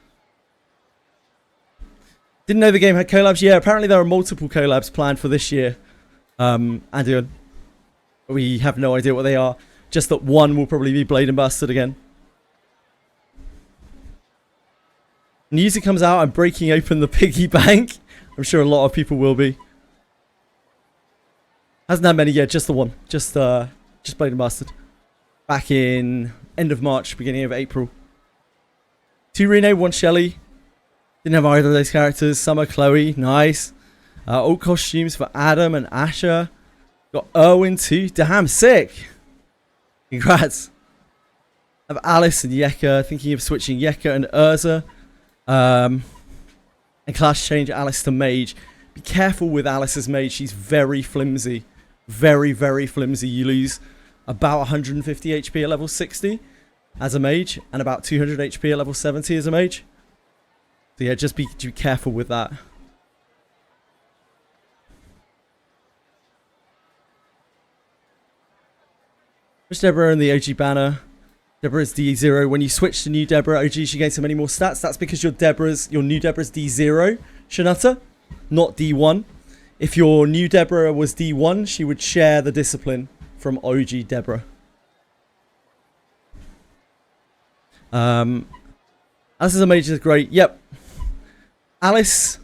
Didn't know the game had collabs. Yeah, apparently there are multiple collabs planned for this year. And we have no idea what they are. Just that one will probably be Blade and Bastard again. Music comes out. I'm breaking open the piggy bank. I'm sure a lot of people will be. Hasn't had many yet, just the one. Just Blade and Bastard. Back in end of March, beginning of April. 2 Rene, 1 Shelly. Didn't have either of those characters. Summer, Chloe, nice. Old costumes for Adam and Asher. Got Erwin too. Damn, sick. Congrats. I have Alice and Yeka. Thinking of switching Yeka and Urza. And class change Alice to Mage. Be careful with Alice's Mage. She's very flimsy. Very, very flimsy. You lose about 150 HP at level 60 as a Mage. And about 200 HP at level 70 as a Mage. So yeah, just be careful with that. Which Deborah and the OG banner. Deborah is D0. When you switch to new Deborah OG, she gains so many more stats. That's because your new Deborah's D0, Shinata, not D1. If your new Deborah was D1, she would share the discipline from OG Deborah. Alice is a mage is great. Yep. Alice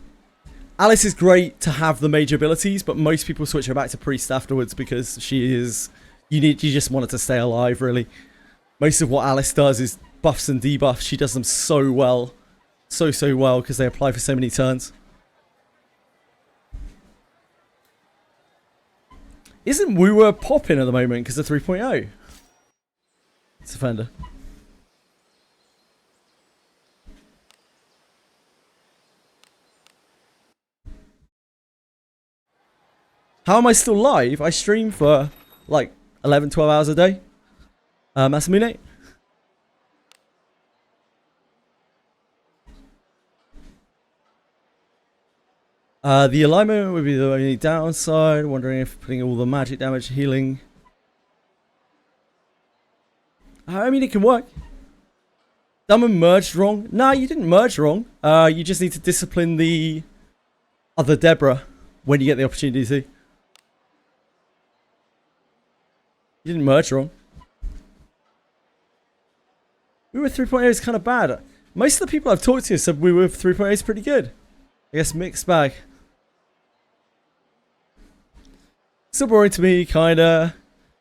is great to have the mage abilities, but most people switch her back to priest afterwards because she is. You just want her to stay alive, really. Most of what Alice does is buffs and debuffs. She does them so well. So well, because they apply for so many turns. Isn't Wooer popping at the moment because of 3.0? It's Defender. How am I still live? I stream for like 11, 12 hours a day. Masamune? The alignment would be the only downside. Wondering if putting all the magic damage healing. I mean, it can work. Someone merged wrong. Nah, you didn't merge wrong. You just need to discipline the other Deborah when you get the opportunity to. You didn't merge wrong. We were 3.0 is kind of bad. Most of the people I've talked to said we were 3.0 is pretty good. I guess mixed bag. Still boring to me, kinda.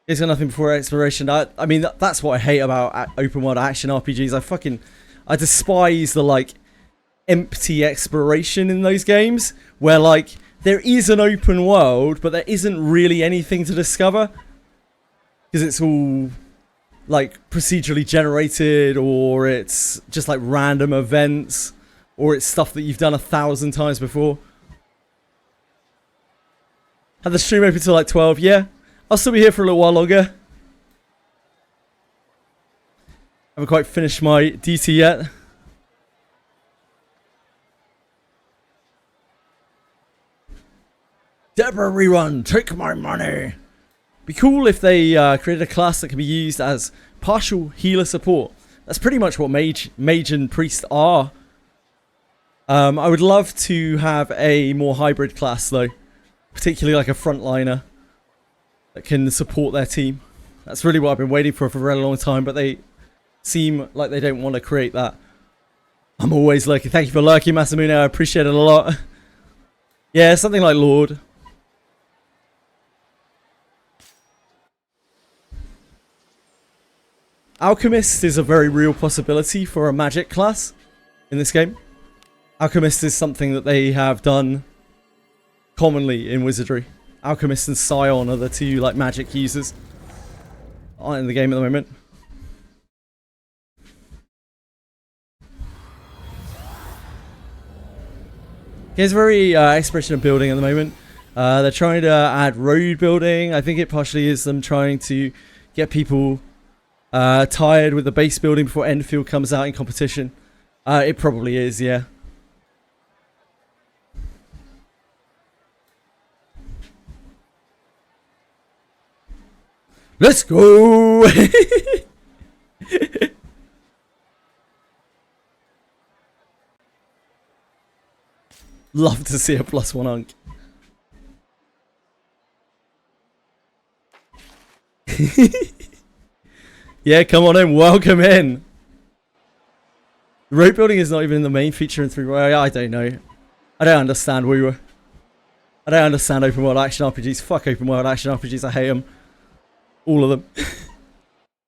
It's got nothing before exploration. I mean, that's what I hate about open world action RPGs. I despise the like empty exploration in those games where like there is an open world, but there isn't really anything to discover. Because it's all like procedurally generated, or it's just like random events, or it's stuff that you've done 1,000 times before. Had the stream open till like 12, yeah. I'll still be here for a little while longer. Haven't quite finished my DT yet. Deborah rerun, take my money. Be cool if they created a class that can be used as partial healer support. That's pretty much what mage and priest are. I would love to have a more hybrid class though, particularly like a frontliner that can support their team. That's really what I've been waiting for a very long time, but they seem like they don't want to create that. I'm always lurking. Thank you for lurking, Masamune. I appreciate it a lot. Yeah, something like Lord. Alchemist is a very real possibility for a magic class in this game. Alchemist is something that they have done commonly in Wizardry. Alchemist and Scion are the two like magic users in the game at the moment. Game's very exploration of building at the moment. They're trying to add road building. I think it partially is them trying to get people tired with the base building before Endfield comes out in competition. It probably is, yeah. Let's go! Love to see a +1 unk. Yeah, come on in. Welcome in. Road building is not even the main feature in 3. I don't know. I don't understand. We were. I don't understand open world action RPGs. Fuck open world action RPGs. I hate them. All of them.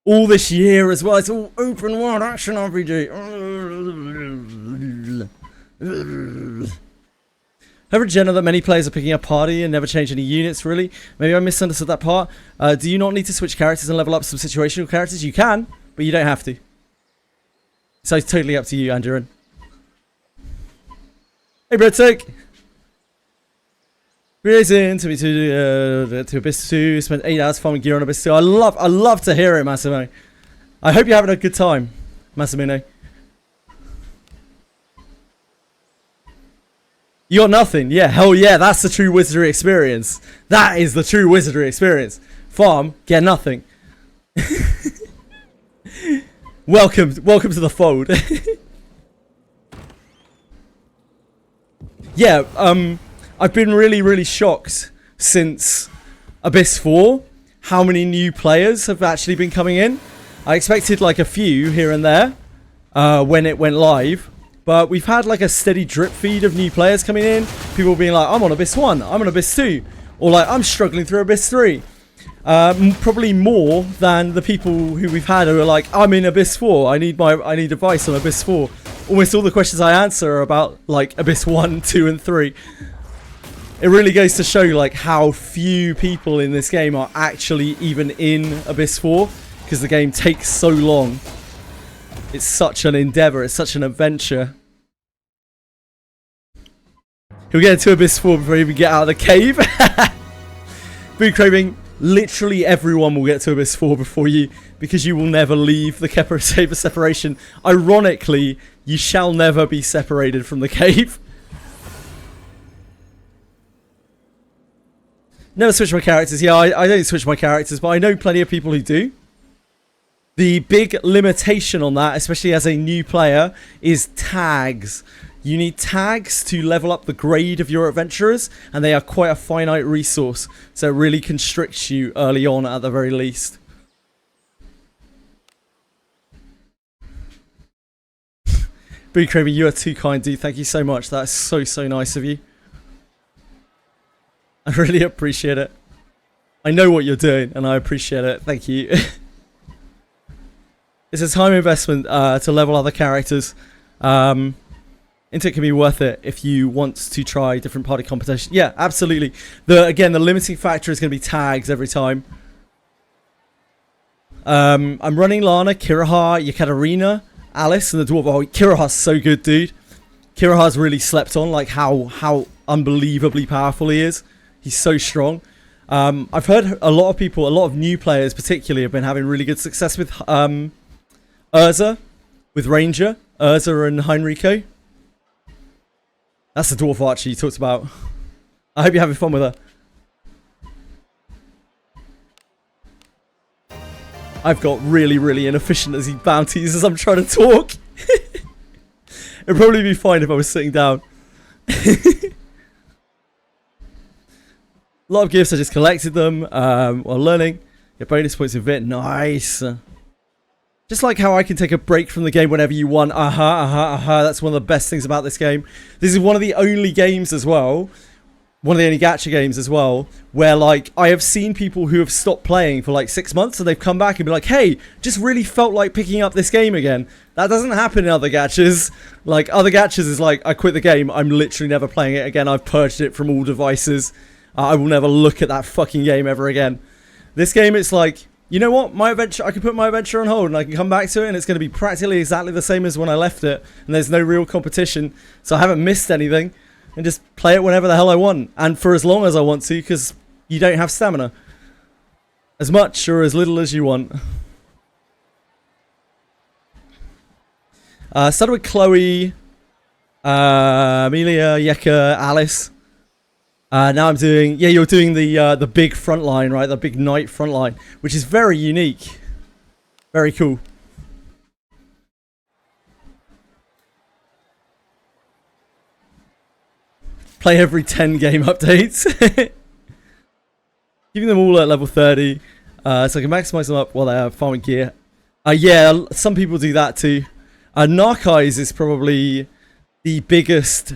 All this year as well. It's all open world action RPG. I've read Jenna that many players are picking up party and never change any units, really. Maybe I misunderstood that part. Do you not need to switch characters and level up some situational characters? You can, but you don't have to. So it's totally up to you, Andrew. Hey, Breadstick! Reason to me to Abyss 2. Spent 8 hours farming gear on Abyss 2. I love to hear it, Massimo. I hope you're having a good time, Massimino. You got nothing? Yeah, hell yeah, that's the true Wizardry experience. That is the true Wizardry experience. Farm, get nothing. Welcome to the fold. Yeah, I've been really shocked since Abyss 4 how many new players have actually been coming in. I expected like a few here and there when it went live, but we've had like a steady drip feed of new players coming in. People being like, I'm on Abyss 1, I'm on Abyss 2, or like, I'm struggling through Abyss 3. Probably more than the people who we've had who are like, I'm in Abyss 4, I need advice on Abyss 4. Almost all the questions I answer are about like Abyss 1, 2 and 3. It really goes to show like how few people in this game are actually even in Abyss 4 because the game takes so long. It's such an endeavor, it's such an adventure. He'll get into Abyss 4 before he even get out of the cave. Food craving. Literally everyone will get to Abyss 4 before you, because you will never leave the Kepler Saber separation. Ironically, you shall never be separated from the cave. Never switch my characters. Yeah, I don't switch my characters, but I know plenty of people who do. The big limitation on that, especially as a new player, is tags. You need tags to level up the grade of your adventurers, and they are quite a finite resource, so it really constricts you early on at the very least. Boo Kramer, you are too kind, dude. Thank you so much. That is so nice of you. I really appreciate it. I know what you're doing, and I appreciate it. Thank you. It's a time investment to level other characters. It can be worth it if you want to try different party competition. Yeah, absolutely. Again, the limiting factor is going to be tags every time. I'm running Lana, Kiraha, Yekaterina, Alice, and the dwarf. Oh, Kiraha's so good, dude. Kiraha's really slept on, like how unbelievably powerful he is. He's so strong. I've heard a lot of people, a lot of new players particularly, have been having really good success with Urza, with Ranger, Urza and Heinrico. That's the dwarf archer you talked about. I hope you're having fun with her. I've got really inefficient as he bounties as I'm trying to talk. It'd probably be fine if I was sitting down. A lot of gifts, I just collected them while learning. Get bonus points with it. Nice. Just like how I can take a break from the game whenever you want. That's one of the best things about this game. This is one of the only games as well, one of the only gacha games as well, where like I have seen people who have stopped playing for like 6 months and they've come back and be like, hey, just really felt like picking up this game again. That doesn't happen in other gachas. Like other gachas is like, I quit the game, I'm literally never playing it again, I've purged it from all devices. I will never look at that fucking game ever again. This game, it's like, you know what, my adventure, I can put my adventure on hold and I can come back to it and it's going to be practically exactly the same as when I left it, and there's no real competition, so I haven't missed anything, and just play it whenever the hell I want, and for as long as I want to, because you don't have stamina. As much or as little as you want. Started with Chloe, Amelia, Yeka, Alice. Now I'm doing, yeah, you're doing the big front line, right? The big knight front line, which is very unique. Very cool. Play every 10 game updates. Keeping them all at level 30. So I can maximize them up while they have farming gear. Yeah, some people do that too. Narceyes is probably the biggest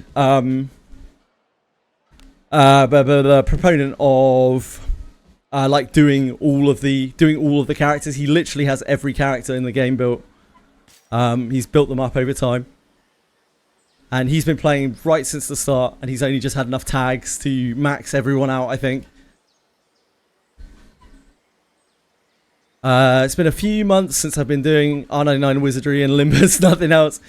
but proponent of like doing all of the characters. He literally has every character in the game built. He's built them up over time, and he's been playing right since the start, and he's only just had enough tags to max everyone out, I think. It's been a few months since I've been doing R99 Wizardry and Limbus, nothing else.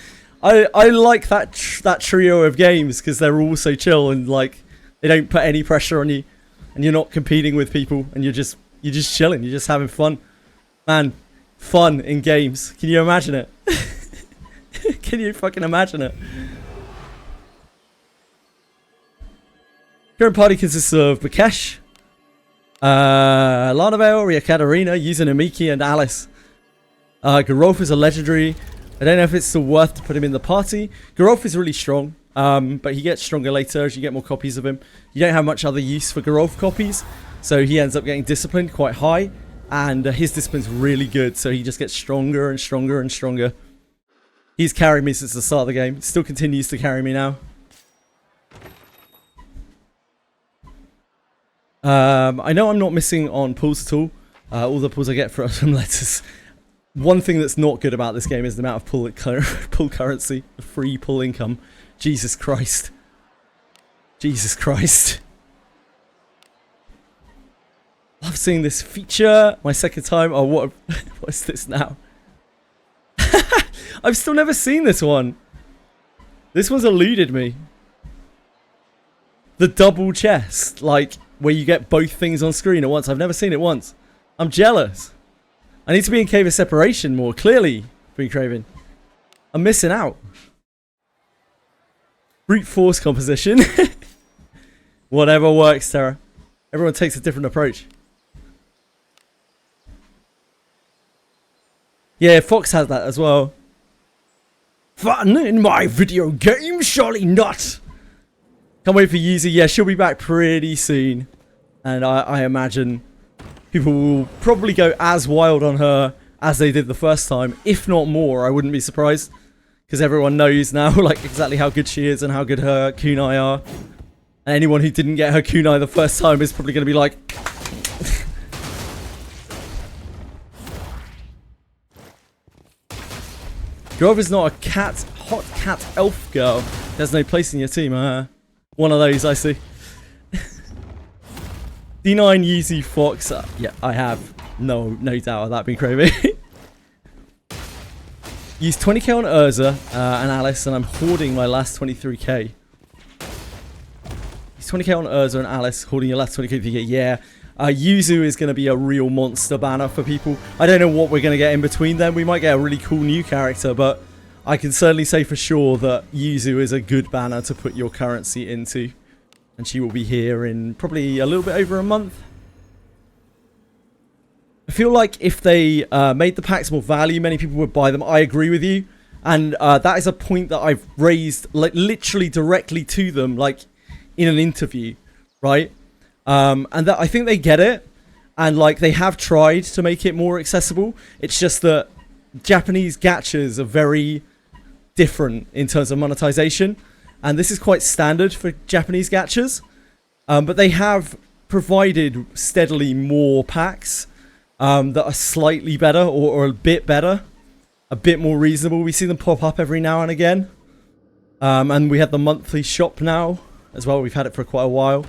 I like that trio of games because they're all so chill and like they don't put any pressure on you, and you're not competing with people, and you're just chilling, you're just having fun. Man, fun in games. Can you imagine it? Can you fucking imagine it? Current party consists of Bakesh, Lanabelle, Riakatarina, Yuzuna Miki, and Alice. Garolf is a legendary. I don't know if it's still worth to put him in the party. Garolf is really strong, but he gets stronger later as you get more copies of him. You don't have much other use for Garolf copies, so he ends up getting disciplined quite high, and his discipline's really good, so he just gets stronger and stronger and stronger. He's carried me since the start of the game. Still continues to carry me now. I know I'm not missing on pulls at all. All the pulls I get from letters. One thing that's not good about this game is the amount of pull currency, the free pull income. Jesus Christ. Jesus Christ. Love seeing this feature. My second time. Oh, what is this now? I've still never seen this one. This one's eluded me. The double chest, like where you get both things on screen at once. I've never seen it once. I'm jealous. I need to be in Cave of Separation more, clearly, Free Craven. I'm missing out. Brute force composition. Whatever works, Terra. Everyone takes a different approach. Yeah, Fox has that as well. Fun in my video game? Surely not. Can't wait for Yuzu. Yeah, she'll be back pretty soon. And I imagine people will probably go as wild on her as they did the first time. If not more, I wouldn't be surprised. Because everyone knows now like exactly how good she is and how good her kunai are. And anyone who didn't get her kunai the first time is probably going to be like... Grover's not a hot cat elf girl. There's no place in your team. One of those, I see. D9 Yuzu Fox. Yeah, I have no doubt of that being crazy. Use 20k on Urza and Alice, and I'm hoarding my last 23k. Use 20k on Urza and Alice, hoarding your last 20k. Yeah. Yuzu is going to be a real monster banner for people. I don't know what we're going to get in between them. We might get a really cool new character, but I can certainly say for sure that Yuzu is a good banner to put your currency into. And she will be here in probably a little bit over a month. I feel like if they made the packs more value, many people would buy them. I agree with you. And that is a point that I've raised like literally directly to them, like in an interview, right? And that I think they get it, and like they have tried to make it more accessible. It's just that Japanese gachas are very different in terms of monetization, and this is quite standard for Japanese gachas. But they have provided steadily more packs that are slightly better or a bit better, a bit more reasonable. We see them pop up every now and again, and we have the monthly shop now as well. We've had it for quite a while.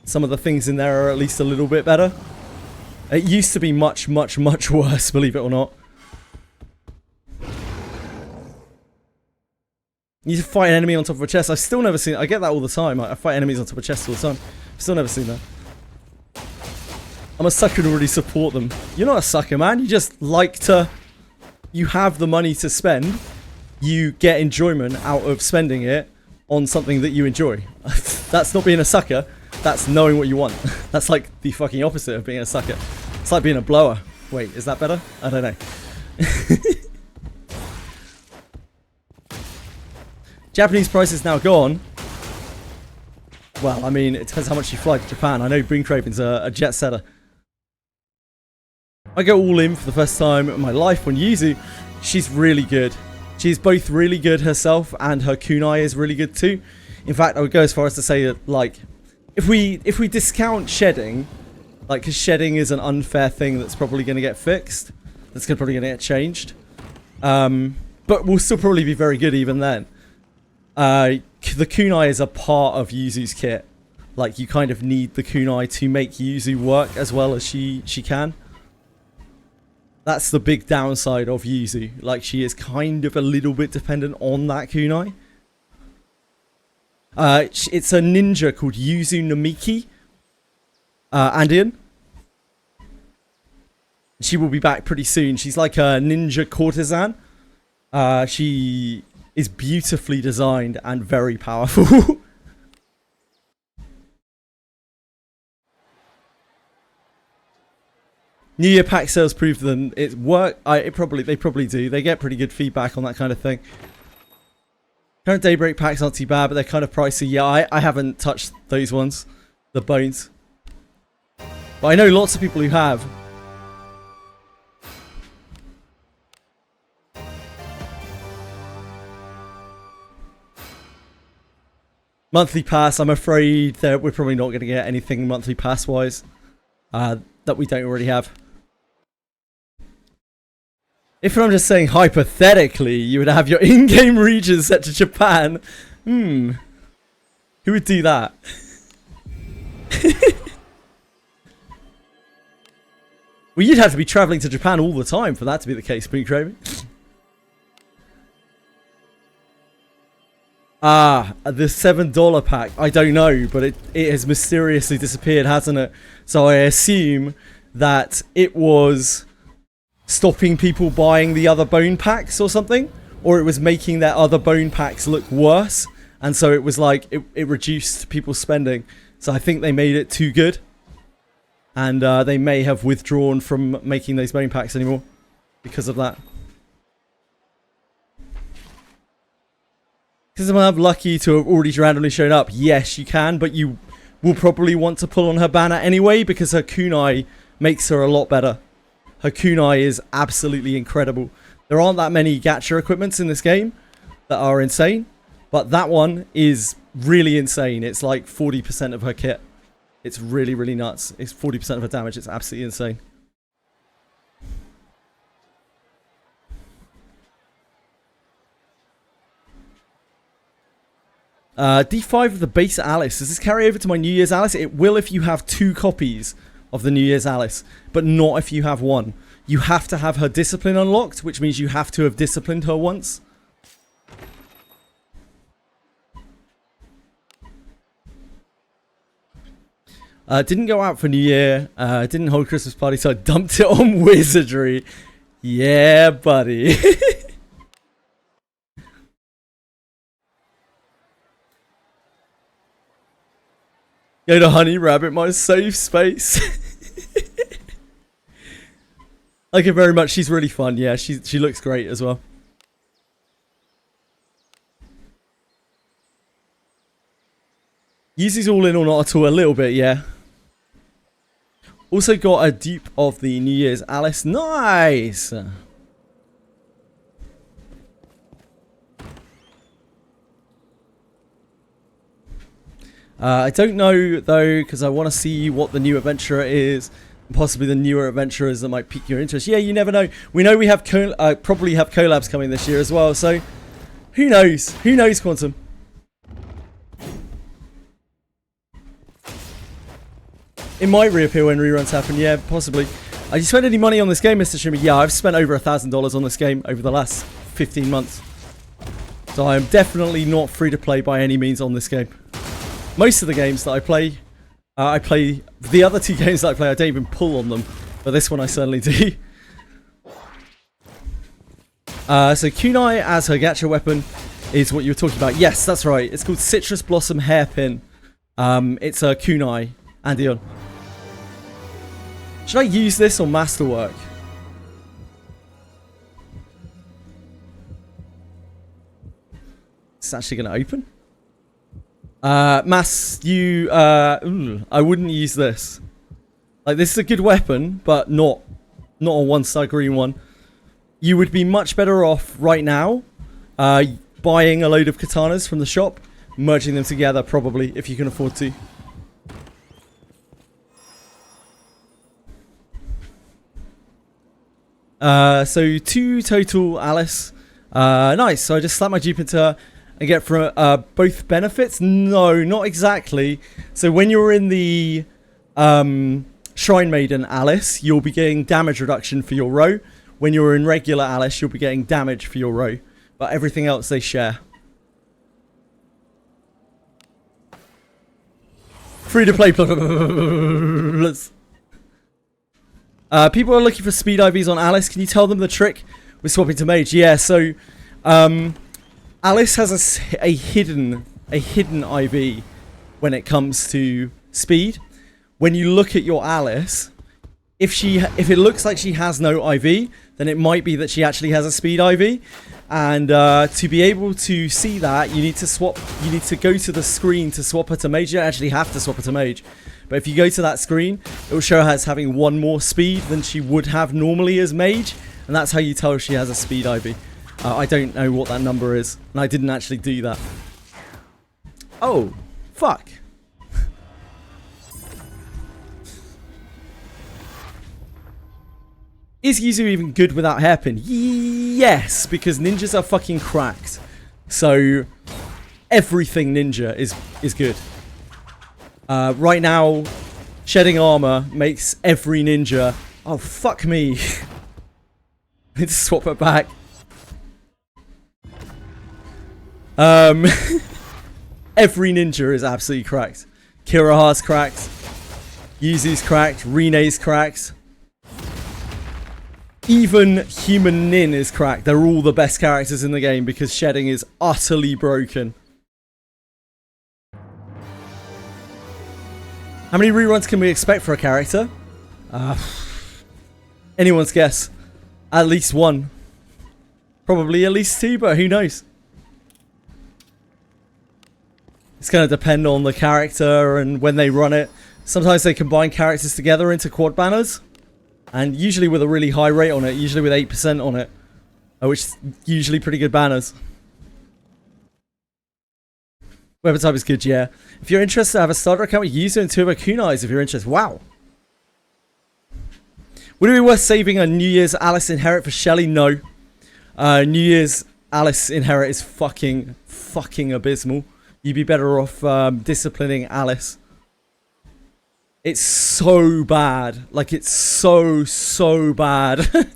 Some of the things in there are at least a little bit better. It used to be much, much, much worse, believe it or not. You fight an enemy on top of a chest. I've still never seen it. I get that all the time. I fight enemies on top of chests all the time. I've still never seen that. I'm a sucker to really support them. You're not a sucker, man. You just like to... You have the money to spend. You get enjoyment out of spending it on something that you enjoy. That's not being a sucker. That's knowing what you want. That's like the fucking opposite of being a sucker. It's like being a blower. Wait, is that better? I don't know. Japanese price is now gone. Well, I mean, it depends how much you fly to Japan. I know Green Craven's a jet setter. I go all in for the first time in my life on Yuzu. She's really good. She's both really good herself, and her kunai is really good too. In fact, I would go as far as to say that, like, if we discount shedding, like, because shedding is an unfair thing that's probably going to get fixed, that's probably going to get changed, but will still probably be very good even then. The kunai is a part of Yuzu's kit. Like, you kind of need the kunai to make Yuzu work as well as she can. That's the big downside of Yuzu. Like, she is kind of a little bit dependent on that kunai. It's a ninja called Yuzu Namiki. Andean. She will be back pretty soon. She's like a ninja courtesan. She is beautifully designed and very powerful. New Year pack sales prove them it work. They probably do. They get pretty good feedback on that kind of thing. Current Daybreak packs aren't too bad, but they're kind of pricey. Yeah, I haven't touched those ones, the bones. But I know lots of people who have. Monthly pass, I'm afraid that we're probably not going to get anything monthly pass wise that we don't already have. If I'm just saying hypothetically, you would have your in-game region set to Japan. Who would do that? Well, you'd have to be traveling to Japan all the time for that to be the case, Pink Craving. The $7 pack. I don't know, but it has mysteriously disappeared, hasn't it? So I assume that it was stopping people buying the other bone packs or something, or it was making their other bone packs look worse, and so it was like it reduced people's spending. So I think they made it too good, and they may have withdrawn from making those bone packs anymore because of that. Because I'm lucky to have already randomly shown up. Yes, you can, but you will probably want to pull on her banner anyway because her kunai makes her a lot better. Her kunai is absolutely incredible. There aren't that many gacha equipments in this game that are insane, but that one is really insane. It's like 40% of her kit. It's really, really nuts. It's 40% of her damage. It's absolutely insane. D5 of the base Alice. Does this carry over to my New Year's Alice? It will if you have 2 copies of the New Year's Alice, but not if you have 1. You have to have her discipline unlocked, which means you have to have disciplined her once. Didn't go out for New Year. Didn't hold Christmas party, so I dumped it on Wizardry. Yeah, buddy. Go to Honey Rabbit, my safe space. I like her very much. She's really fun. Yeah, she looks great as well. Yuzu's all in or not at all? A little bit, yeah. Also got a dupe of the New Year's Alice. Nice! I don't know, though, because I want to see what the new adventurer is. And possibly the newer adventurers that might pique your interest. Yeah, you never know. We know we have probably have collabs coming this year as well, so who knows? Who knows, Quantum? It might reappear when reruns happen, yeah, possibly. Have you spent any money on this game, Mr. Shimmy? Yeah, I've spent over $1,000 on this game over the last 15 months. So I am definitely not free to play by any means on this game. Most of the games that I play the other 2 games that I play, I don't even pull on them, but this one I certainly do. So kunai as her gacha weapon is what you were talking about. Yes, that's right. It's called Citrus Blossom Hairpin. It's a kunai. Andion. Should I use this or Masterwork? It's actually going to open. I wouldn't use this. Like, this is a good weapon, but not a 1-star green one. You would be much better off right now buying a load of katanas from the shop, merging them together probably, if you can afford to. So 2 total Alice. Nice. So I just slap my Jeep into her and get from both benefits? No, not exactly. So when you're in the Shrine Maiden Alice, you'll be getting damage reduction for your row. When you're in regular Alice, you'll be getting damage for your row. But everything else they share. Free to play. People are looking for speed IVs on Alice. Can you tell them the trick with swapping to mage? Yeah, so Alice has a hidden IV when it comes to speed. When you look at your Alice, if it looks like she has no IV, then it might be that she actually has a speed IV. And to be able to see that, you need to swap. You need to go to the screen to swap her to mage. You don't actually have to swap her to mage, but if you go to that screen, it will show her as having 1 more speed than she would have normally as mage, and that's how you tell she has a speed IV. I don't know what that number is, and I didn't actually do that. Oh, fuck. Is Yuzu even good without hairpin? Yes, because ninjas are fucking cracked. So everything ninja is good. Right now, shedding armor makes every ninja. Oh fuck me! I need to swap it back. Every ninja is absolutely cracked. Kiraha's cracked. Yuzu's cracked. Rine's cracked. Even Human Nin is cracked. They're all the best characters in the game because shedding is utterly broken. How many reruns can we expect for a character? Anyone's guess. At least 1. Probably at least 2, but who knows? It's going to depend on the character and when they run it. Sometimes they combine characters together into quad banners. And usually with a really high rate on it, usually with 8% on it. Which is usually pretty good banners. Weapon type is good, yeah. If you're interested, I have a starter account with Yuzu and 2 of her kunais if you're interested. Wow. Would it be worth saving a New Year's Alice Inherit for Shelly? No. New Year's Alice Inherit is fucking abysmal. You'd be better off disciplining Alice. It's so bad. Like, it's so bad.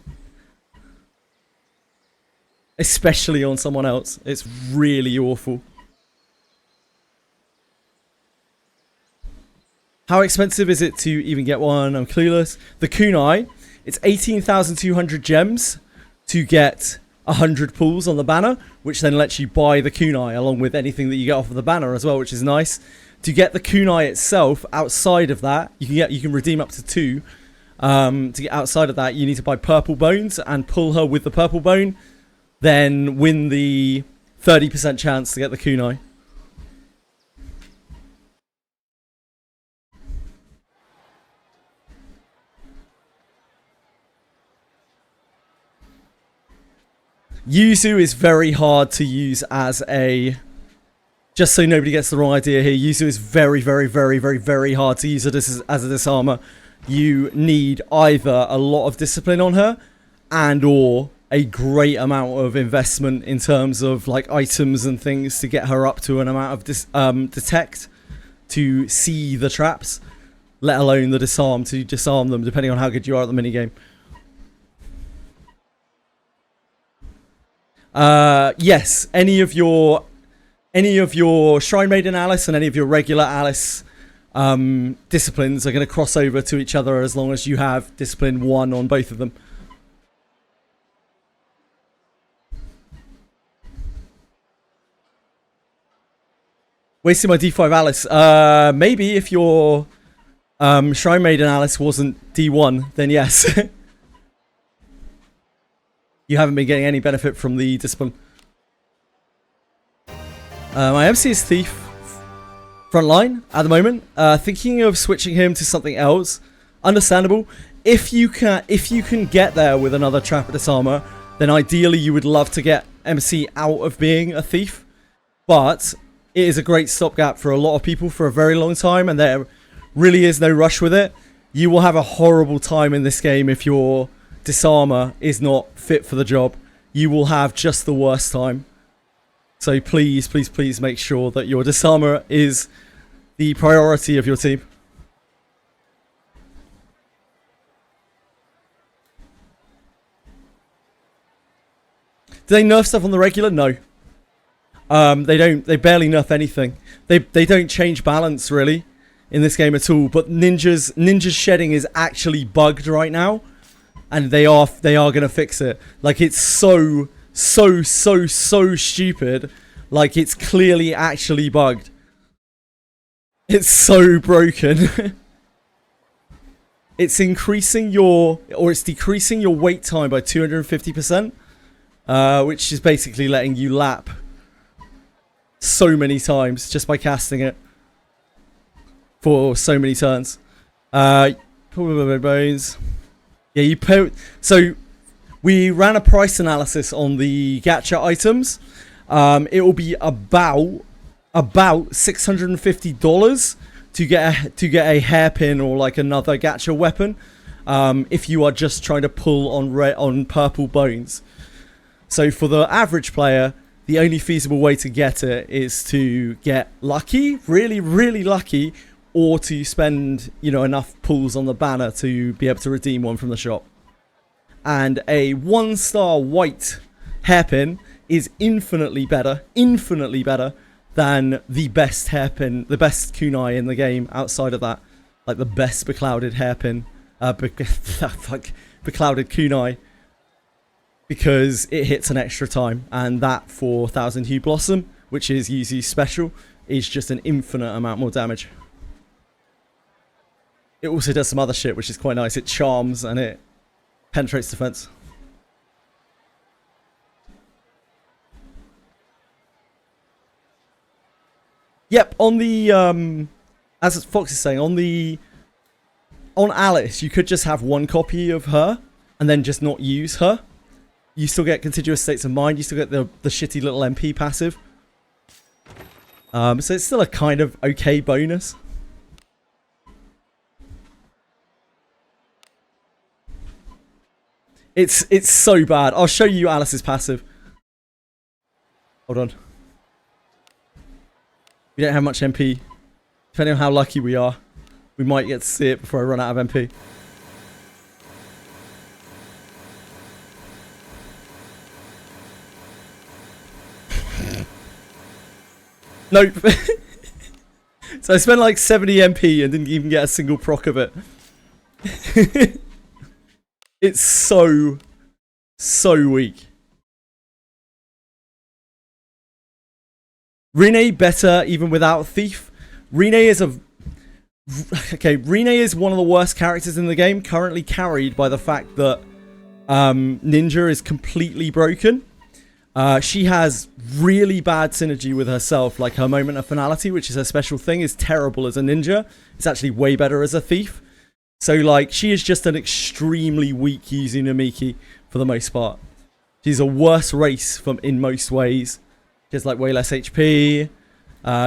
Especially on someone else. It's really awful. How expensive is it to even get one? I'm clueless. The kunai, it's 18,200 gems to get 100 pulls on the banner, which then lets you buy the kunai along with anything that you get off of the banner as well, which is nice. To get the kunai itself, outside of that, you can redeem up to 2. To get outside of that, you need to buy purple bones and pull her with the purple bone, then win the 30% chance to get the kunai. Yuzu is very hard to use as a... Just so nobody gets the wrong idea here, Yuzu is very hard to use as a disarmer. You need either a lot of discipline on her and or a great amount of investment in terms of like items and things to get her up to an amount of detect to see the traps, let alone the disarm to disarm them, depending on how good you are at the minigame. Yes, any of your Shrine Maiden Alice and any of your regular Alice disciplines are going to cross over to each other as long as you have discipline 1 on both of them. Wasting my D5 Alice. Maybe if your Shrine Maiden Alice wasn't D1, then yes. You haven't been getting any benefit from the discipline. My MC is Thief. Frontline at the moment. Thinking of switching him to something else. Understandable. If you can get there with another Trapper Disarmer, then ideally you would love to get MC out of being a Thief. But it is a great stopgap for a lot of people for a very long time, and there really is no rush with it. You will have a horrible time in this game if you're disarmor is not fit for the job, you will have just the worst time. So please, please, please make sure that your disarmor is the priority of your team. Do they nerf stuff on the regular? No. They don't. They barely nerf anything. They don't change balance really in this game at all. But Ninja's shedding is actually bugged right now, and they are gonna fix it. Like, it's so stupid. Like, it's clearly actually bugged. It's so broken. It's decreasing your wait time by 250%, which is basically letting you lap so many times just by casting it for so many turns. Bones. Yeah, so we ran a price analysis on the gacha items. It will be about $650 to get a hairpin or like another gacha weapon, if you are just trying to pull on purple bones. So for the average player, the only feasible way to get it is to get lucky, really, really lucky, or to spend, enough pulls on the banner to be able to redeem one from the shop. And a 1-star white hairpin is infinitely better than the best hairpin, the best kunai in the game outside of that. Like the best beclouded hairpin, beclouded kunai. Because it hits an extra time, and that for Thousand Hue Blossom, which is Yuzu's special, is just an infinite amount more damage. It also does some other shit, which is quite nice. It charms and it penetrates defense. Yep, on the as Fox is saying, on Alice, you could just have one copy of her and then just not use her. You still get contiguous states of mind. You still get the shitty little MP passive. So it's still a kind of okay bonus. It's so bad. I'll show you Alice's passive. Hold on. We don't have much MP. Depending on how lucky we are, we might get to see it before I run out of MP. Nope. So I spent like 70 MP and didn't even get a single proc of it. It's so weak. Rene better even without Thief. Rene is Rene is one of the worst characters in the game, currently carried by the fact that Ninja is completely broken. She has really bad synergy with herself, like her moment of finality, which is her special thing, is terrible as a ninja. It's actually way better as a thief. So, like, she is just an extremely weak Yuzu Namiki for the most part. She's a worse race in most ways. She has, like, way less HP.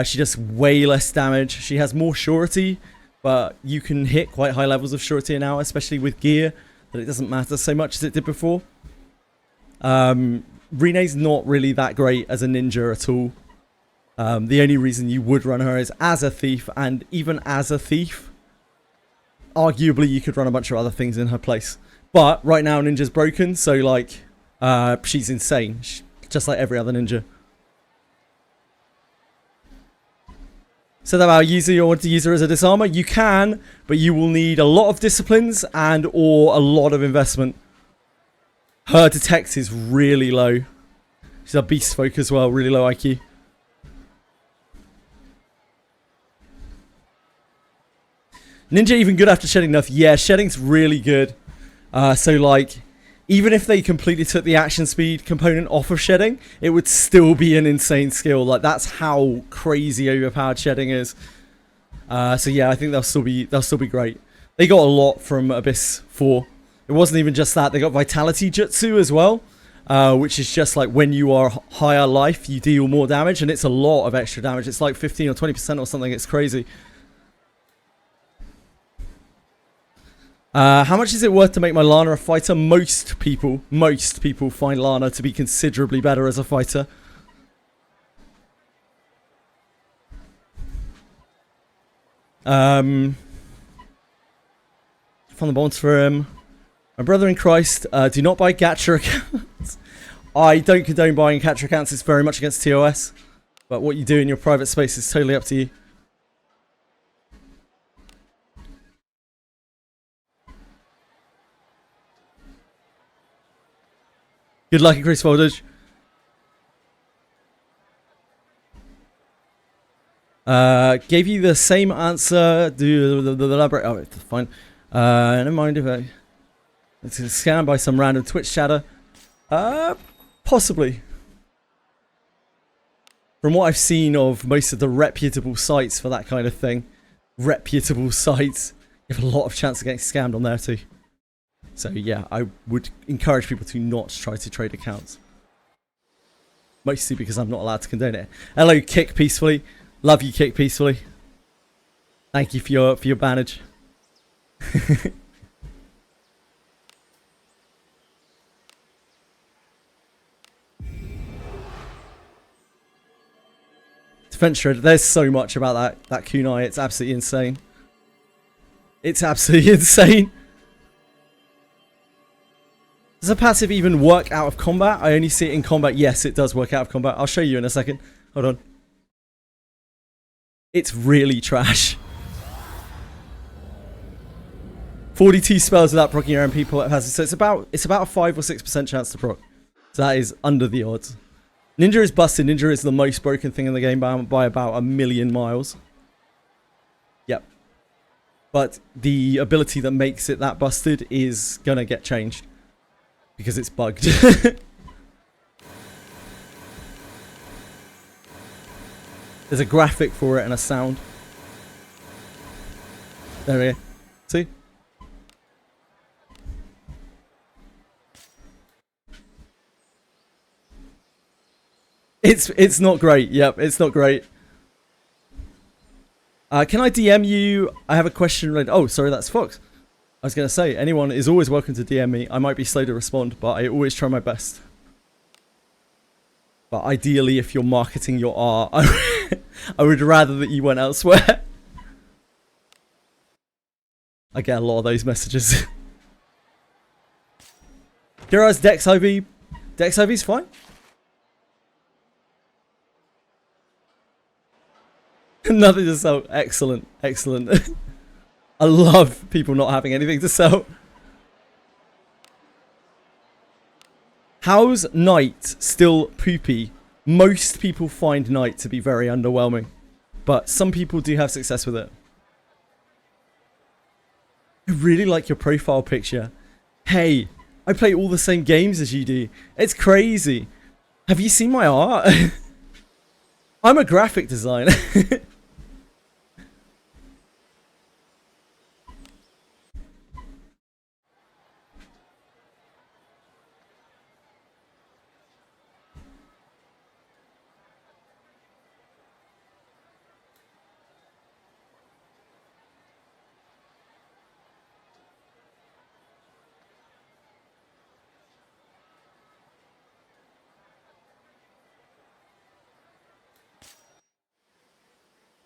She does way less damage. She has more surety, but you can hit quite high levels of surety now, especially with gear, that it doesn't matter so much as it did before. Rene's not really that great as a ninja at all. The only reason you would run her is as a thief, and even as a thief, arguably you could run a bunch of other things in her place. But right now Ninja's broken, so like, she's insane, just like every other ninja. So that about Yuzu, you want to use her as a disarmer? You can, but you will need a lot of disciplines and or a lot of investment. Her detect is really low. She's a beast folk as well, really low IQ. Ninja even good after shedding enough? Yeah, shedding's really good. So like, even if they completely took the action speed component off of shedding, it would still be an insane skill. Like, that's how crazy overpowered shedding is. So yeah, I think they'll still be great. They got a lot from Abyss 4. It wasn't even just that, they got Vitality Jutsu as well, which is just like when you are higher life, you deal more damage, and it's a lot of extra damage. It's like 15 or 20% or something, it's crazy. How much is it worth to make my Lana a fighter? Most people find Lana to be considerably better as a fighter. From the bonds for him. My brother in Christ, do not buy gacha accounts. I don't condone buying gacha accounts. It's very much against TOS. But what you do in your private space is totally up to you. Good luck, increased voltage. Gave you the same answer. Do the elaborate? Oh, it's fine. Never mind if it's scanned by some random Twitch chatter. Possibly. From what I've seen of most of the reputable sites for that kind of thing, reputable sites, you have a lot of chance of getting scammed on there too. So yeah, I would encourage people to not try to trade accounts. Mostly because I'm not allowed to condone it. Hello, Kick Peacefully. Love you, Kick Peacefully. Thank you for your bannage. Defense Shredder. There's so much about that kunai. It's absolutely insane. It's absolutely insane. Does a passive even work out of combat? I only see it in combat. Yes, it does work out of combat. I'll show you in a second. Hold on. It's really trash. 42 spells without proccing your own people at passive. So it's about a 5 or 6% chance to proc. So that is under the odds. Ninja is busted. Ninja is the most broken thing in the game by about 1,000,000 miles. Yep. But the ability that makes it that busted is gonna get changed. Because it's bugged. There's a graphic for it and a sound. There we go. See? It's not great. Yep, it's not great. Can I DM you? I have a question. Oh, sorry, that's Fox. I was going to say, anyone is always welcome to DM me. I might be slow to respond, but I always try my best. But ideally, if you're marketing your art, I would rather that you went elsewhere. I get a lot of those messages. Kira's Dex IV. Dex IV's fine. Nothing to sell. Excellent. Excellent. I love people not having anything to sell. How's Knight still poopy? Most people find Knight to be very underwhelming, but some people do have success with it. I really like your profile picture. Hey, I play all the same games as you do. It's crazy. Have you seen my art? I'm a graphic designer.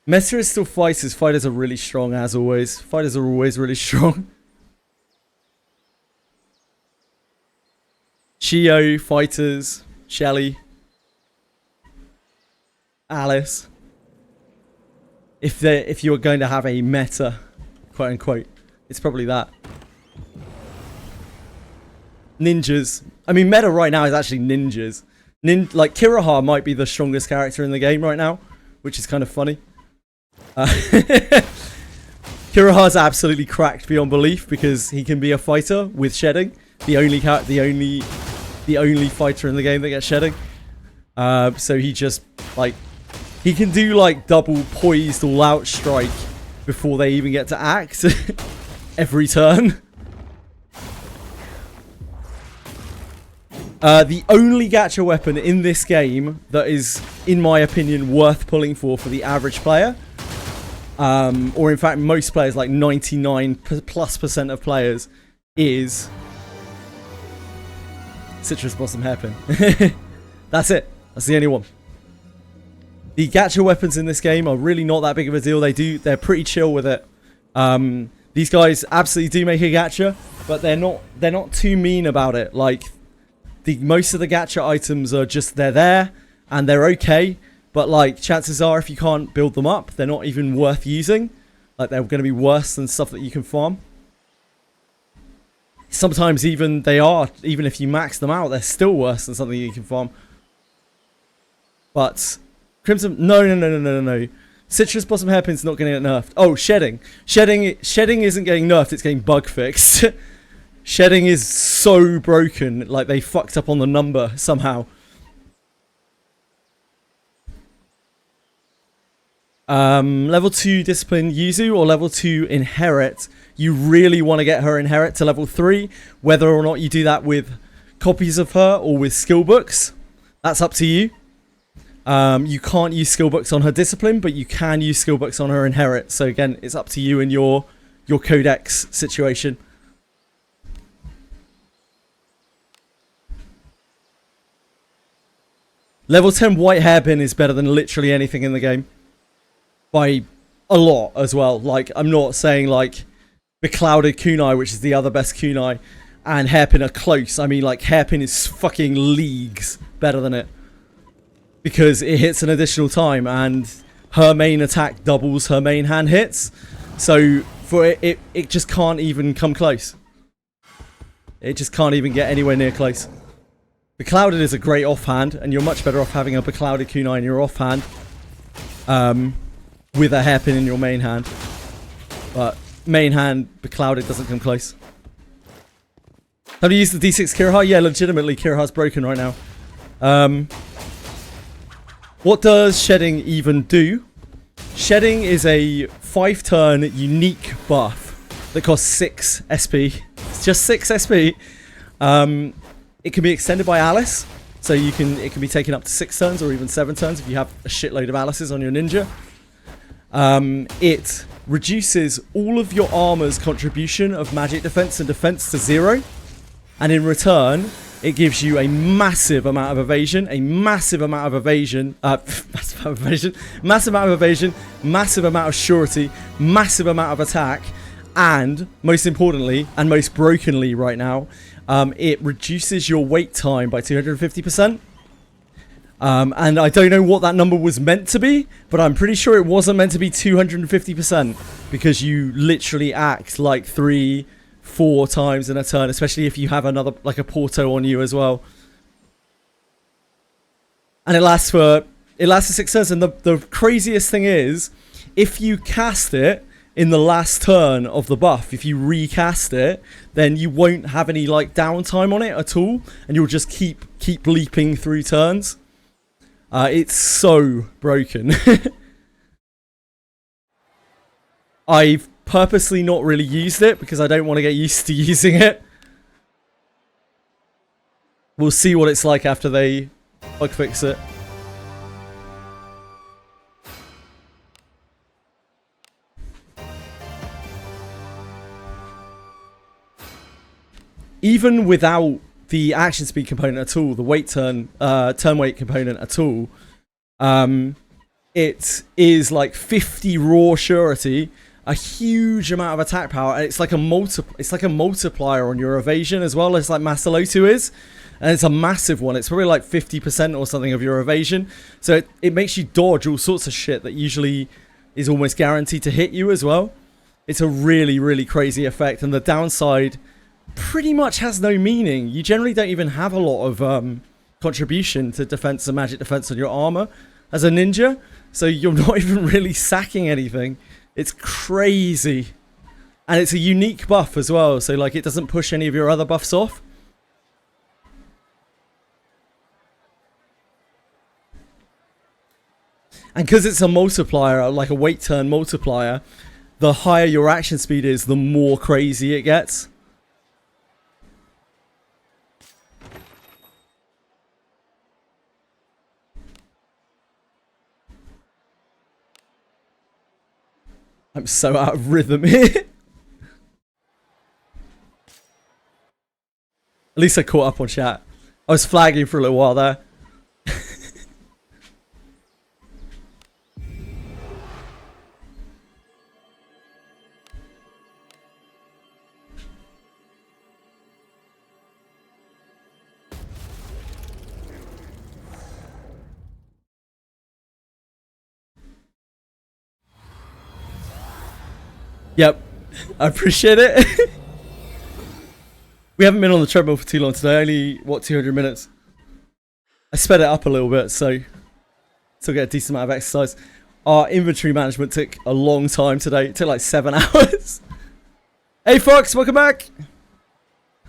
Meta is still fighters. Fighters are really strong as always. Fighters are always really strong. Chio, fighters, Shelly, Alice. If you're going to have a meta, quote unquote, it's probably that. Ninjas. I mean, meta right now is actually ninjas. Like Kiraha might be the strongest character in the game right now, which is kind of funny. Kiraha's absolutely cracked beyond belief because he can be a fighter with shedding. The only fighter in the game that gets shedding. So he just he can do like double poised all out strike before they even get to act every turn. The only gacha weapon in this game that is, in my opinion, worth pulling for the average player or in fact most players, like 99+% of players, is Citrus Blossom Hairpin. That's it. That's the only one. The gacha weapons in this game are really not that big of a deal. They're pretty chill with it. These guys absolutely do make a gacha, but they're not too mean about it. Like most of the gacha items are just they're there and they're okay, but like chances are if you can't build them up, they're not even worth using. Like they're going to be worse than stuff that you can farm. Sometimes even if you max them out, they're still worse than something you can farm. But Crimson, no. Citrus Blossom Hairpin's not going to get nerfed. Oh, shedding isn't getting nerfed, it's getting bug fixed. Shedding is so broken, like they fucked up on the number somehow. Level 2 Discipline Yuzu or level 2 Inherit. You really want to get her Inherit to level 3. Whether or not you do that with copies of her or with skill books, that's up to you. You can't use skill books on her Discipline, but you can use skill books on her Inherit. So again, it's up to you and your codex situation. Level 10 White Hairpin is better than literally anything in the game. By a lot as well. Like, I'm not saying like Beclouded Kunai, which is the other best kunai, and Hairpin are close. I mean, like, Hairpin is fucking leagues better than it. Because it hits an additional time, and her main attack doubles her main hand hits. So, for it just can't even come close. It just can't even get anywhere near close. Beclouded is a great offhand, and you're much better off having a Beclouded Kunai in your offhand. With a Hairpin in your main hand. But main hand, Beclouded doesn't come close. Have you used the D6 Kiraha? Yeah, legitimately, Kiraha's broken right now. What does Shedding even do? Shedding is a 5-turn unique buff that costs 6 SP. It's just 6 SP. It can be extended by Alice. So it can be taken up to 6 turns or even 7 turns if you have a shitload of Alices on your ninja. It reduces all of your armor's contribution of magic defense and defense to 0. And in return, it gives you a massive amount of evasion, massive amount of surety, massive amount of attack, and most importantly, and most brokenly right now, it reduces your wait time by 250%. And I don't know what that number was meant to be, but I'm pretty sure it wasn't meant to be 250%, because you literally act like 3-4 times in a turn, especially if you have another, like a Porto on you as well. And it lasts for 6 turns, and the craziest thing is, if you cast it in the last turn of the buff, if you recast it, then you won't have any like downtime on it at all, and you'll just keep leaping through turns. It's so broken. I've purposely not really used it because I don't want to get used to using it. We'll see what it's like after they bug fix it. Even without the action speed component at all, the wait turn wait component at all, it is like 50 raw surety, a huge amount of attack power, and it's like a multiplier on your evasion as well as like Masalotu is, and it's a massive one. It's probably like 50% or something of your evasion, so it makes you dodge all sorts of shit that usually is almost guaranteed to hit you as well. It's a really, really crazy effect, and the downside pretty much has no meaning. You generally don't even have a lot of contribution to defense and magic defense on your armor as a ninja, so you're not even really sacking anything. It's crazy, and it's a unique buff as well, so like it doesn't push any of your other buffs off. And because it's a multiplier, like a wait turn multiplier, the higher your action speed is, the more crazy it gets. I'm so out of rhythm here. At least I caught up on chat. I was flagging for a little while there. Yep, I appreciate it. We haven't been on the treadmill for too long today, only, what, 200 minutes? I sped it up a little bit, so still get a decent amount of exercise. Our inventory management took a long time today. It took like 7 hours. Hey Fox, welcome back.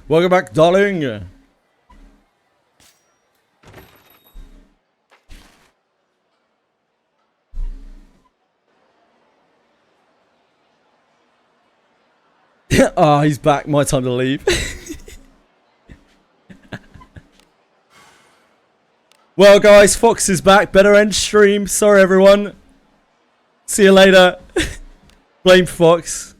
Welcome back, darling. Oh, he's back. My time to leave. Well, guys, Fox is back. Better end stream. Sorry, everyone. See you later. Blame Fox.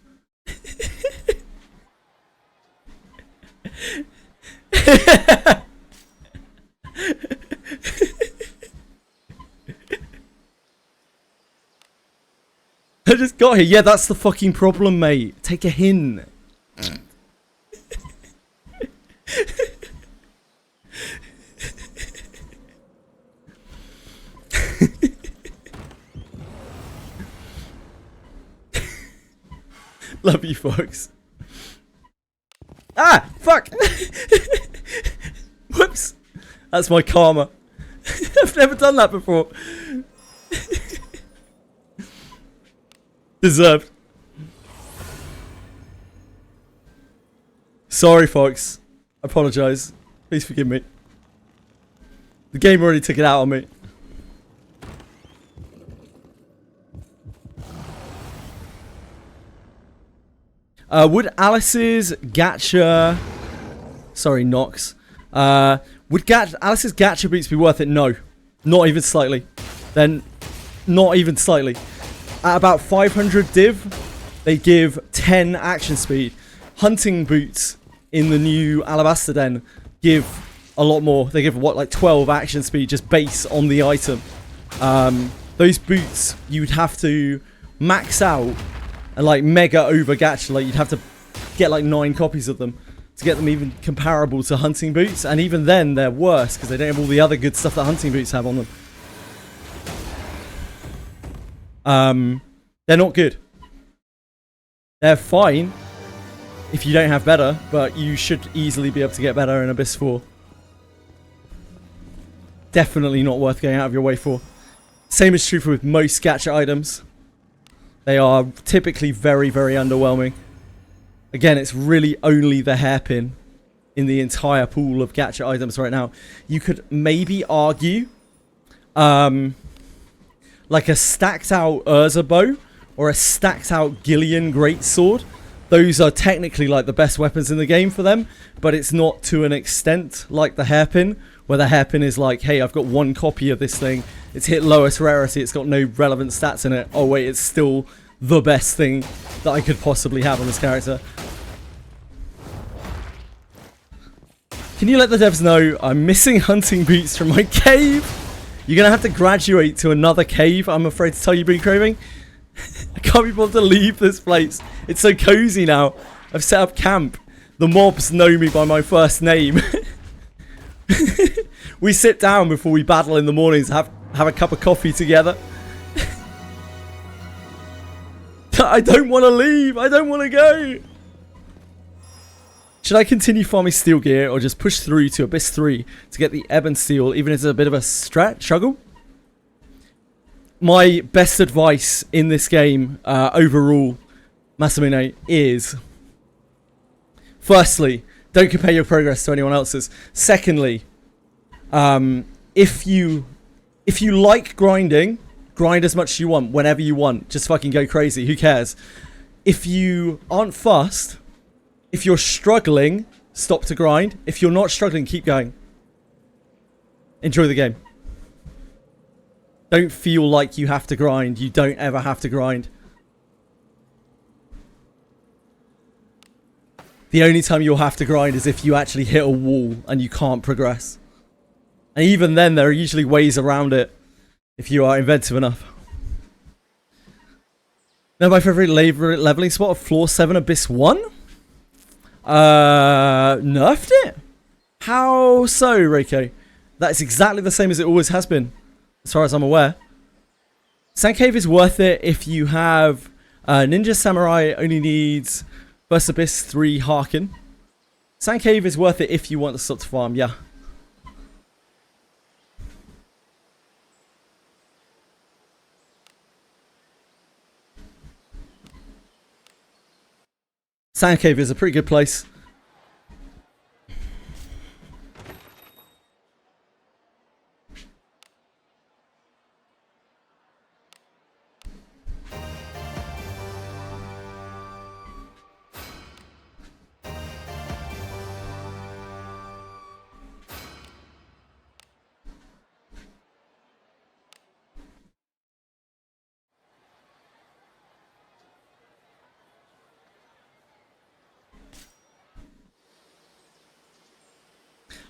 I just got here. Yeah, that's the fucking problem, mate. Take a hint. Love you, Fox. Ah! Fuck! Whoops! That's my karma. I've never done that before. Deserved. Sorry, Fox. I apologise. Please forgive me. The game already took it out on me. Would Alice's gacha... Sorry, Nox. Would Alice's gacha boots be worth it? No. Not even slightly. Then, not even slightly. At about 500 div, they give 10 action speed. Hunting boots in the new Alabaster Den give a lot more. They give, what, like 12 action speed just base on the item. Those boots, you'd have to max out and like mega over gacha. Like you'd have to get like 9 copies of them to get them even comparable to hunting boots. And even then, they're worse because they don't have all the other good stuff that hunting boots have on them. They're not good. They're fine if you don't have better, but you should easily be able to get better in Abyss 4. Definitely not worth going out of your way for. Same is true for with most gacha items. They are typically very, very underwhelming. Again, it's really only the hairpin in the entire pool of gacha items right now. You could maybe argue like a stacked out Urza bow or a stacked out Gillian greatsword. Those are technically like the best weapons in the game for them, but it's not to an extent like the hairpin, where the hairpin is like, hey, I've got 1 copy of this thing. It's hit lowest rarity. It's got no relevant stats in it. Oh wait, it's still the best thing that I could possibly have on this character. Can you let the devs know I'm missing hunting boots from my cave? You're going to have to graduate to another cave, I'm afraid to tell you, Breed Craving. I can't be bothered to leave this place. It's so cozy now. I've set up camp. The mobs know me by my first name. We sit down before we battle in the mornings, have a cup of coffee together. I don't want to leave. I don't want to go. Should I continue farming steel gear or just push through to Abyss 3 to get the Ebon Steel, even if it's a bit of a struggle? My best advice in this game, overall, Masamune, is... Firstly, don't compare your progress to anyone else's. Secondly, if you like grinding, grind as much as you want, whenever you want. Just fucking go crazy. Who cares? If you aren't fast... If you're struggling, stop to grind. If you're not struggling, keep going. Enjoy the game. Don't feel like you have to grind. You don't ever have to grind. The only time you'll have to grind is if you actually hit a wall and you can't progress. And even then, there are usually ways around it if you are inventive enough. Now, my favorite leveling spot of floor 7 Abyss 1? Nerfed it? How so, Reiko? That's exactly the same as it always has been, as far as I'm aware. Sand Cave is worth it if you have Ninja Samurai only needs Burst Abyss 3 Harken. Sand Cave is worth it if you want to stop to farm, yeah. Sand Cave is a pretty good place.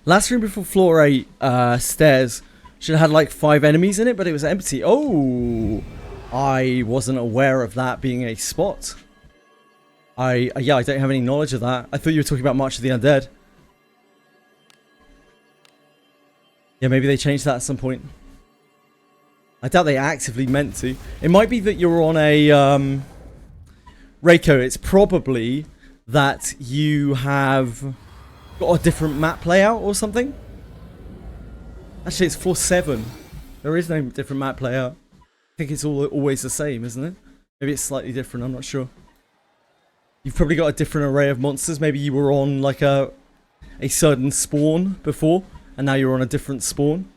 Last room before floor 8, stairs, should have had like 5 enemies in it, but it was empty. Oh, I wasn't aware of that being a spot. I don't have any knowledge of that. I thought you were talking about March of the Undead. Yeah, maybe they changed that at some point. I doubt they actively meant to. It might be that you're on a, Reiko, it's probably that you have got a different map layout or something. Actually, it's floor 7. There is no different map layout. I think it's always the same, isn't it? Maybe it's slightly different, I'm not sure. You've probably got a different array of monsters. Maybe you were on like a certain spawn before, and now you're on a different spawn.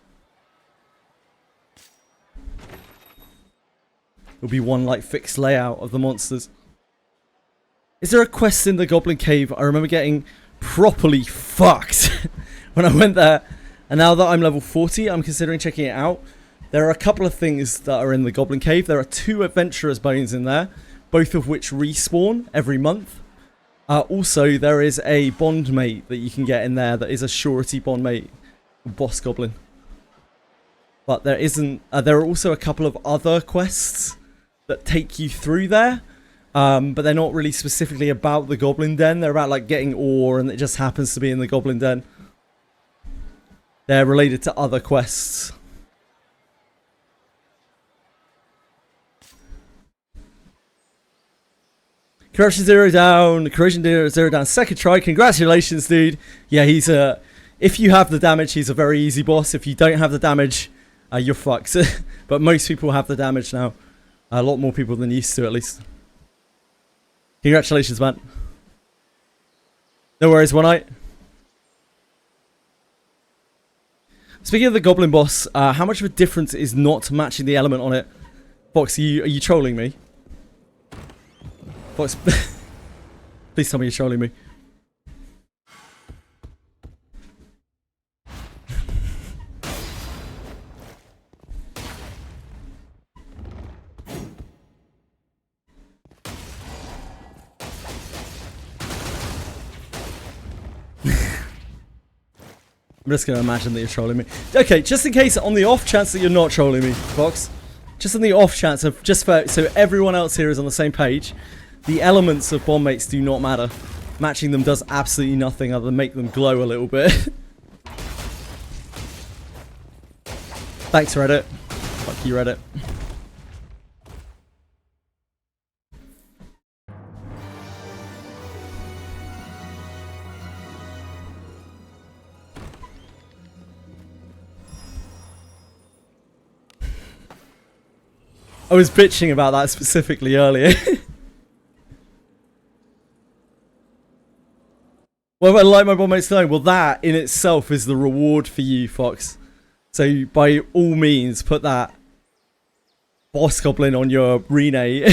There'll be one like fixed layout of the monsters. Is there a quest in the Goblin Cave? I remember getting properly fucked when I went there, and now that I'm level 40, I'm considering checking it out. There are a couple of things that are in the Goblin Cave. There are 2 adventurers bones in there, both of which respawn every month. Also, there is a bond mate that you can get in there that is a surety bond mate, boss goblin. But there isn't. There are also a couple of other quests that take you through there. But they're not really specifically about the Goblin Den. They're about like getting ore, and it just happens to be in the Goblin Den. They're related to other quests. Corruption 0 down. Corrosion 0 down. Second try. Congratulations, dude. Yeah, he's a... If you have the damage, he's a very easy boss. If you don't have the damage, you're fucked. But most people have the damage now. A lot more people than used to, at least. Congratulations, man. No worries, one night. Speaking of the Goblin boss, how much of a difference is not matching the element on it? Fox, are you trolling me? Fox, please tell me you're trolling me. I'm just going to imagine that you're trolling me. Okay, just in case, on the off chance that you're not trolling me, Fox. Just on the off chance of, so everyone else here is on the same page, the elements of bomb mates do not matter. Matching them does absolutely nothing other than make them glow a little bit. Thanks, Reddit. Fuck you, Reddit. I was bitching about that specifically earlier. What about like my bomb mates knowing? Well, that in itself is the reward for you, Fox. So by all means, put that boss goblin on your Rene.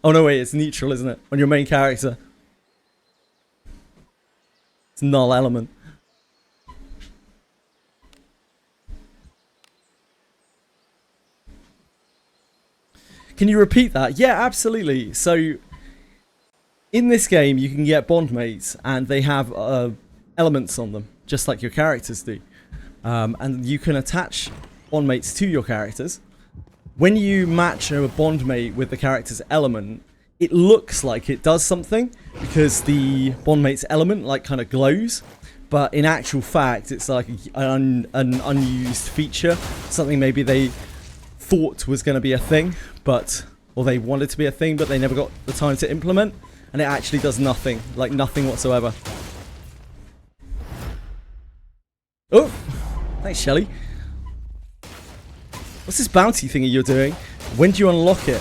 Oh no, wait, it's neutral, isn't it? On your main character. It's null element. Can you repeat that? Yeah, absolutely. So In this game, you can get bondmates, and they have elements on them, just like your characters do. And you can attach bondmates to your characters. When you match a bondmate with the character's element, it looks like it does something, because the bondmate's element like kind of glows. But in actual fact, it's like an unused feature, something maybe they thought was going to be a thing, or they wanted to be a thing, but they never got the time to implement. And it actually does nothing, like nothing whatsoever. Oh, thanks, Shelly. What's this bounty thingy you're doing? When do you unlock it?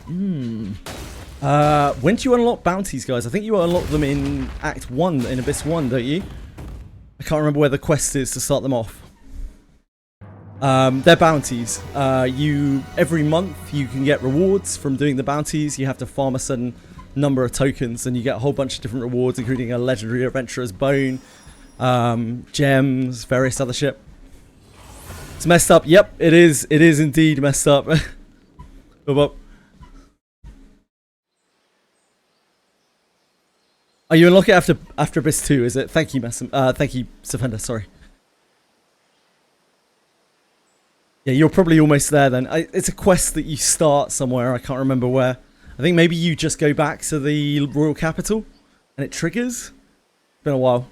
When do you unlock bounties, guys? I think you unlock them in Act 1, in Abyss 1, don't you? I can't remember where the quest is to start them off. They're bounties. Every month you can get rewards from doing the bounties. You have to farm a certain number of tokens, and you get a whole bunch of different rewards, including a legendary adventurer's bone, gems, various other shit. It's messed up. Yep, it is. It is indeed messed up. Oh, you unlock it after Abyss 2, is it? Thank you, thank you, Safenda, sorry. Yeah, you're probably almost there then. It's a quest that you start somewhere, I can't remember where. I think maybe you just go back to the Royal Capital and it triggers. It's been a while.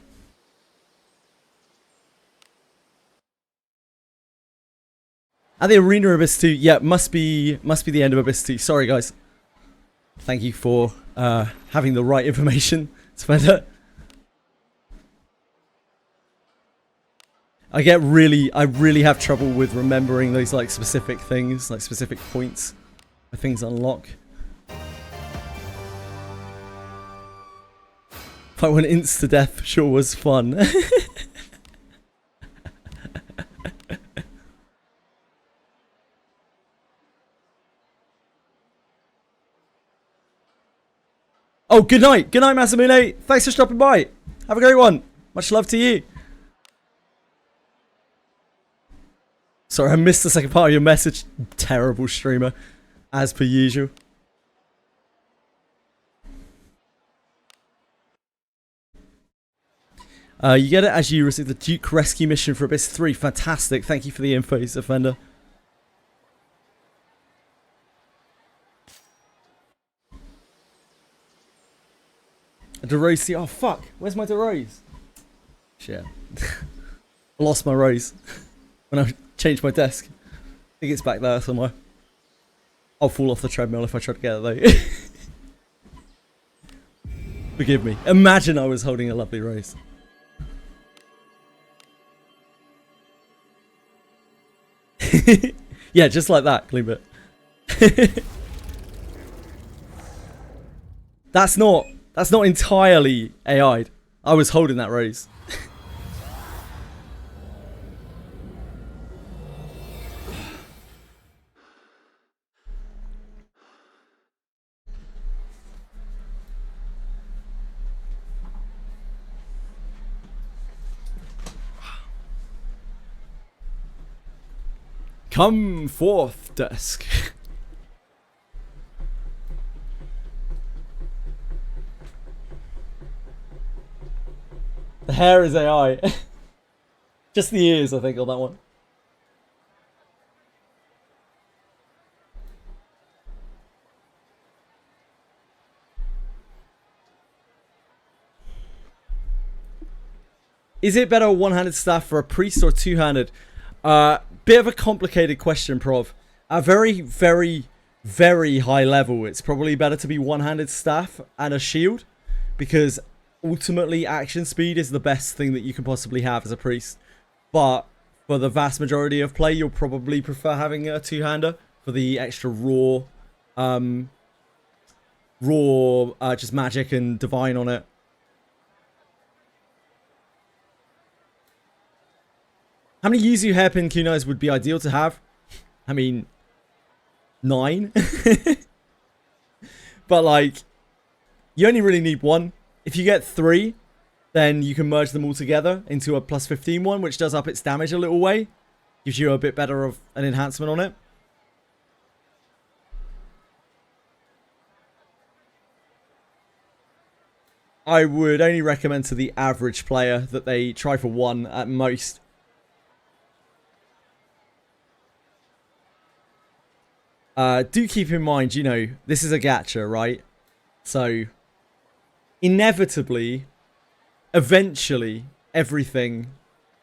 At the Arena Abyss 2, yeah, must be the end of Abyss 2. Sorry guys. Thank you for having the right information, Spencer. I really have trouble with remembering those like specific things, like specific points where things unlock. If I went insta-death, sure was fun. Oh, good night. Good night, Masamune. Thanks for stopping by. Have a great one. Much love to you. Sorry, I missed the second part of your message. Terrible streamer, as per usual. You get it as you receive the Duke Rescue mission for Abyss 3. Fantastic. Thank you for the info, Offender. A DeRose. Oh, fuck. Where's my DeRose? Shit. I lost my Rose when I changed my desk. I think it's back there somewhere. I'll fall off the treadmill if I try to get it, though. Forgive me. Imagine I was holding a lovely Rose. Yeah, just like that, clean bit. That's not entirely AI'd. I was holding that Rose. Come forth, desk. The hair is AI. Just the ears, I think, on that one. Is it better one-handed staff for a priest or two-handed? Bit of a complicated question, Prov. At very, very, very high level, it's probably better to be one-handed staff and a shield, because ultimately action speed is the best thing that you can possibly have as a priest. But for the vast majority of play, you'll probably prefer having a two-hander for the extra raw, just magic and divine on it. How many Yuzu hairpin kunais would be ideal to have? I mean, 9. But like, you only really need 1. If you get 3, then you can merge them all together into a plus 15 one, which does up its damage a little way. Gives you a bit better of an enhancement on it. I would only recommend to the average player that they try for 1 at most. Do keep in mind, you know, this is a gacha, right? So, inevitably, eventually, everything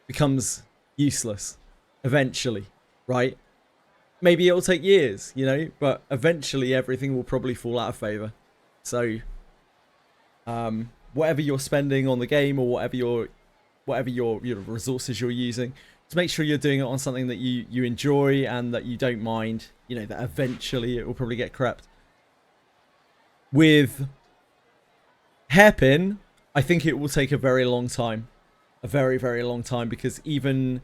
becomes useless. Eventually, right? Maybe it'll take years, you know, but eventually everything will probably fall out of favor. So, whatever you're spending on the game or whatever your resources you're using, just make sure you're doing it on something that you enjoy and that you don't mind, you know, that eventually it will probably get corrupt. With Hairpin, I think it will take a very long time. A very, very long time, because even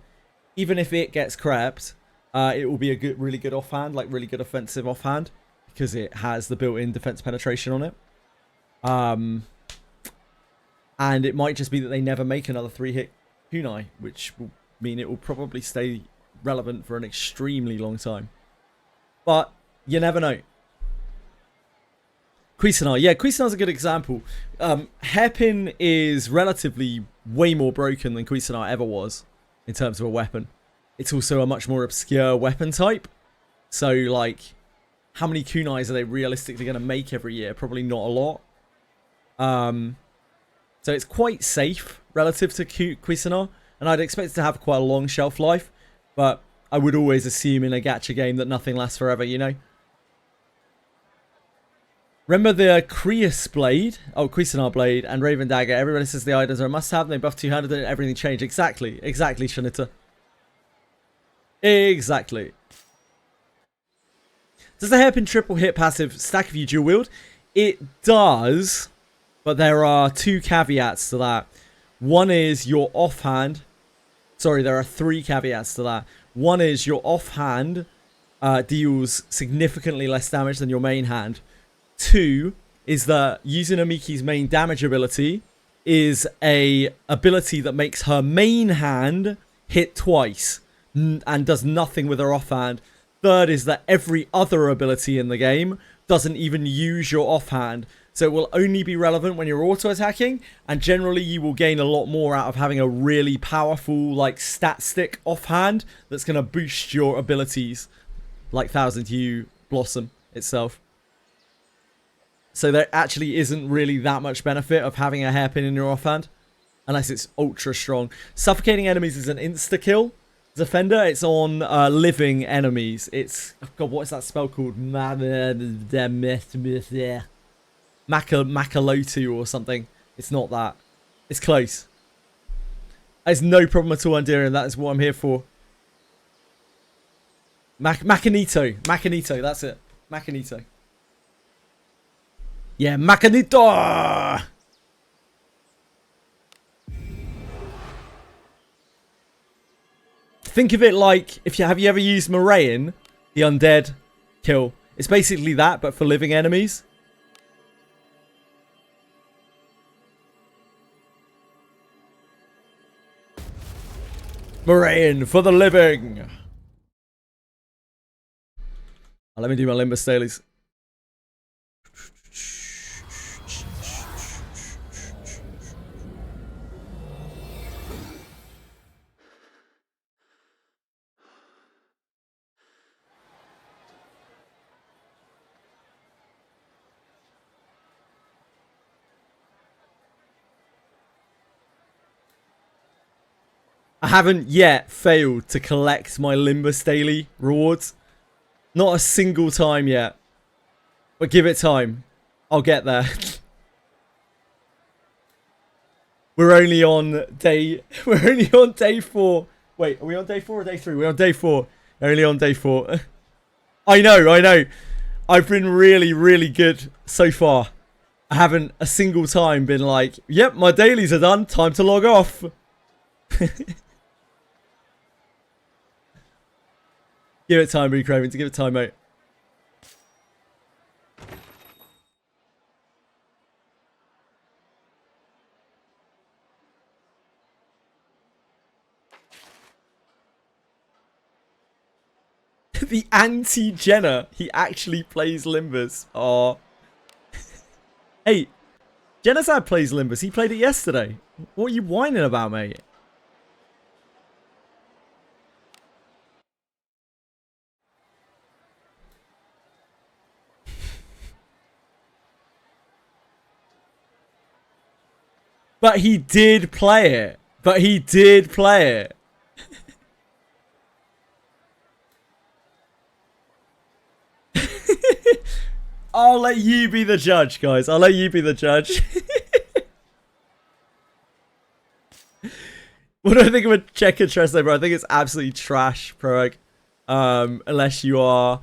if it gets crept, it will be a really good offhand, like really good offensive offhand, because it has the built-in defense penetration on it. And it might just be that they never make another 3-hit kunai, which will mean it will probably stay relevant for an extremely long time. But you never know. Cuisinart. Yeah, Cuisinart's a good example. Hairpin is relatively way more broken than Cuisinart ever was in terms of a weapon. It's also a much more obscure weapon type. So, like, how many kunais are they realistically going to make every year? Probably not a lot. So it's quite safe relative to Cuisinart, and I'd expect it to have quite a long shelf life, but I would always assume in a gacha game that nothing lasts forever, you know? Remember the Creus Blade? Oh, Cuisinart Blade and Raven Dagger. Everybody says the items are a must-have. They buff two-handed and everything changed. Exactly. Exactly, Shanita. Exactly. Does the Hairpin triple hit passive stack if you dual wield? It does, but there are 2 caveats to that. One is your offhand. Sorry, there are 3 caveats to that. One is your offhand deals significantly less damage than your main hand. 2 is that using Amiki's main damage ability is a ability that makes her main hand hit twice and does nothing with her offhand. Third is that every other ability in the game doesn't even use your offhand. So it will only be relevant when you're auto-attacking, and generally you will gain a lot more out of having a really powerful, like, stat stick offhand that's going to boost your abilities, like Thousand Hue Blossom itself. So there actually isn't really that much benefit of having a hairpin in your offhand, unless it's ultra strong. Suffocating enemies is an insta-kill. Defender, it's on living enemies. It's, oh God, what is that spell called? Makalotu or something. It's not that. It's close. There's no problem at all, Andira, and that is what I'm here for. Macanito. Macanito, that's it. Macanito. Yeah, Macanito! Think of it like, have you ever used Moraine, the undead kill? It's basically that, but for living enemies. Moraine for the living. Oh, let me do my Limbus dailies. I haven't yet failed to collect my Limbus daily rewards. Not a single time yet. But give it time. I'll get there. We're only on day 4. Wait, are we on day 4 or day 3? We're on day 4. Only on day 4. I know. I've been really, really good so far. I haven't a single time been like, yep, my dailies are done. Time to log off. Give it time, Blue Craven. Give it time, mate. The anti-Jenna. He actually plays Limbus. Oh. Hey. Genocide plays Limbus. He played it yesterday. What are you whining about, mate? But he did play it. But he did play it. I'll let you be the judge, guys. I'll let you be the judge. What do I think of a checker trust bro? I think it's absolutely trash, Proeg. Unless you are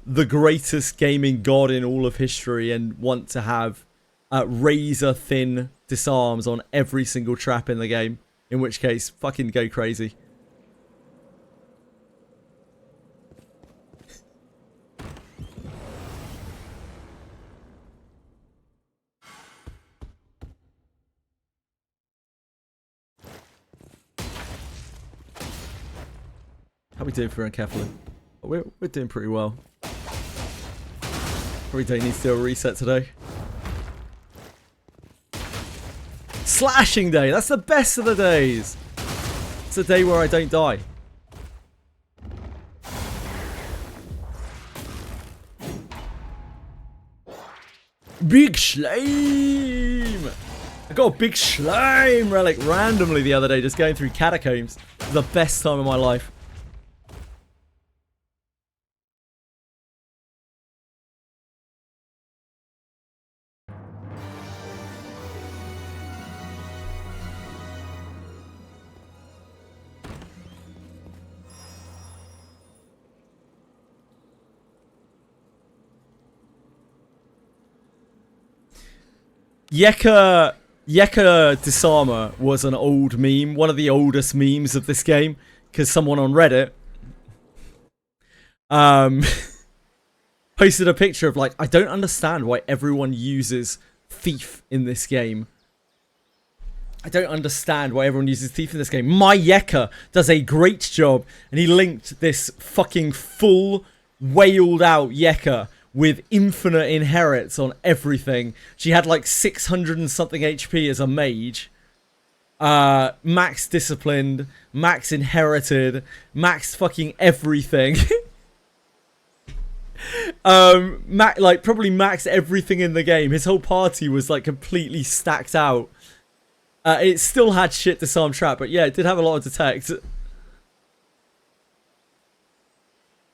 the greatest gaming god in all of history and want to have razor thin disarms on every single trap in the game. In which case, fucking go crazy. How are we doing for carefully? We're doing pretty well. Probably don't need to do a reset today. Slashing day! That's the best of the days! It's a day where I don't die. Big Slime! I got a big slime relic randomly the other day just going through catacombs. The best time of my life. Yeka Disarmer was an old meme, one of the oldest memes of this game, because someone on Reddit posted a picture of like, I don't understand why everyone uses Thief in this game. I don't understand why everyone uses Thief in this game. My Yeka does a great job, and he linked this fucking full, wailed out Yeka with infinite inherits on everything. She had like 600 and something HP as a mage. Max disciplined, max inherited, max fucking everything. Like probably max everything in the game. His whole party was like completely stacked out. It still had shit disarm trap, but yeah, it did have a lot of detect.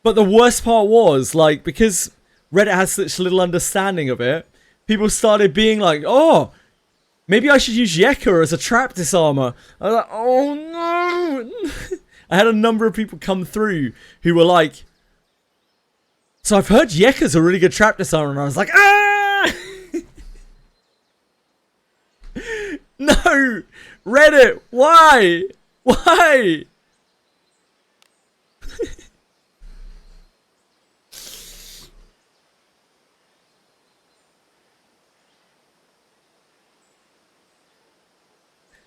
But the worst part was like, because Reddit has such little understanding of it, people started being like, oh, maybe I should use Yeka as a trap disarmer. I was like, oh no. I had a number of people come through who were like, so I've heard Yeka's a really good trap disarmer, and I was like, ah! No! Reddit, why? Why?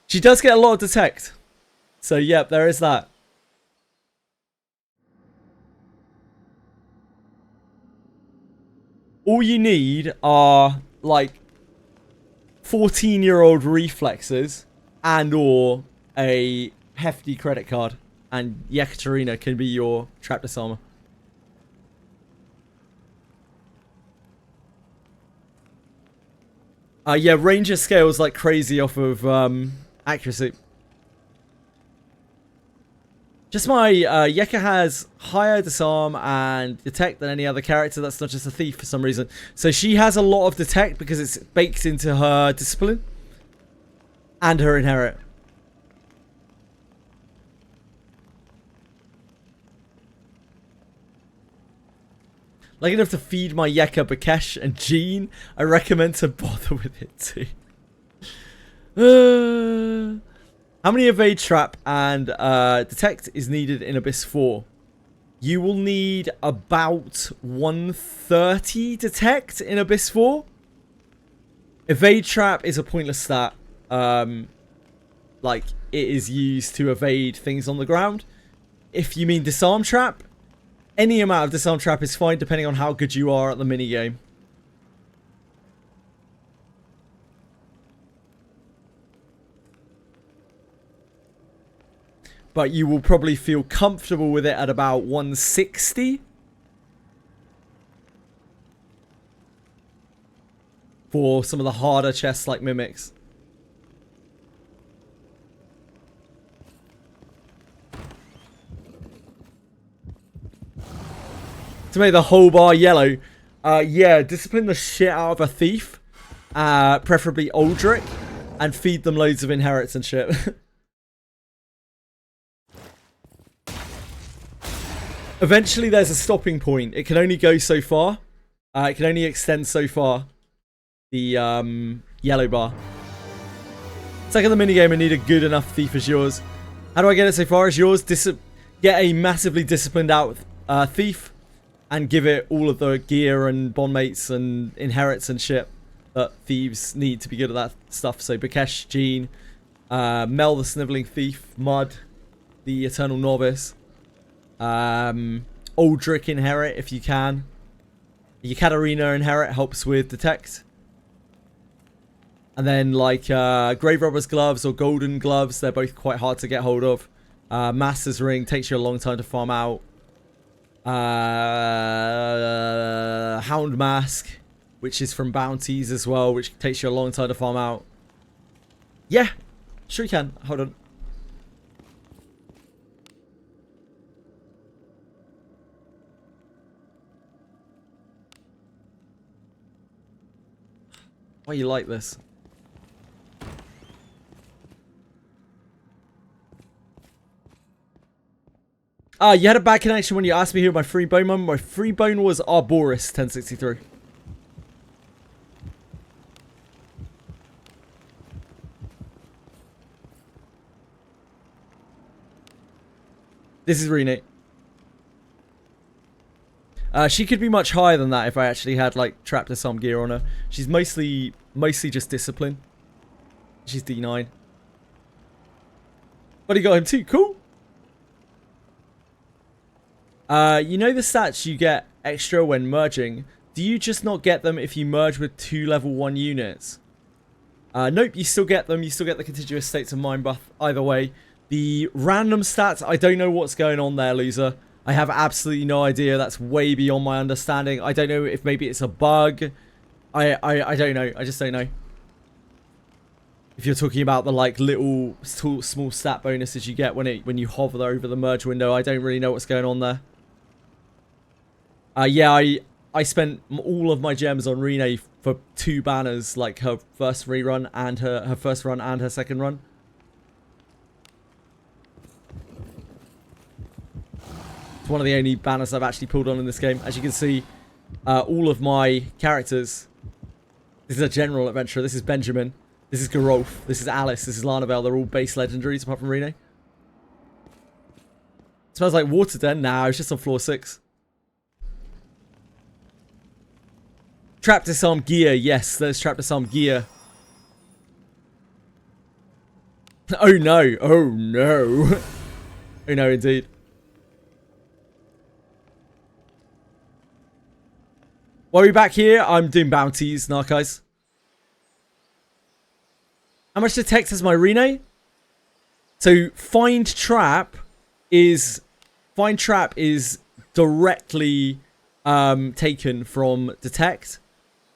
She does get a lot of detect. So, yep, there is that. All you need are, like, 14-year-old reflexes and or a hefty credit card. And Yekaterina can be your trap disarmer. Yeah, Ranger scales like crazy off of accuracy. Just my Yeka has higher disarm and detect than any other character. That's not just a thief for some reason. So she has a lot of detect because it's baked into her discipline and her inherit. Like enough to feed my Yeka Bakesh and Jean. I recommend to bother with it too. How many evade trap and detect is needed in Abyss 4? You will need about 130 detect in Abyss 4. Evade trap is a pointless stat. Like, it is used to evade things on the ground. If you mean disarm trap, any amount of disarm trap is fine depending on how good you are at the minigame. but you will probably feel comfortable with it at about 160 for some of the harder chests like Mimics. To make the whole bar yellow, yeah, discipline the shit out of a thief, preferably Aldrich, and feed them loads of inherits and shit. Eventually there's a stopping point. It can only go so far. It can only extend so far. The yellow bar. Second the minigame and need a good enough thief as yours. How do I get it so far as yours? Get a massively disciplined out thief and give it all of the gear and bondmates and inherits and shit that thieves need to be good at that stuff. So Bakesh, Jean, Mel the Sniveling Thief, Mud, the Eternal Novice, Aldrich inherit if you can. Your Katarina inherit helps with detect. And then like Grave Robber's Gloves or Golden Gloves, they're both quite hard to get hold of. Master's Ring takes you a long time to farm out. Hound Mask, which is from bounties as well, which takes you a long time to farm out. Yeah, sure you can. Hold on. Why you like this? You had a bad connection when you asked me who my free bone was. My free bone was Arboris 1063. This is Rene. She could be much higher than that if I actually had like trap disarm gear on her. She's mostly just discipline. She's D9. But he got him too. Cool. You know the stats you get extra when merging? Do you just not get them if you merge with 2 level 1 units? Nope, you still get them. You still get the contiguous states of mind buff either way. The random stats, I don't know what's going on there, loser. I have absolutely no idea. That's way beyond my understanding. I don't know if maybe it's a bug. I don't know. I just don't know. If you're talking about the like little small stat bonuses you get when you hover over the merge window, I don't really know what's going on there. Yeah, I spent all of my gems on Rene for 2 banners, like her first rerun and her first run and her second run. It's one of the only banners I've actually pulled on in this game. As you can see, all of my characters. This is a general adventurer. This is Benjamin. This is Gerolf. This is Alice. This is Lanavel. They're all base legendaries apart from Rene. Smells like water den. Nah, it's just on floor 6. Trap disarm gear. Yes, there's trap disarm gear. Oh no. Oh no. Oh no, indeed. While we're back here, I'm doing bounties, Narcos. How much detect has my Rene? So find trap is directly taken from detect.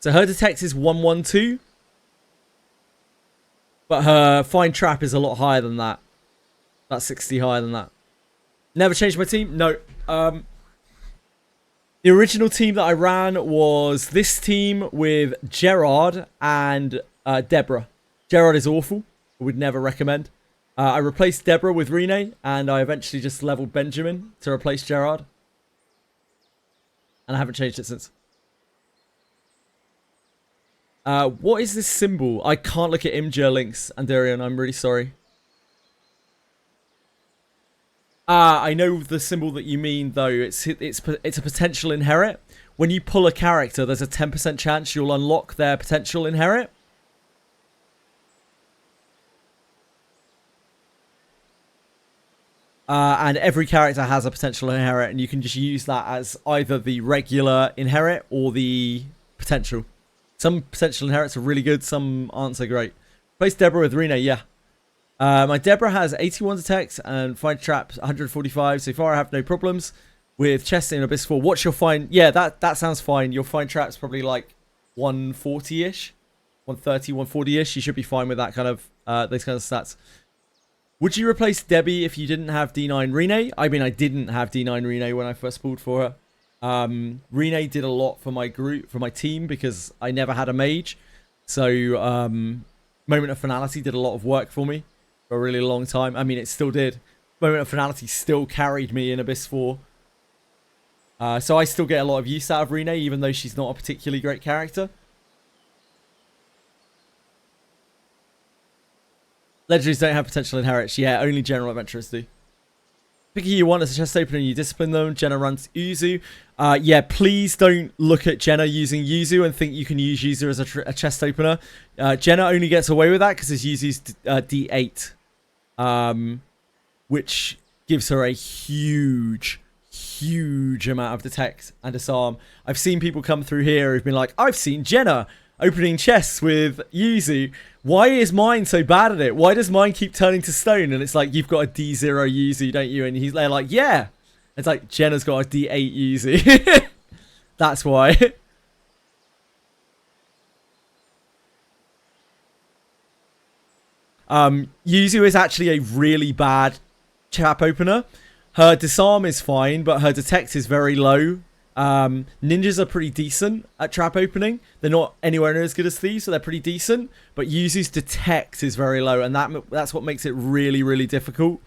So her detect is 112, but her find trap is a lot higher than that. That's 60 higher than that. Never changed my team? No. The original team that I ran was this team with Gerard and Deborah. Gerard is awful. I would never recommend. I replaced Deborah with Rene, and I eventually just leveled Benjamin to replace Gerard. And I haven't changed it since. What is this symbol? I can't look at Imgur links, Andarian. I'm really sorry. I know the symbol that you mean, though. It's a potential inherit. When you pull a character, there's a 10% chance you'll unlock their potential inherit. And every character has a potential inherit, and you can just use that as either the regular inherit or the potential. Some potential inherits are really good, some aren't so great. Place Deborah with Rene, yeah. My Deborah has 81 detect and find traps 145. So far, I have no problems with chest in Abyss 4. What's your find? Yeah, that sounds fine. Your find traps probably like 140-ish, 130, 140-ish. You should be fine with that kind of those kind of stats. Would you replace Debbie if you didn't have D9 Rene? I mean, I didn't have D9 Rene when I first pulled for her. Rene did a lot for my group, for my team, because I never had a mage. So, Moment of Finality did a lot of work for me for a really long time. I mean, it still did. Moment of Finality still carried me in Abyss 4. So I still get a lot of use out of Rene, even though she's not a particularly great character. Legendaries don't have potential inherits. Yeah, only general adventurers do. Pick who you want as a chest opener and you discipline them. Jenna runs Yuzu. Yeah, please don't look at Jenna using Yuzu and think you can use Yuzu as a chest opener. Jenna only gets away with that because it's Yuzu's D8. Which gives her a huge amount of detect and disarm. I've seen people come through here who've been like, I've seen Jenna opening chests with Yuzu. Why is mine so bad at it? Why does mine keep turning to stone? And it's like, you've got a D0 Yuzu, don't you? And they're like, yeah. It's like, Jenna's got a D8 Yuzu. That's why. Yuzu is actually a really bad trap opener. Her disarm is fine, but her detect is very low. Ninjas are pretty decent at trap opening. They're not anywhere near as good as thieves, so they're pretty decent. But Yuzu's detect is very low, and that's what makes it really difficult.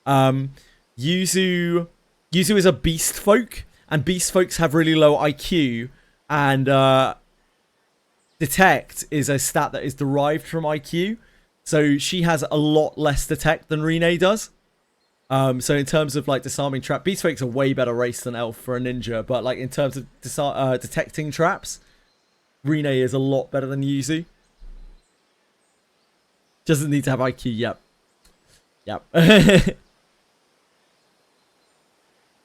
Yuzu is a beast folk, and beast folks have really low IQ, and detect is a stat that is derived from IQ. So she has a lot less detect than Rene does. So in terms of like disarming trap, beast folks are way better race than elf for a ninja, but like in terms of detecting traps, Rene is a lot better than Yuzu. Doesn't need to have IQ. Yep. I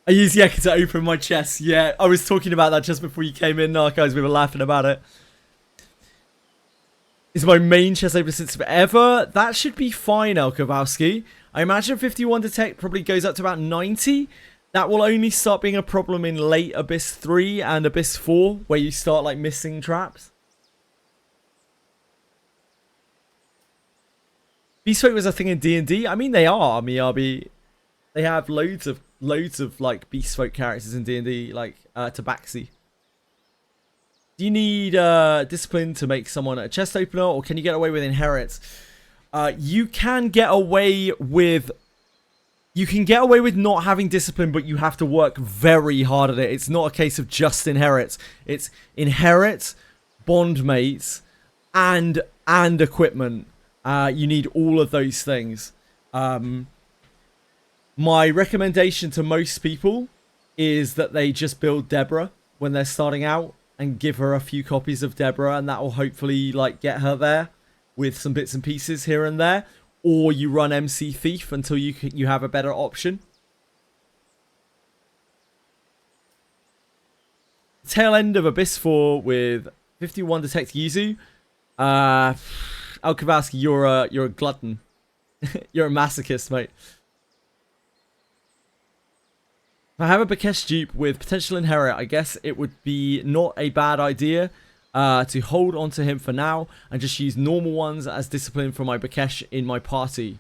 use Yeka to open my chest. Yeah, I was talking about that just before you came in, guys. We were laughing about it. Is my main chest opener since forever? That should be fine, El Kowalski. I imagine 51 detect probably goes up to about 90. That will only start being a problem in late Abyss 3 and Abyss 4, where you start like missing traps. Beastfolk was a thing in D&D. I mean, they are. Miyabi. They have loads of like Beastfolk characters in D&D, like Tabaxi. Do you need discipline to make someone a chest opener, or can you get away with inherits? You can get away with not having discipline, but you have to work very hard at it. It's not a case of just inherits. It's inherits, bondmates, and equipment. You need all of those things. My recommendation to most people is that they just build Deborah when they're starting out and give her a few copies of Deborah, and that will hopefully like get her there with some bits and pieces here and there. Or you run MC Thief until you have a better option. Tail end of Abyss 4 with 51 detect Yuzu. Al Kowalski, you're a glutton. You're a masochist, mate. If I have a Bakesh dupe with potential inherit, I guess it would be not a bad idea to hold on to him for now and just use normal ones as discipline for my Bakesh in my party.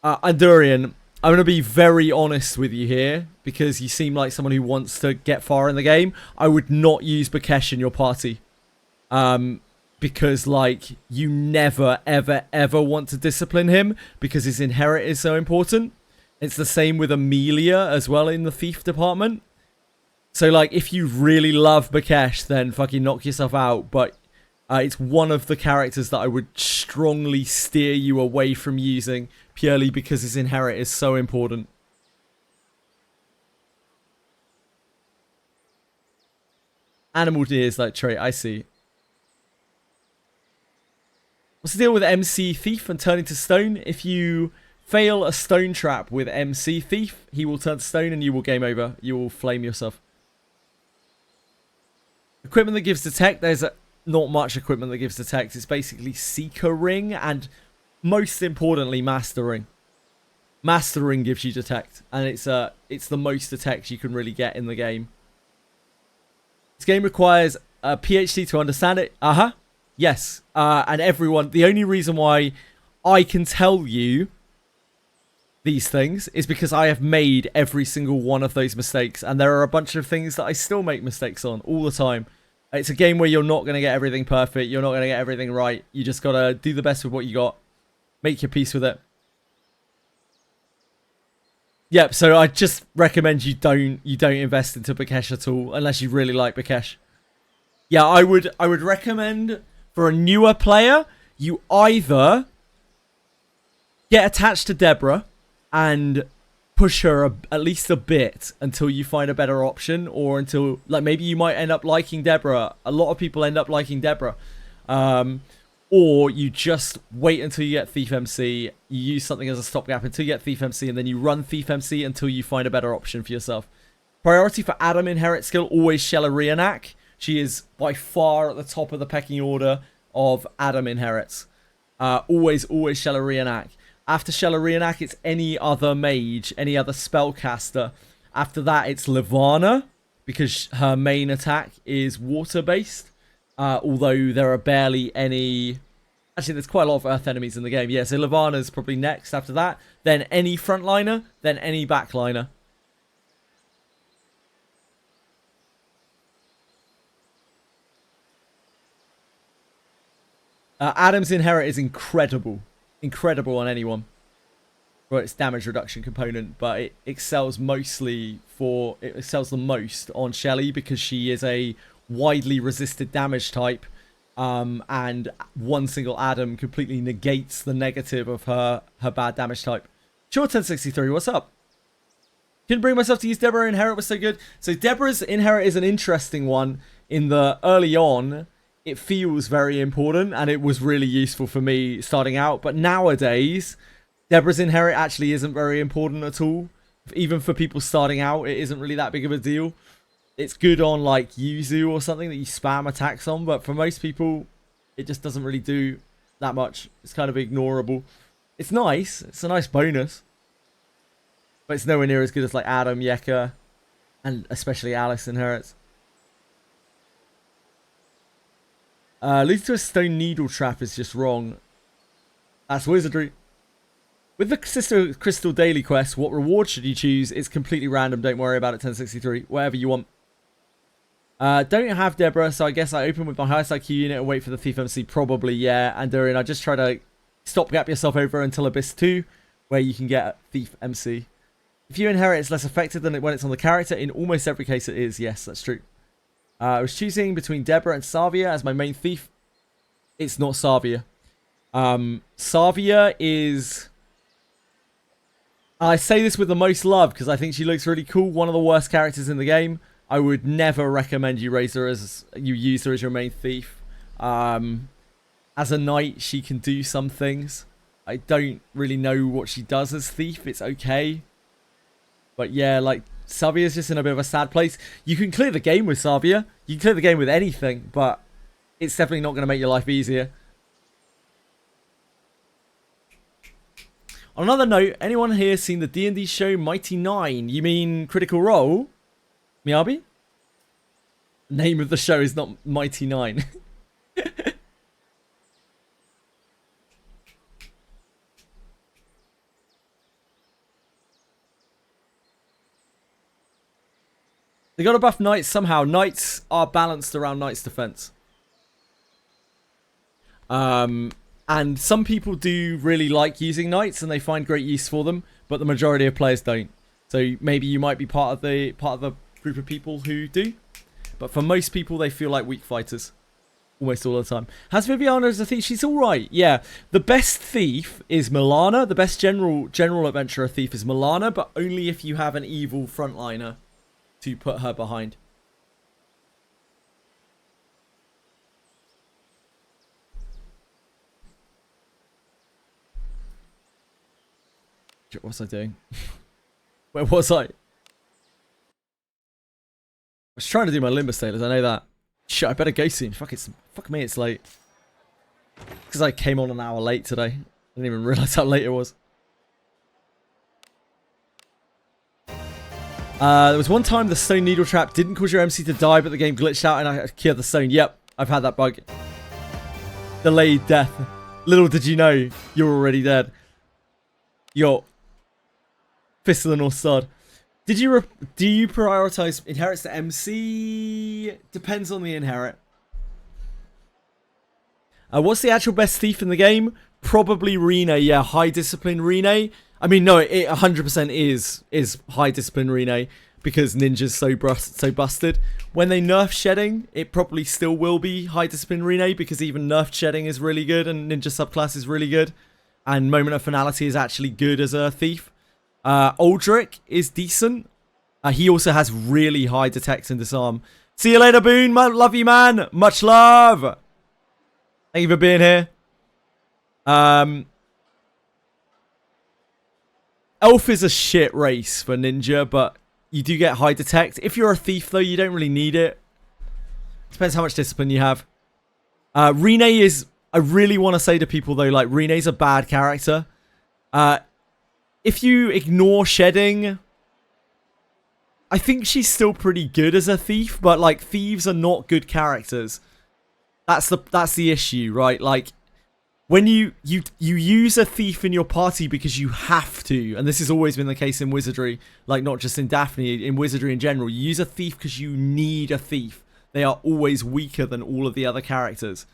Andurian, I'm going to be very honest with you here because you seem like someone who wants to get far in the game. I would not use Bakesh in your party. Because like you never ever want to discipline him because his inherit is so important. It's the same with Amelia as well in the thief department. So like if you really love Bakesh, then fucking knock yourself out. But it's one of the characters that I would strongly steer you away from using purely because his inherit is so important. Animal deers like trait, I see. What's the deal with MC Thief and turning to stone? If you fail a stone trap with MC Thief, he will turn to stone and you will game over. You will flame yourself. Equipment that gives detect. There's not much equipment that gives detect. It's basically Seeker Ring and most importantly, mastering. Mastering gives you detect, and it's the most detect you can really get in the game. This game requires a PhD to understand it. Yes. And everyone, the only reason why I can tell you these things is because I have made every single one of those mistakes, and there are a bunch of things that I still make mistakes on all the time. It's a game where you're not going to get everything perfect. You're not going to get everything right. You just got to do the best with what you got. Make your peace with it. Yep, so I just recommend you don't invest into Bakesh at all unless you really like Bakesh. Yeah, I would recommend for a newer player, you either get attached to Deborah and push her at least a bit until you find a better option, or until, like, maybe you might end up liking Deborah. A lot of people end up liking Deborah. Or you just wait until you get Thief MC, you use something as a stopgap until you get Thief MC, and then you run Thief MC until you find a better option for yourself. Priority for Adam Inherit skill, always Shella Reenac. She is by far at the top of the pecking order of Adam Inherits. Always Shella Reenac. After Shella Reenac, it's any other mage, any other spellcaster. After that, it's Levana, because her main attack is water-based. Although there are barely any... Actually, there's quite a lot of earth enemies in the game. Yeah, so Levana's probably next after that. Then any frontliner, then any backliner. Adam's Inherit is incredible. Incredible on anyone for its damage reduction component, but it excels mostly for... It excels the most on Shelly because she is a widely resisted damage type, and one single Adam completely negates the negative of her bad damage type. Sure, 1063, what's up? Couldn't bring myself to use Deborah Inherit, was so good. So Deborah's Inherit is an interesting one in the early on. It feels very important, and it was really useful for me starting out. But nowadays, Deborah's Inherit actually isn't very important at all. Even for people starting out, it isn't really that big of a deal. It's good on, like, Yuzu or something that you spam attacks on. But for most people, it just doesn't really do that much. It's kind of ignorable. It's nice. It's a nice bonus. But it's nowhere near as good as, like, Adam, Yeka, and especially Alice Inherits. Leads to a stone needle trap is just wrong. That's wizardry. With the Sister Crystal daily quest, what reward should you choose? It's completely random. Don't worry about it, 1063. Whatever you want. Don't have Deborah, so I guess I open with my highest IQ unit and wait for the Thief MC. Probably, yeah. And Dorian, I just try to stopgap yourself over until Abyss 2, where you can get Thief MC. If you inherit, it's less effective than when it's on the character. In almost every case, it is. Yes, that's true. I was choosing between Deborah and Savia as my main thief. It's not Savia. Savia is... I say this with the most love because I think she looks really cool. One of the worst characters in the game. I would never recommend you use her as your main thief. As a knight, she can do some things. I don't really know what she does as thief. It's okay. But yeah, like, Savia's just in a bit of a sad place. You can clear the game with Savia. You can clear the game with anything, but it's definitely not going to make your life easier. On another note, anyone here seen the D&D show Mighty 9? You mean Critical Role? Miyabi? Name of the show is not Mighty 9. They got to buff Knights somehow. Knights are balanced around Knights defense. And some people do really like using Knights and they find great use for them, but the majority of players don't. So maybe you might be part of the group of people who do. But for most people, they feel like weak fighters. Almost all the time. Has Viviana as a thief? She's alright. Yeah. The best thief is Milana. The best general adventurer thief is Milana, but only if you have an evil frontliner to put her behind. What was I doing? Where was I? I was trying to do my Limbus Tailors, I know that. Shit, I better go soon. Fuck me, it's late. Because I came on an hour late today. didn't even realise how late it was. There was one time the stone needle trap didn't cause your MC to die, but the game glitched out and I killed the stone. Yep, I've had that bug. Delayed death. Little did you know, you're already dead. Yo. Fist of the North Star. Do you prioritize inherits to MC? Depends on the inherit. What's the actual best thief in the game? Probably Rene. Yeah, high discipline Rene. I mean, no, it 100% is high discipline Rene because Ninja's so busted. When they nerf shedding, it probably still will be high discipline Rene because even nerf shedding is really good and Ninja subclass is really good. And Moment of Finality is actually good as a thief. Aldrich is decent. He also has really high detect and disarm. See you later, Boone. Love you, man. Much love. Thank you for being here. Elf is a shit race for Ninja, but you do get high detect. If you're a thief, though, you don't really need it. Depends how much discipline you have. Rene is... I really want to say to people, though, like, Rene's a bad character. If you ignore shedding... I think she's still pretty good as a thief, but, like, thieves are not good characters. That's the issue, right? Like, when you use a thief in your party because you have to, and this has always been the case in Wizardry, like not just in Daphne, in Wizardry in general, you use a thief because you need a thief. They are always weaker than all of the other characters.